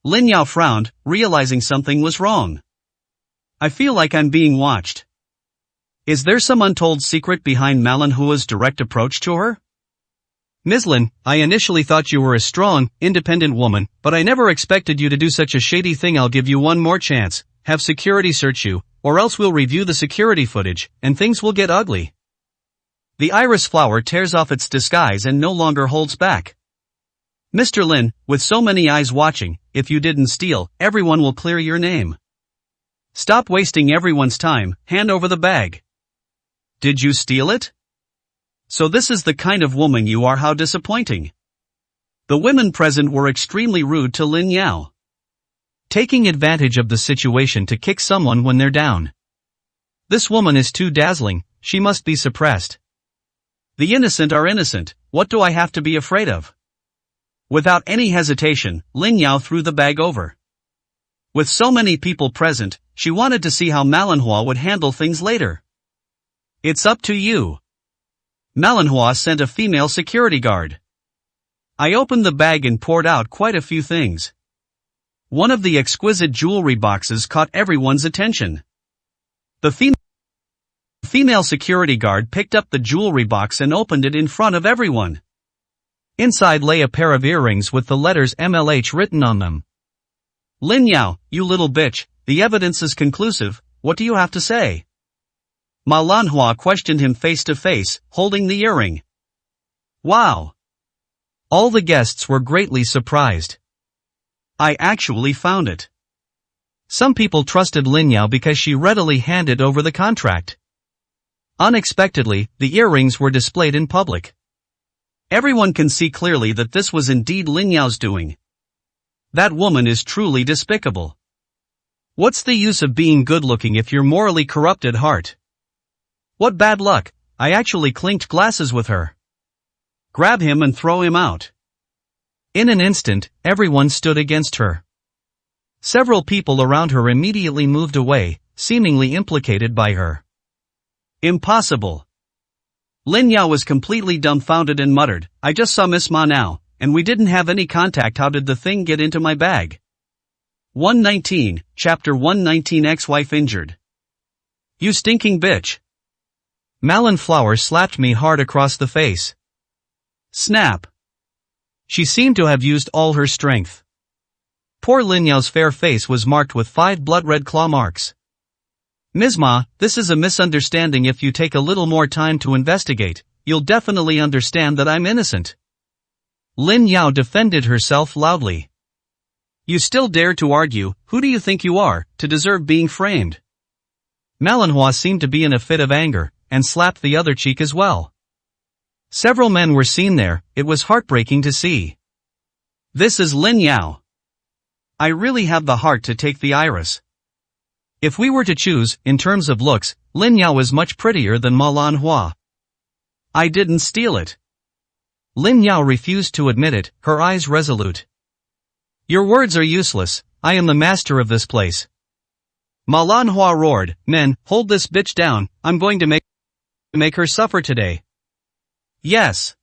Lin Yao frowned, realizing something was wrong. I feel like I'm being watched. Is there some untold secret behind Malinhua's direct approach to her? Ms. Lin, I initially thought you were a strong, independent woman, but I never expected you to do such a shady thing. I'll give you one more chance. Have security search you, or else we'll review the security footage, and things will get ugly. The iris flower tears off its disguise and no longer holds back. Mr. Lin, with so many eyes watching, if you didn't steal, everyone will clear your name. Stop wasting everyone's time, hand over the bag. Did you steal it? So this is the kind of woman you are. How disappointing. The women present were extremely rude to Lin Yao, taking advantage of the situation to kick someone when they're down. This woman is too dazzling, she must be suppressed. The innocent are innocent, what do I have to be afraid of? Without any hesitation, Lin Yao threw the bag over. With so many people present, she wanted to see how Malonhua would handle things later. It's up to you. Malonhua sent a female security guard. I opened the bag and poured out quite a few things. One of the exquisite jewelry boxes caught everyone's attention. The female security guard picked up the jewelry box and opened it in front of everyone. Inside lay a pair of earrings with the letters MLH written on them. Lin Yao, you little bitch, the evidence is conclusive, what do you have to say? Malonhua questioned him face to face, holding the earring. Wow! All the guests were greatly surprised. I actually found it. Some people trusted Lin Yao because she readily handed over the contract. Unexpectedly, the earrings were displayed in public. Everyone can see clearly that this was indeed Lin Yao's doing. That woman is truly despicable. What's the use of being good-looking if you're morally corrupt at heart? What bad luck, I actually clinked glasses with her. Grab him and throw him out. In an instant, everyone stood against her. Several people around her immediately moved away, seemingly implicated by her. Impossible. Lin Yao was completely dumbfounded and muttered, I just saw Miss Ma now, and we didn't have any contact. How did the thing get into my bag? 119, Chapter 119 Ex-wife injured. You stinking bitch. Malon Flower slapped me hard across the face. Snap. She seemed to have used all her strength. Poor Lin Yao's fair face was marked with 5 blood-red claw marks. Ms. Ma, this is a misunderstanding. If you take a little more time to investigate, you'll definitely understand that I'm innocent. Lin Yao defended herself loudly. You still dare to argue, who do you think you are, to deserve being framed? Malonhua seemed to be in a fit of anger, and slapped the other cheek as well. Several men were seen there, it was heartbreaking to see. This is Lin Yao. I really have the heart to take the iris. If we were to choose, in terms of looks, Lin Yao is much prettier than Malonhua. I didn't steal it. Lin Yao refused to admit it, her eyes resolute. Your words are useless, I am the master of this place. Malonhua roared, men, hold this bitch down, I'm going to make her suffer today. Yes.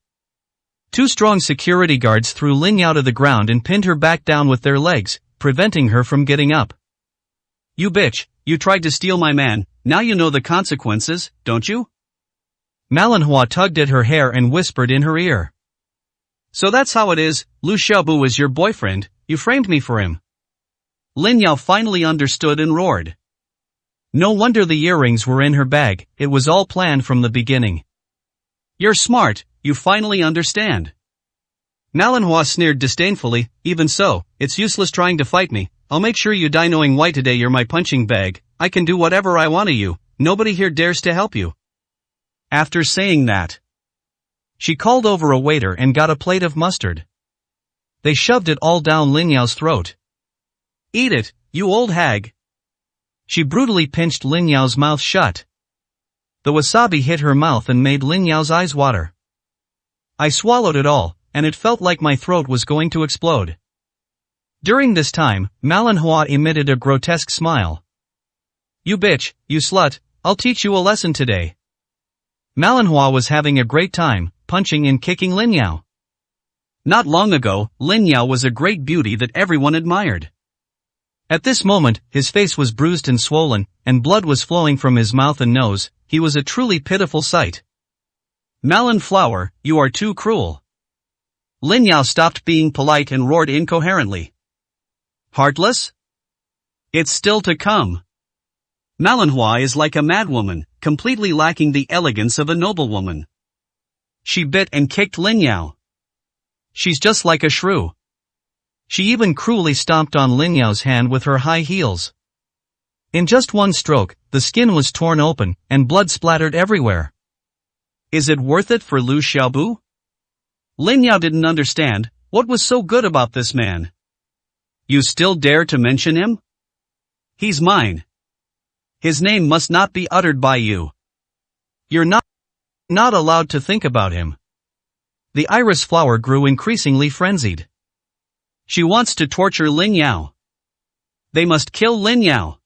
2 strong security guards threw Lin Yao to the ground and pinned her back down with their legs, preventing her from getting up. You bitch, you tried to steal my man, now you know the consequences, don't you? Malonhua tugged at her hair and whispered in her ear. So that's how it is, Lu Xiaobu is your boyfriend, you framed me for him. Lin Yao finally understood and roared. No wonder the earrings were in her bag, it was all planned from the beginning. You're smart, you finally understand. Malonhua sneered disdainfully, even so, it's useless trying to fight me, I'll make sure you die knowing why today you're my punching bag, I can do whatever I want to you, nobody here dares to help you. After saying that, she called over a waiter and got a plate of mustard. They shoved it all down Lin Yao's throat. Eat it, you old hag. She brutally pinched Lin Yao's mouth shut. The wasabi hit her mouth and made Lin Yao's eyes water. I swallowed it all, and it felt like my throat was going to explode. During this time, Malonhua emitted a grotesque smile. You bitch, you slut, I'll teach you a lesson today. Malonhua was having a great time, punching and kicking Lin Yao. Not long ago, Lin Yao was a great beauty that everyone admired. At this moment, his face was bruised and swollen, and blood was flowing from his mouth and nose, he was a truly pitiful sight. Malon Flower, you are too cruel. Lin Yao stopped being polite and roared incoherently. Heartless? It's still to come. Malonhua is like a madwoman, completely lacking the elegance of a noblewoman. She bit and kicked Lin Yao. She's just like a shrew. She even cruelly stomped on Lin Yao's hand with her high heels. In just one stroke, the skin was torn open, and blood splattered everywhere. Is it worth it for Lu Xiaobu? Lin Yao didn't understand, What was so good about this man? You still dare to mention him? He's mine. His name must not be uttered by you. You're not allowed to think about him. The iris flower grew increasingly frenzied. She wants to torture Lin Yao. They must kill Lin Yao.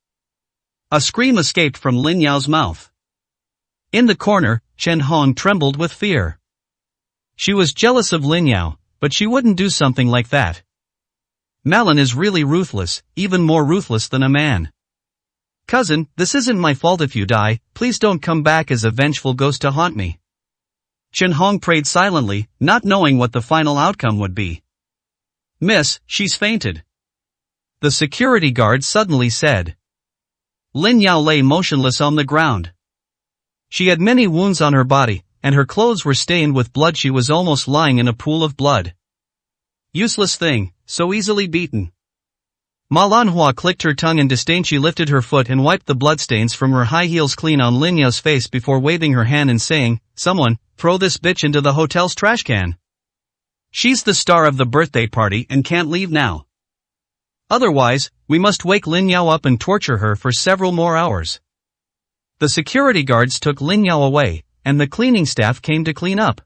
A scream escaped from Lin Yao's mouth. In the corner, Chen Hong trembled with fear. She was jealous of Lin Yao, but she wouldn't do something like that. Malin is really ruthless, even more ruthless than a man. Cousin, this isn't my fault if you die, please don't come back as a vengeful ghost to haunt me. Chen Hong prayed silently, not knowing what the final outcome would be. Miss, she's fainted. The security guard suddenly said. Lin Yao lay motionless on the ground. She had many wounds on her body, and her clothes were stained with blood. She was almost lying in a pool of blood. Useless thing, so easily beaten. Ma Lanhua clicked her tongue in disdain. She lifted her foot and wiped the bloodstains from her high heels clean on Lin Yao's face before waving her hand and saying, Someone, throw this bitch into the hotel's trash can. She's the star of the birthday party and can't leave now. Otherwise, we must wake Lin Yao up and torture her for several more hours. The security guards took Lin Yao away, and the cleaning staff came to clean up.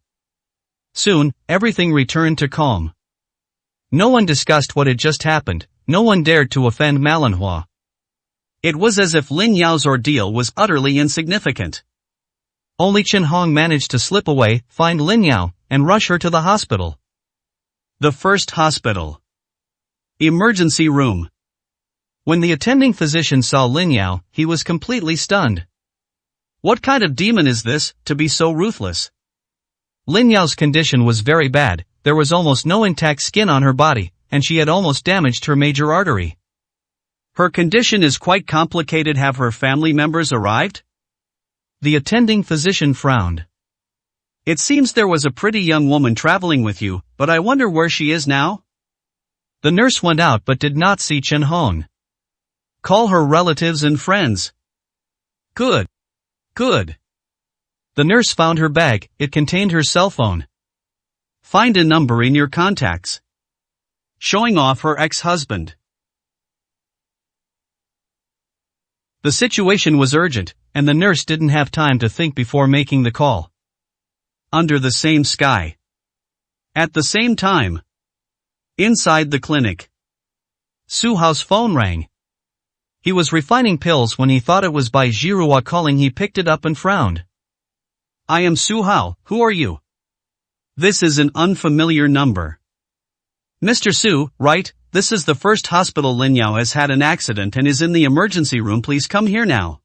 Soon, everything returned to calm. No one discussed what had just happened, no one dared to offend Ma Lanhua. It was as if Lin Yao's ordeal was utterly insignificant. Only Chen Hong managed to slip away, find Lin Yao, and rush her to the hospital. The first hospital. Emergency room. When the attending physician saw Lin Yao, he was completely stunned. What kind of demon is this, to be so ruthless? Lin Yao's condition was very bad, there was almost no intact skin on her body, and she had almost damaged her major artery. Her condition is quite complicated. Have her family members arrived? The attending physician frowned. It seems there was a pretty young woman traveling with you, but I wonder where she is now? The nurse went out but did not see Chen Hong. Call her relatives and friends. Good. Good. The nurse found her bag, it contained her cell phone. Find a number in your contacts. Showing off her ex-husband. The situation was urgent, and the nurse didn't have time to think before making the call. Under the same sky. At the same time. Inside the clinic. Su Hao's phone rang. He was refining pills when he thought it was Bai Zhirua calling. He picked it up and frowned. I am Su Hao, who are you? This is an unfamiliar number. Mr. Su, right, this is the first hospital. Lin Yao has had an accident and is in the emergency room. Please come here now.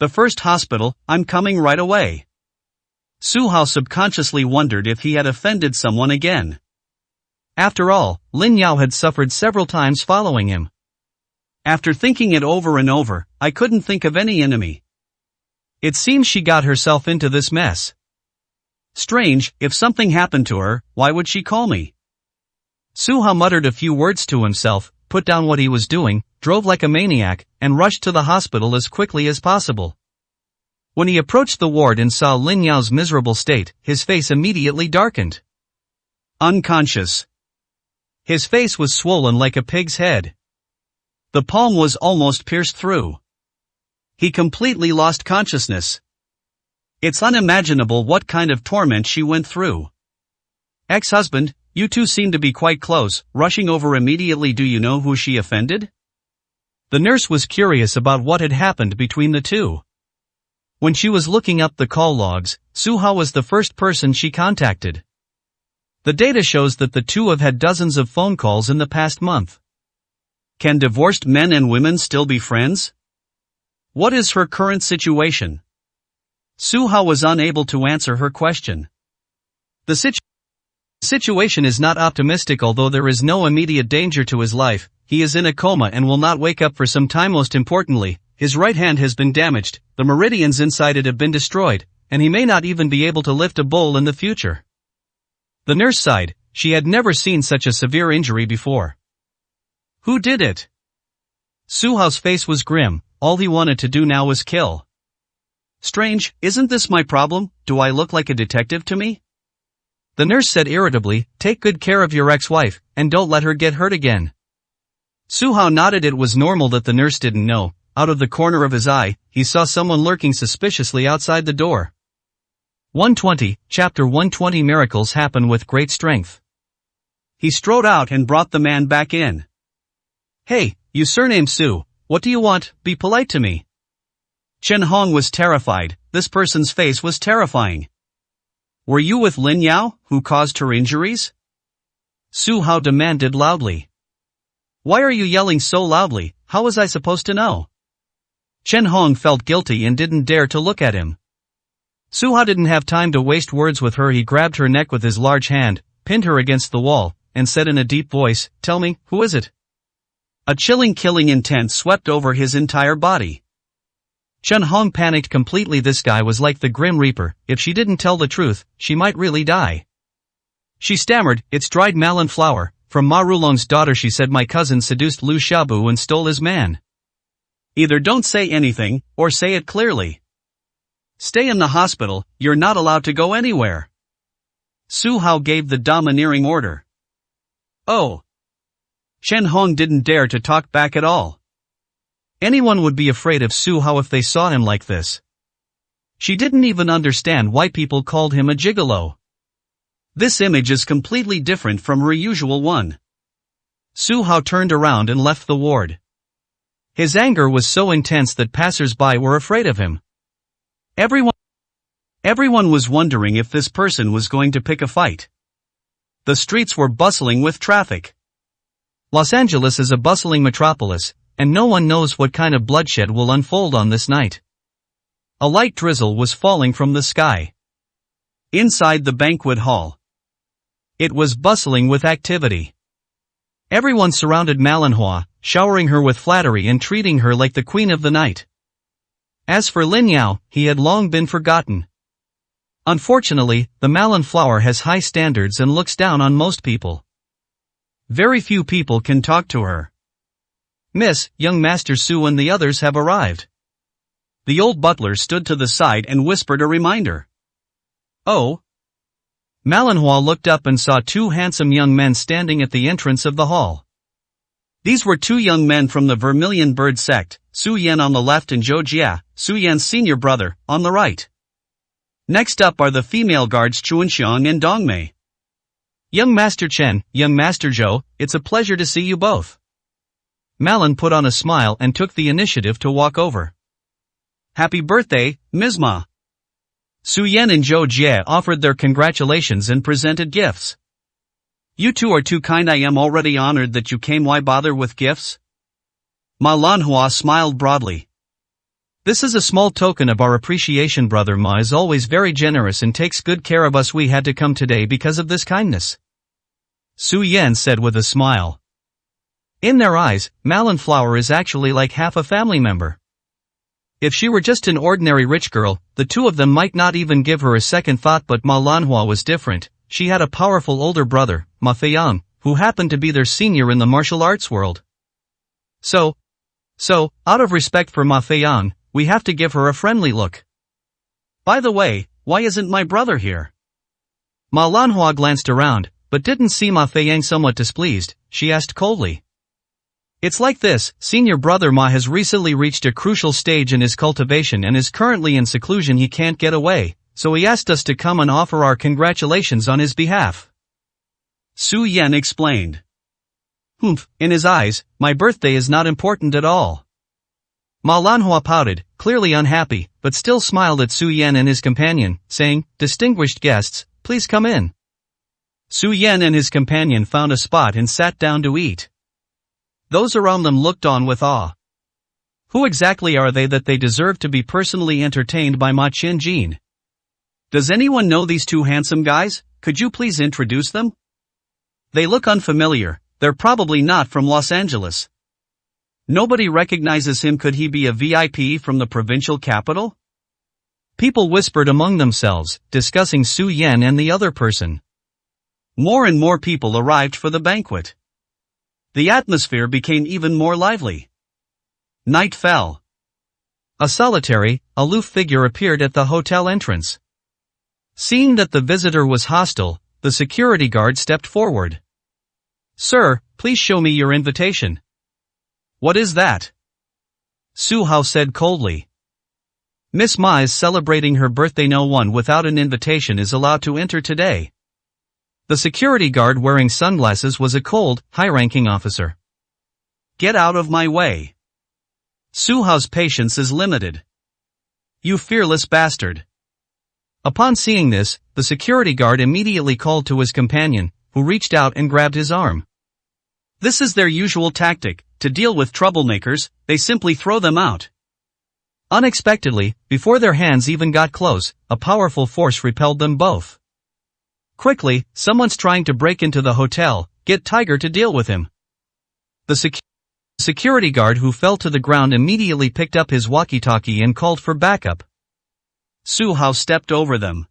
The first hospital, I'm coming right away. Su Hao subconsciously wondered if he had offended someone again. After all, Lin Yao had suffered several times following him. After thinking it over and over, I couldn't think of any enemy. It seems she got herself into this mess. Strange, if something happened to her, why would she call me? Su Hao muttered a few words to himself, put down what he was doing, drove like a maniac, and rushed to the hospital as quickly as possible. When he approached the ward and saw Lin Yao's miserable state, his face immediately darkened. Unconscious. His face was swollen like a pig's head. The palm was almost pierced through. He completely lost consciousness. It's unimaginable what kind of torment she went through. Ex-husband, you two seem to be quite close, rushing over immediately. Do you know who she offended? The nurse was curious about what had happened between the two. When she was looking up the call logs, Su Hao was the first person she contacted. The data shows that the two have had dozens of phone calls in the past month. Can divorced men and women still be friends? What is her current situation? Su Hao was unable to answer her question. The situation is not optimistic. Although there is no immediate danger to his life, he is in a coma and will not wake up for some time. Most importantly, his right hand has been damaged, the meridians inside it have been destroyed, and he may not even be able to lift a bowl in the future. The nurse sighed, she had never seen such a severe injury before. Who did it? Su Hao's face was grim, all he wanted to do now was kill. Strange, isn't this my problem? Do I look like a detective to me? The nurse said irritably, "Take good care of your ex-wife, and don't let her get hurt again." Su Hao nodded. It was normal that the nurse didn't know. Out of the corner of his eye, he saw someone lurking suspiciously outside the door. 120, Chapter 120. Miracles happen with great strength. He strode out and brought the man back in. "Hey, you surname Su, what do you want? Be polite to me." Chen Hong was terrified. This person's face was terrifying. "Were you with Lin Yao, who caused her injuries?" Su Hao demanded loudly. "Why are you yelling so loudly? How was I supposed to know?" Chen Hong felt guilty and didn't dare to look at him. Su Hao didn't have time to waste words with her. He grabbed her neck with his large hand, pinned her against the wall, and said in a deep voice, "Tell me, who is it?" A chilling killing intent swept over his entire body. Chen Hong panicked completely. This guy was like the Grim Reaper. If she didn't tell the truth, she might really die. She stammered, "It's dried melon flour, from Ma Rulong's daughter." She said, "My cousin seduced Lu Xiaobu and stole his man." "Either don't say anything, or say it clearly. Stay in the hospital, you're not allowed to go anywhere." Su Hao gave the domineering order. "Oh." Chen Hong didn't dare to talk back at all. Anyone would be afraid of Su Hao if they saw him like this. She didn't even understand why people called him a gigolo. This image is completely different from her usual one. Su Hao turned around and left the ward. His anger was so intense that passers-by were afraid of him. Everyone was wondering if this person was going to pick a fight. The streets were bustling with traffic. Los Angeles is a bustling metropolis, and no one knows what kind of bloodshed will unfold on this night. A light drizzle was falling from the sky. Inside the banquet hall, it was bustling with activity. Everyone surrounded Malinhua, showering her with flattery and treating her like the queen of the night. As for Lin Yao, he had long been forgotten. Unfortunately, the Malin flower has high standards and looks down on most people. Very few people can talk to her. "Miss, young Master Su and the others have arrived." The old butler stood to the side and whispered a reminder. "Oh?" Malinhua looked up and saw two handsome young men standing at the entrance of the hall. These were two young men from the Vermilion Bird sect, Su Yan on the left and Zhou Jia, Su Yan's senior brother, on the right. Next up are the female guards Chuanxiang and Dongmei. "Young Master Chen, young Master Zhou, it's a pleasure to see you both." Malin put on a smile and took the initiative to walk over. "Happy birthday, Ms. Ma." Su Yan and Zhou Jie offered their congratulations and presented gifts. "You two are too kind. I am already honored that you came. Why bother with gifts?" Ma Lanhua smiled broadly. "This is a small token of our appreciation. Brother Ma is always very generous and takes good care of us. We had to come today because of this kindness," Su Yan said with a smile. In their eyes, Malin Flower is actually like half a family member. If she were just an ordinary rich girl, the two of them might not even give her a second thought, but Ma Lanhua was different. She had a powerful older brother, Ma Feiyang, who happened to be their senior in the martial arts world. So, out of respect for Ma Feiyang, we have to give her a friendly look. "By the way, why isn't my brother here?" Ma Lanhua glanced around, but didn't see Ma Feiyang. Somewhat displeased, she asked coldly. "It's like this, senior brother Ma has recently reached a crucial stage in his cultivation and is currently in seclusion. He can't get away, so he asked us to come and offer our congratulations on his behalf," Su Yan explained. "Humph," in his eyes, "my birthday is not important at all." Ma Lanhua pouted, clearly unhappy, but still smiled at Su Yan and his companion, saying, "Distinguished guests, please come in." Su Yan and his companion found a spot and sat down to eat. Those around them looked on with awe. Who exactly are they that they deserve to be personally entertained by Ma Qianjin? Does anyone know these two handsome guys? Could you please introduce them? They look unfamiliar. They're probably not from Los Angeles. Nobody recognizes him. Could he be a VIP from the provincial capital? People whispered among themselves, discussing Su Yan and the other person. More and more people arrived for the banquet. The atmosphere became even more lively. Night fell. A solitary, aloof figure appeared at the hotel entrance. Seeing that the visitor was hostile, the security guard stepped forward. "Sir, please show me your invitation." "What is that?" Su Hao said coldly. "Miss Ma is celebrating her birthday. No one without an invitation is allowed to enter today." The security guard wearing sunglasses was a cold, high-ranking officer. "Get out of my way." Su Hao's patience is limited. "You fearless bastard." Upon seeing this, the security guard immediately called to his companion, who reached out and grabbed his arm. This is their usual tactic: to deal with troublemakers, they simply throw them out. Unexpectedly, before their hands even got close, a powerful force repelled them both. "Quickly, someone's trying to break into the hotel, get Tiger to deal with him." The security guard who fell to the ground immediately picked up his walkie-talkie and called for backup. Su Hao stepped over them.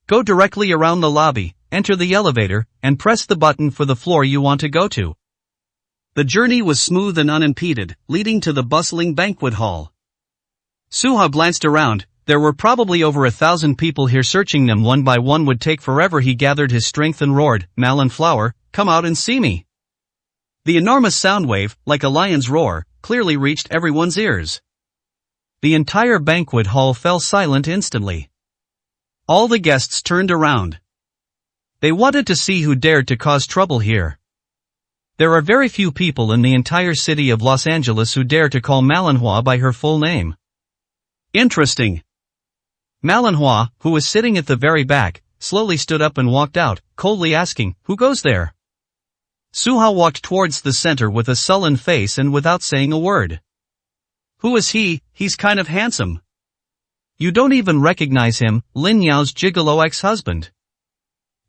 "Go directly around the lobby, enter the elevator, and press the button for the floor you want to go to." The journey was smooth and unimpeded, leading to the bustling banquet hall. Su Hao glanced around. There were probably over 1,000 people here. Searching them one by one would take forever. He gathered his strength and roared, "Malin Flower, come out and see me." The enormous sound wave, like a lion's roar, clearly reached everyone's ears. The entire banquet hall fell silent instantly. All the guests turned around. They wanted to see who dared to cause trouble here. There are very few people in the entire city of Los Angeles who dare to call Malinhua by her full name. Interesting. Malinhua, who was sitting at the very back, slowly stood up and walked out, coldly asking, "Who goes there?" Su Hao walked towards the center with a sullen face and without saying a word. "Who is he? He's kind of handsome." "You don't even recognize him, Lin Yao's gigolo ex-husband."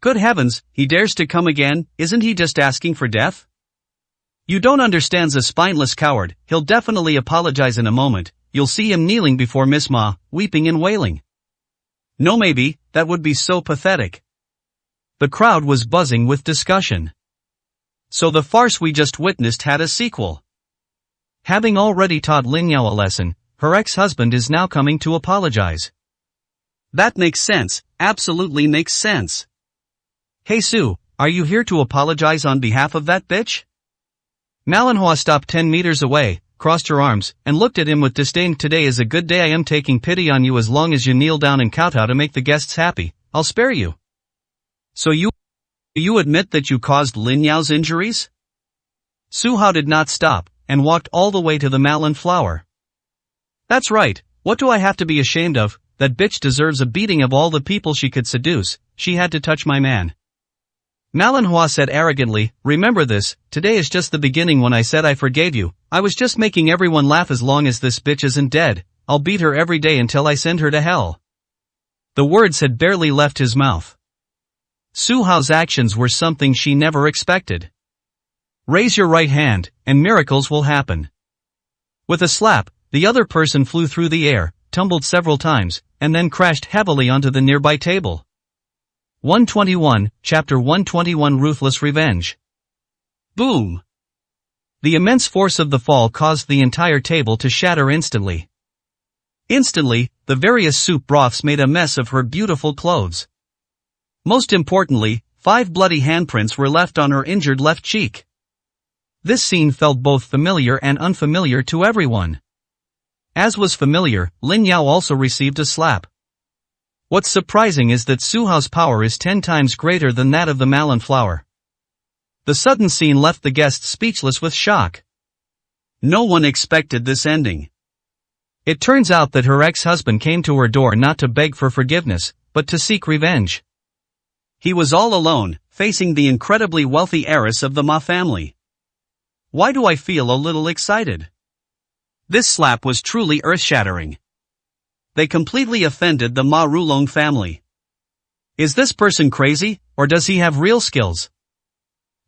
"Good heavens, he dares to come again. Isn't he just asking for death?" "You don't understand, a spineless coward. He'll definitely apologize in a moment. You'll see him kneeling before Miss Ma, weeping and wailing." "No, maybe, that would be so pathetic." The crowd was buzzing with discussion. So the farce we just witnessed had a sequel. Having already taught Lin Yao a lesson, her ex-husband is now coming to apologize. That makes sense, absolutely makes sense. "Hey Su, are you here to apologize on behalf of that bitch?" Malinhua stopped 10 meters away, crossed her arms, and looked at him with disdain. "Today is a good day. I am taking pity on you. As long as you kneel down and kowtow to make the guests happy, I'll spare you." "So you admit that you caused Lin Yao's injuries?" Su Hao did not stop, and walked all the way to the Malin Flower. "That's right, what do I have to be ashamed of? That bitch deserves a beating. Of all the people she could seduce, she had to touch my man." Malinhua said arrogantly, "Remember this, today is just the beginning. When I said I forgave you, I was just making everyone laugh. As long as this bitch isn't dead, I'll beat her every day until I send her to hell." The words had barely left his mouth. Su Hao's actions were something she never expected. "Raise your right hand, and miracles will happen." With a slap, the other person flew through the air, tumbled several times, and then crashed heavily onto the nearby table. 121, Chapter 121, Ruthless Revenge. Boom! The immense force of the fall caused the entire table to shatter instantly. Instantly, the various soup broths made a mess of her beautiful clothes. Most importantly, 5 bloody handprints were left on her injured left cheek. This scene felt both familiar and unfamiliar to everyone. As was familiar, Lin Yao also received a slap. What's surprising is that Su Hao's power is 10 times greater than that of the Malin Flower. The sudden scene left the guests speechless with shock. No one expected this ending. It turns out that her ex-husband came to her door not to beg for forgiveness, but to seek revenge. He was all alone, facing the incredibly wealthy heiress of the Ma family. Why do I feel a little excited? This slap was truly earth-shattering. They completely offended the Ma Rulong family. Is this person crazy, or does he have real skills?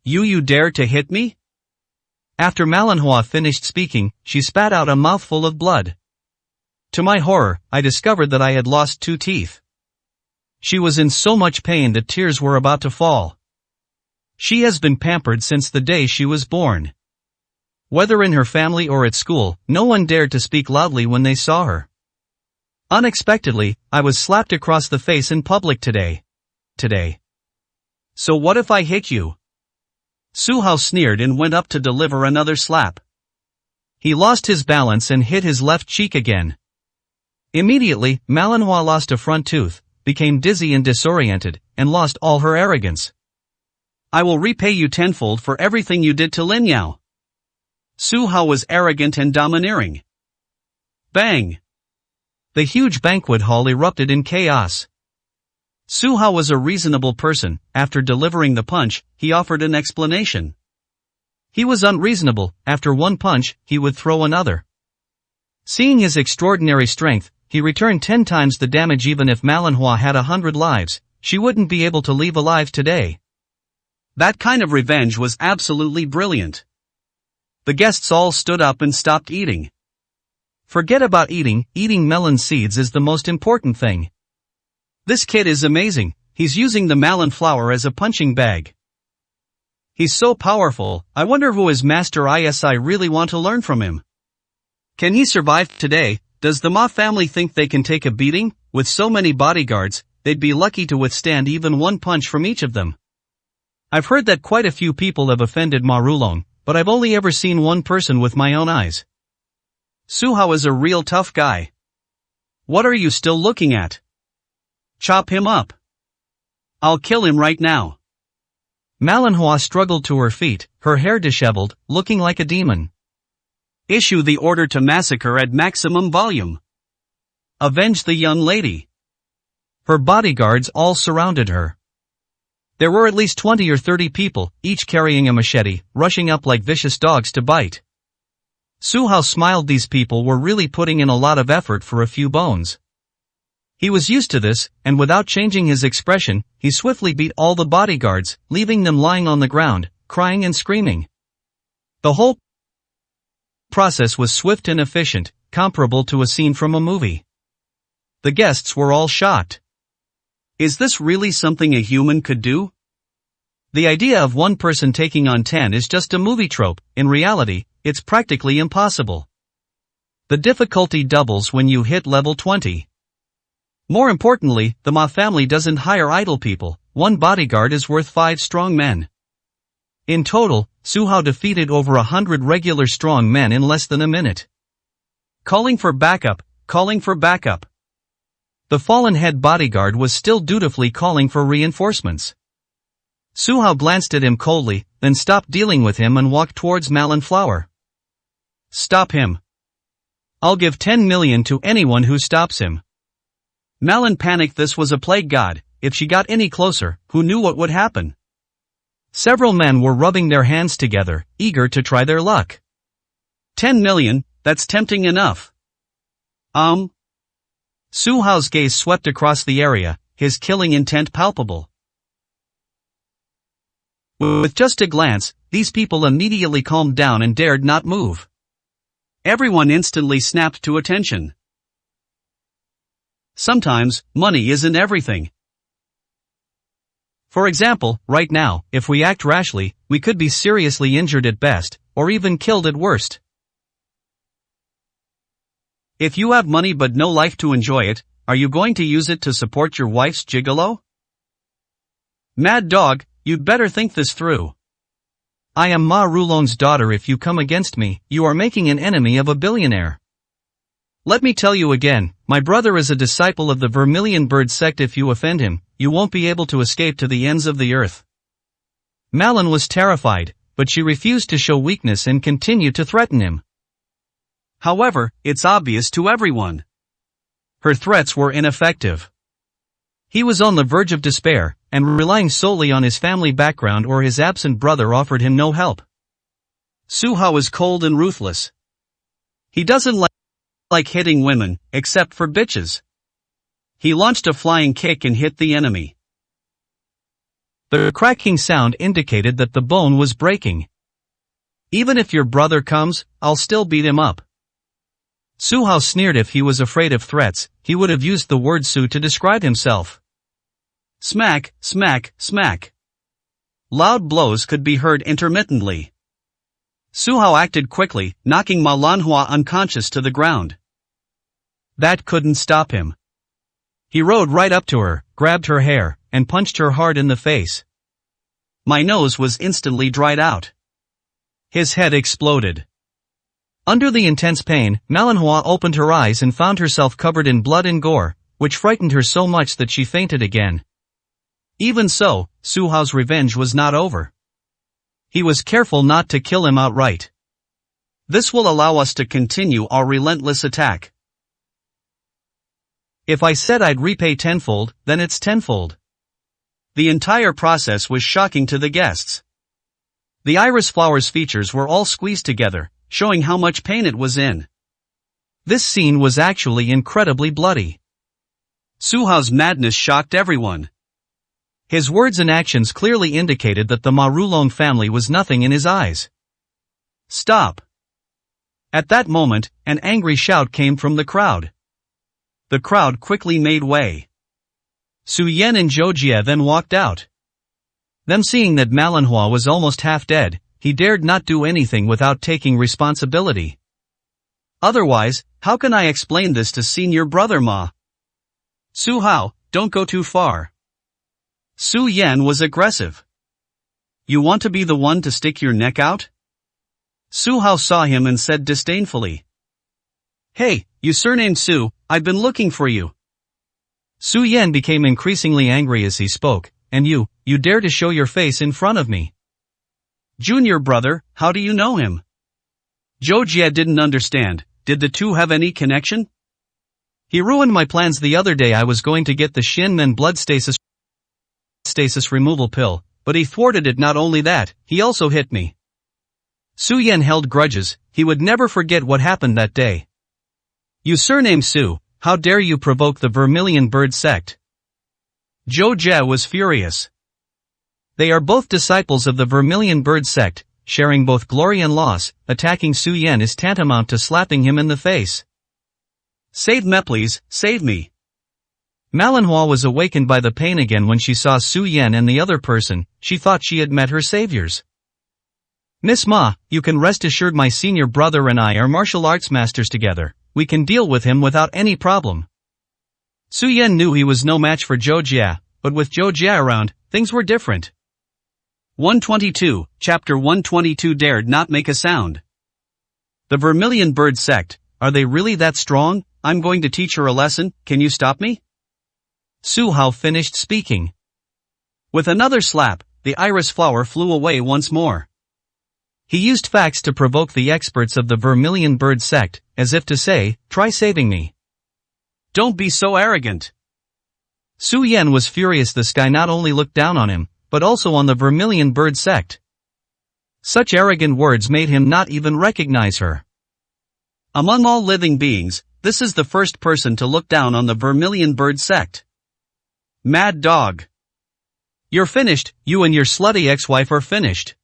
You dare to hit me? After Malinhua finished speaking, she spat out a mouthful of blood. To my horror, I discovered that I had lost 2 teeth. She was in so much pain that tears were about to fall. She has been pampered since the day she was born. Whether in her family or at school, no one dared to speak loudly when they saw her. Unexpectedly, I was slapped across the face in public today. So what if I hit you? Su Hao sneered and went up to deliver another slap. He lost his balance and hit his left cheek again. Immediately, Malinois lost a front tooth, became dizzy and disoriented, and lost all her arrogance. I will repay you tenfold for everything you did to Lin Yao. Su Hao was arrogant and domineering. Bang! The huge banquet hall erupted in chaos. Su Hao was a reasonable person. After delivering the punch, he offered an explanation. He was unreasonable. After one punch, he would throw another. Seeing his extraordinary strength, he returned 10 times the damage. Even if Malinois had 100 lives, she wouldn't be able to leave alive today. That kind of revenge was absolutely brilliant. The guests all stood up and stopped eating. Forget about eating melon seeds is the most important thing. This kid is amazing. He's using the melon flower as a punching bag. He's so powerful. I wonder who his master is. I really want to learn from him. Can he survive today? Does the Ma family think they can take a beating? With so many bodyguards, they'd be lucky to withstand even one punch from each of them. I've heard that quite a few people have offended Ma Rulong, but I've only ever seen one person with my own eyes. Su Hao is a real tough guy. What are you still looking at? Chop him up. I'll kill him right now. Malinois struggled to her feet, her hair disheveled, looking like a demon. Issue the order to massacre at maximum volume. Avenge the young lady. Her bodyguards all surrounded her. There were at least 20 or 30 people, each carrying a machete, rushing up like vicious dogs to bite. Su Hao smiled. These people were really putting in a lot of effort for a few bones. He was used to this, and without changing his expression, he swiftly beat all the bodyguards, leaving them lying on the ground, crying and screaming. The whole process was swift and efficient, comparable to a scene from a movie. The guests were all shocked. Is this really something a human could do? The idea of one person taking on 10 is just a movie trope. In reality, it's practically impossible. The difficulty doubles when you hit level 20. More importantly, the Ma family doesn't hire idle people. One bodyguard is worth 5 strong men. In total, Su Hao defeated over 100 regular strong men in less than a minute. Calling for backup, calling for backup. The fallen head bodyguard was still dutifully calling for reinforcements. Su Hao glanced at him coldly, then stopped dealing with him and walked towards Malin Flower. Stop him. I'll give 10 million to anyone who stops him. Malin panicked. This was a plague god. If she got any closer, who knew what would happen? Several men were rubbing their hands together, eager to try their luck. 10 million, that's tempting enough. Su Hao's gaze swept across the area, his killing intent palpable. With just a glance, these people immediately calmed down and dared not move. Everyone instantly snapped to attention. Sometimes, money isn't everything. For example, right now, if we act rashly, we could be seriously injured at best, or even killed at worst. If you have money but no life to enjoy it, are you going to use it to support your wife's gigolo? Mad dog, you'd better think this through. I am Ma Rulong's daughter. If you come against me, you are making an enemy of a billionaire. Let me tell you again, my brother is a disciple of the Vermilion Bird sect. If you offend him, you won't be able to escape to the ends of the earth. Malin was terrified, but she refused to show weakness and continued to threaten him. However, it's obvious to everyone. Her threats were ineffective. He was on the verge of despair, and relying solely on his family background or his absent brother offered him no help. Su Hao is cold and ruthless. He doesn't like hitting women, except for bitches. He launched a flying kick and hit the enemy. The cracking sound indicated that the bone was breaking. Even if your brother comes, I'll still beat him up. Su Hao sneered. If he was afraid of threats, he would have used the word Su to describe himself. Smack, smack, smack. Loud blows could be heard intermittently. Su Hao acted quickly, knocking Ma Lanhua unconscious to the ground. That couldn't stop him. He rode right up to her, grabbed her hair, and punched her hard in the face. My nose was instantly dried out. His head exploded. Under the intense pain, Malonhua opened her eyes and found herself covered in blood and gore, which frightened her so much that she fainted again. Even so, Su Hao's revenge was not over. He was careful not to kill him outright. This will allow us to continue our relentless attack. If I said I'd repay tenfold, then it's tenfold. The entire process was shocking to the guests. The iris flower's features were all squeezed together, showing how much pain it was in. This scene was actually incredibly bloody. Su Hao's madness shocked everyone. His words and actions clearly indicated that the Ma Rulong family was nothing in his eyes. Stop! At that moment, an angry shout came from the crowd. The crowd quickly made way. Su Yan and Zhou Jie then walked out. Them seeing that Malonhua was almost half dead, he dared not do anything without taking responsibility. Otherwise, how can I explain this to senior brother Ma? Su Hao, don't go too far. Su Yan was aggressive. You want to be the one to stick your neck out? Su Hao saw him and said disdainfully. Hey, you surnamed Su, I've been looking for you. Su Yan became increasingly angry as he spoke, and you dare to show your face in front of me. Junior brother, how do you know him? Zhou Jie didn't understand, did the two have any connection? He ruined my plans the other day. I was going to get the Shin Men blood stasis removal pill, but he thwarted it. Not only that, he also hit me. Su Yan held grudges, he would never forget what happened that day. You surname Su, how dare you provoke the Vermilion Bird sect? Zhou Jie was furious. They are both disciples of the Vermilion Bird sect, sharing both glory and loss. Attacking Su Yan is tantamount to slapping him in the face. Save me please, save me. Malonhua was awakened by the pain again when she saw Su Yan and the other person. She thought she had met her saviors. Miss Ma, you can rest assured my senior brother and I are martial arts masters together. We can deal with him without any problem. Su Yan knew he was no match for Zhou Jie, but with Zhou Jie around, things were different. 122, Chapter 122 dared not make a sound. The Vermilion Bird sect, are they really that strong? I'm going to teach her a lesson, can you stop me? Su Hao finished speaking. With another slap, the iris flower flew away once more. He used facts to provoke the experts of the Vermilion Bird sect, as if to say, try saving me. Don't be so arrogant. Su Yan was furious. This guy not only looked down on him, but also on the Vermilion Bird sect. Such arrogant words made him not even recognize her. Among all living beings, this is the first person to look down on the Vermilion Bird sect. Mad dog. You're finished, you and your slutty ex-wife are finished.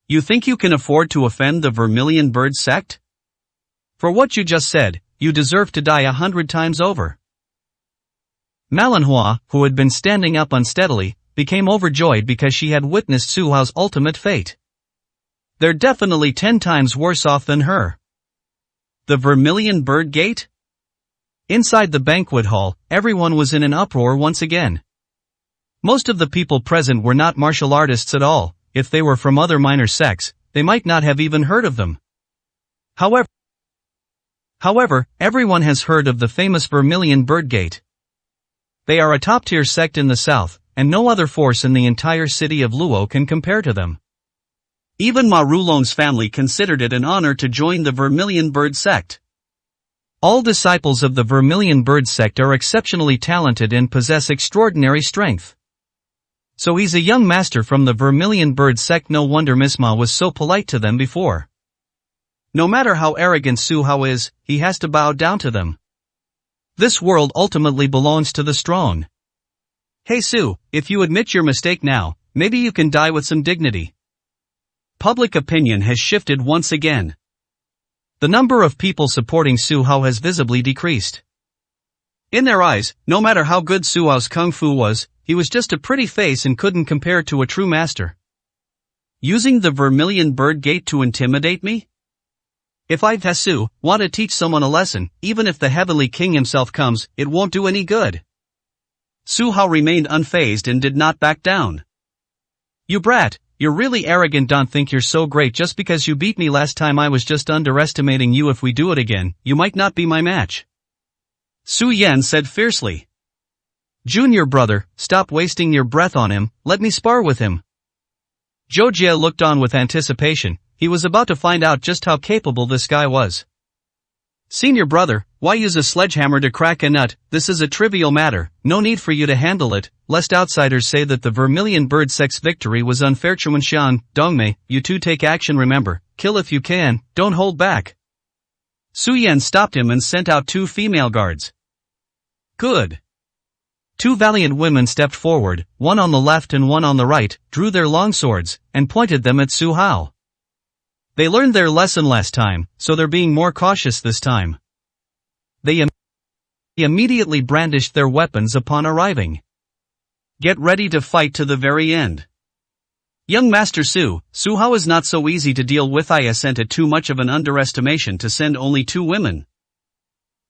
You think you can afford to offend the Vermilion Bird sect? For what you just said, you deserve to die 100 times over. Malonhua, who had been standing up unsteadily, became overjoyed because she had witnessed Su Hao's ultimate fate. They're definitely 10 times worse off than her. The Vermilion Bird Gate? Inside the banquet hall, everyone was in an uproar once again. Most of the people present were not martial artists at all. If they were from other minor sects, they might not have even heard of them. However, everyone has heard of the famous Vermilion Bird Gate. They are a top-tier sect in the south, and no other force in the entire city of Luo can compare to them. Even Ma Rulong's family considered it an honor to join the Vermilion Bird sect. All disciples of the Vermilion Bird sect are exceptionally talented and possess extraordinary strength. So he's a young master from the Vermilion Bird sect. No wonder Miss Ma was so polite to them before. No matter how arrogant Su Hao is, he has to bow down to them. This world ultimately belongs to the strong. Hey Su, if you admit your mistake now, maybe you can die with some dignity. Public opinion has shifted once again. The number of people supporting Su Hao has visibly decreased. In their eyes, no matter how good Su Hao's kung fu was, he was just a pretty face and couldn't compare to a true master. Using the Vermilion Bird Gate to intimidate me? If I, Su, want to teach someone a lesson, even if the Heavenly King himself comes, it won't do any good. Su Hao remained unfazed and did not back down. You brat, you're really arrogant. Don't think you're so great just because you beat me last time. I was just underestimating you. If we do it again, you might not be my match. Su Yan said fiercely. Junior brother, stop wasting your breath on him, let me spar with him. Zhou Jie looked on with anticipation. He was about to find out just how capable this guy was. Senior brother, why use a sledgehammer to crack a nut? This is a trivial matter, no need for you to handle it, lest outsiders say that the Vermilion Bird Sect's victory was unfair. Chuanxiang, Dongmei, you two take action. Remember, kill if you can, don't hold back. Su Yan stopped him and sent out 2 female guards. Good. 2 valiant women stepped forward, one on the left and one on the right, drew their longswords, and pointed them at Su Hao. They learned their lesson last time, so they're being more cautious this time. They immediately brandished their weapons upon arriving. Get ready to fight to the very end. Young Master Su Hao is not so easy to deal with. I sent it too much of an underestimation to send only 2 women.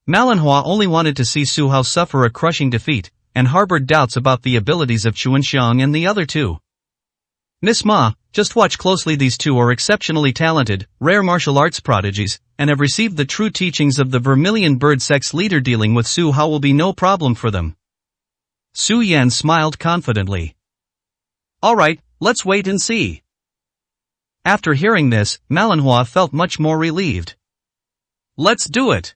Malinhua only wanted to see Su Hao suffer a crushing defeat, and harbored doubts about the abilities of Chuanxiang and the other 2. Miss Ma, just watch closely. These 2 are exceptionally talented, rare martial arts prodigies, and have received the true teachings of the Vermilion Bird Sect's leader. Dealing with Su Hao will be no problem for them. Su Yan smiled confidently. Alright, let's wait and see. After hearing this, Malinhua felt much more relieved. Let's do it.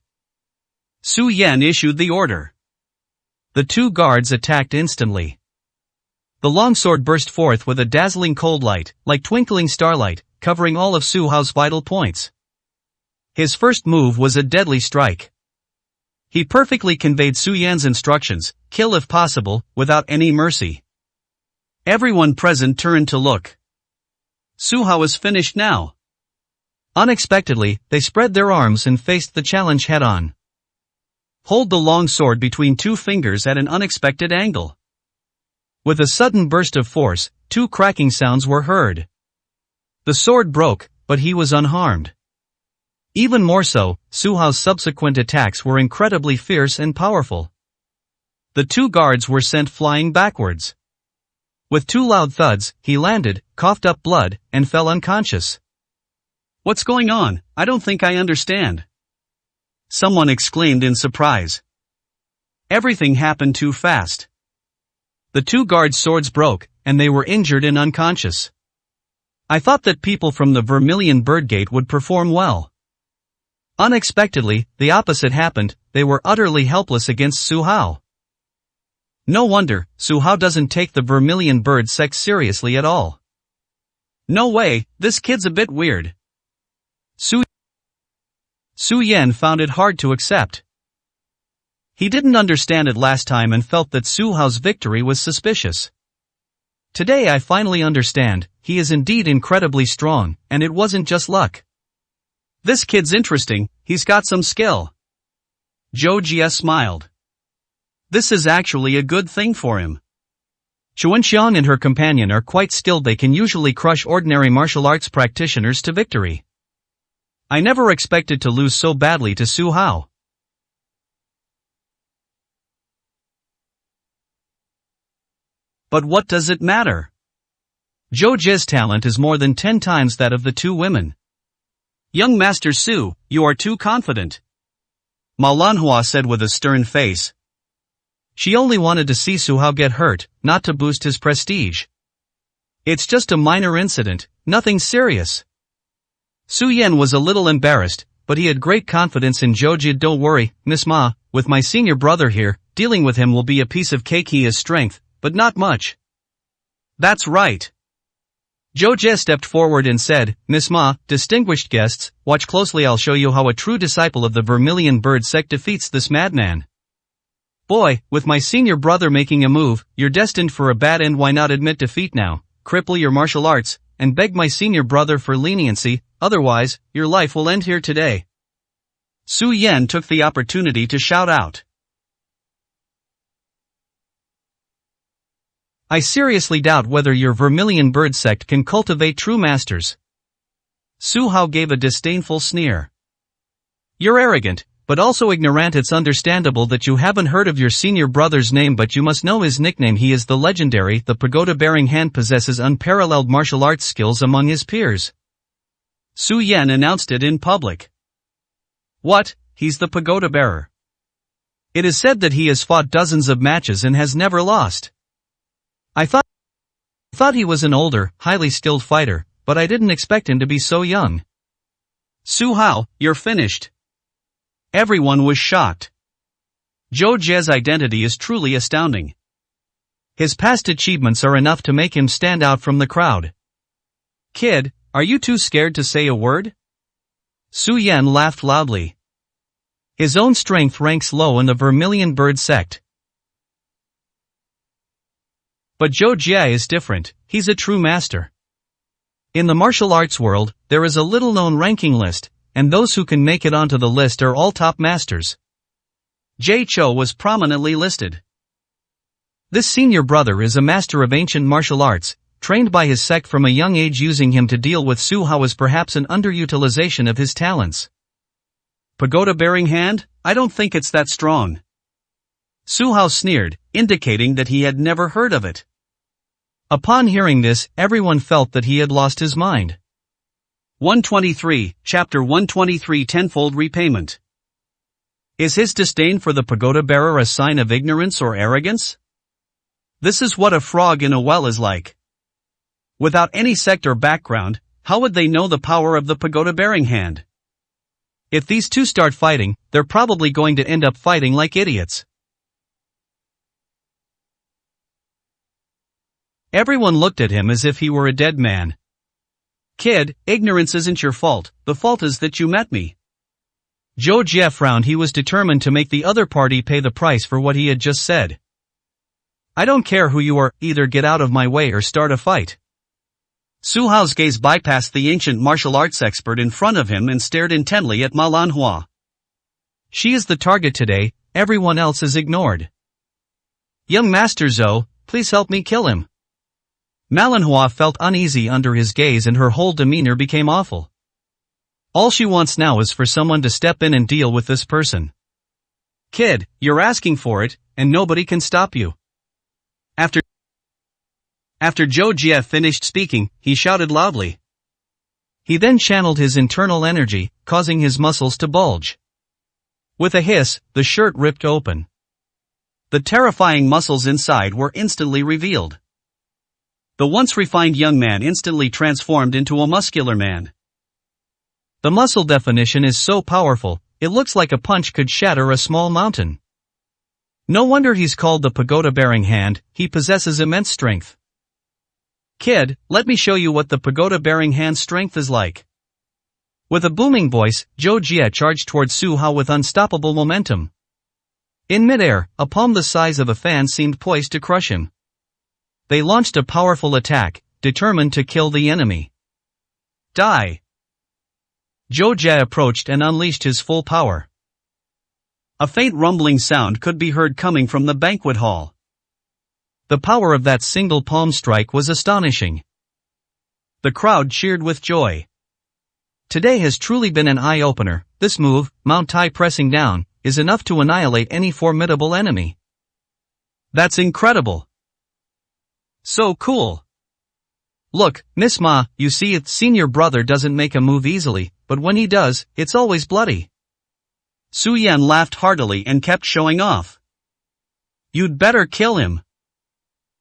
Su Yan issued the order. The 2 guards attacked instantly. The longsword burst forth with a dazzling cold light, like twinkling starlight, covering all of Su Hao's vital points. His first move was a deadly strike. He perfectly conveyed Su Yan's instructions, kill if possible, without any mercy. Everyone present turned to look. Su Hao is finished now. Unexpectedly, they spread their arms and faced the challenge head-on. Hold the long sword between 2 fingers at an unexpected angle. With a sudden burst of force, 2 cracking sounds were heard. The sword broke, but he was unharmed. Even more so, Su Hao's subsequent attacks were incredibly fierce and powerful. The 2 guards were sent flying backwards. With 2 loud thuds, he landed, coughed up blood, and fell unconscious. What's going on? I don't think I understand. Someone exclaimed in surprise. Everything happened too fast. The 2 guards' swords broke, and they were injured and unconscious. I thought that people from the Vermilion Bird Gate would perform well. Unexpectedly, the opposite happened. They were utterly helpless against Su Hao. No wonder, Su Hao doesn't take the Vermilion Bird Sect seriously at all. No way, this kid's a bit weird. Su Yan found it hard to accept. He didn't understand it last time and felt that Su Hao's victory was suspicious. Today I finally understand, he is indeed incredibly strong, and it wasn't just luck. This kid's interesting, he's got some skill. Zhou Jie smiled. This is actually a good thing for him. Chuanxiang and her companion are quite skilled. They can usually crush ordinary martial arts practitioners to victory. I never expected to lose so badly to Su Hao. But what does it matter? Zhou Jie's talent is more than 10 times that of the 2 women. Young Master Su, you are too confident. Malinhua said with a stern face. She only wanted to see Su Hao get hurt, not to boost his prestige. It's just a minor incident, nothing serious. Su Yan was a little embarrassed, but he had great confidence in Zhou Jie. Don't worry, Miss Ma, with my senior brother here, dealing with him will be a piece of cake. He has strength, but not much. That's right. Zhou Jie stepped forward and said, Miss Ma, distinguished guests, watch closely. I'll show you how a true disciple of the Vermilion Bird Sect defeats this madman. Boy, with my senior brother making a move, you're destined for a bad end. Why not admit defeat now, cripple your martial arts, and beg my senior brother for leniency, otherwise, your life will end here today. Su Yan took the opportunity to shout out. I seriously doubt whether your Vermilion Bird Sect can cultivate true masters. Su Hao gave a disdainful sneer. You're arrogant, but also ignorant. It's understandable that you haven't heard of your senior brother's name, but you must know his nickname. He is the legendary, the pagoda-bearing hand, possesses unparalleled martial arts skills among his peers. Su Yan announced it in public. What? He's the pagoda bearer. It is said that he has fought dozens of matches and has never lost. I thought he was an older, highly skilled fighter, but I didn't expect him to be so young. Su Hao, you're finished. Everyone was shocked. Zhou Jie's identity is truly astounding. His past achievements are enough to make him stand out from the crowd. Kid, are you too scared to say a word? Su Yan laughed loudly. His own strength ranks low in the Vermilion Bird sect. But Zhou Jie is different, he's a true master. In the martial arts world, there is a little-known ranking list, and those who can make it onto the list are all top masters. Jie Chou was prominently listed. This senior brother is a master of ancient martial arts, trained by his sect from a young age. Using him to deal with Su Hao is perhaps an underutilization of his talents. Pagoda-bearing hand? I don't think it's that strong. Su Hao sneered, indicating that he had never heard of it. Upon hearing this, everyone felt that he had lost his mind. 123, Chapter 123, Tenfold Repayment. Is his disdain for the pagoda bearer a sign of ignorance or arrogance? This is what a frog in a well is like. Without any sect or background, how would they know the power of the pagoda bearing hand? If these two start fighting, they're probably going to end up fighting like idiots. Everyone looked at him as if he were a dead man. Kid, ignorance isn't your fault, the fault is that you met me. Zhou Jie frowned. He was determined to make the other party pay the price for what he had just said. I don't care who you are, either get out of my way or start a fight. Su Hao's gaze bypassed the ancient martial arts expert in front of him and stared intently at Ma Lanhua. She is the target today, everyone else is ignored. Young Master Zhou, please help me kill him. Ma Lanhua felt uneasy under his gaze and her whole demeanor became awful. All she wants now is for someone to step in and deal with this person. Kid, you're asking for it, and nobody can stop you. After Zhou Jie finished speaking, he shouted loudly. He then channeled his internal energy, causing his muscles to bulge. With a hiss, the shirt ripped open. The terrifying muscles inside were instantly revealed. The once refined young man instantly transformed into a muscular man. The muscle definition is so powerful, it looks like a punch could shatter a small mountain. No wonder he's called the pagoda-bearing hand, he possesses immense strength. Kid, let me show you what the pagoda-bearing hand strength is like. With a booming voice, Zhou Jie charged towards Su Hao with unstoppable momentum. In midair, a palm the size of a fan seemed poised to crush him. They launched a powerful attack, determined to kill the enemy. Die! Zhou Jie approached and unleashed his full power. A faint rumbling sound could be heard coming from the banquet hall. The power of that single palm strike was astonishing. The crowd cheered with joy. Today has truly been an eye-opener. This move, Mount Tai pressing down, is enough to annihilate any formidable enemy. That's incredible. So cool. Look, Miss Ma, you see its senior brother doesn't make a move easily, but when he does, it's always bloody. Su Yan laughed heartily and kept showing off. You'd better kill him.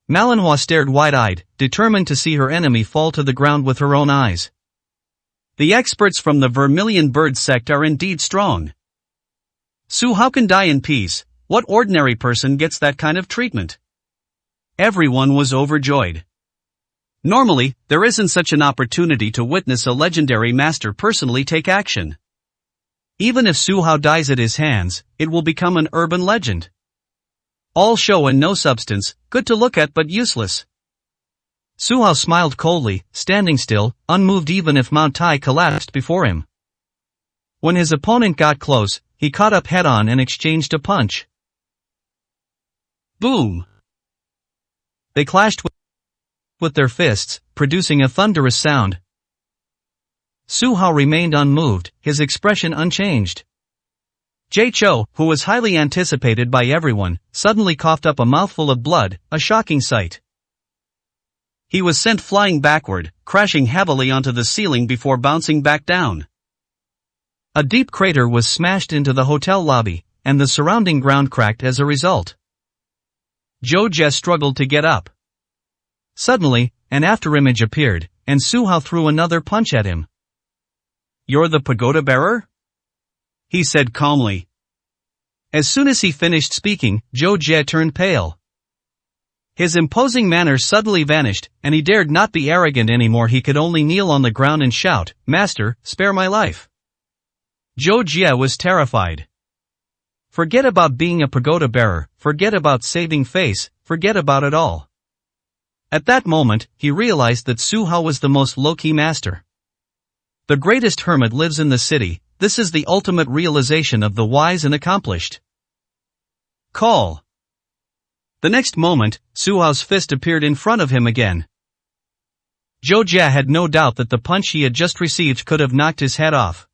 Ma Lanhua stared wide-eyed, determined to see her enemy fall to the ground with her own eyes. The experts from the Vermilion Bird sect are indeed strong. Su Hao can die in peace. What ordinary person gets that kind of treatment? Everyone was overjoyed. Normally, there isn't such an opportunity to witness a legendary master personally take action. Even if Su Hao dies at his hands, it will become an urban legend. All show and no substance, good to look at but useless. Su Hao smiled coldly, standing still, unmoved even if Mount Tai collapsed before him. When his opponent got close, he caught up head-on and exchanged a punch. Boom! They clashed with their fists, producing a thunderous sound. Su Hao remained unmoved, his expression unchanged. Jay Chou, who was highly anticipated by everyone, suddenly coughed up a mouthful of blood, a shocking sight. He was sent flying backward, crashing heavily onto the ceiling before bouncing back down. A deep crater was smashed into the hotel lobby, and the surrounding ground cracked as a result. Zhou Jie struggled to get up. Suddenly, an afterimage appeared, and Su Hao threw another punch at him. "You're the pagoda bearer?" he said calmly. As soon as he finished speaking, Zhou Jie turned pale. His imposing manner suddenly vanished, and he dared not be arrogant anymore. He could only kneel on the ground and shout, "Master, spare my life." Zhou Jie was terrified. Forget about being a pagoda bearer, forget about saving face, forget about it all. At that moment, he realized that Su Hao was the most low-key master. The greatest hermit lives in the city. This is the ultimate realization of the wise and accomplished. Call. The next moment, Su Hao's fist appeared in front of him again. Zhou Jie had no doubt that the punch he had just received could have knocked his head off.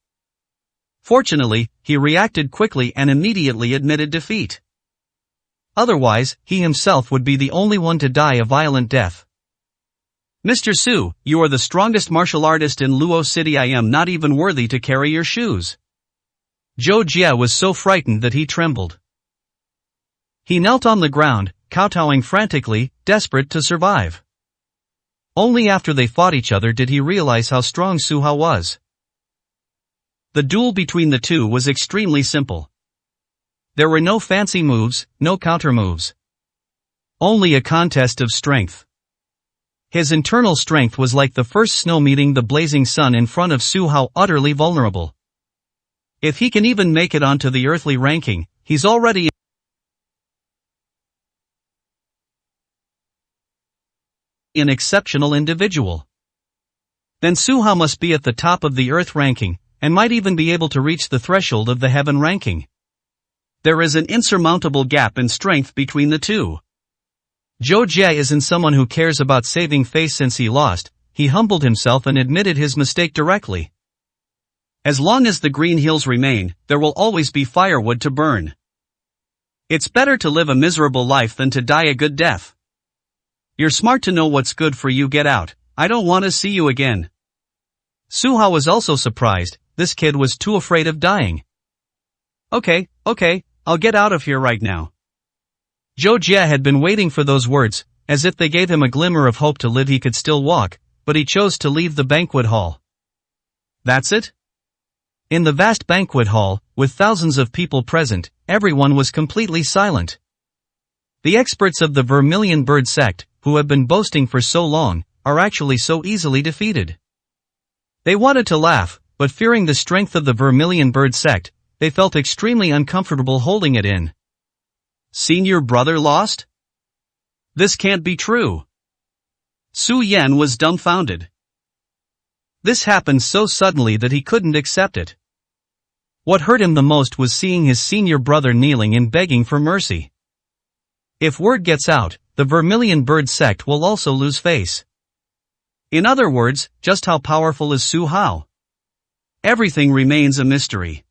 Fortunately, he reacted quickly and immediately admitted defeat. Otherwise, he himself would be the only one to die a violent death. "Mr. Su, you are the strongest martial artist in Luo City. I am not even worthy to carry your shoes." Zhou Jie was so frightened that he trembled. He knelt on the ground, kowtowing frantically, desperate to survive. Only after they fought each other did he realize how strong Su Hao was. The duel between the two was extremely simple. There were no fancy moves, no counter moves. Only a contest of strength. His internal strength was like the first snow meeting the blazing sun in front of Su Hao, utterly vulnerable. If he can even make it onto the earthly ranking, he's already an exceptional individual. Then Su Hao must be at the top of the earth ranking, and might even be able to reach the threshold of the heaven ranking. There is an insurmountable gap in strength between the two. Zhou Jie isn't someone who cares about saving face. Since he lost, he humbled himself and admitted his mistake directly. As long as the green hills remain, there will always be firewood to burn. It's better to live a miserable life than to die a good death. You're smart to know what's good for you. Get out. I don't want to see you again. Su Hao was also surprised. This kid was too afraid of dying. Okay, I'll get out of here right now. Zhou Jie had been waiting for those words, as if they gave him a glimmer of hope to live. He could still walk, but he chose to leave the banquet hall. That's it? In the vast banquet hall, with thousands of people present, everyone was completely silent. The experts of the Vermilion Bird sect, who have been boasting for so long, are actually so easily defeated. They wanted to laugh, but fearing the strength of the Vermilion Bird sect, they felt extremely uncomfortable holding it in. Senior brother lost? This can't be true. Su Yan was dumbfounded. This happened so suddenly that he couldn't accept it. What hurt him the most was seeing his senior brother kneeling and begging for mercy. If word gets out, the Vermilion Bird sect will also lose face. In other words, just how powerful is Su Hao? Everything remains a mystery.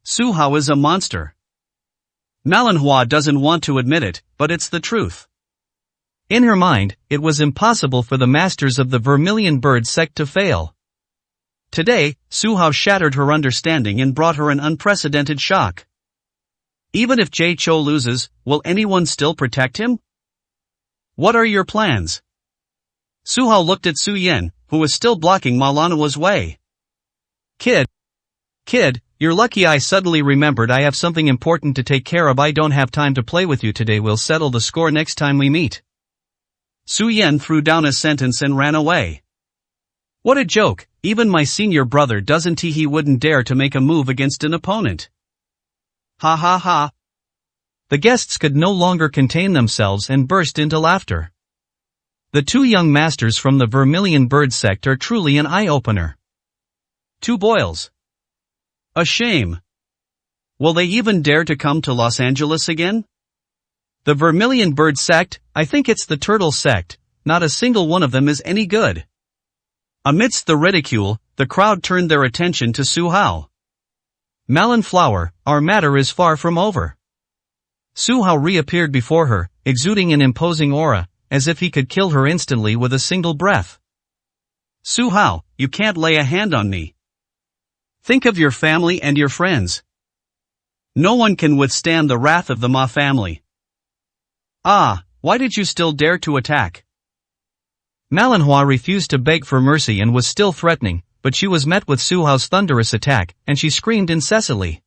Su Hao is a monster. Malinhua doesn't want to admit it, but it's the truth. In her mind, it was impossible for the masters of the Vermilion Bird sect to fail. Today, Su Hao shattered her understanding and brought her an unprecedented shock. Even if Jay Chou loses, will anyone still protect him? What are your plans? Su Hao looked at Su Yan, who was still blocking Malinhua's way. Kid, you're lucky I suddenly remembered I have something important to take care of. I don't have time to play with you today. We'll settle the score next time we meet. Su Yan threw down a sentence and ran away. What a joke, even my senior brother doesn't. He wouldn't dare to make a move against an opponent. Ha ha ha. The guests could no longer contain themselves and burst into laughter. The two young masters from the Vermilion Bird sect are truly an eye-opener. Two boils. A shame. Will they even dare to come to Los Angeles again? The Vermilion Bird sect, I think it's the Turtle sect, not a single one of them is any good. Amidst the ridicule, the crowd turned their attention to Su Hao. Malin Flower, our matter is far from over. Su Hao reappeared before her, exuding an imposing aura, as if he could kill her instantly with a single breath. Su Hao, you can't lay a hand on me. Think of your family and your friends. No one can withstand the wrath of the Ma family. Ah, why did you still dare to attack? Malinhua refused to beg for mercy and was still threatening, but she was met with Su Hao's thunderous attack, and she screamed incessantly.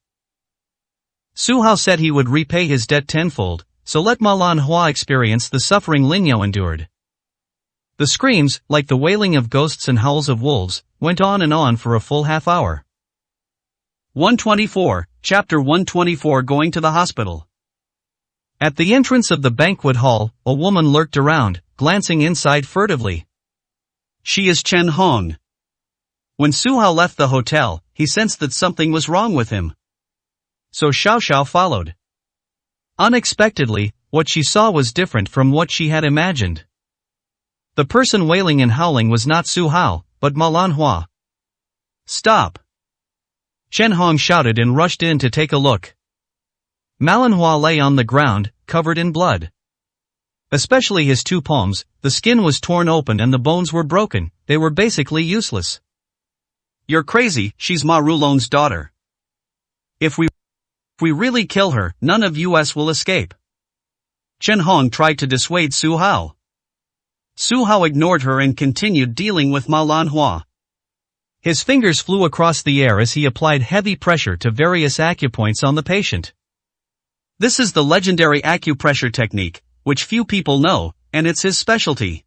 Su Hao said he would repay his debt tenfold, so let Malinhua experience the suffering Lin Yao endured. The screams, like the wailing of ghosts and howls of wolves, went on and on for a full half hour. 124, Chapter 124 Going to the Hospital. At the entrance of the banquet hall, a woman lurked around, glancing inside furtively. She is Chen Hong. When Su Hao left the hotel, he sensed that something was wrong with him. So Xiao Xiao followed. Unexpectedly, what she saw was different from what she had imagined. The person wailing and howling was not Su Hao, but Malinhua. Stop! Chen Hong shouted and rushed in to take a look. Malinhua lay on the ground, covered in blood. Especially his two palms, the skin was torn open and the bones were broken, they were basically useless. You're crazy, she's Ma Rulong's daughter. If we really kill her, none of us will escape. Chen Hong tried to dissuade Su Hao. Su Hao ignored her and continued dealing with Malinhua. His fingers flew across the air as he applied heavy pressure to various acupoints on the patient. This is the legendary acupressure technique, which few people know, and it's his specialty.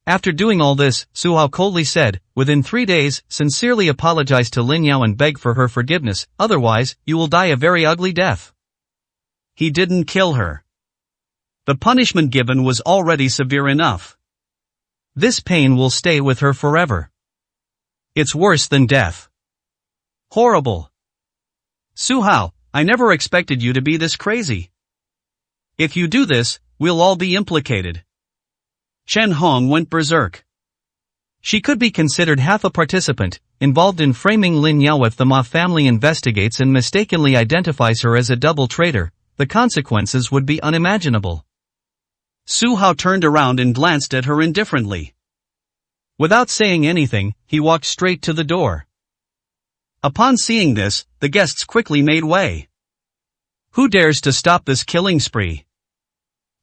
After doing all this, Su Hao coldly said, within 3 days, sincerely apologize to Lin Yao and beg for her forgiveness, otherwise, you will die a very ugly death. He didn't kill her. The punishment given was already severe enough. This pain will stay with her forever. It's worse than death. Horrible. Su Hao, I never expected you to be this crazy. If you do this, we'll all be implicated. Chen Hong went berserk. She could be considered half a participant, involved in framing Lin Yao. If the Ma family investigates and mistakenly identifies her as a double traitor, the consequences would be unimaginable. Su Hao turned around and glanced at her indifferently. Without saying anything, he walked straight to the door. Upon seeing this, the guests quickly made way. Who dares to stop this killing spree?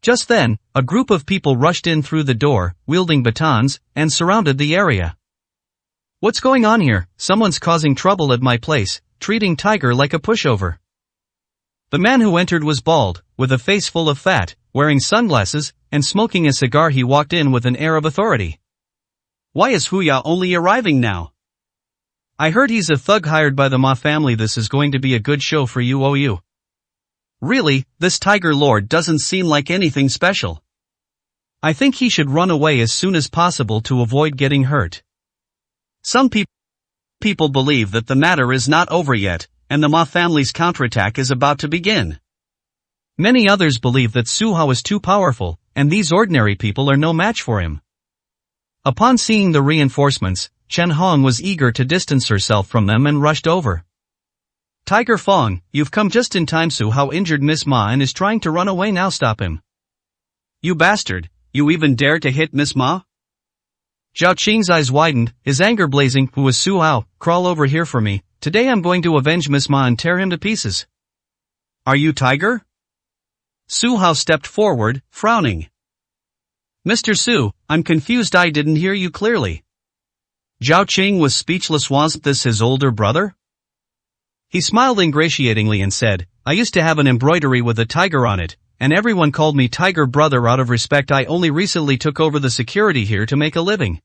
Just then, a group of people rushed in through the door, wielding batons, and surrounded the area. What's going on here? Someone's causing trouble at my place, treating Tiger like a pushover. The man who entered was bald, with a face full of fat, wearing sunglasses, and smoking a cigar. He walked in with an air of authority. Why is Huya only arriving now? I heard he's a thug hired by the Ma family. This is going to be a good show for you. OU. Really, this Tiger Lord doesn't seem like anything special. I think he should run away as soon as possible to avoid getting hurt. Some people believe that the matter is not over yet, and the Ma family's counterattack is about to begin. Many others believe that Su Hao is too powerful, and these ordinary people are no match for him. Upon seeing the reinforcements, Chen Hong was eager to distance herself from them and rushed over. Tiger Fong, you've come just in time. Su Hao injured Miss Ma and is trying to run away now. Stop him. You bastard, you even dare to hit Miss Ma? Zhao Qing's eyes widened, his anger blazing. Who is Su Hao? Crawl over here for me. Today I'm going to avenge Miss Ma and tear him to pieces. Are you Tiger? Su Hao stepped forward, frowning. Mr. Su, I'm confused. I didn't hear you clearly. Zhao Qing was speechless. Wasn't this his older brother? He smiled ingratiatingly and said, I used to have an embroidery with a tiger on it, and everyone called me Tiger Brother out of respect. I only recently took over the security here to make a living.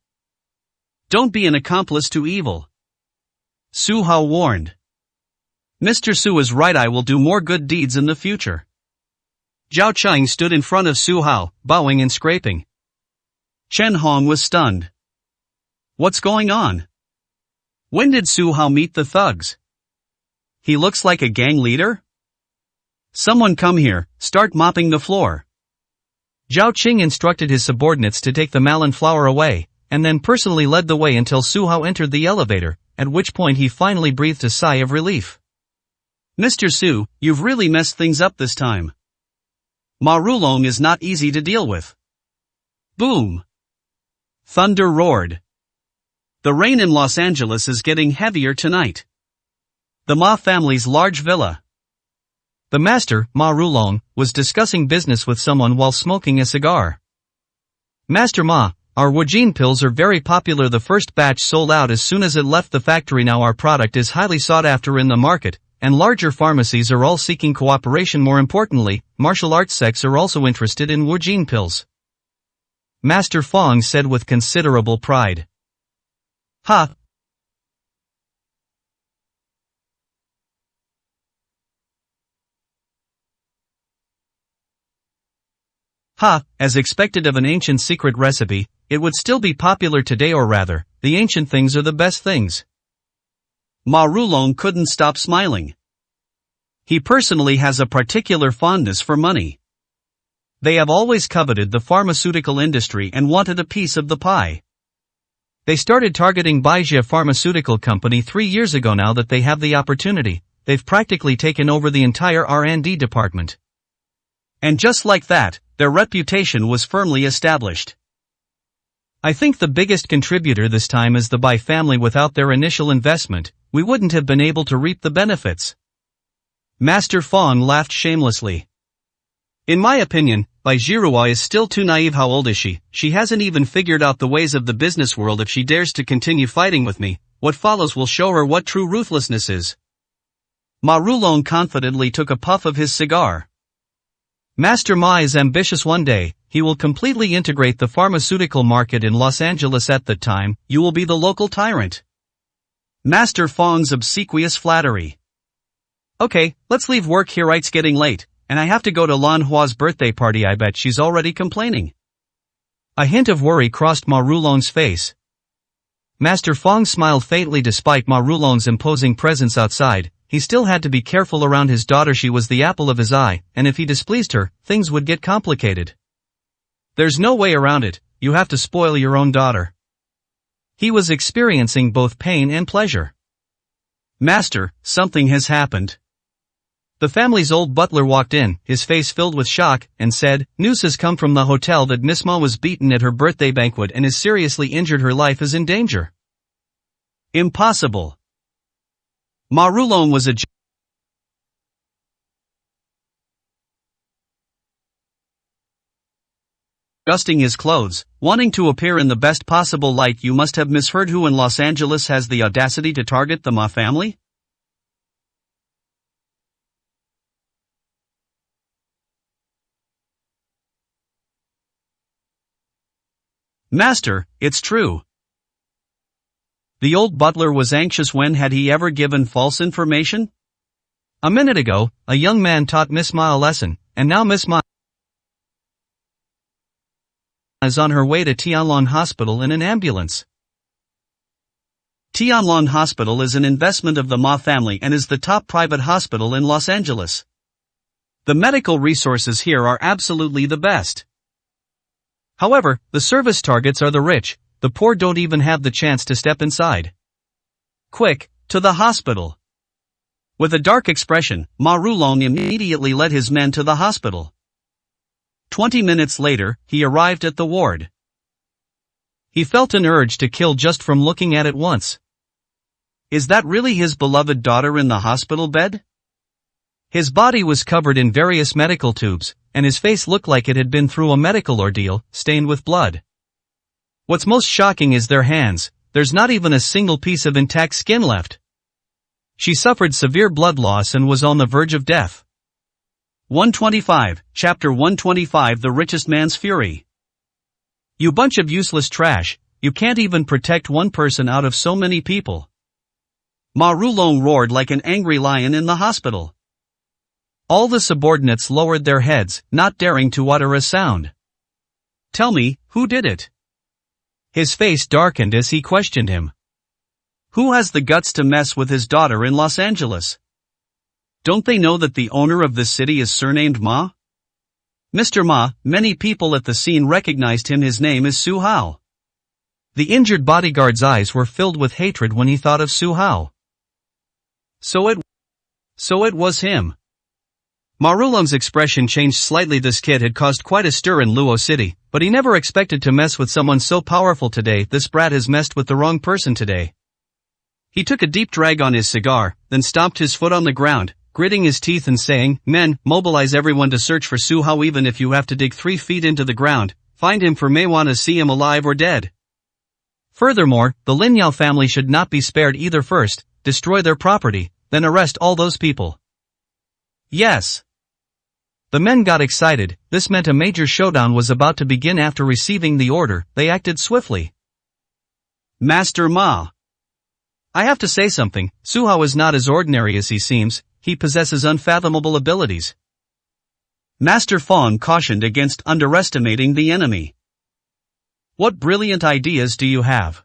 Don't be an accomplice to evil. Su Hao warned. Mr. Su is right. I will do more good deeds in the future. Zhao Qing stood in front of Su Hao, bowing and scraping. Chen Hong was stunned. What's going on? When did Su Hao meet the thugs? He looks like a gang leader? Someone come here, start mopping the floor. Zhao Qing instructed his subordinates to take the Malin Flower away, and then personally led the way until Su Hao entered the elevator, at which point he finally breathed a sigh of relief. Mr. Su, you've really messed things up this time. Ma Rulong is not easy to deal with. Boom! Thunder roared. The rain in Los Angeles is getting heavier tonight. The Ma family's large villa. The master, Ma Rulong, was discussing business with someone while smoking a cigar. Master Ma, our Woojin pills are very popular. The first batch sold out as soon as it left the factory. Now our product is highly sought after in the market, and larger pharmacies are all seeking cooperation. More importantly, martial arts sects are also interested in Woojin pills. Master Fong said with considerable pride. Ha! Ha! As expected of an ancient secret recipe, it would still be popular today, or rather, the ancient things are the best things. Ma Rulong couldn't stop smiling. He personally has a particular fondness for money. They have always coveted the pharmaceutical industry and wanted a piece of the pie. They started targeting Baijia Pharmaceutical Company 3 years ago. Now that they have the opportunity, they've practically taken over the entire R&D department. And just like that, their reputation was firmly established. I think the biggest contributor this time is the Bai family. Without their initial investment, we wouldn't have been able to reap the benefits. Master Fong laughed shamelessly. In my opinion, Bai Zhihua is still too naive. How old is she? She hasn't even figured out the ways of the business world. If she dares to continue fighting with me, what follows will show her what true ruthlessness is. Ma Rulong confidently took a puff of his cigar. Master Ma is ambitious. One day, he will completely integrate the pharmaceutical market in Los Angeles. At that time, you will be the local tyrant. Master Fong's obsequious flattery. Okay, let's leave work here. It's getting late, and I have to go to Lan Hua's birthday party. I bet she's already complaining. A hint of worry crossed Ma Rulong's face. Master Fong smiled faintly. Despite Ma Rulong's imposing presence outside, he still had to be careful around his daughter. She was the apple of his eye, and if he displeased her, things would get complicated. There's no way around it, you have to spoil your own daughter. He was experiencing both pain and pleasure. Master, something has happened. The family's old butler walked in, his face filled with shock, and said, "News has come from the hotel that Miss Ma was beaten at her birthday banquet and is seriously injured. Her life is in danger." Impossible. Ma Rulong was adjusting his clothes, wanting to appear in the best possible light. You must have misheard. Who in Los Angeles has the audacity to target the Ma family? Master, it's true. The old butler was anxious. When had he ever given false information? A minute ago, a young man taught Miss Ma a lesson, and now Miss Ma is on her way to Tianlong Hospital in an ambulance. Tianlong Hospital is an investment of the Ma family and is the top private hospital in Los Angeles. The medical resources here are absolutely the best. However, the service targets are the rich. The poor don't even have the chance to step inside. Quick, to the hospital. With a dark expression, Ma Rulong immediately led his men to the hospital. 20 minutes later, he arrived at the ward. He felt an urge to kill just from looking at it once. Is that really his beloved daughter in the hospital bed? His body was covered in various medical tubes, and his face looked like it had been through a medical ordeal, stained with blood. What's most shocking is their hands. There's not even a single piece of intact skin left. She suffered severe blood loss and was on the verge of death. 125, Chapter 125. The Richest Man's Fury. You bunch of useless trash, you can't even protect one person out of so many people. Ma Rulong roared like an angry lion in the hospital. All the subordinates lowered their heads, not daring to utter a sound. Tell me, who did it? His face darkened as he questioned him. Who has the guts to mess with his daughter in Los Angeles? Don't they know that the owner of this city is surnamed Ma? Mr. Ma, many people at the scene recognized him. His name is Su Hao. The injured bodyguard's eyes were filled with hatred when he thought of Su Hao. So So it was him. Ma Rulong's expression changed slightly. This kid had caused quite a stir in Luo City, but he never expected to mess with someone so powerful today. This brat has messed with the wrong person today. He took a deep drag on his cigar, then stomped his foot on the ground, gritting his teeth and saying, "Men, mobilize everyone to search for Su Hao even if you have to dig 3 feet into the ground. Find him, for may want to see him alive or dead." Furthermore, the Lin Yao family should not be spared either. First, destroy their property, then arrest all those people. Yes. The men got excited. This meant a major showdown was about to begin. After receiving the order, they acted swiftly. Master Ma. I have to say something. Su Hao is not as ordinary as he seems. He possesses unfathomable abilities. Master Fong cautioned against underestimating the enemy. What brilliant ideas do you have?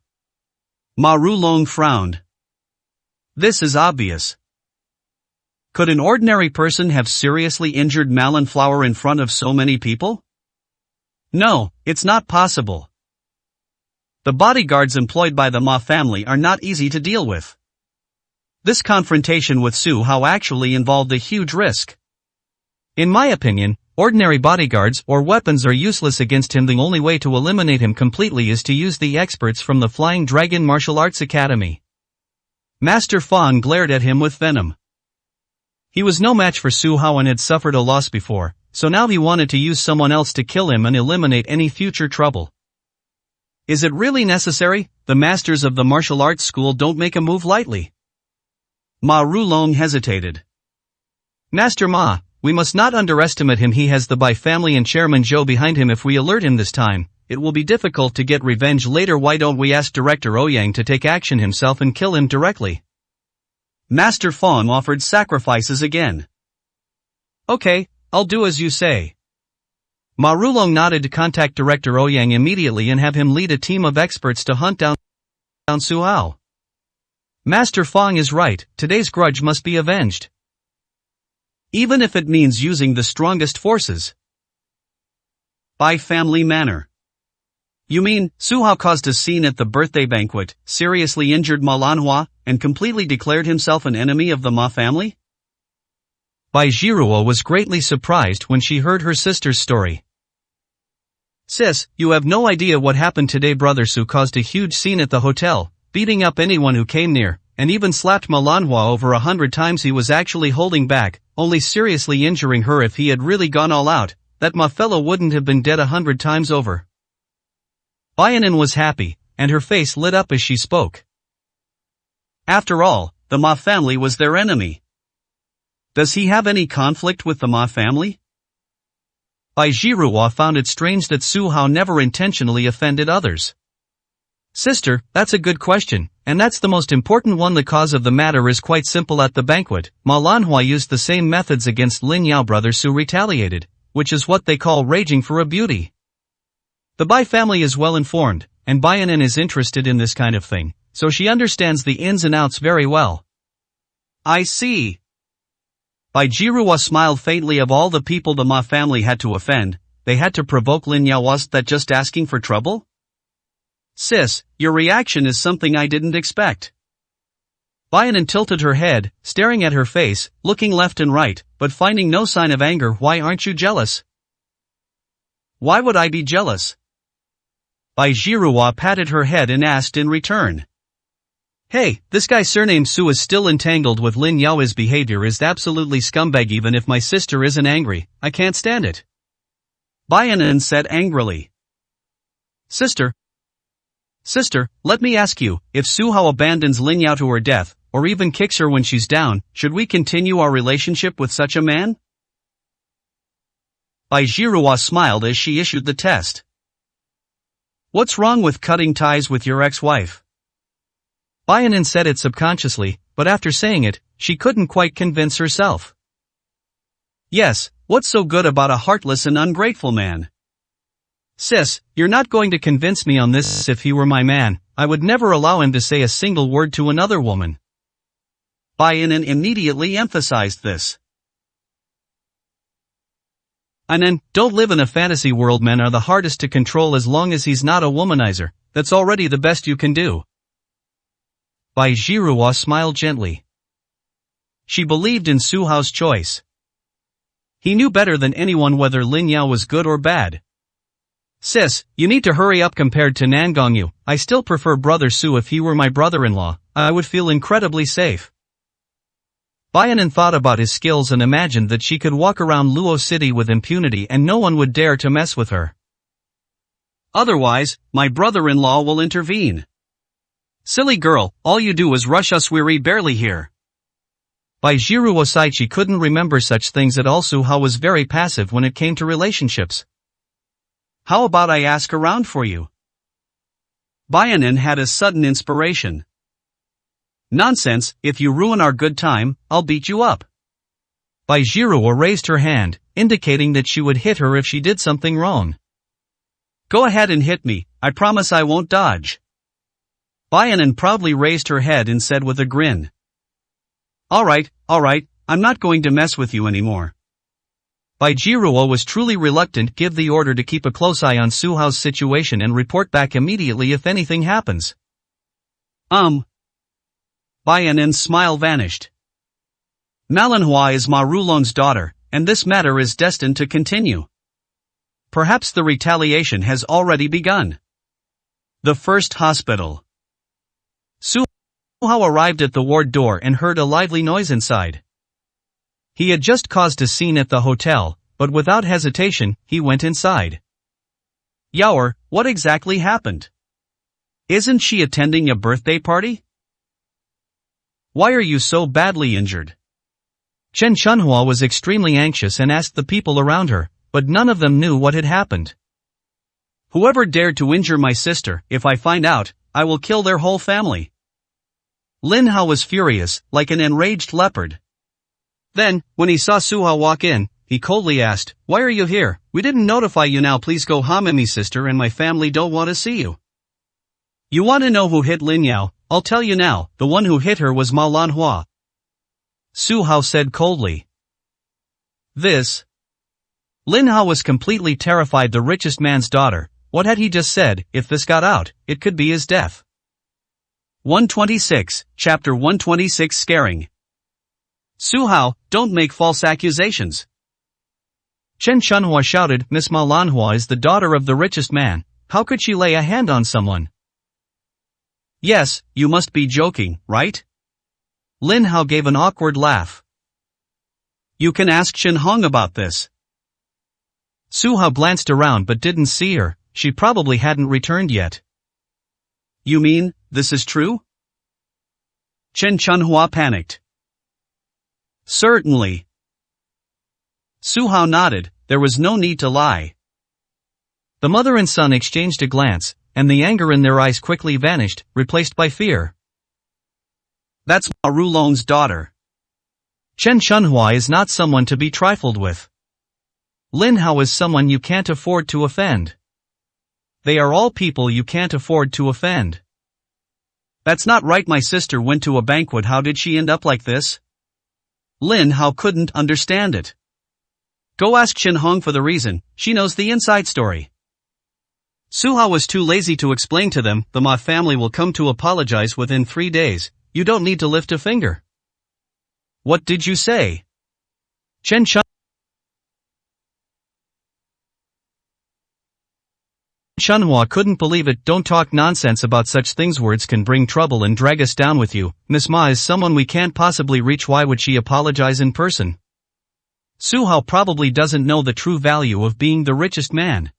Ma Rulong frowned. This is obvious. Could an ordinary person have seriously injured Ma Lanflower in front of so many people? No, it's not possible. The bodyguards employed by the Ma family are not easy to deal with. This confrontation with Su Hao actually involved a huge risk. In my opinion, ordinary bodyguards or weapons are useless against him. The only way to eliminate him completely is to use the experts from the Flying Dragon Martial Arts Academy. Master Fong glared at him with venom. He was no match for Su Hao and had suffered a loss before, so now he wanted to use someone else to kill him and eliminate any future trouble. Is it really necessary? The masters of the martial arts school don't make a move lightly. Ma Rulong hesitated. Master Ma, we must not underestimate him. He has the Bai family and Chairman Zhou behind him. If we alert him this time, it will be difficult to get revenge later. Why don't we ask Director Ouyang to take action himself and kill him directly? Master Fong offered sacrifices again. Okay, I'll do as you say. Ma Rulong nodded to contact Director Ouyang immediately and have him lead a team of experts to hunt down Su Hao. Master Fong is right, today's grudge must be avenged. Even if it means using the strongest forces. By family manner. You mean, Su Hao caused a scene at the birthday banquet, seriously injured Ma Lanhua, and completely declared himself an enemy of the Ma family? Bai Jiruo was greatly surprised when she heard her sister's story. Sis, you have no idea what happened today. Brother Su caused a huge scene at the hotel, beating up anyone who came near, and even slapped Ma Lanhua over 100 times. He was actually holding back, only seriously injuring her. If he had really gone all out, that Ma fellow wouldn't have been dead 100 times over. Baianan was happy, and her face lit up as she spoke. After all, the Ma family was their enemy. Does he have any conflict with the Ma family? Bai Jiruo found it strange that Su Hao never intentionally offended others. Sister, that's a good question, and that's the most important one. The cause of the matter is quite simple. At the banquet, Ma Lanhua used the same methods against Lin Yao. Brother Su retaliated, which is what they call raging for a beauty. The Bai family is well informed, and Baianan is interested in this kind of thing, so she understands the ins and outs very well. I see. Bai Jiruo smiled faintly. Of all the people the Ma family had to offend, they had to provoke Lin Yao. Was that just asking for trouble? Sis, your reaction is something I didn't expect. Baianan tilted her head, staring at her face, looking left and right, but finding no sign of anger. Why aren't you jealous? Why would I be jealous? Bai Jiruo patted her head and asked in return. Hey, this guy surnamed Su is still entangled with Lin Yao. His behavior is absolutely scumbag. Even if my sister isn't angry, I can't stand it. Baianan said angrily. Sister, let me ask you, if Su Hao abandons Lin Yao to her death, or even kicks her when she's down, should we continue our relationship with such a man? Bai Jiruo smiled as she issued the test. What's wrong with cutting ties with your ex-wife? Baianan said it subconsciously, but after saying it, she couldn't quite convince herself. Yes, what's so good about a heartless and ungrateful man? Sis, you're not going to convince me on this. If he were my man, I would never allow him to say a single word to another woman. Baianan immediately emphasized this. Anan, don't live in a fantasy world. Men are the hardest to control. As long as he's not a womanizer, that's already the best you can do. Bai Jiruo smiled gently. she believed in Su Hao's choice. He knew better than anyone whether Lin Yao was good or bad. Sis, you need to hurry up. Compared to Nangongyu, I still prefer Brother Su. If he were my brother-in-law, I would feel incredibly safe. Baianan thought about his skills and imagined that she could walk around Luo City with impunity and no one would dare to mess with her. Otherwise, my brother-in-law will intervene. Silly girl, all you do is rush us, we're barely here. By Jiruo Saichi couldn't remember such things at all. Su Hao was very passive when it came to relationships. How about I ask around for you? Baianan had a sudden inspiration. Nonsense, if you ruin our good time, I'll beat you up. Bai Jiruo raised her hand, indicating that she would hit her if she did something wrong. Go ahead and hit me, I promise I won't dodge. Baianan proudly raised her head and said with a grin. Alright, I'm not going to mess with you anymore. Bai Jiruo was truly reluctant to give the order to keep a close eye on Su Hao's situation and report back immediately if anything happens. Baianan's smile vanished. Malanhua is Ma Rulong's daughter, and this matter is destined to continue. Perhaps the retaliation has already begun. The first hospital. Su Hao arrived at the ward door and heard a lively noise inside. He had just caused a scene at the hotel, but without hesitation, he went inside. Yaoer, what exactly happened? Isn't she attending a birthday party? Why are you so badly injured? Chen Chunhua was extremely anxious and asked the people around her, but none of them knew what had happened. Whoever dared to injure my sister, if I find out, I will kill their whole family. Lin Hao was furious, like an enraged leopard. Then, when he saw Su Hao walk in, he coldly asked, why are you here? We didn't notify you. Now please go home. My sister and my family don't want to see you. You want to know who hit Lin Yao? I'll tell you now, the one who hit her was Ma Lanhua. Su Hao said coldly. This. Lin Hao was completely terrified. The richest man's daughter, what had he just said? If this got out, it could be his death. 126, Chapter 126 Scaring. Su Hao, don't make false accusations. Chen Chunhua shouted, Miss Ma Lanhua is the daughter of the richest man, how could she lay a hand on someone? Yes, you must be joking, right? Lin Hao gave an awkward laugh. You can ask Shin Hong about this. Su Hao glanced around but didn't see her, she probably hadn't returned yet. You mean, this is true? Chen Chunhua panicked. Certainly. Su Hao nodded, there was no need to lie. The mother and son exchanged a glance, and the anger in their eyes quickly vanished, replaced by fear. That's Ma Rulong's daughter. Chen Chunhua is not someone to be trifled with. Lin Hao is someone you can't afford to offend. They are all people you can't afford to offend. That's not right. My sister went to a banquet. How did she end up like this? Lin Hao couldn't understand it. Go ask Shin Hong for the reason, she knows the inside story. Su Hao was too lazy to explain to them, the Ma family will come to apologize within 3 days, you don't need to lift a finger. What did you say? Chen Chunhua couldn't believe it. Don't talk nonsense about such things. Words can bring trouble and drag us down with you. Miss Ma is someone we can't possibly reach. Why would she apologize in person? Su Hao probably doesn't know the true value of being the richest man.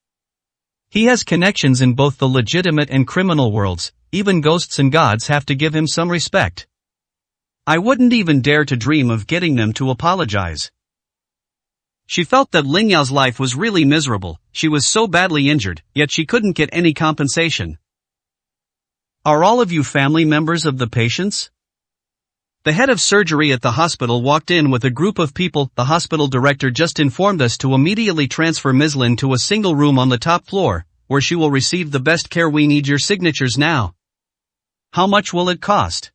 He has connections in both the legitimate and criminal worlds, even ghosts and gods have to give him some respect. I wouldn't even dare to dream of getting them to apologize. She felt that Lin Yao's life was really miserable, she was so badly injured, yet she couldn't get any compensation. Are all of you family members of the patients? The head of surgery at the hospital walked in with a group of people. The hospital director just informed us to immediately transfer Ms. Lin to a single room on the top floor, where she will receive the best care. We need your signatures now. How much will it cost?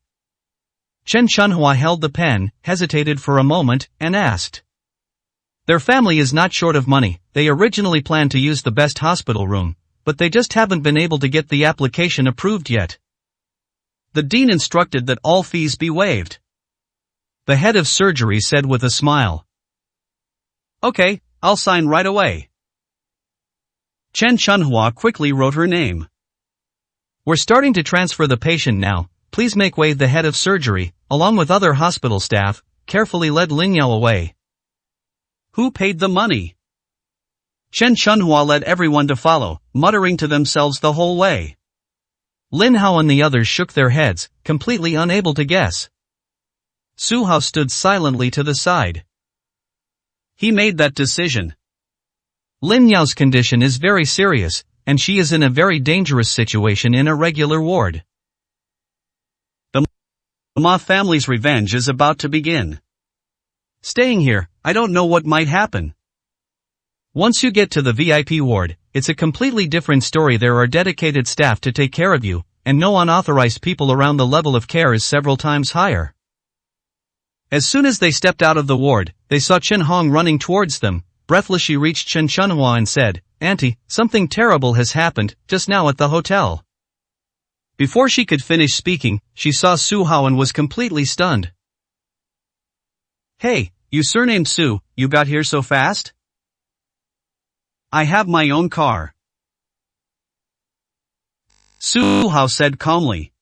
Chen Chunhua held the pen, hesitated for a moment, and asked. Their family is not short of money. They originally planned to use the best hospital room, but they just haven't been able to get the application approved yet. The dean instructed that all fees be waived. The head of surgery said with a smile. Okay, I'll sign right away. Chen Chunhua quickly wrote her name. We're starting to transfer the patient now, please make way. The head of surgery, along with other hospital staff, carefully led Lin Yao away. Who paid the money? Chen Chunhua led everyone to follow, muttering to themselves the whole way. Lin Hao and the others shook their heads, completely unable to guess. Su Hao stood silently to the side. He made that decision. Lin Yao's condition is very serious, and she is in a very dangerous situation in a regular ward. The Ma family's revenge is about to begin. Staying here, I don't know what might happen. Once you get to the VIP ward, it's a completely different story. There are dedicated staff to take care of you, and no unauthorized people around. The level of care is several times higher. As soon as they stepped out of the ward, they saw Chen Hong running towards them. Breathless, she reached Chen Chunhua and said, Auntie, something terrible has happened, just now at the hotel. Before she could finish speaking, she saw Su Hao and was completely stunned. Hey, you surnamed Su, you got here so fast? I have my own car. Su Hao said calmly.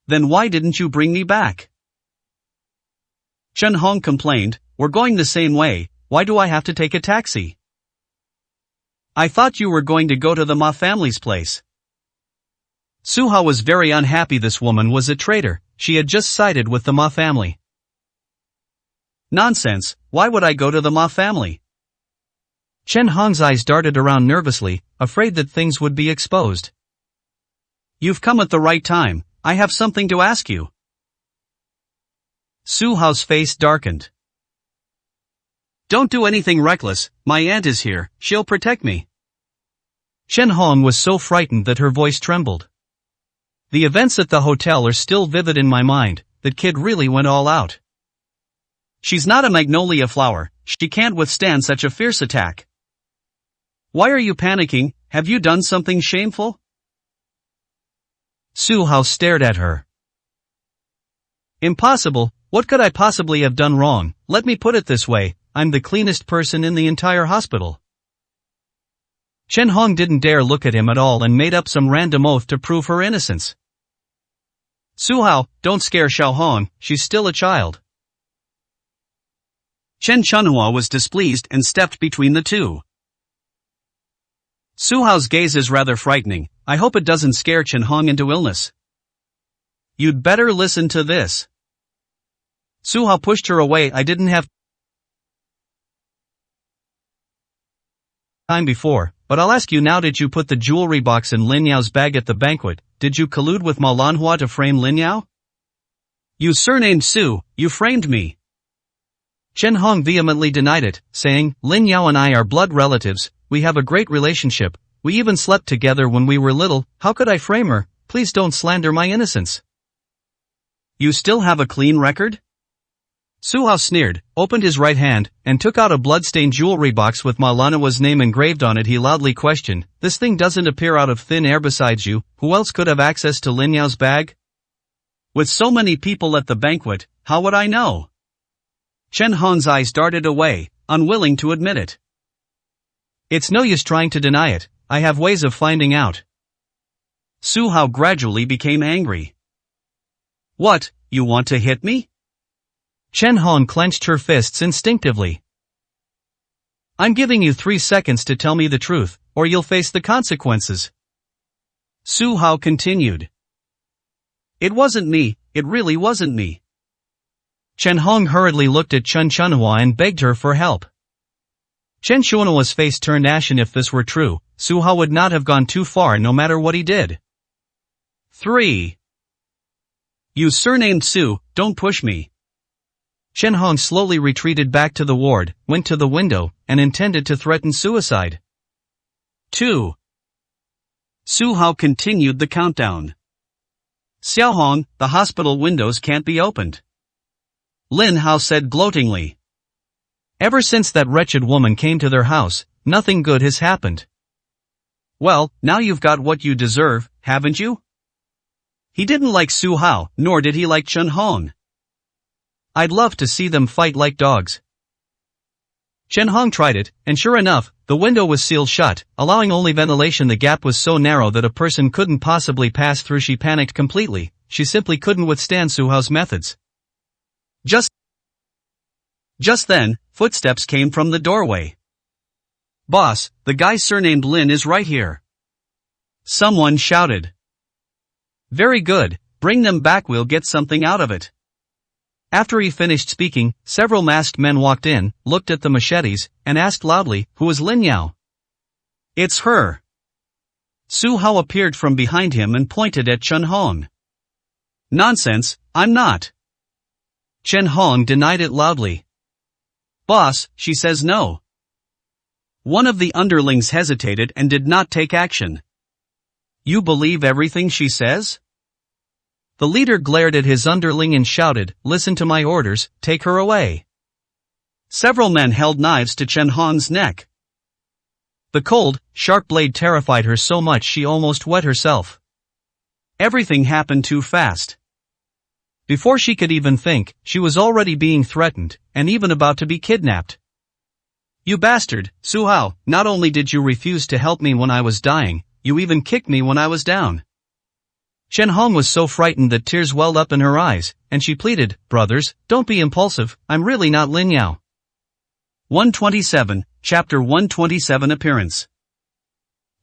Then why didn't you bring me back? Chen Hong complained, we're going the same way, why do I have to take a taxi? I thought you were going to go to the Ma family's place. Su Hao was very unhappy. This woman was a traitor, she had just sided with the Ma family. Nonsense, why would I go to the Ma family? Chen Hong's eyes darted around nervously, afraid that things would be exposed. You've come at the right time, I have something to ask you. Su Hao's face darkened. Don't do anything reckless, my aunt is here, she'll protect me. Chen Hong was so frightened that her voice trembled. The events at the hotel are still vivid in my mind, that kid really went all out. She's not a magnolia flower, she can't withstand such a fierce attack. Why are you panicking, have you done something shameful? Su Hao stared at her. Impossible, what could I possibly have done wrong? Let me put it this way, I'm the cleanest person in the entire hospital. Chen Hong didn't dare look at him at all and made up some random oath to prove her innocence. Su Hao, don't scare Xiao Hong, she's still a child. Chen Chunhua was displeased and stepped between the two. Su Hao's gaze is rather frightening, I hope it doesn't scare Chen Hong into illness. You'd better listen to this. Su Hao pushed her away. I didn't have time before, but I'll ask you now, did you put the jewelry box in Lin Yao's bag at the banquet? Did you collude with Ma Lanhua to frame Lin Yao? You surnamed Su, you framed me. Chen Hong vehemently denied it, saying, Lin Yao and I are blood relatives, we have a great relationship, we even slept together when we were little, how could I frame her? Please don't slander my innocence. You still have a clean record? Su Hao sneered, opened his right hand, and took out a bloodstained jewelry box with Ma Lanhua's name engraved on it. He loudly questioned, this thing doesn't appear out of thin air. Besides you, who else could have access to Lin Yao's bag? With so many people at the banquet, how would I know? Chen Hong's eyes darted away, unwilling to admit it. It's no use trying to deny it, I have ways of finding out. Su Hao gradually became angry. What, you want to hit me? Chen Hong clenched her fists instinctively. I'm giving you 3 seconds to tell me the truth, or you'll face the consequences. Su Hao continued. It wasn't me, it really wasn't me. Chen Hong hurriedly looked at Chen Chunhua and begged her for help. Chen Chunhua's face turned ashen. If this were true, Su Hao would not have gone too far no matter what he did. 3. You surnamed Su, don't push me. Chen Hong slowly retreated back to the ward, went to the window, and intended to threaten suicide. 2. Su Hao continued the countdown. Xiao Hong, the hospital windows can't be opened. Lin Hao said gloatingly. Ever since that wretched woman came to their house, nothing good has happened. Well, now you've got what you deserve, haven't you? He didn't like Su Hao, nor did he like Chen Hong. I'd love to see them fight like dogs. Chen Hong tried it, and sure enough, the window was sealed shut, allowing only ventilation. The gap was so narrow that a person couldn't possibly pass through. She panicked completely. She simply couldn't withstand Su Hao's methods. Just then, footsteps came from the doorway. "Boss, the guy surnamed Lin is right here," someone shouted. "Very good, bring them back, we'll get something out of it." After he finished speaking, several masked men walked in, looked at the machetes, and asked loudly, "Who is Lin Yao?" "It's her." Su Hao appeared from behind him and pointed at Chen Hong. "Nonsense, I'm not." Chen Hong denied it loudly. "Boss, she says no." One of the underlings hesitated and did not take action. "You believe everything she says?" The leader glared at his underling and shouted, "Listen to my orders, take her away." Several men held knives to Chen Hong's neck. The cold, sharp blade terrified her so much she almost wet herself. Everything happened too fast. Before she could even think, she was already being threatened, and even about to be kidnapped. "You bastard, Su Hao, not only did you refuse to help me when I was dying, you even kicked me when I was down." Chen Hong was so frightened that tears welled up in her eyes, and she pleaded, "Brothers, don't be impulsive, I'm really not Lin Yao." 127, Chapter 127 Appearance.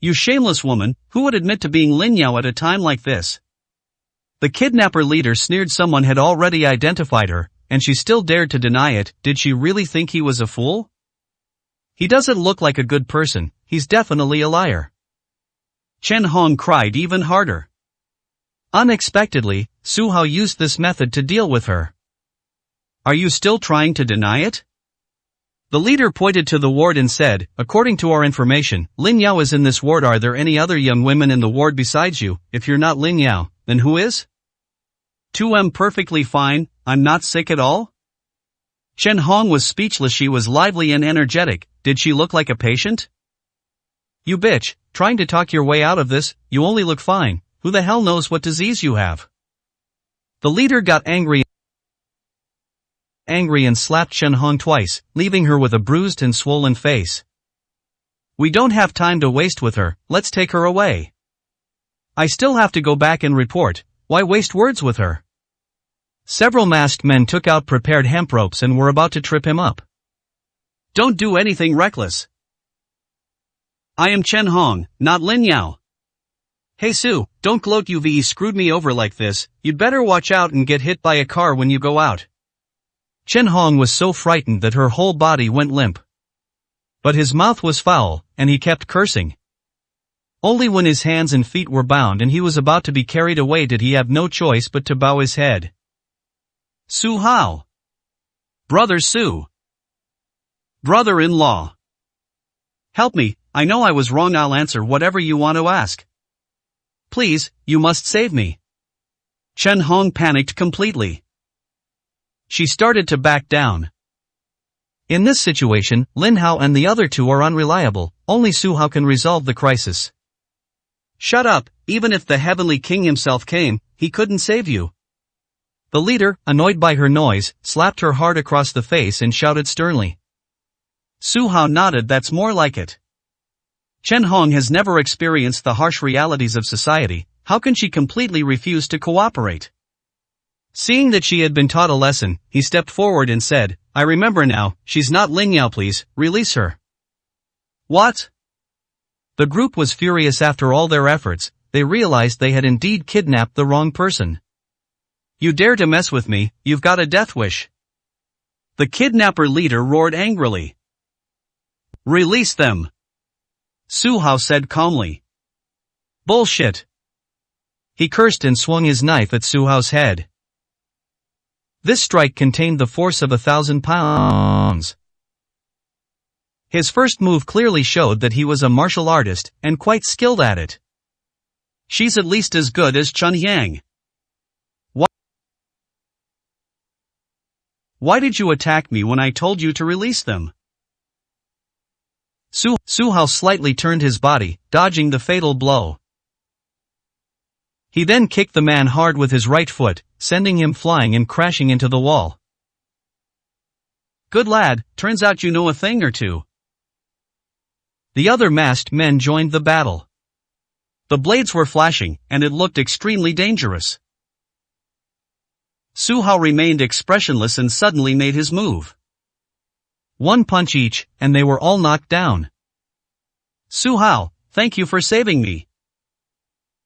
"You shameless woman, who would admit to being Lin Yao at a time like this?" The kidnapper leader sneered. Someone had already identified her, and she still dared to deny it. Did she really think he was a fool? "He doesn't look like a good person, he's definitely a liar." Chen Hong cried even harder. Unexpectedly, Su Hao used this method to deal with her. "Are you still trying to deny it?" The leader pointed to the ward and said, "According to our information, Lin Yao is in this ward. Are there any other young women in the ward besides you? If you're not Lin Yao, then who is?" "2M perfectly fine, I'm not sick at all." Chen Hong was speechless. She was lively and energetic. Did she look like a patient? "You bitch, trying to talk your way out of this, you only look fine. Who the hell knows what disease you have?" The leader got angry and slapped Chen Hong twice, leaving her with a bruised and swollen face. "We don't have time to waste with her, let's take her away." "I still have to go back and report, why waste words with her?" Several masked men took out prepared hemp ropes and were about to trip him up. "Don't do anything reckless. I am Chen Hong, not Lin Yao." "Hey Su, don't gloat. You've screwed me over like this, you'd better watch out and get hit by a car when you go out." Chen Hong was so frightened that her whole body went limp. But his mouth was foul, and he kept cursing. Only when his hands and feet were bound and he was about to be carried away did he have no choice but to bow his head. "Su Hao. Brother Su. Brother-in-law. Help me, I know I was wrong. I'll answer whatever you want to ask. Please, you must save me." Chen Hong panicked completely. She started to back down. In this situation, Lin Hao and the other two are unreliable. Only Su Hao can resolve the crisis. "Shut up, even if the Heavenly King himself came, he couldn't save you." The leader, annoyed by her noise, slapped her hard across the face and shouted sternly. Su Hao nodded. "That's more like it." Chen Hong has never experienced the harsh realities of society. How can she completely refuse to cooperate? Seeing that she had been taught a lesson, he stepped forward and said, "I remember now, she's not Lin Yao, please, release her." "What?" The group was furious. After all their efforts, they realized they had indeed kidnapped the wrong person. "You dare to mess with me, you've got a death wish." The kidnapper leader roared angrily. "Release them," Su Hao said calmly. "Bullshit." He cursed and swung his knife at Su Hao's head. This strike contained the force of 1,000 pounds. His first move clearly showed that he was a martial artist, and quite skilled at it. "She's at least as good as Chun Yang. Why did you attack me when I told you to release them?" Su Hao slightly turned his body, dodging the fatal blow. He then kicked the man hard with his right foot, sending him flying and crashing into the wall. Good lad, turns out you know a thing or two. The other masked men joined the battle. The blades were flashing, and it looked extremely dangerous. Su Hao remained expressionless and suddenly made his move. One punch each, and they were all knocked down. Su Hao, thank you for saving me.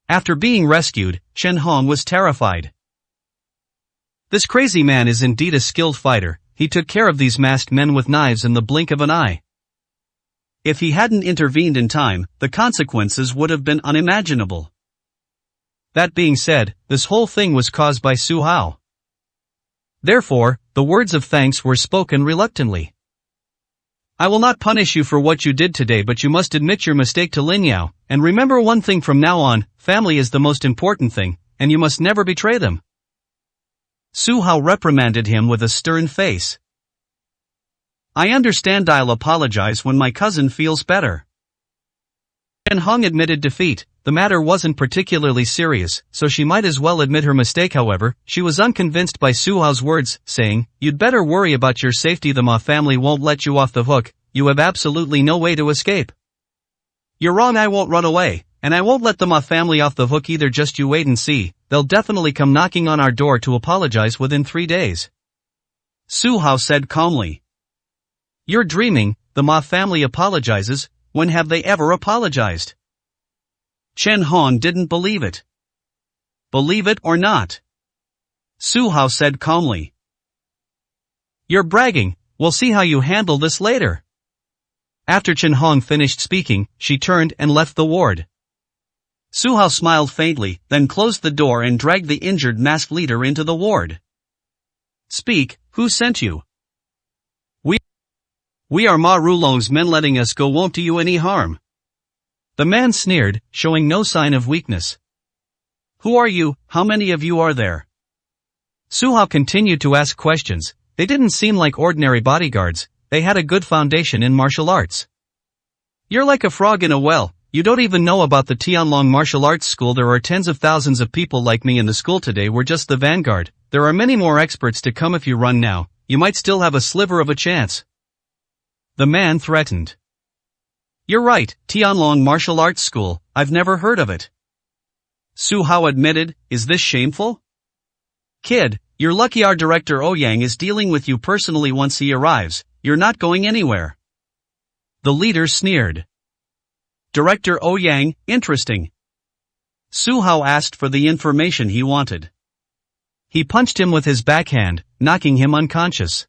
After being rescued, Chen Hong was terrified. This crazy man is indeed a skilled fighter. He took care of these masked men with knives in the blink of an eye. If he hadn't intervened in time, the consequences would have been unimaginable. That being said, this whole thing was caused by Su Hao. Therefore, the words of thanks were spoken reluctantly. I will not punish you for what you did today, but you must admit your mistake to Lin Yao, and remember one thing from now on, family is the most important thing, and you must never betray them. Su Hao reprimanded him with a stern face. I understand. I'll apologize when my cousin feels better. Chen Hong admitted defeat. The matter wasn't particularly serious, so she might as well admit her mistake. However, she was unconvinced by Su Hao's words, saying, You'd better worry about your safety. The Ma family won't let you off the hook. You have absolutely no way to escape. You're wrong. I won't run away, and I won't let the Ma family off the hook either. Just you wait and see. They'll definitely come knocking on our door to apologize within 3 days. Su Hao said calmly. You're dreaming. The Ma family apologizes. When have they ever apologized? Chen Hong didn't believe it. Believe it or not? Su Hao said calmly. You're bragging. We'll see how you handle this later. After Chen Hong finished speaking, she turned and left the ward. Su Hao smiled faintly, then closed the door and dragged the injured masked leader into the ward. Speak, who sent you? We are Ma Rulong's men. Letting us go won't do you any harm. The man sneered, showing no sign of weakness. Who are you? How many of you are there? Su Hao continued to ask questions. They didn't seem like ordinary bodyguards. They had a good foundation in martial arts. You're like a frog in a well. You don't even know about the Tianlong martial arts school. There are tens of thousands of people like me in the school today. We're just the vanguard. There are many more experts to come. If you run now, you might still have a sliver of a chance. The man threatened. You're right, Tianlong martial arts school, I've never heard of it. Su Hao admitted, is this shameful? Kid, you're lucky our director Ouyang is dealing with you personally. Once he arrives, you're not going anywhere. The leader sneered. Director Ouyang, interesting. Su Hao asked for the information he wanted. He punched him with his backhand, knocking him unconscious.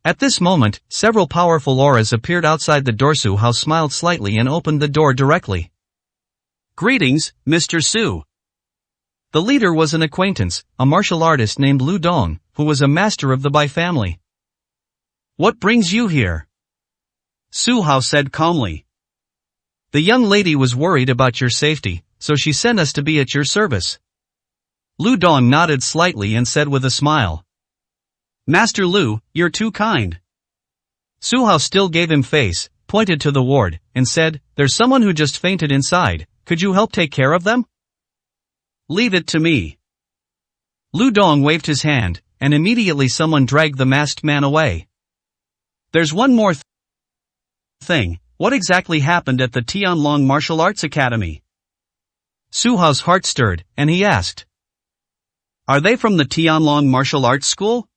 At this moment, several powerful auras appeared outside the door. Su Hao smiled slightly and opened the door directly. Greetings, Mr. Su. The leader was an acquaintance, a martial artist named Lu Dong, who was a master of the Bai family. What brings you here? Su Hao said calmly. The young lady was worried about your safety, so she sent us to be at your service. Lu Dong nodded slightly and said with a smile. Master Lu, you're too kind. Su Hao still gave him face, pointed to the ward, and said, There's someone who just fainted inside. Could you help take care of them? Leave it to me. Lu Dong waved his hand, and immediately someone dragged the masked man away. There's one more thing. What exactly happened at the Tianlong Martial Arts Academy? Su Hao's heart stirred, and he asked. Are they from the Tianlong Martial Arts School?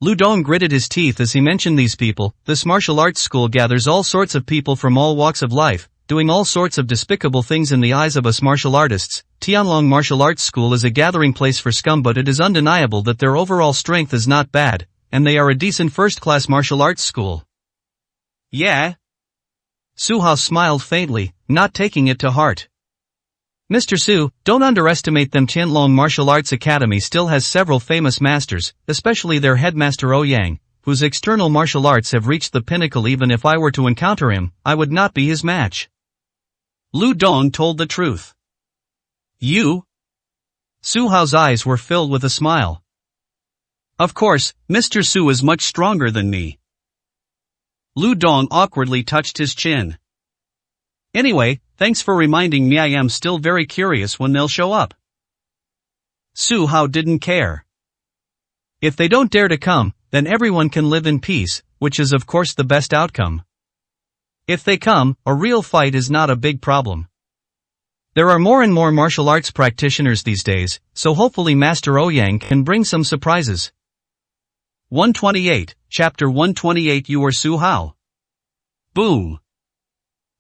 Lu Dong gritted his teeth as he mentioned these people. This martial arts school gathers all sorts of people from all walks of life, doing all sorts of despicable things in the eyes of us martial artists. Tianlong Martial Arts School is a gathering place for scum, but it is undeniable that their overall strength is not bad, and they are a decent first-class martial arts school. Yeah? Su Hao smiled faintly, not taking it to heart. Mr. Su, don't underestimate them. Tianlong Martial Arts Academy still has several famous masters, especially their headmaster Ouyang, whose external martial arts have reached the pinnacle. Even if I were to encounter him, I would not be his match. Lu Dong told the truth. You? Su Hao's eyes were filled with a smile. Of course, Mr. Su is much stronger than me. Lu Dong awkwardly touched his chin. Anyway, thanks for reminding me. I am still very curious when they'll show up. Su Hao didn't care. If they don't dare to come, then everyone can live in peace, which is of course the best outcome. If they come, a real fight is not a big problem. There are more and more martial arts practitioners these days, so hopefully Master Ouyang can bring some surprises. 128, Chapter 128 You are Su Hao. Boom.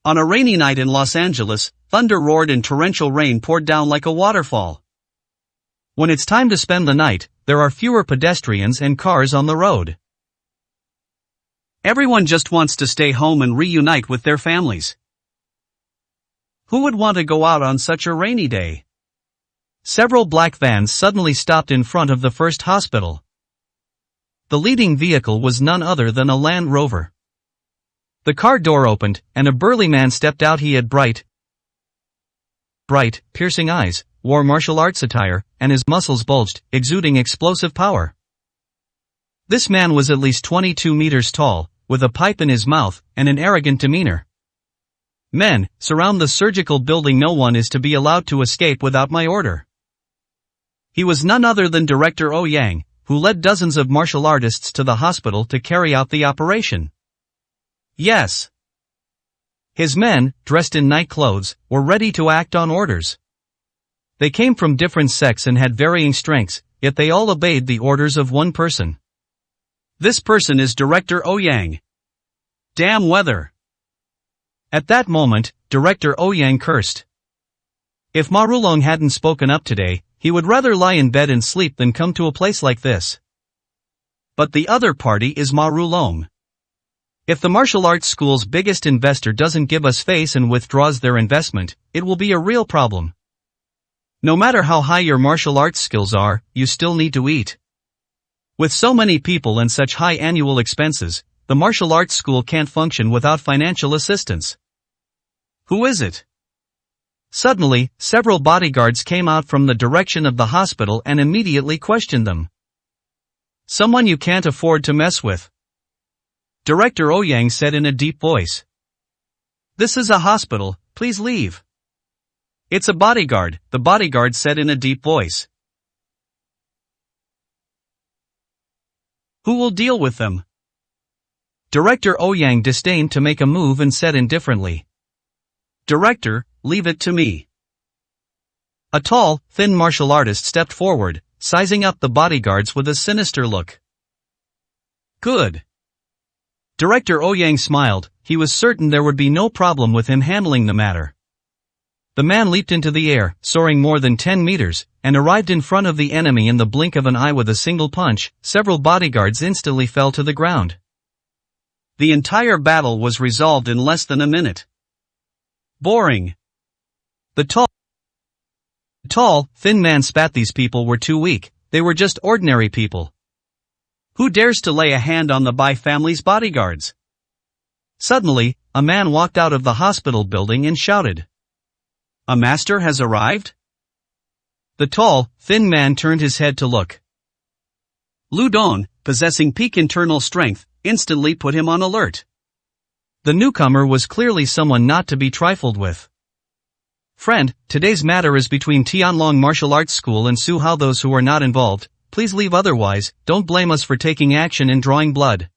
On a rainy night in Los Angeles, thunder roared and torrential rain poured down like a waterfall. When it's time to spend the night, there are fewer pedestrians and cars on the road. Everyone just wants to stay home and reunite with their families. Who would want to go out on such a rainy day? Several black vans suddenly stopped in front of the first hospital. The leading vehicle was none other than a Land Rover. The car door opened, and a burly man stepped out. He had bright, piercing eyes, wore martial arts attire, and his muscles bulged, exuding explosive power. This man was at least 22 meters tall, with a pipe in his mouth, and an arrogant demeanor. Men, surround the surgical building. No one is to be allowed to escape without my order. He was none other than Director Ouyang, who led dozens of martial artists to the hospital to carry out the operation. Yes. His men, dressed in night clothes, were ready to act on orders. They came from different sects and had varying strengths, yet they all obeyed the orders of one person. This person is Director Ouyang. Damn weather. At that moment, Director Ouyang cursed. If Ma Rulong hadn't spoken up today, he would rather lie in bed and sleep than come to a place like this. But the other party is Ma Rulong. If the martial arts school's biggest investor doesn't give us face and withdraws their investment, it will be a real problem. No matter how high your martial arts skills are, you still need to eat. With so many people and such high annual expenses, the martial arts school can't function without financial assistance. Who is it? Suddenly, several bodyguards came out from the direction of the hospital and immediately questioned them. Someone you can't afford to mess with. Director Ouyang said in a deep voice. This is a hospital, please leave. It's a bodyguard, the bodyguard said in a deep voice. Who will deal with them? Director Ouyang disdained to make a move and said indifferently. Director, leave it to me. A tall, thin martial artist stepped forward, sizing up the bodyguards with a sinister look. Good. Director Ouyang smiled. He was certain there would be no problem with him handling the matter. The man leaped into the air, soaring more than 10 meters, and arrived in front of the enemy in the blink of an eye with a single punch. Several bodyguards instantly fell to the ground. The entire battle was resolved in less than a minute. Boring. The tall, thin man spat. These people were too weak. They were just ordinary people. Who dares to lay a hand on the Bai family's bodyguards? Suddenly, a man walked out of the hospital building and shouted. A master has arrived? The tall, thin man turned his head to look. Lu Dong, possessing peak internal strength, instantly put him on alert. The newcomer was clearly someone not to be trifled with. Friend, today's matter is between Tianlong Martial Arts School and Su Hao. Those who are not involved, please leave. Otherwise, don't blame us for taking action and drawing blood.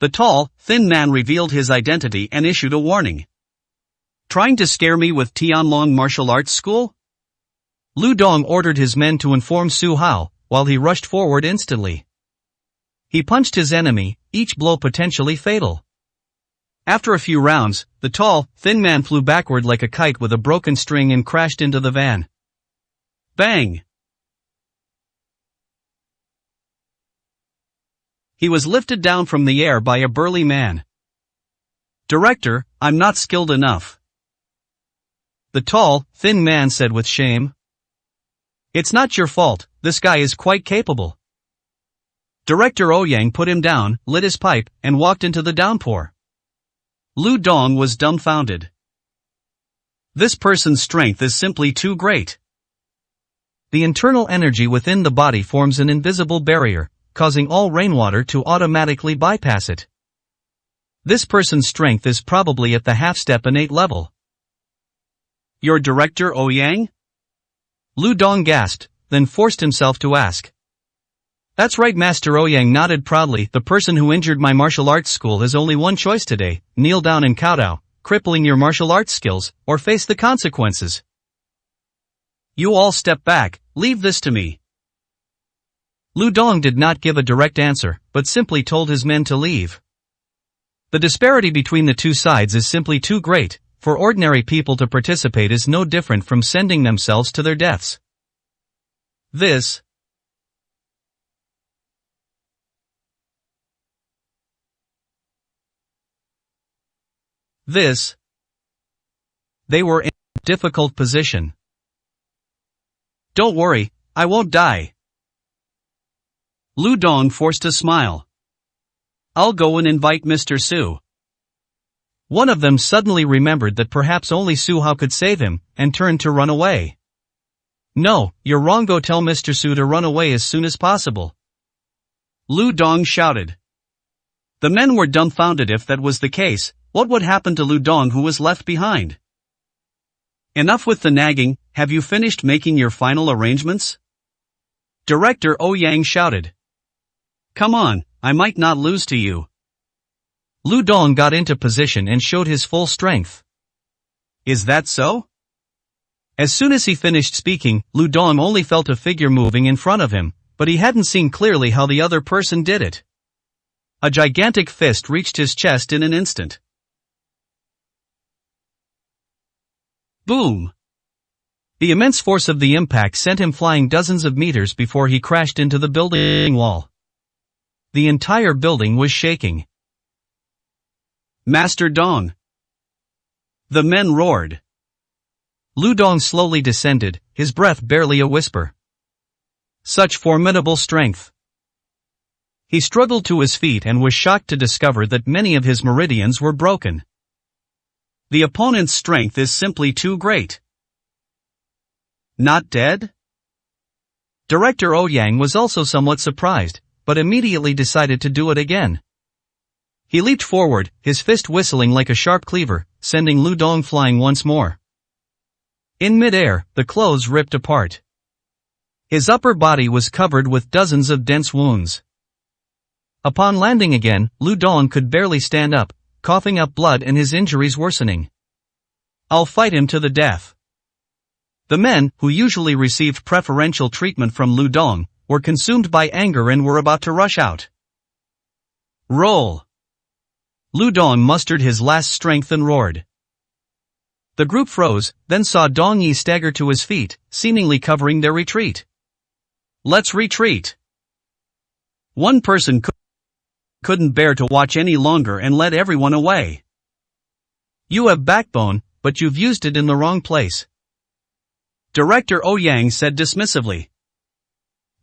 The tall, thin man revealed his identity and issued a warning. Trying to scare me with Tianlong Martial Arts School? Lu Dong ordered his men to inform Su Hao, while he rushed forward instantly. He punched his enemy, each blow potentially fatal. After a few rounds, the tall, thin man flew backward like a kite with a broken string and crashed into the van. Bang! He was lifted down from the air by a burly man. Director, I'm not skilled enough. The tall, thin man said with shame. It's not your fault, this guy is quite capable. Director Ouyang put him down, lit his pipe, and walked into the downpour. Lu Dong was dumbfounded. This person's strength is simply too great. The internal energy within the body forms an invisible barrier, causing all rainwater to automatically bypass it. This person's strength is probably at the half-step innate level. Your Director Ouyang? Lu Dong gasped, then forced himself to ask. That's right, Master Ouyang nodded proudly. The person who injured my martial arts school has only one choice today: kneel down and kowtow, crippling your martial arts skills, or face the consequences. You all step back, leave this to me. Lu Dong did not give a direct answer, but simply told his men to leave. The disparity between the two sides is simply too great. For ordinary people to participate is no different from sending themselves to their deaths. This they were in a difficult position. Don't worry, I won't die. Lu Dong forced a smile. I'll go and invite Mr. Su. One of them suddenly remembered that perhaps only Su Hao could save him, and turned to run away. No, you're wrong, go tell Mr. Su to run away as soon as possible. Lu Dong shouted. The men were dumbfounded. If that was the case, what would happen to Lu Dong, who was left behind? Enough with the nagging, have you finished making your final arrangements? Director Ouyang shouted. Come on, I might not lose to you. Lu Dong got into position and showed his full strength. Is that so? As soon as he finished speaking, Lu Dong only felt a figure moving in front of him, but he hadn't seen clearly how the other person did it. A gigantic fist reached his chest in an instant. Boom! The immense force of the impact sent him flying dozens of meters before he crashed into the building wall. The entire building was shaking. Master Dong! The men roared. Lu Dong slowly descended, his breath barely a whisper. Such formidable strength! He struggled to his feet and was shocked to discover that many of his meridians were broken. The opponent's strength is simply too great. Not dead? Director Ouyang was also somewhat surprised, but immediately decided to do it again. He leaped forward, his fist whistling like a sharp cleaver, sending Lu Dong flying once more. In mid-air, the clothes ripped apart. His upper body was covered with dozens of dense wounds. Upon landing again, Lu Dong could barely stand up, coughing up blood and his injuries worsening. I'll fight him to the death. The men, who usually received preferential treatment from Lu Dong, were consumed by anger and were about to rush out. Roll! Lu Dong mustered his last strength and roared. The group froze, then saw Dong Yi stagger to his feet, seemingly covering their retreat. Let's retreat! One person couldn't bear to watch any longer and led everyone away. You have backbone, but you've used it in the wrong place. Director Ouyang said dismissively.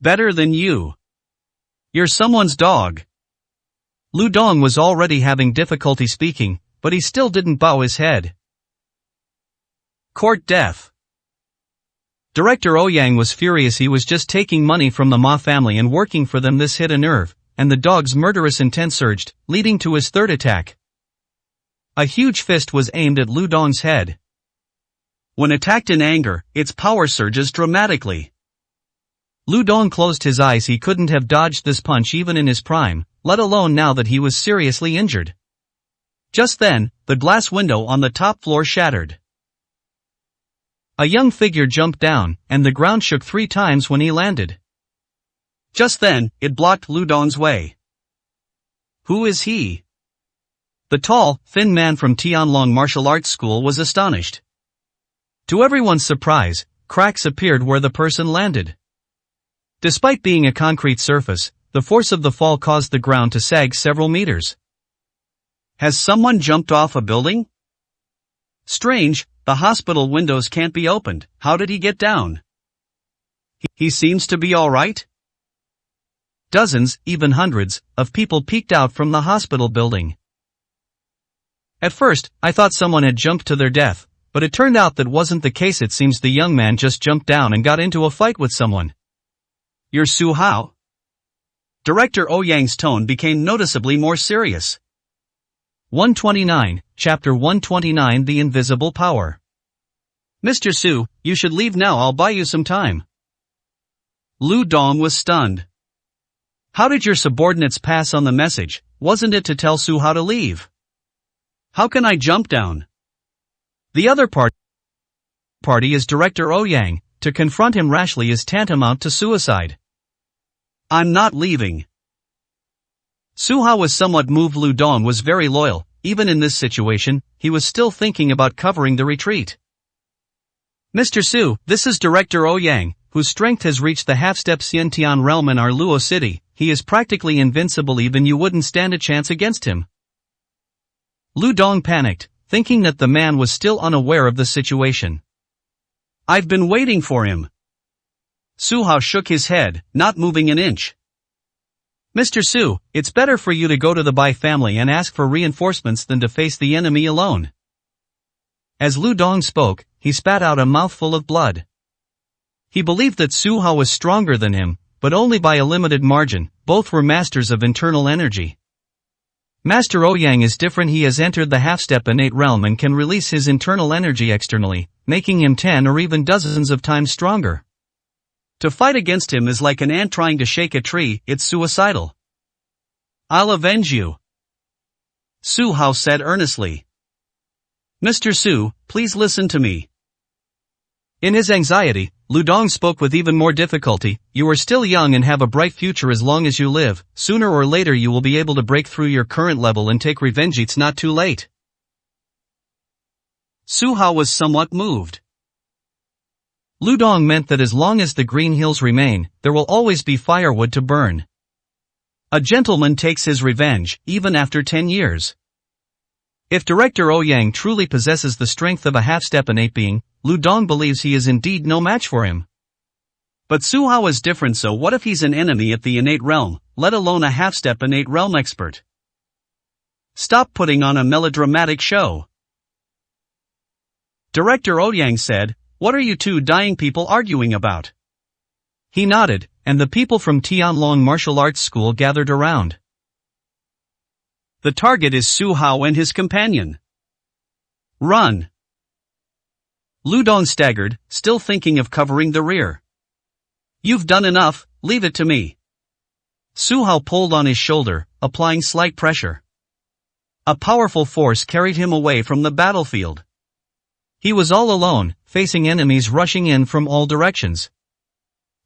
Better than you. You're someone's dog. Lu Dong was already having difficulty speaking, but he still didn't bow his head. Court death. Director Ouyang was furious. He was just taking money from the Ma family and working for them. This hit a nerve, and the dog's murderous intent surged, leading to his third attack. A huge fist was aimed at Lu Dong's head. When attacked in anger, its power surges dramatically. Lu Dong closed his eyes. He couldn't have dodged this punch even in his prime, let alone now that he was seriously injured. Just then, the glass window on the top floor shattered. A young figure jumped down, and the ground shook 3 times when he landed. Just then, it blocked Lu Dong's way. Who is he? The tall, thin man from Tianlong Martial Arts School was astonished. To everyone's surprise, cracks appeared where the person landed. Despite being a concrete surface, the force of the fall caused the ground to sag several meters. Has someone jumped off a building? Strange, the hospital windows can't be opened. How did he get down? He seems to be all right. Dozens, even hundreds, of people peeked out from the hospital building. At first, I thought someone had jumped to their death, but it turned out that wasn't the case. It seems the young man just jumped down and got into a fight with someone. You're Su Hao? Director Ouyang's tone became noticeably more serious. 129, Chapter 129, The Invisible Power. Mr. Su, you should leave now. I'll buy you some time. Lu Dong was stunned. How did your subordinates pass on the message? Wasn't it to tell Su how to leave? How can I jump down? The other party is Director Ouyang. To confront him rashly is tantamount to suicide. I'm not leaving. Su Hao was somewhat moved. Lu Dong was very loyal. Even in this situation, he was still thinking about covering the retreat. Mr. Su, this is Director Ouyang, whose strength has reached the half-step Xiantian realm in our Luo city. He is practically invincible, even you wouldn't stand a chance against him. Lu Dong panicked, thinking that the man was still unaware of the situation. I've been waiting for him. Su Hao shook his head, not moving an inch. Mr. Su, it's better for you to go to the Bai family and ask for reinforcements than to face the enemy alone. As Lu Dong spoke, he spat out a mouthful of blood. He believed that Su Hao was stronger than him, but only by a limited margin. Both were masters of internal energy. Master Ouyang is different. He has entered the half-step innate realm and can release his internal energy externally, making him 10 or even dozens of times stronger. To fight against him is like an ant trying to shake a tree. It's suicidal. I'll avenge you, Su Hao said earnestly. Mr. Su, please listen to me. In his anxiety, Lu Dong spoke with even more difficulty. You are still young and have a bright future. As long as you live, sooner or later you will be able to break through your current level and take revenge. It's not too late. Su Hao was somewhat moved. Lu Dong meant that as long as the Green Hills remain, there will always be firewood to burn. A gentleman takes his revenge, even after 10 years. If Director Ouyang truly possesses the strength of a half-step innate being, Lu Dong believes he is indeed no match for him. But Su Hao is different. So what if he's an enemy at the innate realm, let alone a half-step innate realm expert? Stop putting on a melodramatic show. Director Ouyang said, what are you two dying people arguing about? He nodded, and the people from Tianlong Martial Arts School gathered around. The target is Su Hao and his companion. Run! Lu Dong staggered, still thinking of covering the rear. You've done enough, leave it to me. Su Hao pulled on his shoulder, applying slight pressure. A powerful force carried him away from the battlefield. He was all alone, facing enemies rushing in from all directions.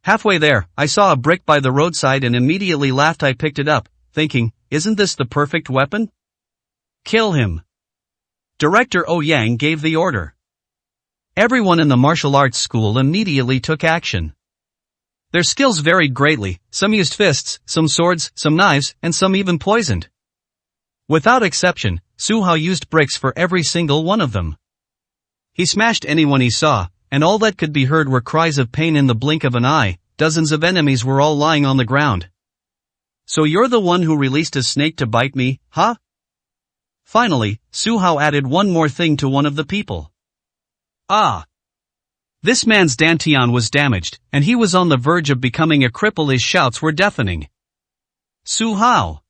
Halfway there, I saw a brick by the roadside and immediately laughed. I picked it up, thinking, isn't this the perfect weapon? Kill him. Director Ouyang gave the order. Everyone in the martial arts school immediately took action. Their skills varied greatly. Some used fists, some swords, some knives, and some even poisoned. Without exception, Su Hao used bricks for every single one of them. He smashed anyone he saw, and all that could be heard were cries of pain. In the blink of an eye, dozens of enemies were all lying on the ground. So you're the one who released a snake to bite me, huh? Finally, Su Hao added one more thing to one of the people. Ah! This man's dantian was damaged, and he was on the verge of becoming a cripple. His shouts were deafening. Su Hao!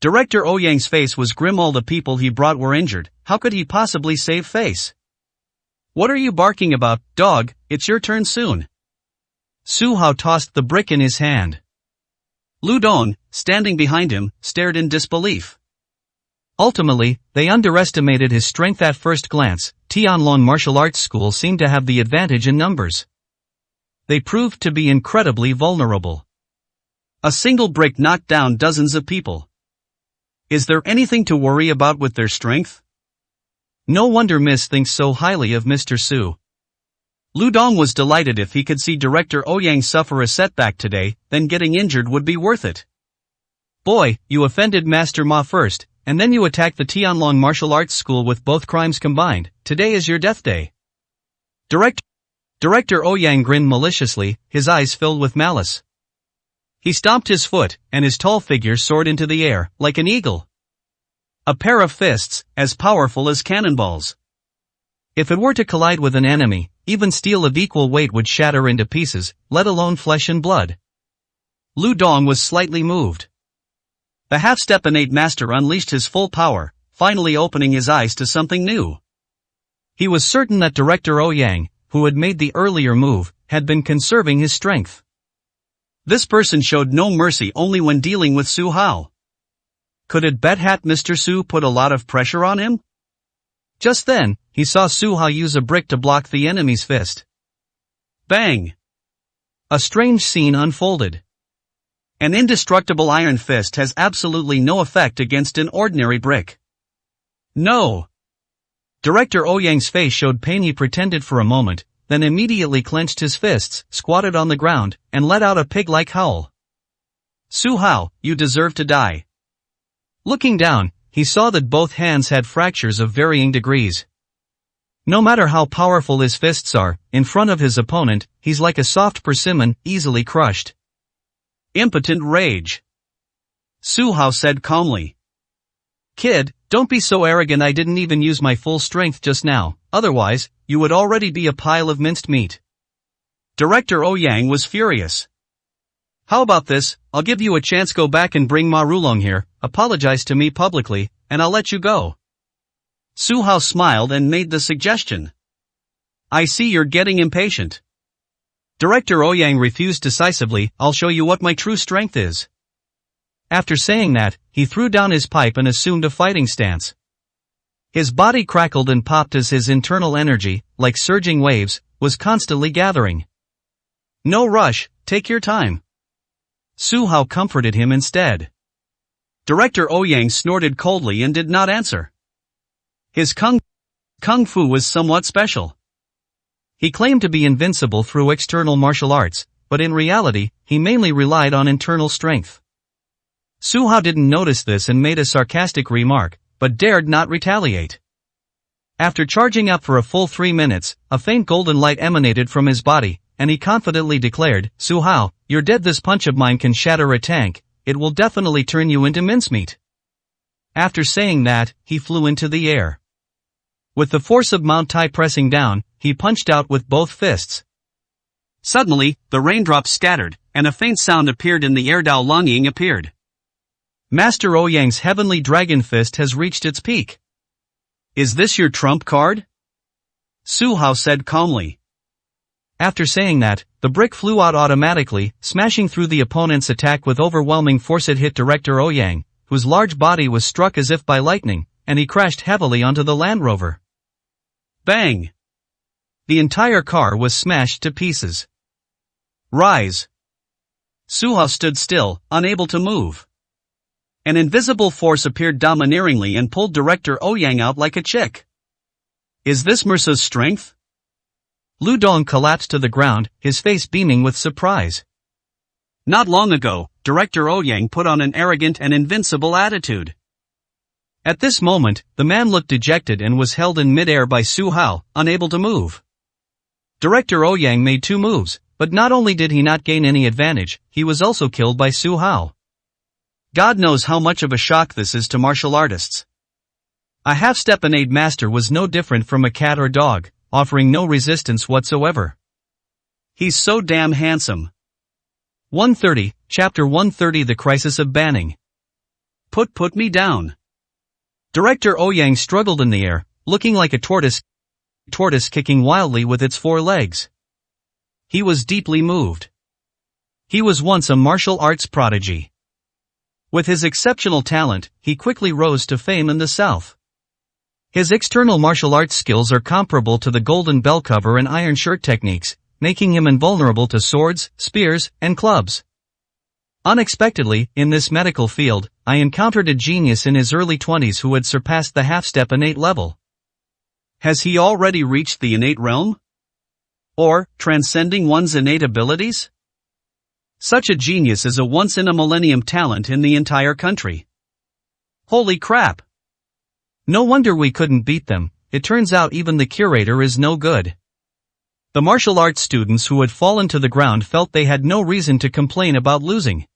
Director Ouyang's face was grim. All the people he brought were injured. How could he possibly save face? What are you barking about, dog? It's your turn soon. Su Hao tossed the brick in his hand. Lu Dong, standing behind him, stared in disbelief. Ultimately, they underestimated his strength at first glance. Tianlong Martial Arts School seemed to have the advantage in numbers. They proved to be incredibly vulnerable. A single brick knocked down dozens of people. Is there anything to worry about with their strength? No wonder Miss thinks so highly of Mr. Su. Lu Dong was delighted. If he could see Director Ouyang suffer a setback today, then getting injured would be worth it. Boy, you offended Master Ma first, and then you attacked the Tianlong Martial Arts School with both crimes combined. Today is your death day. Director Ouyang grinned maliciously, his eyes filled with malice. He stomped his foot, and his tall figure soared into the air, like an eagle. A pair of fists, as powerful as cannonballs. If it were to collide with an enemy, even steel of equal weight would shatter into pieces, let alone flesh and blood. Lu Dong was slightly moved. The half-step innate master unleashed his full power, finally opening his eyes to something new. He was certain that Director Ouyang, who had made the earlier move, had been conserving his strength. This person showed no mercy only when dealing with Su Hao. Could it bet hat Mr. Su put a lot of pressure on him? Just then, he saw Su Hao use a brick to block the enemy's fist. Bang! A strange scene unfolded. An indestructible iron fist has absolutely no effect against an ordinary brick. No! Director Ouyang's face showed pain. He pretended for a moment, then immediately clenched his fists, squatted on the ground, and let out a pig-like howl. Su Hao, you deserve to die. Looking down, he saw that both hands had fractures of varying degrees. No matter how powerful his fists are, in front of his opponent, he's like a soft persimmon, easily crushed. Impotent rage. Su Hao said calmly. Kid, don't be so arrogant. I didn't even use my full strength just now, otherwise, you would already be a pile of minced meat. Director Ouyang was furious. How about this, I'll give you a chance. Go back and bring Ma Rulong here, apologize to me publicly, and I'll let you go. Su Hao smiled and made the suggestion. I see you're getting impatient. Director Ouyang refused decisively. I'll show you what my true strength is. After saying that, he threw down his pipe and assumed a fighting stance. His body crackled and popped as his internal energy, like surging waves, was constantly gathering. No rush, take your time. Su Hao comforted him instead. Director Ouyang snorted coldly and did not answer. His kung fu was somewhat special. He claimed to be invincible through external martial arts, but in reality, he mainly relied on internal strength. Su Hao didn't notice this and made a sarcastic remark, but dared not retaliate. After charging up for a full 3 minutes, a faint golden light emanated from his body, and he confidently declared, Su Hao, you're dead. This punch of mine can shatter a tank, it will definitely turn you into mincemeat. After saying that, he flew into the air. With the force of Mount Tai pressing down, he punched out with both fists. Suddenly, the raindrops scattered, and a faint sound appeared in the air. Dao Longying appeared. Master Ouyang's heavenly dragon fist has reached its peak. Is this your trump card? Su Hao said calmly. After saying that, the brick flew out automatically, smashing through the opponent's attack with overwhelming force. It hit Director Ouyang, whose large body was struck as if by lightning, and he crashed heavily onto the Land Rover. Bang! The entire car was smashed to pieces. Rise! Su Hao stood still, unable to move. An invisible force appeared domineeringly and pulled Director Ouyang out like a chick. Is this Mirza's strength? Lu Dong collapsed to the ground, his face beaming with surprise. Not long ago, Director Ouyang put on an arrogant and invincible attitude. At this moment, the man looked dejected and was held in mid-air by Su Hao, unable to move. Director Ouyang made 2 moves, but not only did he not gain any advantage, he was also killed by Su Hao. God knows how much of a shock this is to martial artists. A half-step innate master was no different from a cat or dog, offering no resistance whatsoever. He's so damn handsome. 130, Chapter 130. The Crisis of Banning. Put me down. Director Ouyang struggled in the air, looking like a tortoise kicking wildly with its 4 legs. He was deeply moved. He was once a martial arts prodigy. With his exceptional talent, he quickly rose to fame in the South. His external martial arts skills are comparable to the golden bell cover and iron shirt techniques, making him invulnerable to swords, spears, and clubs. Unexpectedly, in this medical field, I encountered a genius in his early 20s who had surpassed the half-step innate level. Has he already reached the innate realm? Or, transcending one's innate abilities? Such a genius is a once-in-a-millennium talent in the entire country. Holy crap! No wonder we couldn't beat them. It turns out even the curator is no good. The martial arts students who had fallen to the ground felt they had no reason to complain about losing.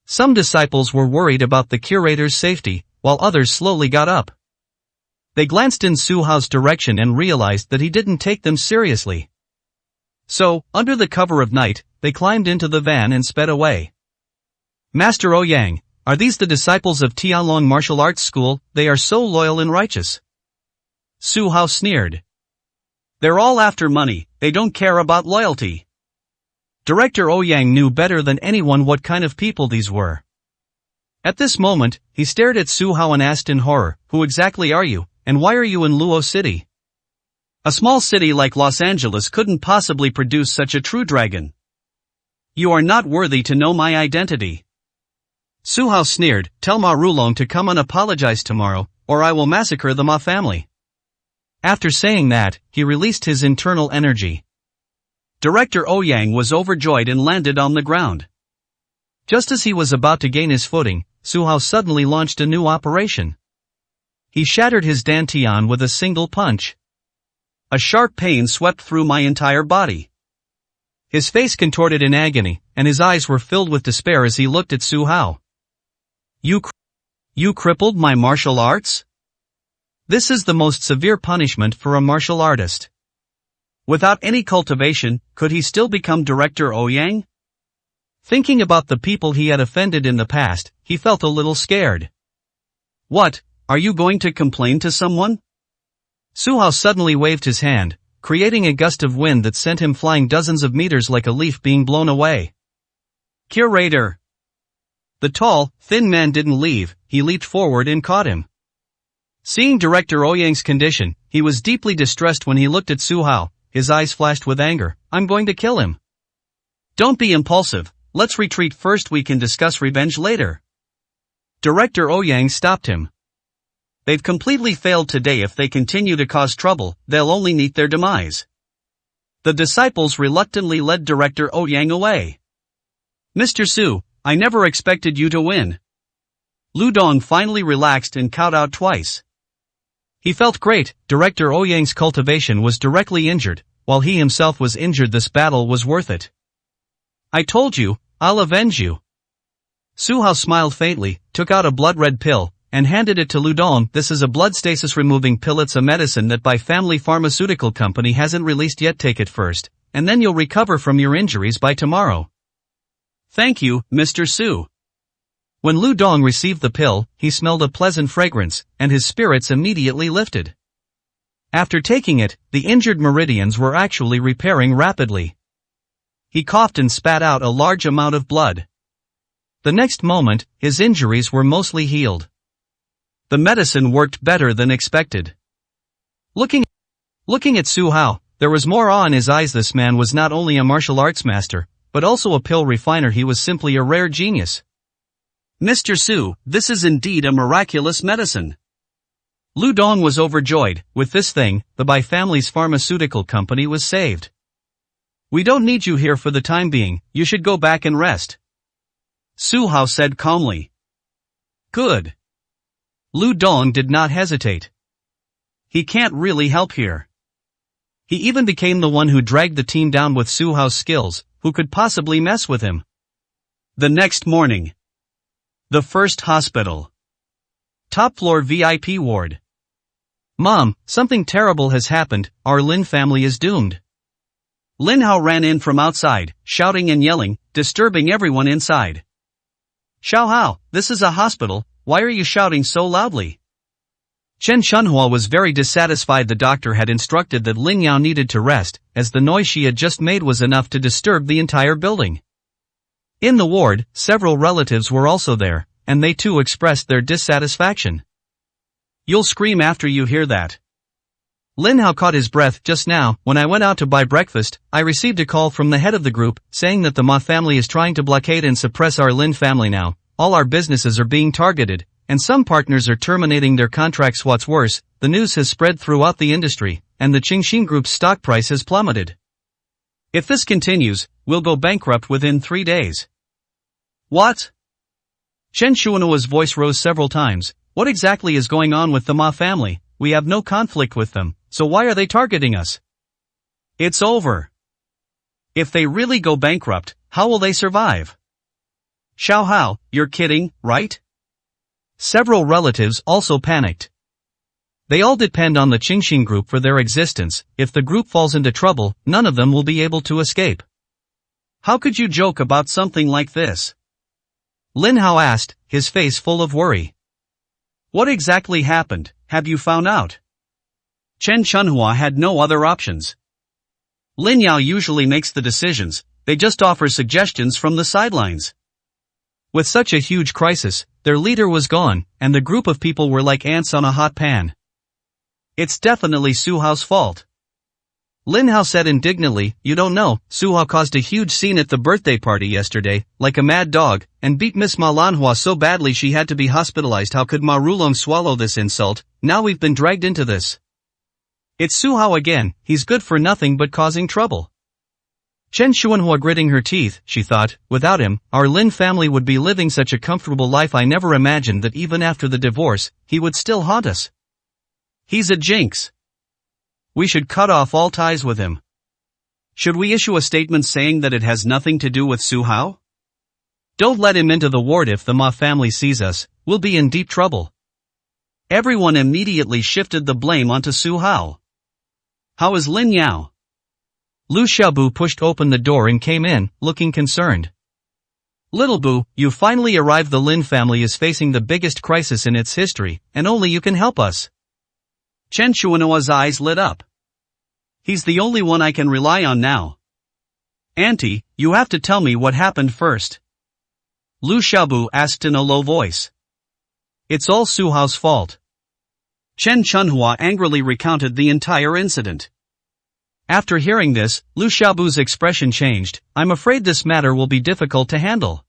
Some disciples were worried about the curator's safety, while others slowly got up. They glanced in Su Hao's direction and realized that he didn't take them seriously. So, under the cover of night, they climbed into the van and sped away. Master Ouyang, are these the disciples of Tianlong Martial Arts School? They are so loyal and righteous. Su Hao sneered. They're all after money, they don't care about loyalty. Director Ouyang knew better than anyone what kind of people these were. At this moment, he stared at Su Hao and asked in horror, "Who exactly are you, and why are you in Luo City? A small city like Los Angeles couldn't possibly produce such a true dragon. You are not worthy to know my identity." Su Hao sneered, "Tell Ma Rulong to come and apologize tomorrow, or I will massacre the Ma family." After saying that, he released his internal energy. Director Ouyang was overjoyed and landed on the ground. Just as he was about to gain his footing, Su Hao suddenly launched a new operation. He shattered his dantian with a single punch. A sharp pain swept through my entire body. His face contorted in agony, and his eyes were filled with despair as he looked at Su Hao. You crippled my martial arts? This is the most severe punishment for a martial artist. Without any cultivation, could he still become Director Ouyang? Thinking about the people he had offended in the past, he felt a little scared. "What, are you going to complain to someone?" Su Hao suddenly waved his hand, creating a gust of wind that sent him flying dozens of meters like a leaf being blown away. "Curator!" The tall, thin man didn't leave, he leaped forward and caught him. Seeing Director Ouyang's condition, he was deeply distressed when he looked at Su Hao, his eyes flashed with anger. "I'm going to kill him." "Don't be impulsive, let's retreat first, we can discuss revenge later." Director Ouyang stopped him. "They've completely failed today. If they continue to cause trouble, they'll only meet their demise." The disciples reluctantly led Director Ouyang away. "Mr. Su, I never expected you to win." Lu Dong finally relaxed and kowtowed twice. He felt great. Director Ouyang's cultivation was directly injured, while he himself was injured. This battle was worth it. "I told you, I'll avenge you." Su Hao smiled faintly, took out a blood-red pill, and handed it to Lu Dong. "This is a blood stasis removing pill. It's a medicine that Bai Family Pharmaceutical Company hasn't released yet. Take it first, and then you'll recover from your injuries by tomorrow." "Thank you, Mr. Su." When Lu Dong received the pill, he smelled a pleasant fragrance, and his spirits immediately lifted. After taking it, the injured meridians were actually repairing rapidly. He coughed and spat out a large amount of blood. The next moment, his injuries were mostly healed. The medicine worked better than expected. Looking at Su Hao, there was more awe in his eyes. This man was not only a martial arts master, but also a pill refiner. He was simply a rare genius. "Mr. Su, this is indeed a miraculous medicine." Lu Dong was overjoyed. With this thing, the Bai family's pharmaceutical company was saved. "We don't need you here for the time being, you should go back and rest," Su Hao said calmly. "Good." Lu Dong did not hesitate. He can't really help here. He even became the one who dragged the team down with Su Hao's skills. Who could possibly mess with him? The next morning. The first hospital. Top floor VIP ward. "Mom, something terrible has happened. Our Lin family is doomed." Lin Hao ran in from outside, shouting and yelling, disturbing everyone inside. "Xiao Hao, this is a hospital, why are you shouting so loudly?" Chen Shunhua was very dissatisfied. The doctor had instructed that Lin Yao needed to rest, as the noise she had just made was enough to disturb the entire building. In the ward, several relatives were also there, and they too expressed their dissatisfaction. "You'll scream after you hear that." Lin Hao caught his breath. "Just now, when I went out to buy breakfast, I received a call from the head of the group, saying that the Ma family is trying to blockade and suppress our Lin family now. All our businesses are being targeted, and some partners are terminating their contracts. What's worse, the news has spread throughout the industry, and the Qingxin Group's stock price has plummeted. If this continues, we'll go bankrupt within 3 days." "What?" Chen Shuanua's voice rose several times. "What exactly is going on with the Ma family? We have no conflict with them, so why are they targeting us?" "It's over. If they really go bankrupt, how will they survive?" "Xiao Hao, you're kidding, right?" Several relatives also panicked. They all depend on the Qingxin Group for their existence. If the group falls into trouble, none of them will be able to escape. "How could you joke about something like this?" Lin Hao asked, his face full of worry. "What exactly happened? Have you found out?" Chen Shunhua had no other options. Lin Yao usually makes the decisions, they just offer suggestions from the sidelines. With such a huge crisis, their leader was gone, and the group of people were like ants on a hot pan. It's definitely Su Hao's fault. Lin Hao said indignantly, "You don't know, Su Hao caused a huge scene at the birthday party yesterday, like a mad dog, and beat Miss Ma Lanhua so badly she had to be hospitalized. How could Ma Rulong swallow this insult? Now we've been dragged into this. It's Su Hao again, he's good for nothing but causing trouble." Chen Xuanhua gritting her teeth, she thought, without him, our Lin family would be living such a comfortable life. I never imagined that even after the divorce, he would still haunt us. He's a jinx. We should cut off all ties with him. Should we issue a statement saying that it has nothing to do with Su Hao? Don't let him into the ward. If the Ma family sees us, we'll be in deep trouble. Everyone immediately shifted the blame onto Su Hao. How is Lin Yao? Lu Xiaobu pushed open the door and came in, looking concerned. Little Bu, you finally arrived. The Lin family is facing the biggest crisis in its history, and only you can help us. Chen Xuanhua's eyes lit up. He's the only one I can rely on now. Auntie, you have to tell me what happened first. Lu Xiaobu asked in a low voice. It's all Su Hao's fault. Chen Chunhua angrily recounted the entire incident. After hearing this, Lu Xiaobu's expression changed. I'm afraid this matter will be difficult to handle.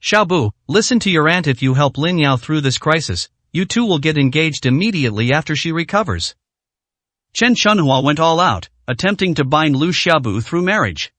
Xiaobu, listen to your aunt. If you help Lin Yao through this crisis, you two will get engaged immediately after she recovers. Chen Chunhua went all out, attempting to bind Lu Xiaobu through marriage.